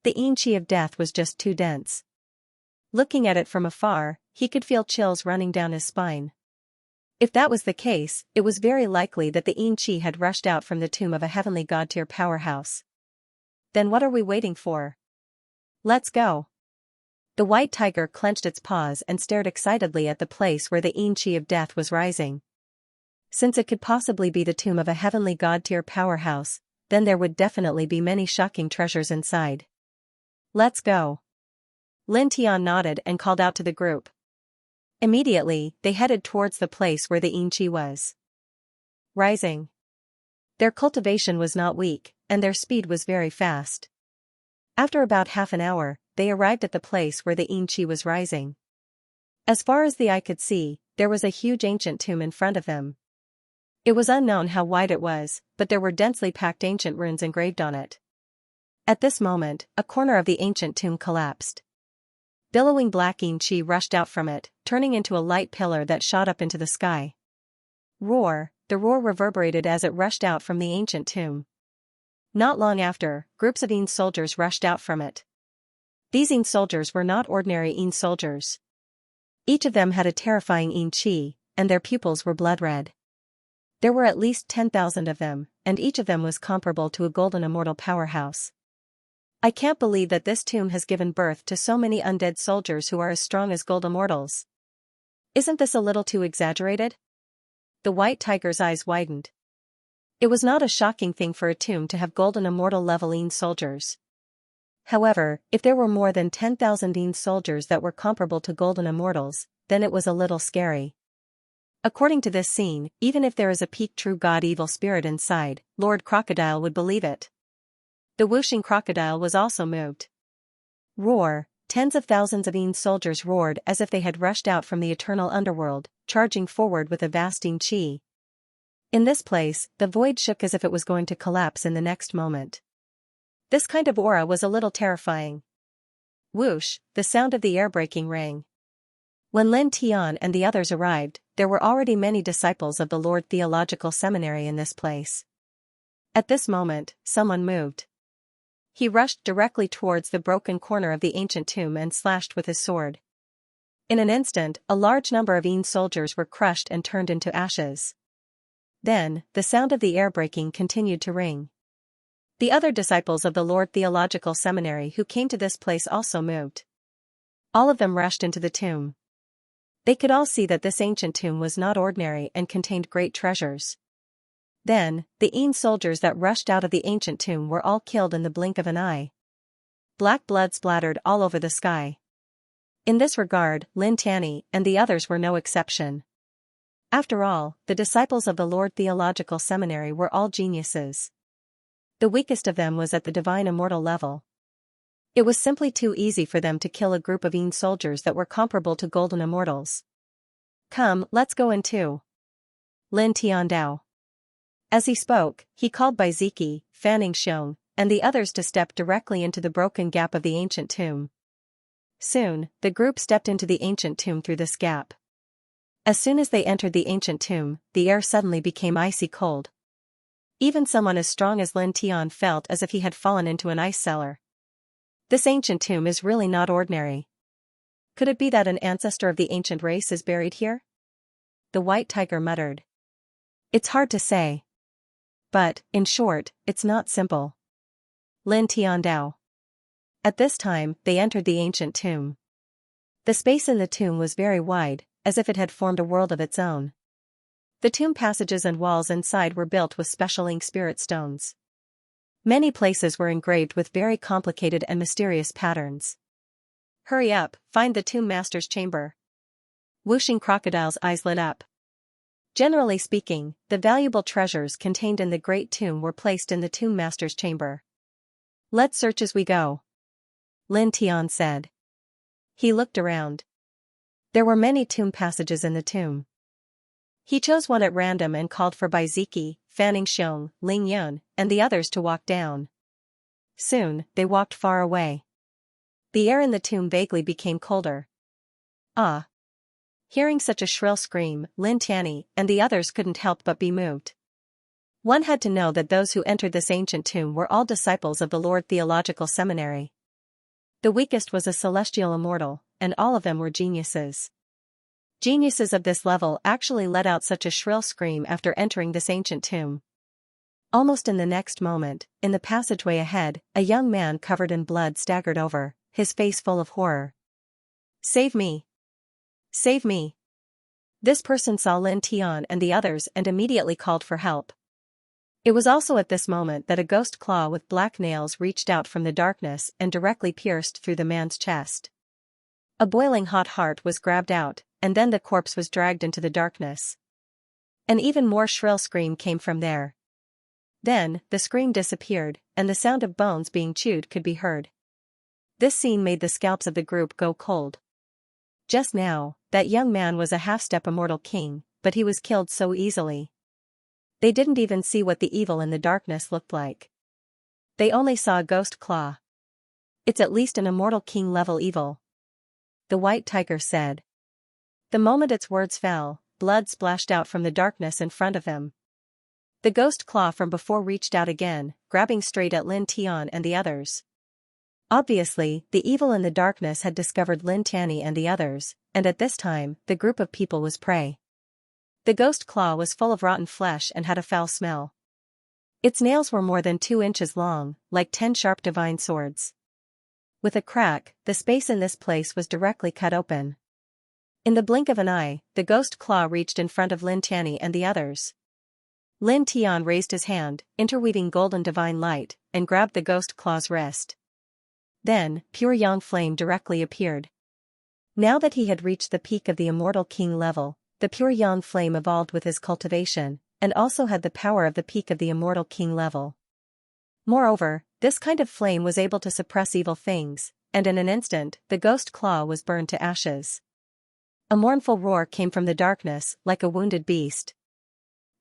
The qi of death was just too dense. Looking at it from afar, he could feel chills running down his spine. If that was the case, it was very likely that the qi had rushed out from the tomb of a heavenly god-tier powerhouse. Then what are we waiting for? Let's go. The white tiger clenched its paws and stared excitedly at the place where the qi of death was rising. Since it could possibly be the tomb of a heavenly god-tier powerhouse, then there would definitely be many shocking treasures inside. Let's go. Lin Tian nodded and called out to the group. Immediately, they headed towards the place where the Xianxia was rising. Their cultivation was not weak, and their speed was very fast. After about half an hour, they arrived at the place where the Xianxia was rising. As far as the eye could see, there was a huge ancient tomb in front of them. It was unknown how wide it was, but there were densely packed ancient runes engraved on it. At this moment, a corner of the ancient tomb collapsed. Billowing black Xianxia rushed out from it, turning into a light pillar that shot up into the sky. Roar! The roar reverberated as it rushed out from the ancient tomb. Not long after, groups of Yin soldiers rushed out from it. These Yin soldiers were not ordinary Yin soldiers. Each of them had a terrifying Yin chi, and their pupils were blood red. There were at least 10,000 of them, and each of them was comparable to a golden immortal powerhouse. I can't believe that this tomb has given birth to so many undead soldiers who are as strong as gold immortals. Isn't this a little too exaggerated? The white tiger's eyes widened. It was not a shocking thing for a tomb to have golden immortal level Yin soldiers. However, if there were more than 10,000 Yin soldiers that were comparable to golden immortals, then it was a little scary. According to this scene, even if there is a peak true god evil spirit inside, Lord Crocodile would believe it. The whooshing crocodile was also moved. Roar! Tens of thousands of Yin soldiers roared as if they had rushed out from the eternal underworld, charging forward with a vast Yin chi. In this place, the void shook as if it was going to collapse in the next moment. This kind of aura was a little terrifying. Whoosh! The sound of the air breaking rang. When Lin Tian and the others arrived, there were already many disciples of the Lord Theological Seminary in this place. At this moment, someone moved. He rushed directly towards the broken corner of the ancient tomb and slashed with his sword. In an instant, a large number of Yin soldiers were crushed and turned into ashes. Then, the sound of the air breaking continued to ring. The other disciples of the Lord Theological Seminary who came to this place also moved. All of them rushed into the tomb. They could all see that this ancient tomb was not ordinary and contained great treasures. Then, the Yin soldiers that rushed out of the ancient tomb were all killed in the blink of an eye. Black blood splattered all over the sky. In this regard, Lin Tian and the others were no exception. After all, the disciples of the Lord Theological Seminary were all geniuses. The weakest of them was at the divine immortal level. It was simply too easy for them to kill a group of Yin soldiers that were comparable to golden immortals. Come, let's go in too. Lin Tian Dao. As he spoke, he called Baiziki, Fanning Xiong, and the others to step directly into the broken gap of the ancient tomb. Soon, the group stepped into the ancient tomb through this gap. As soon as they entered the ancient tomb, the air suddenly became icy cold. Even someone as strong as Lin Tian felt as if he had fallen into an ice cellar. This ancient tomb is really not ordinary. Could it be that an ancestor of the ancient race is buried here? The white tiger muttered. It's hard to say. But, in short, it's not simple. Lin Tian Dao. At this time, they entered the ancient tomb. The space in the tomb was very wide, as if it had formed a world of its own. The tomb passages and walls inside were built with special ink spirit stones. Many places were engraved with very complicated and mysterious patterns. Hurry up, find the tomb master's chamber. Whooshing crocodile's eyes lit up. Generally speaking, the valuable treasures contained in the great tomb were placed in the tomb master's chamber. Let's search as we go. Lin Tian said. He looked around. There were many tomb passages in the tomb. He chose one at random and called for Baiziki, Fanning Xiong, Ling Yun, and the others to walk down. Soon, they walked far away. The air in the tomb vaguely became colder. Ah! Hearing such a shrill scream, Lin Tian and the others couldn't help but be moved. One had to know that those who entered this ancient tomb were all disciples of the Lord Theological Seminary. The weakest was a celestial immortal, and all of them were geniuses. Geniuses of this level actually let out such a shrill scream after entering this ancient tomb. Almost in the next moment, in the passageway ahead, a young man covered in blood staggered over, his face full of horror. Save me! Save me! This person saw Lin Tian and the others and immediately called for help. It was also at this moment that a ghost claw with black nails reached out from the darkness and directly pierced through the man's chest. A boiling hot heart was grabbed out, and then the corpse was dragged into the darkness. An even more shrill scream came from there. Then, the scream disappeared, and the sound of bones being chewed could be heard. This scene made the scalps of the group go cold. Just now, that young man was a half-step immortal king, but he was killed so easily. They didn't even see what the evil in the darkness looked like. They only saw a ghost claw. It's at least an immortal king-level evil, the white tiger said. The moment its words fell, blood splashed out from the darkness in front of him. The ghost claw from before reached out again, grabbing straight at Lin Tian and the others. Obviously, the evil in the darkness had discovered Lin Tian and the others, and at this time, the group of people was prey. The ghost claw was full of rotten flesh and had a foul smell. Its nails were more than 2 inches long, like 10 sharp divine swords. With a crack, the space in this place was directly cut open. In the blink of an eye, the ghost claw reached in front of Lin Tian and the others. Lin Tian raised his hand, interweaving golden divine light, and grabbed the ghost claw's wrist. Then, pure yang flame directly appeared. Now that he had reached the peak of the immortal king level, the pure yang flame evolved with his cultivation, and also had the power of the peak of the immortal king level. Moreover, this kind of flame was able to suppress evil things, and in an instant, the ghost claw was burned to ashes. A mournful roar came from the darkness, like a wounded beast.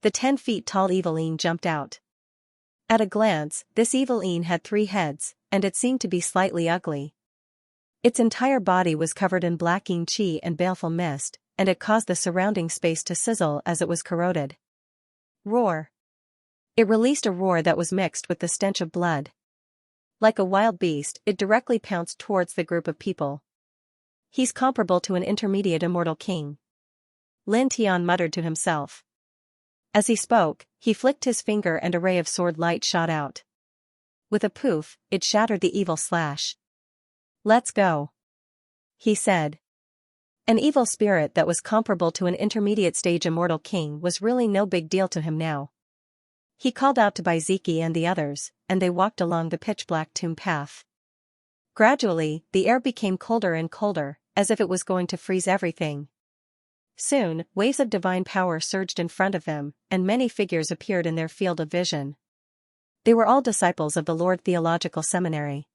The 10 feet tall evil Een jumped out. At a glance, this evil Een had 3 heads, and it seemed to be slightly ugly. Its entire body was covered in black Een chi and baleful mist, and it caused the surrounding space to sizzle as it was corroded. Roar. It released a roar that was mixed with the stench of blood. Like a wild beast, it directly pounced towards the group of people. He's comparable to an intermediate immortal king, Lin Tian muttered to himself. As he spoke, he flicked his finger and a ray of sword light shot out. With a poof, it shattered the evil slash. Let's go, he said. An evil spirit that was comparable to an intermediate stage immortal king was really no big deal to him now. He called out to Baiziki and the others, and they walked along the pitch-black tomb path. Gradually, the air became colder and colder, as if it was going to freeze everything. Soon, waves of divine power surged in front of them, and many figures appeared in their field of vision. They were all disciples of the Lord Theological Seminary.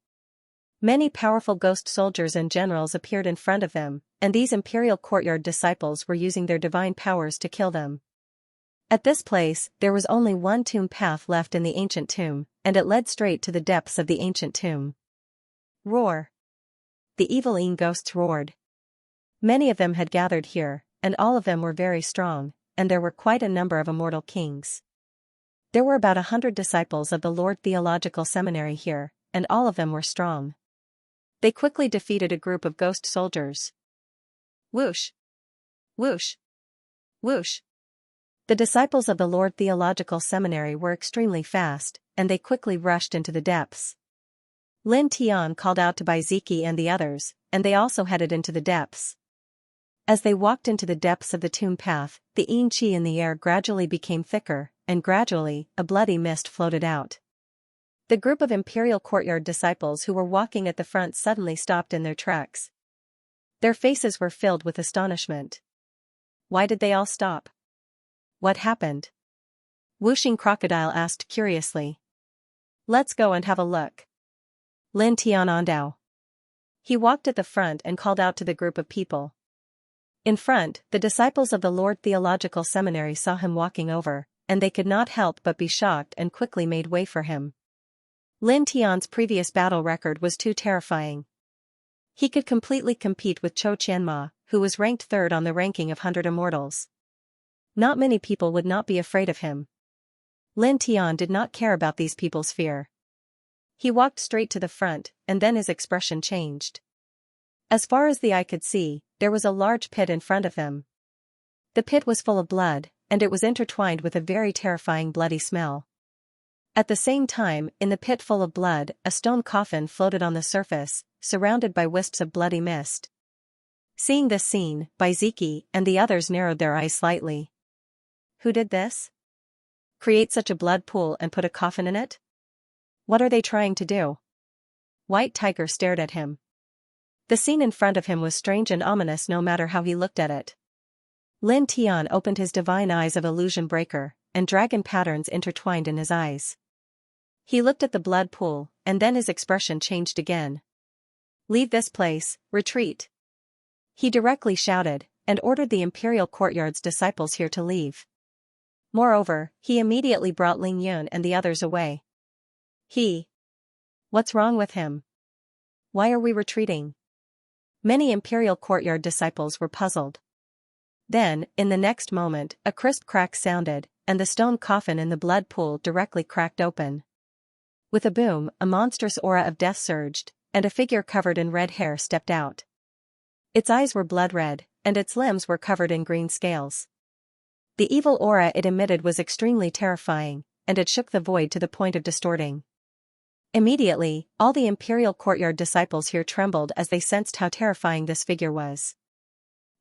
Many powerful ghost soldiers and generals appeared in front of them, and these imperial courtyard disciples were using their divine powers to kill them. At this place, there was only one tomb path left in the ancient tomb, and it led straight to the depths of the ancient tomb. Roar. The evil Een ghosts roared. Many of them had gathered here, and all of them were very strong, and there were quite a number of immortal kings. There were about 100 disciples of the Lord Theological Seminary here, and all of them were strong. They quickly defeated a group of ghost soldiers. Whoosh! Whoosh! Whoosh! The disciples of the Lord Theological Seminary were extremely fast, and they quickly rushed into the depths. Lin Tian called out to Baiziki and the others, and they also headed into the depths. As they walked into the depths of the tomb path, the Een chi in the air gradually became thicker, and gradually, a bloody mist floated out. The group of Imperial Courtyard disciples who were walking at the front suddenly stopped in their tracks. Their faces were filled with astonishment. Why did they all stop? What happened? Whooshing Crocodile asked curiously. Let's go and have a look. Lin Tian Ondao. He walked at the front and called out to the group of people. In front, the disciples of the Lord Theological Seminary saw him walking over, and they could not help but be shocked and quickly made way for him. Lin Tian's previous battle record was too terrifying. He could completely compete with Chou Qianma, who was ranked 3rd on the ranking of 100 immortals. Not many people would not be afraid of him. Lin Tian did not care about these people's fear. He walked straight to the front, and then his expression changed. As far as the eye could see, there was a large pit in front of him. The pit was full of blood, and it was intertwined with a very terrifying bloody smell. At the same time, in the pit full of blood, a stone coffin floated on the surface, surrounded by wisps of bloody mist. Seeing this scene, Baiziki and the others narrowed their eyes slightly. Who did this? Create such a blood pool and put a coffin in it? What are they trying to do? White Tiger stared at him. The scene in front of him was strange and ominous no matter how he looked at it. Lin Tian opened his divine eyes of illusion breaker, and dragon patterns intertwined in his eyes. He looked at the blood pool, and then his expression changed again. Leave this place, retreat. He directly shouted, and ordered the Imperial Courtyard's disciples here to leave. Moreover, he immediately brought Ling Yun and the others away. What's wrong with him? Why are we retreating? Many Imperial Courtyard disciples were puzzled. Then, in the next moment, a crisp crack sounded, and the stone coffin in the blood pool directly cracked open. With a boom, a monstrous aura of death surged, and a figure covered in red hair stepped out. Its eyes were blood red, and its limbs were covered in green scales. The evil aura it emitted was extremely terrifying, and it shook the void to the point of distorting. Immediately, all the Imperial Courtyard disciples here trembled as they sensed how terrifying this figure was.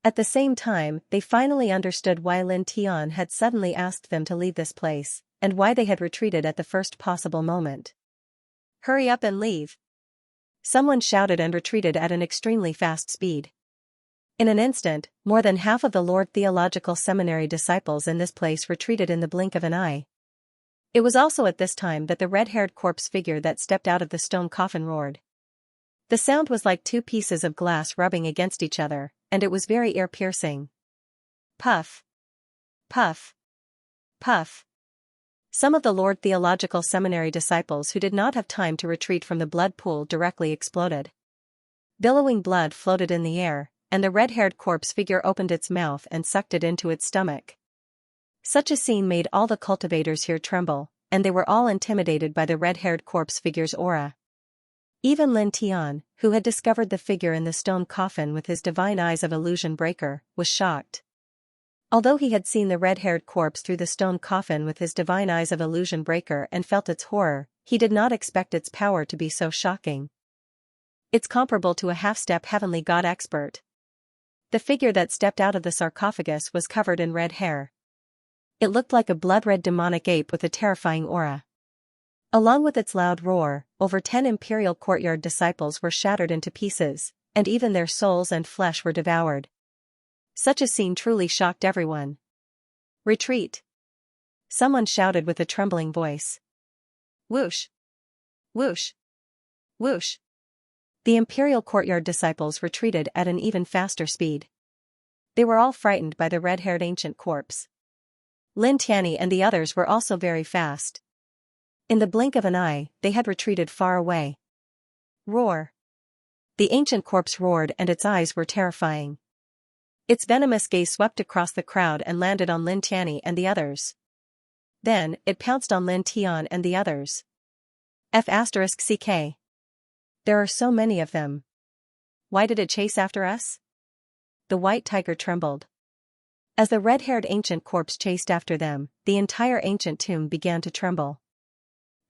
At the same time, they finally understood why Lin Tian had suddenly asked them to leave this place, and why they had retreated at the first possible moment. Hurry up and leave! Someone shouted and retreated at an extremely fast speed. In an instant, more than half of the Lord Theological Seminary disciples in this place retreated in the blink of an eye. It was also at this time that the red-haired corpse figure that stepped out of the stone coffin roared. The sound was like two pieces of glass rubbing against each other, and it was very ear-piercing. Puff! Puff! Puff! Some of the Lord Theological Seminary disciples who did not have time to retreat from the blood pool directly exploded. Billowing blood floated in the air, and the red-haired corpse figure opened its mouth and sucked it into its stomach. Such a scene made all the cultivators here tremble, and they were all intimidated by the red-haired corpse figure's aura. Even Lin Tian, who had discovered the figure in the stone coffin with his divine eyes of illusion breaker, was shocked. Although he had seen the red-haired corpse through the stone coffin with his divine eyes of illusion breaker and felt its horror, he did not expect its power to be so shocking. It's comparable to a half-step heavenly god expert. The figure that stepped out of the sarcophagus was covered in red hair. It looked like a blood-red demonic ape with a terrifying aura. Along with its loud roar, over 10 Imperial Courtyard disciples were shattered into pieces, and even their souls and flesh were devoured. Such a scene truly shocked everyone. Retreat! Someone shouted with a trembling voice. Whoosh! Whoosh! Whoosh! The Imperial Courtyard disciples retreated at an even faster speed. They were all frightened by the red-haired ancient corpse. Lin Tianyi and the others were also very fast. In the blink of an eye, they had retreated far away. Roar! The ancient corpse roared and its eyes were terrifying. Its venomous gaze swept across the crowd and landed on Lin Tianyi and the others. Then, it pounced on Lin Tian and the others. F***CK. There are so many of them. Why did it chase after us? The white tiger trembled. As the red-haired ancient corpse chased after them, the entire ancient tomb began to tremble.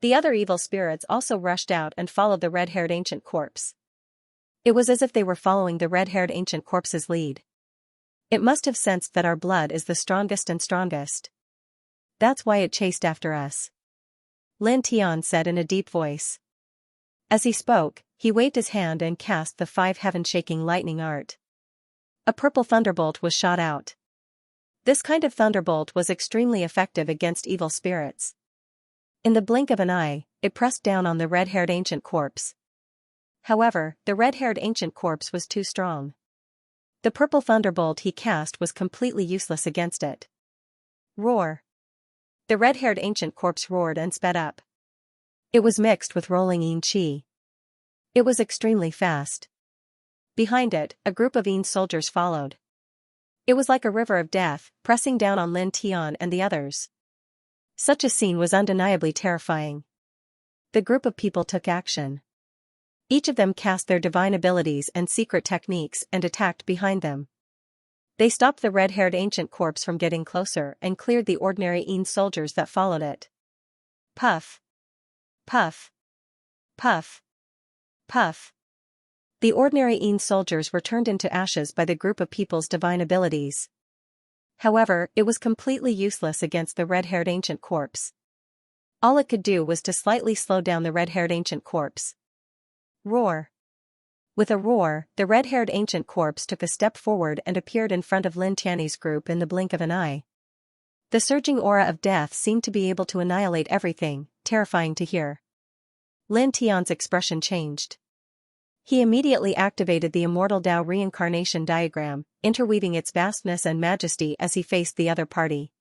The other evil spirits also rushed out and followed the red-haired ancient corpse. It was as if they were following the red-haired ancient corpse's lead. It must have sensed that our blood is the strongest and strongest. That's why it chased after us. Lin Tian said in a deep voice. As he spoke, he waved his hand and cast the 5 heaven-shaking lightning art. A purple thunderbolt was shot out. This kind of thunderbolt was extremely effective against evil spirits. In the blink of an eye, it pressed down on the red-haired ancient corpse. However, the red-haired ancient corpse was too strong. The purple thunderbolt he cast was completely useless against it. Roar! The red-haired ancient corpse roared and sped up. It was mixed with rolling yin qi. It was extremely fast. Behind it, a group of yin soldiers followed. It was like a river of death, pressing down on Lin Tian and the others. Such a scene was undeniably terrifying. The group of people took action. Each of them cast their divine abilities and secret techniques and attacked behind them. They stopped the red-haired ancient corpse from getting closer and cleared the ordinary yin soldiers that followed it. Puff! Puff! Puff! Puff! The ordinary Yin soldiers were turned into ashes by the group of people's divine abilities. However, it was completely useless against the red-haired ancient corpse. All it could do was to slightly slow down the red-haired ancient corpse. Roar. With a roar, the red-haired ancient corpse took a step forward and appeared in front of Lin Tianyi's group in the blink of an eye. The surging aura of death seemed to be able to annihilate everything, terrifying to hear. Lin Tian's expression changed. He immediately activated the immortal Tao reincarnation diagram, interweaving its vastness and majesty as he faced the other party.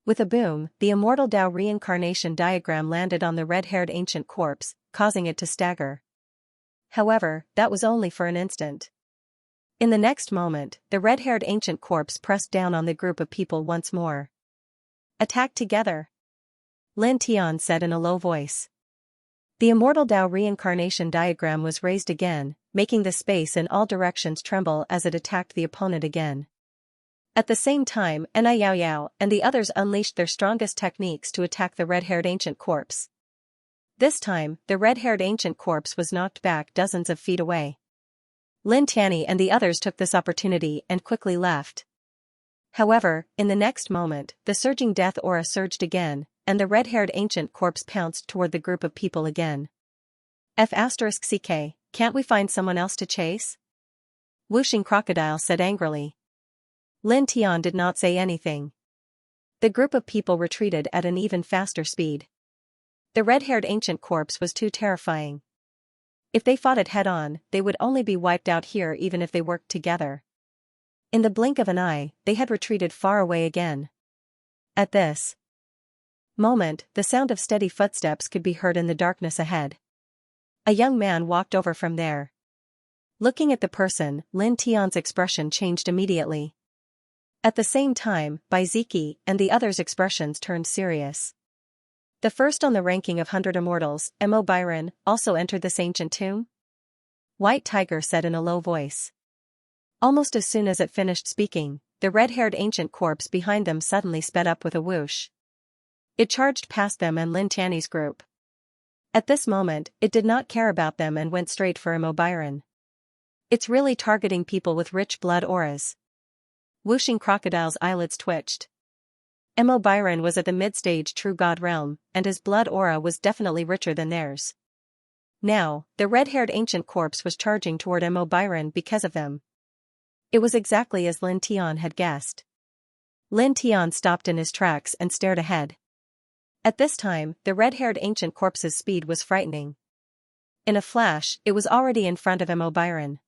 With a boom, the immortal Tao reincarnation diagram landed on the red-haired ancient corpse, causing it to stagger. However, that was only for an instant. In the next moment, the red-haired ancient corpse pressed down on the group of people once more. Attack together, Lin Tian said in a low voice. The immortal Tao reincarnation diagram was raised again, making the space in all directions tremble as it attacked the opponent again. At the same time, Ni Yao Yao and the others unleashed their strongest techniques to attack the red-haired ancient corpse. This time, the red-haired ancient corpse was knocked back dozens of feet away. Lin Tianyi and the others took this opportunity and quickly left. However, in the next moment, the surging death aura surged again, and the red-haired ancient corpse pounced toward the group of people again. F***ck, can't we find someone else to chase? Whooshing Crocodile said angrily. Lin Tian did not say anything. The group of people retreated at an even faster speed. The red-haired ancient corpse was too terrifying. If they fought it head-on, they would only be wiped out here even if they worked together. In the blink of an eye, they had retreated far away again. At this moment, the sound of steady footsteps could be heard in the darkness ahead. A young man walked over from there. Looking at the person, Lin Tian's expression changed immediately. At the same time, Baiziki and the others' expressions turned serious. The first on the ranking of 100 immortals, Mo Byron, also entered this ancient tomb? White Tiger said in a low voice. Almost as soon as it finished speaking, the red-haired ancient corpse behind them suddenly sped up with a whoosh. It charged past them and Lin Tianyi's group. At this moment, it did not care about them and went straight for Mo Byron. It's really targeting people with rich blood auras. Whooshing Crocodile's eyelids twitched. Mo Byron was at the mid-stage True God realm, and his blood aura was definitely richer than theirs. Now, the red-haired ancient corpse was charging toward Mo Byron because of them. It was exactly as Lin Tian had guessed. Lin Tian stopped in his tracks and stared ahead. At this time, the red-haired ancient corpse's speed was frightening. In a flash, it was already in front of Mo Byron.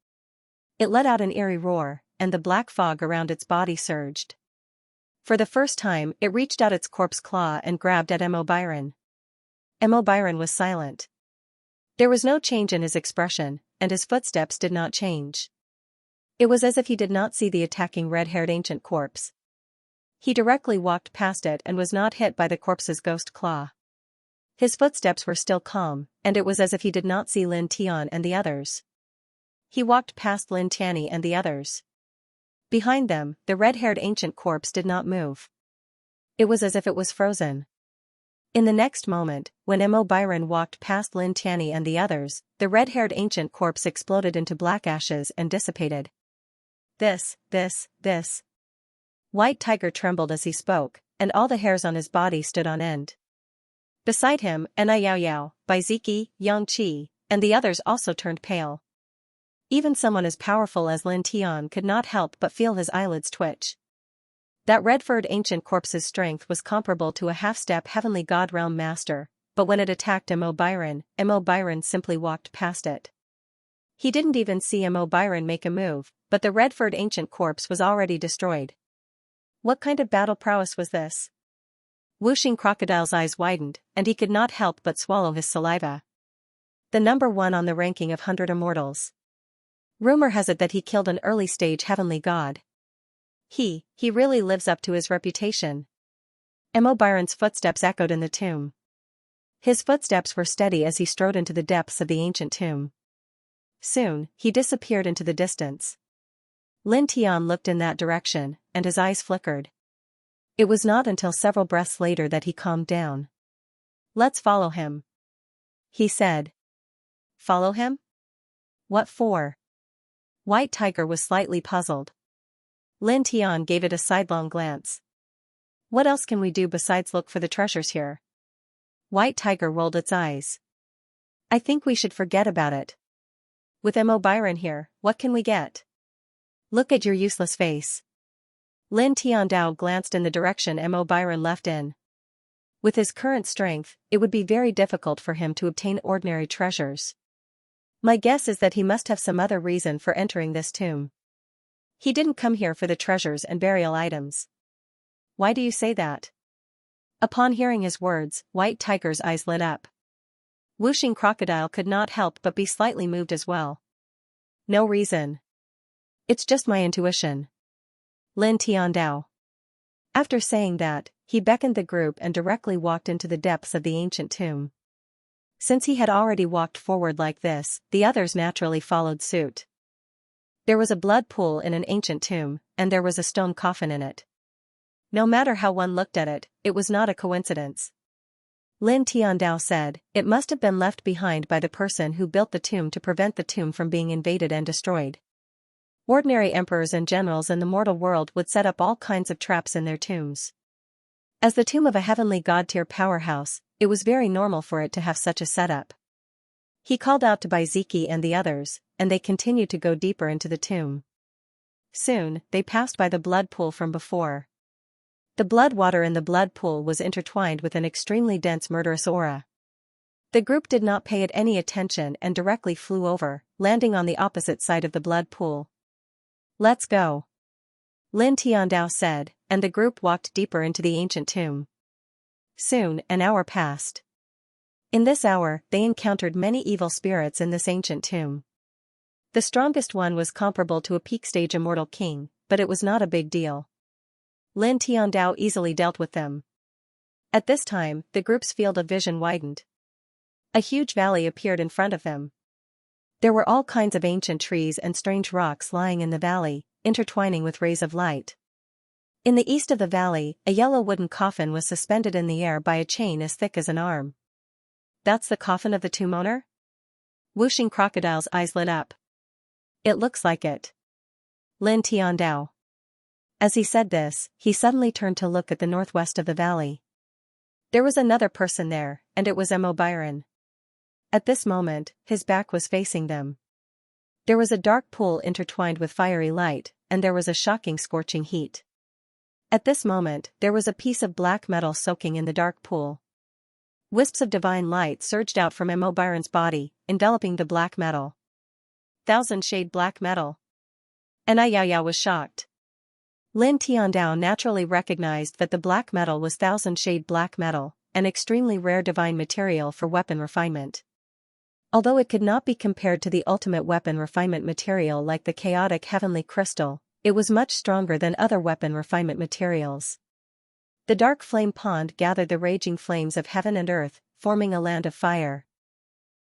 It let out an eerie roar, and the black fog around its body surged. For the first time, it reached out its corpse claw and grabbed at Mo Byron. Mo Byron was silent. There was no change in his expression, and his footsteps did not change. It was as if he did not see the attacking red-haired ancient corpse. He directly walked past it and was not hit by the corpse's ghost claw. His footsteps were still calm, and it was as if he did not see Lin Tian and the others. He walked past Lin Tianyi and the others. Behind them, the red-haired ancient corpse did not move. It was as if it was frozen. In the next moment, when Mo Byron walked past Lin Tianyi and the others, the red-haired ancient corpse exploded into black ashes and dissipated. This. White Tiger trembled as he spoke, and all the hairs on his body stood on end. Beside him, Ni Yao Yao, Baiziki, Yang Qi, and the others also turned pale. Even someone as powerful as Lin Tian could not help but feel his eyelids twitch. That red-furred ancient corpse's strength was comparable to a half-step heavenly god realm master, but when it attacked Mo Byron simply walked past it. He didn't even see Mo Byron make a move, but the red-furred ancient corpse was already destroyed. What kind of battle prowess was this? Whooshing Crocodile's eyes widened, and he could not help but swallow his saliva. The number 1 on the ranking of 100 immortals. Rumor has it that he killed an early-stage heavenly god. He really lives up to his reputation. Mo Byron's footsteps echoed in the tomb. His footsteps were steady as he strode into the depths of the ancient tomb. Soon, he disappeared into the distance. Lin Tian looked in that direction, and his eyes flickered. It was not until several breaths later that he calmed down. "Let's follow him," he said. "Follow him?" What for? White Tiger was slightly puzzled. Lin Tian gave it a sidelong glance. What else can we do besides look for the treasures here? White Tiger rolled its eyes. I think we should forget about it. With Mo Byron here, what can we get? Look at your useless face. Lin Tiandao glanced in the direction Mo Byron left in. With his current strength, it would be very difficult for him to obtain ordinary treasures. My guess is that he must have some other reason for entering this tomb. He didn't come here for the treasures and burial items. Why do you say that? Upon hearing his words, White Tiger's eyes lit up. Whooshing Crocodile could not help but be slightly moved as well. No reason. It's just my intuition. Lin Tiandao. After saying that, he beckoned the group and directly walked into the depths of the ancient tomb. Since he had already walked forward like this, the others naturally followed suit. There was a blood pool in an ancient tomb, and there was a stone coffin in it. No matter how one looked at it, it was not a coincidence. Lin Tiandao said, it must have been left behind by the person who built the tomb to prevent the tomb from being invaded and destroyed. Ordinary emperors and generals in the mortal world would set up all kinds of traps in their tombs. As the tomb of a heavenly god-tier powerhouse, it was very normal for it to have such a setup. He called out to Baiziki and the others, and they continued to go deeper into the tomb. Soon, they passed by the blood pool from before. The blood water in the blood pool was intertwined with an extremely dense murderous aura. The group did not pay it any attention and directly flew over, landing on the opposite side of the blood pool. Let's go. Lin Tiandao said, and the group walked deeper into the ancient tomb. Soon, an hour passed. In this hour, they encountered many evil spirits in this ancient tomb. The strongest one was comparable to a peak-stage immortal king, but it was not a big deal. Lin Tiandao easily dealt with them. At this time, the group's field of vision widened. A huge valley appeared in front of them. There were all kinds of ancient trees and strange rocks lying in the valley, intertwining with rays of light. In the east of the valley, a yellow wooden coffin was suspended in the air by a chain as thick as an arm. That's the coffin of the tomb owner? Whooshing Crocodile's eyes lit up. It looks like it. Lin Tiandao. As he said this, he suddenly turned to look at the northwest of the valley. There was another person there, and it was Mo Byron. At this moment, his back was facing them. There was a dark pool intertwined with fiery light, and there was a shocking scorching heat. At this moment, there was a piece of black metal soaking in the dark pool. Wisps of divine light surged out from Mo Byron's body, enveloping the black metal. Thousand-shade black metal. And Ayaya was shocked. Lin Tiandao naturally recognized that the black metal was thousand-shade black metal, an extremely rare divine material for weapon refinement. Although it could not be compared to the ultimate weapon refinement material like the chaotic heavenly crystal, it was much stronger than other weapon refinement materials. The dark flame pond gathered the raging flames of heaven and earth, forming a land of fire.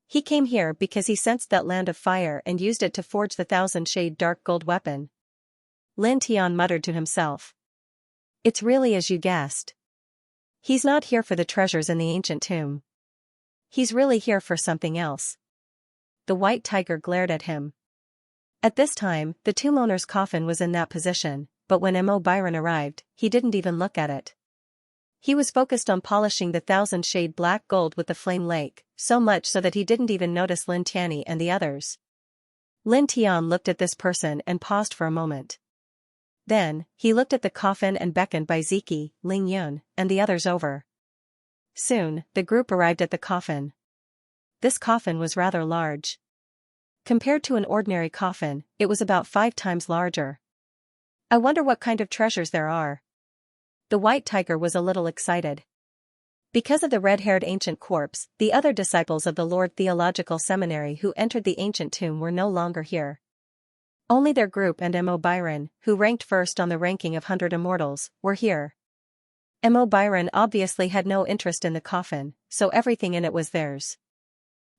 He came here because he sensed that land of fire and used it to forge the thousand-shade dark gold weapon. Lin Tian muttered to himself. It's really as you guessed. He's not here for the treasures in the ancient tomb. He's really here for something else. The White Tiger glared at him. At this time, the tomb owner's coffin was in that position, but when Mo Byron arrived, he didn't even look at it. He was focused on polishing the thousand-shade black gold with the flame lake, so much so that he didn't even notice Lin Tianyi and the others. Lin Tian looked at this person and paused for a moment. Then, he looked at the coffin and beckoned Baiziki, Ling Yun, and the others over. Soon, the group arrived at the coffin. This coffin was rather large. Compared to an ordinary coffin, it was about 5 times larger. I wonder what kind of treasures there are. The White Tiger was a little excited. Because of the red-haired ancient corpse, the other disciples of the Lord Theological Seminary who entered the ancient tomb were no longer here. Only their group and Mo Byron, who ranked first on the ranking of 100 immortals, were here. Mo Byron obviously had no interest in the coffin, so everything in it was theirs.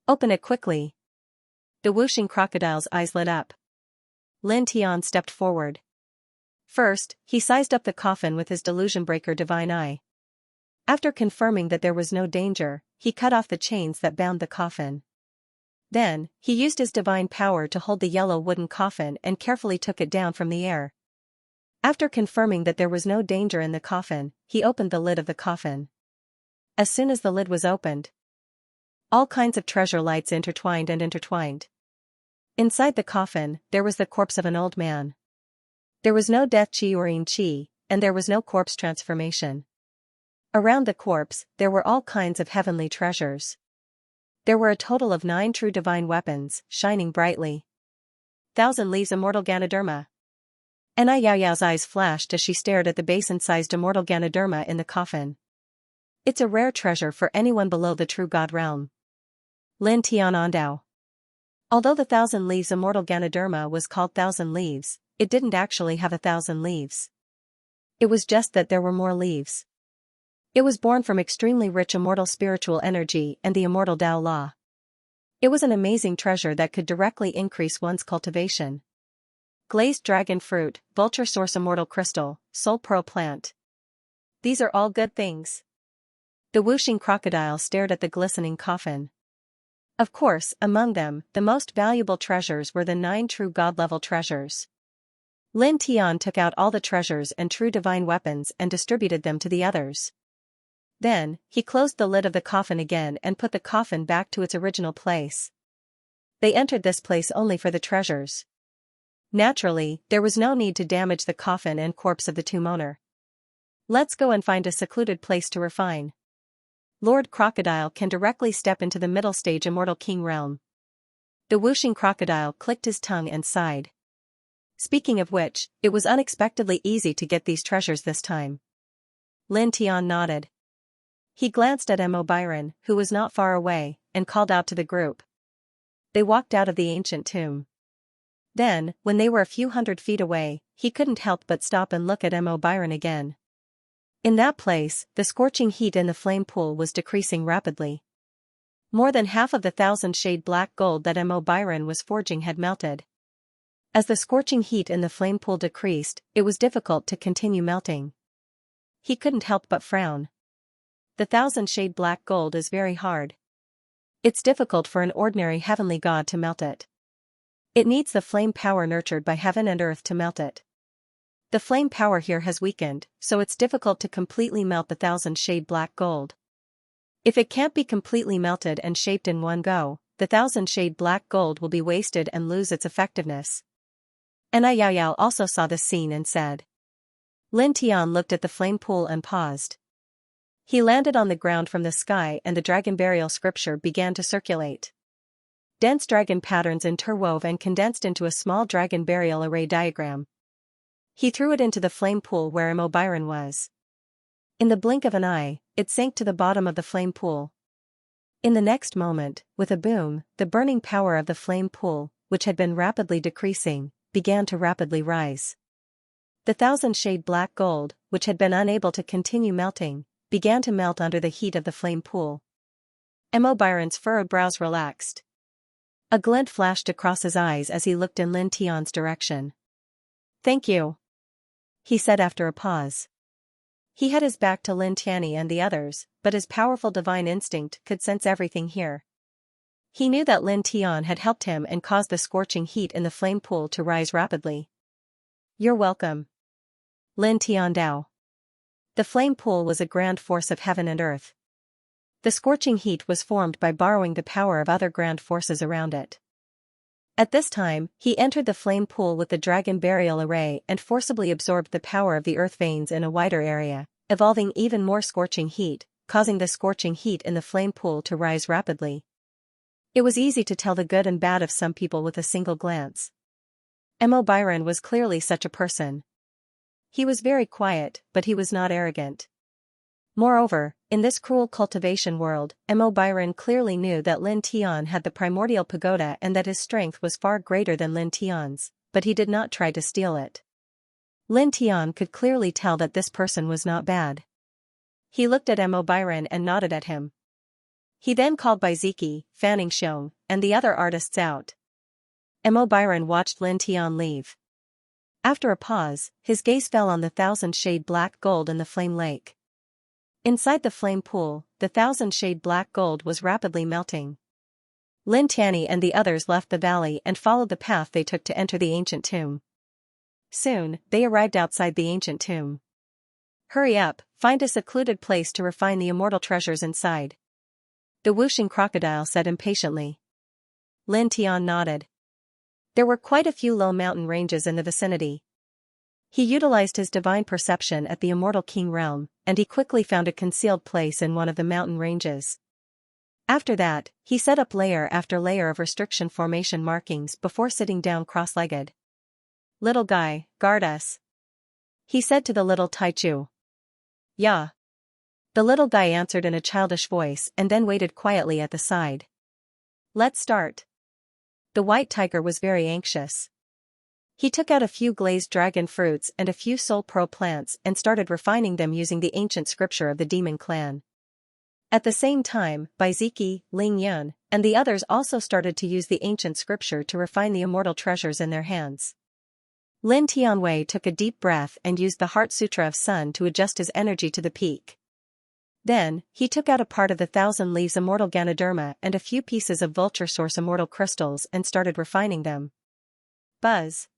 Open it quickly. The whooshing crocodile's eyes lit up. Lin Tian stepped forward. First, he sized up the coffin with his delusion breaker divine eye. After confirming that there was no danger, he cut off the chains that bound the coffin. Then, he used his divine power to hold the yellow wooden coffin and carefully took it down from the air. After confirming that there was no danger in the coffin, he opened the lid of the coffin. As soon as the lid was opened, all kinds of treasure lights intertwined and intertwined. Inside the coffin, there was the corpse of an old man. There was no death chi or yin chi, and there was no corpse transformation. Around the corpse, there were all kinds of heavenly treasures. There were a total of 9 true divine weapons, shining brightly. 1,000 leaves immortal Ganoderma. Anna Yao Yao's eyes flashed as she stared at the basin-sized immortal Ganoderma in the coffin. It's a rare treasure for anyone below the true God realm. Lin Tian Ondao. Although the 1,000 leaves immortal Ganoderma was called 1,000 leaves, it didn't actually have 1,000 leaves. It was just that there were more leaves. It was born from extremely rich immortal spiritual energy and the immortal Tao law. It was an amazing treasure that could directly increase one's cultivation. Glazed dragon fruit, vulture source immortal crystal, soul pearl plant. These are all good things. The whooshing crocodile stared at the glistening coffin. Of course, among them, the most valuable treasures were the 9 true god-level treasures. Lin Tian took out all the treasures and true divine weapons and distributed them to the others. Then, he closed the lid of the coffin again and put the coffin back to its original place. They entered this place only for the treasures. Naturally, there was no need to damage the coffin and corpse of the tomb owner. Let's go and find a secluded place to refine. Lord Crocodile can directly step into the middle stage immortal king realm. The whooshing crocodile clicked his tongue and sighed. Speaking of which, it was unexpectedly easy to get these treasures this time. Lin Tian nodded. He glanced at Mo Byron, who was not far away, and called out to the group. They walked out of the ancient tomb. Then, when they were a few hundred feet away, he couldn't help but stop and look at Mo Byron again. In that place, the scorching heat in the flame pool was decreasing rapidly. More than half of the 1,000 shade black gold that Mo Byron was forging had melted. As the scorching heat in the flame pool decreased, it was difficult to continue melting. He couldn't help but frown. The 1,000 shade black gold is very hard. It's difficult for an ordinary heavenly god to melt it. It needs the flame power nurtured by heaven and earth to melt it. The flame power here has weakened, so it's difficult to completely melt the 1,000 shade black gold. If it can't be completely melted and shaped in one go, the 1,000 shade black gold will be wasted and lose its effectiveness. Anna Yao Yao also saw this scene and said. Lin Tian looked at the flame pool and paused. He landed on the ground from the sky and the dragon burial scripture began to circulate. Dense dragon patterns interwove and condensed into a small dragon burial array diagram. He threw it into the flame pool where Mo Byron was. In the blink of an eye, it sank to the bottom of the flame pool. In the next moment, with a boom, the burning power of the flame pool, which had been rapidly decreasing, began to rapidly rise. The 1,000 shade black gold, which had been unable to continue melting, began to melt under the heat of the flame pool. Mo Byron's furrowed brows relaxed. A glint flashed across his eyes as he looked in Lin Tian's direction. Thank you, he said after a pause. He had his back to Lin Tianyi and the others, but his powerful divine instinct could sense everything here. He knew that Lin Tian had helped him and caused the scorching heat in the flame pool to rise rapidly. You're welcome, Lin Tian Dao. The flame pool was a grand force of heaven and earth. The scorching heat was formed by borrowing the power of other grand forces around it. At this time, he entered the flame pool with the dragon burial array and forcibly absorbed the power of the earth veins in a wider area, evolving even more scorching heat, causing the scorching heat in the flame pool to rise rapidly. It was easy to tell the good and bad of some people with a single glance. Mo Byron was clearly such a person. He was very quiet, but he was not arrogant. Moreover, in this cruel cultivation world, Mo Byron clearly knew that Lin Tian had the primordial pagoda and that his strength was far greater than Lin Tian's, but he did not try to steal it. Lin Tian could clearly tell that this person was not bad. He looked at Mo Byron and nodded at him. He then called by Ziki, Fanning Xiong, and the other artists out. Mo Byron watched Lin Tian leave. After a pause, his gaze fell on the 1,000 shade black gold in the flame lake. Inside the flame pool, the 1,000 shade black gold was rapidly melting. Lin Tianyi and the others left the valley and followed the path they took to enter the ancient tomb. Soon, they arrived outside the ancient tomb. Hurry up, find a secluded place to refine the immortal treasures inside. The whooshing crocodile said impatiently. Lin Tian nodded. There were quite a few low mountain ranges in the vicinity. He utilized his divine perception at the immortal king realm, and he quickly found a concealed place in one of the mountain ranges. After that, he set up layer after layer of restriction formation markings before sitting down cross-legged. Little guy, guard us, he said to the little Taichu. Yeah. The little guy answered in a childish voice and then waited quietly at the side. Let's start. The white tiger was very anxious. He took out a few glazed dragon fruits and a few soul pearl plants and started refining them using the ancient scripture of the demon clan. At the same time, Baiziki, Ling Yun, and the others also started to use the ancient scripture to refine the immortal treasures in their hands. Lin Tianwei took a deep breath and used the Heart Sutra of Sun to adjust his energy to the peak. Then, he took out a part of the 1,000 Leaves Immortal Ganoderma and a few pieces of Vulture Source Immortal Crystals and started refining them. Buzz.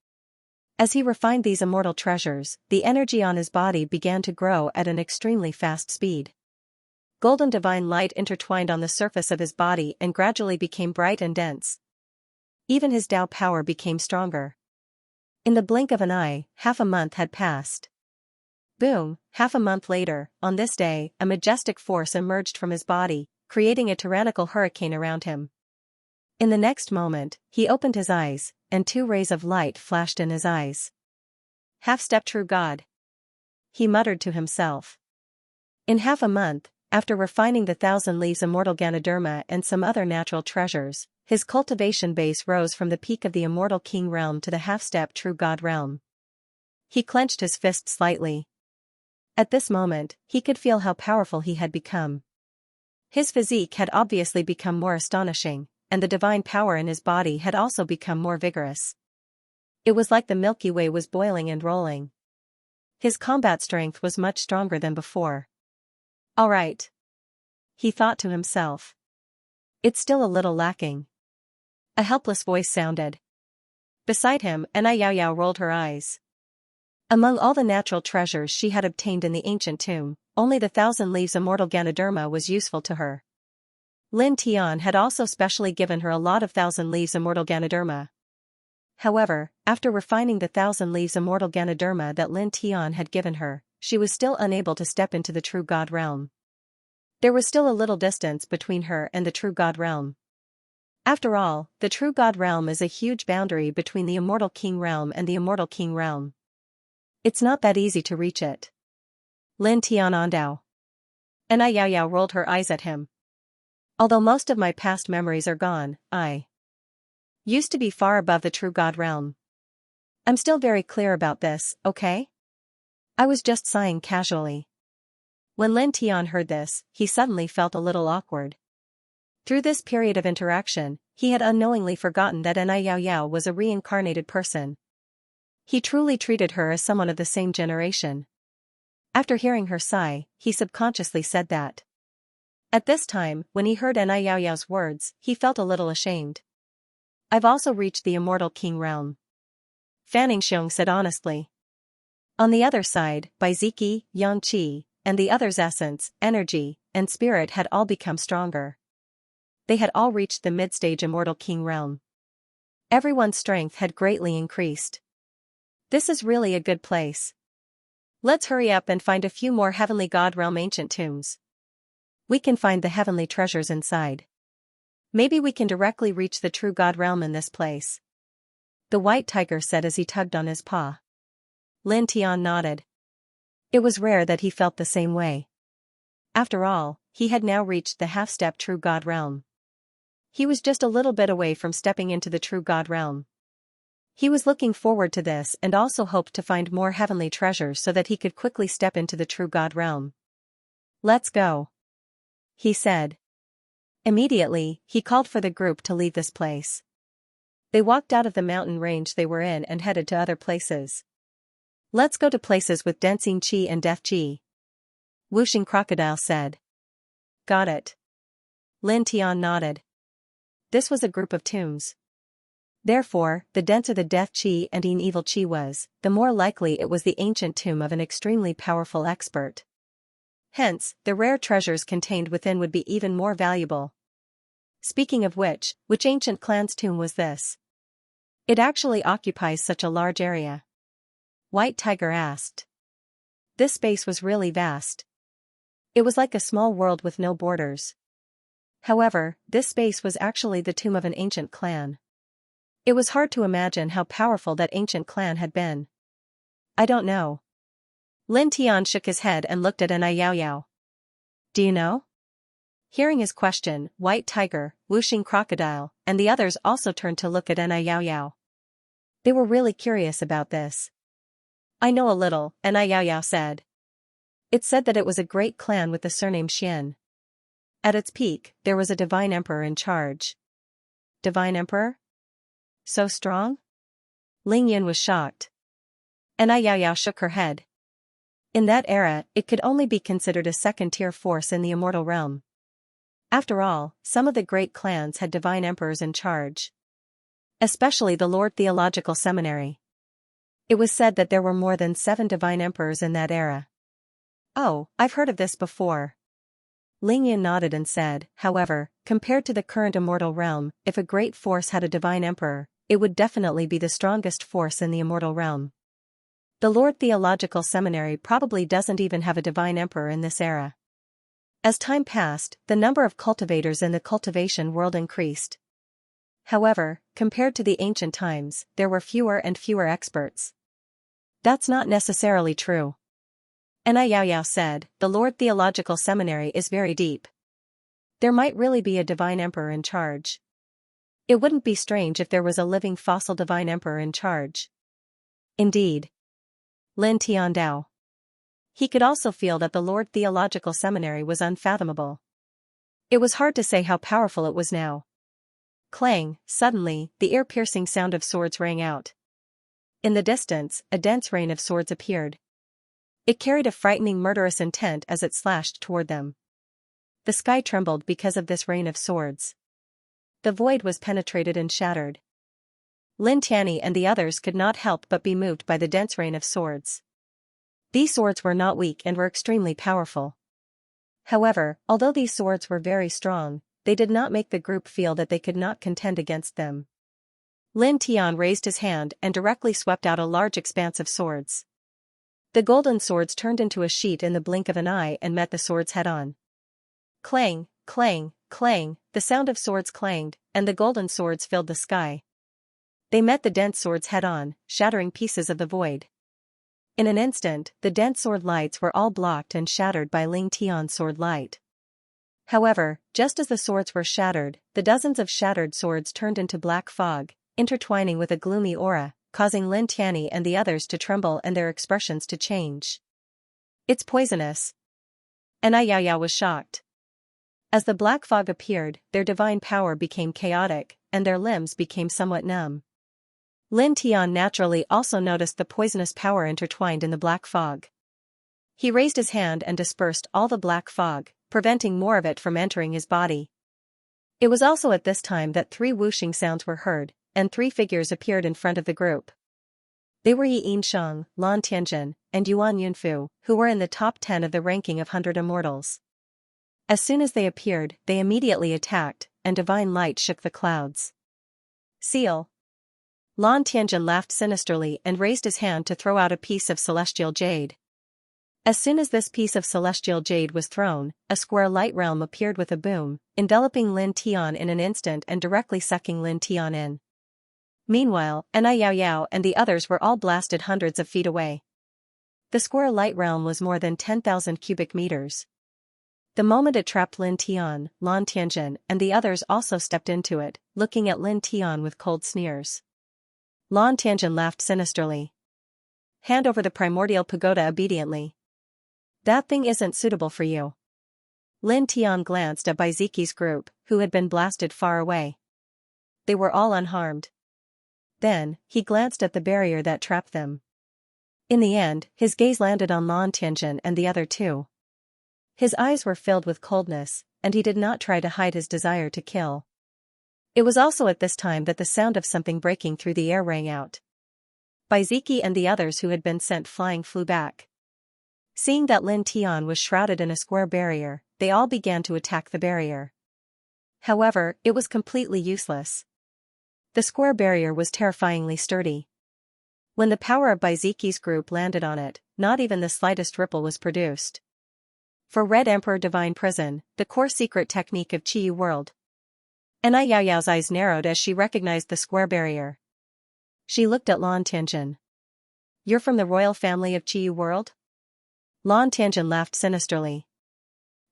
As he refined these immortal treasures, the energy on his body began to grow at an extremely fast speed. Golden divine light intertwined on the surface of his body and gradually became bright and dense. Even his Tao power became stronger. In the blink of an eye, half a month had passed. Boom, half a month later, on this day, a majestic force emerged from his body, creating a tyrannical hurricane around him. In the next moment, he opened his eyes, and 2 rays of light flashed in his eyes. Half-step true God, he muttered to himself. In half a month, after refining the 1,000 Leaves Immortal Ganoderma and some other natural treasures, his cultivation base rose from the peak of the immortal king realm to the half-step true God realm. He clenched his fist slightly. At this moment, he could feel how powerful he had become. His physique had obviously become more astonishing, and the divine power in his body had also become more vigorous. It was like the Milky Way was boiling and rolling. His combat strength was much stronger than before. All right, he thought to himself. It's still a little lacking. A helpless voice sounded. Beside him, Anai Yao Yao rolled her eyes. Among all the natural treasures she had obtained in the ancient tomb, only the 1,000 Leaves Immortal Ganoderma was useful to her. Lin Tian had also specially given her a lot of 1,000 Leaves Immortal Ganoderma. However, after refining the 1,000 Leaves Immortal Ganoderma that Lin Tian had given her, she was still unable to step into the true God realm. There was still a little distance between her and the true God realm. After all, the true God realm is a huge boundary between the immortal king realm and the immortal king realm. It's not that easy to reach it. Lin Tian Andao. Anai Yao Yao rolled her eyes at him. Although most of my past memories are gone, I used to be far above the true God realm. I'm still very clear about this, okay? I was just sighing casually. When Lin Tian heard this, he suddenly felt a little awkward. Through this period of interaction, he had unknowingly forgotten that Anai Yao Yao was a reincarnated person. He truly treated her as someone of the same generation. After hearing her sigh, he subconsciously said that. At this time, when he heard Anai Yao Yao's words, he felt a little ashamed. I've also reached the immortal king realm, Fanning Xiong said honestly. On the other side, Baiziki, Yang Qi, and the others' essence, energy, and spirit had all become stronger. They had all reached the mid-stage immortal king realm. Everyone's strength had greatly increased. This is really a good place. Let's hurry up and find a few more heavenly God realm ancient tombs. We can find the heavenly treasures inside. Maybe we can directly reach the true God realm in this place. The white tiger said as he tugged on his paw. Lin Tian nodded. It was rare that he felt the same way. After all, he had now reached the half-step true God realm. He was just a little bit away from stepping into the true God realm. He was looking forward to this and also hoped to find more heavenly treasures so that he could quickly step into the true God realm. Let's go, he said. Immediately, he called for the group to leave this place. They walked out of the mountain range they were in and headed to other places. Let's go to places with dancing qi and death qi, Whooshing Crocodile said. Got it. Lin Tian nodded. this was a group of tombs. Therefore, the denser the death chi and evil chi was, the more likely it was the ancient tomb of an extremely powerful expert. Hence, the rare treasures contained within would be even more valuable. Speaking of which ancient clan's tomb was this? It actually occupies such a large area. White Tiger asked. This space was really vast. It was like a small world with no borders. However, this space was actually the tomb of an ancient clan. It was hard to imagine how powerful that ancient clan had been. I don't know. Lin Tian shook his head and looked at Yao Yao. Do you know? Hearing his question, White Tiger, Wuxing Crocodile, and the others also turned to look at Yao Yao. They were really curious about this. I know a little, Yao Yao said. It said that it was a great clan with the surname Xian. At its peak, there was a divine emperor in charge. Divine emperor? So strong? Ling Yin was shocked. Yao Yao shook her head. In that era, it could only be considered a second-tier force in the immortal realm. After all, some of the great clans had divine emperors in charge. Especially the Lord Theological Seminary. It was said that there were more than 7 divine emperors in that era. Oh, I've heard of this before. Ling Yin nodded and said, however, compared to the current immortal realm, if a great force had a divine emperor, it would definitely be the strongest force in the immortal realm. The Lord Theological Seminary probably doesn't even have a divine emperor in this era. As time passed, the number of cultivators in the cultivation world increased. However, compared to the ancient times, there were fewer and fewer experts. That's not necessarily true. Yao Yao said, the Lord Theological Seminary is very deep. There might really be a divine emperor in charge. It wouldn't be strange if there was a living fossil divine emperor in charge. Indeed. Lin Tiandao. He could also feel that the Lord Theological Seminary was unfathomable. It was hard to say how powerful it was now. Clang, suddenly, the ear-piercing sound of swords rang out. In the distance, a dense rain of swords appeared. It carried a frightening murderous intent as it slashed toward them. The sky trembled because of this rain of swords. The void was penetrated and shattered. Lin Tianyi and the others could not help but be moved by the dense rain of swords. These swords were not weak and were extremely powerful. However, although these swords were very strong, they did not make the group feel that they could not contend against them. Lin Tian raised his hand and directly swept out a large expanse of swords. The golden swords turned into a sheet in the blink of an eye and met the swords head-on. Clang, clang, clang, the sound of swords clanged, and the golden swords filled the sky. They met the dense swords head-on, shattering pieces of the void. In an instant, the dense sword lights were all blocked and shattered by Ling Tian's sword light. However, just as the swords were shattered, the dozens of shattered swords turned into black fog, intertwining with a gloomy aura, causing Lin Tianyi and the others to tremble and their expressions to change. It's poisonous. Yao Yao was shocked. As the black fog appeared, their divine power became chaotic, and their limbs became somewhat numb. Lin Tian naturally also noticed the poisonous power intertwined in the black fog. He raised his hand and dispersed all the black fog, preventing more of it from entering his body. It was also at this time that 3 whooshing sounds were heard, and 3 figures appeared in front of the group. They were Yi Yinsheng, Lan Tianjin, and Yuan Yunfu, who were in the top 10 of the ranking of 100 immortals. As soon as they appeared, they immediately attacked, and divine light shook the clouds. Seal. Lan Tianjin laughed sinisterly and raised his hand to throw out a piece of celestial jade. As soon as this piece of celestial jade was thrown, a square light realm appeared with a boom, enveloping Lin Tian in an instant and directly sucking Lin Tian in. Meanwhile, Yao Yao and the others were all blasted hundreds of feet away. The square light realm was more than 10,000 cubic meters. The moment it trapped Lin Tian, Lan Tianjin and the others also stepped into it, looking at Lin Tian with cold sneers. Lan Tianjin laughed sinisterly. Hand over the primordial pagoda obediently. That thing isn't suitable for you. Lin Tian glanced at Baiziki's group, who had been blasted far away. They were all unharmed. Then, he glanced at the barrier that trapped them. In the end, his gaze landed on Lan Tianjin and the other 2. His eyes were filled with coldness, and he did not try to hide his desire to kill. It was also at this time that the sound of something breaking through the air rang out. Baiziki and the others who had been sent flying flew back. Seeing that Lin Tian was shrouded in a square barrier, they all began to attack the barrier. However, it was completely useless. The square barrier was terrifyingly sturdy. When the power of Baiziki's group landed on it, not even the slightest ripple was produced. For Red Emperor Divine Prison, the core secret technique of Qiyu World. Anai Yaoyao's eyes narrowed as she recognized the square barrier. She looked at Lan Tianjin. "You're from the royal family of Qiyu World?" Lan Tianjin laughed sinisterly.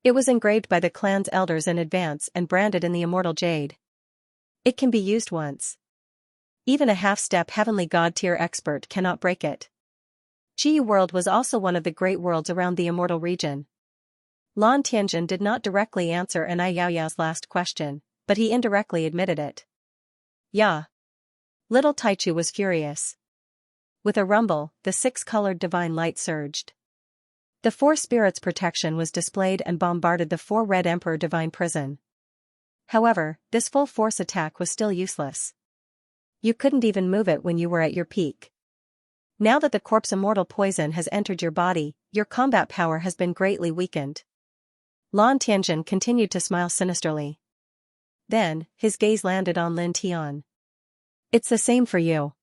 "It was engraved by the clan's elders in advance and branded in the immortal jade. It can be used once. Even a half-step heavenly god-tier expert cannot break it." Qiyu World was also one of the great worlds around the immortal region. Lan Tianjin did not directly answer Anai Yaoyao's last question, but he indirectly admitted it. "Yeah." Little Taichu was furious. With a rumble, the six-colored divine light surged. The four spirits' protection was displayed and bombarded the four Red Emperor Divine Prison. However, this full-force attack was still useless. You couldn't even move it when you were at your peak. Now that the corpse immortal poison has entered your body, your combat power has been greatly weakened. Lan Tianjin continued to smile sinisterly. Then, his gaze landed on Lin Tian. "It's the same for you.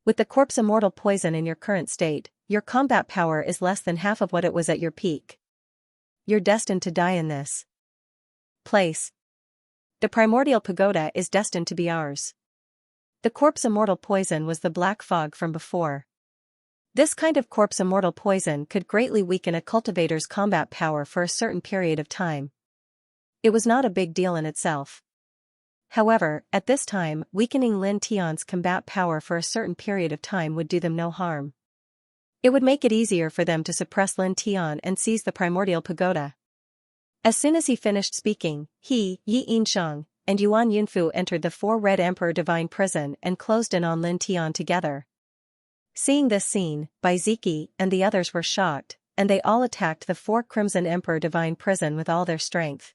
With the corpse immortal poison in your current state, your combat power is less than half of what it was at your peak. You're destined to die in this place. The primordial pagoda is destined to be ours." The corpse immortal poison was the black fog from before. This kind of corpse immortal poison could greatly weaken a cultivator's combat power for a certain period of time. It was not a big deal in itself. However, at this time, weakening Lin Tian's combat power for a certain period of time would do them no harm. It would make it easier for them to suppress Lin Tian and seize the primordial pagoda. As soon as he finished speaking, he, Yi Yinsheng, and Yuan Yunfu entered the four Red Emperor Divine Prison and closed in on Lin Tian together. Seeing this scene, Baiziki and the others were shocked, and they all attacked the four Crimson Emperor Divine Prison with all their strength.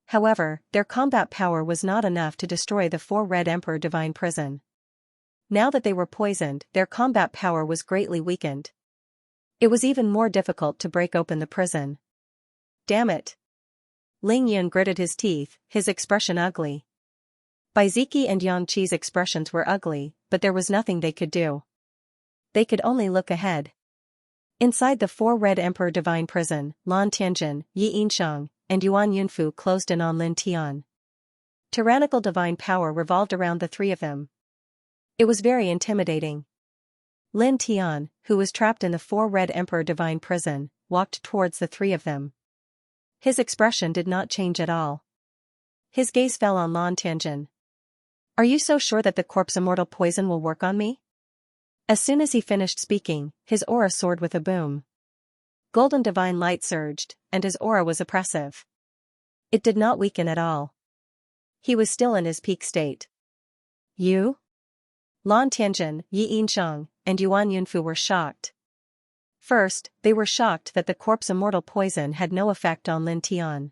However, their combat power was not enough to destroy the four Red Emperor Divine Prison. Now that they were poisoned, their combat power was greatly weakened. It was even more difficult to break open the prison. "Damn it!" Ling Yun gritted his teeth, his expression ugly. Baiziki and Yang Qi's expressions were ugly, but there was nothing they could do. They could only look ahead. Inside the four Red Emperor Divine Prison, Lan Tianjin, Yi Yinsheng, and Yuan Yunfu closed in on Lin Tian. Tyrannical divine power revolved around the three of them. It was very intimidating. Lin Tian, who was trapped in the four Red Emperor Divine Prison, walked towards the three of them. His expression did not change at all. His gaze fell on Lan Tianjin. "Are you so sure that the corpse immortal poison will work on me?" As soon as he finished speaking, his aura soared with a boom. Golden divine light surged, and his aura was oppressive. It did not weaken at all. He was still in his peak state. "You?" Lan Tianjin, Yi Yinsheng, and Yuan Yunfu were shocked. First, they were shocked that the corpse immortal poison had no effect on Lin Tian.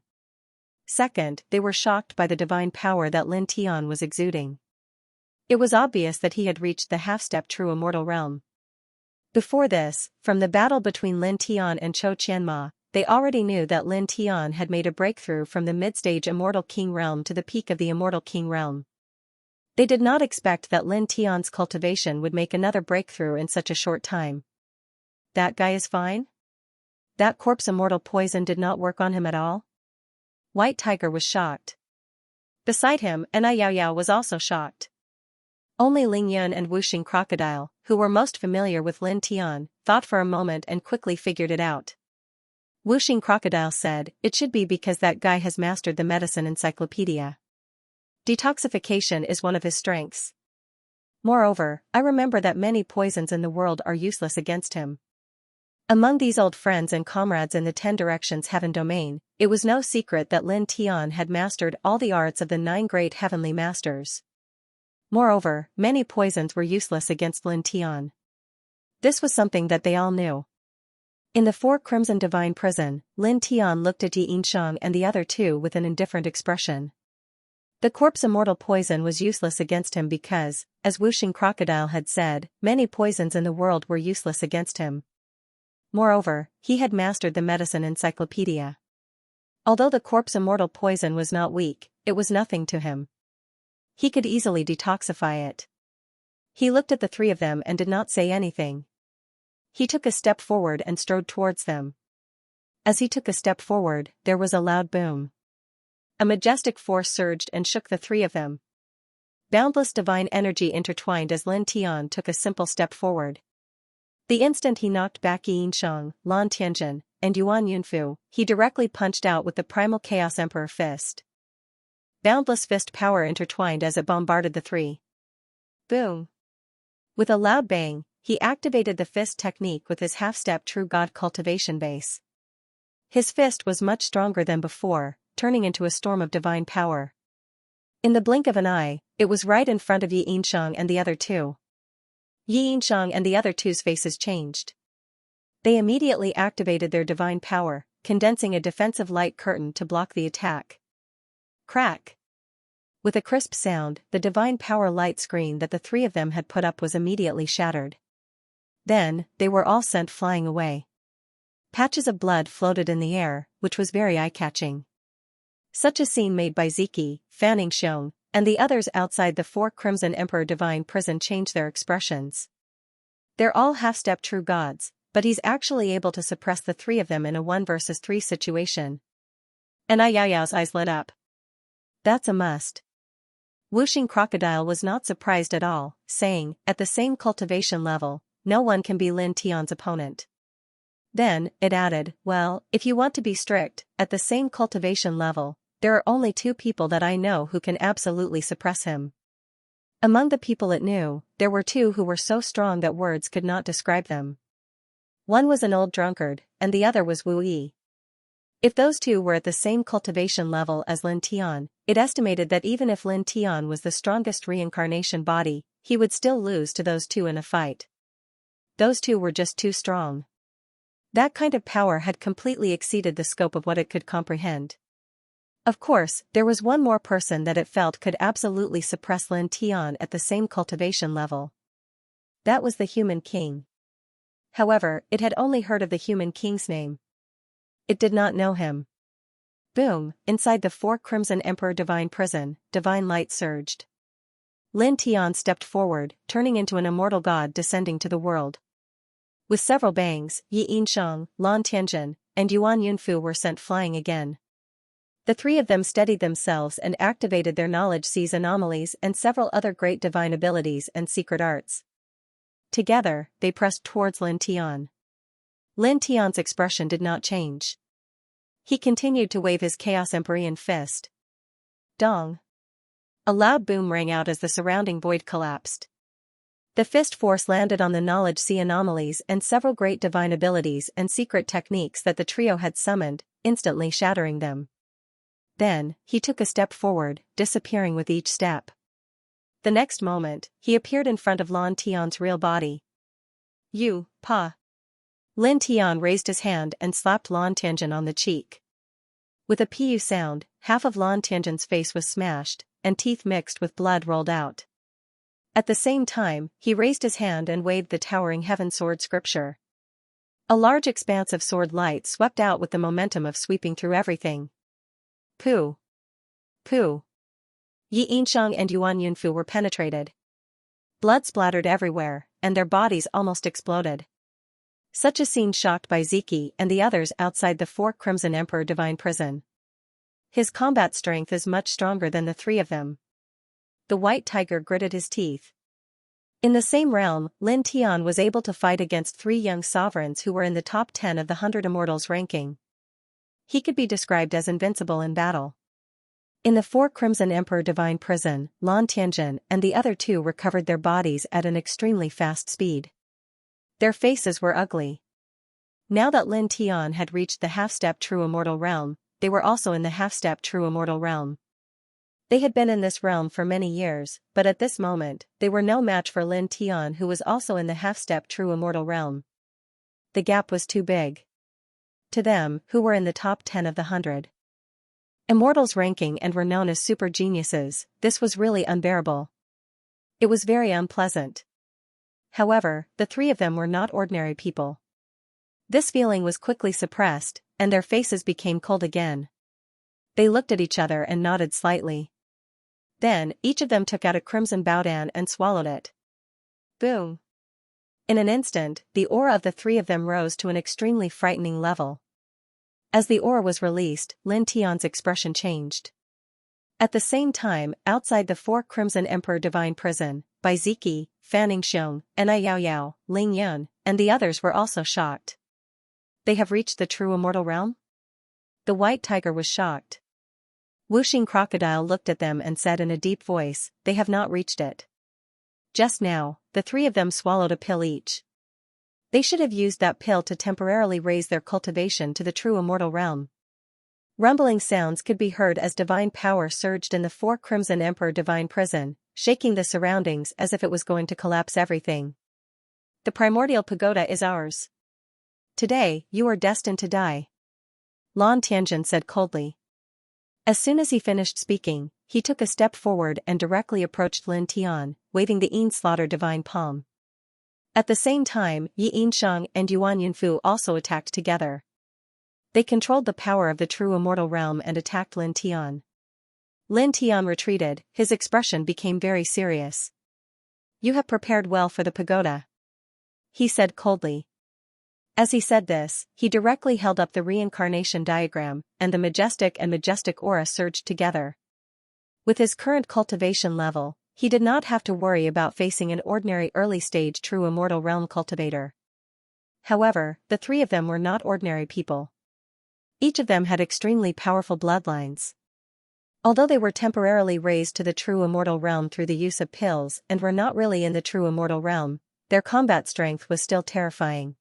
Second, they were shocked by the divine power that Lin Tian was exuding. It was obvious that he had reached the half-step true immortal realm. Before this, from the battle between Lin Tian and Chou Qianma, they already knew that Lin Tian had made a breakthrough from the mid-stage Immortal King realm to the peak of the Immortal King realm. They did not expect that Lin Tian's cultivation would make another breakthrough in such a short time. "That guy is fine? That corpse immortal poison did not work on him at all?" White Tiger was shocked. Beside him, Anai Yaoyao was also shocked. Only Ling Yun and Wuxing Crocodile, who were most familiar with Lin Tian, thought for a moment and quickly figured it out. Wuxing Crocodile said, "It should be because that guy has mastered the medicine encyclopedia. Detoxification is one of his strengths. Moreover, I remember that many poisons in the world are useless against him." Among these old friends and comrades in the 10 Directions Heaven domain, it was no secret that Lin Tian had mastered all the arts of the 9 great heavenly masters. Moreover, many poisons were useless against Lin Tian. This was something that they all knew. In the 4 Crimson Divine Prison, Lin Tian looked at Yi Yinsheng and the other two with an indifferent expression. The corpse immortal poison was useless against him because, as Wuxing Crocodile had said, many poisons in the world were useless against him. Moreover, he had mastered the medicine encyclopedia. Although the corpse immortal poison was not weak, it was nothing to him. He could easily detoxify it. He looked at the three of them and did not say anything. He took a step forward and strode towards them. As he took a step forward, there was a loud boom. A majestic force surged and shook the three of them. Boundless divine energy intertwined as Lin Tian took a simple step forward. The instant he knocked back Xianxia, Lan Tianjin, and Yuan Yunfu, he directly punched out with the primal Chaos Emperor fist. Boundless fist power intertwined as it bombarded the three. Boom! With a loud bang, he activated the fist technique with his half-step true god cultivation base. His fist was much stronger than before, turning into a storm of divine power. In the blink of an eye, it was right in front of Yi Yinshang and the other two. Yi Yinshang and the other two's faces changed. They immediately activated their divine power, condensing a defensive light curtain to block the attack. Crack! With a crisp sound, the divine power light screen that the three of them had put up was immediately shattered. Then, they were all sent flying away. Patches of blood floated in the air, which was very eye-catching. Such a scene made by Ziki, Fanning Xiong, and the others outside the Four Crimson Emperor Divine Prison changed their expressions. They're all half-step true gods, but he's actually able to suppress the three of them in a 1 versus 3 situation. And Yao's eyes lit up. That's a must. Wuxing Crocodile was not surprised at all, saying, at the same cultivation level, no one can be Lin Tian's opponent. Then, it added, well, if you want to be strict, at the same cultivation level, there are only 2 people that I know who can absolutely suppress him. Among the people it knew, there were 2 who were so strong that words could not describe them. One was an old drunkard, and the other was Wu Yi. If those 2 were at the same cultivation level as Lin Tian, it estimated that even if Lin Tian was the strongest reincarnation body, he would still lose to those 2 in a fight. Those 2 were just too strong. That kind of power had completely exceeded the scope of what it could comprehend. Of course, there was one more person that it felt could absolutely suppress Lin Tian at the same cultivation level. That was the Human King. However, it had only heard of the Human King's name. It did not know him. Boom! Inside the Four Crimson Emperor Divine Prison, divine light surged. Lin Tian stepped forward, turning into an immortal god descending to the world. With several bangs, Yi Yinshang, Lan Tianjin, and Yuan Yunfu were sent flying again. The 3 of them steadied themselves and activated their knowledge sees anomalies and several other great divine abilities and secret arts. Together, they pressed towards Lin Tian. Lin Tian's expression did not change. He continued to wave his Chaos Empyrean fist. Dong! A loud boom rang out as the surrounding void collapsed. The fist force landed on the knowledge sea anomalies and several great divine abilities and secret techniques that the trio had summoned, instantly shattering them. Then, he took a step forward, disappearing with each step. The next moment, he appeared in front of Lan Tian's real body. You, Pa! Lin Tian raised his hand and slapped Lan Tianjin on the cheek. With a pu sound, half of Lan Tianjin's face was smashed, and teeth mixed with blood rolled out. At the same time, he raised his hand and waved the towering heaven sword scripture. A large expanse of sword light swept out with the momentum of sweeping through everything. Pooh! Pooh! Yi Yinshang and Yuan Yunfu were penetrated. Blood splattered everywhere, and their bodies almost exploded. Such a scene shocked by Ziki and the others outside the Four Crimson Emperor Divine Prison. His combat strength is much stronger than the 3 of them. The white tiger gritted his teeth. In the same realm, Lin Tian was able to fight against 3 young sovereigns who were in the top 10 of the 100 Immortals ranking. He could be described as invincible in battle. In the Four Crimson Emperor Divine Prison, Lan Tianjin and the other 2 recovered their bodies at an extremely fast speed. Their faces were ugly. Now that Lin Tian had reached the half-step true immortal realm, they were also in the half-step true immortal realm. They had been in this realm for many years, but at this moment, they were no match for Lin Tian who was also in the half-step true immortal realm. The gap was too big. To them, who were in the top 10 of the 100. Immortals ranking and were known as super geniuses. This was really unbearable. It was very unpleasant. However, the three of them were not ordinary people. This feeling was quickly suppressed, and their faces became cold again. They looked at each other and nodded slightly. Then, each of them took out a crimson baodan and swallowed it. Boom! In an instant, the aura of the three of them rose to an extremely frightening level. As the aura was released, Lin Tian's expression changed. At the same time, outside the four Crimson Emperor Divine Prison, Bai Ziki, Fanning Xiong, and Ai Yao Yao, Ling Yun, and the others were also shocked. They have reached the true immortal realm? The white tiger was shocked. Wuxing Crocodile looked at them and said in a deep voice, "They have not reached it." Just now, the three of them swallowed a pill each. They should have used that pill to temporarily raise their cultivation to the true immortal realm. Rumbling sounds could be heard as divine power surged in the four Crimson Emperor Divine Prison, shaking the surroundings as if it was going to collapse everything. The primordial pagoda is ours. Today, you are destined to die. Lan Tianjin said coldly. As soon as he finished speaking, he took a step forward and directly approached Lin Tian, waving the Yin Slaughter Divine Palm. At the same time, Yi Yinsheng and Yuan Yunfu also attacked together. They controlled the power of the true immortal realm and attacked Lin Tian. Lin Tian retreated, his expression became very serious. "You have prepared well for the pagoda," he said coldly. As he said this, he directly held up the reincarnation diagram, and the majestic aura surged together. With his current cultivation level, he did not have to worry about facing an ordinary early-stage true immortal realm cultivator. However, the three of them were not ordinary people. Each of them had extremely powerful bloodlines. Although they were temporarily raised to the true immortal realm through the use of pills and were not really in the true immortal realm, their combat strength was still terrifying.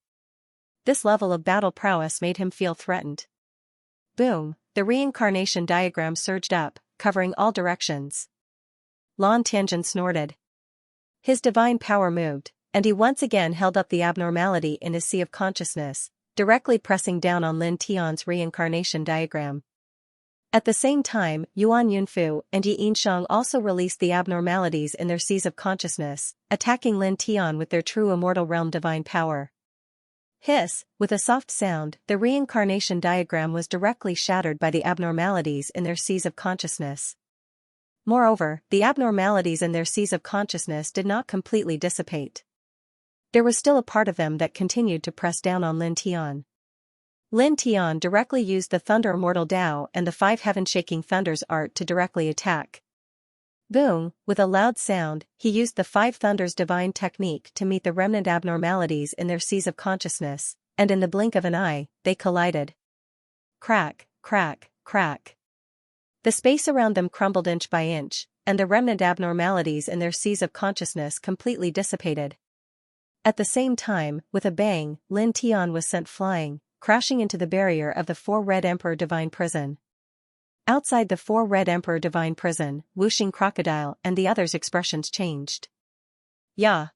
This level of battle prowess made him feel threatened. Boom, the reincarnation diagram surged up, covering all directions. Lan Tianjin snorted. His divine power moved, and he once again held up the abnormality in his sea of consciousness, directly pressing down on Lin Tian's reincarnation diagram. At the same time, Yuan Yunfu and Yi Yinsheng also released the abnormalities in their seas of consciousness, attacking Lin Tian with their true immortal realm divine power. Hiss, with a soft sound, the reincarnation diagram was directly shattered by the abnormalities in their seas of consciousness. Moreover, the abnormalities in their seas of consciousness did not completely dissipate. There was still a part of them that continued to press down on Lin Tian. Lin Tian directly used the Thunder Immortal Tao and the Five Heaven-Shaking Thunders art to directly attack. Boom, with a loud sound, he used the Five Thunders divine technique to meet the remnant abnormalities in their seas of consciousness, and in the blink of an eye, they collided. Crack, crack, crack. The space around them crumbled inch by inch, and the remnant abnormalities in their seas of consciousness completely dissipated. At the same time, with a bang, Lin Tian was sent flying, crashing into the barrier of the Four Red Emperor Divine Prison. Outside the Four Red Emperor Divine Prison, Wuxing Crocodile and the others' expressions changed. "Yeah."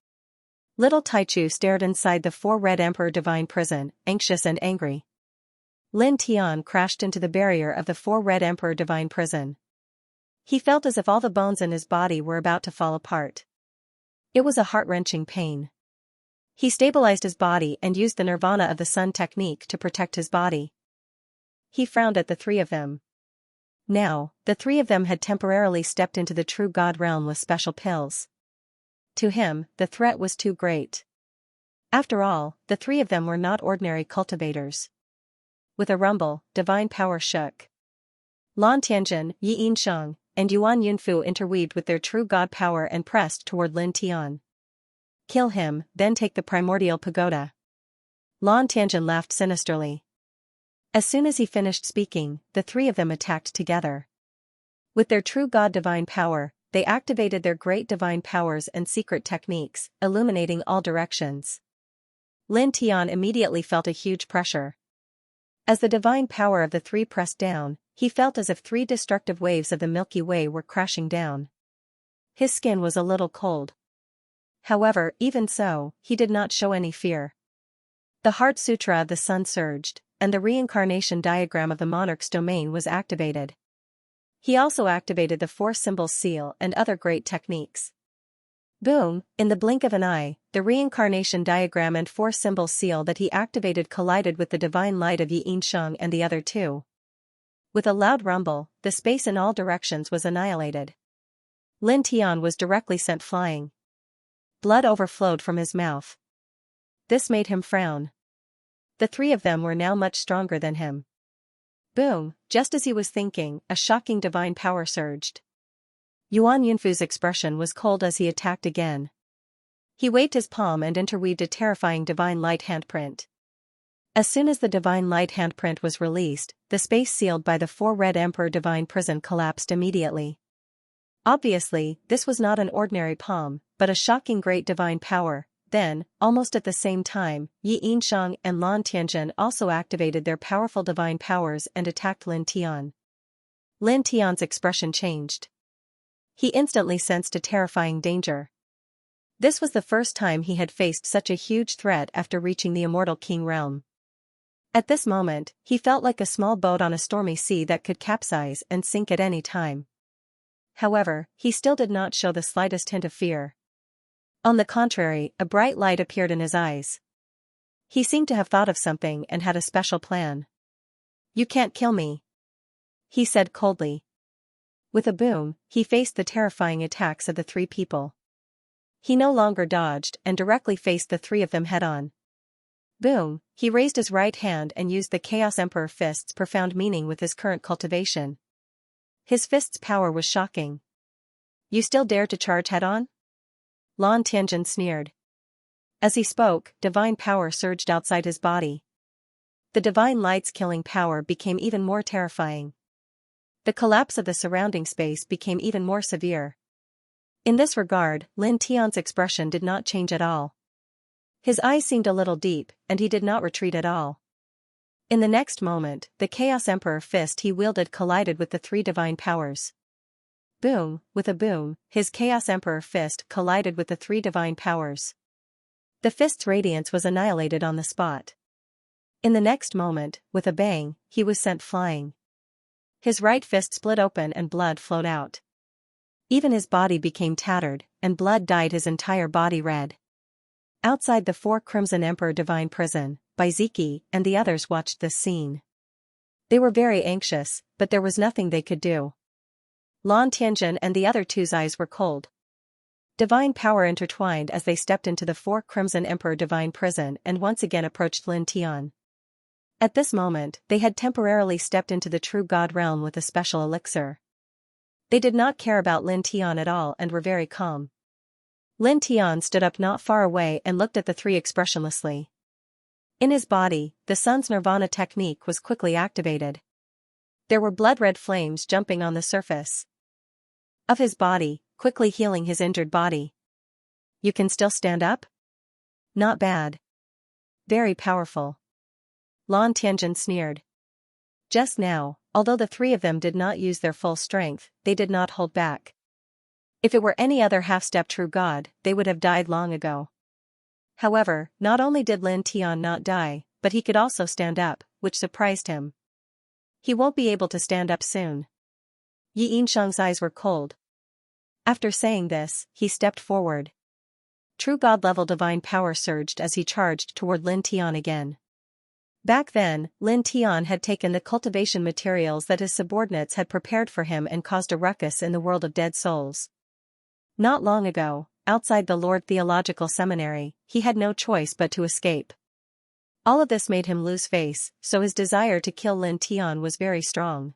Little Taichu stared inside the Four Red Emperor Divine Prison, anxious and angry. Lin Tian crashed into the barrier of the Four Red Emperor Divine Prison. He felt as if all the bones in his body were about to fall apart. It was a heart-wrenching pain. He stabilized his body and used the Nirvana of the Sun technique to protect his body. He frowned at the three of them. Now, the three of them had temporarily stepped into the true God realm with special pills. To him, the threat was too great. After all, the three of them were not ordinary cultivators. With a rumble, divine power shook. Lan Tianjin, Yi Yinsheng, and Yuan Yunfu interweaved with their true God power and pressed toward Lin Tian. "Kill him, then take the primordial pagoda." Lan Tianjin laughed sinisterly. As soon as he finished speaking, the three of them attacked together. With their true God divine power, they activated their great divine powers and secret techniques, illuminating all directions. Lin Tian immediately felt a huge pressure. As the divine power of the three pressed down, he felt as if three destructive waves of the Milky Way were crashing down. His skin was a little cold. However, even so, he did not show any fear. The Heart Sutra of the Sun surged, and the reincarnation diagram of the monarch's domain was activated. He also activated the four symbols seal and other great techniques. Boom, in the blink of an eye, the reincarnation diagram and four symbols seal that he activated collided with the divine light of Xianxia and the other two. With a loud rumble, the space in all directions was annihilated. Lin Tian was directly sent flying. Blood overflowed from his mouth. This made him frown. The three of them were now much stronger than him. Boom, just as he was thinking, a shocking divine power surged. Yuan Yunfu's expression was cold as he attacked again. He waved his palm and interweaved a terrifying divine light handprint. As soon as the divine light handprint was released, the space sealed by the four red emperor divine prison collapsed immediately. Obviously, this was not an ordinary palm, but a shocking great divine power. Then, almost at the same time, Yi Yinshang and Lan Tianjin also activated their powerful divine powers and attacked Lin Tian. Lin Tian's expression changed. He instantly sensed a terrifying danger. This was the first time he had faced such a huge threat after reaching the immortal king realm. At this moment, he felt like a small boat on a stormy sea that could capsize and sink at any time. However, he still did not show the slightest hint of fear. On the contrary, a bright light appeared in his eyes. He seemed to have thought of something and had a special plan. "You can't kill me," he said coldly. With a boom, he faced the terrifying attacks of the three people. He no longer dodged and directly faced the three of them head-on. Boom, he raised his right hand and used the Chaos Emperor Fist's profound meaning with his current cultivation. His fist's power was shocking. "You still dare to charge head-on?" Lan Tianjin sneered. As he spoke, divine power surged outside his body. The divine light's killing power became even more terrifying. The collapse of the surrounding space became even more severe. In this regard, Lin Tian's expression did not change at all. His eyes seemed a little deep, and he did not retreat at all. In the next moment, the Chaos Emperor Fist he wielded collided with the three divine powers. Boom, with a boom, his Chaos Emperor Fist collided with the three divine powers. The fist's radiance was annihilated on the spot. In the next moment, with a bang, he was sent flying. His right fist split open and blood flowed out. Even his body became tattered, and blood dyed his entire body red. Outside the four Crimson Emperor Divine Prison, Baiziki and the others watched this scene. They were very anxious, but there was nothing they could do. Lan Tianjin and the other two's eyes were cold. Divine power intertwined as they stepped into the four Crimson Emperor Divine Prison and once again approached Lin Tian. At this moment, they had temporarily stepped into the true God realm with a special elixir. They did not care about Lin Tian at all and were very calm. Lin Tian stood up not far away and looked at the three expressionlessly. In his body, the sun's nirvana technique was quickly activated. There were blood-red flames jumping on the surface of his body, quickly healing his injured body. "You can still stand up? Not bad. Very powerful." Lan Tianjin sneered. Just now, although the three of them did not use their full strength, they did not hold back. If it were any other half-step true god, they would have died long ago. However, not only did Lin Tian not die, but he could also stand up, which surprised him. He won't be able to stand up soon. Yi Yinshang's eyes were cold. After saying this, he stepped forward. True god-level divine power surged as he charged toward Lin Tian again. Back then, Lin Tian had taken the cultivation materials that his subordinates had prepared for him and caused a ruckus in the world of dead souls. Not long ago, outside the Lord Theological Seminary, he had no choice but to escape. All of this made him lose face, so his desire to kill Lin Tian was very strong.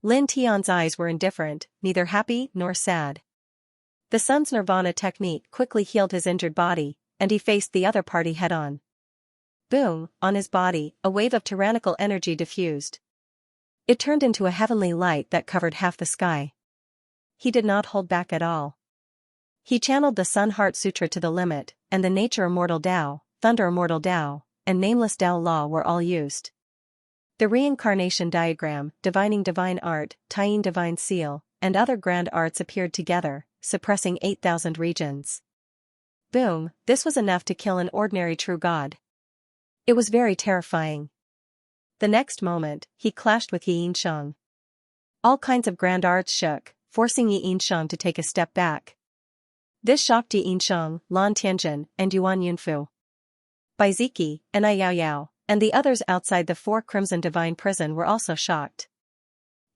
Lin Tian's eyes were indifferent, neither happy nor sad. The sun's nirvana technique quickly healed his injured body, and he faced the other party head-on. Boom, on his body, a wave of tyrannical energy diffused. It turned into a heavenly light that covered half the sky. He did not hold back at all. He channeled the Sun Heart Sutra to the limit, and the Nature Immortal Tao, Thunder Immortal Tao, and Nameless Tao Law were all used. The Reincarnation Diagram, Divining Divine Art, Tying Divine Seal, and other grand arts appeared together, suppressing 8,000 regions. Boom, this was enough to kill an ordinary true god. It was very terrifying. The next moment, he clashed with Yi Yinshang. All kinds of grand arts shook, forcing Yi Yinsheng to take a step back. This shocked Yi Yinsheng, Lan Tianjin, and Yuan Yunfu. Bai Ziki, and Ai Yao Yao, and the others outside the Four Crimson Divine Prison were also shocked.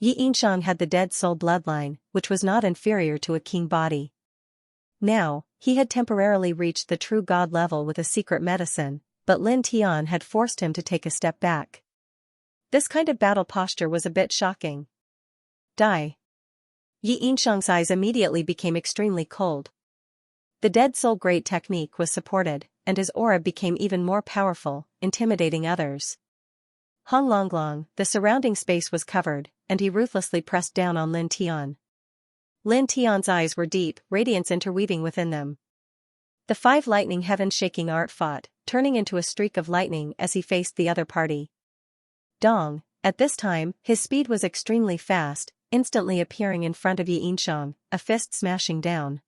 Yi Yinsheng had the dead soul bloodline, which was not inferior to a king body. Now, he had temporarily reached the true god level with a secret medicine, but Lin Tian had forced him to take a step back. This kind of battle posture was a bit shocking. Die. Yi Yinsheng's eyes immediately became extremely cold. The dead soul great technique was supported, and his aura became even more powerful, intimidating others. Hong Longlong, the surrounding space was covered, and he ruthlessly pressed down on Lin Tian. Lin Tian's eyes were deep, radiance interweaving within them. The five lightning heaven-shaking art fought, turning into a streak of lightning as he faced the other party. Dong, at this time, his speed was extremely fast, instantly appearing in front of Yi Yinsheng, a fist smashing down.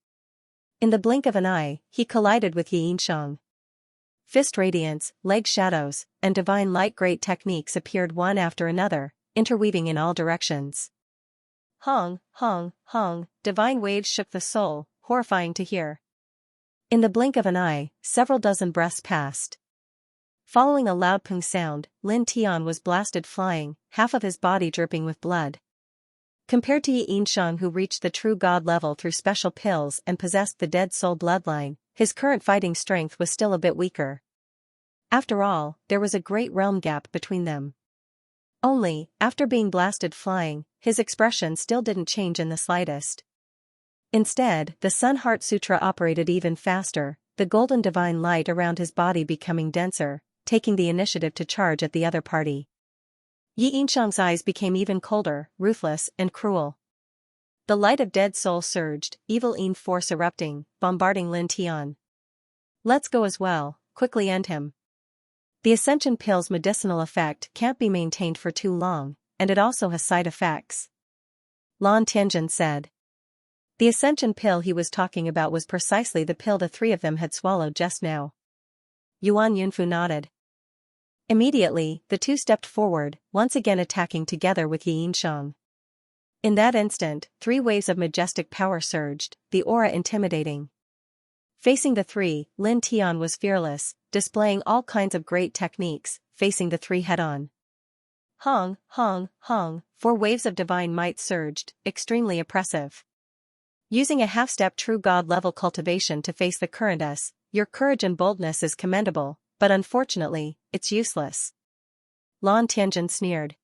In the blink of an eye, he collided with Yi Yinsheng. Fist radiance, leg shadows, and divine light great techniques appeared one after another, interweaving in all directions. Hong, hong, hong, divine waves shook the soul, horrifying to hear. In the blink of an eye, several dozen breaths passed. Following a loud pung sound, Lin Tian was blasted flying, half of his body dripping with blood. Compared to Yi Yinsheng, who reached the true god level through special pills and possessed the dead soul bloodline, his current fighting strength was still a bit weaker. After all, there was a great realm gap between them. Only, after being blasted flying, his expression still didn't change in the slightest. Instead, the Sun Heart Sutra operated even faster, the golden divine light around his body becoming denser, taking the initiative to charge at the other party. Yi Yinsheng's eyes became even colder, ruthless, and cruel. The light of dead soul surged, evil Yin force erupting, bombarding Lin Tian. Let's go as well, quickly end him. The Ascension pill's medicinal effect can't be maintained for too long, and it also has side effects. Lan Tianjin said. The Ascension pill he was talking about was precisely the pill the three of them had swallowed just now. Yuan Yunfu nodded. Immediately, the two stepped forward, once again attacking together with Yi Yinsheng. In that instant, three waves of majestic power surged, the aura intimidating. Facing the three, Lin Tian was fearless, displaying all kinds of great techniques, facing the three head-on. Hong, hong, hong, four waves of divine might surged, extremely oppressive. Using a half-step true god-level cultivation to face the current us, your courage and boldness is commendable, but unfortunately, it's useless. Lan Tianjin sneered.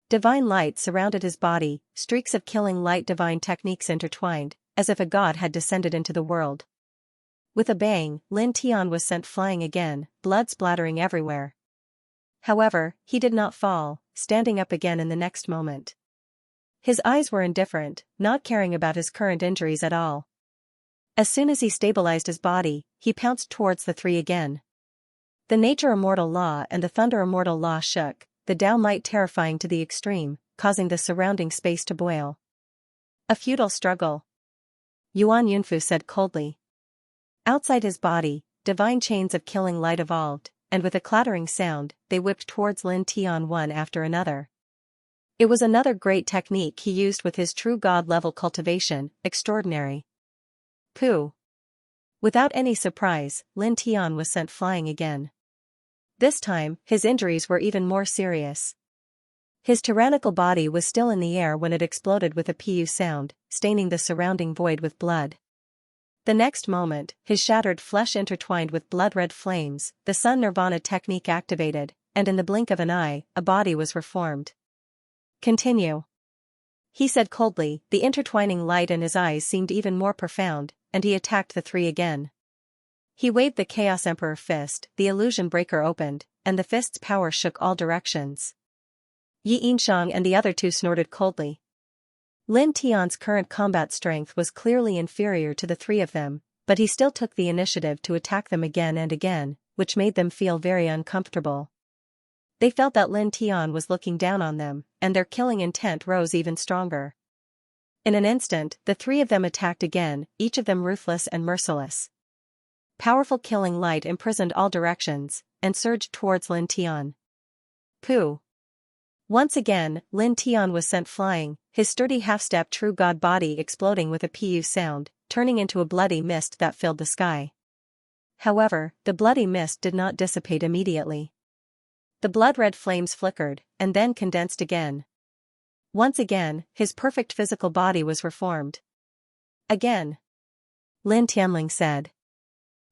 Divine light surrounded his body, streaks of killing light divine techniques intertwined, as if a god had descended into the world. With a bang, Lin Tian was sent flying again, blood splattering everywhere. However, he did not fall, standing up again in the next moment. His eyes were indifferent, not caring about his current injuries at all. As soon as he stabilized his body, he pounced towards the three again. The Nature Immortal Law and the Thunder Immortal Law shook, the Tao might terrifying to the extreme, causing the surrounding space to boil. A futile struggle. Yuan Yunfu said coldly. Outside his body, divine chains of killing light evolved, and with a clattering sound, they whipped towards Lin Tian one after another. It was another great technique he used with his true god-level cultivation, extraordinary. Pooh! Without any surprise, Lin Tian was sent flying again. This time, his injuries were even more serious. His tyrannical body was still in the air when it exploded with a pu sound, staining the surrounding void with blood. The next moment, his shattered flesh intertwined with blood-red flames, the Sun Nirvana technique activated, and in the blink of an eye, a body was reformed. Continue. He said coldly, the intertwining light in his eyes seemed even more profound, and he attacked the three again. He waved the Chaos Emperor fist, the illusion breaker opened, and the fist's power shook all directions. Yi Yinsheng and the other two snorted coldly. Lin Tian's current combat strength was clearly inferior to the three of them, but he still took the initiative to attack them again and again, which made them feel very uncomfortable. They felt that Lin Tian was looking down on them, and their killing intent rose even stronger. In an instant, the three of them attacked again, each of them ruthless and merciless. Powerful killing light imprisoned all directions, and surged towards Lin Tian. Pooh! Once again, Lin Tian was sent flying, his sturdy half-step true god body exploding with a pu sound, turning into a bloody mist that filled the sky. However, the bloody mist did not dissipate immediately. The blood-red flames flickered, and then condensed again. Once again, his perfect physical body was reformed. Again. Lin Tianling said.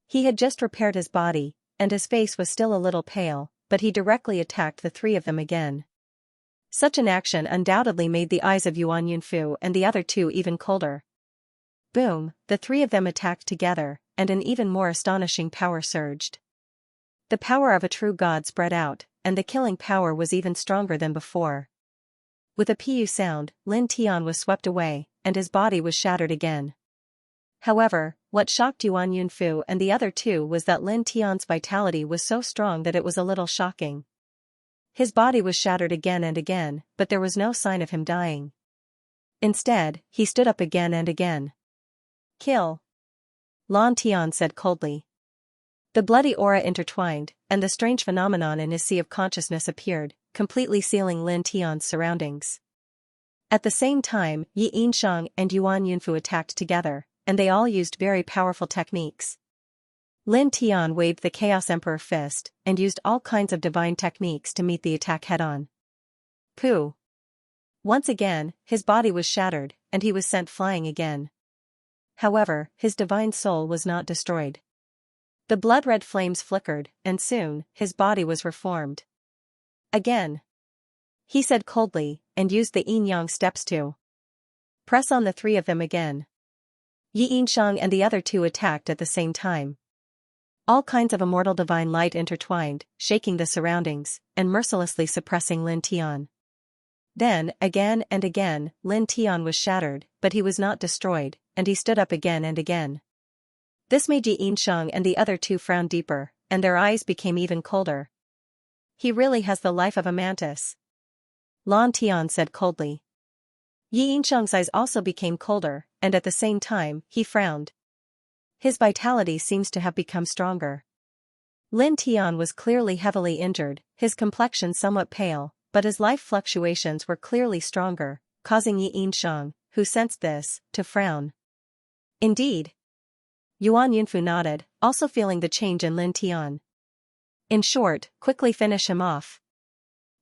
He had just repaired his body, and his face was still a little pale, but he directly attacked the three of them again. Such an action undoubtedly made the eyes of Yuan Yunfu and the other two even colder. Boom, the three of them attacked together, and an even more astonishing power surged. The power of a true god spread out, and the killing power was even stronger than before. With a pu sound, Lin Tian was swept away, and his body was shattered again. However, what shocked Yuan Yunfu and the other two was that Lin Tian's vitality was so strong that it was a little shocking. His body was shattered again and again, but there was no sign of him dying. Instead, he stood up again and again. Kill. Lin Tian said coldly. The bloody aura intertwined, and the strange phenomenon in his sea of consciousness appeared, completely sealing Lin Tian's surroundings. At the same time, Xianxia and Yuan Yunfu attacked together, and they all used very powerful techniques. Lin Tian waved the Chaos Emperor fist, and used all kinds of divine techniques to meet the attack head-on. Pooh! Once again, his body was shattered, and he was sent flying again. However, his divine soul was not destroyed. The blood-red flames flickered, and soon, his body was reformed. Again. He said coldly, and used the yin-yang steps to press on the three of them again. Xianxia and the other two attacked at the same time. All kinds of immortal divine light intertwined, shaking the surroundings, and mercilessly suppressing Lin Tian. Then, again and again, Lin Tian was shattered, but he was not destroyed, and he stood up again and again. This made Xianxia and the other two frown deeper, and their eyes became even colder. He really has the life of a mantis. Lin Tian said coldly. Xianxia's eyes also became colder, and at the same time, he frowned. His vitality seems to have become stronger. Lin Tian was clearly heavily injured, his complexion somewhat pale, but his life fluctuations were clearly stronger, causing Xianxia, who sensed this, to frown. Indeed. Yuan Yunfu nodded, also feeling the change in Lin Tian. In short, quickly finish him off.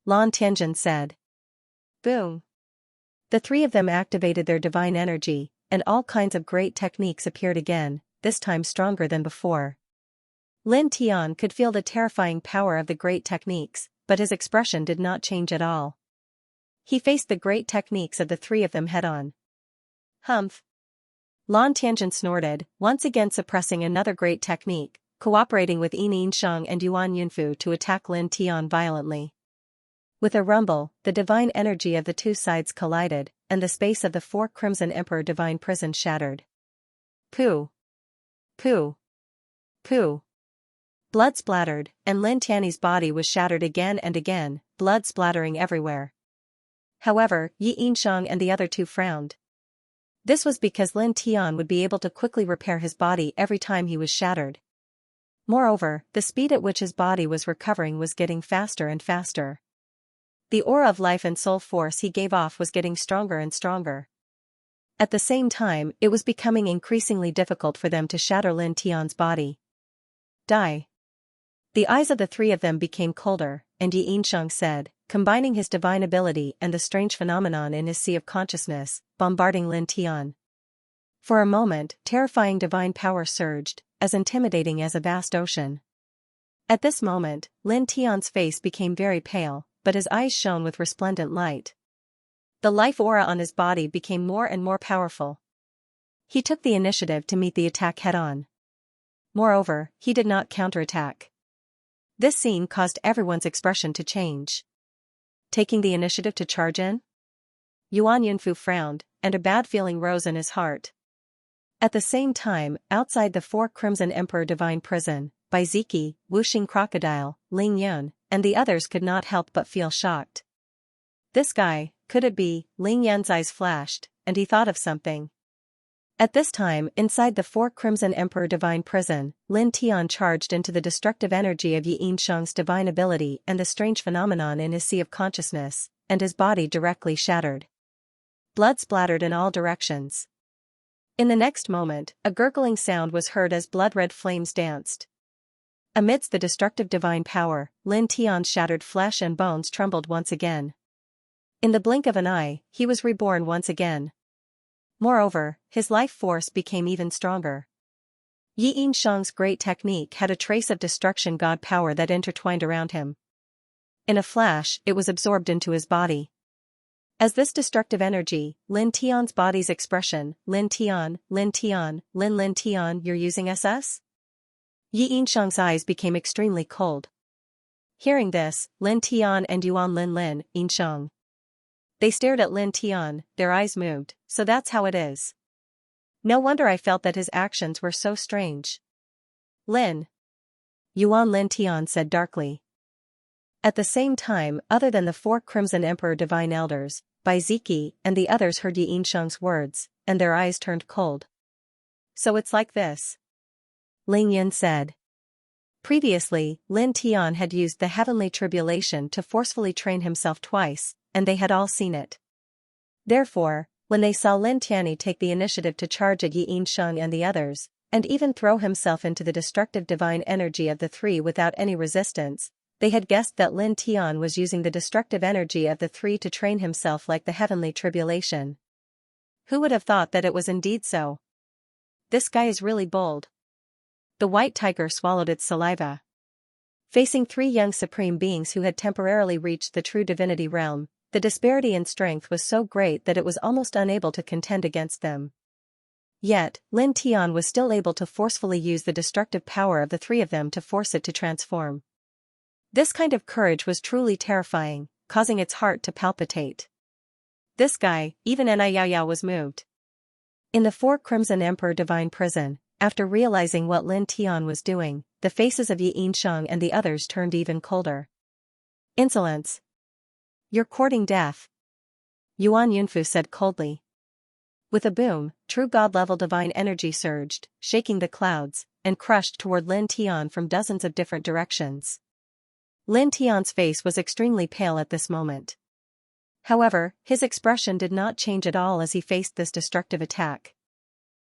Lin Tianjin said. Boom. The three of them activated their divine energy, and all kinds of great techniques appeared again, this time stronger than before. Lin Tian could feel the terrifying power of the great techniques, but his expression did not change at all. He faced the great techniques of the three of them head-on. Humph. Lin Tianjin snorted, once again suppressing another great technique, cooperating with Xianxia and Yuan Yunfu to attack Lin Tian violently. With a rumble, the divine energy of the two sides collided, and the space of the four Crimson Emperor divine prison shattered. Pooh! Pooh! Pooh! Blood splattered, and Lin Tian's body was shattered again and again, blood splattering everywhere. However, Xianxia and the other two frowned. This was because Lin Tian would be able to quickly repair his body every time he was shattered. Moreover, the speed at which his body was recovering was getting faster and faster. The aura of life and soul force he gave off was getting stronger and stronger. At the same time, it was becoming increasingly difficult for them to shatter Lin Tian's body. Die. The eyes of the three of them became colder, and Xianxia said, combining his divine ability and the strange phenomenon in his sea of consciousness, bombarding Lin Tian. For a moment, terrifying divine power surged, as intimidating as a vast ocean. At this moment, Lin Tian's face became very pale, but his eyes shone with resplendent light. The life aura on his body became more and more powerful. He took the initiative to meet the attack head-on. Moreover, he did not counterattack. This scene caused everyone's expression to change. Taking the initiative to charge in? Yuan Yunfu frowned, and a bad feeling rose in his heart. At the same time, outside the four Crimson Emperor divine prison, Bai Ziki, Wuxing Crocodile, Ling Yun, and the others could not help but feel shocked. This guy, could it be? Ling Yun's eyes flashed, and he thought of something. At this time, inside the four Crimson Emperor divine prison, Lin Tian charged into the destructive energy of Xianxia's divine ability and the strange phenomenon in his sea of consciousness, and his body directly shattered. Blood splattered in all directions. In the next moment, a gurgling sound was heard as blood-red flames danced. Amidst the destructive divine power, Lin Tian's shattered flesh and bones trembled once again. In the blink of an eye, he was reborn once again. Moreover, his life force became even stronger. Xianxia's great technique had a trace of destruction god power that intertwined around him. In a flash, it was absorbed into his body. As this destructive energy, Lin Tian's body's expression, Lin Tian, Lin Tian, Lin Tian, you're using SS? Xianxia's eyes became extremely cold. Hearing this, Lin Tian and Yuan Lin Yinxiang. They stared at Lin Tian, their eyes moved, so that's how it is. No wonder I felt that his actions were so strange. Lin. Yuan Lin Tian said darkly. At the same time, other than the 4 Crimson Emperor Divine Elders, Bai Ziki and the others heard Xianxia's words, and their eyes turned cold. So it's like this. Ling Yin said. Previously, Lin Tian had used the heavenly tribulation to forcefully train himself twice, and they had all seen it. Therefore, when they saw Lin Tianyi take the initiative to charge at Xianxiang and the others, and even throw himself into the destructive divine energy of the 3 without any resistance, they had guessed that Lin Tian was using the destructive energy of the 3 to train himself like the heavenly tribulation. Who would have thought that it was indeed so? This guy is really bold. The white tiger swallowed its saliva. Facing 3 young supreme beings who had temporarily reached the true divinity realm, the disparity in strength was so great that it was almost unable to contend against them. Yet, Lin Tian was still able to forcefully use the destructive power of the 3 of them to force it to transform. This kind of courage was truly terrifying, causing its heart to palpitate. This guy, even Yao was moved. In the 4 Crimson Emperor Divine Prison, after realizing what Lin Tian was doing, the faces of Xianxiang and the others turned even colder. Insolence. You're courting death. Yuan Yunfu said coldly. With a boom, true god-level divine energy surged, shaking the clouds, and crushed toward Lin Tian from dozens of different directions. Lin Tian's face was extremely pale at this moment. However, his expression did not change at all as he faced this destructive attack.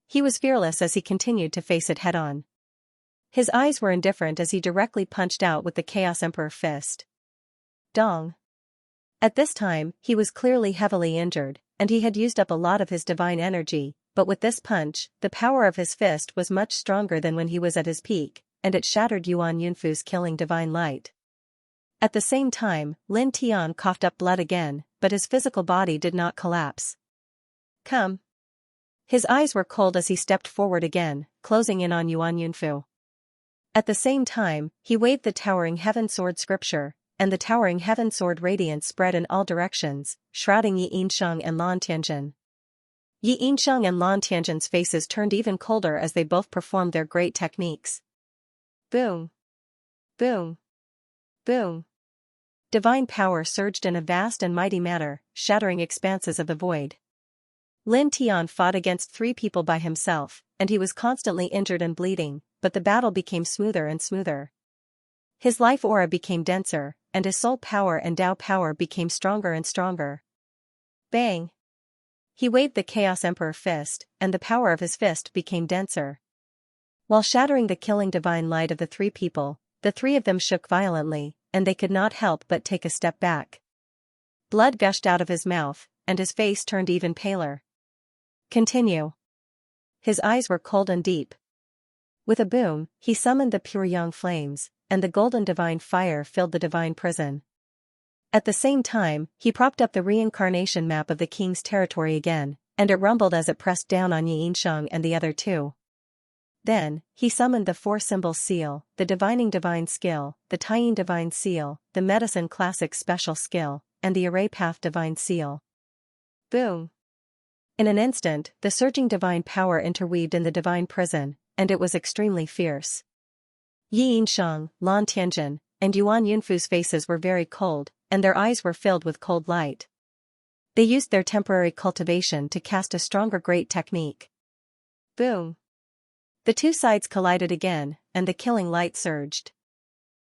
He was fearless as he continued to face it head-on. His eyes were indifferent as he directly punched out with the Chaos Emperor fist. Dong. At this time, he was clearly heavily injured, and he had used up a lot of his divine energy, but with this punch, the power of his fist was much stronger than when he was at his peak, and it shattered Yuan Yunfu's killing divine light. At the same time, Lin Tian coughed up blood again, but his physical body did not collapse. Come. His eyes were cold as he stepped forward again, closing in on Yuan Yunfu. At the same time, he waved the Towering Heaven Sword scripture, and the Towering Heaven Sword radiance spread in all directions, shrouding Xianxiang and Lan Tianjin. Xianxiang and Lan Tianjin's faces turned even colder as they both performed their great techniques. Boom. Boom. Boom. Divine power surged in a vast and mighty manner, shattering expanses of the void. Lin Tian fought against 3 people by himself, and he was constantly injured and bleeding, but the battle became smoother and smoother. His life aura became denser, and his soul power and Tao power became stronger and stronger. Bang! He waved the Chaos Emperor fist, and the power of his fist became denser. While shattering the killing divine light of the 3 people, the 3 of them shook violently, and they could not help but take a step back. Blood gushed out of his mouth, and his face turned even paler. Continue. His eyes were cold and deep. With a boom, he summoned the pure yang flames, and the golden divine fire filled the divine prison. At the same time, he propped up the reincarnation map of the king's territory again, and it rumbled as it pressed down on Xianxiang and the other 2. Then, he summoned the 4-symbol seal, the divining divine skill, the tying divine seal, the medicine classic special skill, and the array path divine seal. Boom! In an instant, the surging divine power interweaved in the divine prison, and it was extremely fierce. Xianxiang, Lan Tianjin, and Yuan Yunfu's faces were very cold, and their eyes were filled with cold light. They used their temporary cultivation to cast a stronger great technique. Boom! The 2 sides collided again, and the killing light surged.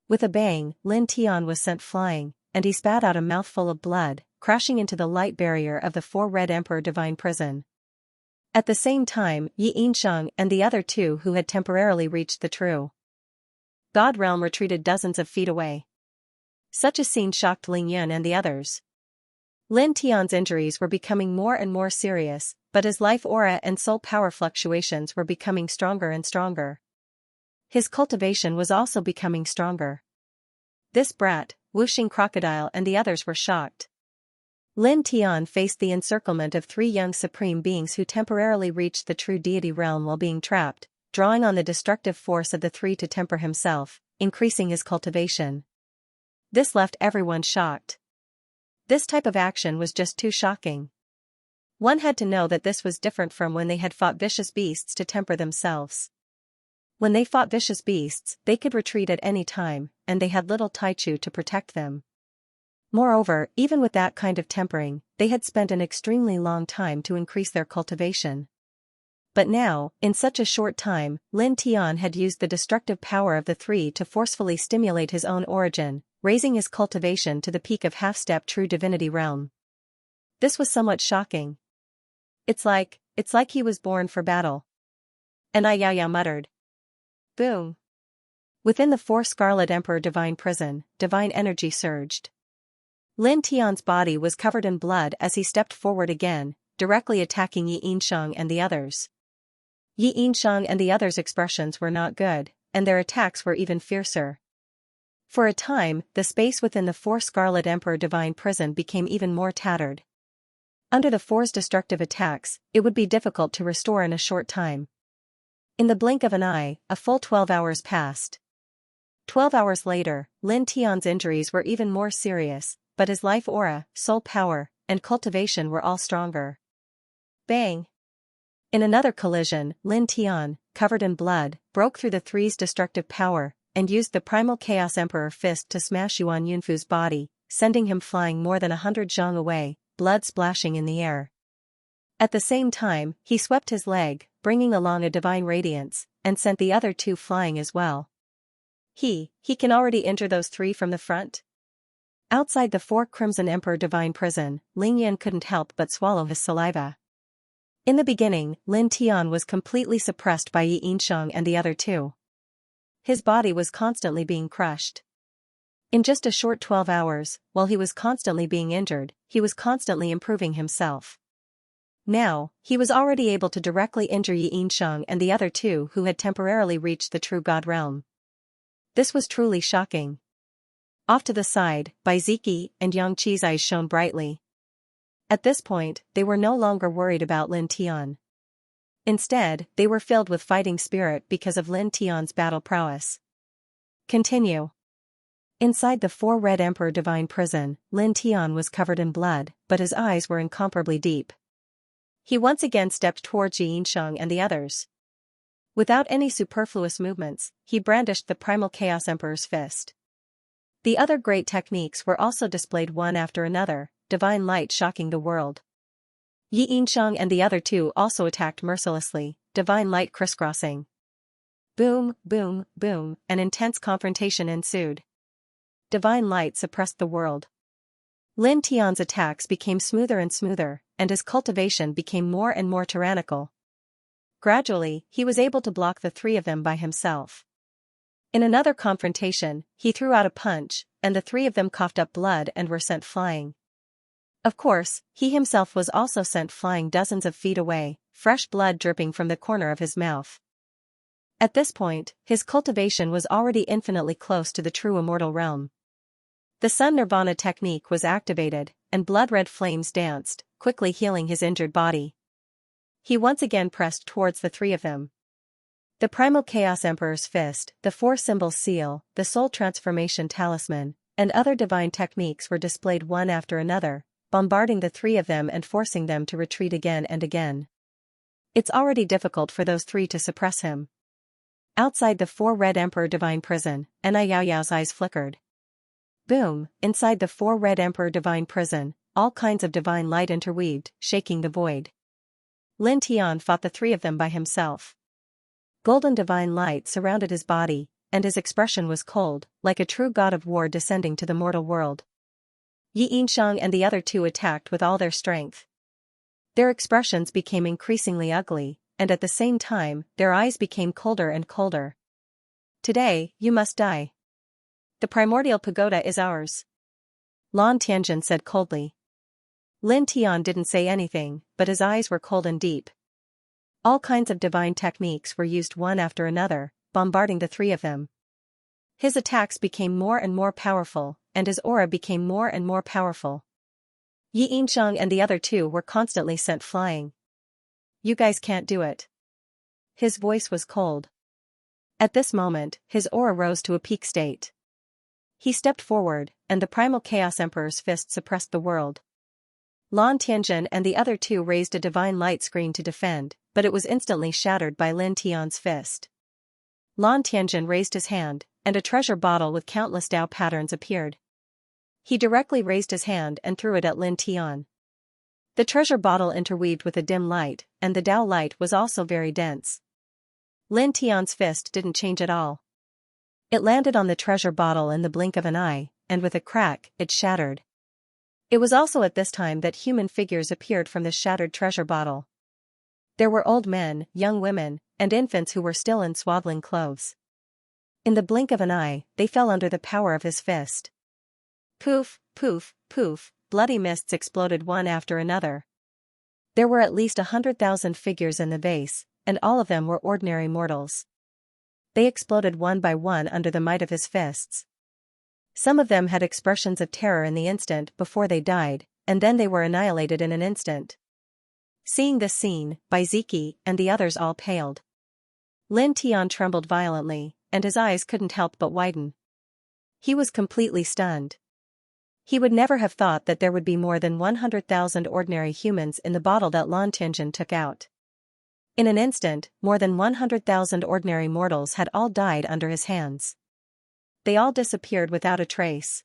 With a bang, Lin Tian was sent flying, and he spat out a mouthful of blood, crashing into the light barrier of the four Red Emperor Divine Prison. At the same time, Xianxia and the other two who had temporarily reached the true God realm retreated dozens of feet away. Such a scene shocked Ling Yun and the others. Lin Tian's injuries were becoming more and more serious, but his life aura and soul power fluctuations were becoming stronger and stronger. His cultivation was also becoming stronger. This brat, whooshing crocodile and the others were shocked. Lin Tian faced the encirclement of three young supreme beings who temporarily reached the true deity realm while being trapped, drawing on the destructive force of the three to temper himself, increasing his cultivation. This left everyone shocked. This type of action was just too shocking. One had to know that this was different from when they had fought vicious beasts to temper themselves. When they fought vicious beasts, they could retreat at any time, and they had little Taichu to protect them. Moreover, even with that kind of tempering, they had spent an extremely long time to increase their cultivation. But now, in such a short time, Lin Tian had used the destructive power of the three to forcefully stimulate his own origin, raising his cultivation to the peak of half-step true divinity realm. This was somewhat shocking. It's like he was born for battle. And Yao muttered. Boom. Within the four Scarlet Emperor Divine Prison, divine energy surged. Lin Tian's body was covered in blood as he stepped forward again, directly attacking Xianxia and the others. Xianxia and the others' expressions were not good, and their attacks were even fiercer. For a time, the space within the four Scarlet Emperor Divine Prison became even more tattered. Under the four's destructive attacks, it would be difficult to restore in a short time. In the blink of an eye, a full 12 hours passed. 12 hours later, Lin Tian's injuries were even more serious, but his life aura, soul power, and cultivation were all stronger. Bang! In another collision, Lin Tian, covered in blood, broke through the three's destructive power, and used the primal Chaos Emperor fist to smash Yuan Yunfu's body, sending him flying more than 100 zhang away, blood splashing in the air. At the same time, he swept his leg, bringing along a divine radiance, and sent the other two flying as well. He can already injure those three from the front? Outside the four Crimson Emperor Divine Prison, Ling Yan couldn't help but swallow his saliva. In the beginning, Lin Tian was completely suppressed by Xianxia and the other two. His body was constantly being crushed. In just a short 12 hours, while he was constantly being injured, he was constantly improving himself. Now, he was already able to directly injure Xianxia and the other two who had temporarily reached the true God realm. This was truly shocking. Off to the side, Bai Ziki and Yang Qi's eyes shone brightly. At this point, they were no longer worried about Lin Tian. Instead, they were filled with fighting spirit because of Lin Tian's battle prowess. Continue. Inside the four Red Emperor Divine Prison, Lin Tian was covered in blood, but his eyes were incomparably deep. He once again stepped towards Xianxia and the others. Without any superfluous movements, he brandished the primal Chaos Emperor's fist. The other great techniques were also displayed one after another, divine light shocking the world. Xianxia and the other two also attacked mercilessly, divine light crisscrossing. Boom, boom, boom, an intense confrontation ensued. Divine light suppressed the world. Lin Tian's attacks became smoother and smoother, and his cultivation became more and more tyrannical. Gradually, he was able to block the three of them by himself. In another confrontation, he threw out a punch, and the three of them coughed up blood and were sent flying. Of course, he himself was also sent flying dozens of feet away, fresh blood dripping from the corner of his mouth. At this point, his cultivation was already infinitely close to the true immortal realm. The Sun Nirvana technique was activated, and blood-red flames danced, quickly healing his injured body. He once again pressed towards the three of them. The primal Chaos Emperor's fist, the four symbols seal, the soul transformation talisman, and other divine techniques were displayed one after another, bombarding the three of them and forcing them to retreat again and again. It's already difficult for those three to suppress him. Outside the four Red Emperor Divine Prison, Yao's eyes flickered. Boom, inside the four Red Emperor Divine Prison, all kinds of divine light interweaved, shaking the void. Lin Tian fought the three of them by himself. Golden divine light surrounded his body, and his expression was cold, like a true god of war descending to the mortal world. Xianxia and the other two attacked with all their strength. Their expressions became increasingly ugly, and at the same time, their eyes became colder and colder. Today, you must die. The primordial pagoda is ours. Lan Tianjin said coldly. Lin Tian didn't say anything, but his eyes were cold and deep. All kinds of divine techniques were used one after another, bombarding the three of them. His attacks became more and more powerful, and his aura became more and more powerful. Xianxia and the other two were constantly sent flying. You guys can't do it. His voice was cold. At this moment, his aura rose to a peak state. He stepped forward, and the primal Chaos Emperor's fist suppressed the world. Lan Tianjin and the other two raised a divine light screen to defend, but it was instantly shattered by Lin Tian's fist. Lan Tianjin raised his hand, and a treasure bottle with countless Dao patterns appeared. He directly raised his hand and threw it at Lin Tian. The treasure bottle interweaved with a dim light, and the Dao light was also very dense. Lin Tian's fist didn't change at all. It landed on the treasure bottle in the blink of an eye, and with a crack, it shattered. It was also at this time that human figures appeared from the shattered treasure bottle. There were old men, young women, and infants who were still in swaddling clothes. In the blink of an eye, they fell under the power of his fist. Poof, poof, poof, bloody mists exploded one after another. There were at least 100,000 figures in the vase, and all of them were ordinary mortals. They exploded one by one under the might of his fists. Some of them had expressions of terror in the instant before they died, and then they were annihilated in an instant. Seeing this scene, Baiziki and the others all paled. Lin Tian trembled violently, and his eyes couldn't help but widen. He was completely stunned. He would never have thought that there would be more than 100,000 ordinary humans in the bottle that Lan Tianjin took out. In an instant, more than 100,000 ordinary mortals had all died under his hands. They all disappeared without a trace.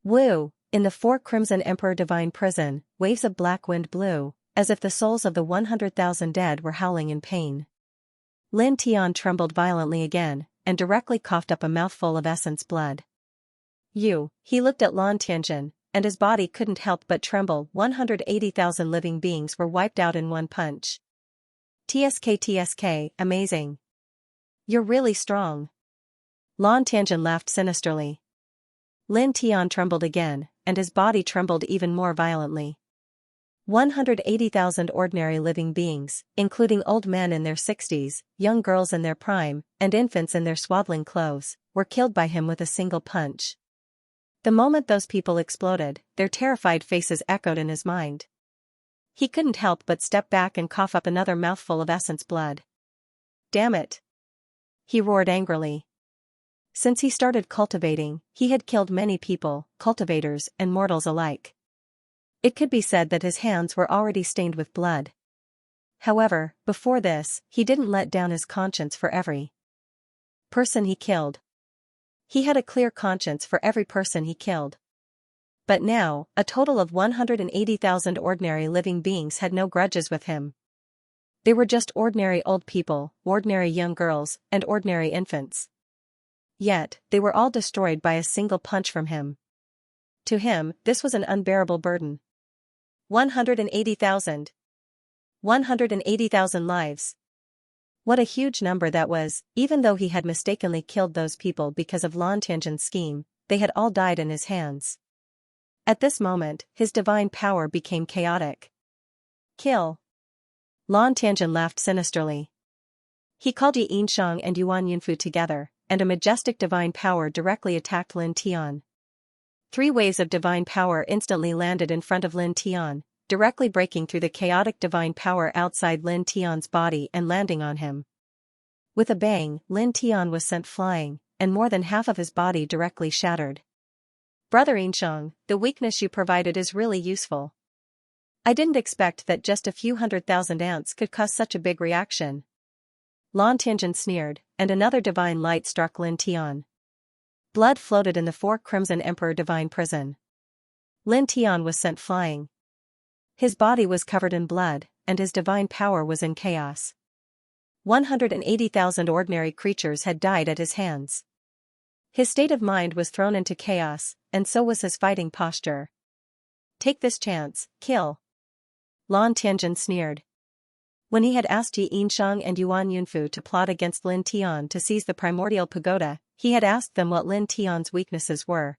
Woo! In the 4 Crimson Emperor Divine Prison, waves of black wind blew, as if the souls of the 100,000 dead were howling in pain. Lin Tian trembled violently again, and directly coughed up a mouthful of essence blood. He looked at Lan Tianjin, and his body couldn't help but tremble. 180,000 living beings were wiped out in one punch. TSK, amazing. You're really strong. Lan Tianjin laughed sinisterly. Lin Tian trembled again, and his body trembled even more violently. 180,000 ordinary living beings, including old men in their 60s, young girls in their prime, and infants in their swaddling clothes, were killed by him with a single punch. The moment those people exploded, their terrified faces echoed in his mind. He couldn't help but step back and cough up another mouthful of essence blood. Damn it! He roared angrily. Since he started cultivating, he had killed many people, cultivators and mortals alike. It could be said that his hands were already stained with blood. However, before this, he didn't let down his conscience for every person he killed. He had a clear conscience for every person he killed. But now, a total of 180,000 ordinary living beings had no grudges with him. They were just ordinary old people, ordinary young girls, and ordinary infants. Yet, they were all destroyed by a single punch from him. To him, this was an unbearable burden. 180,000. 180,000 lives. What a huge number that was. Even though he had mistakenly killed those people because of Lan Tianjin's scheme, they had all died in his hands. At this moment, his divine power became chaotic. Kill. Lan Tianjin laughed sinisterly. He called Xianxia and Yuan Yunfu together, and a majestic divine power directly attacked Lin Tian. 3 waves of divine power instantly landed in front of Lin Tian, directly breaking through the chaotic divine power outside Lin Tian's body and landing on him. With a bang, Lin Tian was sent flying, and more than half of his body directly shattered. Brother Xianxia, the weakness you provided is really useful. I didn't expect that just a few 100,000 ants could cause such a big reaction. Lan Tianjin sneered, and another divine light struck Lin Tian. Blood floated in the 4 Crimson Emperor Divine Prison. Lin Tian was sent flying. His body was covered in blood, and his divine power was in chaos. 180,000 ordinary creatures had died at his hands. His state of mind was thrown into chaos, and so was his fighting posture. Take this chance, kill. Lan Tianjin sneered. When he had asked Yi Yinshang and Yuan Yunfu to plot against Lin Tian to seize the primordial pagoda, he had asked them what Lin Tian's weaknesses were.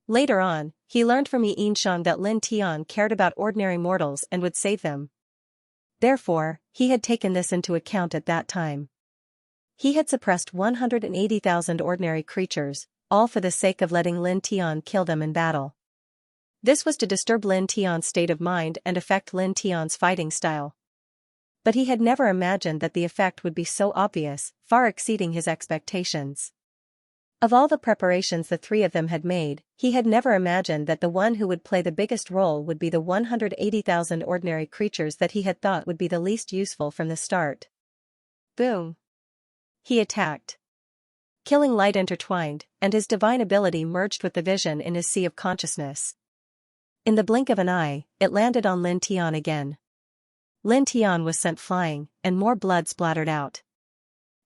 Later on, he learned from Yi Yinshang that Lin Tian cared about ordinary mortals and would save them. Therefore, he had taken this into account at that time. He had suppressed 180,000 ordinary creatures, all for the sake of letting Lin Tian kill them in battle. This was to disturb Lin Tian's state of mind and affect Lin Tian's fighting style. But he had never imagined that the effect would be so obvious, far exceeding his expectations. Of all the preparations the three of them had made, he had never imagined that the one who would play the biggest role would be the 180,000 ordinary creatures that he had thought would be the least useful from the start. Boom! He attacked. Killing light intertwined, and his divine ability merged with the vision in his sea of consciousness. In the blink of an eye, it landed on Lin Tian again. Lin Tian was sent flying, and more blood splattered out.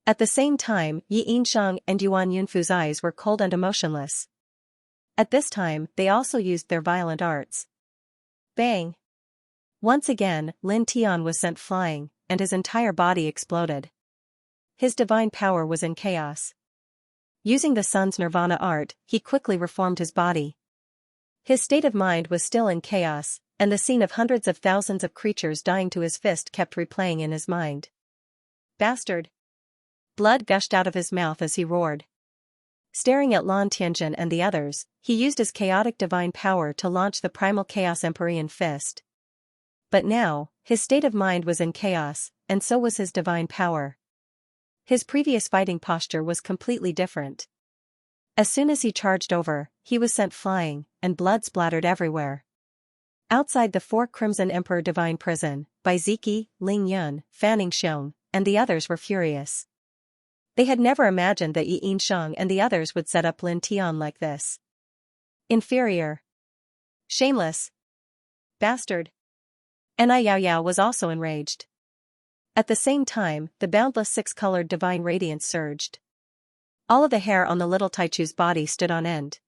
At the same time, Yi Yinshang and Yuan Yunfu's eyes were cold and emotionless. At this time, they also used their violent arts. Bang! Once again, Lin Tian was sent flying, and his entire body exploded. His divine power was in chaos. Using the sun's nirvana art, he quickly reformed his body. His state of mind was still in chaos, and the scene of hundreds of thousands of creatures dying to his fist kept replaying in his mind. Bastard! Blood gushed out of his mouth as he roared. Staring at Lan Tianjin and the others, he used his chaotic divine power to launch the primal chaos Empyrean fist. But now, his state of mind was in chaos, and so was his divine power. His previous fighting posture was completely different. As soon as he charged over, he was sent flying, and blood splattered everywhere. Outside the Four Crimson Emperor Divine Prison, Bai Ziki, Ling Yun, Fanning Xiong, and the others were furious. They had never imagined that Yi Yinshang and the others would set up Lin Tian like this. Inferior. Shameless. Bastard. And Ai Yao Yao was also enraged. At the same time, the boundless six-colored divine radiance surged. All of the hair on the little Taichu's body stood on end.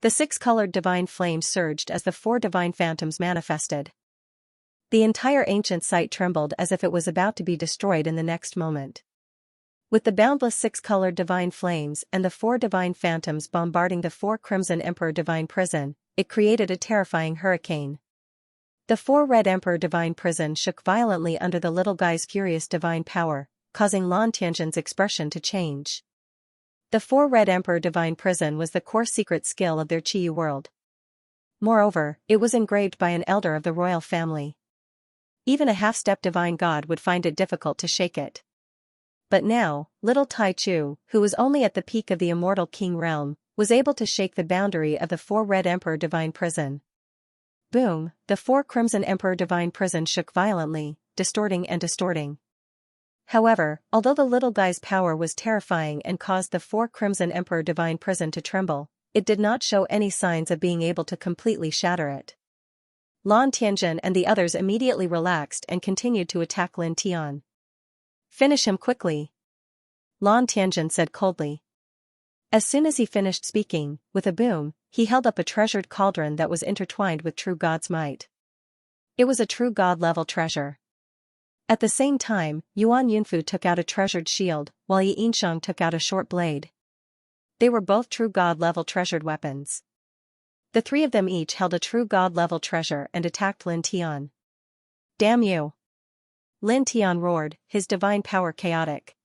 The six-colored divine flame surged as the four divine phantoms manifested. The entire ancient site trembled as if it was about to be destroyed in the next moment. With the boundless six-colored divine flames and the four divine phantoms bombarding the Four Crimson Emperor Divine Prison, it created a terrifying hurricane. The Four Red Emperor Divine Prison shook violently under the little guy's furious divine power, causing Lan Tianjin's expression to change. The Four Red Emperor Divine Prison was the core secret skill of their Qiyu world. Moreover, it was engraved by an elder of the royal family. Even a half-step divine god would find it difficult to shake it. But now, little Tai Chu, who was only at the peak of the immortal king realm, was able to shake the boundary of the Four Red Emperor Divine Prison. Boom, the Four Crimson Emperor Divine Prison shook violently, distorting and distorting. However, although the little guy's power was terrifying and caused the Four Crimson Emperor Divine Prison to tremble, it did not show any signs of being able to completely shatter it. Lan Tianjin and the others immediately relaxed and continued to attack Lin Tian. Finish him quickly, Lan Tianjin said coldly. As soon as he finished speaking, with a boom, he held up a treasured cauldron that was intertwined with true God's might. It was a true God-level treasure. At the same time, Yuan Yunfu took out a treasured shield, while Yi Yinshang took out a short blade. They were both true God-level treasured weapons. The three of them each held a true God-level treasure and attacked Lin Tian. Damn you! Lin Tian roared, his divine power chaotic.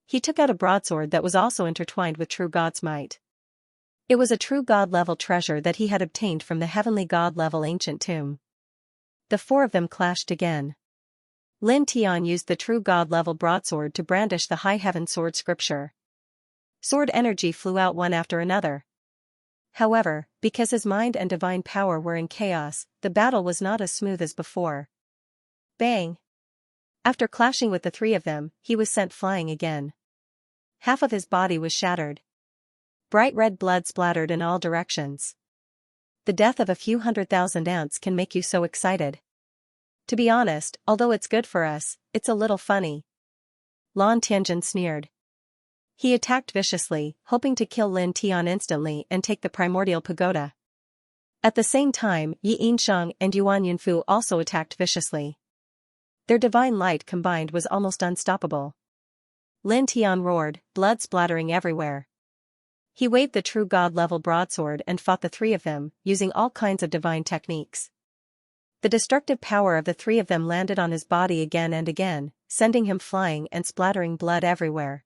He took out a broadsword that was also intertwined with true God's might. It was a true God-level treasure that he had obtained from the heavenly God-level ancient tomb. The four of them clashed again. Lin Tian used the true God-level broadsword to brandish the high heaven sword scripture. Sword energy flew out one after another. However, because his mind and divine power were in chaos, the battle was not as smooth as before. Bang! After clashing with the three of them, he was sent flying again. Half of his body was shattered. Bright red blood splattered in all directions. The death of a few 100,000 ants can make you so excited. To be honest, although it's good for us, it's a little funny. Lan Tianjin sneered. He attacked viciously, hoping to kill Lin Tian instantly and take the primordial pagoda. At the same time, Yi Yinsheng and Yuan Yunfu also attacked viciously. Their divine light combined was almost unstoppable. Lin Tian roared, blood splattering everywhere. He waved the true god-level broadsword and fought the three of them, using all kinds of divine techniques. The destructive power of the three of them landed on his body again and again, sending him flying and splattering blood everywhere.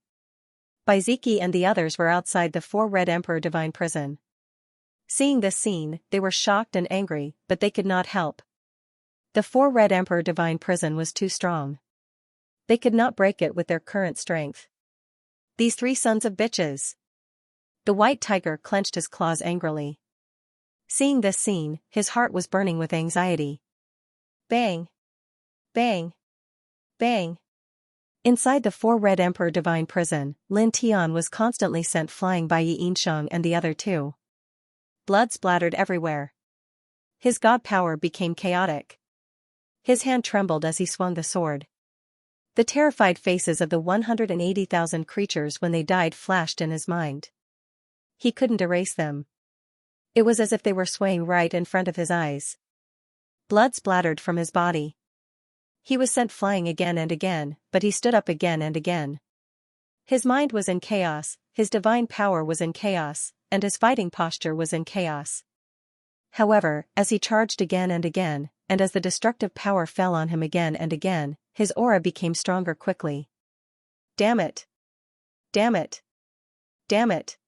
Baiziki and the others were outside the Four Red Emperor divine prison. Seeing this scene, they were shocked and angry, but they could not help. The Four Red Emperor divine prison was too strong. They could not break it with their current strength. These three sons of bitches. The white tiger clenched his claws angrily. Seeing this scene, his heart was burning with anxiety. Bang! Bang! Bang! Inside the Four Red Emperor divine prison, Lin Tian was constantly sent flying by Yi Yinsheng and the other two. Blood splattered everywhere. His god power became chaotic. His hand trembled as he swung the sword. The terrified faces of the 180,000 creatures when they died flashed in his mind. He couldn't erase them. It was as if they were swaying right in front of his eyes. Blood splattered from his body. He was sent flying again and again, but he stood up again and again. His mind was in chaos, his divine power was in chaos, and his fighting posture was in chaos. However, as he charged again and again, and as the destructive power fell on him again and again, his aura became stronger quickly. Damn it! Damn it! Damn it!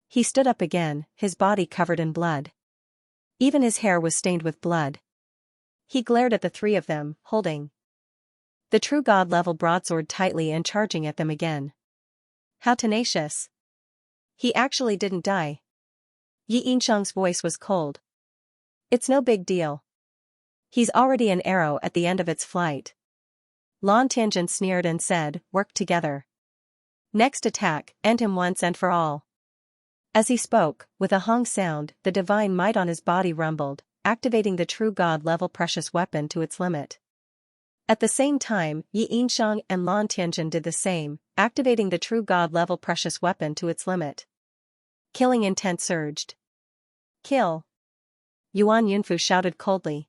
He stood up again, his body covered in blood. Even his hair was stained with blood. He glared at the three of them, holding the true god-level broadsword tightly and charging at them again. How tenacious! He actually didn't die. Yi Yinsheng's voice was cold. It's no big deal. He's already an arrow at the end of its flight. Lan Tianjin sneered and said, work together. Next attack, end him once and for all. As he spoke, with a hung sound, the divine might on his body rumbled, activating the true god-level precious weapon to its limit. At the same time, Yi Yinsheng and Lan Tianjin did the same, activating the true god-level precious weapon to its limit. Killing intent surged. Kill! Yuan Yunfu shouted coldly.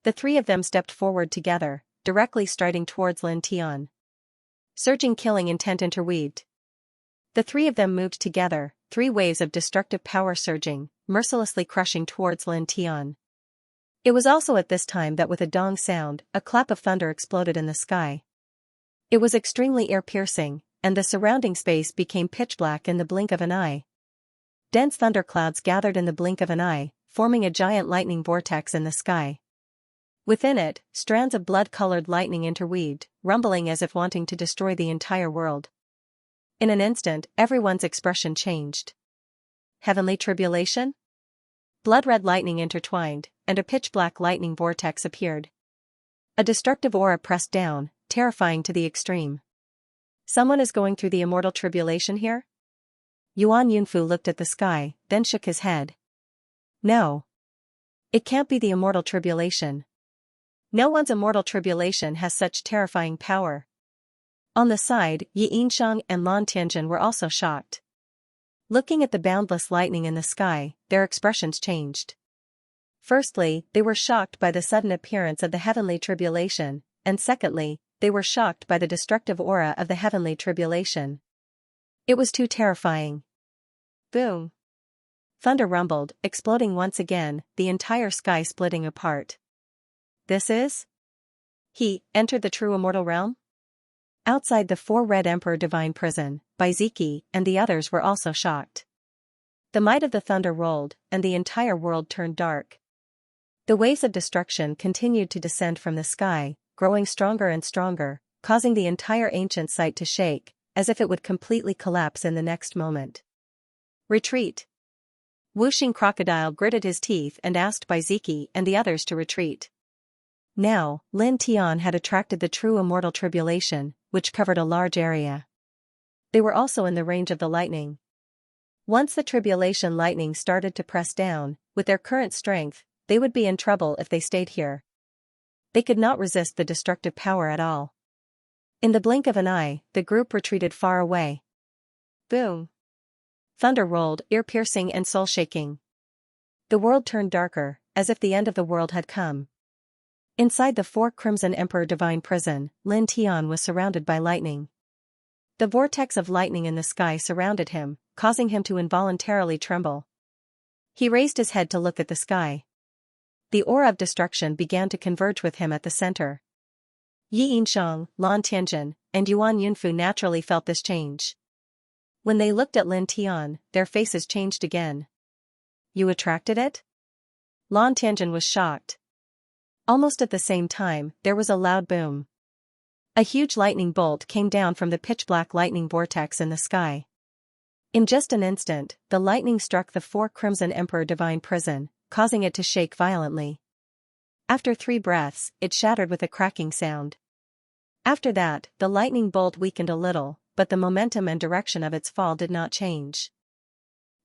The three of them stepped forward together, directly striding towards Lin Tian. Surging killing intent interweaved. The three of them moved together, three waves of destructive power surging, mercilessly crushing towards Lin Tian. It was also at this time that with a dong sound, a clap of thunder exploded in the sky. It was extremely ear-piercing, and the surrounding space became pitch black in the blink of an eye. Dense thunderclouds gathered in the blink of an eye, forming a giant lightning vortex in the sky. Within it, strands of blood-colored lightning interweaved, rumbling as if wanting to destroy the entire world. In an instant, everyone's expression changed. Heavenly tribulation? Blood-red lightning intertwined, and a pitch-black lightning vortex appeared. A destructive aura pressed down, terrifying to the extreme. Someone is going through the immortal tribulation here? Yuan Yunfu looked at the sky, then shook his head. No. It can't be the immortal tribulation. No one's immortal tribulation has such terrifying power. On the side, Yi Yinsheng and Lan Tianjin were also shocked. Looking at the boundless lightning in the sky, their expressions changed. Firstly, they were shocked by the sudden appearance of the heavenly tribulation, and secondly, they were shocked by the destructive aura of the heavenly tribulation. It was too terrifying. Boom! Thunder rumbled, exploding once again, the entire sky splitting apart. This is? He entered the true immortal realm? Outside the Four Red Emperor divine prison, Baiziki and the others were also shocked. The might of the thunder rolled, and the entire world turned dark. The waves of destruction continued to descend from the sky, growing stronger and stronger, causing the entire ancient site to shake, as if it would completely collapse in the next moment. Retreat! Wuxing Crocodile gritted his teeth and asked Baiziki and the others to retreat. Now, Lin Tian had attracted the true immortal tribulation, which covered a large area. They were also in the range of the lightning. Once the tribulation lightning started to press down, with their current strength, they would be in trouble if they stayed here. They could not resist the destructive power at all. In the blink of an eye, the group retreated far away. Boom! Thunder rolled, ear-piercing and soul-shaking. The world turned darker, as if the end of the world had come. Inside the Four Crimson Emperor Divine Prison, Lin Tian was surrounded by lightning. The vortex of lightning in the sky surrounded him, causing him to involuntarily tremble. He raised his head to look at the sky. The aura of destruction began to converge with him at the center. Yi Yinsheng, Lan Tianjin, and Yuan Yunfu naturally felt this change. When they looked at Lin Tian, their faces changed again. You attracted it? Lan Tianjin was shocked. Almost at the same time, there was a loud boom. A huge lightning bolt came down from the pitch-black lightning vortex in the sky. In just an instant, the lightning struck the Four Crimson Emperor Divine Prison, causing it to shake violently. After 3 breaths, it shattered with a cracking sound. After that, the lightning bolt weakened a little, but the momentum and direction of its fall did not change.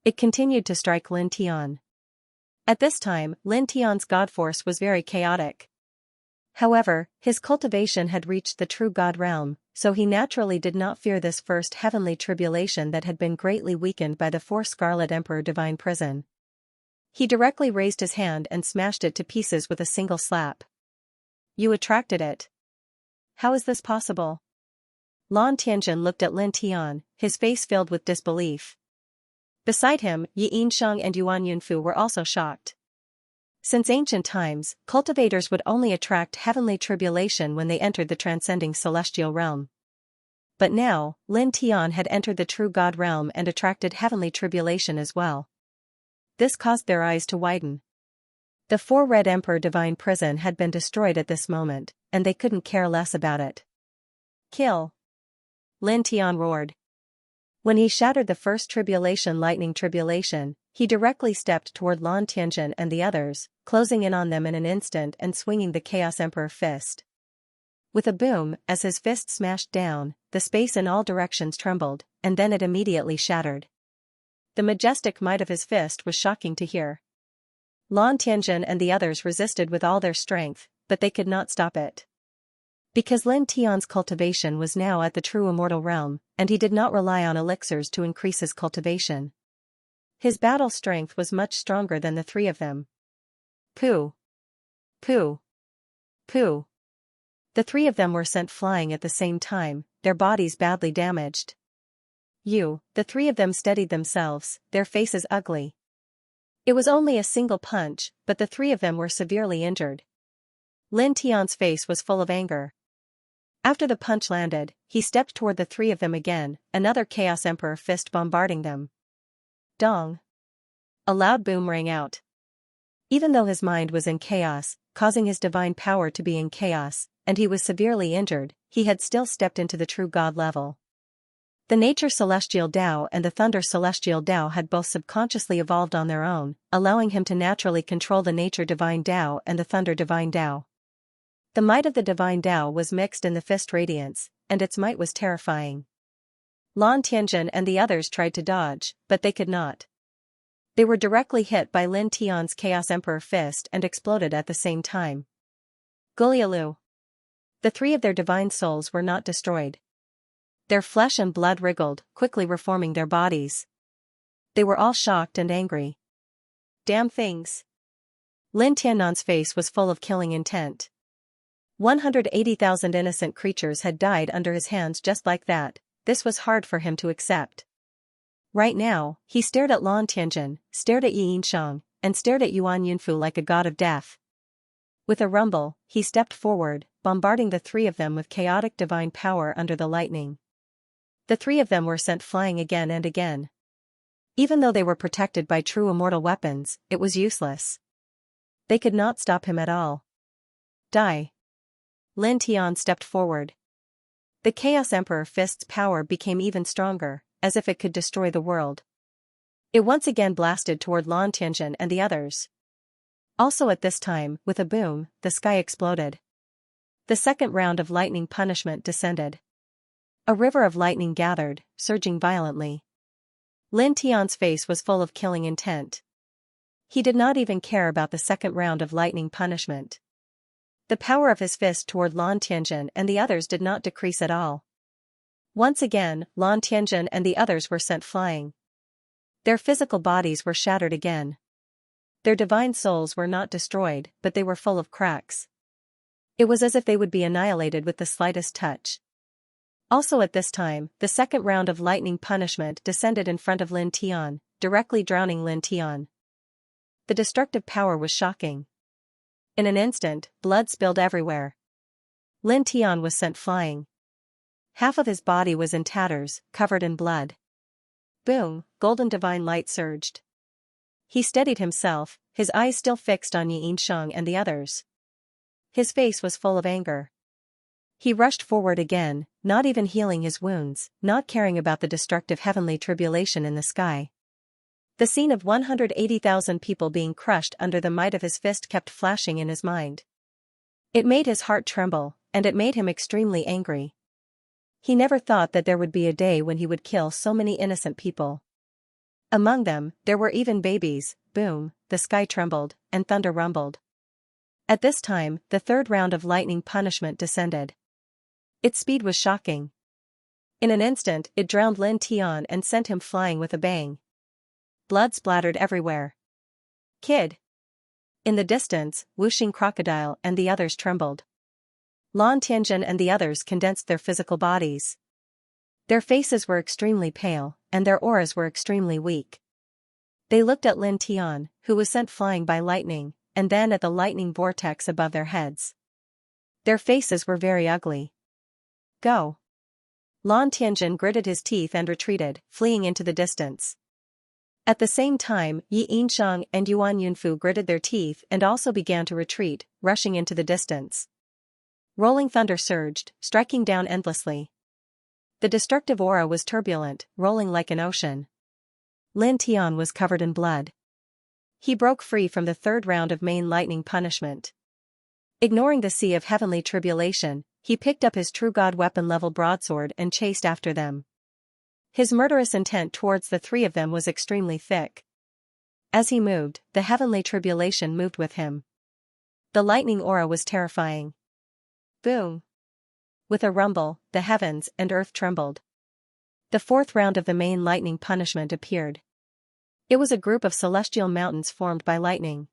It continued to strike Lin Tian. At this time, Lin Tian's god force was very chaotic. However, his cultivation had reached the true god realm, so he naturally did not fear this first heavenly tribulation that had been greatly weakened by the Four Scarlet Emperor Divine Prison. He directly raised his hand and smashed it to pieces with a single slap. You attracted it. How is this possible? Lan Tianjin looked at Lin Tian, his face filled with disbelief. Beside him, Yi Yinsheng and Yuan Yunfu were also shocked. Since ancient times, cultivators would only attract heavenly tribulation when they entered the transcending celestial realm. But now, Lin Tian had entered the true god realm and attracted heavenly tribulation as well. This caused their eyes to widen. The Four Red Emperor Divine Prison had been destroyed at this moment, and they couldn't care less about it. Kill! Lin Tian roared. When he shattered the first tribulation lightning tribulation, he directly stepped toward Lan Tianjin and the others, closing in on them in an instant and swinging the Chaos Emperor fist. With a boom, as his fist smashed down, the space in all directions trembled, and then it immediately shattered. The majestic might of his fist was shocking to hear. Lan Tianjin and the others resisted with all their strength, but they could not stop it. Because Lin Tian's cultivation was now at the true immortal realm, and he did not rely on elixirs to increase his cultivation. His battle strength was much stronger than the 3 of them. Pooh! Pooh! Pooh! The 3 of them were sent flying at the same time, their bodies badly damaged. The 3 of them steadied themselves, their faces ugly. It was only a single punch, but the 3 of them were severely injured. Lin Tian's face was full of anger. After the punch landed, he stepped toward the 3 of them again, another Chaos Emperor fist bombarding them. Dong! A loud boom rang out. Even though his mind was in chaos, causing his divine power to be in chaos, and he was severely injured, he had still stepped into the true god level. The Nature Celestial Tao and the Thunder Celestial Tao had both subconsciously evolved on their own, allowing him to naturally control the Nature Divine Tao and the Thunder Divine Tao. The might of the Divine Tao was mixed in the fist radiance, and its might was terrifying. Lan Tianjin and the others tried to dodge, but they could not. They were directly hit by Lin Tian's Chaos Emperor fist and exploded at the same time. Gulialu! The 3 of their divine souls were not destroyed. Their flesh and blood wriggled, quickly reforming their bodies. They were all shocked and angry. Damn things! Lin Tiannan's face was full of killing intent. 180,000 innocent creatures had died under his hands just like that. This was hard for him to accept. Right now, he stared at Lan Tianjin, stared at Yi Yinsheng, and stared at Yuan Yunfu like a god of death. With a rumble, he stepped forward, bombarding the 3 of them with chaotic divine power under the lightning. The 3 of them were sent flying again and again. Even though they were protected by true immortal weapons, it was useless. They could not stop him at all. Die! Lin Tian stepped forward. The Chaos Emperor fist's power became even stronger, as if it could destroy the world. It once again blasted toward Lan Tianjin and the others. Also at this time, with a boom, the sky exploded. The second round of lightning punishment descended. A river of lightning gathered, surging violently. Lin Tian's face was full of killing intent. He did not even care about the second round of lightning punishment. The power of his fist toward Lan Tianjin and the others did not decrease at all. Once again, Lan Tianjin and the others were sent flying. Their physical bodies were shattered again. Their divine souls were not destroyed, but they were full of cracks. It was as if they would be annihilated with the slightest touch. Also at this time, the second round of lightning punishment descended in front of Lin Tian, directly drowning Lin Tian. The destructive power was shocking. In an instant, blood spilled everywhere. Lin Tian was sent flying. Half of his body was in tatters, covered in blood. Boom, golden divine light surged. He steadied himself, his eyes still fixed on Xianxia and the others. His face was full of anger. He rushed forward again, not even healing his wounds, not caring about the destructive heavenly tribulation in the sky. The scene of 180,000 people being crushed under the might of his fist kept flashing in his mind. It made his heart tremble, and it made him extremely angry. He never thought that there would be a day when he would kill so many innocent people. Among them, there were even babies. Boom, the sky trembled, and thunder rumbled. At this time, the third round of lightning punishment descended. Its speed was shocking. In an instant, it drowned Lin Tian and sent him flying with a bang. Blood splattered everywhere. Kid! In the distance, Wuxing Crocodile and the others trembled. Lan Tianjin and the others condensed their physical bodies. Their faces were extremely pale, and their auras were extremely weak. They looked at Lin Tian, who was sent flying by lightning, and then at the lightning vortex above their heads. Their faces were very ugly. Go! Lan Tianjin gritted his teeth and retreated, fleeing into the distance. At the same time, Xianxia and Yuan Yunfu gritted their teeth and also began to retreat, rushing into the distance. Rolling thunder surged, striking down endlessly. The destructive aura was turbulent, rolling like an ocean. Lin Tian was covered in blood. He broke free from the third round of main lightning punishment. Ignoring the sea of heavenly tribulation, he picked up his true god weapon-level broadsword and chased after them. His murderous intent towards the three of them was extremely thick. As he moved, the heavenly tribulation moved with him. The lightning aura was terrifying. Boom! With a rumble, the heavens and earth trembled. The fourth round of the main lightning punishment appeared. It was a group of celestial mountains formed by lightning.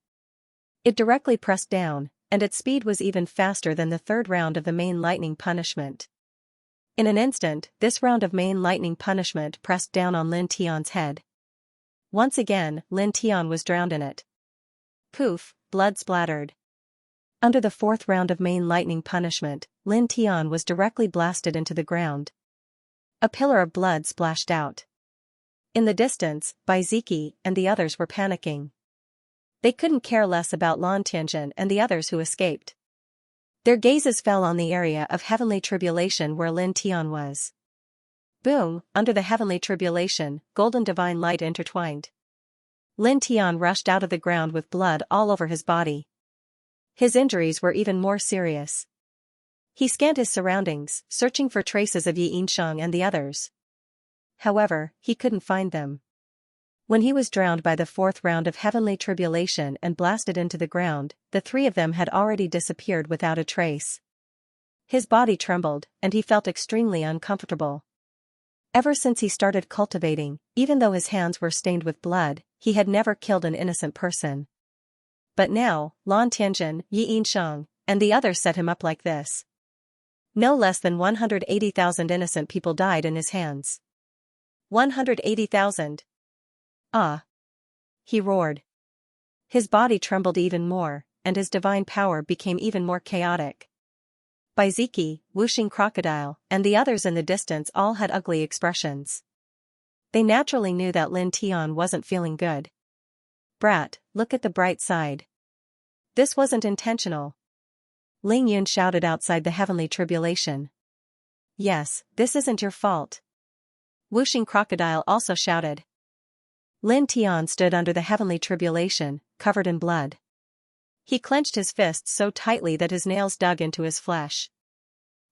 It directly pressed down, and its speed was even faster than the third round of the main lightning punishment. In an instant, this round of main lightning punishment pressed down on Lin Tian's head. Once again, Lin Tian was drowned in it. Poof, blood splattered. Under the fourth round of main lightning punishment, Lin Tian was directly blasted into the ground. A pillar of blood splashed out. In the distance, Baiziki and the others were panicking. They couldn't care less about Lan Tianjin and the others who escaped. Their gazes fell on the area of heavenly tribulation where Lin Tian was. Boom, under the heavenly tribulation, golden divine light intertwined. Lin Tian rushed out of the ground with blood all over his body. His injuries were even more serious. He scanned his surroundings, searching for traces of Xianxia and the others. However, he couldn't find them. When he was drowned by the fourth round of heavenly tribulation and blasted into the ground, the three of them had already disappeared without a trace. His body trembled, and he felt extremely uncomfortable. Ever since he started cultivating, even though his hands were stained with blood, he had never killed an innocent person. But now, Lan Tianjin, Xianxia, and the others set him up like this. No less than 180,000 innocent people died in his hands. 180,000. Ah! He roared. His body trembled even more, and his divine power became even more chaotic. Baiziki, Wuxing Crocodile, and the others in the distance all had ugly expressions. They naturally knew that Lin Tian wasn't feeling good. Brat, look at the bright side. This wasn't intentional. Ling Yun shouted outside the heavenly tribulation. Yes, this isn't your fault. Wuxing Crocodile also shouted. Lin Tian stood under the heavenly tribulation, covered in blood. He clenched his fists so tightly that his nails dug into his flesh.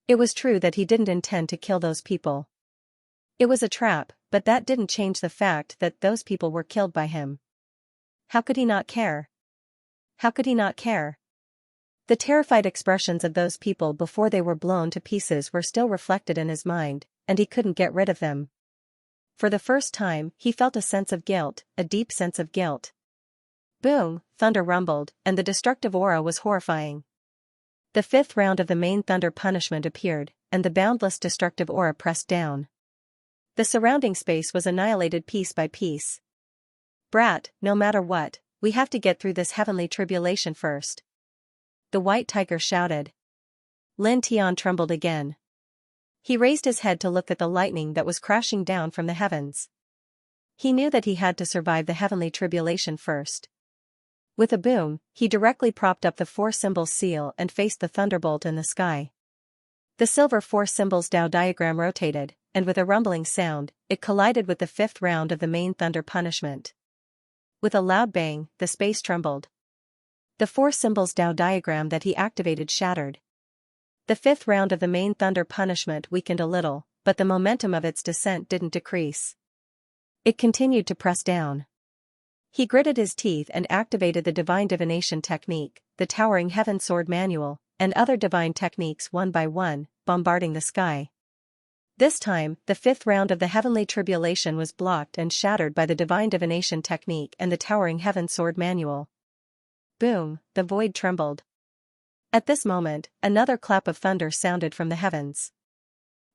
It was true that he didn't intend to kill those people. It was a trap, but that didn't change the fact that those people were killed by him. How could he not care? How could he not care? The terrified expressions of those people before they were blown to pieces were still reflected in his mind, and he couldn't get rid of them. For the first time, he felt a sense of guilt, a deep sense of guilt. Boom, thunder rumbled, and the destructive aura was horrifying. The fifth round of the main thunder punishment appeared, and the boundless destructive aura pressed down. The surrounding space was annihilated piece by piece. Brat, no matter what, we have to get through this heavenly tribulation first. The white tiger shouted. Lin Tian trembled again. He raised his head to look at the lightning that was crashing down from the heavens. He knew that he had to survive the heavenly tribulation first. With a boom, he directly propped up the four symbols seal and faced the thunderbolt in the sky. The silver four symbols Tao diagram rotated, and with a rumbling sound, it collided with the fifth round of the main thunder punishment. With a loud bang, the space trembled. The four symbols Tao diagram that he activated shattered. The fifth round of the main thunder punishment weakened a little, but the momentum of its descent didn't decrease. It continued to press down. He gritted his teeth and activated the divine divination technique, the towering heaven sword manual, and other divine techniques one by one, bombarding the sky. This time, the fifth round of the heavenly tribulation was blocked and shattered by the divine divination technique and the towering heaven sword manual. Boom, the void trembled. At this moment, another clap of thunder sounded from the heavens.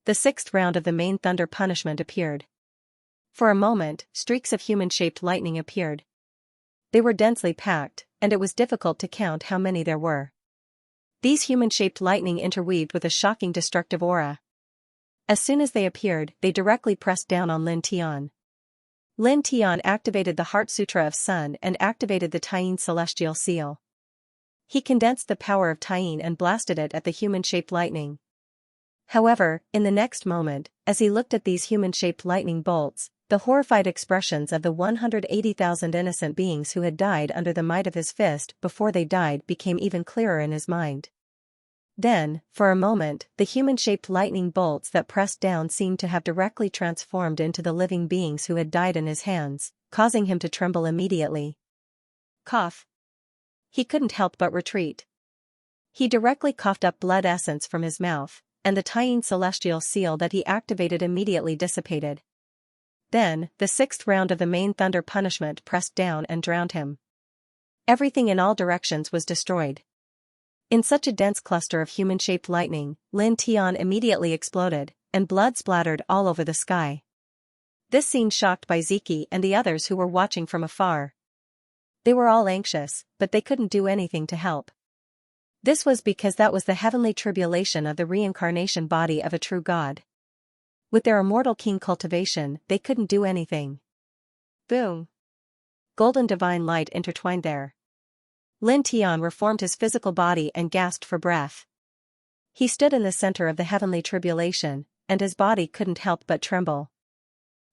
The sixth round of the main thunder punishment appeared. For a moment, streaks of human-shaped lightning appeared. They were densely packed, and it was difficult to count how many there were. These human-shaped lightning interweaved with a shocking destructive aura. As soon as they appeared, they directly pressed down on Lin Tian. Lin Tian activated the Heart Sutra of Sun and activated the Taiyin Celestial Seal. He condensed the power of Taiyin and blasted it at the human-shaped lightning. However, in the next moment, as he looked at these human-shaped lightning bolts, the horrified expressions of the 180,000 innocent beings who had died under the might of his fist before they died became even clearer in his mind. Then, for a moment, the human-shaped lightning bolts that pressed down seemed to have directly transformed into the living beings who had died in his hands, causing him to tremble immediately. Cough. He couldn't help but retreat. He directly coughed up blood essence from his mouth, and the Taiyin Celestial Seal that he activated immediately dissipated. Then, the sixth round of the main thunder punishment pressed down and drowned him. Everything in all directions was destroyed. In such a dense cluster of human-shaped lightning, Lin Tian immediately exploded, and blood splattered all over the sky. This scene shocked by Ziki and the others who were watching from afar. They were all anxious, but they couldn't do anything to help. This was because that was the heavenly tribulation of the reincarnation body of a true god. With their immortal king Cultivation, they couldn't do anything. Boom! Golden divine light intertwined there. Lin Tian reformed his physical body and gasped for breath. He stood in the center of the heavenly tribulation, and his body couldn't help but tremble.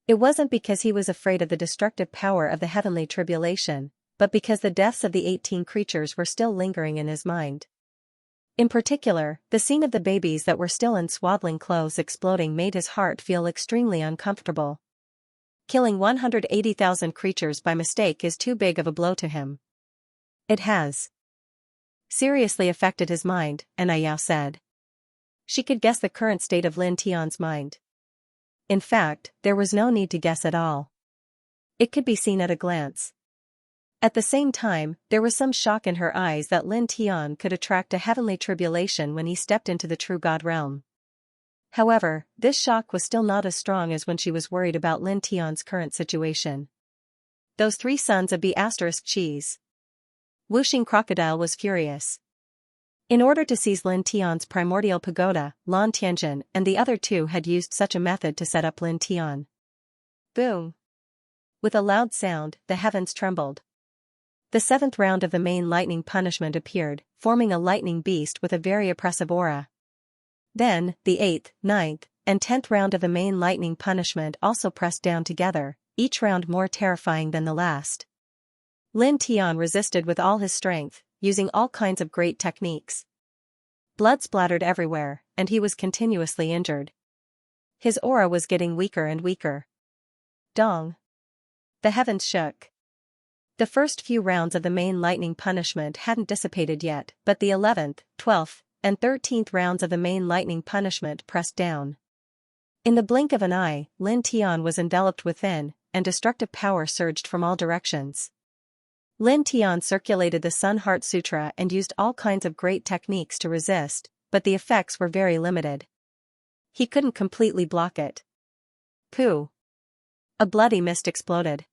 It wasn't because he was afraid of the destructive power of the heavenly tribulation, but because the deaths of the 18 creatures were still lingering in his mind. In particular, the scene of the babies that were still in swaddling clothes exploding made his heart feel extremely uncomfortable. Killing 180,000 creatures by mistake is too big of a blow to him. It has seriously affected his mind, Anayao said. She could guess the current state of Lin Tian's mind. In fact, there was no need to guess at all. It could be seen at a glance. At the same time, there was some shock in her eyes that Lin Tian could attract a heavenly tribulation when he stepped into the true God realm. However, this shock was still not as strong as when she was worried about Lin Tian's current situation. Those 3 sons of B** cheese. Wuxing Crocodile was furious. In order to seize Lin Tian's primordial pagoda, Lan Tianjin and the other 2 had used such a method to set up Lin Tian. Boom! With a loud sound, the heavens trembled. The 7th round of the main lightning punishment appeared, forming a lightning beast with a very oppressive aura. Then, the 8th, 9th, and 10th round of the main lightning punishment also pressed down together, each round more terrifying than the last. Lin Tian resisted with all his strength, using all kinds of great techniques. Blood splattered everywhere, and he was continuously injured. His aura was getting weaker and weaker. Dong! The heavens shook. The first few rounds of the main lightning punishment hadn't dissipated yet, but the 11th, 12th, and 13th rounds of the main lightning punishment pressed down. In the blink of an eye, Lin Tian was enveloped within, and destructive power surged from all directions. Lin Tian circulated the Sun Heart Sutra and used all kinds of great techniques to resist, but the effects were very limited. He couldn't completely block it. Pooh! A bloody mist exploded.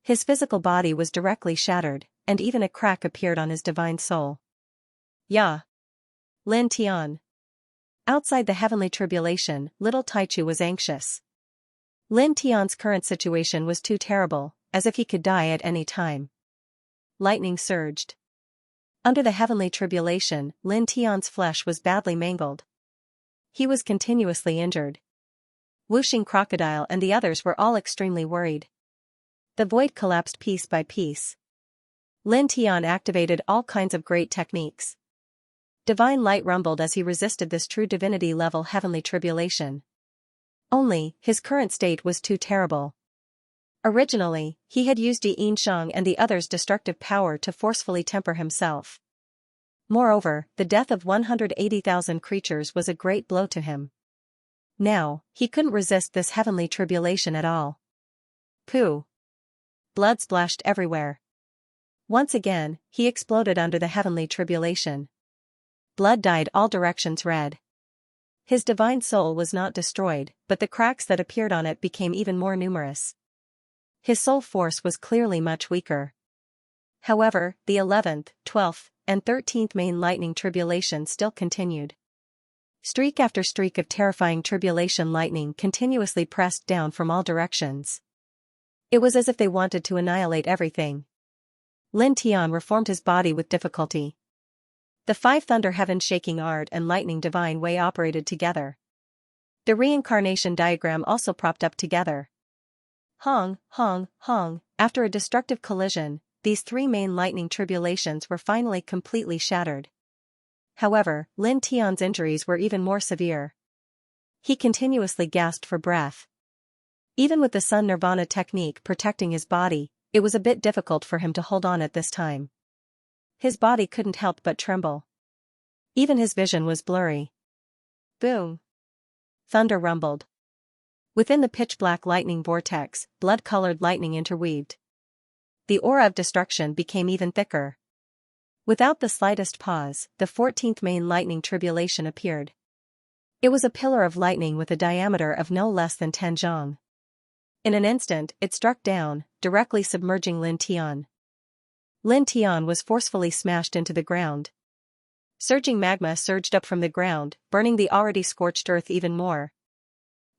His physical body was directly shattered, and even a crack appeared on his divine soul. Ya! Lin Tian. Outside the heavenly tribulation, little Taichu was anxious. Lin Tian's current situation was too terrible, as if he could die at any time. Lightning surged. Under the heavenly tribulation, Lin Tian's flesh was badly mangled. He was continuously injured. Whooshing Crocodile and the others were all extremely worried. The void collapsed piece by piece. Lin Tian activated all kinds of great techniques. Divine light rumbled as he resisted this true divinity-level heavenly tribulation. Only, his current state was too terrible. Originally, he had used Xianxia and the others' destructive power to forcefully temper himself. Moreover, the death of 180,000 creatures was a great blow to him. Now, he couldn't resist this heavenly tribulation at all. Pooh! Blood splashed everywhere. Once again, he exploded under the heavenly tribulation. Blood dyed all directions red. His divine soul was not destroyed, but the cracks that appeared on it became even more numerous. His soul force was clearly much weaker. However, the 11th, 12th, and 13th main lightning tribulation still continued. Streak after streak of terrifying tribulation lightning continuously pressed down from all directions. It was as if they wanted to annihilate everything. Lin Tian reformed his body with difficulty. The 5 thunder heaven shaking art and lightning divine way operated together. The reincarnation diagram also propped up together. Hong, hong, hong, after a destructive collision, these 3 main lightning tribulations were finally completely shattered. However, Lin Tian's injuries were even more severe. He continuously gasped for breath. Even with the Sun Nirvana technique protecting his body, it was a bit difficult for him to hold on at this time. His body couldn't help but tremble. Even his vision was blurry. Boom! Thunder rumbled. Within the pitch-black lightning vortex, blood-colored lightning interweaved. The aura of destruction became even thicker. Without the slightest pause, the 14th main lightning tribulation appeared. It was a pillar of lightning with a diameter of no less than 10 zhang. In an instant, it struck down, directly submerging Lin Tian. Lin Tian was forcefully smashed into the ground. Surging magma surged up from the ground, burning the already scorched earth even more.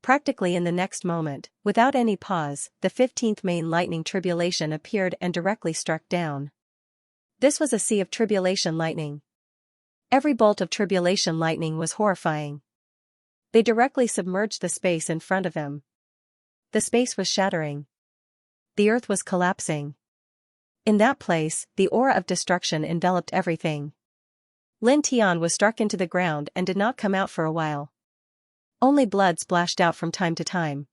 Practically in the next moment, without any pause, the 15th main lightning tribulation appeared and directly struck down. This was a sea of tribulation lightning. Every bolt of tribulation lightning was horrifying. They directly submerged the space in front of him. The space was shattering. The earth was collapsing. In that place, the aura of destruction enveloped everything. Lin Tian was struck into the ground and did not come out for a while. Only blood splashed out from time to time.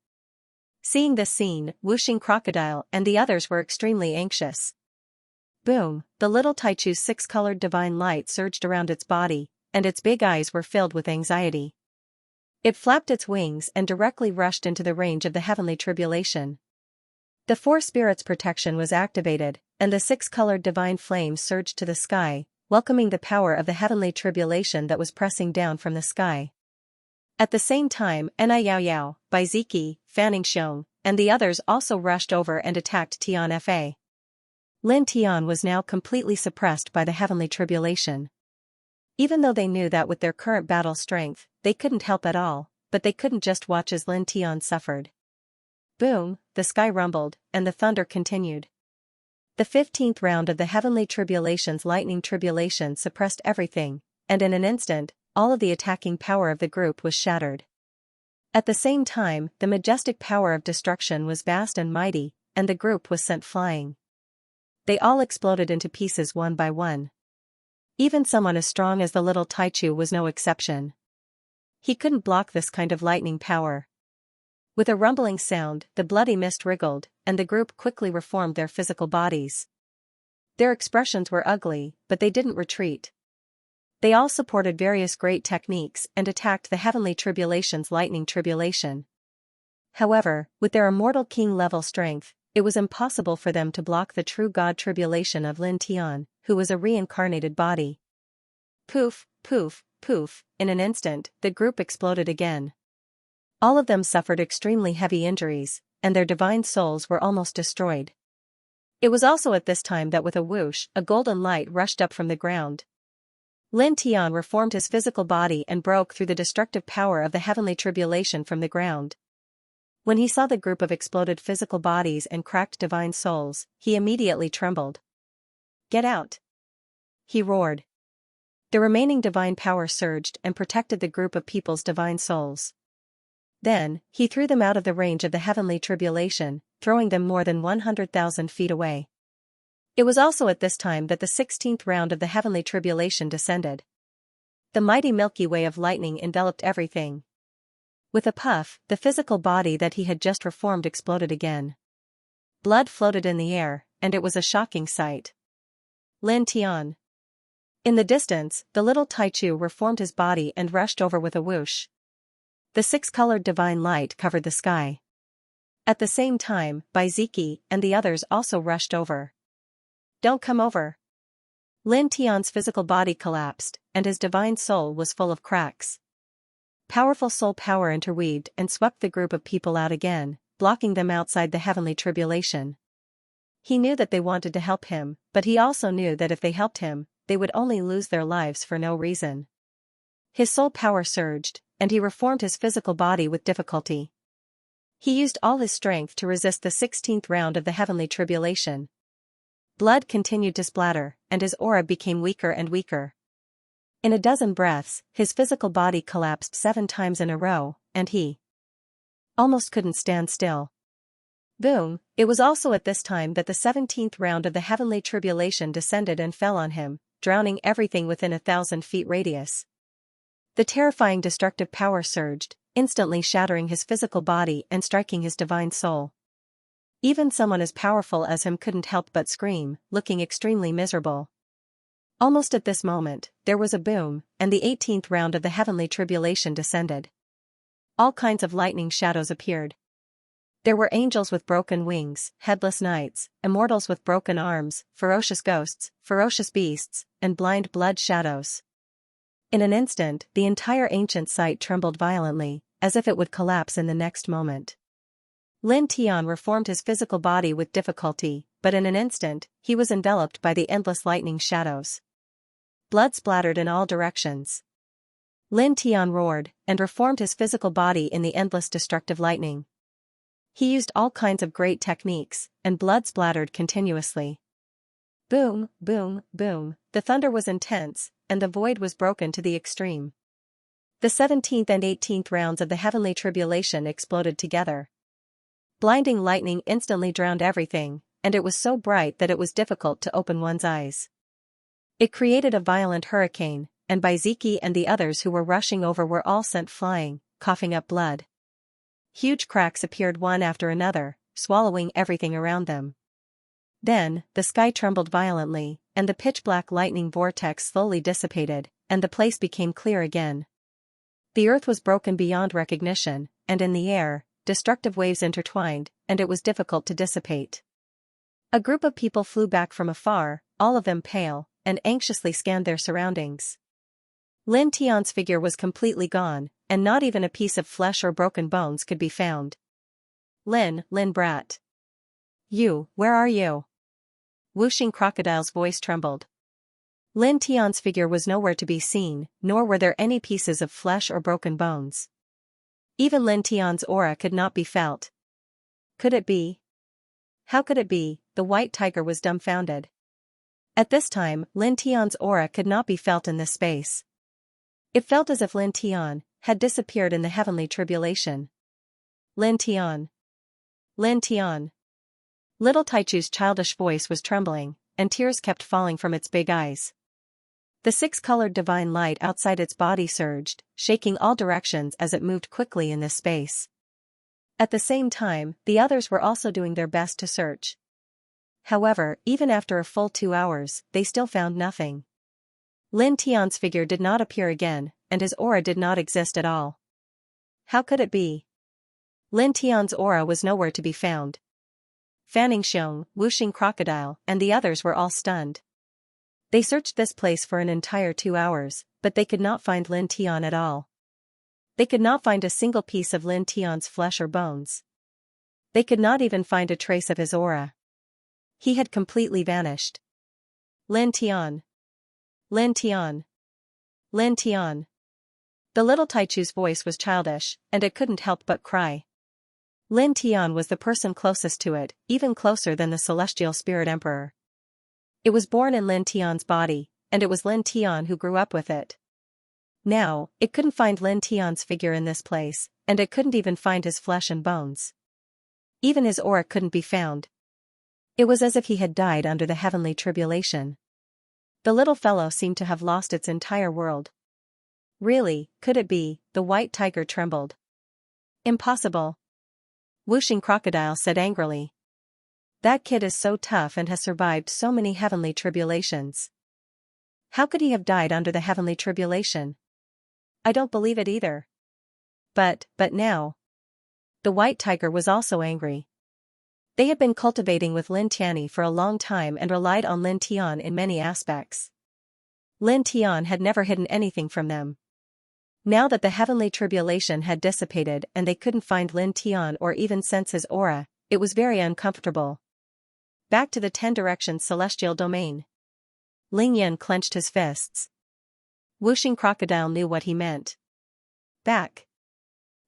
Seeing this scene, Whooshing Crocodile and the others were extremely anxious. Boom! The little Taichu's 6-colored divine light surged around its body, and its big eyes were filled with anxiety. It flapped its wings and directly rushed into the range of the heavenly tribulation. The 4 spirits' protection was activated, and the 6-colored divine flame surged to the sky, welcoming the power of the heavenly tribulation that was pressing down from the sky. At the same time, Ni Yao Yao, Bai Ziki, Fanning Xiong, and the others also rushed over and attacked Tian Fa. Lin Tian was now completely suppressed by the heavenly tribulation. Even though they knew that with their current battle strength, they couldn't help at all, but they couldn't just watch as Lin Tian suffered. Boom! The sky rumbled, and the thunder continued. The 15th round of the heavenly tribulation's lightning tribulation suppressed everything, and in an instant, all of the attacking power of the group was shattered. At the same time, the majestic power of destruction was vast and mighty, and the group was sent flying. They all exploded into pieces one by one. Even someone as strong as the little Taichu was no exception. He couldn't block this kind of lightning power. With a rumbling sound, the bloody mist wriggled, and the group quickly reformed their physical bodies. Their expressions were ugly, but they didn't retreat. They all supported various great techniques and attacked the heavenly tribulation's lightning tribulation. However, with their immortal king-level strength, it was impossible for them to block the true god tribulation of Lin Tian, who was a reincarnated body. Poof, poof, poof, in an instant, the group exploded again. All of them suffered extremely heavy injuries, and their divine souls were almost destroyed. It was also at this time that with a whoosh, a golden light rushed up from the ground. Lin Tian reformed his physical body and broke through the destructive power of the heavenly tribulation from the ground. When he saw the group of exploded physical bodies and cracked divine souls, he immediately trembled. "Get out!" he roared. The remaining divine power surged and protected the group of people's divine souls. Then, he threw them out of the range of the heavenly tribulation, throwing them more than 100,000 feet away. It was also at this time that the 16th round of the heavenly tribulation descended. The mighty Milky Way of lightning enveloped everything. With a puff, the physical body that he had just reformed exploded again. Blood floated in the air, and it was a shocking sight. Lin Tian. In the distance, the little Taichu reformed his body and rushed over with a whoosh. The six-colored divine light covered the sky. At the same time, Bai Ziki and the others also rushed over. "Don't come over." Lin Tian's physical body collapsed, and his divine soul was full of cracks. Powerful soul power interweaved and swept the group of people out again, blocking them outside the heavenly tribulation. He knew that they wanted to help him, but he also knew that if they helped him, they would only lose their lives for no reason. His soul power surged, and he reformed his physical body with difficulty. He used all his strength to resist the 16th round of the heavenly tribulation. Blood continued to splatter, and his aura became weaker and weaker. In a dozen breaths, his physical body collapsed 7 times in a row, and he almost couldn't stand still. Boom! It was also at this time that the 17th round of the heavenly tribulation descended and fell on him, drowning everything within 1,000 feet radius. The terrifying destructive power surged, instantly shattering his physical body and striking his divine soul. Even someone as powerful as him couldn't help but scream, looking extremely miserable. Almost at this moment, there was a boom, and the 18th round of the heavenly tribulation descended. All kinds of lightning shadows appeared. There were angels with broken wings, headless knights, immortals with broken arms, ferocious ghosts, ferocious beasts, and blind blood shadows. In an instant, the entire ancient site trembled violently, as if it would collapse in the next moment. Lin Tian reformed his physical body with difficulty, but in an instant, he was enveloped by the endless lightning shadows. Blood splattered in all directions. Lin Tian roared, and reformed his physical body in the endless destructive lightning. He used all kinds of great techniques, and blood splattered continuously. Boom, boom, boom, the thunder was intense, and the void was broken to the extreme. The 17th and 18th rounds of the heavenly tribulation exploded together. Blinding lightning instantly drowned everything, and it was so bright that it was difficult to open one's eyes. It created a violent hurricane, and Bai Ziki and the others who were rushing over were all sent flying, coughing up blood. Huge cracks appeared one after another, swallowing everything around them. Then, the sky trembled violently, and the pitch-black lightning vortex slowly dissipated, and the place became clear again. The earth was broken beyond recognition, and in the air, destructive waves intertwined, and it was difficult to dissipate. A group of people flew back from afar, all of them pale, and anxiously scanned their surroundings. Lin Tian's figure was completely gone, and not even a piece of flesh or broken bones could be found. Lin brat. Where are you? Whooshing Crocodile's voice trembled. Lin Tian's figure was nowhere to be seen, nor were there any pieces of flesh or broken bones. Even Lin Tian's aura could not be felt. Could it be? How could it be? The white tiger was dumbfounded. At this time, Lin Tian's aura could not be felt in this space. It felt as if Lin Tian had disappeared in the heavenly tribulation. Lin Tian. Lin Tian. Little Taichu's childish voice was trembling, and tears kept falling from its big eyes. The 6-colored divine light outside its body surged, shaking all directions as it moved quickly in this space. At the same time, the others were also doing their best to search. However, even after a full 2 hours, they still found nothing. Lin Tian's figure did not appear again, and his aura did not exist at all. How could it be? Lin Tian's aura was nowhere to be found. Fanning Xiong, Wuxing Crocodile, and the others were all stunned. They searched this place for an entire 2 hours, but they could not find Lin Tian at all. They could not find a single piece of Lin Tian's flesh or bones. They could not even find a trace of his aura. He had completely vanished. Lin Tian. Lin Tian. Lin Tian. The little Taichu's voice was childish, and it couldn't help but cry. Lin Tian was the person closest to it, even closer than the Celestial Spirit Emperor. It was born in Lin Tian's body, and it was Lin Tian who grew up with it. Now, it couldn't find Lin Tian's figure in this place, and it couldn't even find his flesh and bones. Even his aura couldn't be found. It was as if he had died under the heavenly tribulation. The little fellow seemed to have lost its entire world. Really, could it be? The white tiger trembled. Impossible. Wuxing Crocodile said angrily. That kid is so tough and has survived so many heavenly tribulations. How could he have died under the heavenly tribulation? I don't believe it either. But now. The white tiger was also angry. They had been cultivating with Lin Tianyi for a long time and relied on Lin Tian in many aspects. Lin Tian had never hidden anything from them. Now that the heavenly tribulation had dissipated and they couldn't find Lin Tian or even sense his aura, it was very uncomfortable. Back to the 10 directions celestial domain. Ling Yan clenched his fists. Wuxing Crocodile knew what he meant. Back.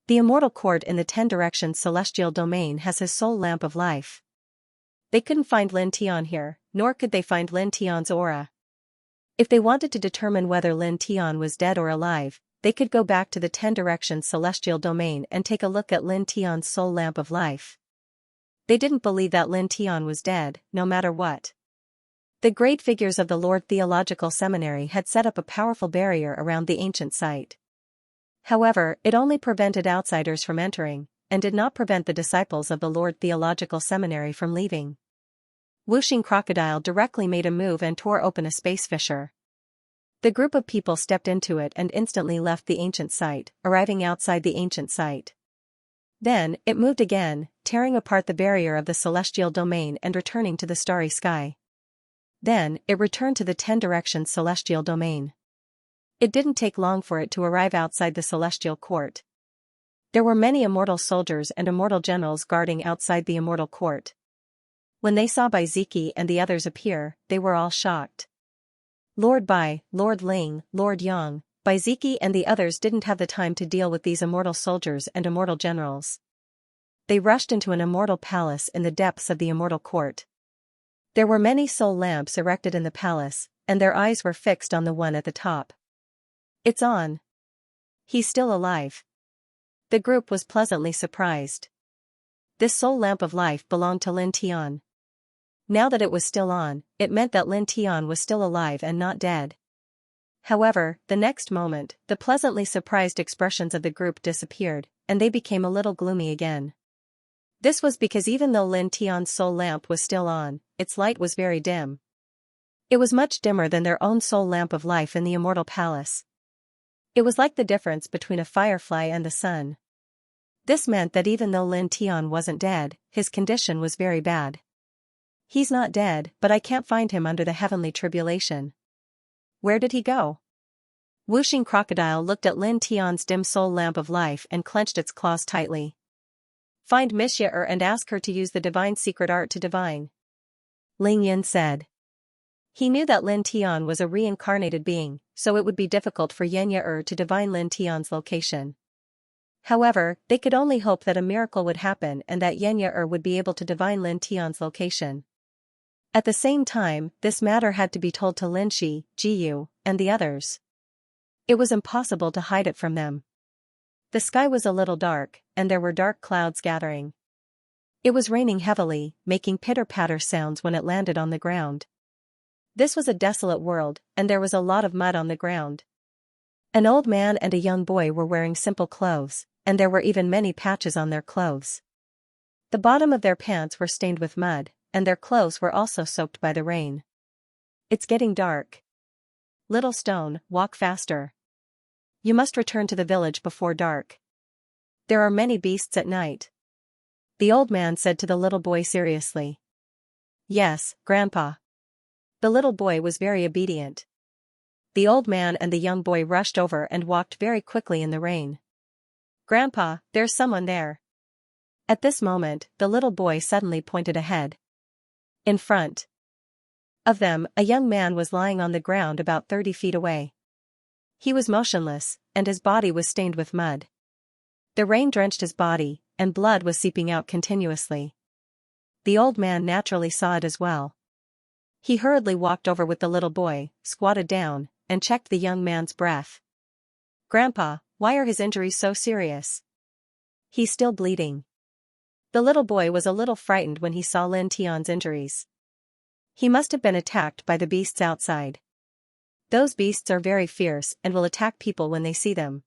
The immortal court in the 10 directions celestial domain has his soul lamp of life. They couldn't find Lin Tian here, nor could they find Lin Tian's aura. If they wanted to determine whether Lin Tian was dead or alive, they could go back to the 10 directions celestial domain and take a look at Lin Tian's soul lamp of life. They didn't believe that Lin Tian was dead, no matter what. The great figures of the Lord Theological Seminary had set up a powerful barrier around the ancient site. However, it only prevented outsiders from entering, and did not prevent the disciples of the Lord Theological Seminary from leaving. Wuxing Crocodile directly made a move and tore open a space fissure. The group of people stepped into it and instantly left the ancient site, arriving outside the ancient site. Then, it moved again, tearing apart the barrier of the celestial domain and returning to the starry sky. Then, it returned to the 10 directions celestial domain. It didn't take long for it to arrive outside the celestial court. There were many immortal soldiers and immortal generals guarding outside the immortal court. When they saw Bai Ziki and the others appear, they were all shocked. Lord Bai, Lord Ling, Lord Yang, Bai Ziki and the others didn't have the time to deal with these immortal soldiers and immortal generals. They rushed into an immortal palace in the depths of the immortal court. There were many soul lamps erected in the palace, and their eyes were fixed on the one at the top. It's on. He's still alive. The group was pleasantly surprised. This soul lamp of life belonged to Lin Tian. Now that it was still on, it meant that Lin Tian was still alive and not dead. However, the next moment, the pleasantly surprised expressions of the group disappeared, and they became a little gloomy again. This was because even though Lin Tian's soul lamp was still on, its light was very dim. It was much dimmer than their own soul lamp of life in the immortal palace. It was like the difference between a firefly and the sun. This meant that even though Lin Tian wasn't dead, his condition was very bad. He's not dead, but I can't find him under the heavenly tribulation. Where did he go? Wuxing Crocodile looked at Lin Tian's dim soul lamp of life and clenched its claws tightly. Find Miss Ye and ask her to use the divine secret art to divine. Ling Yin said. He knew that Lin Tian was a reincarnated being, so it would be difficult for Xianxia to divine Lin Tian's location. However, they could only hope that a miracle would happen and that Xianxia would be able to divine Lin Tian's location. At the same time, this matter had to be told to Lin Shi, Jiyu, and the others. It was impossible to hide it from them. The sky was a little dark, and there were dark clouds gathering. It was raining heavily, making pitter-patter sounds when it landed on the ground. This was a desolate world, and there was a lot of mud on the ground. An old man and a young boy were wearing simple clothes, and there were even many patches on their clothes. The bottom of their pants were stained with mud, and their clothes were also soaked by the rain. It's getting dark. "Little stone, walk faster. You must return to the village before dark. There are many beasts at night." The old man said to the little boy seriously. "Yes, Grandpa." The little boy was very obedient. The old man and the young boy rushed over and walked very quickly in the rain. "Grandpa, there's someone there." At this moment, the little boy suddenly pointed ahead. In front of them, a young man was lying on the ground about 30 feet away. He was motionless, and his body was stained with mud. The rain drenched his body, and blood was seeping out continuously. The old man naturally saw it as well. He hurriedly walked over with the little boy, squatted down, and checked the young man's breath. "Grandpa, why are his injuries so serious?" "He's still bleeding." The little boy was a little frightened when he saw Lin Tian's injuries. He must have been attacked by the beasts outside. Those beasts are very fierce and will attack people when they see them.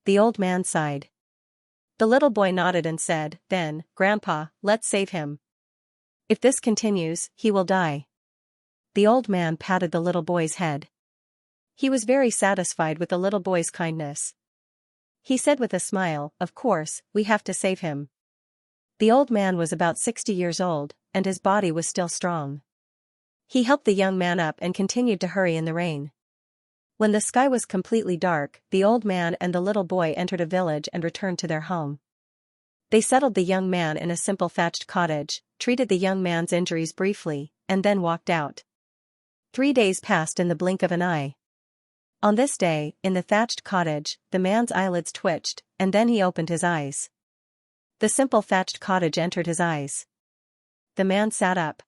The old man sighed. The little boy nodded and said, "Then, Grandpa, let's save him. If this continues, he will die." The old man patted the little boy's head. He was very satisfied with the little boy's kindness. He said with a smile, "Of course, we have to save him." The old man was about 60 years old, and his body was still strong. He helped the young man up and continued to hurry in the rain. When the sky was completely dark, the old man and the little boy entered a village and returned to their home. They settled the young man in a simple thatched cottage, treated the young man's injuries briefly, and then walked out. 3 days passed in the blink of an eye. On this day, in the thatched cottage, the man's eyelids twitched, and then he opened his eyes. The simple thatched cottage entered his eyes. The man sat up.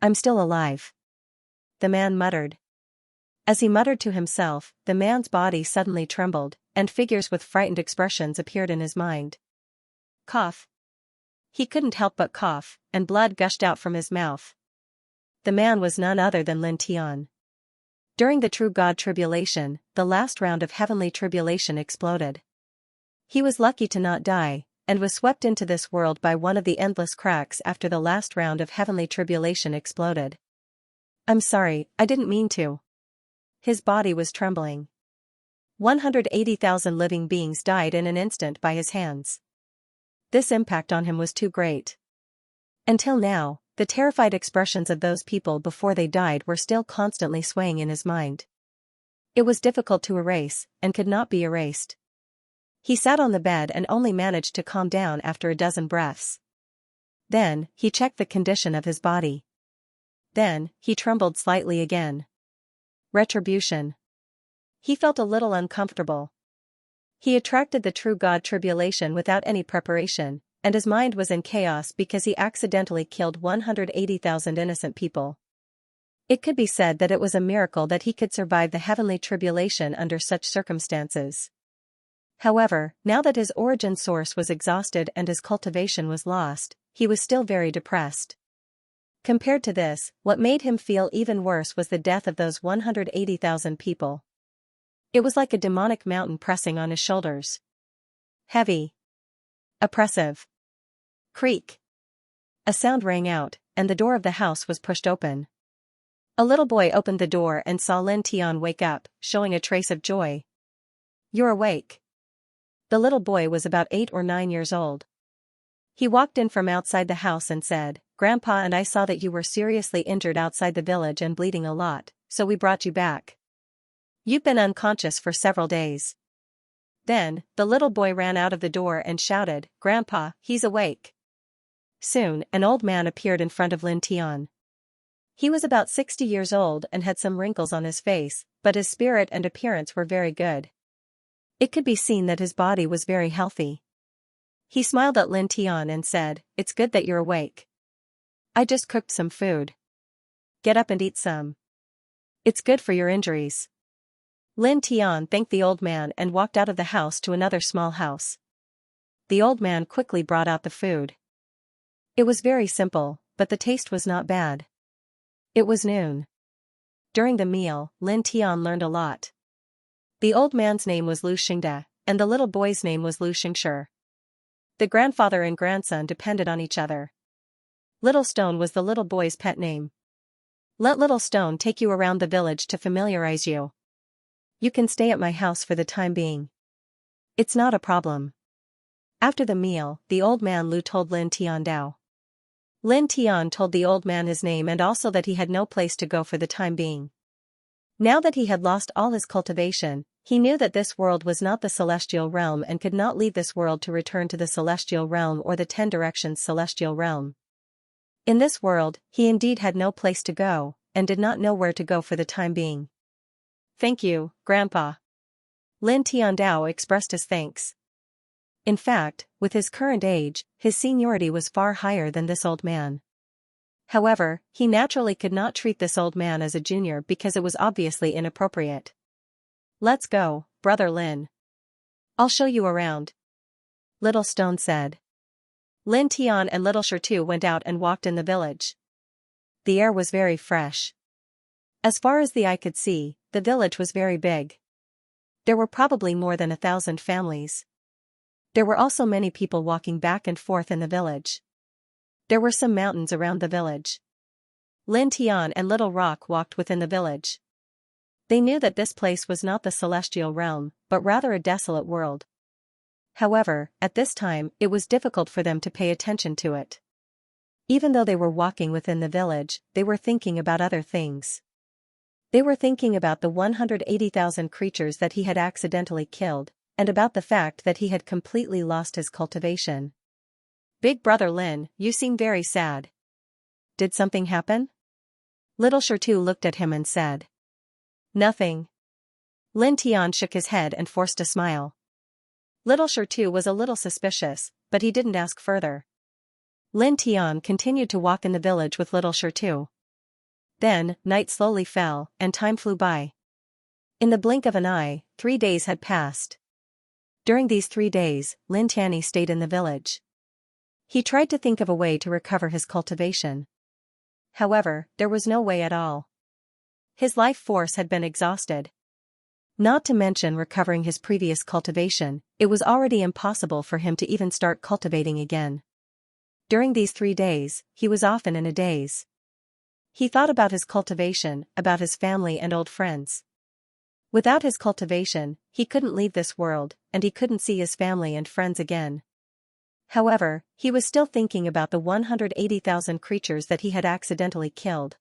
"I'm still alive," the man muttered. As he muttered to himself, the man's body suddenly trembled, and figures with frightened expressions appeared in his mind. Cough. He couldn't help but cough, and blood gushed out from his mouth. The man was none other than Lin Tian. During the True God tribulation, the last round of heavenly tribulation exploded. He was lucky to not die, and was swept into this world by one of the endless cracks after the last round of heavenly tribulation exploded. "I'm sorry, I didn't mean to." His body was trembling. 180,000 living beings died in an instant by his hands. This impact on him was too great. Until now, the terrified expressions of those people before they died were still constantly swaying in his mind. It was difficult to erase, and could not be erased. He sat on the bed and only managed to calm down after a dozen breaths. Then, he checked the condition of his body. Then, he trembled slightly again. Retribution. He felt a little uncomfortable. He attracted the True God tribulation without any preparation, and his mind was in chaos because he accidentally killed 180,000 innocent people. It could be said that it was a miracle that he could survive the heavenly tribulation under such circumstances. However, now that his origin source was exhausted and his cultivation was lost, he was still very depressed. Compared to this, what made him feel even worse was the death of those 180,000 people. It was like a demonic mountain pressing on his shoulders. Heavy. Oppressive. Creak. A sound rang out, and the door of the house was pushed open. A little boy opened the door and saw Lin Tian wake up, showing a trace of joy. "You're awake." The little boy was about 8 or 9 years old. He walked in from outside the house and said, "Grandpa and I saw that you were seriously injured outside the village and bleeding a lot, so we brought you back. You've been unconscious for several days." Then, the little boy ran out of the door and shouted, "Grandpa, he's awake." Soon, an old man appeared in front of Lin Tian. He was about 60 years old and had some wrinkles on his face, but his spirit and appearance were very good. It could be seen that his body was very healthy. He smiled at Lin Tian and said, "It's good that you're awake. I just cooked some food. Get up and eat some. It's good for your injuries." Lin Tian thanked the old man and walked out of the house to another small house. The old man quickly brought out the food. It was very simple, but the taste was not bad. It was noon. During the meal, Lin Tian learned a lot. The old man's name was Lu Xingde, and the little boy's name was Lu Xingshi. The grandfather and grandson depended on each other. Little Stone was the little boy's pet name. Let Little Stone take you around the village to familiarize you. You can stay at my house for the time being. It's not a problem. After the meal, the old man Lu told Lin Tiandao. Lin Tian told the old man his name and also that he had no place to go for the time being. Now that he had lost all his cultivation, he knew that this world was not the celestial realm and could not leave this world to return to the celestial realm or the 10 directions celestial realm. In this world, he indeed had no place to go, and did not know where to go for the time being. Thank you, Grandpa. Lin Tiandao expressed his thanks. In fact, with his current age, his seniority was far higher than this old man. However, he naturally could not treat this old man as a junior because it was obviously inappropriate. Let's go, Brother Lin. I'll show you around. Little Stone said. Lin Tian and Little Shirtu went out and walked in the village. The air was very fresh. As far as the eye could see, the village was very big. There were probably more than 1,000 families. There were also many people walking back and forth in the village. There were some mountains around the village. Lin Tian and Little Rock walked within the village. They knew that this place was not the celestial realm, but rather a desolate world. However, at this time, it was difficult for them to pay attention to it. Even though they were walking within the village, they were thinking about other things. They were thinking about the 180,000 creatures that he had accidentally killed, and about the fact that he had completely lost his cultivation. Big Brother Lin, you seem very sad. Did something happen? Little Shirtu looked at him and said. Nothing. Lin Tian shook his head and forced a smile. Little Shirtu was a little suspicious, but he didn't ask further. Lin Tian continued to walk in the village with Little Shirtu. Then, night slowly fell, and time flew by. In the blink of an eye, 3 days had passed. During these 3 days, Lin Tianyi stayed in the village. He tried to think of a way to recover his cultivation. However, there was no way at all. His life force had been exhausted. Not to mention recovering his previous cultivation, it was already impossible for him to even start cultivating again. During these 3 days, he was often in a daze. He thought about his cultivation, about his family and old friends. Without his cultivation, he couldn't leave this world, and he couldn't see his family and friends again. However, he was still thinking about the 180,000 creatures that he had accidentally killed.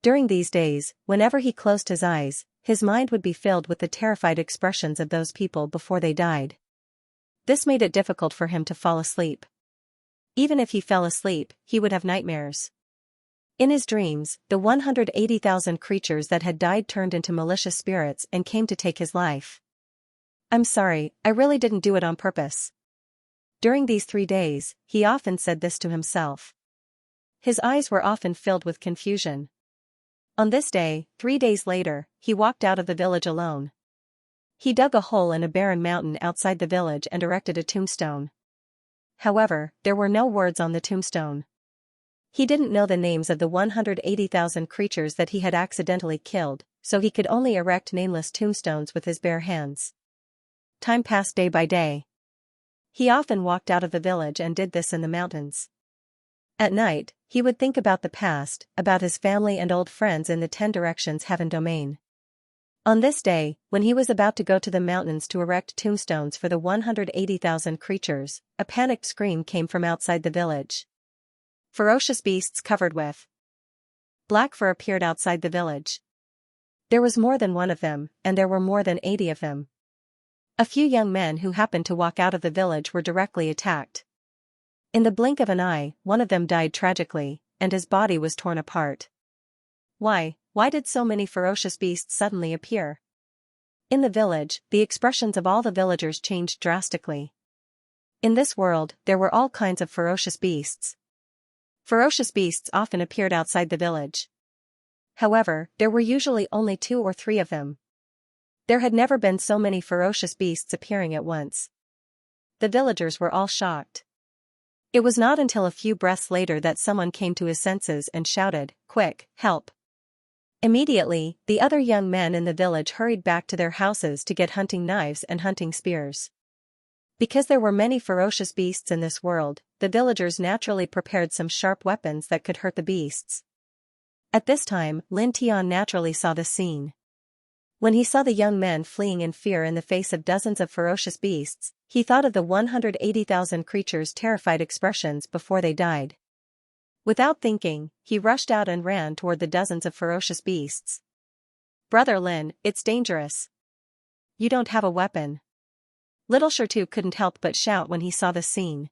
During these days, whenever he closed his eyes, his mind would be filled with the terrified expressions of those people before they died. This made it difficult for him to fall asleep. Even if he fell asleep, he would have nightmares. In his dreams, the 180,000 creatures that had died turned into malicious spirits and came to take his life. I'm sorry, I really didn't do it on purpose. During these 3 days, he often said this to himself. His eyes were often filled with confusion. On this day, 3 days later, he walked out of the village alone. He dug a hole in a barren mountain outside the village and erected a tombstone. However, there were no words on the tombstone. He didn't know the names of the 180,000 creatures that he had accidentally killed, so he could only erect nameless tombstones with his bare hands. Time passed day by day. He often walked out of the village and did this in the mountains. At night, he would think about the past, about his family and old friends in the 10 directions heaven domain. On this day, when he was about to go to the mountains to erect tombstones for the 180,000 creatures, a panicked scream came from outside the village. Ferocious beasts covered with black fur appeared outside the village. There was more than one of them, and there were more than 80 of them. A few young men who happened to walk out of the village were directly attacked. In the blink of an eye, one of them died tragically, and his body was torn apart. Why did so many ferocious beasts suddenly appear? In the village, the expressions of all the villagers changed drastically. In this world, there were all kinds of ferocious beasts. Ferocious beasts often appeared outside the village. However, there were usually only 2 or 3 of them. There had never been so many ferocious beasts appearing at once. The villagers were all shocked. It was not until a few breaths later that someone came to his senses and shouted, "Quick, help!" Immediately, the other young men in the village hurried back to their houses to get hunting knives and hunting spears. Because there were many ferocious beasts in this world, the villagers naturally prepared some sharp weapons that could hurt the beasts. At this time, Lin Tian naturally saw the scene. When he saw the young men fleeing in fear in the face of dozens of ferocious beasts, he thought of the 180,000 creatures' terrified expressions before they died. Without thinking, he rushed out and ran toward the dozens of ferocious beasts. "Brother Lin, it's dangerous. You don't have a weapon." Little Shirtu couldn't help but shout when he saw the scene.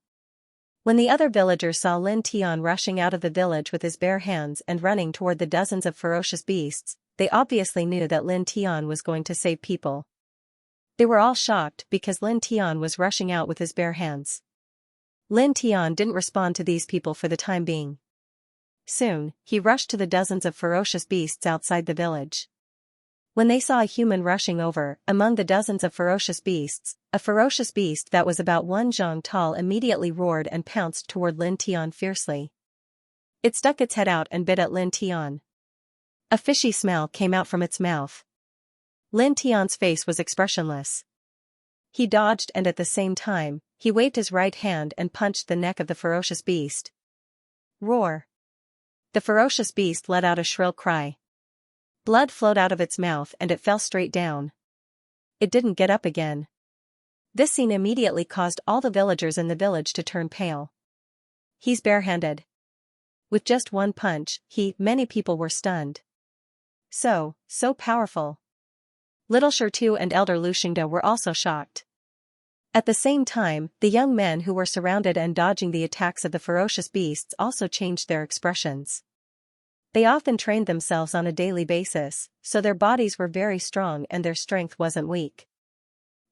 When the other villagers saw Lin Tian rushing out of the village with his bare hands and running toward the dozens of ferocious beasts, they obviously knew that Lin Tian was going to save people. They were all shocked because Lin Tian was rushing out with his bare hands. Lin Tian didn't respond to these people for the time being. Soon, he rushed to the dozens of ferocious beasts outside the village. When they saw a human rushing over, among the dozens of ferocious beasts, a ferocious beast that was about 1 zhang tall immediately roared and pounced toward Lin Tian fiercely. It stuck its head out and bit at Lin Tian. A fishy smell came out from its mouth. Lin Tian's face was expressionless. He dodged and at the same time, he waved his right hand and punched the neck of the ferocious beast. Roar! The ferocious beast let out a shrill cry. Blood flowed out of its mouth and it fell straight down. It didn't get up again. This scene immediately caused all the villagers in the village to turn pale. He's barehanded. With just one punch, many people were stunned. So powerful. Little Shirtu and Elder Lu Xingde were also shocked. At the same time, the young men who were surrounded and dodging the attacks of the ferocious beasts also changed their expressions. They often trained themselves on a daily basis, so their bodies were very strong and their strength wasn't weak.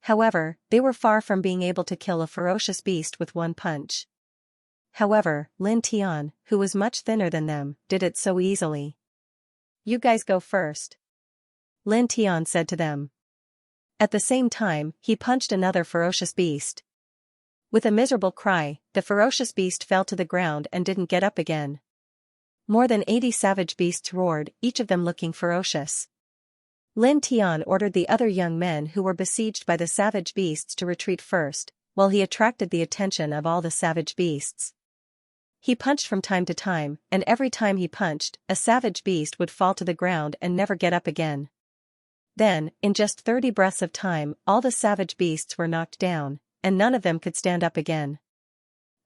However, they were far from being able to kill a ferocious beast with one punch. However, Lin Tian, who was much thinner than them, did it so easily. "You guys go first," Lin Tian said to them. At the same time, he punched another ferocious beast. With a miserable cry, the ferocious beast fell to the ground and didn't get up again. More than 80 savage beasts roared, each of them looking ferocious. Lin Tian ordered the other young men who were besieged by the savage beasts to retreat first, while he attracted the attention of all the savage beasts. He punched from time to time, and every time he punched, a savage beast would fall to the ground and never get up again. Then, in just 30 breaths of time, all the savage beasts were knocked down, and none of them could stand up again.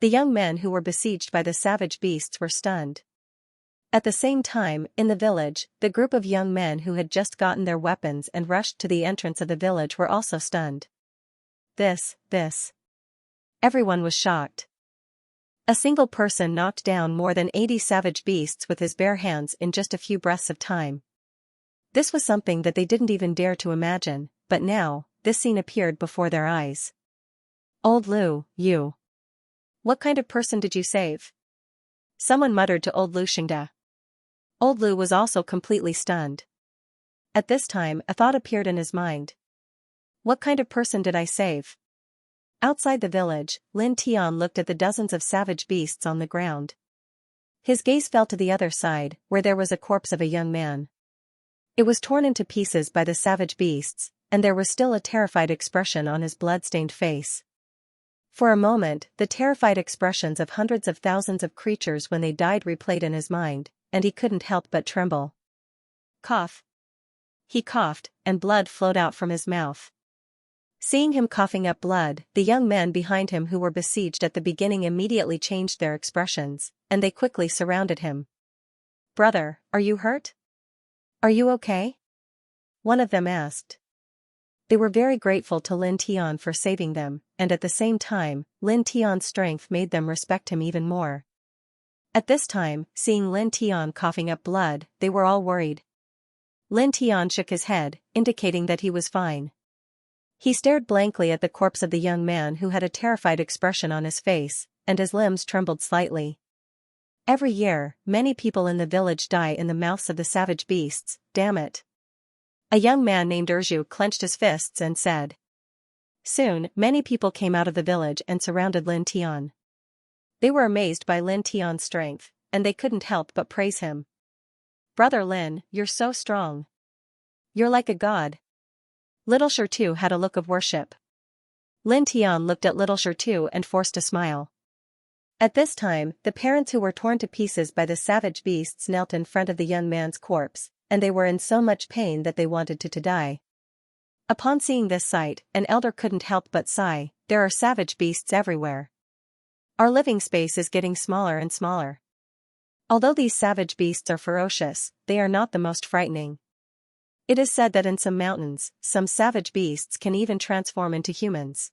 The young men who were besieged by the savage beasts were stunned. At the same time, in the village, the group of young men who had just gotten their weapons and rushed to the entrance of the village were also stunned. This. Everyone was shocked. A single person knocked down more than 80 savage beasts with his bare hands in just a few breaths of time. This was something that they didn't even dare to imagine, but now, this scene appeared before their eyes. "Old Lu, you. What kind of person did you save?" Someone muttered to Old Lu Xingde. Old Lu was also completely stunned. At this time, a thought appeared in his mind. What kind of person did I save? Outside the village, Lin Tian looked at the dozens of savage beasts on the ground. His gaze fell to the other side, where there was a corpse of a young man. It was torn into pieces by the savage beasts, and there was still a terrified expression on his blood-stained face. For a moment, the terrified expressions of hundreds of thousands of creatures when they died replayed in his mind, and he couldn't help but tremble. Cough. He coughed, and blood flowed out from his mouth. Seeing him coughing up blood, the young men behind him who were besieged at the beginning immediately changed their expressions, and they quickly surrounded him. "Brother, are you hurt? Are you okay?" one of them asked. They were very grateful to Lin Tian for saving them, and at the same time, Lin Tian's strength made them respect him even more. At this time, seeing Lin Tian coughing up blood, they were all worried. Lin Tian shook his head, indicating that he was fine. He stared blankly at the corpse of the young man who had a terrified expression on his face, and his limbs trembled slightly. Every year, many people in the village die in the mouths of the savage beasts, damn it. A young man named Erju clenched his fists and said. Soon, many people came out of the village and surrounded Lin Tian. They were amazed by Lin Tian's strength, and they couldn't help but praise him. "Brother Lin, you're so strong. You're like a god." Little Shirtu had a look of worship. Lin Tian looked at Little Shirtu and forced a smile. At this time, the parents who were torn to pieces by the savage beasts knelt in front of the young man's corpse, and they were in so much pain that they wanted to die. Upon seeing this sight, an elder couldn't help but sigh, there are savage beasts everywhere. Our living space is getting smaller and smaller. Although these savage beasts are ferocious, they are not the most frightening. It is said that in some mountains, some savage beasts can even transform into humans.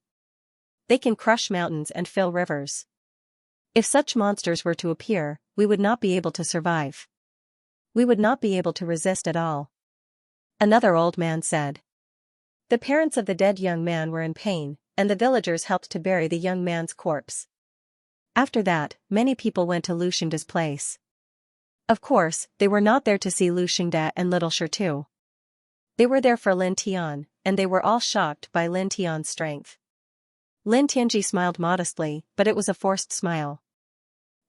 They can crush mountains and fill rivers. If such monsters were to appear, we would not be able to survive. We would not be able to resist at all. Another old man said. The parents of the dead young man were in pain, and the villagers helped to bury the young man's corpse. After that, many people went to Lu Xingda's place. Of course, they were not there to see Lu Xingda and little Shirtu. They were there for Lin Tian, and they were all shocked by Lin Tian's strength. Lin Tianji smiled modestly, but it was a forced smile.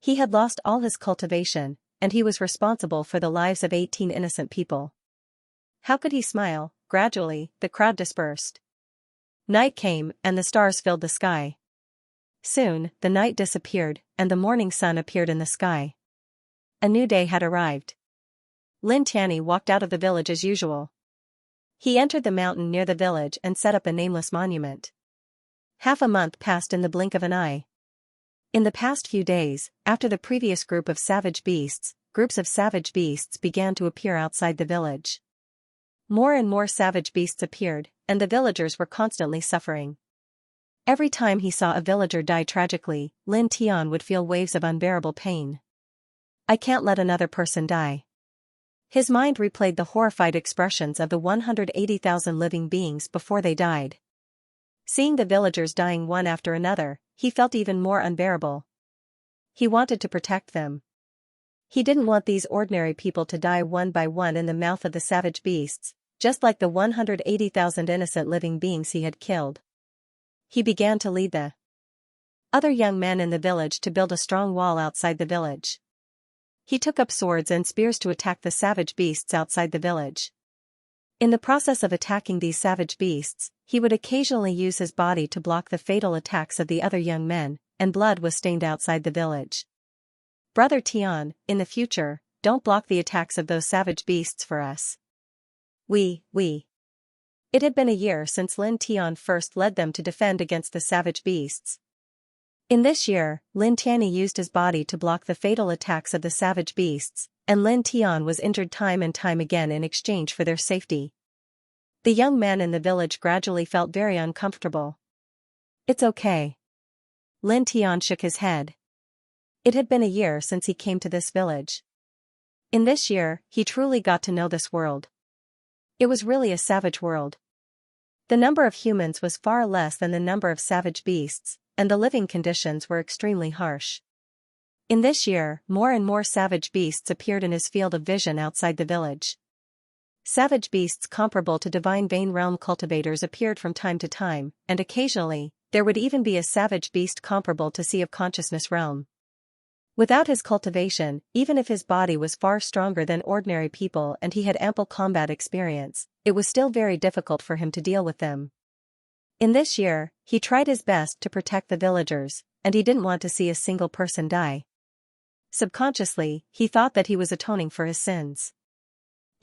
He had lost all his cultivation, and he was responsible for the lives of 18 innocent people. How could he smile? Gradually, the crowd dispersed. Night came, and the stars filled the sky. Soon, the night disappeared, and the morning sun appeared in the sky. A new day had arrived. Lin Tianyi walked out of the village as usual. He entered the mountain near the village and set up a nameless monument. Half a month passed in the blink of an eye. In the past few days, after the previous group of savage beasts, groups of savage beasts began to appear outside the village. More and more savage beasts appeared, and the villagers were constantly suffering. Every time he saw a villager die tragically, Lin Tian would feel waves of unbearable pain. I can't let another person die. His mind replayed the horrified expressions of the 180,000 living beings before they died. Seeing the villagers dying one after another, he felt even more unbearable. He wanted to protect them. He didn't want these ordinary people to die one by one in the mouth of the savage beasts, just like the 180,000 innocent living beings he had killed. He began to lead the other young men in the village to build a strong wall outside the village. He took up swords and spears to attack the savage beasts outside the village. In the process of attacking these savage beasts, he would occasionally use his body to block the fatal attacks of the other young men, and blood was stained outside the village. Brother Tian, in the future, don't block the attacks of those savage beasts for us. We. It had been a year since Lin Tian first led them to defend against the savage beasts. In this year, Lin Tianyi used his body to block the fatal attacks of the savage beasts, and Lin Tian was injured time and time again in exchange for their safety. The young man in the village gradually felt very uncomfortable. It's okay. Lin Tian shook his head. It had been a year since he came to this village. In this year, he truly got to know this world. It was really a savage world. The number of humans was far less than the number of savage beasts, and the living conditions were extremely harsh. In this year, more and more savage beasts appeared in his field of vision outside the village. Savage beasts comparable to divine vein realm cultivators appeared from time to time, and occasionally, there would even be a savage beast comparable to Sea of Consciousness realm. Without his cultivation, even if his body was far stronger than ordinary people and he had ample combat experience, it was still very difficult for him to deal with them. In this year, he tried his best to protect the villagers, and he didn't want to see a single person die. Subconsciously, he thought that he was atoning for his sins.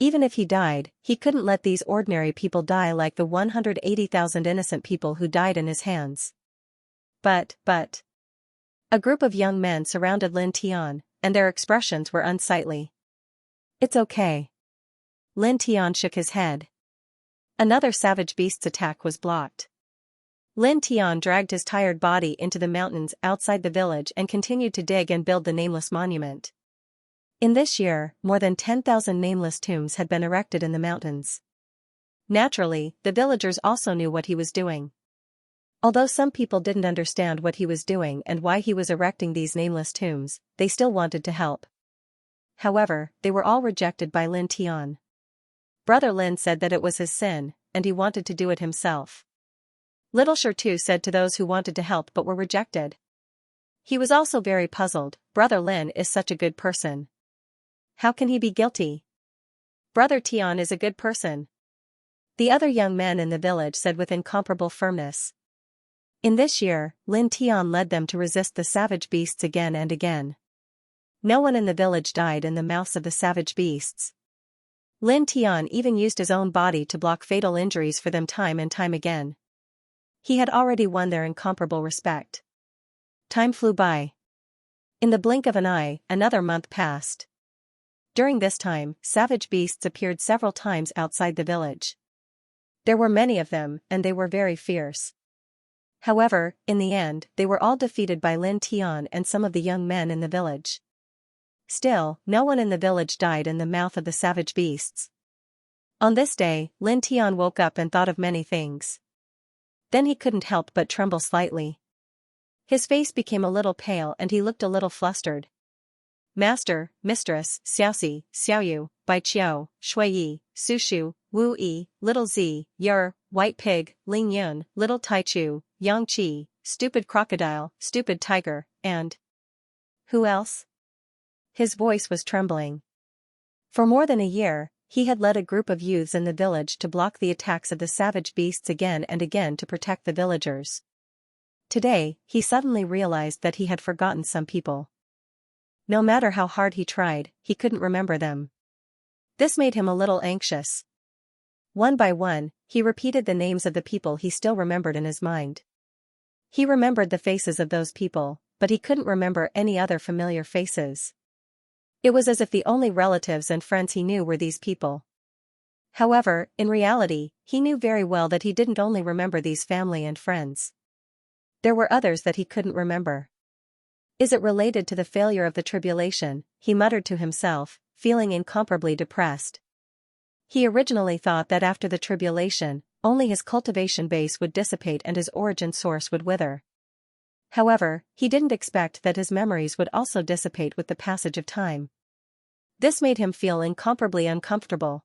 Even if he died, he couldn't let these ordinary people die like the 180,000 innocent people who died in his hands. But. A group of young men surrounded Lin Tian, and their expressions were unsightly. It's okay. Lin Tian shook his head. Another savage beast's attack was blocked. Lin Tian dragged his tired body into the mountains outside the village and continued to dig and build the nameless monument. In this year, more than 10,000 nameless tombs had been erected in the mountains. Naturally, the villagers also knew what he was doing. Although some people didn't understand what he was doing and why he was erecting these nameless tombs, they still wanted to help. However, they were all rejected by Lin Tian. Brother Lin said that it was his sin, and he wanted to do it himself. Little Shirtu said to those who wanted to help but were rejected. He was also very puzzled. Brother Lin is such a good person. How can he be guilty? Brother Tian is a good person. The other young men in the village said with incomparable firmness. In this year, Lin Tian led them to resist the savage beasts again and again. No one in the village died in the mouths of the savage beasts. Lin Tian even used his own body to block fatal injuries for them time and time again. He had already won their incomparable respect. Time flew by. In the blink of an eye, another month passed. During this time, savage beasts appeared several times outside the village. There were many of them, and they were very fierce. However, in the end, they were all defeated by Lin Tian and some of the young men in the village. Still, no one in the village died in the mouth of the savage beasts. On this day, Lin Tian woke up and thought of many things. Then he couldn't help but tremble slightly. His face became a little pale and he looked a little flustered. Master, Mistress, Xiaoxi, Xiaoyu, Baiqiu, Shuiyi, Sushu, Wu Yi, Little Z, Yer, White Pig, Ling Yun, Little Taichu, Yang Qi, Stupid Crocodile, Stupid Tiger, and... who else? His voice was trembling. For more than a year, he had led a group of youths in the village to block the attacks of the savage beasts again and again to protect the villagers. Today, he suddenly realized that he had forgotten some people. No matter how hard he tried, he couldn't remember them. This made him a little anxious. One by one, he repeated the names of the people he still remembered in his mind. He remembered the faces of those people, but he couldn't remember any other familiar faces. It was as if the only relatives and friends he knew were these people. However, in reality, he knew very well that he didn't only remember these family and friends. There were others that he couldn't remember. Is it related to the failure of the tribulation? He muttered to himself, feeling incomparably depressed. He originally thought that after the tribulation, only his cultivation base would dissipate and his origin source would wither. However, he didn't expect that his memories would also dissipate with the passage of time. This made him feel incomparably uncomfortable.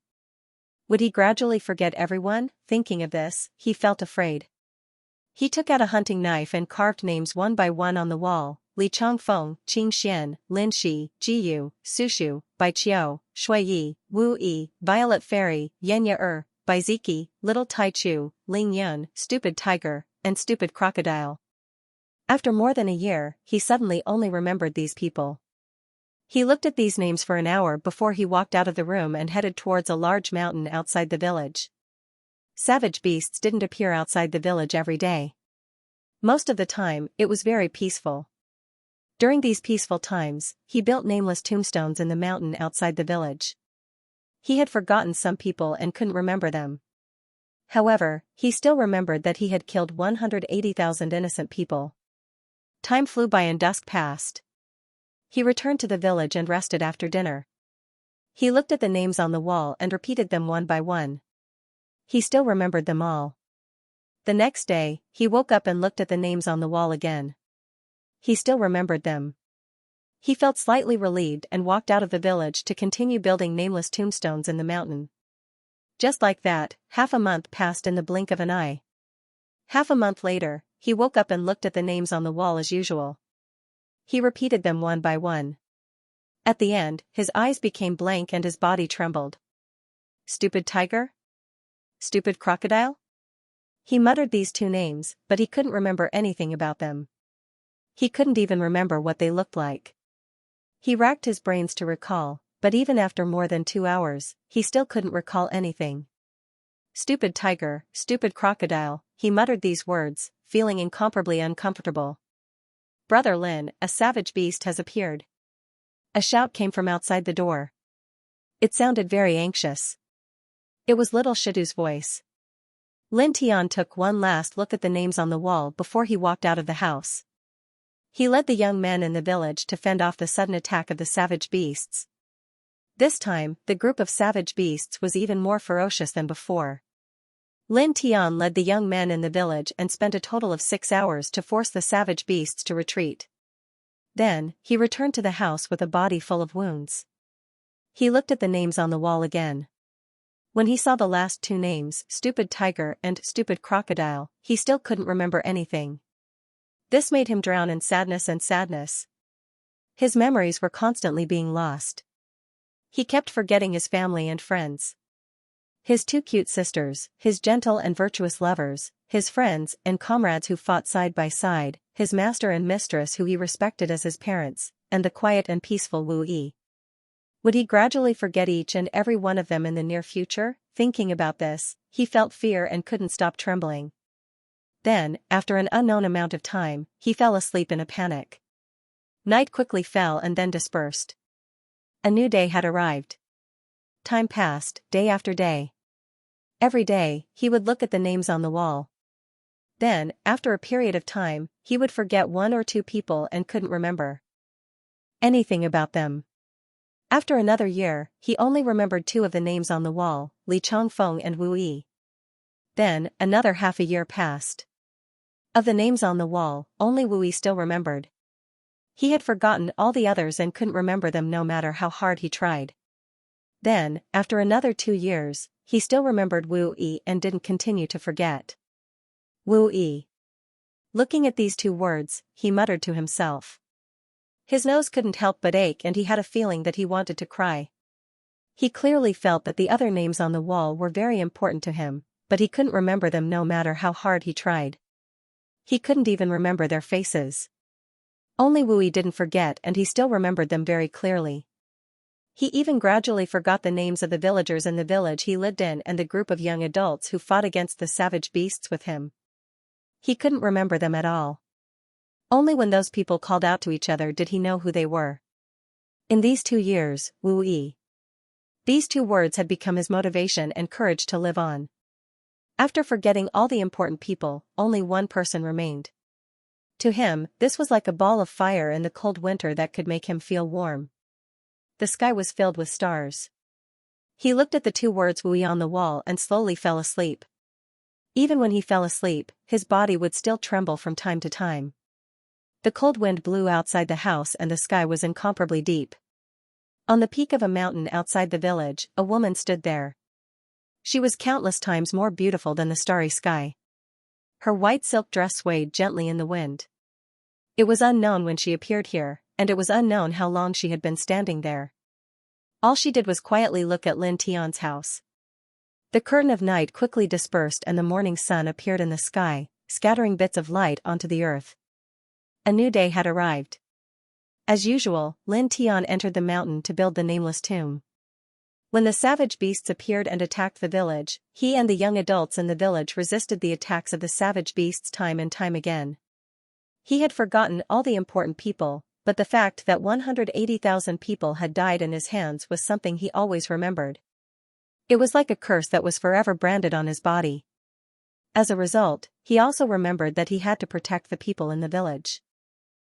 Would he gradually forget everyone? Thinking of this, he felt afraid. He took out a hunting knife and carved names one by one on the wall: Li Changfeng, Qing Xian, Lin Shi, Jiyu, Sushu, Baiqiu, Shuiyi, Wu Yi, Violet Fairy, Yenya Baiziki, Little Taichu, Ling Yun, Stupid Tiger, and Stupid Crocodile. After more than a year, he suddenly only remembered these people. He looked at these names for an hour before he walked out of the room and headed towards a large mountain outside the village. Savage beasts didn't appear outside the village every day. Most of the time, it was very peaceful. During these peaceful times, he built nameless tombstones in the mountain outside the village. He had forgotten some people and couldn't remember them. However, he still remembered that he had killed 180,000 innocent people. Time flew by and dusk passed. He returned to the village and rested after dinner. He looked at the names on the wall and repeated them one by one. He still remembered them all. The next day, he woke up and looked at the names on the wall again. He still remembered them. He felt slightly relieved and walked out of the village to continue building nameless tombstones in the mountain. Just like that, half a month passed in the blink of an eye. Half a month later, he woke up and looked at the names on the wall as usual. He repeated them one by one. At the end, his eyes became blank and his body trembled. Stupid Tiger? Stupid Crocodile? He muttered these two names, but he couldn't remember anything about them. He couldn't even remember what they looked like. He racked his brains to recall, but even after more than 2 hours, he still couldn't recall anything. Stupid Tiger, Stupid Crocodile, he muttered these words, feeling incomparably uncomfortable. Brother Lin, a savage beast has appeared. A shout came from outside the door. It sounded very anxious. It was little Shidu's voice. Lin Tian took one last look at the names on the wall before he walked out of the house. He led the young men in the village to fend off the sudden attack of the savage beasts. This time, the group of savage beasts was even more ferocious than before. Lin Tian led the young men in the village and spent a total of 6 hours to force the savage beasts to retreat. Then, he returned to the house with a body full of wounds. He looked at the names on the wall again. When he saw the last two names, Stupid Tiger and Stupid Crocodile, he still couldn't remember anything. This made him drown in sadness. His memories were constantly being lost. He kept forgetting his family and friends. His two cute sisters, his gentle and virtuous lovers, his friends and comrades who fought side by side, his master and mistress who he respected as his parents, and the quiet and peaceful Wu Yi. Would he gradually forget each and every one of them in the near future? Thinking about this, he felt fear and couldn't stop trembling. Then, after an unknown amount of time, he fell asleep in a panic. Night quickly fell and then dispersed. A new day had arrived. Time passed, day after day. Every day, he would look at the names on the wall. Then, after a period of time, he would forget one or two people and couldn't remember anything about them. After another year, he only remembered two of the names on the wall, Li Chongfeng and Wu Yi. Then, another half a year passed. Of the names on the wall, only Wu Yi still remembered. He had forgotten all the others and couldn't remember them no matter how hard he tried. Then, after another 2 years, he still remembered Wu Yi and didn't continue to forget. Wu Yi. Looking at these two words, he muttered to himself. His nose couldn't help but ache and he had a feeling that he wanted to cry. He clearly felt that the other names on the wall were very important to him, but he couldn't remember them no matter how hard he tried. He couldn't even remember their faces. Only Wu Yi didn't forget and he still remembered them very clearly. He even gradually forgot the names of the villagers in the village he lived in and the group of young adults who fought against the savage beasts with him. He couldn't remember them at all. Only when those people called out to each other did he know who they were. In these 2 years, Wu Yi. These two words had become his motivation and courage to live on. After forgetting all the important people, only one person remained. To him, this was like a ball of fire in the cold winter that could make him feel warm. The sky was filled with stars. He looked at the two words Wu Yi on the wall and slowly fell asleep. Even when he fell asleep, his body would still tremble from time to time. The cold wind blew outside the house and the sky was incomparably deep. On the peak of a mountain outside the village, a woman stood there. She was countless times more beautiful than the starry sky. Her white silk dress swayed gently in the wind. It was unknown when she appeared here, and it was unknown how long she had been standing there. All she did was quietly look at Lin Tian's house. The curtain of night quickly dispersed and the morning sun appeared in the sky, scattering bits of light onto the earth. A new day had arrived. As usual, Lin Tian entered the mountain to build the nameless tomb. When the savage beasts appeared and attacked the village, he and the young adults in the village resisted the attacks of the savage beasts time and time again. He had forgotten all the important people, but the fact that 180,000 people had died in his hands was something he always remembered. It was like a curse that was forever branded on his body. As a result, he also remembered that he had to protect the people in the village.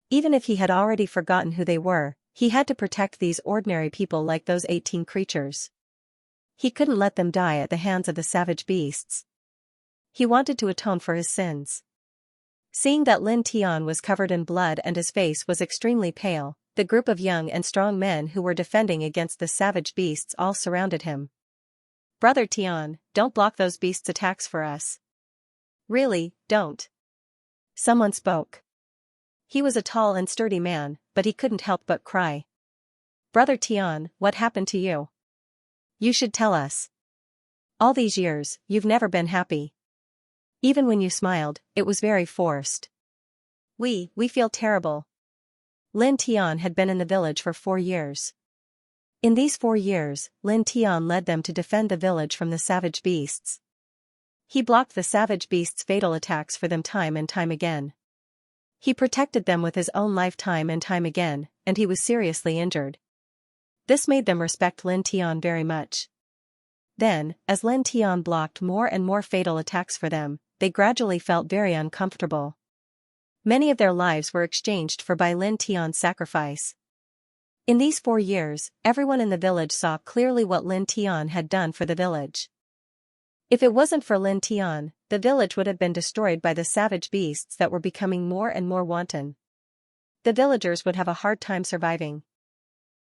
Even if he had already forgotten who they were, he had to protect these ordinary people like those 18 creatures. He couldn't let them die at the hands of the savage beasts. He wanted to atone for his sins. Seeing that Lin Tian was covered in blood and his face was extremely pale, the group of young and strong men who were defending against the savage beasts all surrounded him. "Brother Tian, don't block those beasts' attacks for us. Really, don't." Someone spoke. He was a tall and sturdy man, but he couldn't help but cry. "Brother Tian, what happened to you? You should tell us. All these years, you've never been happy. Even when you smiled, it was very forced. We feel terrible." Lin Tian had been in the village for 4 years. In these 4 years, Lin Tian led them to defend the village from the savage beasts. He blocked the savage beasts' fatal attacks for them time and time again. He protected them with his own life time and time again, and he was seriously injured. This made them respect Lin Tian very much. Then, as Lin Tian blocked more and more fatal attacks for them, they gradually felt very uncomfortable. Many of their lives were exchanged for by Lin Tian's sacrifice. In these 4 years, everyone in the village saw clearly what Lin Tian had done for the village. If it wasn't for Lin Tian, the village would have been destroyed by the savage beasts that were becoming more and more wanton. The villagers would have a hard time surviving.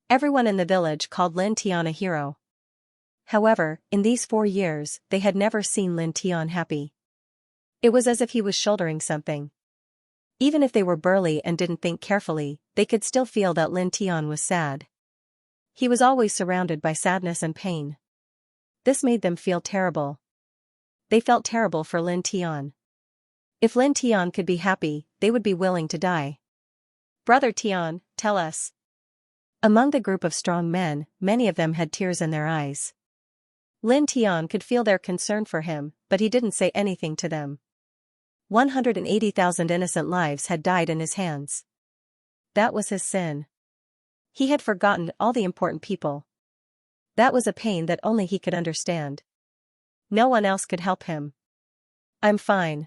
Everyone in the village called Lin Tian a hero. However, in these 4 years, they had never seen Lin Tian happy. It was as if he was shouldering something. Even if they were burly and didn't think carefully, they could still feel that Lin Tian was sad. He was always surrounded by sadness and pain. This made them feel terrible. They felt terrible for Lin Tian. If Lin Tian could be happy, they would be willing to die. Brother Tian, tell us. Among the group of strong men, many of them had tears in their eyes. Lin Tian could feel their concern for him, but he didn't say anything to them. 180,000 innocent lives had died in his hands. That was his sin. He had forgotten all the important people. That was a pain that only he could understand. No one else could help him. I'm fine.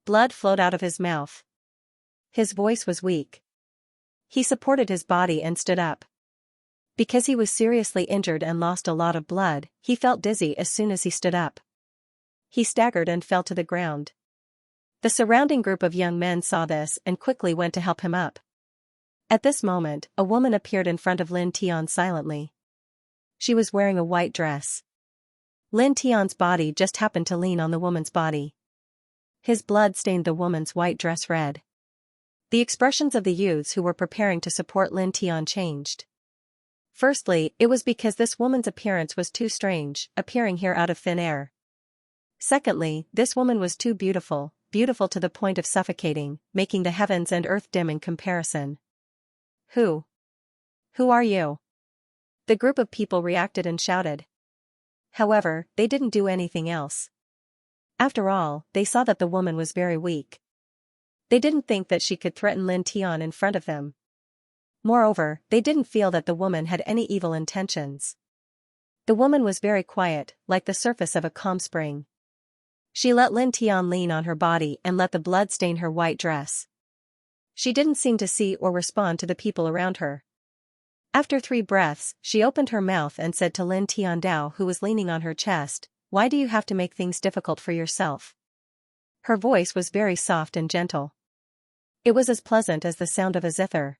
Blood flowed out of his mouth. His voice was weak. He supported his body and stood up. Because he was seriously injured and lost a lot of blood, he felt dizzy as soon as he stood up. He staggered and fell to the ground. The surrounding group of young men saw this and quickly went to help him up. At this moment, a woman appeared in front of Lin Tian silently. She was wearing a white dress. Lin Tian's body just happened to lean on the woman's body. His blood stained the woman's white dress red. The expressions of the youths who were preparing to support Lin Tian changed. Firstly, it was because this woman's appearance was too strange, appearing here out of thin air. Secondly, this woman was too beautiful, beautiful to the point of suffocating, making the heavens and earth dim in comparison. Who? Who are you? The group of people reacted and shouted. However, they didn't do anything else. After all, they saw that the woman was very weak. They didn't think that she could threaten Lin Tian in front of them. Moreover, they didn't feel that the woman had any evil intentions. The woman was very quiet, like the surface of a calm spring. She let Lin Tian lean on her body and let the blood stain her white dress. She didn't seem to see or respond to the people around her. After 3 breaths, she opened her mouth and said to Lin Tian Dao, who was leaning on her chest, "Why do you have to make things difficult for yourself?" Her voice was very soft and gentle. It was as pleasant as the sound of a zither.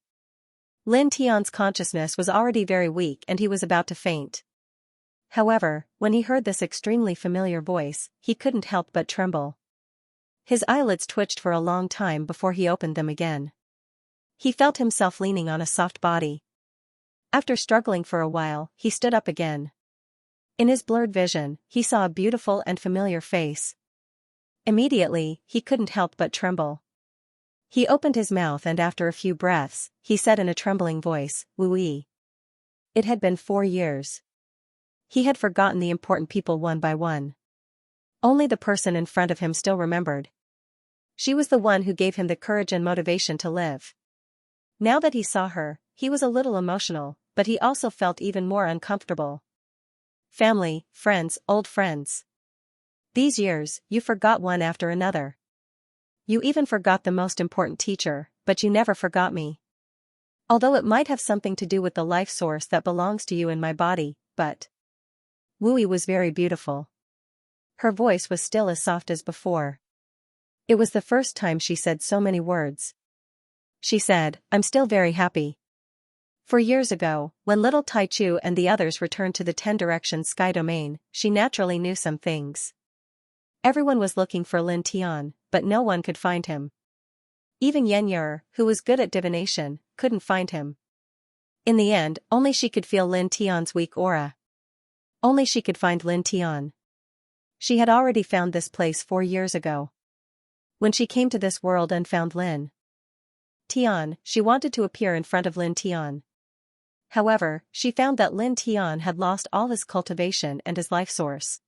Lin Tian's consciousness was already very weak and he was about to faint. However, when he heard this extremely familiar voice, he couldn't help but tremble. His eyelids twitched for a long time before he opened them again. He felt himself leaning on a soft body. After struggling for a while, he stood up again. In his blurred vision, he saw a beautiful and familiar face. Immediately, he couldn't help but tremble. He opened his mouth and after a few breaths, he said in a trembling voice, "Wu Yi." It had been 4 years. He had forgotten the important people one by one. Only the person in front of him still remembered. She was the one who gave him the courage and motivation to live. Now that he saw her, he was a little emotional, but he also felt even more uncomfortable. Family, friends, old friends. These years, you forgot one after another. You even forgot the most important teacher, but you never forgot me. Although it might have something to do with the life source that belongs to you in my body, but... Wu Yi was very beautiful. Her voice was still as soft as before. It was the first time she said so many words. She said, "I'm still very happy." 4 years ago, when little Taichu and the others returned to the 10 Directions Sky Domain, she naturally knew some things. Everyone was looking for Lin Tian, but no one could find him. Even Xianxia, who was good at divination, couldn't find him. In the end, only she could feel Lin Tian's weak aura. Only she could find Lin Tian. She had already found this place 4 years ago. When she came to this world and found Lin Tian, she wanted to appear in front of Lin Tian. However, she found that Lin Tian had lost all his cultivation and his life source.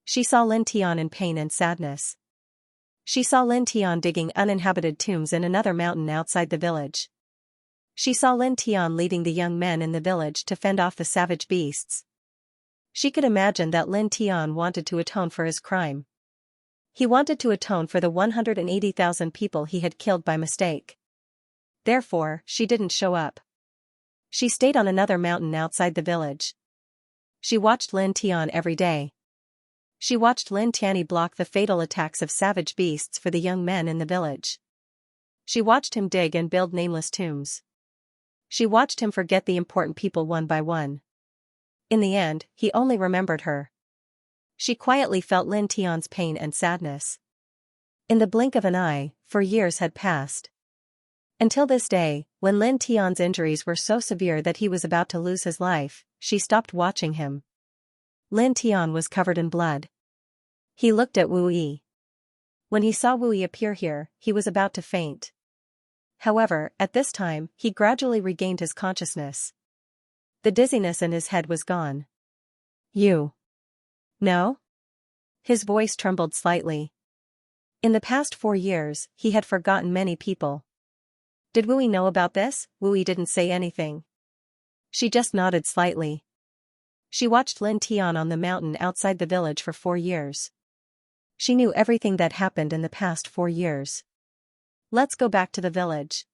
She saw Lin Tian in pain and sadness. She saw Lin Tian digging uninhabited tombs in another mountain outside the village. She saw Lin Tian leading the young men in the village to fend off the savage beasts. She could imagine that Lin Tian wanted to atone for his crime. He wanted to atone for the 180,000 people he had killed by mistake. Therefore, she didn't show up. She stayed on another mountain outside the village. She watched Lin Tian every day. She watched Lin Tian block the fatal attacks of savage beasts for the young men in the village. She watched him dig and build nameless tombs. She watched him forget the important people one by one. In the end, he only remembered her. She quietly felt Lin Tian's pain and sadness. In the blink of an eye, 4 years had passed. Until this day, when Lin Tian's injuries were so severe that he was about to lose his life, she stopped watching him. Lin Tian was covered in blood. He looked at Wu Yi. When he saw Wu Yi appear here, he was about to faint. However, at this time, he gradually regained his consciousness. The dizziness in his head was gone. You. No? His voice trembled slightly. In the past 4 years, he had forgotten many people. Did Wu Yi know about this? Wu Yi didn't say anything. She just nodded slightly. She watched Lin Tian on the mountain outside the village for 4 years. She knew everything that happened in the past 4 years. Let's go back to the village,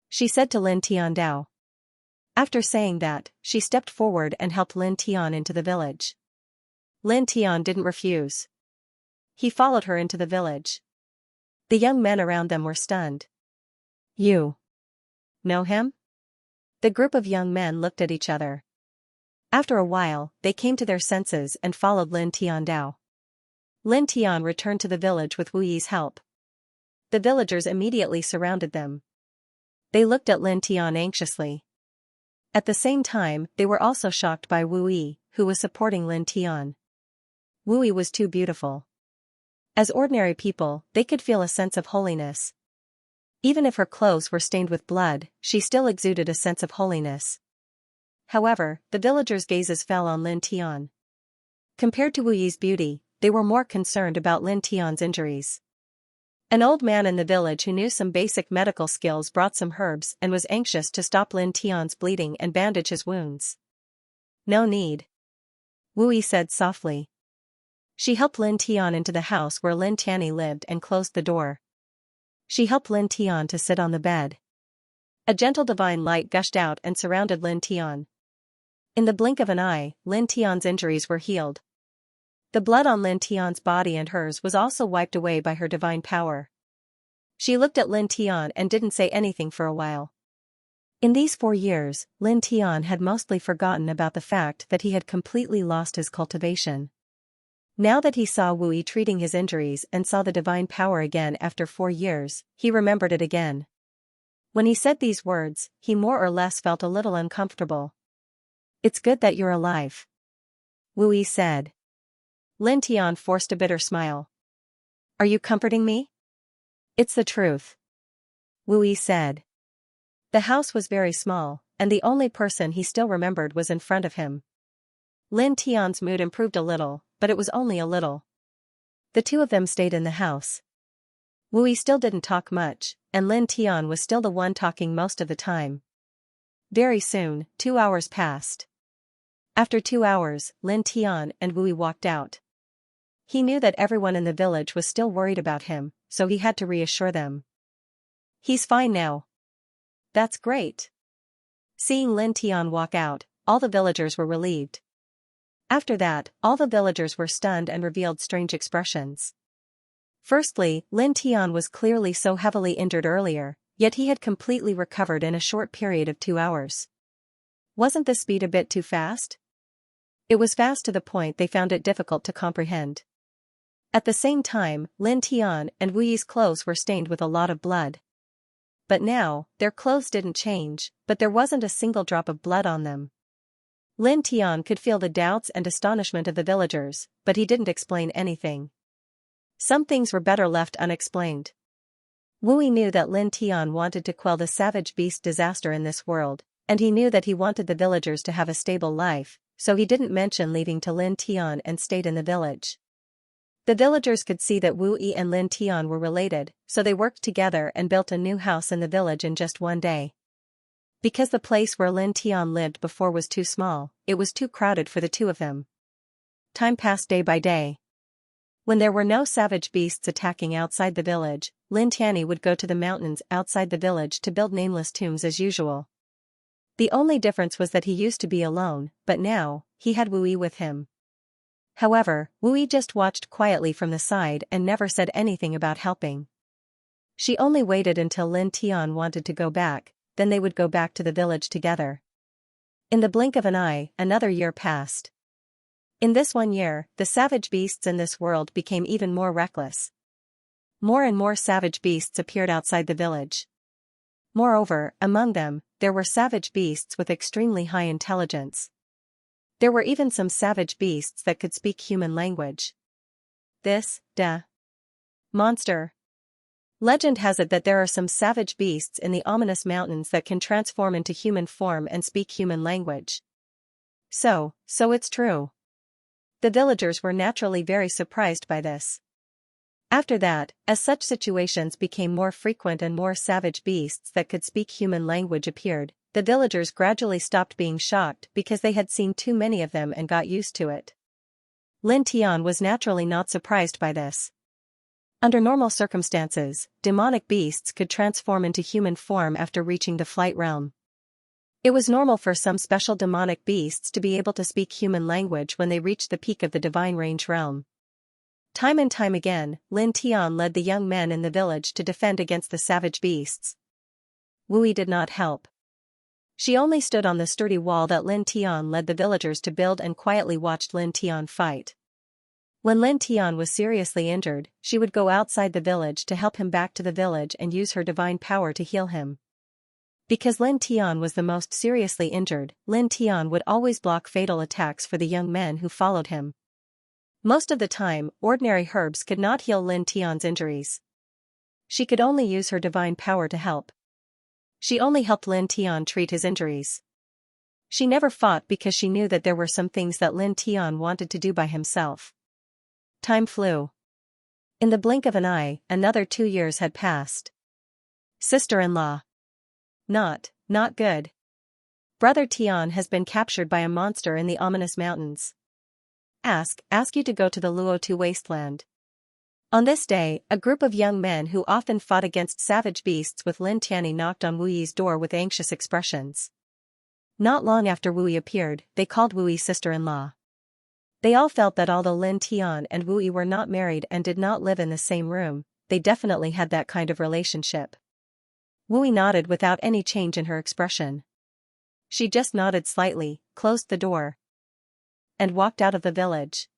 she said to Lin Tian Dao. After saying that, she stepped forward and helped Lin Tian into the village. Lin Tian didn't refuse. He followed her into the village. The young men around them were stunned. You know him? The group of young men looked at each other. After a while, they came to their senses and followed Lin Tian Dao. Lin Tian returned to the village with Wu Yi's help. The villagers immediately surrounded them. They looked at Lin Tian anxiously. At the same time, they were also shocked by Wu Yi, who was supporting Lin Tian. Wu Yi was too beautiful. As ordinary people, they could feel a sense of holiness. Even if her clothes were stained with blood, she still exuded a sense of holiness. However, the villagers' gazes fell on Lin Tian. Compared to Wu Yi's beauty, they were more concerned about Lin Tian's injuries. An old man in the village who knew some basic medical skills brought some herbs and was anxious to stop Lin Tian's bleeding and bandage his wounds. No need, Wu Yi said softly. She helped Lin Tian into the house where Lin Tianyi lived and closed the door. She helped Lin Tian to sit on the bed. A gentle divine light gushed out and surrounded Lin Tian. In the blink of an eye, Lin Tian's injuries were healed. The blood on Lin Tian's body and hers was also wiped away by her divine power. She looked at Lin Tian and didn't say anything for a while. In these 4 years, Lin Tian had mostly forgotten about the fact that he had completely lost his cultivation. Now that he saw Wu Yi treating his injuries and saw the divine power again after 4 years, he remembered it again. When he said these words, he more or less felt a little uncomfortable. It's good that you're alive, Wu Yi said. Lin Tian forced a bitter smile. Are you comforting me? It's the truth, Wu Yi said. The house was very small, and the only person he still remembered was in front of him. Lin Tian's mood improved a little, but it was only a little. The two of them stayed in the house. Wu Yi still didn't talk much, and Lin Tian was still the one talking most of the time. Very soon, 2 hours passed. After 2 hours, Lin Tian and Wu Yi walked out. He knew that everyone in the village was still worried about him, so he had to reassure them. He's fine now. That's great. Seeing Lin Tian walk out, all the villagers were relieved. After that, all the villagers were stunned and revealed strange expressions. Firstly, Lin Tian was clearly so heavily injured earlier, yet he had completely recovered in a short period of 2 hours. Wasn't the speed a bit too fast? It was fast to the point they found it difficult to comprehend. At the same time, Lin Tian and Wu Yi's clothes were stained with a lot of blood. But now, their clothes didn't change, but there wasn't a single drop of blood on them. Lin Tian could feel the doubts and astonishment of the villagers, but he didn't explain anything. Some things were better left unexplained. Wu Yi knew that Lin Tian wanted to quell the savage beast disaster in this world, and he knew that he wanted the villagers to have a stable life, so he didn't mention leaving to Lin Tian and stayed in the village. The villagers could see that Wu Yi and Lin Tian were related, so they worked together and built a new house in the village in just 1 day. Because the place where Lin Tian lived before was too small, it was too crowded for the two of them. Time passed day by day. When there were no savage beasts attacking outside the village, Lin Tianyi would go to the mountains outside the village to build nameless tombs as usual. The only difference was that he used to be alone, but now, he had Wu Yi with him. However, Wu Yi just watched quietly from the side and never said anything about helping. She only waited until Lin Tian wanted to go back, then they would go back to the village together. In the blink of an eye, another year passed. In this 1 year, the savage beasts in this world became even more reckless. More and more savage beasts appeared outside the village. Moreover, among them, there were savage beasts with extremely high intelligence. There were even some savage beasts that could speak human language. This, monster. Legend has it that there are some savage beasts in the ominous mountains that can transform into human form and speak human language. So it's true. The villagers were naturally very surprised by this. After that, as such situations became more frequent and more savage beasts that could speak human language appeared, the villagers gradually stopped being shocked because they had seen too many of them and got used to it. Lin Tian was naturally not surprised by this. Under normal circumstances, demonic beasts could transform into human form after reaching the flight realm. It was normal for some special demonic beasts to be able to speak human language when they reached the peak of the divine range realm. Time and time again, Lin Tian led the young men in the village to defend against the savage beasts. Wu Yi did not help. She only stood on the sturdy wall that Lin Tian led the villagers to build and quietly watched Lin Tian fight. When Lin Tian was seriously injured, she would go outside the village to help him back to the village and use her divine power to heal him. Because Lin Tian was the most seriously injured, Lin Tian would always block fatal attacks for the young men who followed him. Most of the time, ordinary herbs could not heal Lin Tian's injuries. She could only use her divine power to help. She only helped Lin Tian treat his injuries. She never fought because she knew that there were some things that Lin Tian wanted to do by himself. Time flew. In the blink of an eye, another 2 years had passed. Sister-in-law. Not good. Brother Tian has been captured by a monster in the ominous mountains. Ask you to go to the Luotu wasteland. On this day, a group of young men who often fought against savage beasts with Lin Tianyi knocked on Wu Yi's door with anxious expressions. Not long after Wu Yi appeared, they called Wu Yi sister-in-law. They all felt that although Lin Tian and Wu Yi were not married and did not live in the same room, they definitely had that kind of relationship. Wu Yi nodded without any change in her expression. She just nodded slightly, closed the door, and walked out of the village.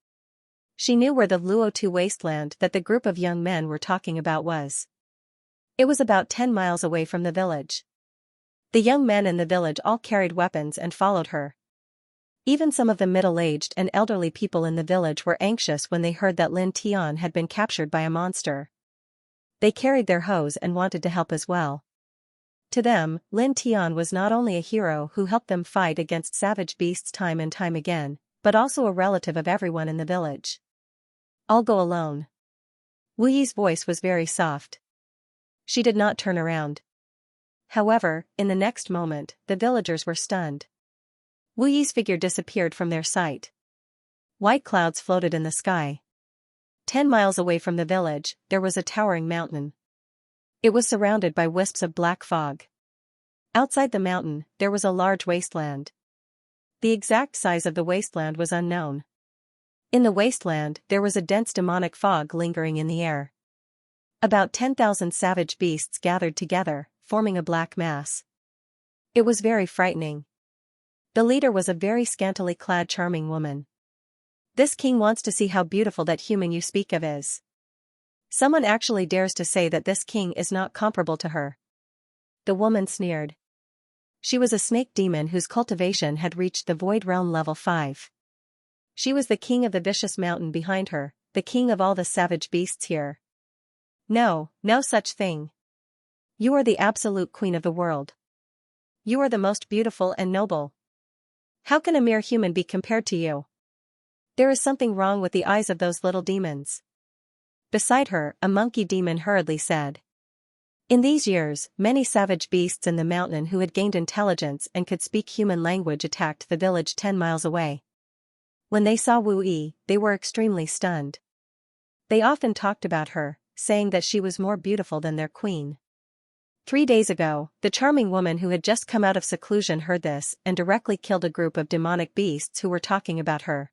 She knew where the Luotu wasteland that the group of young men were talking about was. It was about 10 miles away from the village. The young men in the village all carried weapons and followed her. Even some of the middle-aged and elderly people in the village were anxious when they heard that Lin Tian had been captured by a monster. They carried their hoes and wanted to help as well. To them, Lin Tian was not only a hero who helped them fight against savage beasts time and time again, but also a relative of everyone in the village. I'll go alone. Wu Yi's voice was very soft. She did not turn around. However, in the next moment, the villagers were stunned. Wu Yi's figure disappeared from their sight. White clouds floated in the sky. 10 miles away from the village, there was a towering mountain. It was surrounded by wisps of black fog. Outside the mountain, there was a large wasteland. The exact size of the wasteland was unknown. In the wasteland, there was a dense demonic fog lingering in the air. About 10,000 savage beasts gathered together, forming a black mass. It was very frightening. The leader was a very scantily clad charming woman. This king wants to see how beautiful that human you speak of is. Someone actually dares to say that this king is not comparable to her. The woman sneered. She was a snake demon whose cultivation had reached the Void Realm level 5. She was the king of the vicious mountain behind her, the king of all the savage beasts here. No such thing. You are the absolute queen of the world. You are the most beautiful and noble. How can a mere human be compared to you? There is something wrong with the eyes of those little demons. Beside her, a monkey demon hurriedly said. In these years, many savage beasts in the mountain who had gained intelligence and could speak human language attacked the village 10 miles away. When they saw Wu Yi, they were extremely stunned. They often talked about her, saying that she was more beautiful than their queen. 3 days ago, the charming woman who had just come out of seclusion heard this and directly killed a group of demonic beasts who were talking about her.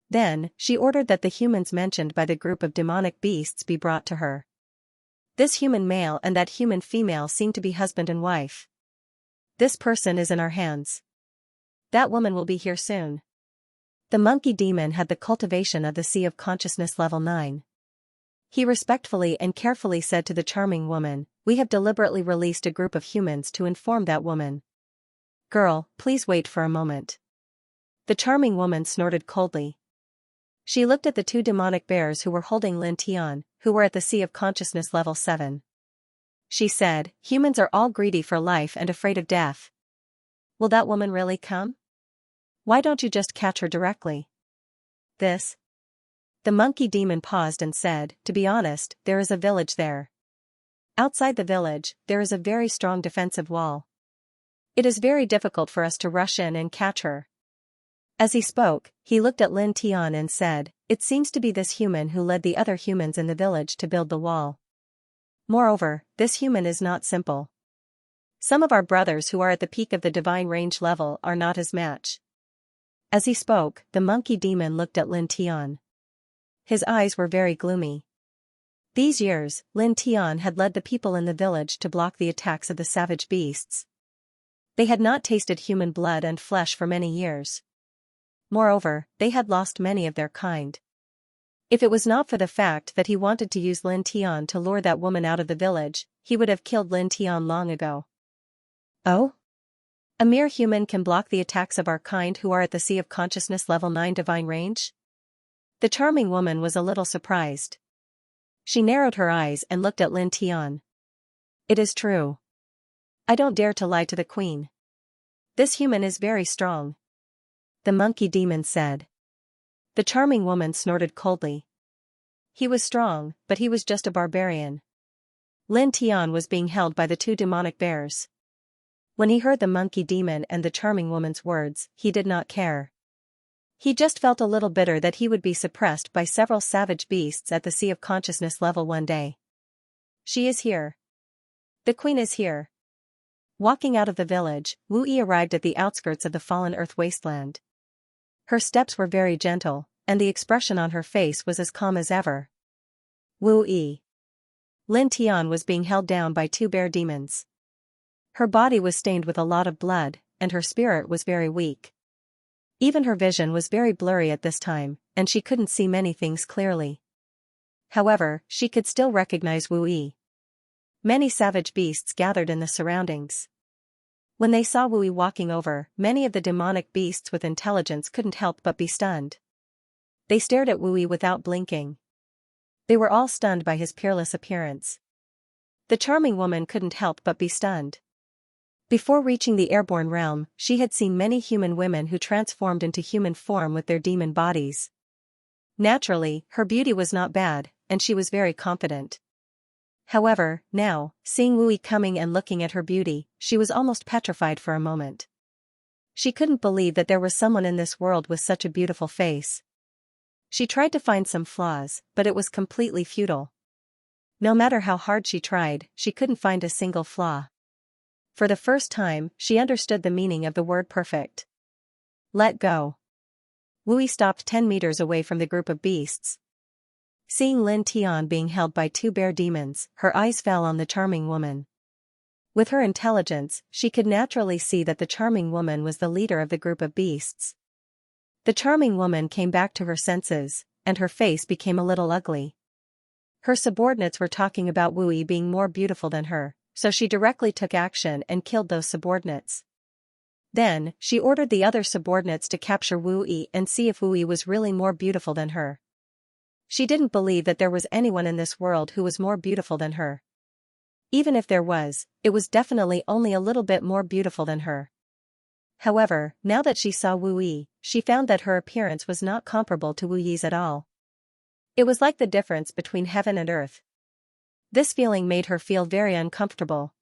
Then, she ordered that the humans mentioned by the group of demonic beasts be brought to her. This human male and that human female seemed to be husband and wife. This person is in our hands. That woman will be here soon. The monkey demon had the cultivation of the Sea of Consciousness level 9. He respectfully and carefully said to the charming woman, "We have deliberately released a group of humans to inform that woman. Girl, please wait for a moment." The charming woman snorted coldly. She looked at the two demonic bears who were holding Lin Tian, who were at the Sea of Consciousness level 7. She said, "Humans are all greedy for life and afraid of death. Will that woman really come? Why don't you just catch her directly?" "This?" The monkey demon paused and said, "To be honest, there is a village there. Outside the village, there is a very strong defensive wall. It is very difficult for us to rush in and catch her." As he spoke, he looked at Lin Tian and said, "It seems to be this human who led the other humans in the village to build the wall. Moreover, this human is not simple. Some of our brothers who are at the peak of the divine range level are not his match." As he spoke, the monkey demon looked at Lin Tian. His eyes were very gloomy. These years, Lin Tian had led the people in the village to block the attacks of the savage beasts. They had not tasted human blood and flesh for many years. Moreover, they had lost many of their kind. If it was not for the fact that he wanted to use Lin Tian to lure that woman out of the village, he would have killed Lin Tian long ago. "Oh? A mere human can block the attacks of our kind who are at the Sea of Consciousness level 9 divine range?" The charming woman was a little surprised. She narrowed her eyes and looked at Lin Tian. "It is true. I don't dare to lie to the queen. This human is very strong," the monkey demon said. The charming woman snorted coldly. "He was strong, but he was just a barbarian." Lin Tian was being held by the two demonic bears. When he heard the monkey demon and the charming woman's words, he did not care. He just felt a little bitter that he would be suppressed by several savage beasts at the Sea of Consciousness level one day. "She is here. The queen is here." Walking out of the village, Wu Yi arrived at the outskirts of the fallen earth wasteland. Her steps were very gentle, and the expression on her face was as calm as ever. Wu Yi. Lin Tian was being held down by two bear demons. Her body was stained with a lot of blood, and her spirit was very weak. Even her vision was very blurry at this time, and she couldn't see many things clearly. However, she could still recognize Wu Yi. Many savage beasts gathered in the surroundings. When they saw Wu Yi walking over, many of the demonic beasts with intelligence couldn't help but be stunned. They stared at Wu Yi without blinking. They were all stunned by his peerless appearance. The charming woman couldn't help but be stunned. Before reaching the airborne realm, she had seen many human women who transformed into human form with their demon bodies. Naturally, her beauty was not bad, and she was very confident. However, now, seeing Wu Yi coming and looking at her beauty, she was almost petrified for a moment. She couldn't believe that there was someone in this world with such a beautiful face. She tried to find some flaws, but it was completely futile. No matter how hard she tried, she couldn't find a single flaw. For the first time, she understood the meaning of the word perfect. "Let go." Wu Yi stopped 10 meters away from the group of beasts. Seeing Lin Tian being held by two bear demons, her eyes fell on the charming woman. With her intelligence, she could naturally see that the charming woman was the leader of the group of beasts. The charming woman came back to her senses, and her face became a little ugly. Her subordinates were talking about Wu Yi being more beautiful than her, so she directly took action and killed those subordinates. Then, she ordered the other subordinates to capture Wu Yi and see if Wu Yi was really more beautiful than her. She didn't believe that there was anyone in this world who was more beautiful than her. Even if there was, it was definitely only a little bit more beautiful than her. However, now that she saw Wu Yi, she found that her appearance was not comparable to Wu Yi's at all. It was like the difference between heaven and earth. This feeling made her feel very uncomfortable.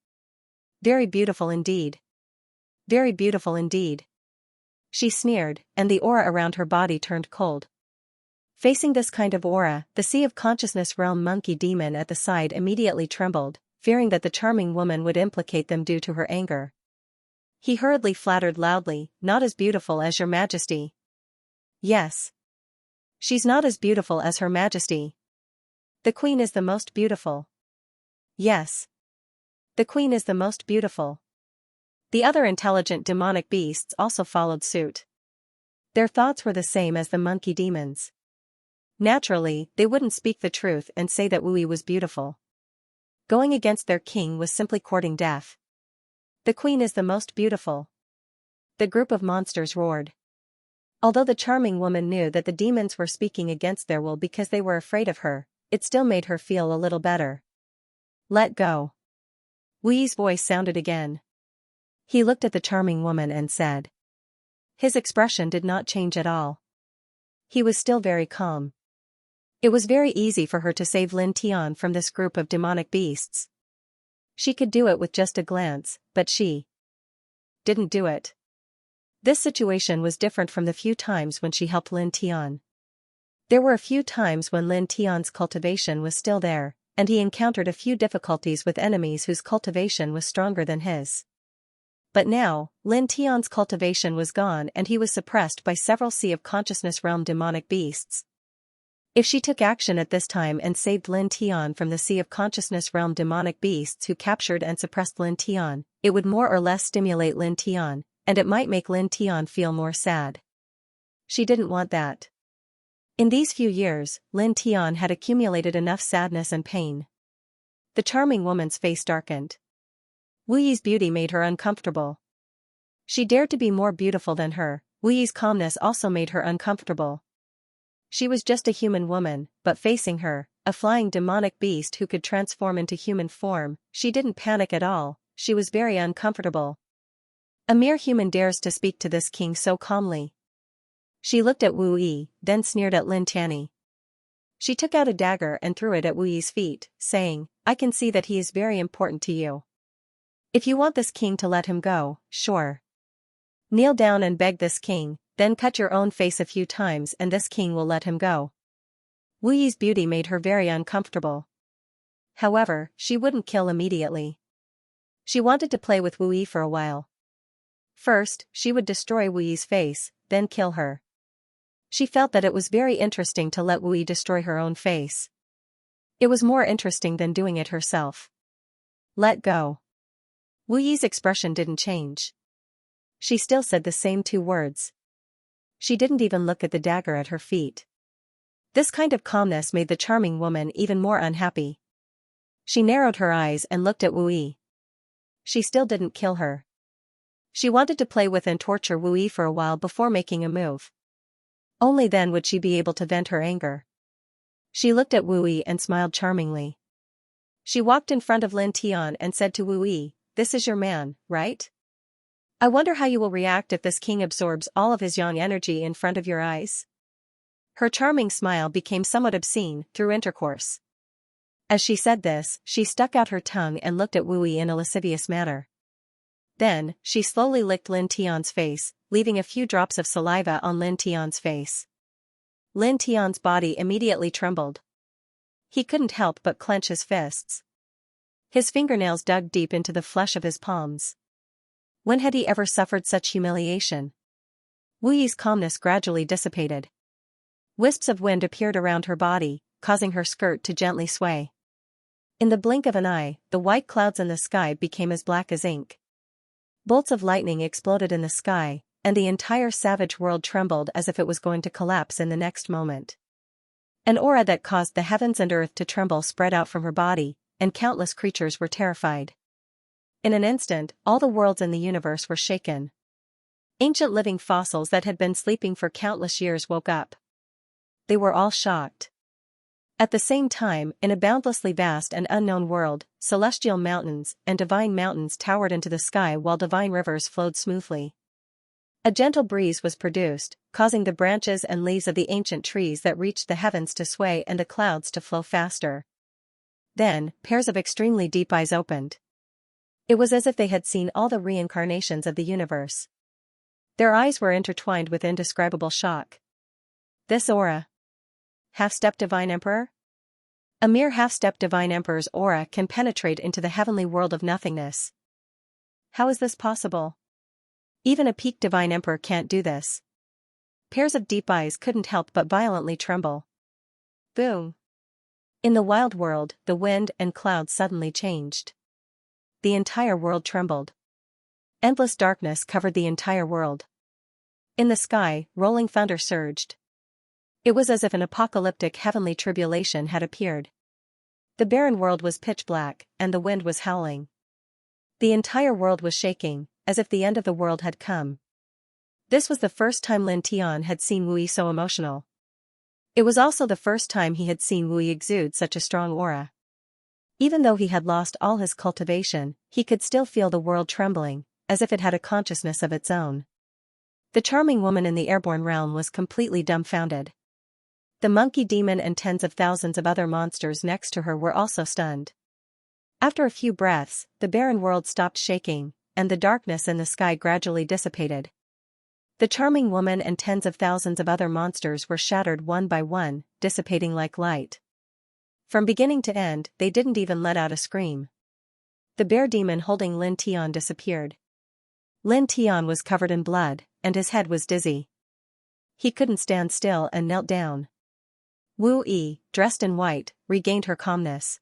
Very beautiful indeed. Very beautiful indeed. She sneered, and the aura around her body turned cold. Facing this kind of aura, the Sea of Consciousness realm monkey demon at the side immediately trembled, fearing that the charming woman would implicate them due to her anger. He hurriedly flattered loudly, "Not as beautiful as your majesty." "Yes. She's not as beautiful as her majesty. The queen is the most beautiful." "Yes. The queen is the most beautiful." The other intelligent demonic beasts also followed suit. Their thoughts were the same as the monkey demons. Naturally, they wouldn't speak the truth and say that Wu Yi was beautiful. Going against their king was simply courting death. "The queen is the most beautiful." The group of monsters roared. Although the charming woman knew that the demons were speaking against their will because they were afraid of her, it still made her feel a little better. Let go. Wu Yi's voice sounded again. He looked at the charming woman and said. His expression did not change at all. He was still very calm. It was very easy for her to save Lin Tian from this group of demonic beasts. She could do it with just a glance, but she didn't do it. This situation was different from the few times when she helped Lin Tian. There were a few times when Lin Tian's cultivation was still there, and he encountered a few difficulties with enemies whose cultivation was stronger than his. But now, Lin Tian's cultivation was gone and he was suppressed by several Sea of Consciousness realm demonic beasts. If she took action at this time and saved Lin Tian from the Sea of Consciousness realm demonic beasts who captured and suppressed Lin Tian, it would more or less stimulate Lin Tian, and it might make Lin Tian feel more sad. She didn't want that. In these few years, Lin Tian had accumulated enough sadness and pain. The charming woman's face darkened. Wu Yi's beauty made her uncomfortable. She dared to be more beautiful than her. Wu Yi's calmness also made her uncomfortable. She was just a human woman, but facing her, a flying demonic beast who could transform into human form, she didn't panic at all. She was very uncomfortable. A mere human dares to speak to this king so calmly. She looked at Wu Yi, then sneered at Lin Tianyi. She took out a dagger and threw it at Wu Yi's feet, saying, I can see that he is very important to you. If you want this king to let him go, sure. Kneel down and beg this king, then cut your own face a few times and this king will let him go. Wu Yi's beauty made her very uncomfortable. However, she wouldn't kill immediately. She wanted to play with Wu Yi for a while. First, she would destroy Wu Yi's face, then kill her. She felt that it was very interesting to let Wu Yi destroy her own face. It was more interesting than doing it herself. Let go. Wu Yi's expression didn't change. She still said the same two words. She didn't even look at the dagger at her feet. This kind of calmness made the charming woman even more unhappy. She narrowed her eyes and looked at Wu Yi. She still didn't kill her. She wanted to play with and torture Wu Yi for a while before making a move. Only then would she be able to vent her anger. She looked at Wu Yi and smiled charmingly. She walked in front of Lin Tian and said to Wu Yi, this is your man, right? I wonder how you will react if this king absorbs all of his yang energy in front of your eyes. Her charming smile became somewhat obscene through intercourse. As she said this, she stuck out her tongue and looked at Wu Yi in a lascivious manner. Then, she slowly licked Lin Tian's face, leaving a few drops of saliva on Lin Tian's face. Lin Tian's body immediately trembled. He couldn't help but clench his fists. His fingernails dug deep into the flesh of his palms. When had he ever suffered such humiliation? Wu Yi's calmness gradually dissipated. Wisps of wind appeared around her body, causing her skirt to gently sway. In the blink of an eye, the white clouds in the sky became as black as ink. Bolts of lightning exploded in the sky, and the entire savage world trembled as if it was going to collapse in the next moment. An aura that caused the heavens and earth to tremble spread out from her body, and countless creatures were terrified. In an instant, all the worlds in the universe were shaken. Ancient living fossils that had been sleeping for countless years woke up. They were all shocked. At the same time, in a boundlessly vast and unknown world, celestial mountains and divine mountains towered into the sky while divine rivers flowed smoothly. A gentle breeze was produced, causing the branches and leaves of the ancient trees that reached the heavens to sway and the clouds to flow faster. Then, pairs of extremely deep eyes opened. It was as if they had seen all the reincarnations of the universe. Their eyes were intertwined with indescribable shock. This aura. Half-step Divine Emperor? A mere half-step Divine Emperor's aura can penetrate into the heavenly world of nothingness. How is this possible? Even a peak Divine Emperor can't do this. Pairs of deep eyes couldn't help but violently tremble. Boom! In the wild world, the wind and clouds suddenly changed. The entire world trembled. Endless darkness covered the entire world. In the sky, rolling thunder surged. It was as if an apocalyptic heavenly tribulation had appeared. The barren world was pitch black, and the wind was howling. The entire world was shaking, as if the end of the world had come. This was the first time Lin Tian had seen Wu Yi so emotional. It was also the first time he had seen Wu Yi exude such a strong aura. Even though he had lost all his cultivation, he could still feel the world trembling, as if it had a consciousness of its own. The charming woman in the airborne realm was completely dumbfounded. The monkey demon and tens of thousands of other monsters next to her were also stunned. After a few breaths, the barren world stopped shaking, and the darkness in the sky gradually dissipated. The charming woman and tens of thousands of other monsters were shattered one by one, dissipating like light. From beginning to end, they didn't even let out a scream. The bear demon holding Lin Tian disappeared. Lin Tian was covered in blood, and his head was dizzy. He couldn't stand still and knelt down. Wu Yi, dressed in white, regained her calmness.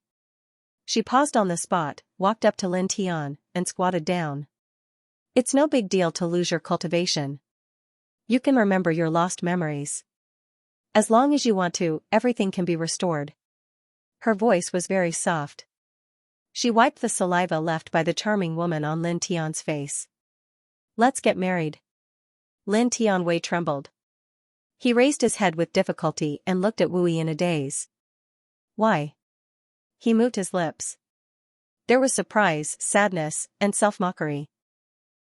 She paused on the spot, walked up to Lin Tian, and squatted down. It's no big deal to lose your cultivation. You can remember your lost memories. As long as you want to, everything can be restored. Her voice was very soft. She wiped the saliva left by the charming woman on Lin Tian's face. Let's get married. Lin Tianwei trembled. He raised his head with difficulty and looked at Wu Yi in a daze. Why? He moved his lips. There was surprise, sadness, and self-mockery.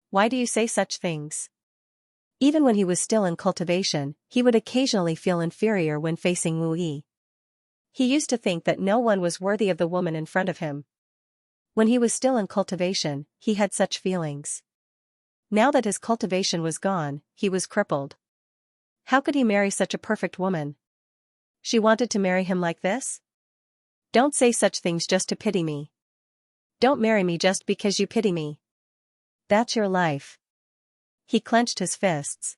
Why do you say such things? Even when he was still in cultivation, he would occasionally feel inferior when facing Wu Yi. He used to think that no one was worthy of the woman in front of him. When he was still in cultivation, he had such feelings. Now that his cultivation was gone, he was crippled. How could he marry such a perfect woman? She wanted to marry him like this? Don't say such things just to pity me. Don't marry me just because you pity me. That's your life. He clenched his fists.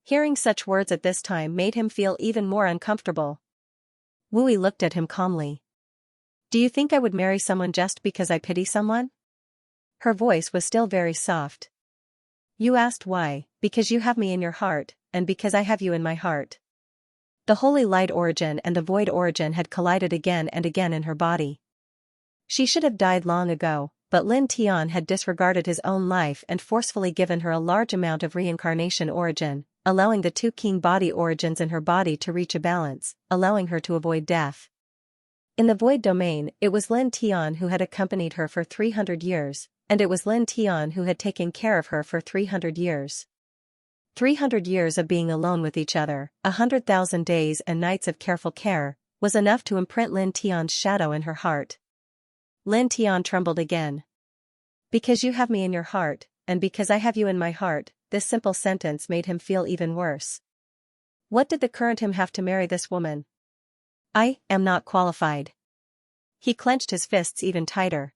Hearing such words at this time made him feel even more uncomfortable. Wu Yi looked at him calmly. Do you think I would marry someone just because I pity someone? Her voice was still very soft. You asked why, because you have me in your heart, and because I have you in my heart. The holy light origin and the void origin had collided again and again in her body. She should have died long ago, but Lin Tian had disregarded his own life and forcefully given her a large amount of reincarnation origin, allowing the two king body origins in her body to reach a balance, allowing her to avoid death. In the void domain, it was Lin Tian who had accompanied her for 300 years, and it was Lin Tian who had taken care of her for 300 years. 300 years of being alone with each other, 100,000 days and nights of careful care, was enough to imprint Lin Tian's shadow in her heart. Lin Tian trembled again. Because you have me in your heart, and because I have you in my heart, this simple sentence made him feel even worse. What did the current him have to marry this woman? I am not qualified. He clenched his fists even tighter.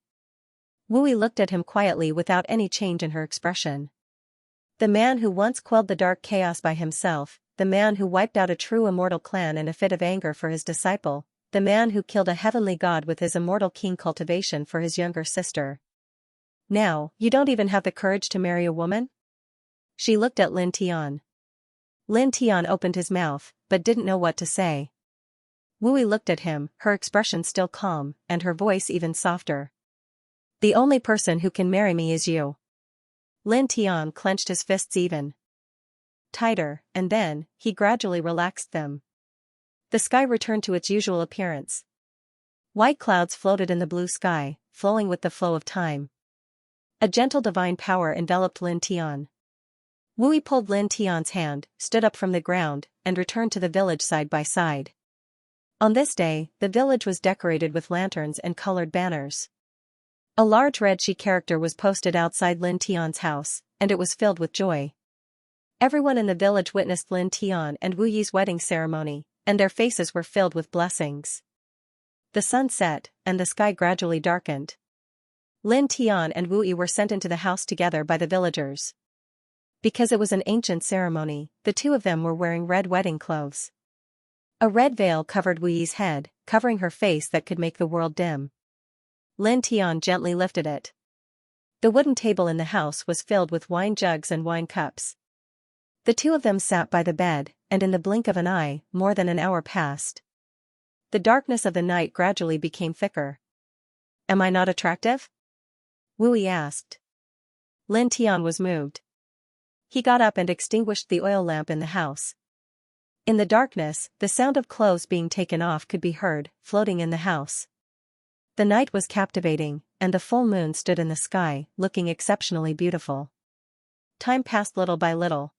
Wu Yi looked at him quietly without any change in her expression. The man who once quelled the dark chaos by himself, the man who wiped out a true immortal clan in a fit of anger for his disciple, the man who killed a heavenly god with his immortal king cultivation for his younger sister. Now, you don't even have the courage to marry a woman? She looked at Lin Tian. Lin Tian opened his mouth, but didn't know what to say. Wu Yi looked at him, her expression still calm, and her voice even softer. The only person who can marry me is you. Lin Tian clenched his fists even tighter, and then, he gradually relaxed them. The sky returned to its usual appearance. White clouds floated in the blue sky, flowing with the flow of time. A gentle divine power enveloped Lin Tian. Wu Yi pulled Lin Tian's hand, stood up from the ground, and returned to the village side by side. On this day, the village was decorated with lanterns and colored banners. A large red she character was posted outside Lin Tian's house, and it was filled with joy. Everyone in the village witnessed Lin Tian and Wu Yi's wedding ceremony, and their faces were filled with blessings. The sun set, and the sky gradually darkened. Lin Tian and Wu Yi were sent into the house together by the villagers. Because it was an ancient ceremony, the two of them were wearing red wedding clothes. A red veil covered Wu Yi's head, covering her face that could make the world dim. Lin Tian gently lifted it. The wooden table in the house was filled with wine jugs and wine cups. The two of them sat by the bed, and in the blink of an eye, more than an hour passed. The darkness of the night gradually became thicker. Am I not attractive? Wu Yi asked. Lin Tian was moved. He got up and extinguished the oil lamp in the house. In the darkness, the sound of clothes being taken off could be heard, floating in the house. The night was captivating, and the full moon stood in the sky, looking exceptionally beautiful. Time passed little by little.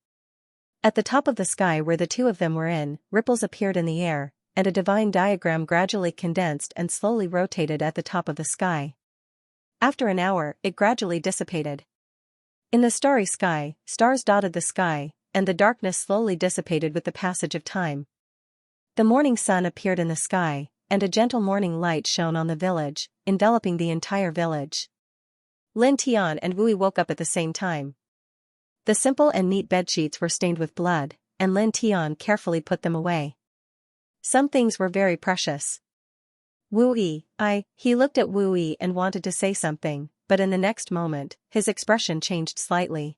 At the top of the sky where the two of them were in, ripples appeared in the air, and a divine diagram gradually condensed and slowly rotated at the top of the sky. After an hour, it gradually dissipated. In the starry sky, stars dotted the sky, and the darkness slowly dissipated with the passage of time. The morning sun appeared in the sky, and a gentle morning light shone on the village, enveloping the entire village. Lin Tian and Wu Yi woke up at the same time. The simple and neat bedsheets were stained with blood, and Lin Tian carefully put them away. Some things were very precious. He looked at Wu Yi and wanted to say something, but in the next moment, his expression changed slightly.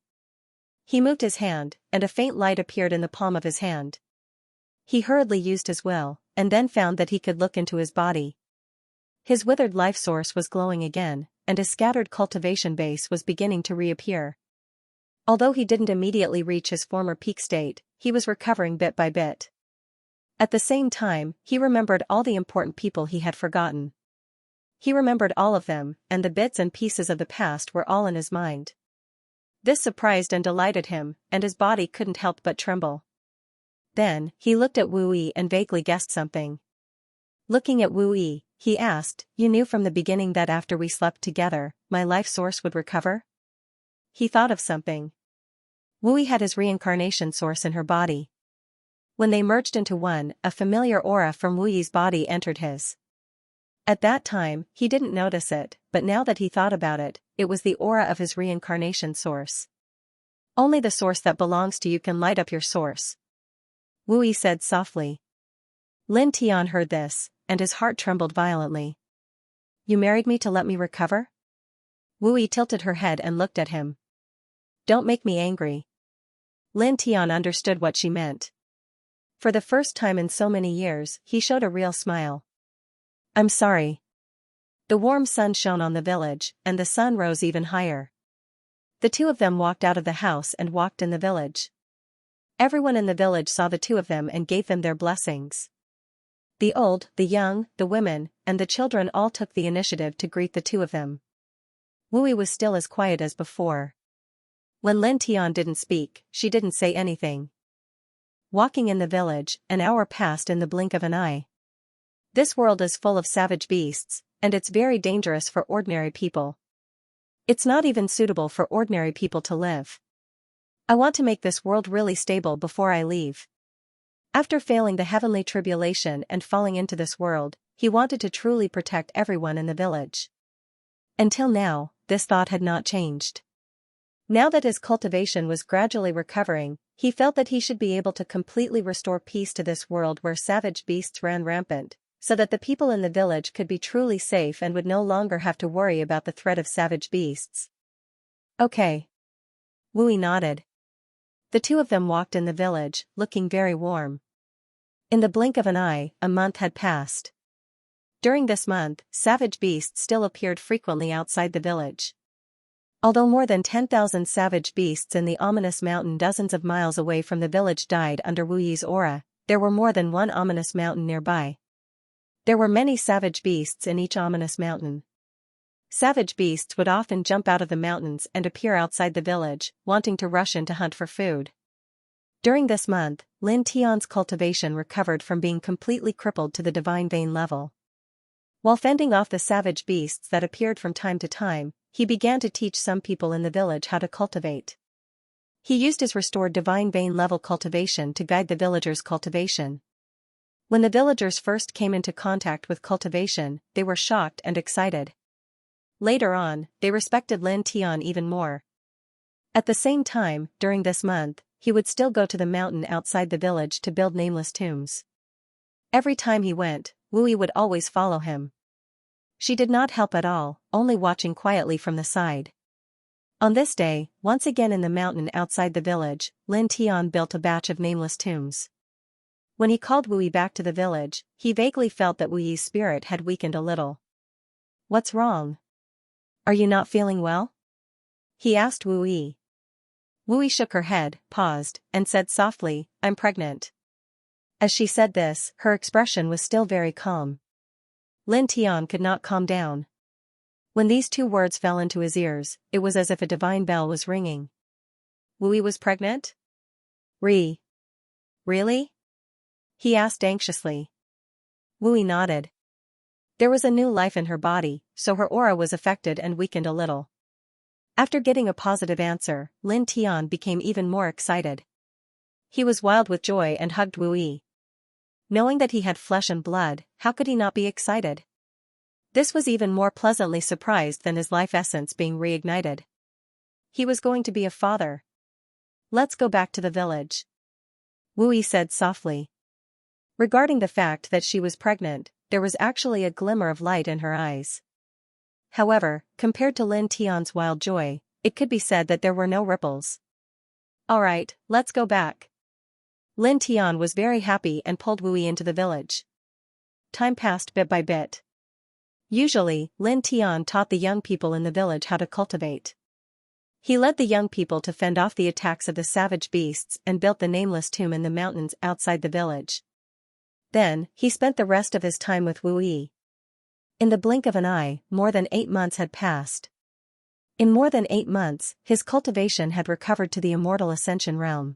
He moved his hand, and a faint light appeared in the palm of his hand. He hurriedly used his will, and then found that he could look into his body. His withered life source was glowing again, and his scattered cultivation base was beginning to reappear. Although he didn't immediately reach his former peak state, he was recovering bit by bit. At the same time, he remembered all the important people he had forgotten. He remembered all of them, and the bits and pieces of the past were all in his mind. This surprised and delighted him, and his body couldn't help but tremble. Then, he looked at Wu Yi and vaguely guessed something. Looking at Wu Yi, he asked, "You knew from the beginning that after we slept together, my life source would recover?" He thought of something. Wu Yi had his reincarnation source in her body. When they merged into one, a familiar aura from Wu Yi's body entered his. At that time, he didn't notice it, but now that he thought about it, it was the aura of his reincarnation source. Only the source that belongs to you can light up your source, Wu Yi said softly. Lin Tian heard this, and his heart trembled violently. "You married me to let me recover?" Wu Yi tilted her head and looked at him. "Don't make me angry." Lin Tian understood what she meant. For the first time in so many years, he showed a real smile. "I'm sorry." The warm sun shone on the village, and the sun rose even higher. The two of them walked out of the house and walked in the village. Everyone in the village saw the two of them and gave them their blessings. The old, the young, the women, and the children all took the initiative to greet the two of them. Wu Yi was still as quiet as before. When Lin Tian didn't speak, she didn't say anything. Walking in the village, an hour passed in the blink of an eye. This world is full of savage beasts, and it's very dangerous for ordinary people. It's not even suitable for ordinary people to live. I want to make this world really stable before I leave. After failing the heavenly tribulation and falling into this world, he wanted to truly protect everyone in the village. Until now, this thought had not changed. Now that his cultivation was gradually recovering, he felt that he should be able to completely restore peace to this world where savage beasts ran rampant, so that the people in the village could be truly safe and would no longer have to worry about the threat of savage beasts. Okay. Wu Yi nodded. The two of them walked in the village, looking very warm. In the blink of an eye, a month had passed. During this month, savage beasts still appeared frequently outside the village. Although more than 10,000 savage beasts in the ominous mountain dozens of miles away from the village died under Wu Yi's aura, there were more than one ominous mountain nearby. There were many savage beasts in each ominous mountain. Savage beasts would often jump out of the mountains and appear outside the village, wanting to rush in to hunt for food. During this month, Lin Tian's cultivation recovered from being completely crippled to the divine vein level. While fending off the savage beasts that appeared from time to time, he began to teach some people in the village how to cultivate. He used his restored divine vein level cultivation to guide the villagers' cultivation. When the villagers first came into contact with cultivation, they were shocked and excited. Later on, they respected Lin Tian even more. At the same time, during this month, he would still go to the mountain outside the village to build nameless tombs. Every time he went, Wu Yi would always follow him. She did not help at all, only watching quietly from the side. On this day, once again in the mountain outside the village, Lin Tian built a batch of nameless tombs. When he called Wu Yi back to the village, he vaguely felt that Wu Yi's spirit had weakened a little. "What's wrong? Are you not feeling well?" he asked Wu Yi. Wu Yi shook her head, paused, and said softly, "I'm pregnant." As she said this, her expression was still very calm. Lin Tian could not calm down. When these two words fell into his ears, it was as if a divine bell was ringing. Wu Yi was pregnant? Really? He asked anxiously. Wu Yi nodded. There was a new life in her body, so her aura was affected and weakened a little. After getting a positive answer, Lin Tian became even more excited. He was wild with joy and hugged Wu Yi. Knowing that he had flesh and blood, how could he not be excited? This was even more pleasantly surprised than his life essence being reignited. He was going to be a father. Let's go back to the village. Wu Yi said softly. Regarding the fact that she was pregnant, there was actually a glimmer of light in her eyes. However, compared to Lin Tian's wild joy, it could be said that there were no ripples. All right, let's go back. Lin Tian was very happy and pulled Wu Yi into the village. Time passed bit by bit. Usually, Lin Tian taught the young people in the village how to cultivate. He led the young people to fend off the attacks of the savage beasts and built the nameless tomb in the mountains outside the village. Then, he spent the rest of his time with Wu Yi. In the blink of an eye, more than 8 months had passed. In more than 8 months, his cultivation had recovered to the immortal ascension realm.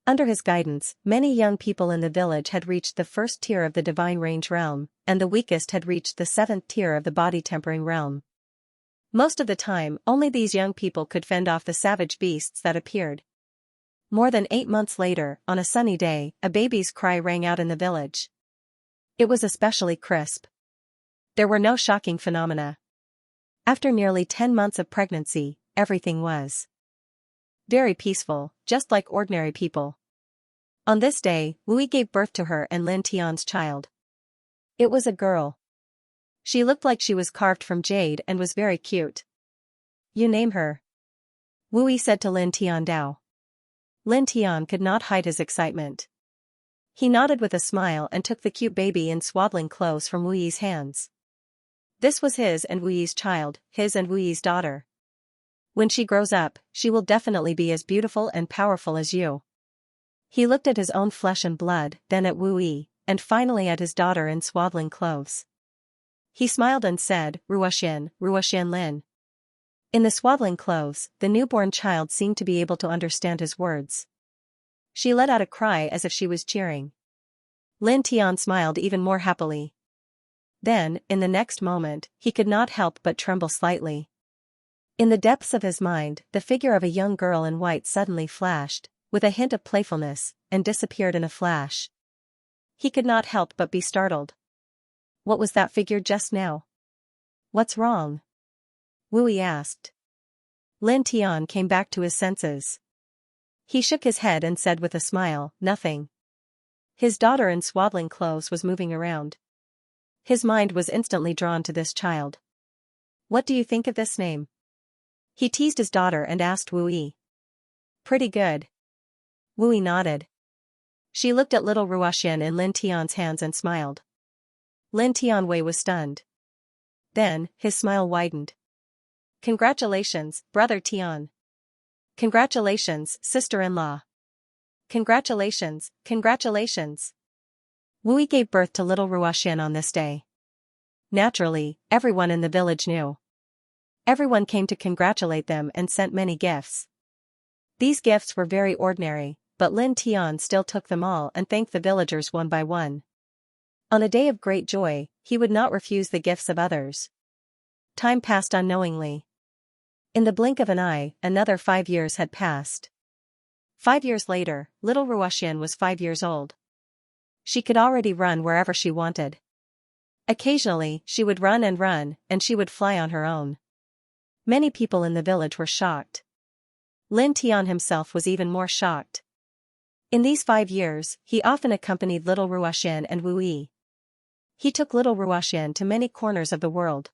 Under his guidance, many young people in the village had reached the first tier of the divine range realm, and the weakest had reached the 7th tier of the body tempering realm. Most of the time, only these young people could fend off the savage beasts that appeared. More than 8 months later, on a sunny day, a baby's cry rang out in the village. It was especially crisp. There were no shocking phenomena. After nearly 10 months of pregnancy, everything was very peaceful, just like ordinary people. On this day, Wu Yi gave birth to her and Lin Tian's child. It was a girl. She looked like she was carved from jade and was very cute. You name her? Wu Yi said to Lin Tian Dao. Lin Tian could not hide his excitement. He nodded with a smile and took the cute baby in swaddling clothes from Wu Yi's hands. This was his and Wu Yi's child, his and Wu Yi's daughter. When she grows up, she will definitely be as beautiful and powerful as you. He looked at his own flesh and blood, then at Wu Yi, and finally at his daughter in swaddling clothes. He smiled and said, Ruoxian Lin. In the swaddling clothes, the newborn child seemed to be able to understand his words. She let out a cry as if she was cheering. Lin Tian smiled even more happily. Then, in the next moment, he could not help but tremble slightly. In the depths of his mind, the figure of a young girl in white suddenly flashed, with a hint of playfulness, and disappeared in a flash. He could not help but be startled. What was that figure just now? What's wrong? Wu Yi asked. Lin Tian came back to his senses. He shook his head and said with a smile, nothing. His daughter in swaddling clothes was moving around. His mind was instantly drawn to this child. What do you think of this name? He teased his daughter and asked Wu Yi. Pretty good. Wu Yi nodded. She looked at little Ruoxian in Lin Tian's hands and smiled. Lin Tianwei was stunned. Then, his smile widened. Congratulations, brother Tian. Congratulations, sister-in-law. Congratulations. Wu Yi gave birth to little Ruoxian on this day. Naturally, everyone in the village knew. Everyone came to congratulate them and sent many gifts. These gifts were very ordinary, but Lin Tian still took them all and thanked the villagers one by one. On a day of great joy, he would not refuse the gifts of others. Time passed unknowingly. In the blink of an eye, another 5 years had passed. 5 years later, little Ruoxian was 5 years old. She could already run wherever she wanted. Occasionally, she would run, and she would fly on her own. Many people in the village were shocked. Lin Tian himself was even more shocked. In these 5 years, he often accompanied little Ruoxian and Wu Yi. He took little Ruoxian to many corners of the world.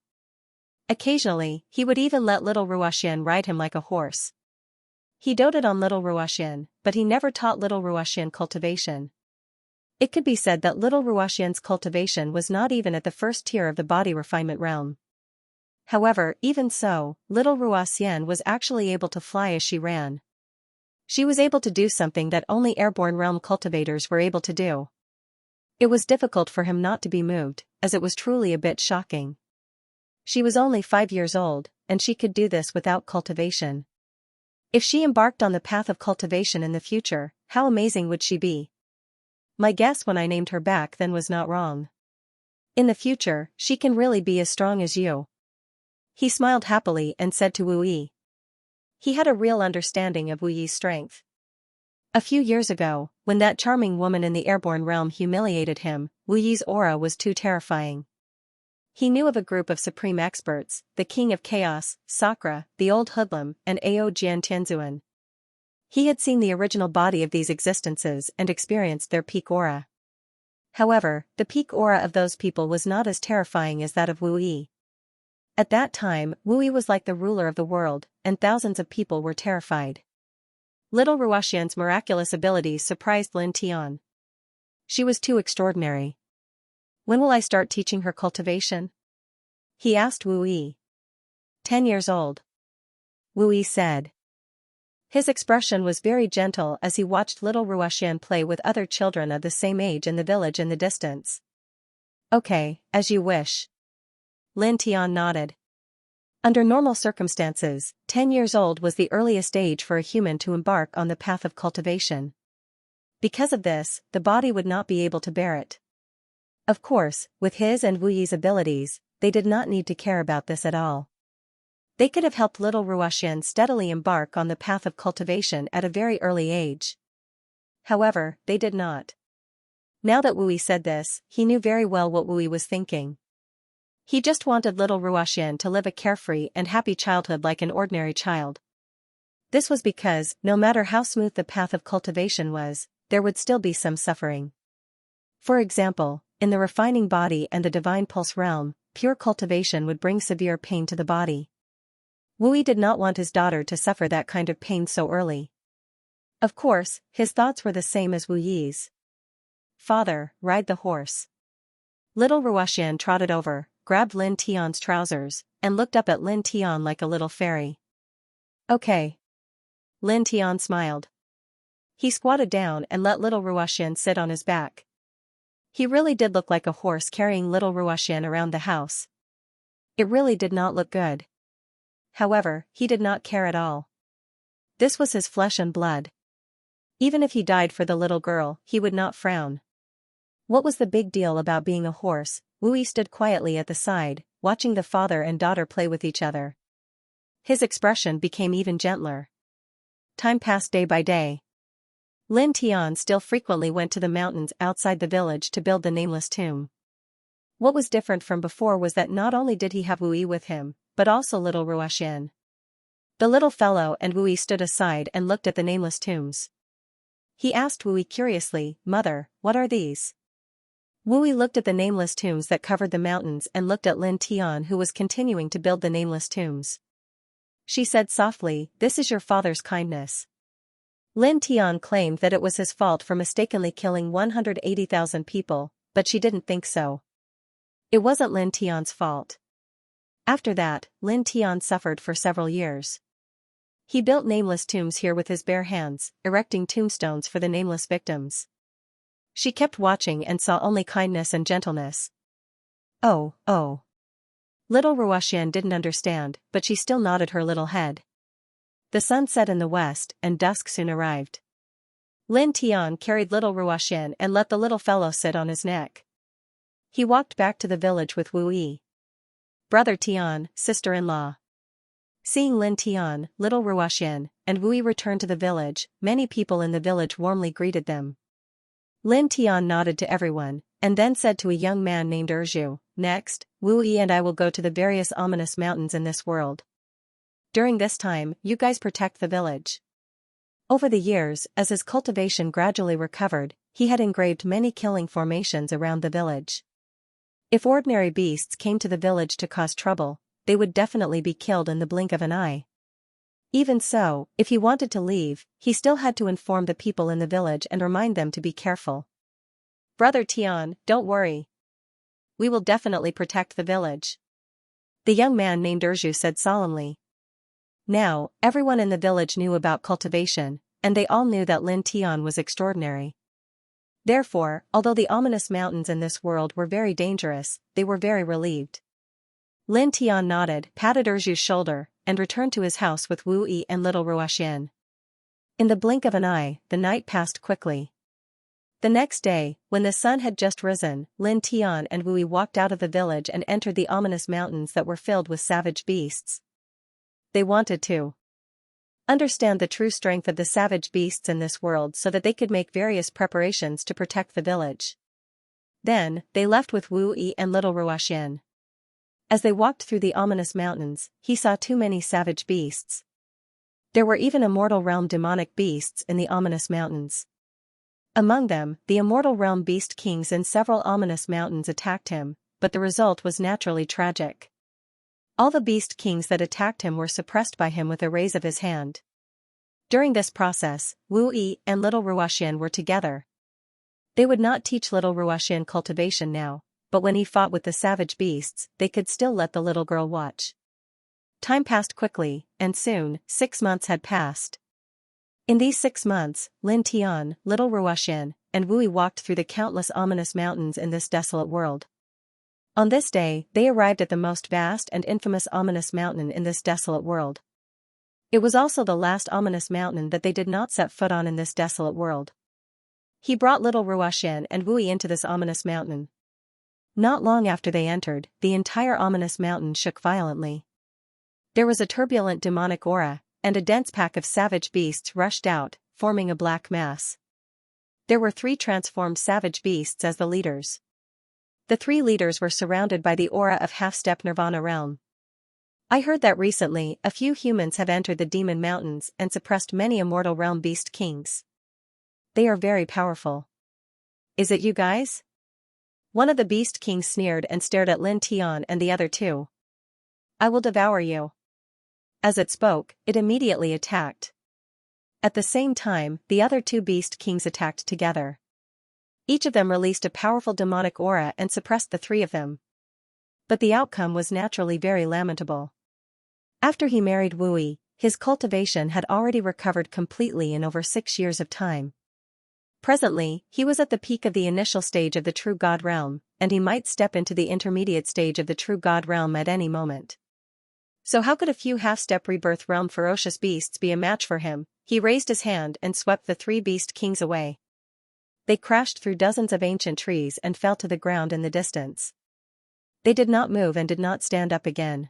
Occasionally, he would even let little Ruoxian ride him like a horse. He doted on little Ruoxian, but he never taught little Ruoxian cultivation. It could be said that little Ruoxian's cultivation was not even at the first tier of the body refinement realm. However, even so, little Ruoxian was actually able to fly as she ran. She was able to do something that only airborne realm cultivators were able to do. It was difficult for him not to be moved, as it was truly a bit shocking. She was only 5 years old, and she could do this without cultivation. If she embarked on the path of cultivation in the future, how amazing would she be? My guess when I named her back then was not wrong. In the future, she can really be as strong as you. He smiled happily and said to Wu Yi. He had a real understanding of Wu Yi's strength. A few years ago, when that charming woman in the airborne realm humiliated him, Wu Yi's aura was too terrifying. He knew of a group of supreme experts, the King of Chaos, Sakura, the Old Hoodlum, and Ao Jian Tianzuan. He had seen the original body of these existences and experienced their peak aura. However, the peak aura of those people was not as terrifying as that of Wu Yi. At that time, Wu Yi was like the ruler of the world, and thousands of people were terrified. Little Ruoxian's miraculous abilities surprised Lin Tian. She was too extraordinary. When will I start teaching her cultivation? He asked Wu Yi. 10 years old. Wu Yi said. His expression was very gentle as he watched little Ruoxian play with other children of the same age in the village in the distance. Okay, as you wish. Lin Tian nodded. Under normal circumstances, 10 years old was the earliest age for a human to embark on the path of cultivation. Because of this, the body would not be able to bear it. Of course, with his and Wu Yi's abilities, they did not need to care about this at all. They could have helped little Ruoxian steadily embark on the path of cultivation at a very early age. However, they did not. Now that Wu Yi said this, he knew very well what Wu Yi was thinking. He just wanted little Ruoxian to live a carefree and happy childhood like an ordinary child. This was because, no matter how smooth the path of cultivation was, there would still be some suffering. For example, in the refining body and the divine pulse realm, pure cultivation would bring severe pain to the body. Wu Yi did not want his daughter to suffer that kind of pain so early. Of course, his thoughts were the same as Wu Yi's. Father, ride the horse. Little Ruoxian trotted over, grabbed Lin Tian's trousers, and looked up at Lin Tian like a little fairy. Okay. Lin Tian smiled. He squatted down and let little Ruoxian sit on his back. He really did look like a horse carrying little Ruoxian around the house. It really did not look good. However, he did not care at all. This was his flesh and blood. Even if he died for the little girl, he would not frown. What was the big deal about being a horse? Wu Yi stood quietly at the side, watching the father and daughter play with each other. His expression became even gentler. Time passed day by day. Lin Tian still frequently went to the mountains outside the village to build the nameless tomb. What was different from before was that not only did he have Wu Yi with him, but also little Ruoxian. The little fellow and Wu Yi stood aside and looked at the nameless tombs. He asked Wu Yi curiously, Mother, what are these? Wu Yi looked at the nameless tombs that covered the mountains and looked at Lin Tian who was continuing to build the nameless tombs. She said softly, This is your father's kindness. Lin Tian claimed that it was his fault for mistakenly killing 180,000 people, but she didn't think so. It wasn't Lin Tian's fault. After that, Lin Tian suffered for several years. He built nameless tombs here with his bare hands, erecting tombstones for the nameless victims. She kept watching and saw only kindness and gentleness. Oh. Little Ruoxian didn't understand, but she still nodded her little head. The sun set in the west, and dusk soon arrived. Lin Tian carried little Ruoxian and let the little fellow sit on his neck. He walked back to the village with Wu Yi. Brother Tian, sister-in-law. Seeing Lin Tian, little Ruoxian, and Wu Yi return to the village, many people in the village warmly greeted them. Lin Tian nodded to everyone, and then said to a young man named Erju, Next, Wu Yi and I will go to the various ominous mountains in this world. During this time, you guys protect the village. Over the years, as his cultivation gradually recovered, he had engraved many killing formations around the village. If ordinary beasts came to the village to cause trouble, they would definitely be killed in the blink of an eye. Even so, if he wanted to leave, he still had to inform the people in the village and remind them to be careful. Brother Tian, don't worry. We will definitely protect the village. The young man named Erju said solemnly. Now, everyone in the village knew about cultivation, and they all knew that Lin Tian was extraordinary. Therefore, although the ominous mountains in this world were very dangerous, they were very relieved. Lin Tian nodded, patted Erju's shoulder, and returned to his house with Wu Yi and little Ruoxian. In the blink of an eye, the night passed quickly. The next day, when the sun had just risen, Lin Tian and Wu Yi walked out of the village and entered the ominous mountains that were filled with savage beasts. They wanted to understand the true strength of the savage beasts in this world so that they could make various preparations to protect the village. Then, they left with Wu Yi and little Ruoxian. As they walked through the ominous mountains, he saw too many savage beasts. There were even immortal realm demonic beasts in the ominous mountains. Among them, the immortal realm beast kings in several ominous mountains attacked him, but the result was naturally tragic. All the beast kings that attacked him were suppressed by him with a raise of his hand. During this process, Wu Yi and little Ruoxian were together. They would not teach little Ruoxian cultivation now, but when he fought with the savage beasts, they could still let the little girl watch. Time passed quickly, and soon, 6 months had passed. In these 6 months, Lin Tian, little Ruoxian, and Wu Yi walked through the countless ominous mountains in this desolate world. On this day, they arrived at the most vast and infamous ominous mountain in this desolate world. It was also the last ominous mountain that they did not set foot on in this desolate world. He brought little Ruoxian and Wu Yi into this ominous mountain. Not long after they entered, the entire ominous mountain shook violently. There was a turbulent demonic aura, and a dense pack of savage beasts rushed out, forming a black mass. There were 3 transformed savage beasts as the leaders. The 3 leaders were surrounded by the aura of half-step Nirvana realm. I heard that recently, a few humans have entered the demon mountains and suppressed many immortal realm beast kings. They are very powerful. Is it you guys? One of the beast kings sneered and stared at Lin Tian and the other 2. I will devour you. As it spoke, it immediately attacked. At the same time, the other 2 beast kings attacked together. Each of them released a powerful demonic aura and suppressed the 3 of them. But the outcome was naturally very lamentable. After he married Wu Yi, his cultivation had already recovered completely in over 6 years of time. Presently, he was at the peak of the initial stage of the true God realm, and he might step into the intermediate stage of the true God realm at any moment. So how could a few half-step rebirth realm ferocious beasts be a match for him? He raised his hand and swept the 3 beast kings away. They crashed through dozens of ancient trees and fell to the ground in the distance. They did not move and did not stand up again.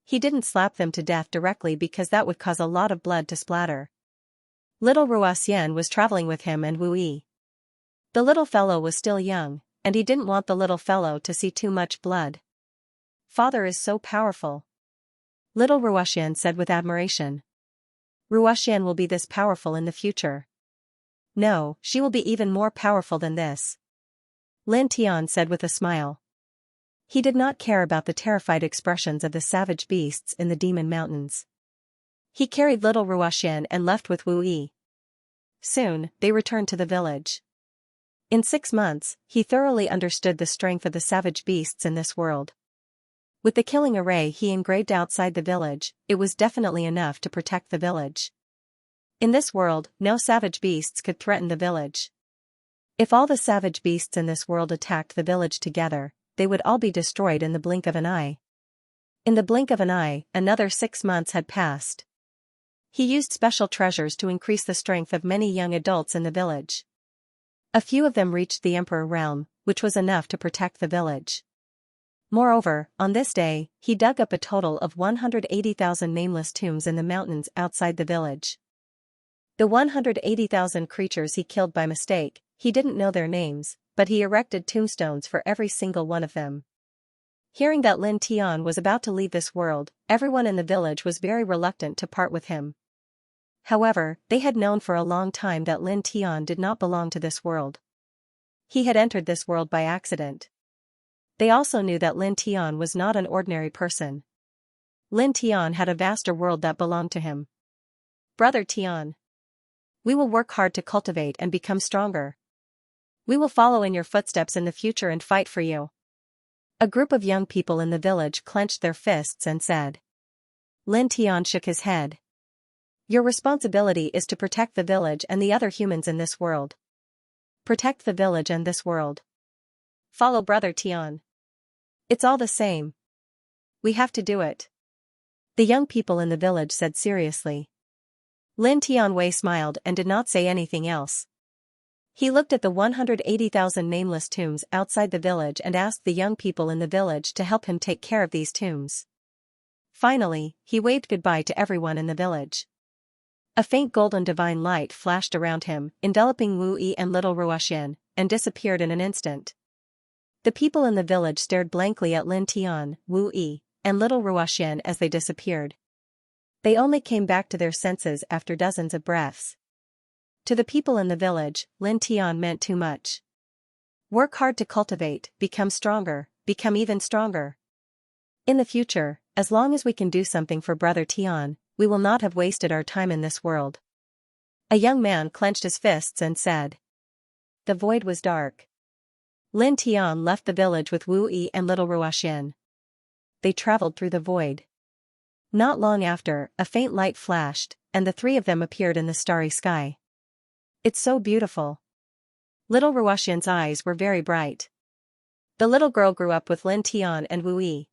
He didn't slap them to death directly because that would cause a lot of blood to splatter. Little Ruoxian was traveling with him and Wu Yi. The little fellow was still young, and he didn't want the little fellow to see too much blood. Father is so powerful. Little Ruoxian said with admiration. Ruoxian will be this powerful in the future. No, she will be even more powerful than this. Lin Tian said with a smile. He did not care about the terrified expressions of the savage beasts in the demon mountains. He carried little Ruoxian and left with Wu Yi. Soon, they returned to the village. In 6 months, he thoroughly understood the strength of the savage beasts in this world. With the killing array he engraved outside the village, it was definitely enough to protect the village. In this world, no savage beasts could threaten the village. If all the savage beasts in this world attacked the village together, they would all be destroyed in the blink of an eye. In the blink of an eye, another 6 months had passed. He used special treasures to increase the strength of many young adults in the village. A few of them reached the Emperor realm, which was enough to protect the village. Moreover, on this day, he dug up a total of 180,000 nameless tombs in the mountains outside the village. The 180,000 creatures he killed by mistake, he didn't know their names, but he erected tombstones for every single one of them. Hearing that Lin Tian was about to leave this world, everyone in the village was very reluctant to part with him. However, they had known for a long time that Lin Tian did not belong to this world. He had entered this world by accident. They also knew that Lin Tian was not an ordinary person. Lin Tian had a vaster world that belonged to him. Brother Tian. We will work hard to cultivate and become stronger. We will follow in your footsteps in the future and fight for you. A group of young people in the village clenched their fists and said. Lin Tian shook his head. Your responsibility is to protect the village and the other humans in this world. Protect the village and this world. Follow Brother Tian. It's all the same. We have to do it. The young people in the village said seriously. Lin Tianwei smiled and did not say anything else. He looked at the 180,000 nameless tombs outside the village and asked the young people in the village to help him take care of these tombs. Finally, he waved goodbye to everyone in the village. A faint golden divine light flashed around him, enveloping Wu Yi and little Ruoxian, and disappeared in an instant. The people in the village stared blankly at Lin Tian, Wu Yi, and little Ruoxian as they disappeared. They only came back to their senses after dozens of breaths. To the people in the village, Lin Tian meant too much. Work hard to cultivate, become stronger, become even stronger. In the future, as long as we can do something for Brother Tian, we will not have wasted our time in this world. A young man clenched his fists and said. The void was dark. Lin Tian left the village with Wu Yi and little Ruoxian. They traveled through the void. Not long after, a faint light flashed, and the three of them appeared in the starry sky. It's so beautiful. Little Ruoxian's eyes were very bright. The little girl grew up with Lin Tian and Wu Yi.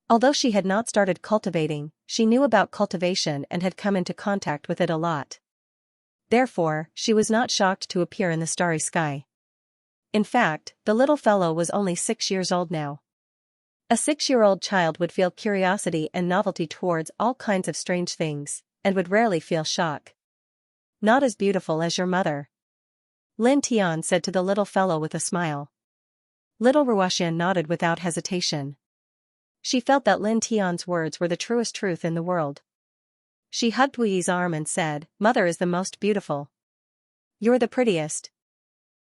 Although she had not started cultivating, she knew about cultivation and had come into contact with it a lot. Therefore, she was not shocked to appear in the starry sky. In fact, the little fellow was only 6 years old now. A 6-year-old child would feel curiosity and novelty towards all kinds of strange things, and would rarely feel shock. Not as beautiful as your mother. Lin Tian said to the little fellow with a smile. Little Ruoxian nodded without hesitation. She felt that Lin Tian's words were the truest truth in the world. She hugged Wu Yi's arm and said, Mother is the most beautiful. You're the prettiest.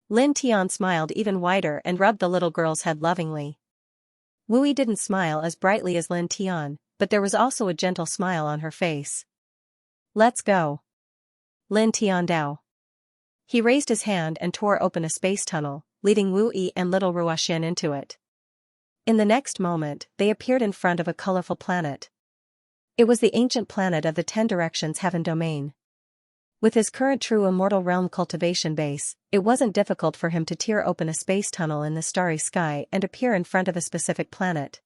Lin Tian smiled even wider and rubbed the little girl's head lovingly. Wu Yi didn't smile as brightly as Lin Tian, but there was also a gentle smile on her face. Let's go. Lin Tian Dao. He raised his hand and tore open a space tunnel, leading Wu Yi and little Ruoxian into it. In the next moment, they appeared in front of a colorful planet. It was the ancient planet of the 10 Directions Heaven Domain. With his current true immortal realm cultivation base, it wasn't difficult for him to tear open a space tunnel in the starry sky and appear in front of a specific planet.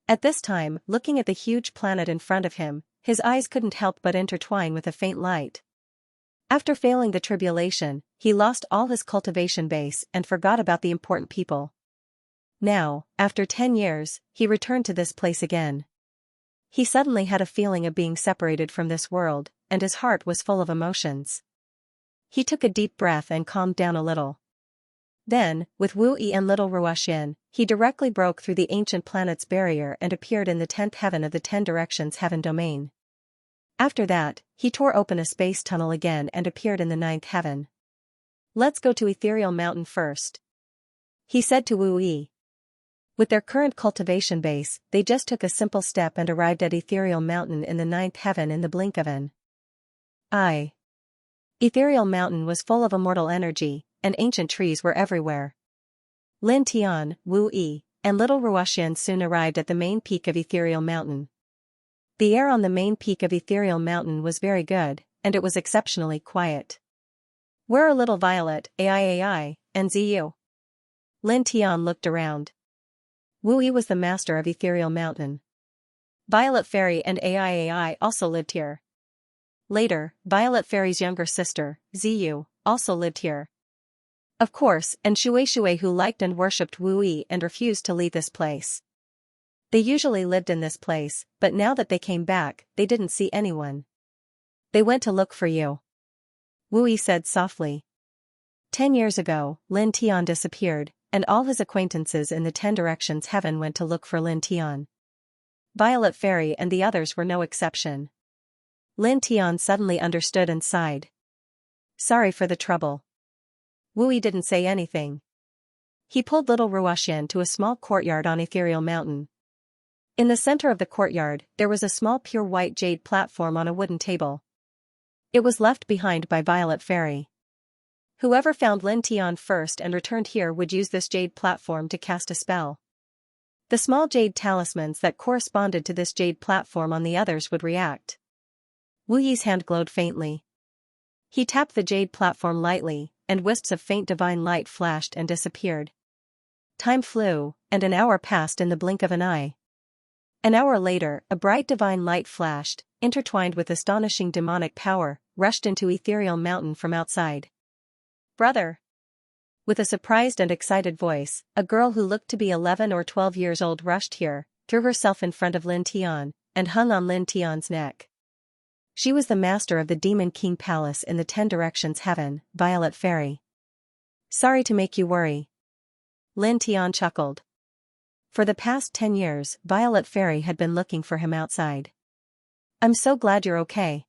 At this time, looking at the huge planet in front of him, his eyes couldn't help but intertwine with a faint light. After failing the tribulation, he lost all his cultivation base and forgot about the important people. Now, after 10 years, he returned to this place again. He suddenly had a feeling of being separated from this world, and his heart was full of emotions. He took a deep breath and calmed down a little. Then, with Wu Yi and little Ruoxian, he directly broke through the ancient planet's barrier and appeared in the 10th heaven of the 10 Directions Heaven Domain. After that, he tore open a space tunnel again and appeared in the 9th heaven. Let's go to Ethereal Mountain first, he said to Wu Yi. With their current cultivation base, they just took a simple step and arrived at Ethereal Mountain in the 9th heaven in the blink of an eye. Ethereal Mountain was full of immortal energy, and ancient trees were everywhere. Lin Tian, Wu Yi, and little Ruoxian soon arrived at the main peak of Ethereal Mountain. The air on the main peak of Ethereal Mountain was very good, and it was exceptionally quiet. Where are little Violet, AI, and Ziyu? Lin Tian looked around. Wu Yi was the master of Ethereal Mountain. Violet Fairy and AI also lived here. Later, Violet Fairy's younger sister, Ziyu, also lived here. Of course, and Shui, who liked and worshipped Wu Yi and refused to leave this place. They usually lived in this place, but now that they came back, they didn't see anyone. They went to look for you. Wu Yi said softly. 10 years ago, Lin Tian disappeared, and all his acquaintances in the 10 Directions Heaven went to look for Lin Tian. Violet Fairy and the others were no exception. Lin Tian suddenly understood and sighed. Sorry for the trouble. Wu Yi didn't say anything. He pulled little Ruoxian to a small courtyard on Ethereal Mountain. In the center of the courtyard, there was a small pure white jade platform on a wooden table. It was left behind by Violet Fairy. Whoever found Lin Tian first and returned here would use this jade platform to cast a spell. The small jade talismans that corresponded to this jade platform on the others would react. Wu Yi's hand glowed faintly. He tapped the jade platform lightly, and wisps of faint divine light flashed and disappeared. Time flew, and an hour passed in the blink of an eye. An hour later, a bright divine light flashed, intertwined with astonishing demonic power, rushed into Ethereal Mountain from outside. "Brother!" With a surprised and excited voice, a girl who looked to be 11 or 12 years old rushed here, threw herself in front of Lin Tian, and hung on Lin Tian's neck. She was the master of the Demon King Palace in the 10 Directions Heaven, Violet Fairy. "Sorry to make you worry." Lin Tian chuckled. For the past 10 years, Violet Fairy had been looking for him outside. "I'm so glad you're okay."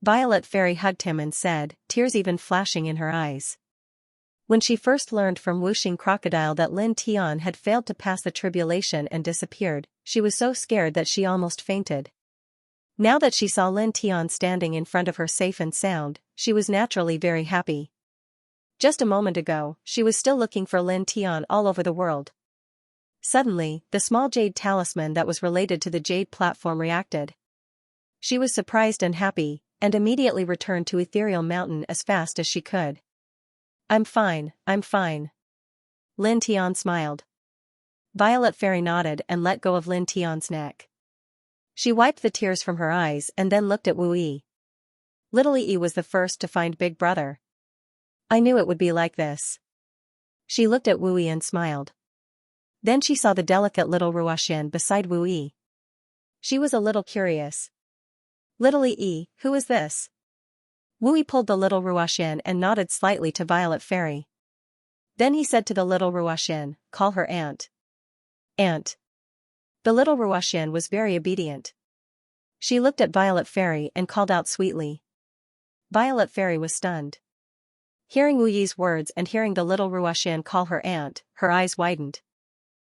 Violet Fairy hugged him and said, tears even flashing in her eyes. When she first learned from Wuxing Crocodile that Lin Tian had failed to pass the tribulation and disappeared, she was so scared that she almost fainted. Now that she saw Lin Tian standing in front of her safe and sound, she was naturally very happy. Just a moment ago, she was still looking for Lin Tian all over the world. Suddenly, the small jade talisman that was related to the jade platform reacted. She was surprised and happy, and immediately returned to Ethereal Mountain as fast as she could. I'm fine." Lin Tian smiled. Violet Fairy nodded and let go of Lin Tian's neck. She wiped the tears from her eyes and then looked at Wu Yi. Little Yi was the first to find Big Brother. "I knew it would be like this." She looked at Wu Yi and smiled. Then she saw the delicate little Ruoxian beside Wu Yi. She was a little curious. "Little Yi, who is this?" Wu Yi pulled the little Ruoxian and nodded slightly to Violet Fairy. Then he said to the little Ruoxian, "Call her Aunt." "Aunt." The little Ruoxian was very obedient. She looked at Violet Fairy and called out sweetly. Violet Fairy was stunned. Hearing Wu Yi's words and hearing the little Ruoxian call her aunt, her eyes widened.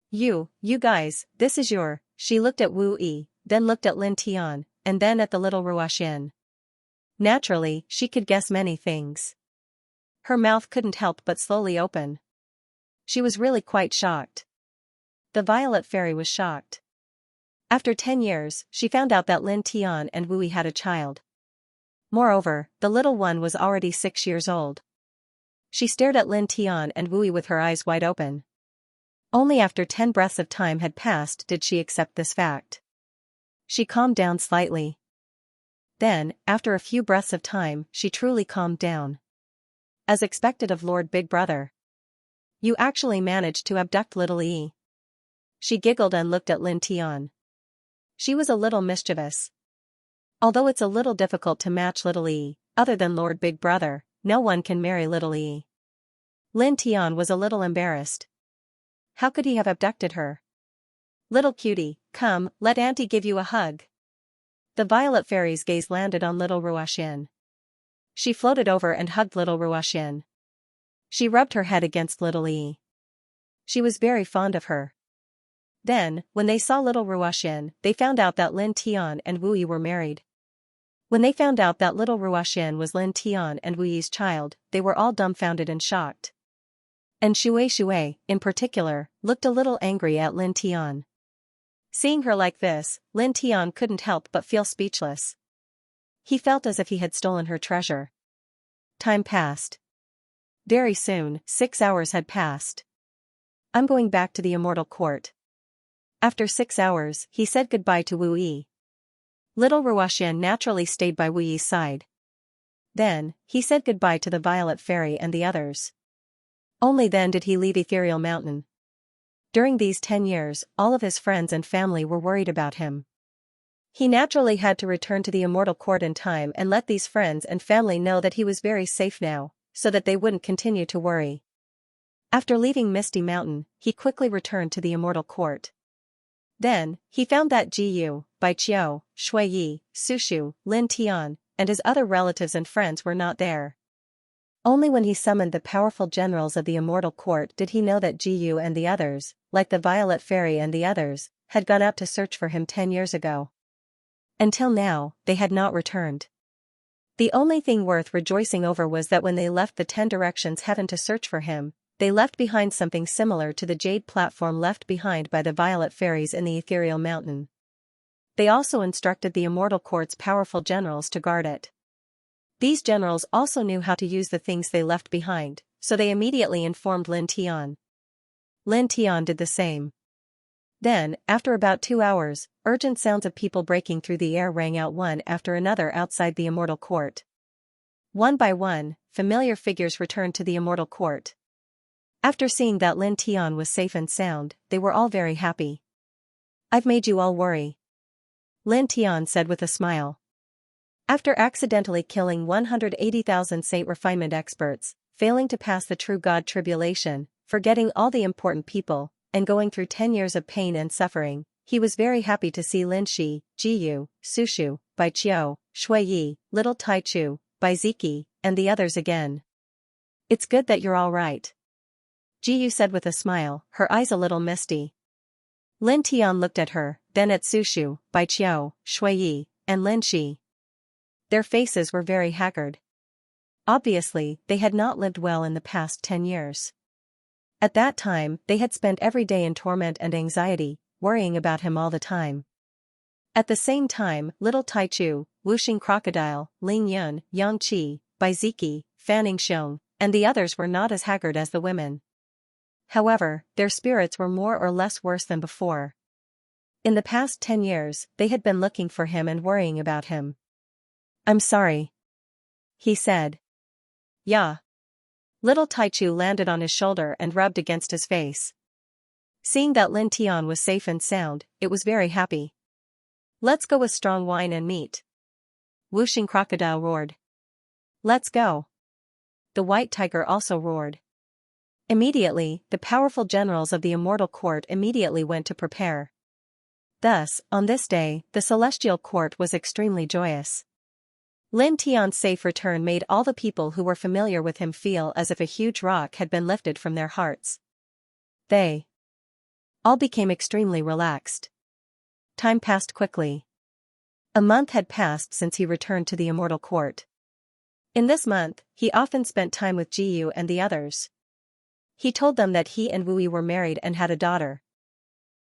You guys, this is your..." She looked at Wu Yi, then looked at Lin Tian, and then at the little Ruoxian. Naturally, she could guess many things. Her mouth couldn't help but slowly open. She was really quite shocked. The Violet Fairy was shocked. After 10 years, she found out that Lin Tian and Wu Yi had a child. Moreover, the little one was already 6 years old. She stared at Lin Tian and Wu Yi with her eyes wide open. Only after 10 breaths of time had passed did she accept this fact. She calmed down slightly. Then, after a few breaths of time, she truly calmed down. As expected of Lord Big Brother. "You actually managed to abduct little Yi." She giggled and looked at Lin Tian. She was a little mischievous. "Although it's a little difficult to match little Yi, other than Lord Big Brother, no one can marry little Yi." Lin Tian was a little embarrassed. How could he have abducted her? "Little cutie, come, let Auntie give you a hug." The Violet Fairy's gaze landed on little Ruoxian. She floated over and hugged little Ruoxian. She rubbed her head against little Yi. She was very fond of her. Then, when they saw little Ruoxian, they found out that Lin Tian and Wu Yi were married. When they found out that little Ruoxian was Lin Tian and Wu Yi's child, they were all dumbfounded and shocked. And Shui, in particular, looked a little angry at Lin Tian. Seeing her like this, Lin Tian couldn't help but feel speechless. He felt as if he had stolen her treasure. Time passed. Very soon, 6 hours had passed. "I'm going back to the Immortal Court." After 6 hours, he said goodbye to Wu Yi. Little Ruoxian naturally stayed by Wu Yi's side. Then, he said goodbye to the Violet Fairy and the others. Only then did he leave Ethereal Mountain. During these 10 years, all of his friends and family were worried about him. He naturally had to return to the Immortal Court in time and let these friends and family know that he was very safe now, so that they wouldn't continue to worry. After leaving Misty Mountain, he quickly returned to the Immortal Court. Then, he found that Jiyu, Baiqiu, Shui Yi, Sushu, Lin Tian, and his other relatives and friends were not there. Only when he summoned the powerful generals of the Immortal Court did he know that Jiyu and the others, like the Violet Fairy and the others, had gone out to search for him 10 years ago. Until now, they had not returned. The only thing worth rejoicing over was that when they left the 10 Directions Heaven to search for him, they left behind something similar to the jade platform left behind by the Violet Fairies in the Ethereal Mountain. they also instructed the Immortal Court's powerful generals to guard it. These generals also knew how to use the things they left behind, so they immediately informed Lin Tian. Lin Tian did the same. Then, after about 2 hours, urgent sounds of people breaking through the air rang out one after another outside the Immortal Court. One by one, familiar figures returned to the Immortal Court. After seeing that Lin Tian was safe and sound, they were all very happy. "I've made you all worry," Lin Tian said with a smile. After accidentally killing 180,000 saint refinement experts, failing to pass the true God tribulation, forgetting all the important people, and going through 10 years of pain and suffering, he was very happy to see Lin Shi, Jiyu, Sushu, Bai Qiu, Shui Yi, Little Tai Chu, Bai Ziki, and the others again. "It's good that you're all right," Jiyu said with a smile, her eyes a little misty. Lin Tian looked at her, then at Sushu, Bai Qiu, Shui Yi, and Lin Shi. Their faces were very haggard. Obviously, they had not lived well in the past 10 years. At that time, they had spent every day in torment and anxiety, worrying about him all the time. At the same time, Little Tai Chu, Wuxing Crocodile, Ling Yun, Yang Qi, Bai Ziki, Fanning Xiong, and the others were not as haggard as the women. However, their spirits were more or less worse than before. In the past 10 years, they had been looking for him and worrying about him. "I'm sorry," he said. "Yeah." Little Tai Chu landed on his shoulder and rubbed against his face. Seeing that Lin Tian was safe and sound, it was very happy. "Let's go with strong wine and meat," Wuxing Crocodile roared. "Let's go." The White Tiger also roared. Immediately, the powerful generals of the Immortal Court immediately went to prepare. Thus, on this day, the Celestial Court was extremely joyous. Lin Tian's safe return made all the people who were familiar with him feel as if a huge rock had been lifted from their hearts. They all became extremely relaxed. Time passed quickly. A month had passed since he returned to the Immortal Court. In this month, he often spent time with Jiyu and the others. He told them that he and Wu Yi were married and had a daughter.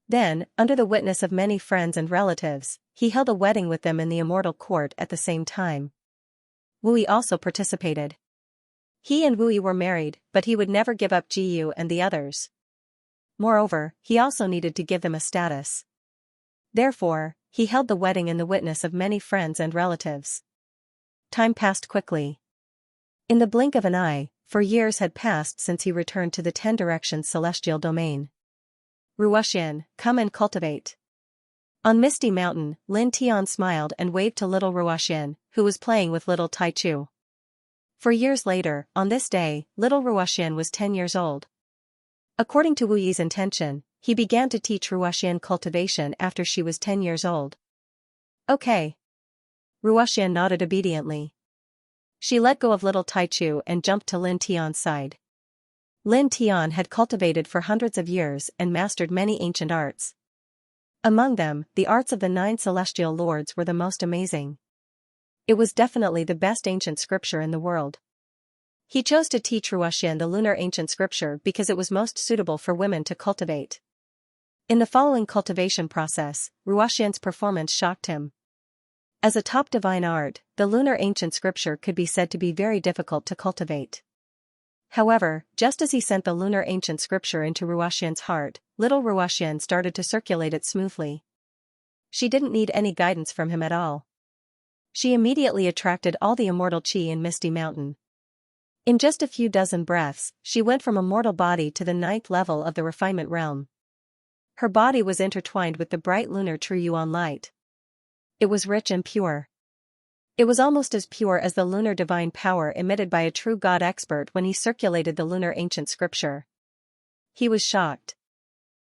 Then, under the witness of many friends and relatives, he held a wedding with them in the Immortal Court at the same time. Wu Yi also participated. He and Wu Yi were married, but he would never give up Jiyu and the others. Moreover, he also needed to give them a status. Therefore, he held the wedding in the witness of many friends and relatives. Time passed quickly. In the blink of an eye, for years had passed since he returned to the 10 Directions celestial domain. "Ruoxian, come and cultivate." On Misty Mountain, Lin Tian smiled and waved to little Ruoxian, who was playing with little Tai Chu. For years later, on this day, little Ruoxian was 10 years old. According to Wu Yi's intention, he began to teach Ruoxian cultivation after she was 10 years old. "Okay." Ruoxian nodded obediently. She let go of little Tai Chu and jumped to Lin Tian's side. Lin Tian had cultivated for hundreds of years and mastered many ancient arts. Among them, the arts of the 9 celestial lords were the most amazing. It was definitely the best ancient scripture in the world. He chose to teach Ruoxian the lunar ancient scripture because it was most suitable for women to cultivate. In the following cultivation process, Ruoxian's performance shocked him. As a top divine art, the lunar ancient scripture could be said to be very difficult to cultivate. However, just as he sent the lunar ancient scripture into Ruoxian's heart, little Ruoxian started to circulate it smoothly. She didn't need any guidance from him at all. She immediately attracted all the immortal qi in Misty Mountain. In just a few dozen breaths, she went from a mortal body to the 9th level of the refinement realm. Her body was intertwined with the bright lunar true yuan light. It was rich and pure. It was almost as pure as the lunar divine power emitted by a true God expert when he circulated the lunar ancient scripture. He was shocked.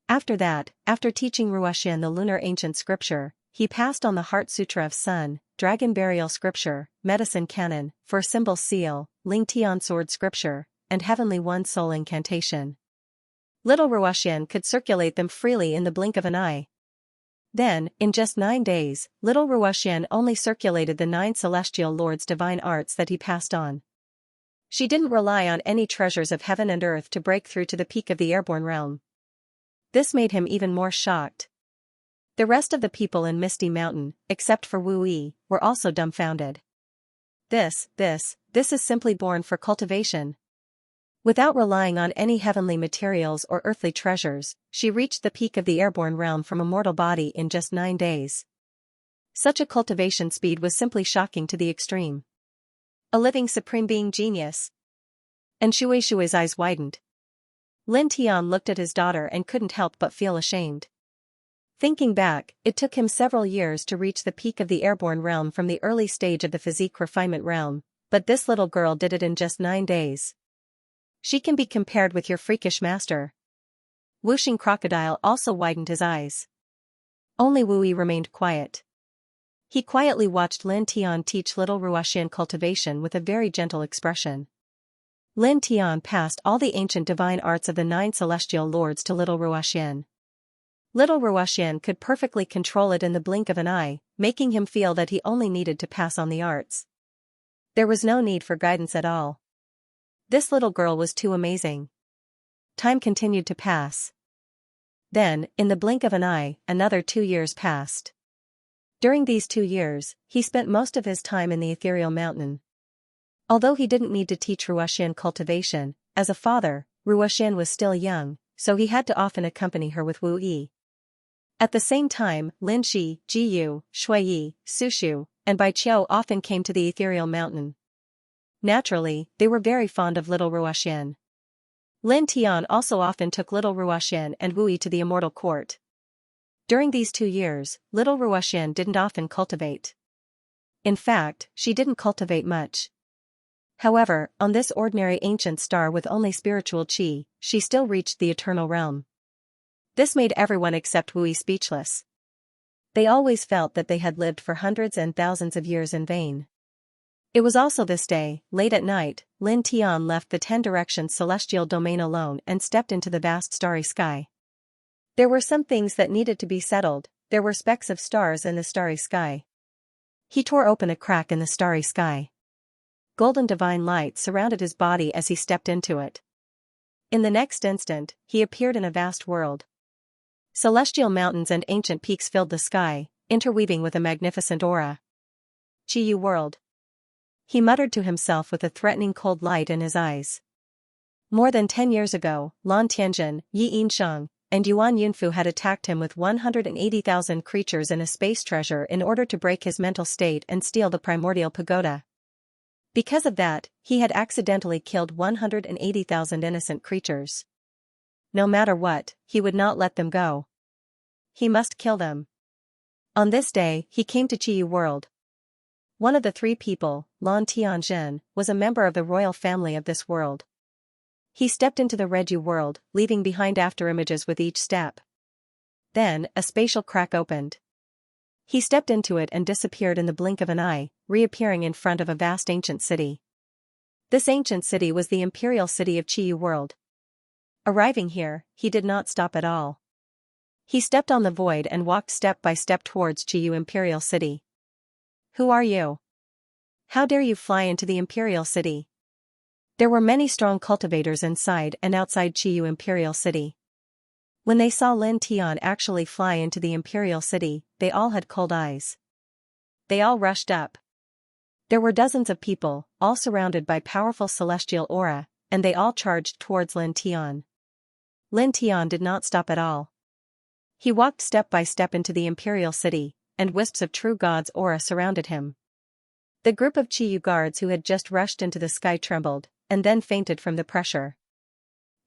After that, after teaching Ruoxian the lunar ancient scripture, he passed on the Heart Sutra of Sun, Dragon Burial Scripture, Medicine Canon, For Symbol Seal, Ling Tian Sword Scripture, and Heavenly One Soul Incantation. Little Ruoxian could circulate them freely in the blink of an eye. Then, in just 9 days, little Ruoxian only circulated the 9 celestial lords' divine arts that he passed on. She didn't rely on any treasures of heaven and earth to break through to the peak of the airborne realm. This made him even more shocked. The rest of the people in Misty Mountain, except for Wu Yi, were also dumbfounded. This is simply born for cultivation. Without relying on any heavenly materials or earthly treasures, she reached the peak of the airborne realm from a mortal body in just 9 days. Such a cultivation speed was simply shocking to the extreme. A living supreme being genius. And Shui's eyes widened. Lin Tian looked at his daughter and couldn't help but feel ashamed. Thinking back, it took him several years to reach the peak of the airborne realm from the early stage of the physique refinement realm, but this little girl did it in just 9 days. She can be compared with your freakish master. Wuxing Crocodile also widened his eyes. Only Wu Yi remained quiet. He quietly watched Lin Tian teach little Ruoxian cultivation with a very gentle expression. Lin Tian passed all the ancient divine arts of the 9 celestial lords to little Ruoxian. Little Ruoxian could perfectly control it in the blink of an eye, making him feel that he only needed to pass on the arts. There was no need for guidance at all. This little girl was too amazing. Time continued to pass. Then, in the blink of an eye, another 2 years passed. During these 2 years, he spent most of his time in the ethereal mountain. Although he didn't need to teach Ruoxian cultivation, as a father, Ruoxian was still young, so he had to often accompany her with Wu Yi. At the same time, Lin Shi, Ji Yu, Shui Yi, Su Shu, and Bai Qiu often came to the ethereal mountain. Naturally, they were very fond of little Ruoxian. Lin Tian also often took little Ruoxian and Wu Yi to the immortal court. During these 2 years, little Ruoxian didn't often cultivate. In fact, she didn't cultivate much. However, on this ordinary ancient star with only spiritual qi, she still reached the eternal realm. This made everyone except Wu Yi speechless. They always felt that they had lived for hundreds and thousands of years in vain. It was also this day, late at night, Lin Tian left the 10 directions celestial domain alone and stepped into the vast starry sky. There were some things that needed to be settled. There were specks of stars in the starry sky. He tore open a crack in the starry sky. Golden divine light surrounded his body as he stepped into it. In the next instant, he appeared in a vast world. Celestial mountains and ancient peaks filled the sky, interweaving with a magnificent aura. Qiyu world. He muttered to himself with a threatening cold light in his eyes. More than 10 years ago, Lan Tianjin, Yi Yinsheng, and Yuan Yunfu had attacked him with 180,000 creatures in a space treasure in order to break his mental state and steal the primordial pagoda. Because of that, he had accidentally killed 180,000 innocent creatures. No matter what, he would not let them go. He must kill them. On this day, he came to Qiyu world. One of the 3 people, Lan Tianjin, was a member of the royal family of this world. He stepped into the Reju world, leaving behind afterimages with each step. Then, a spatial crack opened. He stepped into it and disappeared in the blink of an eye, reappearing in front of a vast ancient city. This ancient city was the imperial city of Qiyu world. Arriving here, he did not stop at all. He stepped on the void and walked step by step towards Qiyu imperial city. Who are you? How dare you fly into the imperial city? There were many strong cultivators inside and outside Qiyu imperial city. When they saw Lin Tian actually fly into the imperial city, they all had cold eyes. They all rushed up. There were dozens of people, all surrounded by powerful celestial aura, and they all charged towards Lin Tian. Lin Tian did not stop at all. He walked step by step into the imperial city, and wisps of true God's aura surrounded him. The group of Qiyu guards who had just rushed into the sky trembled, and then fainted from the pressure.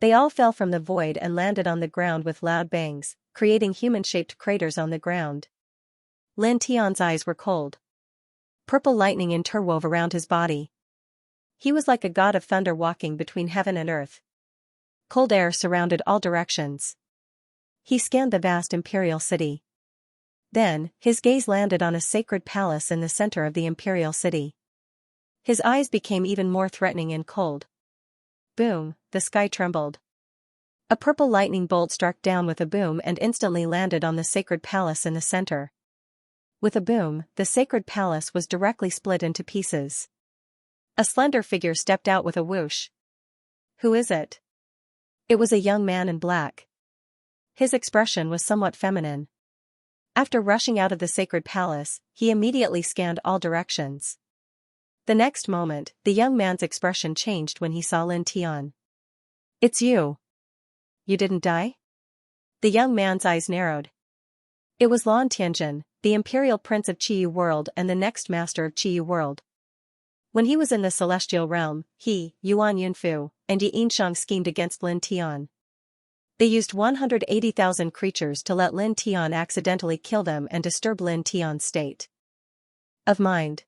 They all fell from the void and landed on the ground with loud bangs, creating human-shaped craters on the ground. Lin Tian's eyes were cold. Purple lightning interwove around his body. He was like a god of thunder walking between heaven and earth. Cold air surrounded all directions. He scanned the vast imperial city. Then, his gaze landed on a sacred palace in the center of the imperial city. His eyes became even more threatening and cold. Boom, the sky trembled. A purple lightning bolt struck down with a boom and instantly landed on the sacred palace in the center. With a boom, the sacred palace was directly split into pieces. A slender figure stepped out with a whoosh. Who is it? It was a young man in black. His expression was somewhat feminine. After rushing out of the sacred palace, he immediately scanned all directions. The next moment, the young man's expression changed when he saw Lin Tian. "It's you. You didn't die?" The young man's eyes narrowed. It was Lan Tianjin, the imperial prince of Qiyu world and the next master of Qiyu world. When he was in the celestial realm, he, Yuan Yunfu, and Yi Yinshang schemed against Lin Tian. They used 180,000 creatures to let Lin Tian accidentally kill them and disturb Lin Tian's state of mind.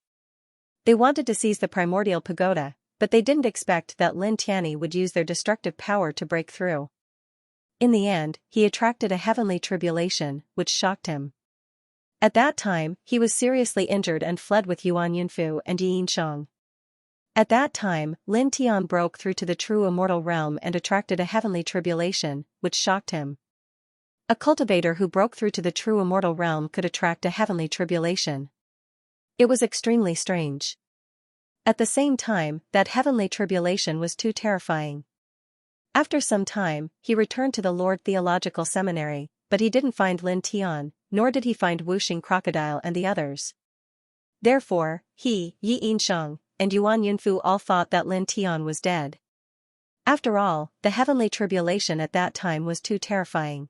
They wanted to seize the primordial pagoda, but they didn't expect that Lin Tianyi would use their destructive power to break through. In the end, he attracted a heavenly tribulation, which shocked him. At that time, he was seriously injured and fled with Yuan Yunfu and Yi Yinshang. At that time, Lin Tian broke through to the true immortal realm and attracted a heavenly tribulation, which shocked him. A cultivator who broke through to the true immortal realm could attract a heavenly tribulation. It was extremely strange. At the same time, that heavenly tribulation was too terrifying. After some time, he returned to the Lord Theological Seminary, but he didn't find Lin Tian, nor did he find Wuxing Crocodile and the others. Therefore, he, Yi Yinshang, and Yuan Yunfu all thought that Lin Tian was dead. After all, the heavenly tribulation at that time was too terrifying.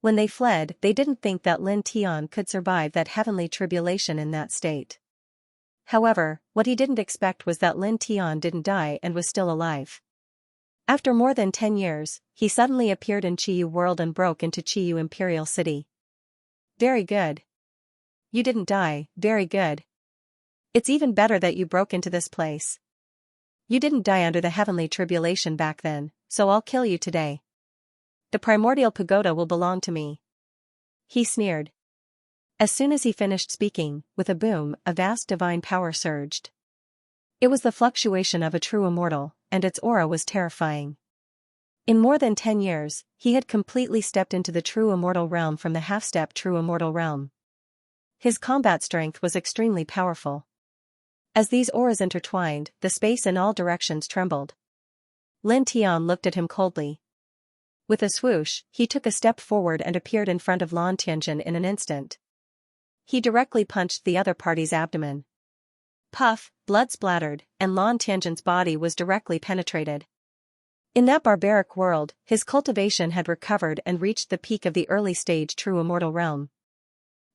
When they fled, they didn't think that Lin Tian could survive that heavenly tribulation in that state. However, what he didn't expect was that Lin Tian didn't die and was still alive. After more than 10 years, he suddenly appeared in Qiyu world and broke into Qiyu Imperial City. Very good. You didn't die, very good. It's even better that you broke into this place. You didn't die under the heavenly tribulation back then, so I'll kill you today. The primordial pagoda will belong to me. He sneered. As soon as he finished speaking, with a boom, a vast divine power surged. It was the fluctuation of a true immortal, and its aura was terrifying. In more than 10 years, he had completely stepped into the true immortal realm from the half-step true immortal realm. His combat strength was extremely powerful. As these auras intertwined, the space in all directions trembled. Lin Tian looked at him coldly. With a swoosh, he took a step forward and appeared in front of Lan Tianjin in an instant. He directly punched the other party's abdomen. Puff, blood splattered, and Lan Tianjin's body was directly penetrated. In that barbaric world, his cultivation had recovered and reached the peak of the early stage true immortal realm.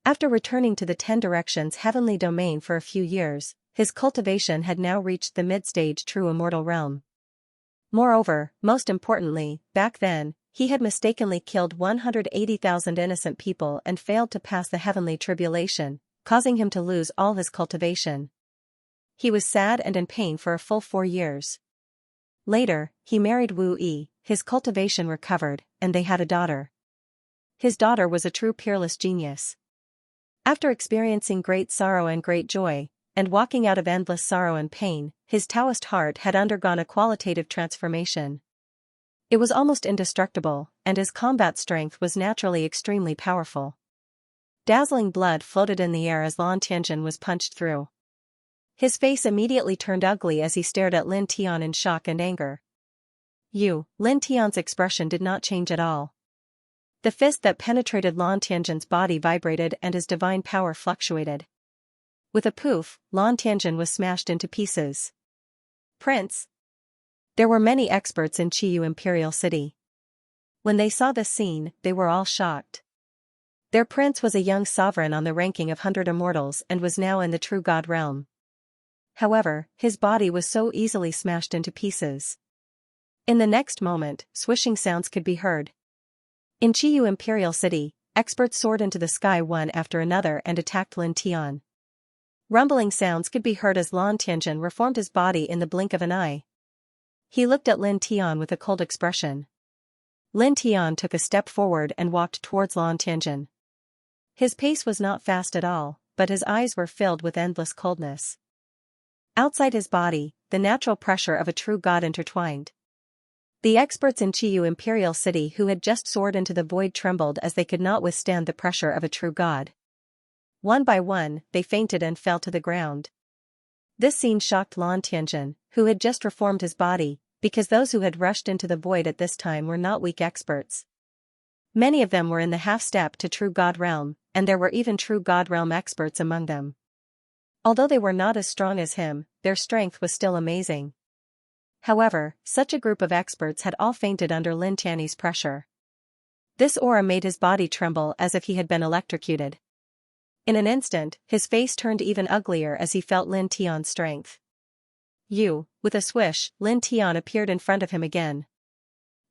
After returning to the 10 directions heavenly domain for a few years, his cultivation had now reached the mid-stage true immortal realm. Moreover, most importantly, back then, he had mistakenly killed 180,000 innocent people and failed to pass the heavenly tribulation, causing him to lose all his cultivation. He was sad and in pain for a full 4 years. Later, he married Wu Yi, his cultivation recovered, and they had a daughter. His daughter was a true peerless genius. After experiencing great sorrow and great joy, and walking out of endless sorrow and pain, his Taoist heart had undergone a qualitative transformation. It was almost indestructible, and his combat strength was naturally extremely powerful. Dazzling blood floated in the air as Lan Tianjin was punched through. His face immediately turned ugly as he stared at Lin Tian in shock and anger. Lin Tian's expression did not change at all. The fist that penetrated Lan Tianjin's body vibrated and his divine power fluctuated. With a poof, Lan Tianjin was smashed into pieces. Prince! There were many experts in Qiyu Imperial City. When they saw this scene, they were all shocked. Their prince was a young sovereign on the ranking of 100 immortals and was now in the true god realm. However, his body was so easily smashed into pieces. In the next moment, swishing sounds could be heard. In Qiyu Imperial City, experts soared into the sky one after another and attacked Lin Tian. Rumbling sounds could be heard as Lan Tianjin reformed his body in the blink of an eye. He looked at Lin Tian with a cold expression. Lin Tian took a step forward and walked towards Lan Tianjin. His pace was not fast at all, but his eyes were filled with endless coldness. Outside his body, the natural pressure of a true god intertwined. The experts in Qiyu Imperial City who had just soared into the void trembled as they could not withstand the pressure of a true god. One by one, they fainted and fell to the ground. This scene shocked Lan Tianjin, who had just reformed his body, because those who had rushed into the void at this time were not weak experts. Many of them were in the half-step to true god realm, and there were even true God realm experts among them. Although they were not as strong as him, their strength was still amazing. However, such a group of experts had all fainted under Lin Tianyi's pressure. This aura made his body tremble as if he had been electrocuted. In an instant, his face turned even uglier as he felt Lin Tian's strength. With a swish, Lin Tian appeared in front of him again.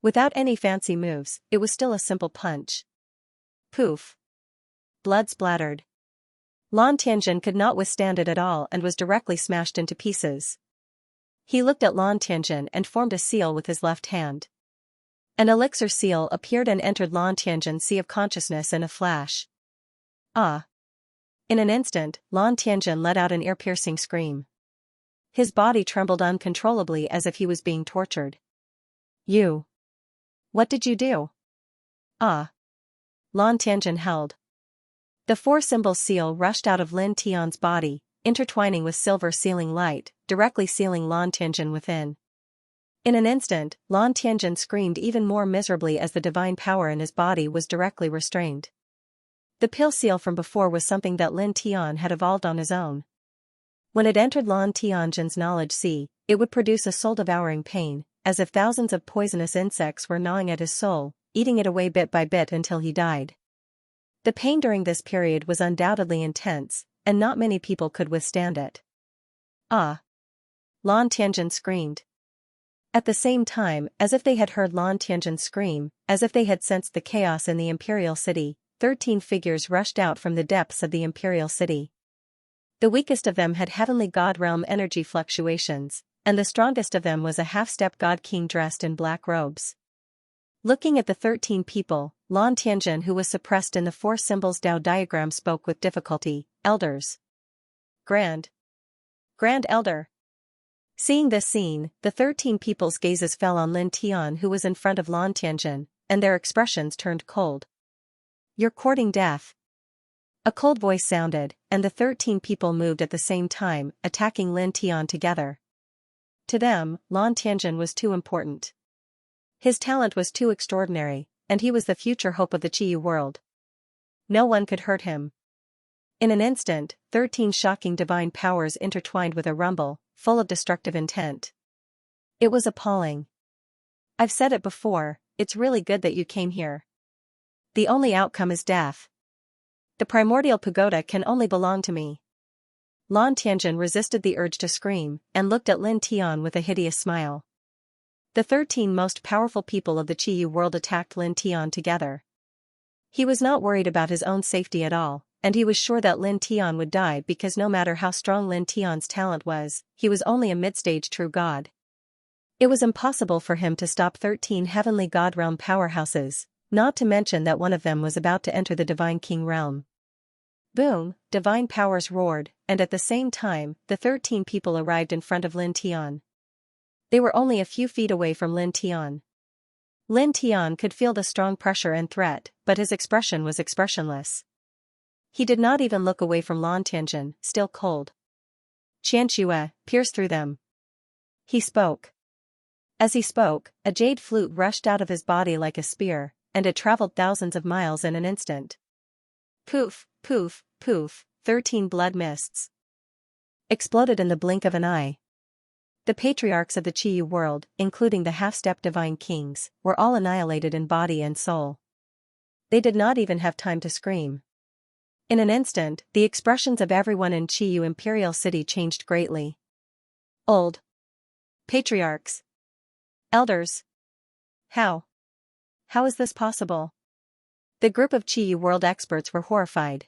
Without any fancy moves, it was still a simple punch. Poof. Blood splattered. Lan Tianjin could not withstand it at all and was directly smashed into pieces. He looked at Lan Tianjin and formed a seal with his left hand. An elixir seal appeared and entered Lan Tianjin's sea of consciousness in a flash. Ah! In an instant, Lan Tianjin let out an ear-piercing scream. His body trembled uncontrollably as if he was being tortured. You! What did you do? Ah! Lan Tianjin held. The four-symbol seal rushed out of Lin Tian's body, intertwining with silver sealing light, directly sealing Lan Tianjin within. In an instant, Lan Tianjin screamed even more miserably as the divine power in his body was directly restrained. The pill seal from before was something that Lin Tian had evolved on his own. When it entered Lan Tianjin's knowledge sea, it would produce a soul-devouring pain, as if thousands of poisonous insects were gnawing at his soul, eating it away bit by bit until he died. The pain during this period was undoubtedly intense, and not many people could withstand it. Ah! Lan Tianjin screamed. At the same time, as if they had heard Lan Tianjin scream, as if they had sensed the chaos in the Imperial City, 13 figures rushed out from the depths of the Imperial City. The weakest of them had heavenly god realm energy fluctuations, and the strongest of them was a half-step god king dressed in black robes. Looking at the 13 people, Lan Tianjin, who was suppressed in the four symbols Dao diagram, spoke with difficulty. Elders. Grand Elder. Seeing this scene, the 13 people's gazes fell on Lin Tian, who was in front of Lan Tianjin, and their expressions turned cold. You're courting death. A cold voice sounded, and the 13 people moved at the same time, attacking Lin Tian together. To them, Lan Tianjin was too important. His talent was too extraordinary, and he was the future hope of the Qiyu world. No one could hurt him. In an instant, 13 shocking divine powers intertwined with a rumble, full of destructive intent. It was appalling. I've said it before, it's really good that you came here. The only outcome is death. The primordial pagoda can only belong to me. Lan Tianjin resisted the urge to scream, and looked at Lin Tian with a hideous smile. The 13 most powerful people of the Qiyu world attacked Lin Tian together. He was not worried about his own safety at all, and he was sure that Lin Tian would die because no matter how strong Lin Tian's talent was, he was only a mid-stage true god. It was impossible for him to stop 13 heavenly god realm powerhouses, not to mention that one of them was about to enter the divine king realm. Boom, divine powers roared, and at the same time, the 13 people arrived in front of Lin Tian. They were only a few feet away from Lin Tian. Lin Tian could feel the strong pressure and threat, but his expression was expressionless. He did not even look away from Lan Tianjin, still cold. Xianxia, pierce through them. He spoke. As he spoke, a jade flute rushed out of his body like a spear, and it traveled thousands of miles in an instant. Poof, poof, poof, 13 blood mists exploded in the blink of an eye. The patriarchs of the Qiyu world, including the half-step divine kings, were all annihilated in body and soul. They did not even have time to scream. In an instant, the expressions of everyone in Qiyu Imperial City changed greatly. Old patriarchs. Elders. How is this possible? The group of Qiyu world experts were horrified.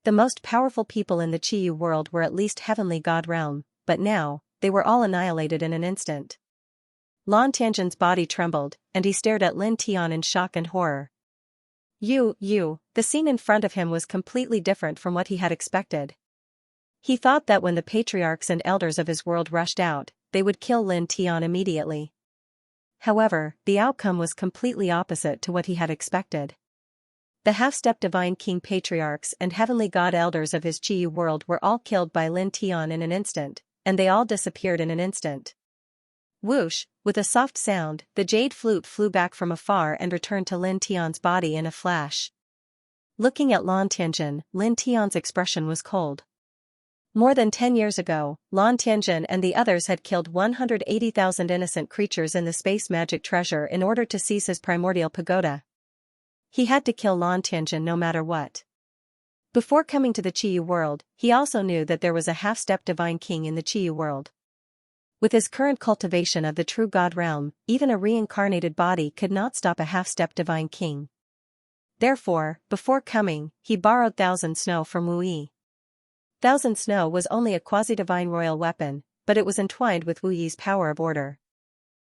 The most powerful people in the Qiyu world were at least heavenly god realm, but now, they were all annihilated in an instant. Lan Tianjin's body trembled, and he stared at Lin Tian in shock and horror. The scene in front of him was completely different from what he had expected. He thought that when the patriarchs and elders of his world rushed out, they would kill Lin Tian immediately. However, the outcome was completely opposite to what he had expected. The half-step divine king patriarchs and heavenly god elders of his Qiyu world were all killed by Lin Tian in an instant, and they all disappeared in an instant. Whoosh, with a soft sound, the jade flute flew back from afar and returned to Lin Tian's body in a flash. Looking at Lan Tianjin, Lin Tian's expression was cold. More than 10 years ago, Lan Tianjin and the others had killed 180,000 innocent creatures in the space magic treasure in order to seize his primordial pagoda. He had to kill Lan Tianjin no matter what. Before coming to the Qiyu world, he also knew that there was a half-step divine king in the Qiyu world. With his current cultivation of the true god realm, even a reincarnated body could not stop a half-step divine king. Therefore, before coming, he borrowed Thousand Snow from Wu Yi. Thousand Snow was only a quasi-divine royal weapon, but it was entwined with Wu Yi's power of order.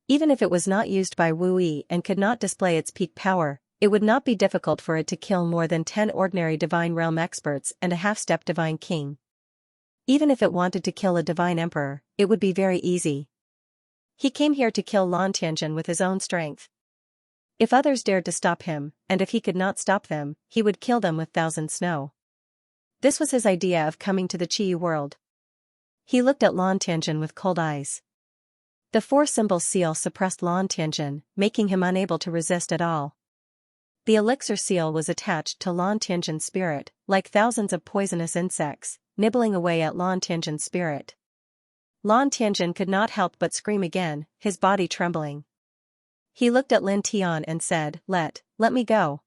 Even if it was not used by Wu Yi and could not display its peak power, it would not be difficult for it to kill more than 10 ordinary divine realm experts and a half-step divine king. Even if it wanted to kill a divine emperor, it would be very easy. He came here to kill Lan Tianjin with his own strength. If others dared to stop him, and if he could not stop them, he would kill them with Thousand Snow. This was his idea of coming to the Qiyu world. He looked at Lan Tianjin with cold eyes. The 4-symbol seal suppressed Lan Tianjin, making him unable to resist at all. The elixir seal was attached to Lan Tianjin's spirit, like thousands of poisonous insects, nibbling away at Lan Tianjin's spirit. Lan Tianjin could not help but scream again, his body trembling. He looked at Lin Tian and said, Let me go.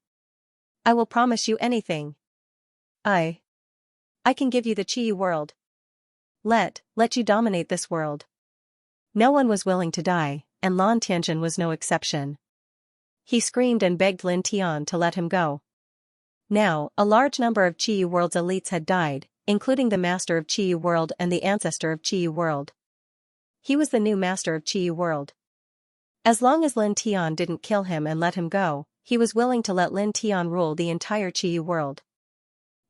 I will promise you anything. I can give you the Qiyu world. Let you dominate this world. No one was willing to die, and Lan Tianjin was no exception. He screamed and begged Lin Tian to let him go. Now, a large number of Qiyu world's elites had died, including the master of Qiyu world and the ancestor of Qiyu world. He was the new master of Qiyu world. As long as Lin Tian didn't kill him and let him go, he was willing to let Lin Tian rule the entire Qiyu world.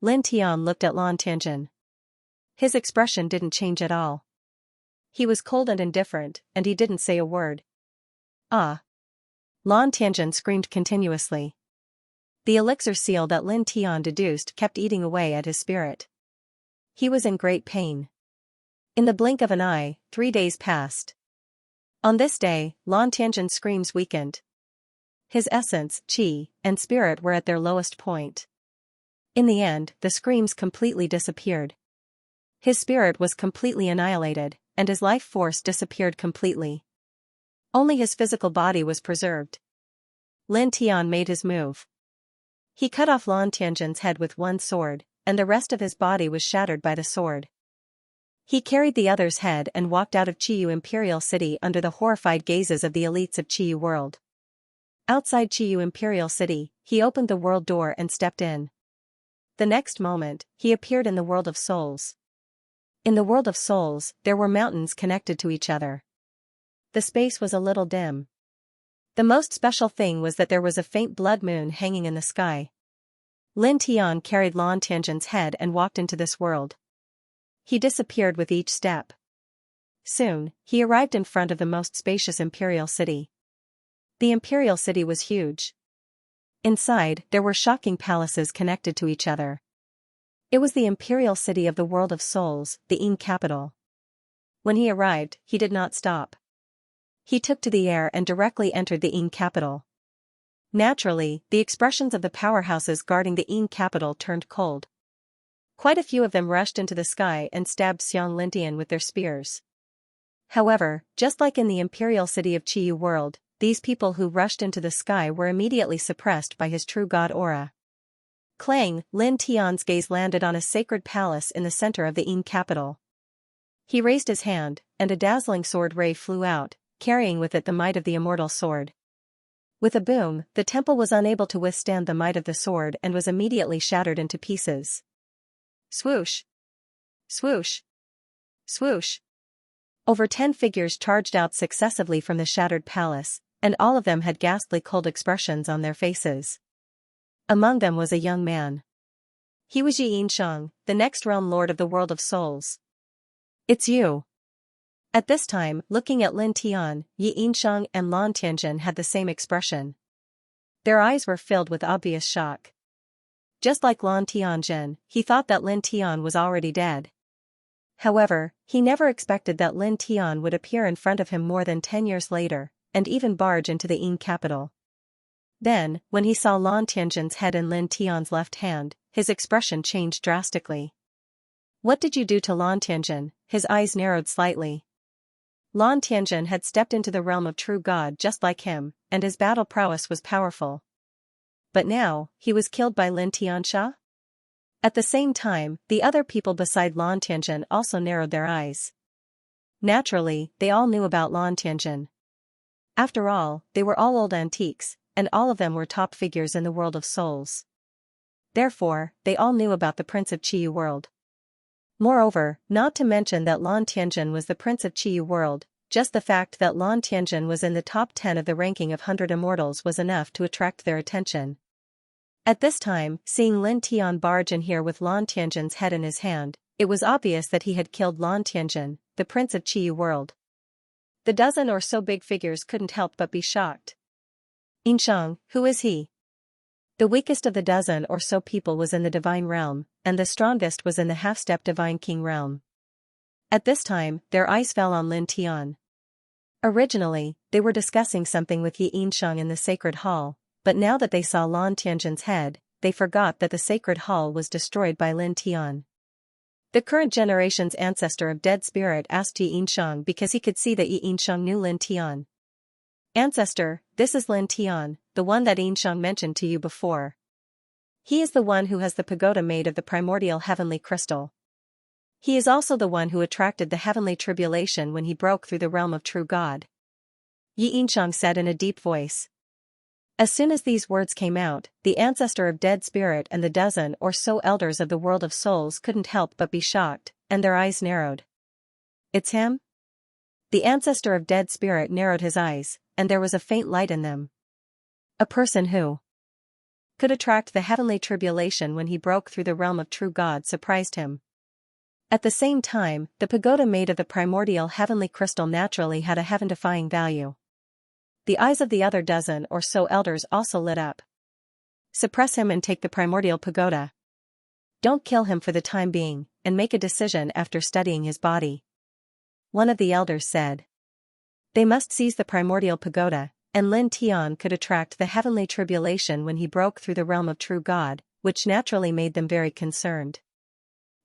Lin Tian looked at Lan Tianjin. His expression didn't change at all. He was cold and indifferent, and he didn't say a word. Ah! Lan Tianjin screamed continuously. The elixir seal that Lin Tian deduced kept eating away at his spirit. He was in great pain. In the blink of an eye, 3 days passed. On this day, Lan Tianjin's screams weakened. His essence, qi, and spirit were at their lowest point. In the end, the screams completely disappeared. His spirit was completely annihilated, and his life force disappeared completely. Only his physical body was preserved. Lin Tian made his move. He cut off Lan Tianjin's head with one sword, and the rest of his body was shattered by the sword. He carried the other's head and walked out of Qiyu Imperial City under the horrified gazes of the elites of Qiyu world. Outside Qiyu Imperial City, he opened the world door and stepped in. The next moment, he appeared in the world of souls. In the world of souls, there were mountains connected to each other. The space was a little dim. The most special thing was that there was a faint blood moon hanging in the sky. Lin Tian carried Lan Tianjin's head and walked into this world. He disappeared with each step. Soon, he arrived in front of the most spacious imperial city. The imperial city was huge. Inside, there were shocking palaces connected to each other. It was the imperial city of the world of souls, the Yin capital. When he arrived, he did not stop. He took to the air and directly entered the Yin capital. Naturally, the expressions of the powerhouses guarding the Yin capital turned cold. Quite a few of them rushed into the sky and stabbed Xiang Lintian with their spears. However, just like in the imperial city of Qiyu world, these people who rushed into the sky were immediately suppressed by his true god aura. Clang, Lin Tian's gaze landed on a sacred palace in the center of the Yin capital. He raised his hand, and a dazzling sword ray flew out, carrying with it the might of the immortal sword. With a boom, the temple was unable to withstand the might of the sword and was immediately shattered into pieces. Swoosh! Swoosh! Swoosh! Over 10 figures charged out successively from the shattered palace, and all of them had ghastly cold expressions on their faces. Among them was a young man. He was Xianxia, the next realm lord of the world of souls. It's you. At this time, looking at Lin Tian, Xianxia and Lan Tianjin had the same expression. Their eyes were filled with obvious shock. Just like Lan Tianjin, he thought that Lin Tian was already dead. However, he never expected that Lin Tian would appear in front of him more than 10 years later, and even barge into the Yin capital. Then, when he saw Lan Tianjin's head in Lin Tian's left hand, his expression changed drastically. "What did you do to Lan Tianjin?" His eyes narrowed slightly. Lan Tianjin had stepped into the realm of true God just like him, and his battle prowess was powerful. But now, he was killed by Lin Xianxia? At the same time, the other people beside Lan Tianjin also narrowed their eyes. Naturally, they all knew about Lan Tianjin. After all, they were all old antiques, and all of them were top figures in the world of souls. Therefore, they all knew about the Prince of Qiyu world. Moreover, not to mention that Lan Tianjin was the Prince of Qiyu world, just the fact that Lan Tianjin was in the top 10 of the ranking of 100 immortals was enough to attract their attention. At this time, seeing Lin Tian barge in here with Lan Tianjin's head in his hand, it was obvious that he had killed Lan Tianjin, the Prince of Qiyu world. The dozen or so big figures couldn't help but be shocked. Yinsheng, who is he? The weakest of the dozen or so people was in the divine realm, and the strongest was in the half-step divine king realm. At this time, their eyes fell on Lin Tian. Originally, they were discussing something with Yi Yinsheng in the sacred hall, but now that they saw Lan Tianjin's head, they forgot that the sacred hall was destroyed by Lin Tian. The current generation's ancestor of dead spirit asked Yi Yinsheng because he could see that Yi Yinsheng knew Lin Tian. "Ancestor, this is Lin Tian, the one that Yinsheng mentioned to you before. He is the one who has the pagoda made of the primordial heavenly crystal. He is also the one who attracted the heavenly tribulation when he broke through the realm of true God," Yi Yinsheng said in a deep voice. As soon as these words came out, the ancestor of dead spirit and the dozen or so elders of the world of souls couldn't help but be shocked, and their eyes narrowed. "It's him?" The ancestor of dead spirit narrowed his eyes, and there was a faint light in them. A person who could attract the heavenly tribulation when he broke through the realm of true God surprised him. At the same time, the pagoda made of the primordial heavenly crystal naturally had a heaven-defying value. The eyes of the other dozen or so elders also lit up. "Suppress him and take the primordial pagoda. Don't kill him for the time being, and make a decision after studying his body," one of the elders said. They must seize the primordial pagoda, and Lin Tian could attract the heavenly tribulation when he broke through the realm of true God, which naturally made them very concerned.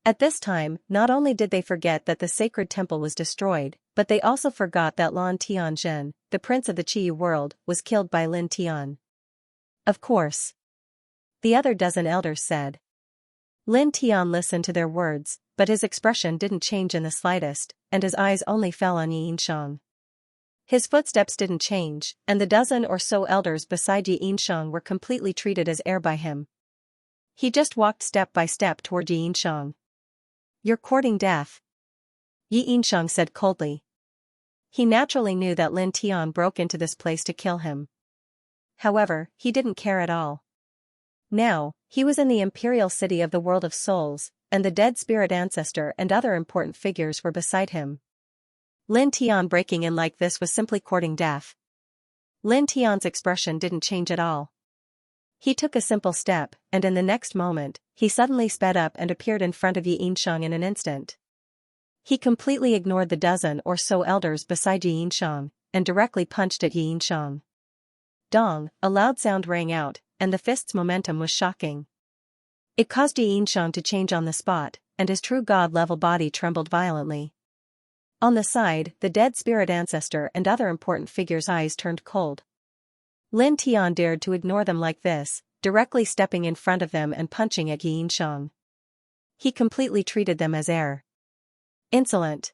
At this time, not only did they forget that the sacred temple was destroyed, but they also forgot that Lan Tianjin, the prince of the Qiyu world, was killed by Lin Tian. "Of course," the other dozen elders said. Lin Tian listened to their words, but his expression didn't change in the slightest, and his eyes only fell on Yi Yinsheng. His footsteps didn't change, and the dozen or so elders beside Yi Yinsheng were completely treated as air by him. He just walked step by step toward Yi Yinsheng. "You're courting death," Yi Yinsheng said coldly. He naturally knew that Lin Tian broke into this place to kill him. However, he didn't care at all. Now, he was in the imperial city of the world of souls, and the dead spirit ancestor and other important figures were beside him. Lin Tian breaking in like this was simply courting death. Lin Tian's expression didn't change at all. He took a simple step, and in the next moment, he suddenly sped up and appeared in front of Yi Yinsheng in an instant. He completely ignored the dozen or so elders beside Yi Yinsheng, and directly punched at Yi Yinsheng. Dong, a loud sound rang out, and the fist's momentum was shocking. It caused Yi Yinsheng to change on the spot, and his true god-level body trembled violently. On the side, the dead spirit ancestor and other important figures' eyes turned cold. Lin Tian dared to ignore them like this, directly stepping in front of them and punching at Yi Yinsheng. He completely treated them as air. Insolent.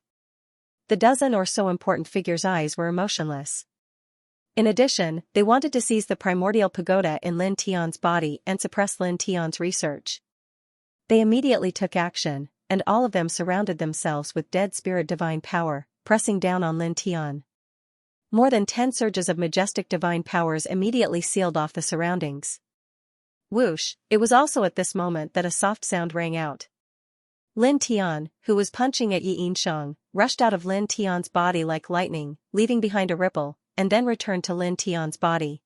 The dozen or so important figures' eyes were emotionless. In addition, they wanted to seize the primordial pagoda in Lin Tian's body and suppress Lin Tian's research. They immediately took action, and all of them surrounded themselves with dead spirit divine power, pressing down on Lin Tian. More than 10 surges of majestic divine powers immediately sealed off the surroundings. Whoosh! It was also at this moment that a soft sound rang out. Lin Tian, who was punching at Yi Yinsheng, rushed out of Lin Tian's body like lightning, leaving behind a ripple, and then returned to Lin Tian's body.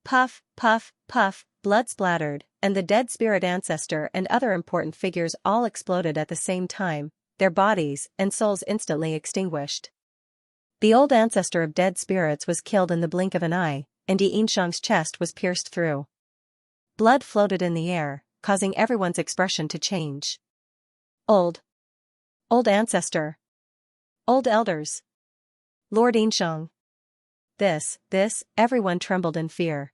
Puff, puff, puff, blood splattered, and the dead spirit ancestor and other important figures all exploded at the same time, their bodies and souls instantly extinguished. The old ancestor of dead spirits was killed in the blink of an eye, and Yi Yinxiang's chest was pierced through. Blood floated in the air, causing everyone's expression to change. Old ancestor. Old elders. Lord Yinxiang. This, everyone trembled in fear.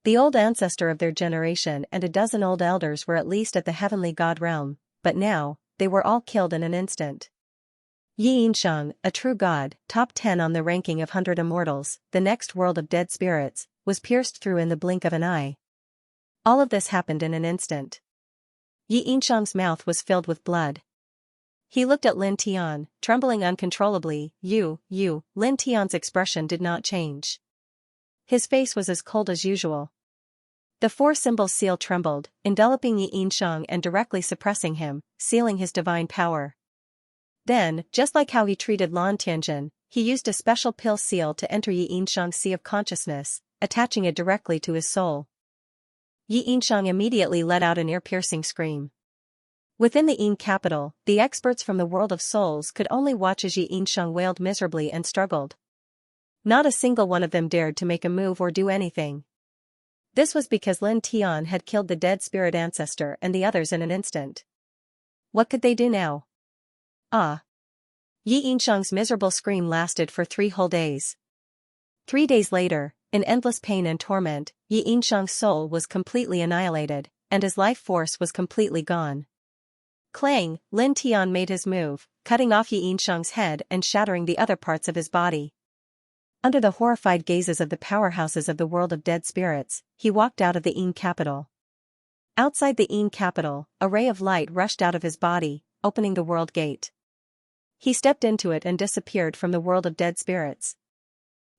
The old ancestor of their generation and a dozen old elders were at least at the heavenly god realm, but now, they were all killed in an instant. Yi Yinxiang, a true god, top 10 on the ranking of 100 immortals, the next world of dead spirits, was pierced through in the blink of an eye. All of this happened in an instant. Yi Yinxiang's mouth was filled with blood. He looked at Lin Tian, trembling uncontrollably. Lin Tian's expression did not change. His face was as cold as usual. The 4-symbol seal trembled, enveloping Yi Yinxiang and directly suppressing him, sealing his divine power. Then, just like how he treated Lan Tianjin, he used a special pill seal to enter Yi Yinxiang's sea of consciousness, attaching it directly to his soul. Yi Yinxiang immediately let out an ear-piercing scream. Within the Yin capital, the experts from the world of souls could only watch as Yi Yinxiang wailed miserably and struggled. Not a single one of them dared to make a move or do anything. This was because Lin Tian had killed the dead spirit ancestor and the others in an instant. What could they do now? Yi Yinxiang's miserable scream lasted for 3 whole days. 3 days later, in endless pain and torment, Yi Yinxiang's soul was completely annihilated, and his life force was completely gone. Clang, Lin Tian made his move, cutting off Yi Yinxiang's head and shattering the other parts of his body. Under the horrified gazes of the powerhouses of the world of dead spirits, he walked out of the Yin capital. Outside the Yin capital, a ray of light rushed out of his body, opening the world gate. He stepped into it and disappeared from the world of dead spirits.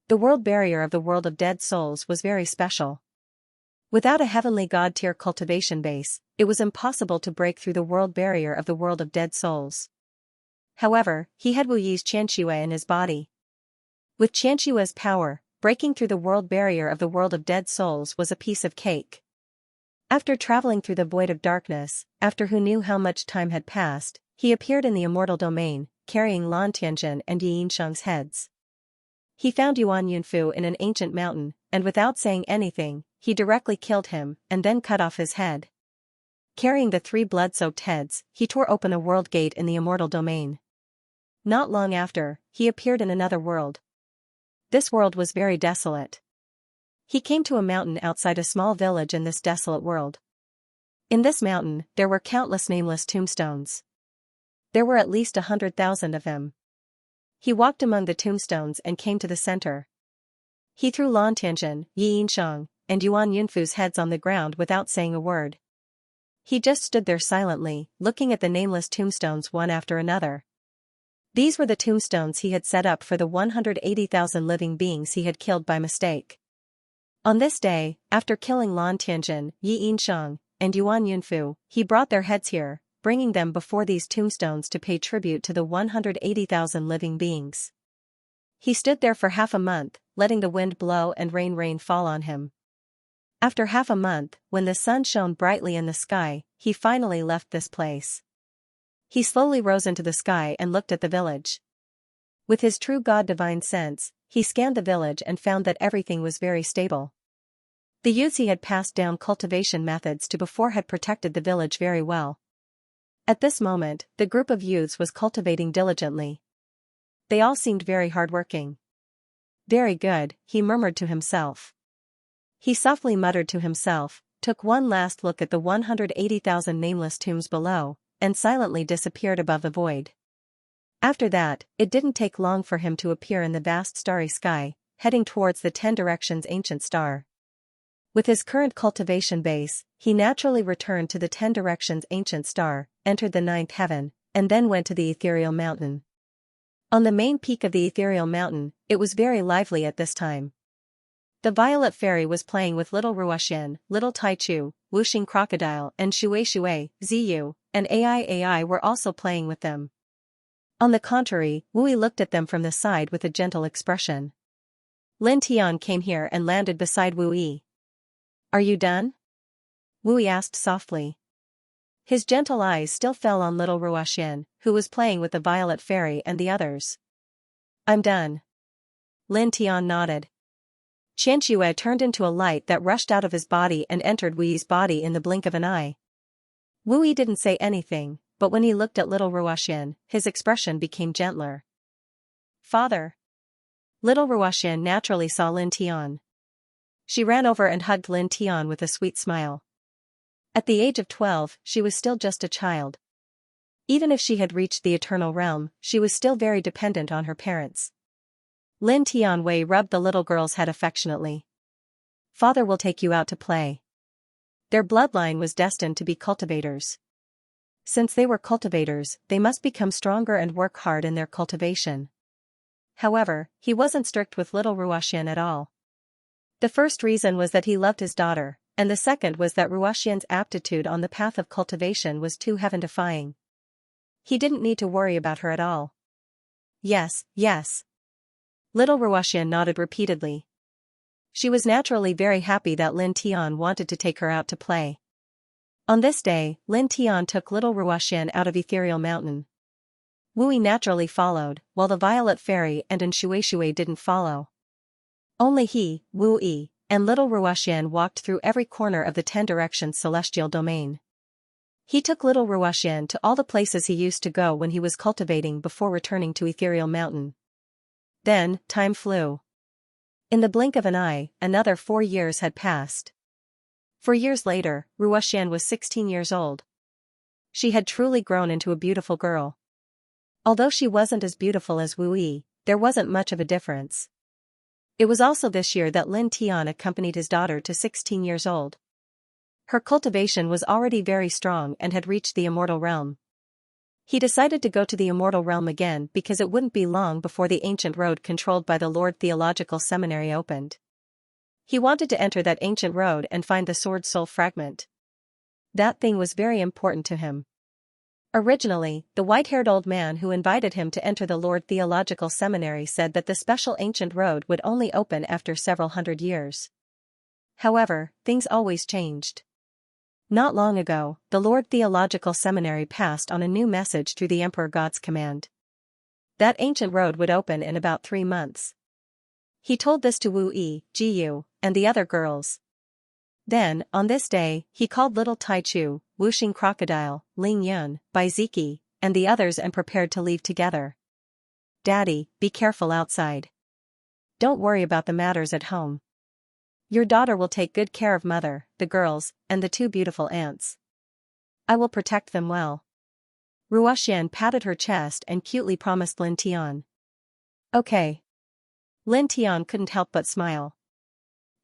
The world barrier of the world of dead souls was very special. Without a heavenly god-tier cultivation base, it was impossible to break through the world barrier of the world of dead souls. However, he had Wu Yi's Xianxia in his body. With Xianxia's power, breaking through the world barrier of the world of dead souls was a piece of cake. After traveling through the void of darkness, after who knew how much time had passed, he appeared in the immortal domain, carrying Lan Tianjin and Yi Yinxiang's heads. He found Yuan Yunfu in an ancient mountain, and without saying anything, he directly killed him and then cut off his head. Carrying the 3 blood-soaked heads, he tore open a world gate in the immortal domain. Not long after, he appeared in another world. This world was very desolate. He came to a mountain outside a small village in this desolate world. In this mountain, there were countless nameless tombstones. There were at least 100,000 of them. He walked among the tombstones and came to the center. He threw Lan Tianjin, Yi Yinxiang, and Yuan Yunfu's heads on the ground without saying a word. He just stood there silently, looking at the nameless tombstones one after another. These were the tombstones he had set up for the 180,000 living beings he had killed by mistake. On this day, after killing Lan Tianjin, Yi Yinxiang, and Yuan Yunfu, he brought their heads here, bringing them before these tombstones to pay tribute to the 180,000 living beings. He stood there for half a month, letting the wind blow and rain fall on him. After half a month, when the sun shone brightly in the sky, he finally left this place. He slowly rose into the sky and looked at the village. With his true god-divine sense, he scanned the village and found that everything was very stable. The youths he had passed down cultivation methods to before had protected the village very well. At this moment, the group of youths was cultivating diligently. They all seemed very hardworking. Very good, he murmured to himself. He softly muttered to himself, took one last look at the 180,000 nameless tombs below, and silently disappeared above the void. After that, it didn't take long for him to appear in the vast starry sky, heading towards the 10 directions ancient star. With his current cultivation base, he naturally returned to the 10 directions ancient star, entered the 9th heaven, and then went to the ethereal mountain. On the main peak of the ethereal mountain, it was very lively at this time. The violet fairy was playing with little Ruoxian, little Taichu, Wuxing crocodile and Shui Ziyu, and AI were also playing with them. On the contrary, Wui looked at them from the side with a gentle expression. Lin Tian came here and landed beside Wui. Are you done? Wui asked softly. His gentle eyes still fell on little Ruoxian, who was playing with the violet fairy and the others. I'm done. Lin Tian nodded. Xianxia turned into a light that rushed out of his body and entered Wu Yi's body in the blink of an eye. Wu Yi didn't say anything, but when he looked at little Ruoxian, his expression became gentler. Father. Little Ruoxian naturally saw Lin Tian. She ran over and hugged Lin Tian with a sweet smile. At the age of 12, she was still just a child. Even if she had reached the eternal realm, she was still very dependent on her parents. Lin Tianwei rubbed the little girl's head affectionately. Father will take you out to play. Their bloodline was destined to be cultivators. Since they were cultivators, they must become stronger and work hard in their cultivation. However, he wasn't strict with little Ruoxian at all. The first reason was that he loved his daughter, and the second was that Ruoxian's aptitude on the path of cultivation was too heaven-defying. He didn't need to worry about her at all. Yes, yes. Little Ruoxian nodded repeatedly. She was naturally very happy that Lin Tian wanted to take her out to play. On this day, Lin Tian took little Ruoxian out of Ethereal Mountain. Wu Yi naturally followed, while the Violet Fairy and Shui didn't follow. Only he, Wu Yi, and little Ruoxian walked through every corner of the 10 Directions Celestial Domain. He took little Ruoxian to all the places he used to go when he was cultivating before returning to Ethereal Mountain. Then, time flew. In the blink of an eye, another 4 years had passed. 4 years later, Ruoxian was 16 years old. She had truly grown into a beautiful girl. Although she wasn't as beautiful as Wu Yi, there wasn't much of a difference. It was also this year that Lin Tian accompanied his daughter to 16 years old. Her cultivation was already very strong and had reached the immortal realm. He decided to go to the immortal realm again because it wouldn't be long before the ancient road controlled by the Lord Theological Seminary opened. He wanted to enter that ancient road and find the Sword Soul Fragment. That thing was very important to him. Originally, the white-haired old man who invited him to enter the Lord Theological Seminary said that the special ancient road would only open after several hundred years. However, things always changed. Not long ago, the Lord Theological Seminary passed on a new message through the Emperor God's command. That ancient road would open in about 3 months. He told this to Wu Yi, Jiyu, and the other girls. Then, on this day, he called little Taichu, Wuxing Crocodile, Ling Yun, Baiziki, and the others and prepared to leave together. Daddy, be careful outside. Don't worry about the matters at home. Your daughter will take good care of Mother, the girls, and the 2 beautiful aunts. I will protect them well. Ruoxian patted her chest and cutely promised Lin Tian. Okay. Lin Tian couldn't help but smile.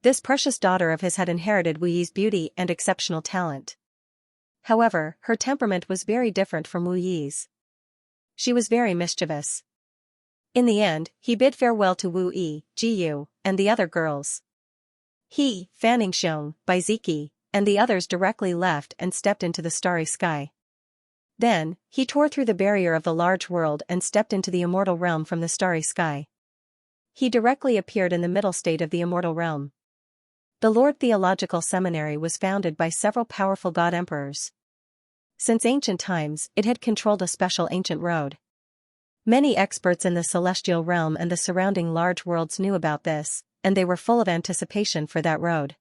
This precious daughter of his had inherited Wu Yi's beauty and exceptional talent. However, her temperament was very different from Wu Yi's. She was very mischievous. In the end, he bid farewell to Wu Yi, Jiyu, and the other girls. He, Fanning Xiong, Baiziki, and the others directly left and stepped into the starry sky. Then, he tore through the barrier of the large world and stepped into the immortal realm from the starry sky. He directly appeared in the middle state of the immortal realm. The Lord Theological Seminary was founded by several powerful god emperors. Since ancient times, it had controlled a special ancient road. Many experts in the celestial realm and the surrounding large worlds knew about this, and they were full of anticipation for that road.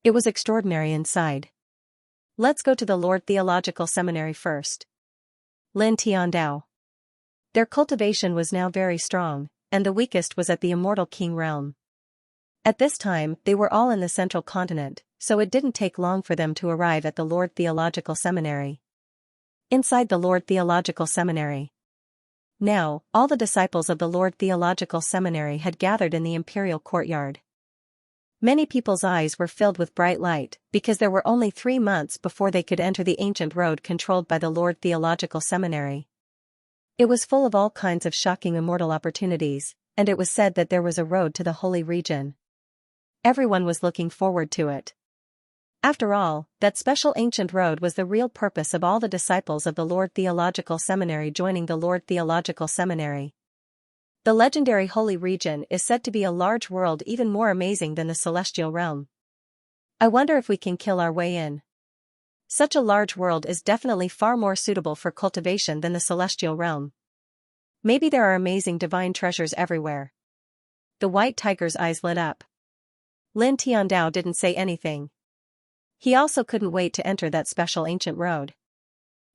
It was extraordinary inside. Let's go to the Lord Theological Seminary first. Lin Tian Dao. Their cultivation was now very strong, and the weakest was at the immortal king realm. At this time, they were all in the central continent, so it didn't take long for them to arrive at the Lord Theological Seminary. Inside the Lord Theological Seminary. Now, all the disciples of the Lord Theological Seminary had gathered in the imperial courtyard. Many people's eyes were filled with bright light, because there were only 3 months before they could enter the ancient road controlled by the Lord Theological Seminary. It was full of all kinds of shocking immortal opportunities, and it was said that there was a road to the holy region. Everyone was looking forward to it. After all, that special ancient road was the real purpose of all the disciples of the Lord Theological Seminary joining the Lord Theological Seminary. The legendary holy region is said to be a large world even more amazing than the celestial realm. I wonder if we can kill our way in. Such a large world is definitely far more suitable for cultivation than the celestial realm. Maybe there are amazing divine treasures everywhere. The white tiger's eyes lit up. Lin Tiandao didn't say anything. He also couldn't wait to enter that special ancient road.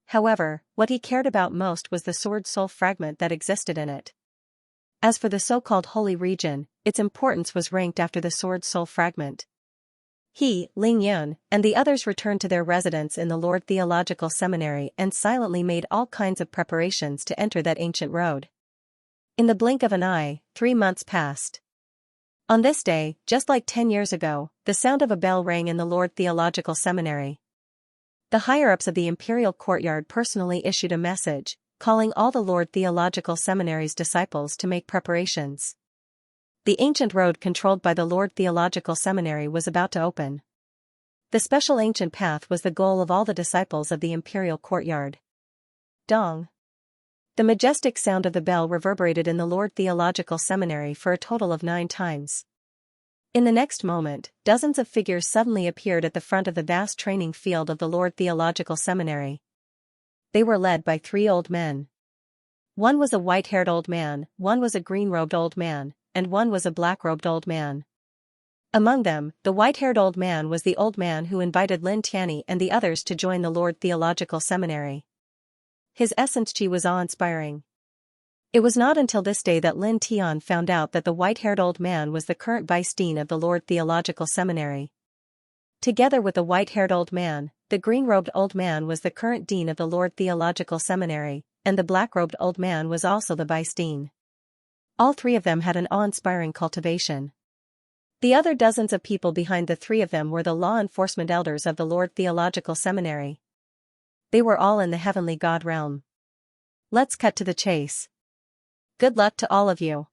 However, what he cared about most was the sword soul fragment that existed in it. As for the so-called holy region, its importance was ranked after the sword soul fragment. He, Ling Yun, and the others returned to their residence in the Lord Theological Seminary and silently made all kinds of preparations to enter that ancient road. In the blink of an eye, 3 months passed. On this day, just like 10 years ago, the sound of a bell rang in the Lord Theological Seminary. The higher-ups of the imperial courtyard personally issued a message, calling all the Lord Theological Seminary's disciples to make preparations. The ancient road controlled by the Lord Theological Seminary was about to open. The special ancient path was the goal of all the disciples of the imperial courtyard. Dong. The majestic sound of the bell reverberated in the Lord Theological Seminary for a total of 9 times. In the next moment, dozens of figures suddenly appeared at the front of the vast training field of the Lord Theological Seminary. They were led by 3 old men. One was a white-haired old man, one was a green-robed old man, and one was a black-robed old man. Among them, the white-haired old man was the old man who invited Lin Tianyi and the others to join the Lord Theological Seminary. His essence was awe-inspiring. It was not until this day that Lin Tian found out that the white-haired old man was the current vice dean of the Lord Theological Seminary. Together with the white-haired old man, the green-robed old man was the current dean of the Lord Theological Seminary, and the black-robed old man was also the vice dean. All 3 of them had an awe-inspiring cultivation. The other dozens of people behind the 3 of them were the law enforcement elders of the Lord Theological Seminary. They were all in the heavenly God realm. Let's cut to the chase. Good luck to all of you,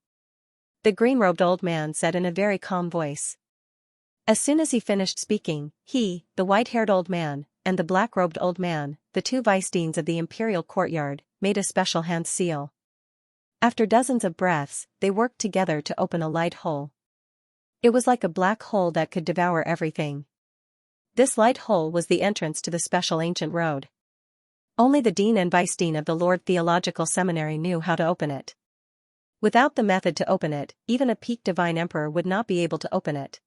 the green-robed old man said in a very calm voice. As soon as he finished speaking, he, the white-haired old man, and the black-robed old man, the 2 vice deans of the imperial courtyard, made a special hand seal. After dozens of breaths, they worked together to open a light hole. It was like a black hole that could devour everything. This light hole was the entrance to the special ancient road. Only the dean and vice dean of the Lord Theological Seminary knew how to open it. Without the method to open it, even a peak divine emperor would not be able to open it.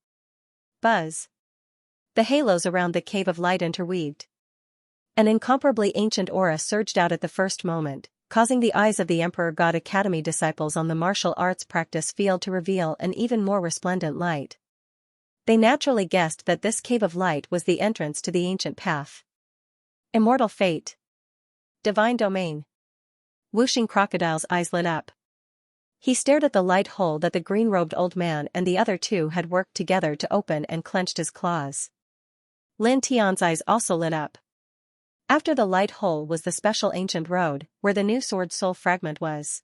Buzz. The halos around the cave of light interweaved. An incomparably ancient aura surged out at the first moment, causing the eyes of the Emperor God Academy disciples on the martial arts practice field to reveal an even more resplendent light. They naturally guessed that this cave of light was the entrance to the ancient path. Immortal fate. Divine domain. Whooshing Crocodile's eyes lit up. He stared at the light hole that the green-robed old man and the other 2 had worked together to open and clenched his claws. Lin Tian's eyes also lit up. After the light hole was the special ancient road, where the new sword soul fragment was.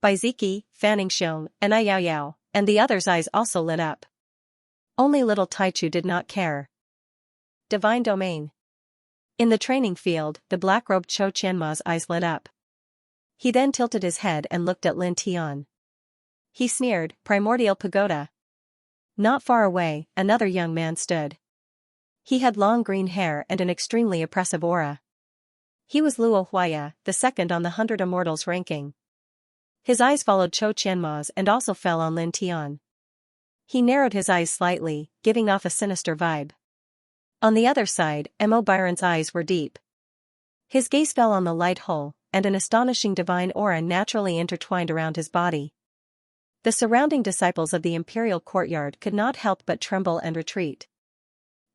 Bai Ziki, Fanning Xiong, and Ai Yao Yao, and the others' eyes also lit up. Only little Taichu did not care. Divine domain. In the training field, the black-robed Chou Qianma's eyes lit up. He then tilted his head and looked at Lin Tian. He sneered, Primordial Pagoda. Not far away, another young man stood. He had long green hair and an extremely oppressive aura. He was Luo Huaya, the 2nd on the 100 Immortals ranking. His eyes followed Chou Qianma's and also fell on Lin Tian. He narrowed his eyes slightly, giving off a sinister vibe. On the other side, Mo Byron's eyes were deep. His gaze fell on the light hole, and an astonishing divine aura naturally intertwined around his body. The surrounding disciples of the imperial courtyard could not help but tremble and retreat.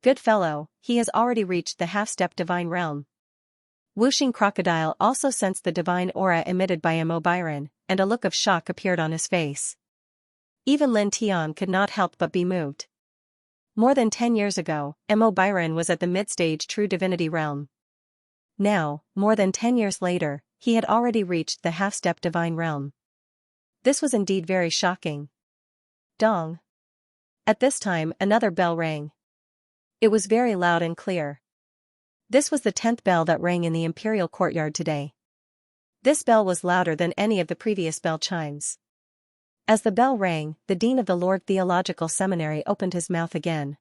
Good fellow, he has already reached the half-step divine realm. Whooshing Crocodile also sensed the divine aura emitted by Mo Byron, and a look of shock appeared on his face. Even Lin Tian could not help but be moved. More than 10 years ago, Mo Byron was at the mid-stage true divinity realm. Now, more than 10 years later, he had already reached the half-step divine realm. This was indeed very shocking. Dong. At this time, another bell rang. It was very loud and clear. This was the 10th bell that rang in the imperial courtyard today. This bell was louder than any of the previous bell chimes. As the bell rang, the dean of the Lord Theological Seminary opened his mouth again.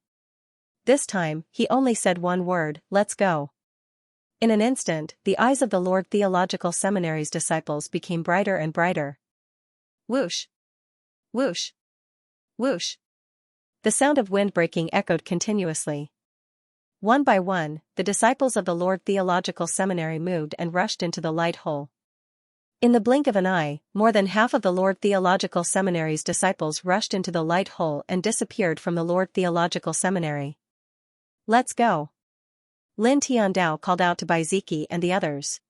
This time, he only said one word, "Let's go." In an instant, the eyes of the Lord Theological Seminary's disciples became brighter and brighter. Whoosh! Whoosh! Whoosh! The sound of wind breaking echoed continuously. One by one, the disciples of the Lord Theological Seminary moved and rushed into the light hole. In the blink of an eye, more than half of the Lord Theological Seminary's disciples rushed into the light hole and disappeared from the Lord Theological Seminary. "Let's go!" Lin Tiandao called out to Bai Ziki and the others.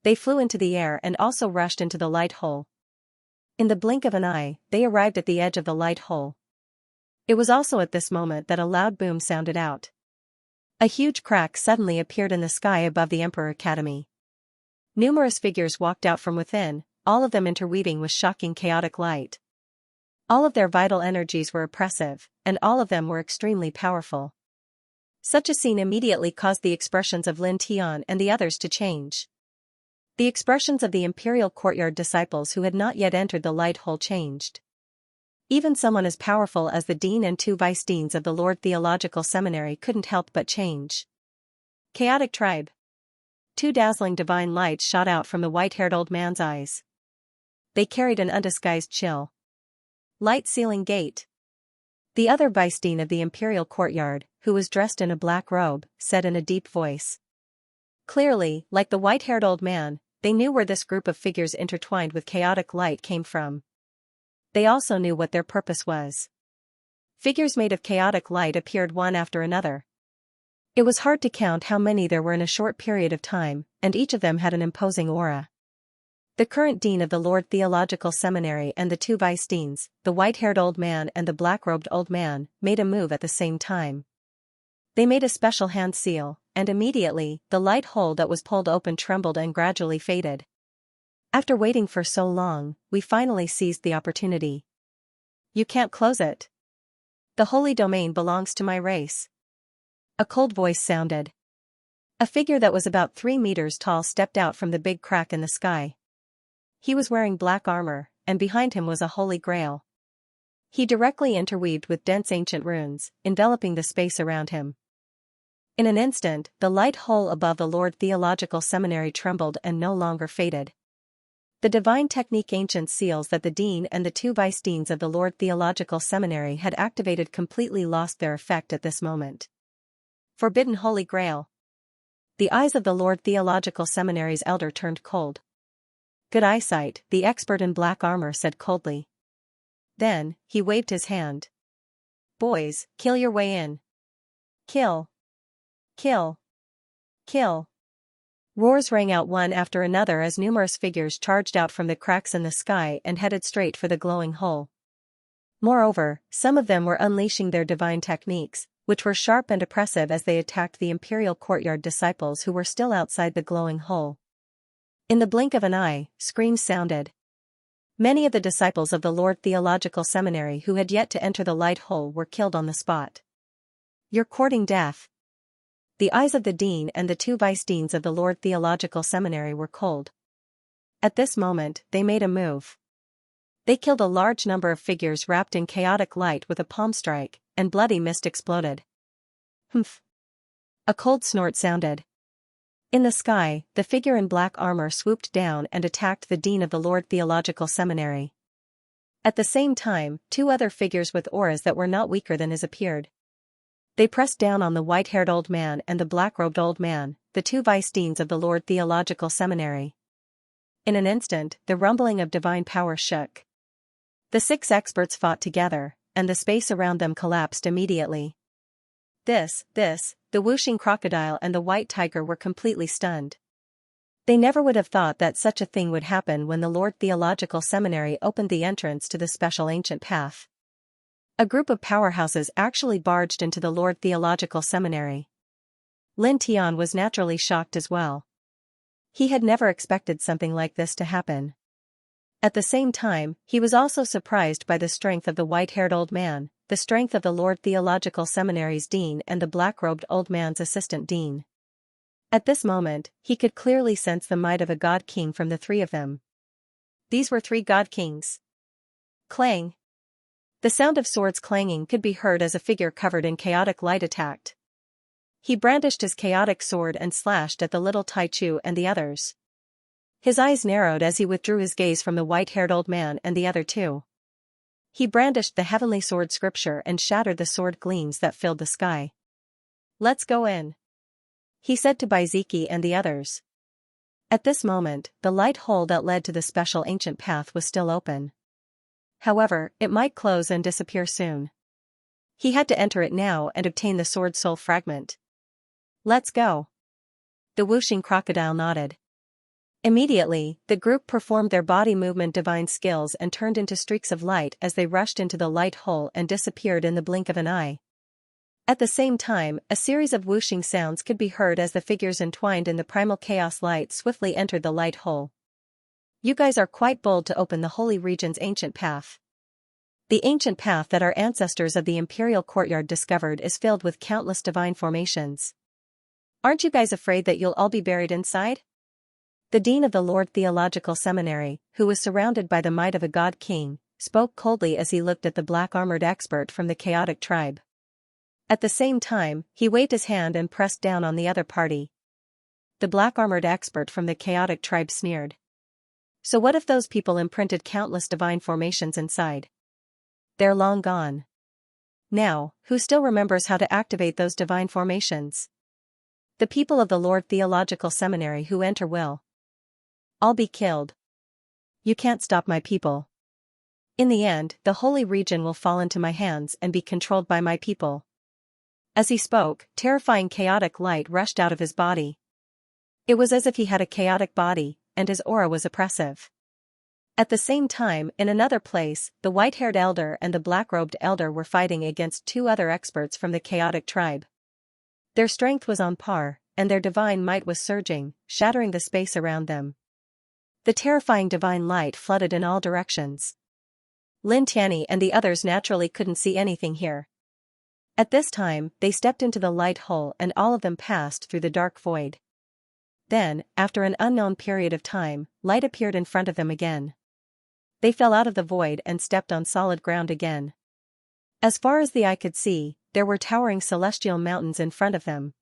They flew into the air and also rushed into the light hole. In the blink of an eye, they arrived at the edge of the light hole. It was also at this moment that a loud boom sounded out. A huge crack suddenly appeared in the sky above the Emperor Academy. Numerous figures walked out from within, all of them interweaving with shocking chaotic light. All of their vital energies were oppressive, and all of them were extremely powerful. Such a scene immediately caused the expressions of Lin Tian and the others to change. The expressions of the Imperial Courtyard disciples who had not yet entered the light hole changed. Even someone as powerful as the dean and 2 vice deans of the Lord Theological Seminary couldn't help but change. Chaotic tribe. 2 dazzling divine lights shot out from the white-haired old man's eyes. They carried an undisguised chill. Light ceiling gate. The other vice dean of the Imperial Courtyard, who was dressed in a black robe, said in a deep voice. Clearly, like the white-haired old man, they knew where this group of figures intertwined with chaotic light came from. They also knew what their purpose was. Figures made of chaotic light appeared one after another. It was hard to count how many there were in a short period of time, and each of them had an imposing aura. The current dean of the Lord Theological Seminary and the 2 vice deans, the white-haired old man and the black-robed old man, made a move at the same time. They made a special hand seal, and immediately, the light hole that was pulled open trembled and gradually faded. After waiting for so long, we finally seized the opportunity. You can't close it. The holy domain belongs to my race. A cold voice sounded. A figure that was about 3 meters tall stepped out from the big crack in the sky. He was wearing black armor, and behind him was a holy grail. He directly interweaved with dense ancient runes, enveloping the space around him. In an instant, the light hole above the Lord Theological Seminary trembled and no longer faded. The divine technique ancient seals that the dean and the 2 vice deans of the Lord Theological Seminary had activated completely lost their effect at this moment. Forbidden Holy Grail. The eyes of the Lord Theological Seminary's elder turned cold. Good eyesight, the expert in black armor said coldly. Then, he waved his hand. Boys, kill your way in. Kill. Kill. Kill. Roars rang out one after another as numerous figures charged out from the cracks in the sky and headed straight for the glowing hole. Moreover, some of them were unleashing their divine techniques, which were sharp and oppressive as they attacked the Imperial Courtyard disciples who were still outside the glowing hole. In the blink of an eye, screams sounded. Many of the disciples of the Lord Theological Seminary who had yet to enter the light hole were killed on the spot. You're courting death. The eyes of the dean and the 2 vice deans of the Lord Theological Seminary were cold. At this moment, they made a move. They killed a large number of figures wrapped in chaotic light with a palm strike, and bloody mist exploded. Humph. A cold snort sounded. In the sky, the figure in black armor swooped down and attacked the dean of the Lord Theological Seminary. At the same time, 2 other figures with auras that were not weaker than his appeared. They pressed down on the white-haired old man and the black-robed old man, the 2 vice deans of the Lord Theological Seminary. In an instant, the rumbling of divine power shook. The 6 experts fought together, and the space around them collapsed immediately. The whooshing crocodile and the white tiger were completely stunned. They never would have thought that such a thing would happen when the Lord Theological Seminary opened the entrance to the special ancient path. A group of powerhouses actually barged into the Lord Theological Seminary. Lin Tian was naturally shocked as well. He had never expected something like this to happen. At the same time, he was also surprised by the strength of the white-haired old man, the strength of the Lord Theological Seminary's dean and the black-robed old man's assistant dean. At this moment, he could clearly sense the might of a god king from the 3 of them. These were 3 god kings. Clang. The sound of swords clanging could be heard as a figure covered in chaotic light attacked. He brandished his chaotic sword and slashed at the little Taichu and the others. His eyes narrowed as he withdrew his gaze from the white-haired old man and the other 2. He brandished the heavenly sword scripture and shattered the sword gleams that filled the sky. "Let's go in," he said to Baiziki and the others. At this moment, the light hole that led to the special ancient path was still open. However, it might close and disappear soon. He had to enter it now and obtain the sword soul fragment. "Let's go." The whooshing crocodile nodded. Immediately, the group performed their body movement divine skills and turned into streaks of light as they rushed into the light hole and disappeared in the blink of an eye. At the same time, a series of whooshing sounds could be heard as the figures entwined in the primal chaos light swiftly entered the light hole. "You guys are quite bold to open the holy region's ancient path. The ancient path that our ancestors of the imperial courtyard discovered is filled with countless divine formations. Aren't you guys afraid that you'll all be buried inside?" The dean of the Lord Theological Seminary, who was surrounded by the might of a god king, spoke coldly as he looked at the black-armored expert from the chaotic tribe. At the same time, he waved his hand and pressed down on the other party. The black-armored expert from the chaotic tribe sneered. "So what if those people imprinted countless divine formations inside? They're long gone. Now, who still remembers how to activate those divine formations? The people of the Lord Theological Seminary who enter will all be killed. You can't stop my people. In the end, the holy region will fall into my hands and be controlled by my people." As he spoke, terrifying chaotic light rushed out of his body. It was as if he had a chaotic body, and his aura was oppressive. At the same time, in another place, the white-haired elder and the black-robed elder were fighting against two other experts from the chaotic tribe. Their strength was on par, and their divine might was surging, shattering the space around them. The terrifying divine light flooded in all directions. Lin Tianyi and the others naturally couldn't see anything here. At this time, they stepped into the light hole and all of them passed through the dark void. Then, after an unknown period of time, light appeared in front of them again. They fell out of the void and stepped on solid ground again. As far as the eye could see, there were towering celestial mountains in front of them.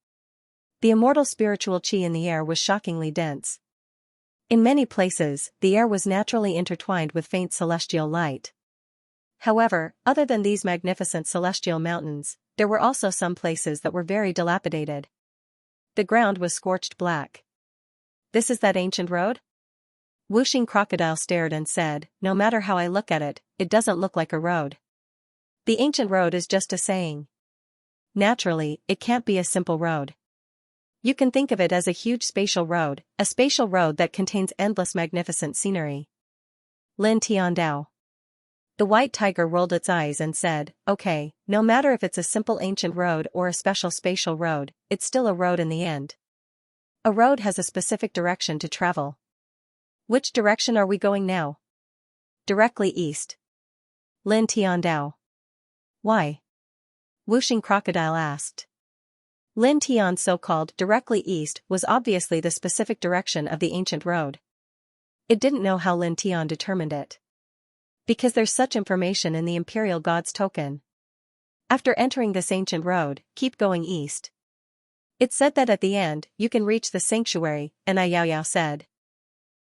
The immortal spiritual chi in the air was shockingly dense. In many places, the air was naturally intertwined with faint celestial light. However, other than these magnificent celestial mountains, there were also some places that were very dilapidated. The ground was scorched black. "This is that ancient road?" Whooshing crocodile stared and said, "No matter how I look at it, it doesn't look like a road. The ancient road is just a saying. Naturally, it can't be a simple road. You can think of it as a huge spatial road, a spatial road that contains endless magnificent scenery." Lin Tiandao. The white tiger rolled its eyes and said, "Okay, no matter if it's a simple ancient road or a special spatial road, it's still a road in the end. A road has a specific direction to travel. Which direction are we going now?" "Directly east." Lin Tiandao. "Why?" Whooshing crocodile asked. Lin Tian's so-called directly east was obviously the specific direction of the ancient road. It didn't know how Lin Tian determined it. Because there's such information in the Imperial God's token. After entering this ancient road, keep going east. It said that at the end, you can reach the sanctuary, and Yao Yao said.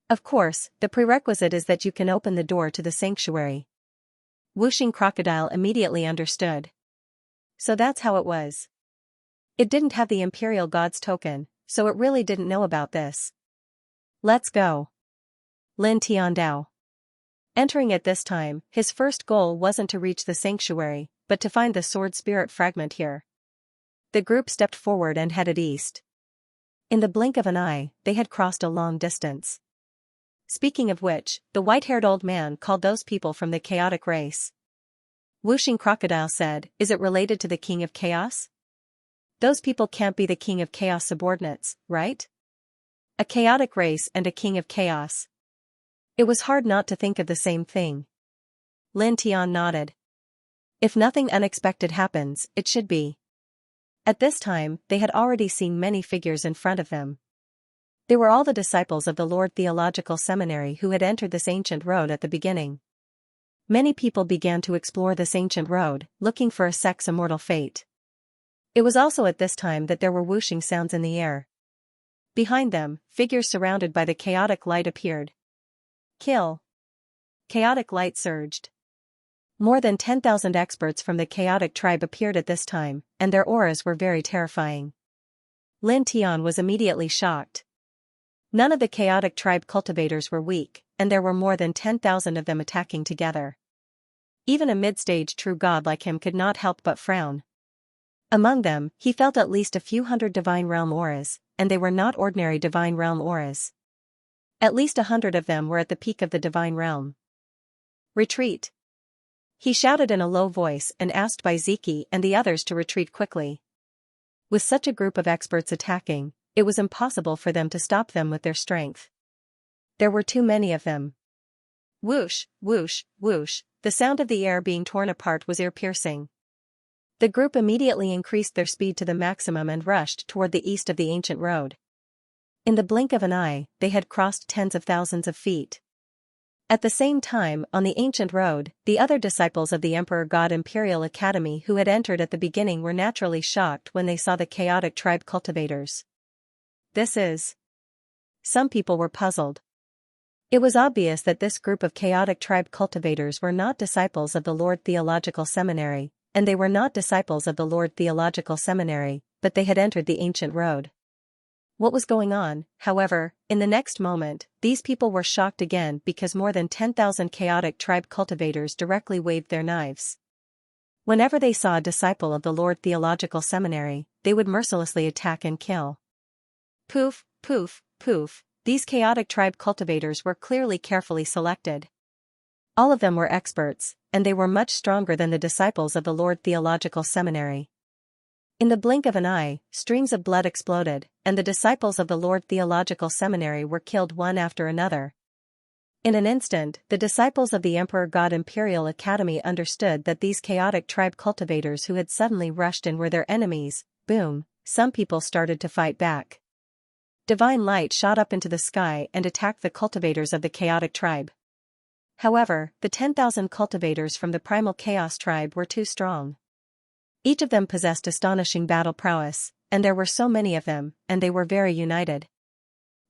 Of course, the prerequisite is that you can open the door to the sanctuary. Whooshing crocodile immediately understood. So that's how it was. It didn't have the Imperial God's token, so it really didn't know about this. Let's go. Lin Tiandao. Entering at this time, his first goal wasn't to reach the sanctuary, but to find the sword spirit fragment here. The group stepped forward and headed east. In the blink of an eye, they had crossed a long distance. Speaking of which, the white-haired old man called those people from the chaotic race. Whooshing crocodile said, "Is it related to the King of Chaos? Those people can't be the King of Chaos subordinates, right? A chaotic race and a King of Chaos. It was hard not to think of the same thing." Lin Tian nodded. If nothing unexpected happens, it should be. At this time, they had already seen many figures in front of them. They were all the disciples of the Lord Theological Seminary who had entered this ancient road at the beginning. Many people began to explore this ancient road, looking for a sect's immortal fate. It was also at this time that there were whooshing sounds in the air. Behind them, figures surrounded by the chaotic light appeared. Kill. Chaotic light surged. More than 10,000 experts from the chaotic tribe appeared at this time, and their auras were very terrifying. Lin Tian was immediately shocked. None of the chaotic tribe cultivators were weak, and there were more than 10,000 of them attacking together. Even a mid-stage true god like him could not help but frown. Among them, he felt at least a few hundred divine realm auras, and they were not ordinary divine realm auras. At least 100 of them were at the peak of the divine realm. Retreat! He shouted in a low voice and asked Baiziki and the others to retreat quickly. With such a group of experts attacking, it was impossible for them to stop them with their strength. There were too many of them. Whoosh, whoosh, whoosh, the sound of the air being torn apart was ear-piercing. The group immediately increased their speed to the maximum and rushed toward the east of the ancient road. In the blink of an eye, they had crossed tens of thousands of feet. At the same time, on the ancient road, the other disciples of the Emperor God Imperial Academy who had entered at the beginning were naturally shocked when they saw the chaotic tribe cultivators. This is... Some people were puzzled. It was obvious that this group of chaotic tribe cultivators were not disciples of the Lord Theological Seminary, and they were not disciples of the Lord Theological Seminary, but they had entered the ancient road. What was going on, however, in the next moment, these people were shocked again because more than 10,000 chaotic tribe cultivators directly waved their knives. Whenever they saw a disciple of the Lord Theological Seminary, they would mercilessly attack and kill. Poof, poof, poof, these chaotic tribe cultivators were clearly carefully selected. All of them were experts, and they were much stronger than the disciples of the Lord Theological Seminary. In the blink of an eye, streams of blood exploded, and the disciples of the Lord Theological Seminary were killed one after another. In an instant, the disciples of the Emperor God Imperial Academy understood that these chaotic tribe cultivators who had suddenly rushed in were their enemies. Boom, some people started to fight back. Divine light shot up into the sky and attacked the cultivators of the chaotic tribe. However, the 10,000 cultivators from the primal chaos tribe were too strong. Each of them possessed astonishing battle prowess, and there were so many of them, and they were very united.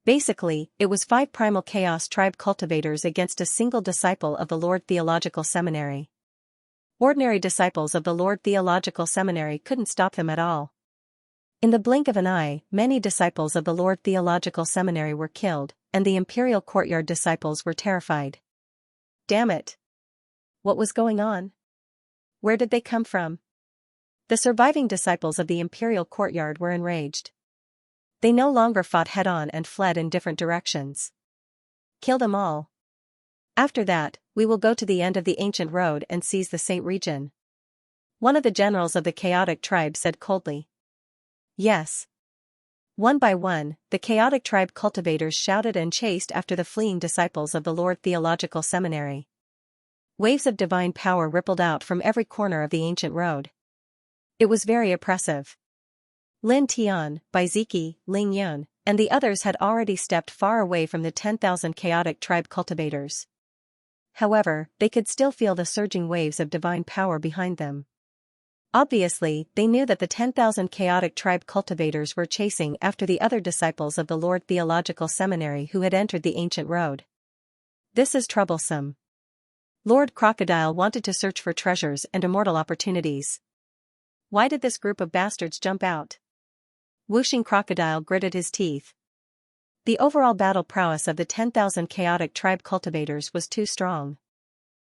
Basically, it was 5 primal chaos tribe cultivators against a single disciple of the Lord Theological Seminary. Ordinary disciples of the Lord Theological Seminary couldn't stop them at all. In the blink of an eye, many disciples of the Lord Theological Seminary were killed, and the Imperial Courtyard disciples were terrified. Damn it! What was going on? Where did they come from? The surviving disciples of the Imperial Courtyard were enraged. They no longer fought head-on and fled in different directions. Kill them all. After that, we will go to the end of the ancient road and seize the Saint region. One of the generals of the chaotic tribe said coldly. Yes. One by one, the chaotic tribe cultivators shouted and chased after the fleeing disciples of the Lord Theological Seminary. Waves of divine power rippled out from every corner of the ancient road. It was very oppressive. Lin Tian, Baiziki, Ling Yun, and the others had already stepped far away from the 10,000 chaotic tribe cultivators. However, they could still feel the surging waves of divine power behind them. Obviously, they knew that the 10,000 chaotic tribe cultivators were chasing after the other disciples of the Lord Theological Seminary who had entered the ancient road. This is troublesome. Lord Crocodile wanted to search for treasures and immortal opportunities. Why did this group of bastards jump out? Whooshing Crocodile gritted his teeth. The overall battle prowess of the 10,000 chaotic tribe cultivators was too strong.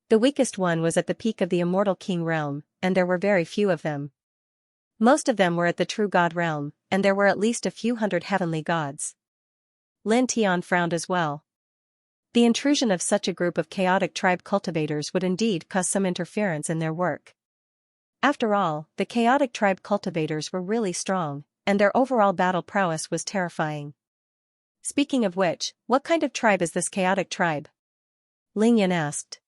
The weakest one was at the peak of the immortal king realm, and there were very few of them. Most of them were at the true god realm, and there were at least a few hundred heavenly gods. Lin Tian frowned as well. The intrusion of such a group of chaotic tribe cultivators would indeed cause some interference in their work. After all, the chaotic tribe cultivators were really strong, and their overall battle prowess was terrifying. Speaking of which, what kind of tribe is this chaotic tribe? Ling Yan asked.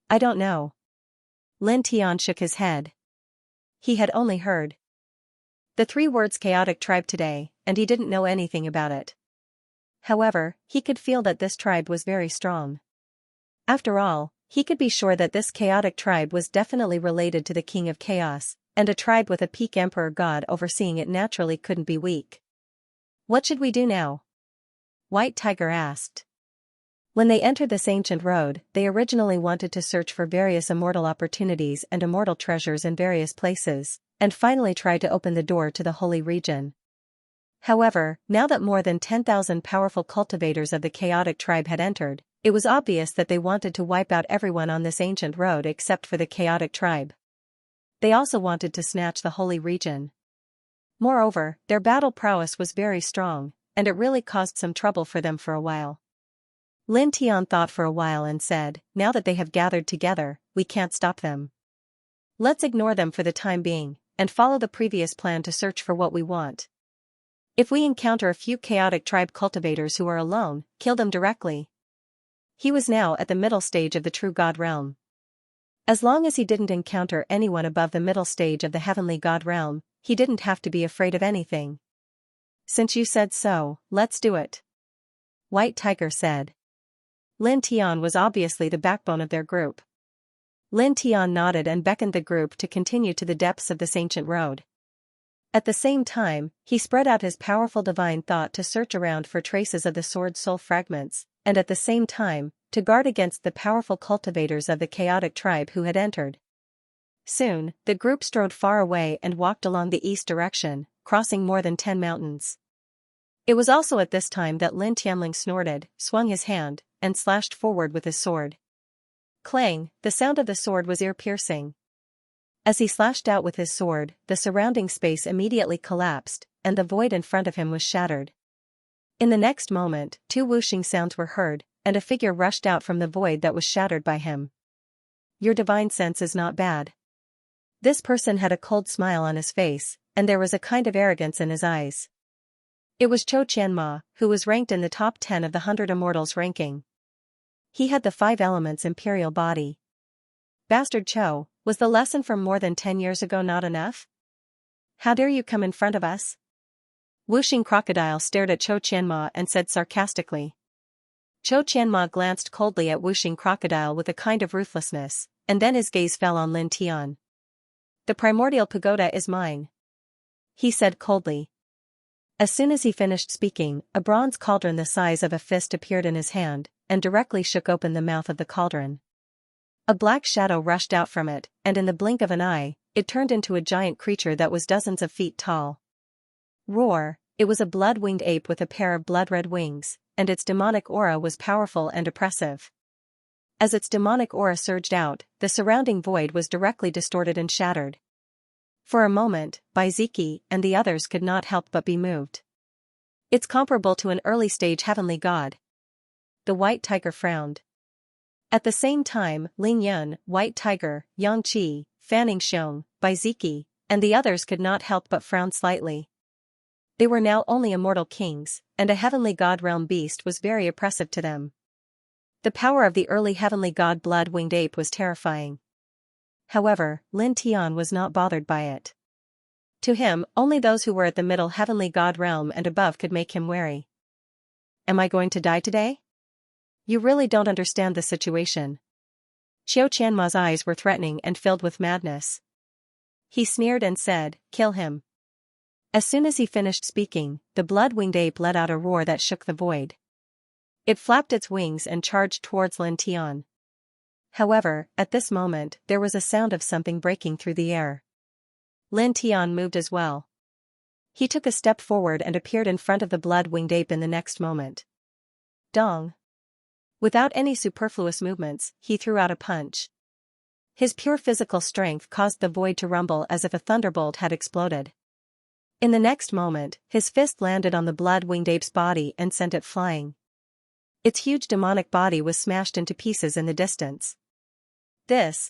I don't know. Lin Tian shook his head. He had only heard the 3 words chaotic tribe today, and he didn't know anything about it. However, he could feel that this tribe was very strong. After all, he could be sure that this chaotic tribe was definitely related to the King of Chaos, and a tribe with a peak emperor god overseeing it naturally couldn't be weak. What should we do now? White Tiger asked. When they entered this ancient road, they originally wanted to search for various immortal opportunities and immortal treasures in various places, and finally tried to open the door to the holy region. However, now that more than 10,000 powerful cultivators of the chaotic tribe had entered, it was obvious that they wanted to wipe out everyone on this ancient road except for the chaotic tribe. They also wanted to snatch the holy region. Moreover, their battle prowess was very strong, and it really caused some trouble for them for a while. Lin Tian thought for a while and said, "Now that they have gathered together, we can't stop them. Let's ignore them for the time being, and follow the previous plan to search for what we want. If we encounter a few chaotic tribe cultivators who are alone, kill them directly." He was now at the middle stage of the true god realm. As long as he didn't encounter anyone above the middle stage of the heavenly god realm, he didn't have to be afraid of anything. "Since you said so, let's do it," White Tiger said. Lin Tian was obviously the backbone of their group. Lin Tian nodded and beckoned the group to continue to the depths of this ancient road. At the same time, he spread out his powerful divine thought to search around for traces of the sword soul fragments, and at the same time, to guard against the powerful cultivators of the chaotic tribe who had entered. Soon, the group strode far away and walked along the east direction, crossing more than 10 mountains. It was also at this time that Lin Tianling snorted, swung his hand, and slashed forward with his sword. Clang, the sound of the sword was ear-piercing. As he slashed out with his sword, the surrounding space immediately collapsed, and the void in front of him was shattered. In the next moment, 2 whooshing sounds were heard, and a figure rushed out from the void that was shattered by him. "Your divine sense is not bad." This person had a cold smile on his face, and there was a kind of arrogance in his eyes. It was Chou Qianma, who was ranked in the top 10 of the 100 Immortals ranking. He had the 5 elements imperial body. "Bastard Chou, was the lesson from more than 10 years ago not enough? How dare you come in front of us?" Whooshing Crocodile stared at Chou Qianma and said sarcastically. Chou Qianma glanced coldly at Whooshing Crocodile with a kind of ruthlessness, and then his gaze fell on Lin Tian. "The primordial pagoda is mine," he said coldly. As soon as he finished speaking, a bronze cauldron the size of a fist appeared in his hand, and directly shook open the mouth of the cauldron. A black shadow rushed out from it, and in the blink of an eye, it turned into a giant creature that was dozens of feet tall. Roar! It was a blood-winged ape with a pair of blood-red wings, and its demonic aura was powerful and oppressive. As its demonic aura surged out, the surrounding void was directly distorted and shattered. For a moment, Baiziki and the others could not help but be moved. "It's comparable to an early-stage heavenly god." The White Tiger frowned. At the same time, Ling Yun, White Tiger, Yang Qi, Fanning Xiong, Baiziki, and the others could not help but frown slightly. They were now only immortal kings, and a heavenly god realm beast was very oppressive to them. The power of the early heavenly god blood-winged ape was terrifying. However, Lin Tian was not bothered by it. To him, only those who were at the middle heavenly god realm and above could make him wary. "Am I going to die today? You really don't understand the situation." Chou Qianma's eyes were threatening and filled with madness. He sneered and said, "Kill him." As soon as he finished speaking, the blood-winged ape let out a roar that shook the void. It flapped its wings and charged towards Lin Tian. However, at this moment, there was a sound of something breaking through the air. Lin Tian moved as well. He took a step forward and appeared in front of the blood-winged ape in the next moment. Dong! Without any superfluous movements, he threw out a punch. His pure physical strength caused the void to rumble as if a thunderbolt had exploded. In the next moment, his fist landed on the blood-winged ape's body and sent it flying. Its huge demonic body was smashed into pieces in the distance.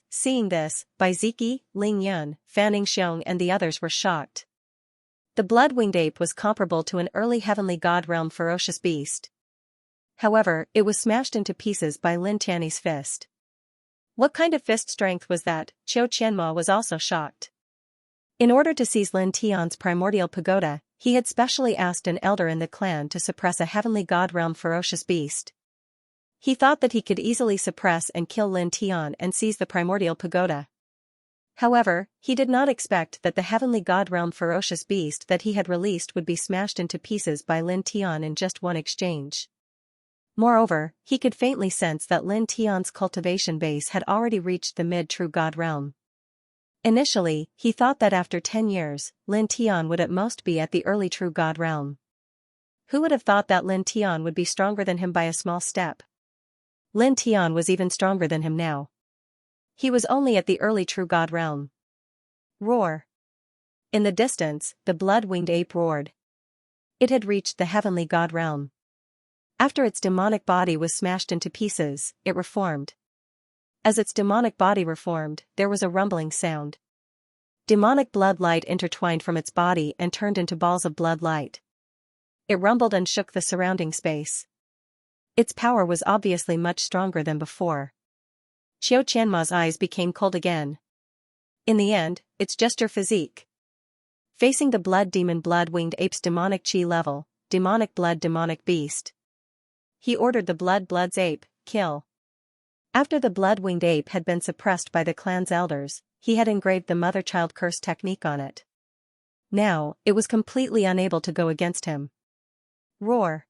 Seeing this, Baiziki, Ling Yun, Fanning Xiong and the others were shocked. The blood-winged ape was comparable to an early heavenly god realm ferocious beast. However, it was smashed into pieces by Lin Tian's fist. What kind of fist strength was that? Chou Qianma was also shocked. In order to seize Lin Tian's primordial pagoda, he had specially asked an elder in the clan to suppress a heavenly god realm ferocious beast. He thought that he could easily suppress and kill Lin Tian and seize the primordial pagoda. However, he did not expect that the heavenly god realm ferocious beast that he had released would be smashed into pieces by Lin Tian in just one exchange. Moreover, he could faintly sense that Lin Tian's cultivation base had already reached the mid-true god realm. Initially, he thought that after 10 years, Lin Tian would at most be at the early true god realm. Who would have thought that Lin Tian would be stronger than him by a small step? Lin Tian was even stronger than him now. He was only at the early true god realm. Roar. In the distance, the blood-winged ape roared. It had reached the heavenly god realm. After its demonic body was smashed into pieces, it reformed. As its demonic body reformed, there was a rumbling sound. Demonic blood light intertwined from its body and turned into balls of blood light. It rumbled and shook the surrounding space. Its power was obviously much stronger than before. Xianxia's eyes became cold again. In the end, it's just your physique. Facing the blood demon blood-winged ape's demonic chi level, demonic blood demonic beast. He ordered the blood's ape, kill. After the blood-winged ape had been suppressed by the clan's elders, he had engraved the mother-child curse technique on it. Now, it was completely unable to go against him. Roar.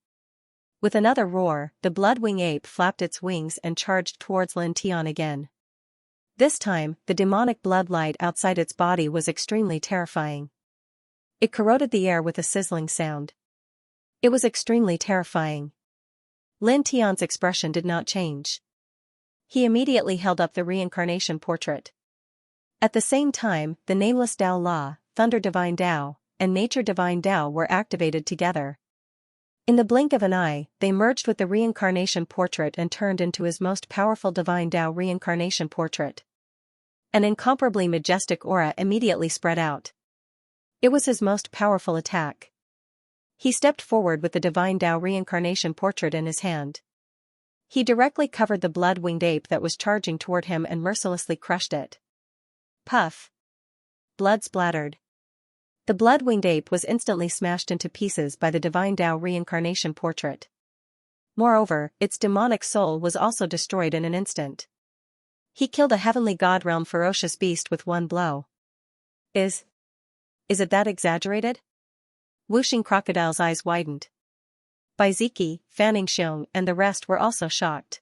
With another roar, the blood-winged ape flapped its wings and charged towards Lin Tian again. This time, the demonic blood light outside its body was extremely terrifying. It corroded the air with a sizzling sound. It was extremely terrifying. Lin Tian's expression did not change. He immediately held up the reincarnation portrait. At the same time, the nameless Dao Law, Thunder Divine Dao, and Nature Divine Dao were activated together. In the blink of an eye, they merged with the reincarnation portrait and turned into his most powerful Divine Dao reincarnation portrait. An incomparably majestic aura immediately spread out. It was his most powerful attack. He stepped forward with the Divine Dao reincarnation portrait in his hand. He directly covered the blood-winged ape that was charging toward him and mercilessly crushed it. Puff. Blood splattered. The blood-winged ape was instantly smashed into pieces by the Divine Dao reincarnation portrait. Moreover, its demonic soul was also destroyed in an instant. He killed a heavenly god realm ferocious beast with one blow. Is it that exaggerated? Whooshing Crocodile's eyes widened. Baiziki, Fanning Xiong and the rest were also shocked.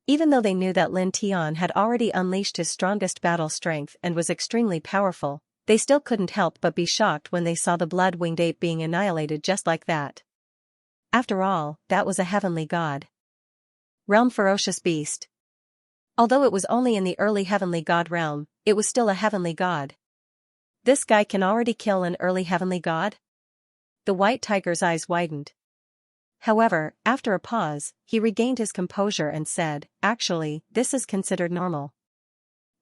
Even though they knew that Lin Tian had already unleashed his strongest battle strength and was extremely powerful, they still couldn't help but be shocked when they saw the blood-winged ape being annihilated just like that. After all, that was a heavenly god. Realm ferocious beast. Although it was only in the early heavenly god realm, it was still a heavenly god. This guy can already kill an early heavenly god? The white tiger's eyes widened. However, after a pause, he regained his composure and said, "Actually, this is considered normal."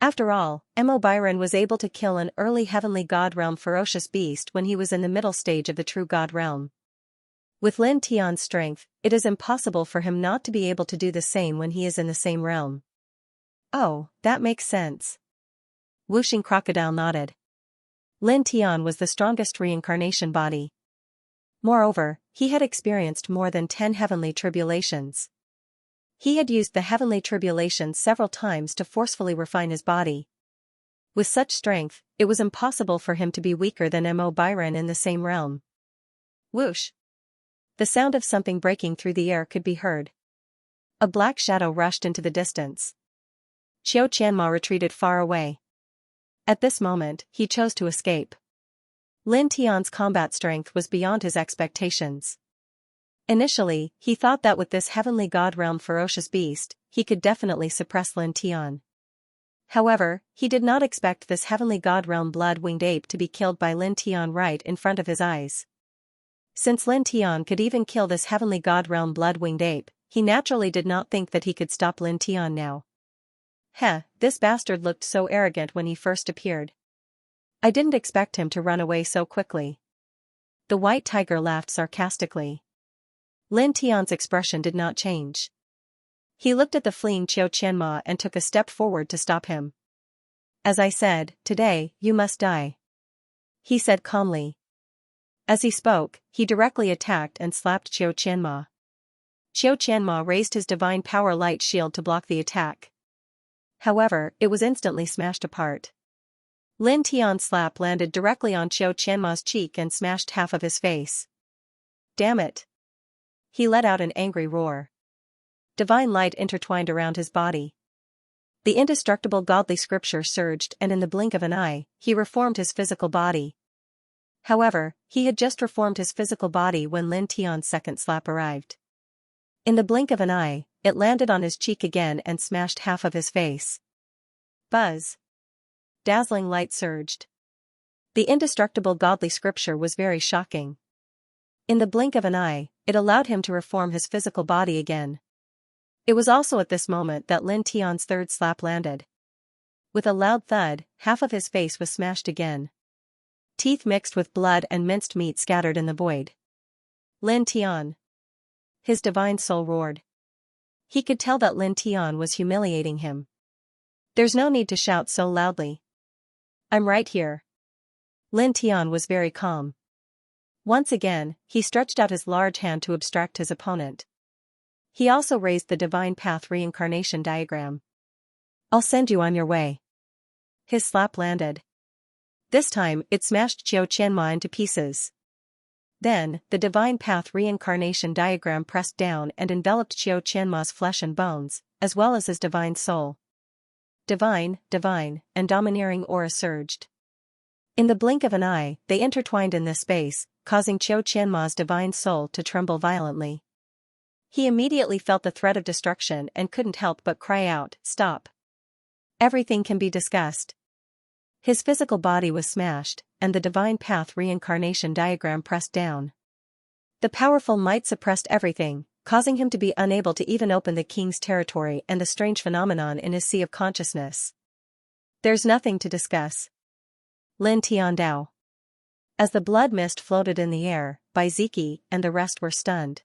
After all, Mo Byron was able to kill an early heavenly god realm ferocious beast when he was in the middle stage of the true god realm. With Lin Tian's strength, it is impossible for him not to be able to do the same when he is in the same realm. Oh, that makes sense. Whooshing Crocodile nodded. Lin Tian was the strongest reincarnation body. Moreover, he had experienced more than 10 heavenly tribulations. He had used the heavenly tribulations several times to forcefully refine his body. With such strength, it was impossible for him to be weaker than Mo Byron in the same realm. Whoosh! The sound of something breaking through the air could be heard. A black shadow rushed into the distance. Xianxia retreated far away. At this moment, he chose to escape. Lin Tian's combat strength was beyond his expectations. Initially, he thought that with this heavenly god realm ferocious beast, he could definitely suppress Lin Tian. However, he did not expect this heavenly god realm blood-winged ape to be killed by Lin Tian right in front of his eyes. Since Lin Tian could even kill this heavenly god realm blood-winged ape, he naturally did not think that he could stop Lin Tian now. This bastard looked so arrogant when he first appeared. I didn't expect him to run away so quickly. The white tiger laughed sarcastically. Lin Tian's expression did not change. He looked at the fleeing Xianxia and took a step forward to stop him. As I said, today, you must die. He said calmly. As he spoke, he directly attacked and slapped Xianxia. Xianxia raised his divine power light shield to block the attack. However, it was instantly smashed apart. Lin Tian's slap landed directly on Xianxia's cheek and smashed half of his face. Damn it! He let out an angry roar. Divine light intertwined around his body. The indestructible godly scripture surged, and in the blink of an eye, he reformed his physical body. However, he had just reformed his physical body when Lin Tian's second slap arrived. In the blink of an eye, it landed on his cheek again and smashed half of his face. Buzz. Dazzling light surged. The indestructible godly scripture was very shocking. In the blink of an eye, it allowed him to reform his physical body again. It was also at this moment that Lin Tian's third slap landed. With a loud thud, half of his face was smashed again. Teeth mixed with blood and minced meat scattered in the void. Lin Tian. His divine soul roared. He could tell that Lin Tian was humiliating him. There's no need to shout so loudly. I'm right here. Lin Tian was very calm. Once again, he stretched out his large hand to abstract his opponent. He also raised the divine path reincarnation diagram. I'll send you on your way. His slap landed. This time, it smashed Qiu Qianma into pieces. Then, the divine path reincarnation diagram pressed down and enveloped Qiu Qianma's flesh and bones, as well as his divine soul. Divine, and domineering aura surged. In the blink of an eye, they intertwined in this space, causing Qiu Qianma's divine soul to tremble violently. He immediately felt the threat of destruction and couldn't help but cry out, "Stop! Everything can be discussed." His physical body was smashed, and the divine path reincarnation diagram pressed down. The powerful might suppressed everything, causing him to be unable to even open the king's territory and the strange phenomenon in his sea of consciousness. There's nothing to discuss. Lin Tian Dao. As the blood mist floated in the air, Bai Ziki and the rest were stunned.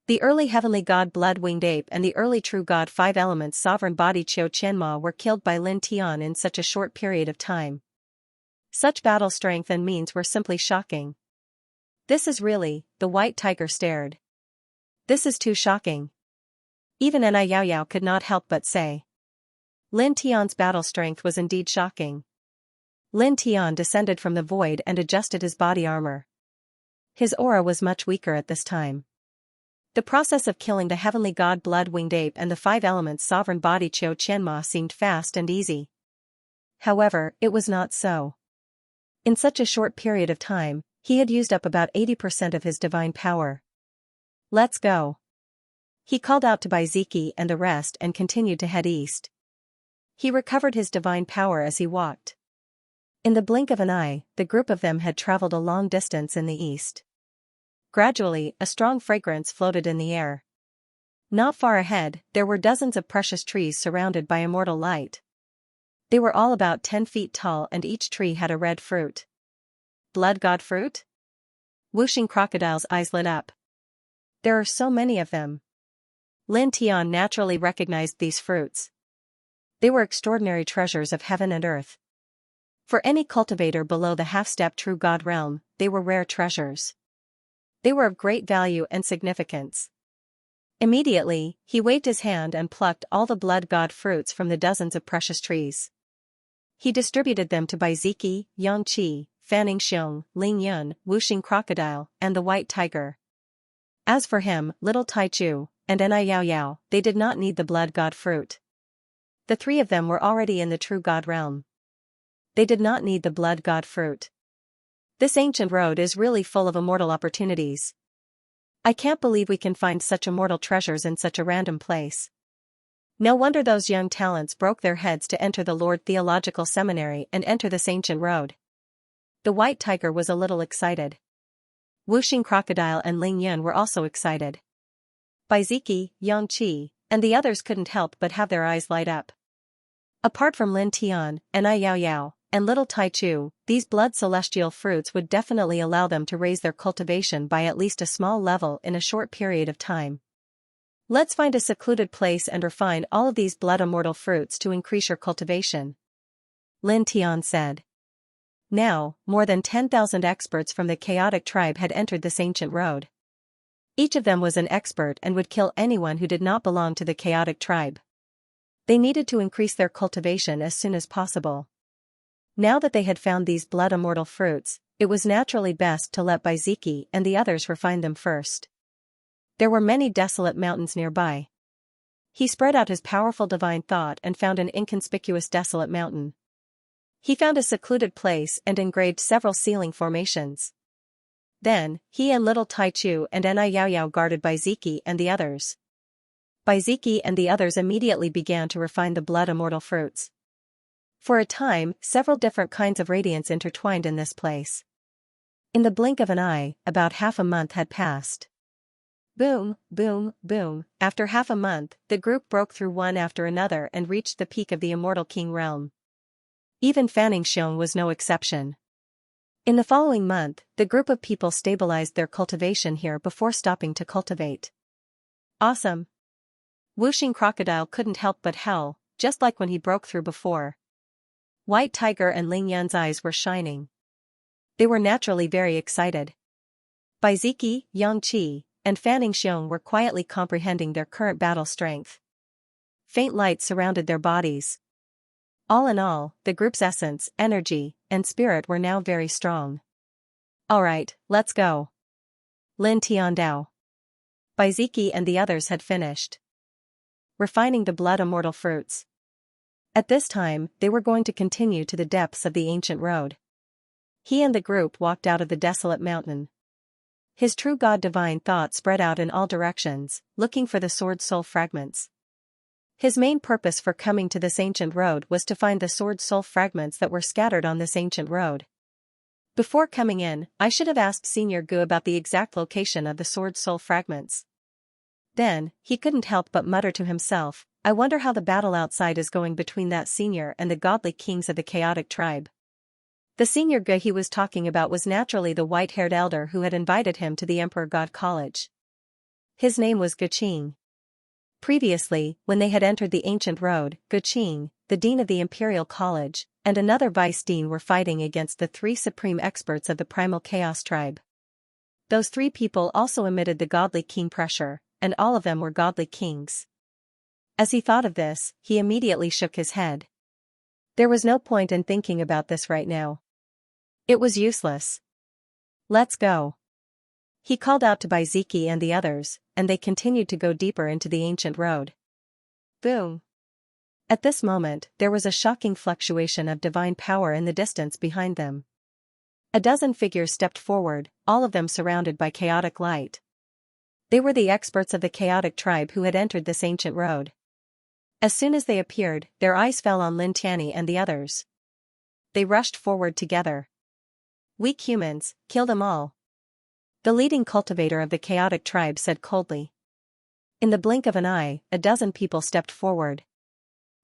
The early heavenly god blood-winged ape and the early true god five elements sovereign body Qiu Qianma were killed by Lin Tian in such a short period of time. Such battle strength and means were simply shocking. This is really, the white tiger stared. This is too shocking. Even Nai Yao Yao could not help but say. Lin Tian's battle strength was indeed shocking. Lin Tian descended from the void and adjusted his body armor. His aura was much weaker at this time. The process of killing the heavenly god blood-winged ape and the five elements sovereign body Qiu Qianma seemed fast and easy. However, it was not so. In such a short period of time, he had used up about 80% of his divine power. Let's go. He called out to Bai Ziki and the rest and continued to head east. He recovered his divine power as he walked. In the blink of an eye, the group of them had traveled a long distance in the east. Gradually, a strong fragrance floated in the air. Not far ahead, there were dozens of precious trees surrounded by immortal light. They were all about 10 feet tall and each tree had a red fruit. Blood god fruit? Whooshing crocodile's eyes lit up. There are so many of them. Lin Tian naturally recognized these fruits. They were extraordinary treasures of heaven and earth. For any cultivator below the half-step true god realm, they were rare treasures. They were of great value and significance. Immediately, he waved his hand and plucked all the blood god fruits from the dozens of precious trees. He distributed them to Bai Ziki, Yang Qi, Fanning Xiong, Ling Yun, Whooshing Crocodile, and the White Tiger. As for him, Little Tai Chu, and Nai Yao Yao, they did not need the blood god fruit. The three of them were already in the true god realm. They did not need the blood god fruit. This ancient road is really full of immortal opportunities. I can't believe we can find such immortal treasures in such a random place. No wonder those young talents broke their heads to enter the Lord Theological Seminary and enter this ancient road. The White Tiger was a little excited. Whooshing Crocodile and Ling Yun were also excited. Bai Ziki, Yang Qi, and the others couldn't help but have their eyes light up. Apart from Lin Tian, Nai Yao Yao, and Little Tai Chu, these blood celestial fruits would definitely allow them to raise their cultivation by at least a small level in a short period of time. Let's find a secluded place and refine all of these blood immortal fruits to increase your cultivation. Lin Tian said. Now, more than 10,000 experts from the chaotic tribe had entered this ancient road. Each of them was an expert and would kill anyone who did not belong to the chaotic tribe. They needed to increase their cultivation as soon as possible. Now that they had found these blood immortal fruits, it was naturally best to let Bai Ziki and the others refine them first. There were many desolate mountains nearby. He spread out his powerful divine thought and found an inconspicuous desolate mountain. He found a secluded place and engraved several ceiling formations. Then, he and little Tai Chu and Ni Yao Yao guarded Baiziki and the others. Baiziki and the others immediately began to refine the blood immortal fruits. For a time, several different kinds of radiance intertwined in this place. In the blink of an eye, about half a month had passed. Boom, boom, boom. After half a month, the group broke through one after another and reached the peak of the immortal king realm. Even Xianxia was no exception. In the following month, the group of people stabilized their cultivation here before stopping to cultivate. Awesome. Wuxing Crocodile couldn't help but howl, just like when he broke through before. White Tiger and Ling Yan's eyes were shining. They were naturally very excited. Baiziki, Yangqi, and Fanning Xiong were quietly comprehending their current battle strength. Faint light surrounded their bodies. All in all, the group's essence, energy, and spirit were now very strong. Alright, let's go. Lin Tiandao. Baiziki and the others had finished refining the blood immortal fruits. At this time, they were going to continue to the depths of the ancient road. He and the group walked out of the desolate mountain. His true God divine thought spread out in all directions, looking for the sword soul fragments. His main purpose for coming to this ancient road was to find the sword soul fragments that were scattered on this ancient road. Before coming in, I should have asked Senior Gu about the exact location of the sword soul fragments. Then, he couldn't help but mutter to himself, I wonder how the battle outside is going between that senior and the godly kings of the chaotic tribe. The Senior Gu he was talking about was naturally the white-haired elder who had invited him to the Emperor God College. His name was Guqing. Previously, when they had entered the ancient road, Guqing, the dean of the Imperial College, and another vice-dean were fighting against the three supreme experts of the primal chaos tribe. Those three people also emitted the godly king pressure, and all of them were godly kings. As he thought of this, he immediately shook his head. There was no point in thinking about this right now. It was useless. Let's go. He called out to Baiziki and the others, and they continued to go deeper into the ancient road. Boom. At this moment, there was a shocking fluctuation of divine power in the distance behind them. A dozen figures stepped forward, all of them surrounded by chaotic light. They were the experts of the chaotic tribe who had entered this ancient road. As soon as they appeared, their eyes fell on Lin Tianyi and the others. They rushed forward together. Weak humans, kill them all. The leading cultivator of the chaotic tribe said coldly. In the blink of an eye, a dozen people stepped forward.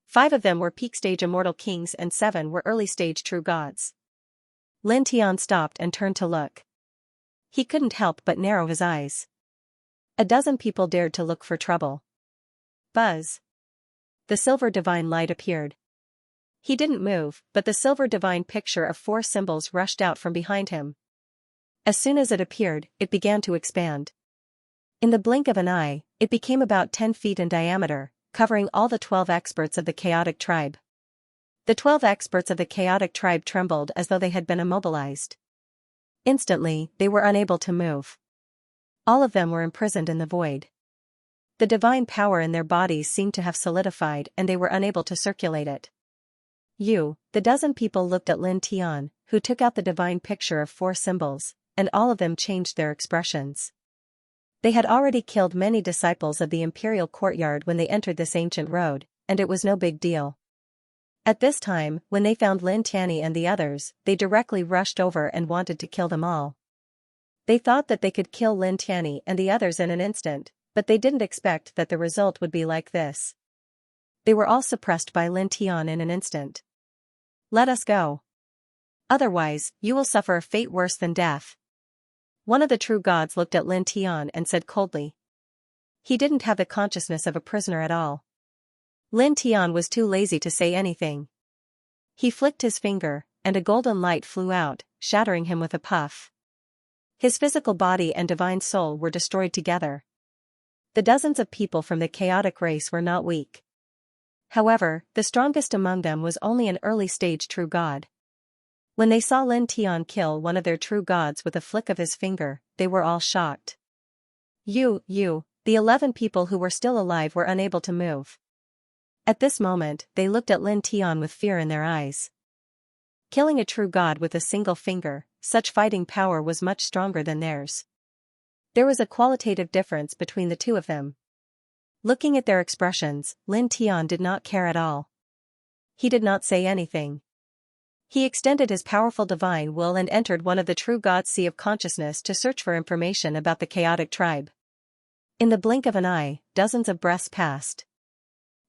5 of them were peak-stage immortal kings and 7 were early-stage true gods. Lin Tian stopped and turned to look. He couldn't help but narrow his eyes. A dozen people dared to look for trouble. Buzz. The silver divine light appeared. He didn't move, but the silver divine picture of 4 symbols rushed out from behind him. As soon as it appeared, it began to expand. In the blink of an eye, it became about 10 feet in diameter, covering all the 12 experts of the chaotic tribe. The 12 experts of the chaotic tribe trembled as though they had been immobilized. Instantly, they were unable to move. All of them were imprisoned in the void. The divine power in their bodies seemed to have solidified and they were unable to circulate it. The dozen people looked at Lin Tian, who took out the divine picture of 4 symbols, and all of them changed their expressions. They had already killed many disciples of the imperial courtyard when they entered this ancient road, and it was no big deal. At this time, when they found Lin Tianyi and the others, they directly rushed over and wanted to kill them all. They thought that they could kill Lin Tianyi and the others in an instant, but they didn't expect that the result would be like this. They were all suppressed by Lin Tian in an instant. Let us go. Otherwise, you will suffer a fate worse than death. One of the true gods looked at Lin Tian and said coldly. He didn't have the consciousness of a prisoner at all. Lin Tian was too lazy to say anything. He flicked his finger, and a golden light flew out, shattering him with a puff. His physical body and divine soul were destroyed together. The dozens of people from the chaotic race were not weak. However, the strongest among them was only an early-stage true god. When they saw Lin Tian kill one of their true gods with a flick of his finger, they were all shocked. The 11 people who were still alive were unable to move. At this moment, they looked at Lin Tian with fear in their eyes. Killing a true god with a single finger, such fighting power was much stronger than theirs. There was a qualitative difference between the two of them. Looking at their expressions, Lin Tian did not care at all. He did not say anything. He extended his powerful divine will and entered one of the true God's sea of consciousness to search for information about the chaotic tribe. In the blink of an eye, dozens of breaths passed.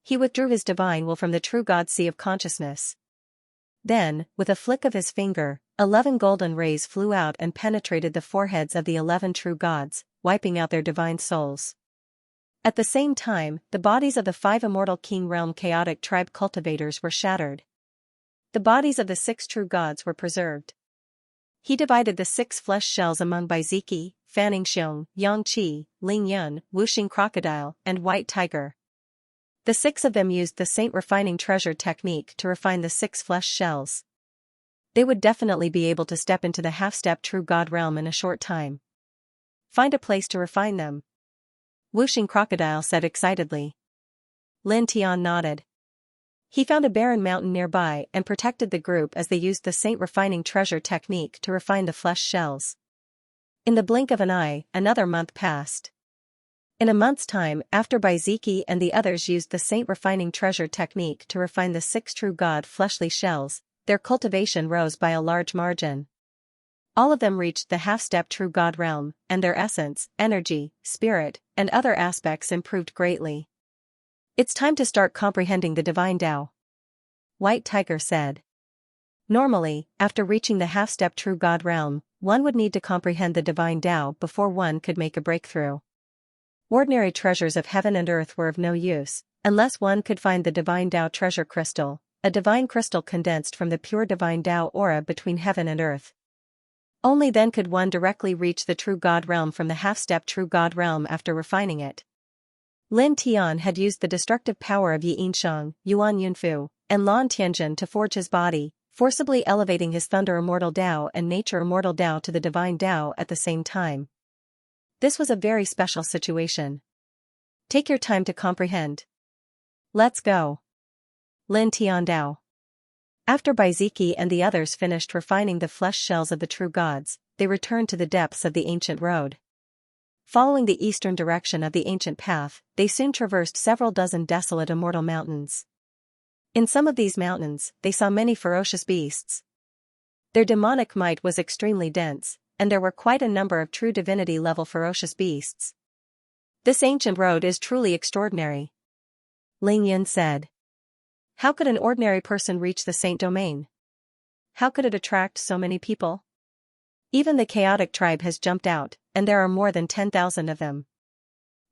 He withdrew his divine will from the true God's sea of consciousness. Then, with a flick of his finger, 11 golden rays flew out and penetrated the foreheads of the 11 true gods, wiping out their divine souls. At the same time, the bodies of the 5 immortal King Realm chaotic tribe cultivators were shattered. The bodies of the 6 true gods were preserved. He divided the 6 flesh shells among Baiziki, Fanning Xiong, Yang Qi, Ling Yun, Wuxing Crocodile, and White Tiger. The 6 of them used the Saint Refining Treasure technique to refine the 6 flesh shells. They would definitely be able to step into the half-step true god realm in a short time. Find a place to refine them. Wuxing Crocodile said excitedly. Lin Tian nodded. He found a barren mountain nearby and protected the group as they used the Saint Refining Treasure technique to refine the flesh shells. In the blink of an eye, another month passed. In a month's time, after Baiziki and the others used the Saint Refining Treasure technique to refine the 6 true god fleshly shells, their cultivation rose by a large margin. All of them reached the half-step true god realm, and their essence, energy, spirit, and other aspects improved greatly. It's time to start comprehending the divine Tao. White Tiger said. Normally, after reaching the half-step true god realm, one would need to comprehend the divine Tao before one could make a breakthrough. Ordinary treasures of heaven and earth were of no use, unless one could find the divine Tao treasure crystal, a divine crystal condensed from the pure divine Tao aura between heaven and earth. Only then could one directly reach the true god realm from the half-step true god realm after refining it. Lin Tian had used the destructive power of Yi Yinsheng, Yuan Yunfu, and Lan Tianjin to forge his body, forcibly elevating his thunder immortal Tao and nature immortal Tao to the divine Tao at the same time. This was a very special situation. Take your time to comprehend. Let's go. Lin Tian Dao. After Baiziki and the others finished refining the flesh shells of the true gods, they returned to the depths of the ancient road. Following the eastern direction of the ancient path, they soon traversed several dozen desolate immortal mountains. In some of these mountains, they saw many ferocious beasts. Their demonic might was extremely dense, and there were quite a number of true divinity-level ferocious beasts. This ancient road is truly extraordinary. Ling Yun said. How could an ordinary person reach the Saint Domain? How could it attract so many people? Even the chaotic tribe has jumped out, and there are more than 10,000 of them.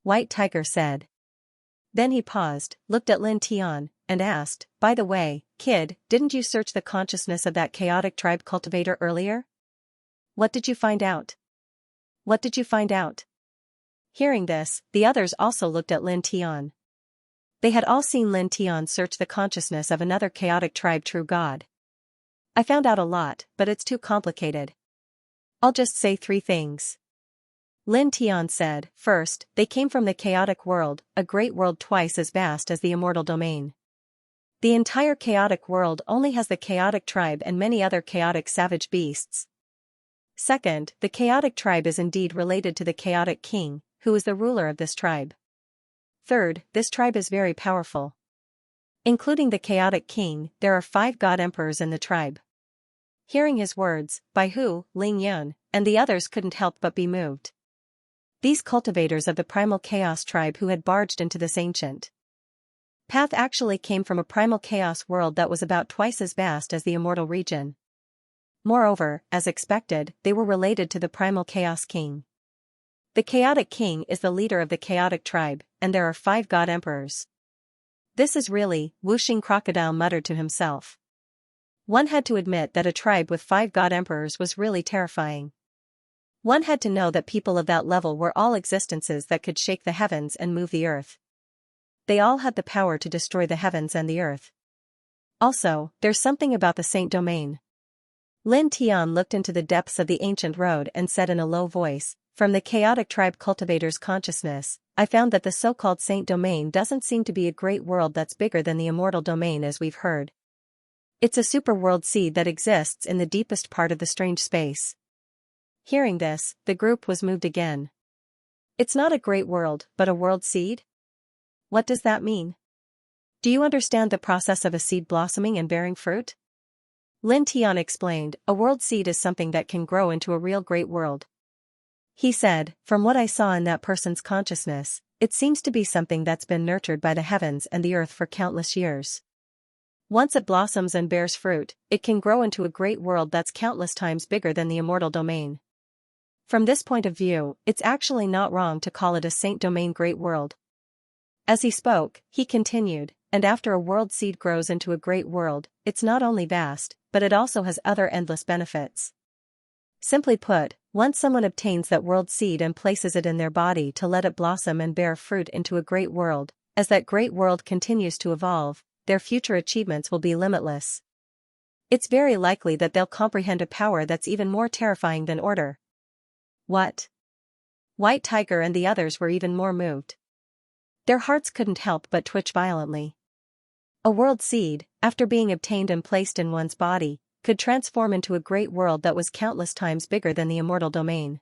White Tiger said. Then he paused, looked at Lin Tian, and asked, by the way, kid, didn't you search the consciousness of that chaotic tribe cultivator earlier? What did you find out? What did you find out? Hearing this, the others also looked at Lin Tian. They had all seen Lin Tian search the consciousness of another chaotic tribe true god. I found out a lot, but it's too complicated. I'll just say 3 things. Lin Tian said, first, they came from the chaotic world, a great world twice as vast as the immortal domain. The entire chaotic world only has the chaotic tribe and many other chaotic savage beasts. Second, the chaotic tribe is indeed related to the chaotic king, who is the ruler of this tribe. Third, this tribe is very powerful. Including the chaotic king, there are 5 god emperors in the tribe. Hearing his words, Baihu, Ling Yun, and the others couldn't help but be moved. These cultivators of the primal chaos tribe who had barged into this ancient path actually came from a primal chaos world that was about twice as vast as the immortal region. Moreover, as expected, they were related to the primal chaos king. The chaotic king is the leader of the chaotic tribe, and there are 5 god emperors. This is really, Wuxing Crocodile muttered to himself. One had to admit that a tribe with 5 god emperors was really terrifying. One had to know that people of that level were all existences that could shake the heavens and move the earth. They all had the power to destroy the heavens and the earth. Also, there's something about the Saint Domain. Lin Tian looked into the depths of the ancient road and said in a low voice, From the chaotic tribe cultivator's consciousness, I found that the so-called saint domain doesn't seem to be a great world that's bigger than the immortal domain as we've heard. It's a superworld seed that exists in the deepest part of the strange space. Hearing this, the group was moved again. It's not a great world, but a world seed? What does that mean? Do you understand the process of a seed blossoming and bearing fruit? Lin Tian explained, a world seed is something that can grow into a real great world. He said, from what I saw in that person's consciousness, it seems to be something that's been nurtured by the heavens and the earth for countless years. Once it blossoms and bears fruit, it can grow into a great world that's countless times bigger than the immortal domain. From this point of view, it's actually not wrong to call it a saint domain great world. As he spoke, he continued, and after a world seed grows into a great world, it's not only vast, but it also has other endless benefits. Simply put, once someone obtains that world seed and places it in their body to let it blossom and bear fruit into a great world, as that great world continues to evolve, their future achievements will be limitless. It's very likely that they'll comprehend a power that's even more terrifying than order. What? White Tiger and the others were even more moved. Their hearts couldn't help but twitch violently. A world seed, after being obtained and placed in one's body, could transform into a great world that was countless times bigger than the immortal domain.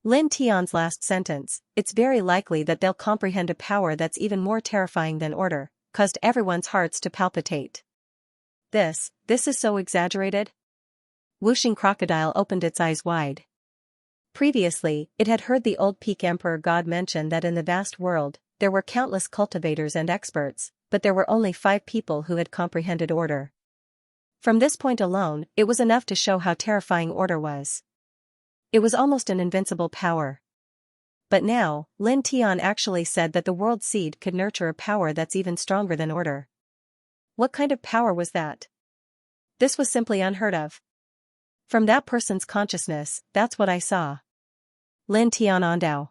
Lin Tian's last sentence, it's very likely that they'll comprehend a power that's even more terrifying than order, caused everyone's hearts to palpitate. This is so exaggerated? Wuxing Crocodile opened its eyes wide. Previously, it had heard the old peak emperor god mention that in the vast world, there were countless cultivators and experts, but there were only 5 people who had comprehended order. From this point alone, it was enough to show how terrifying order was. It was almost an invincible power. But now, Lin Tian actually said that the world seed could nurture a power that's even stronger than order. What kind of power was that? This was simply unheard of. From that person's consciousness, that's what I saw. Lin Tian Ondao.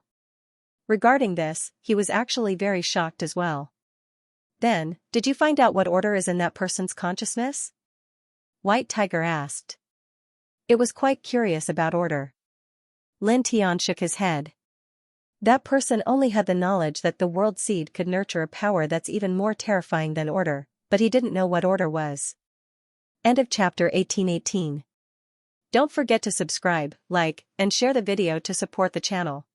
Regarding this, he was actually very shocked as well. Then, did you find out what order is in that person's consciousness? White Tiger asked. It was quite curious about order. Lin Tian shook his head. That person only had the knowledge that the world seed could nurture a power that's even more terrifying than order, but he didn't know what order was. End of chapter 1818. Don't forget to subscribe, like, and share the video to support the channel.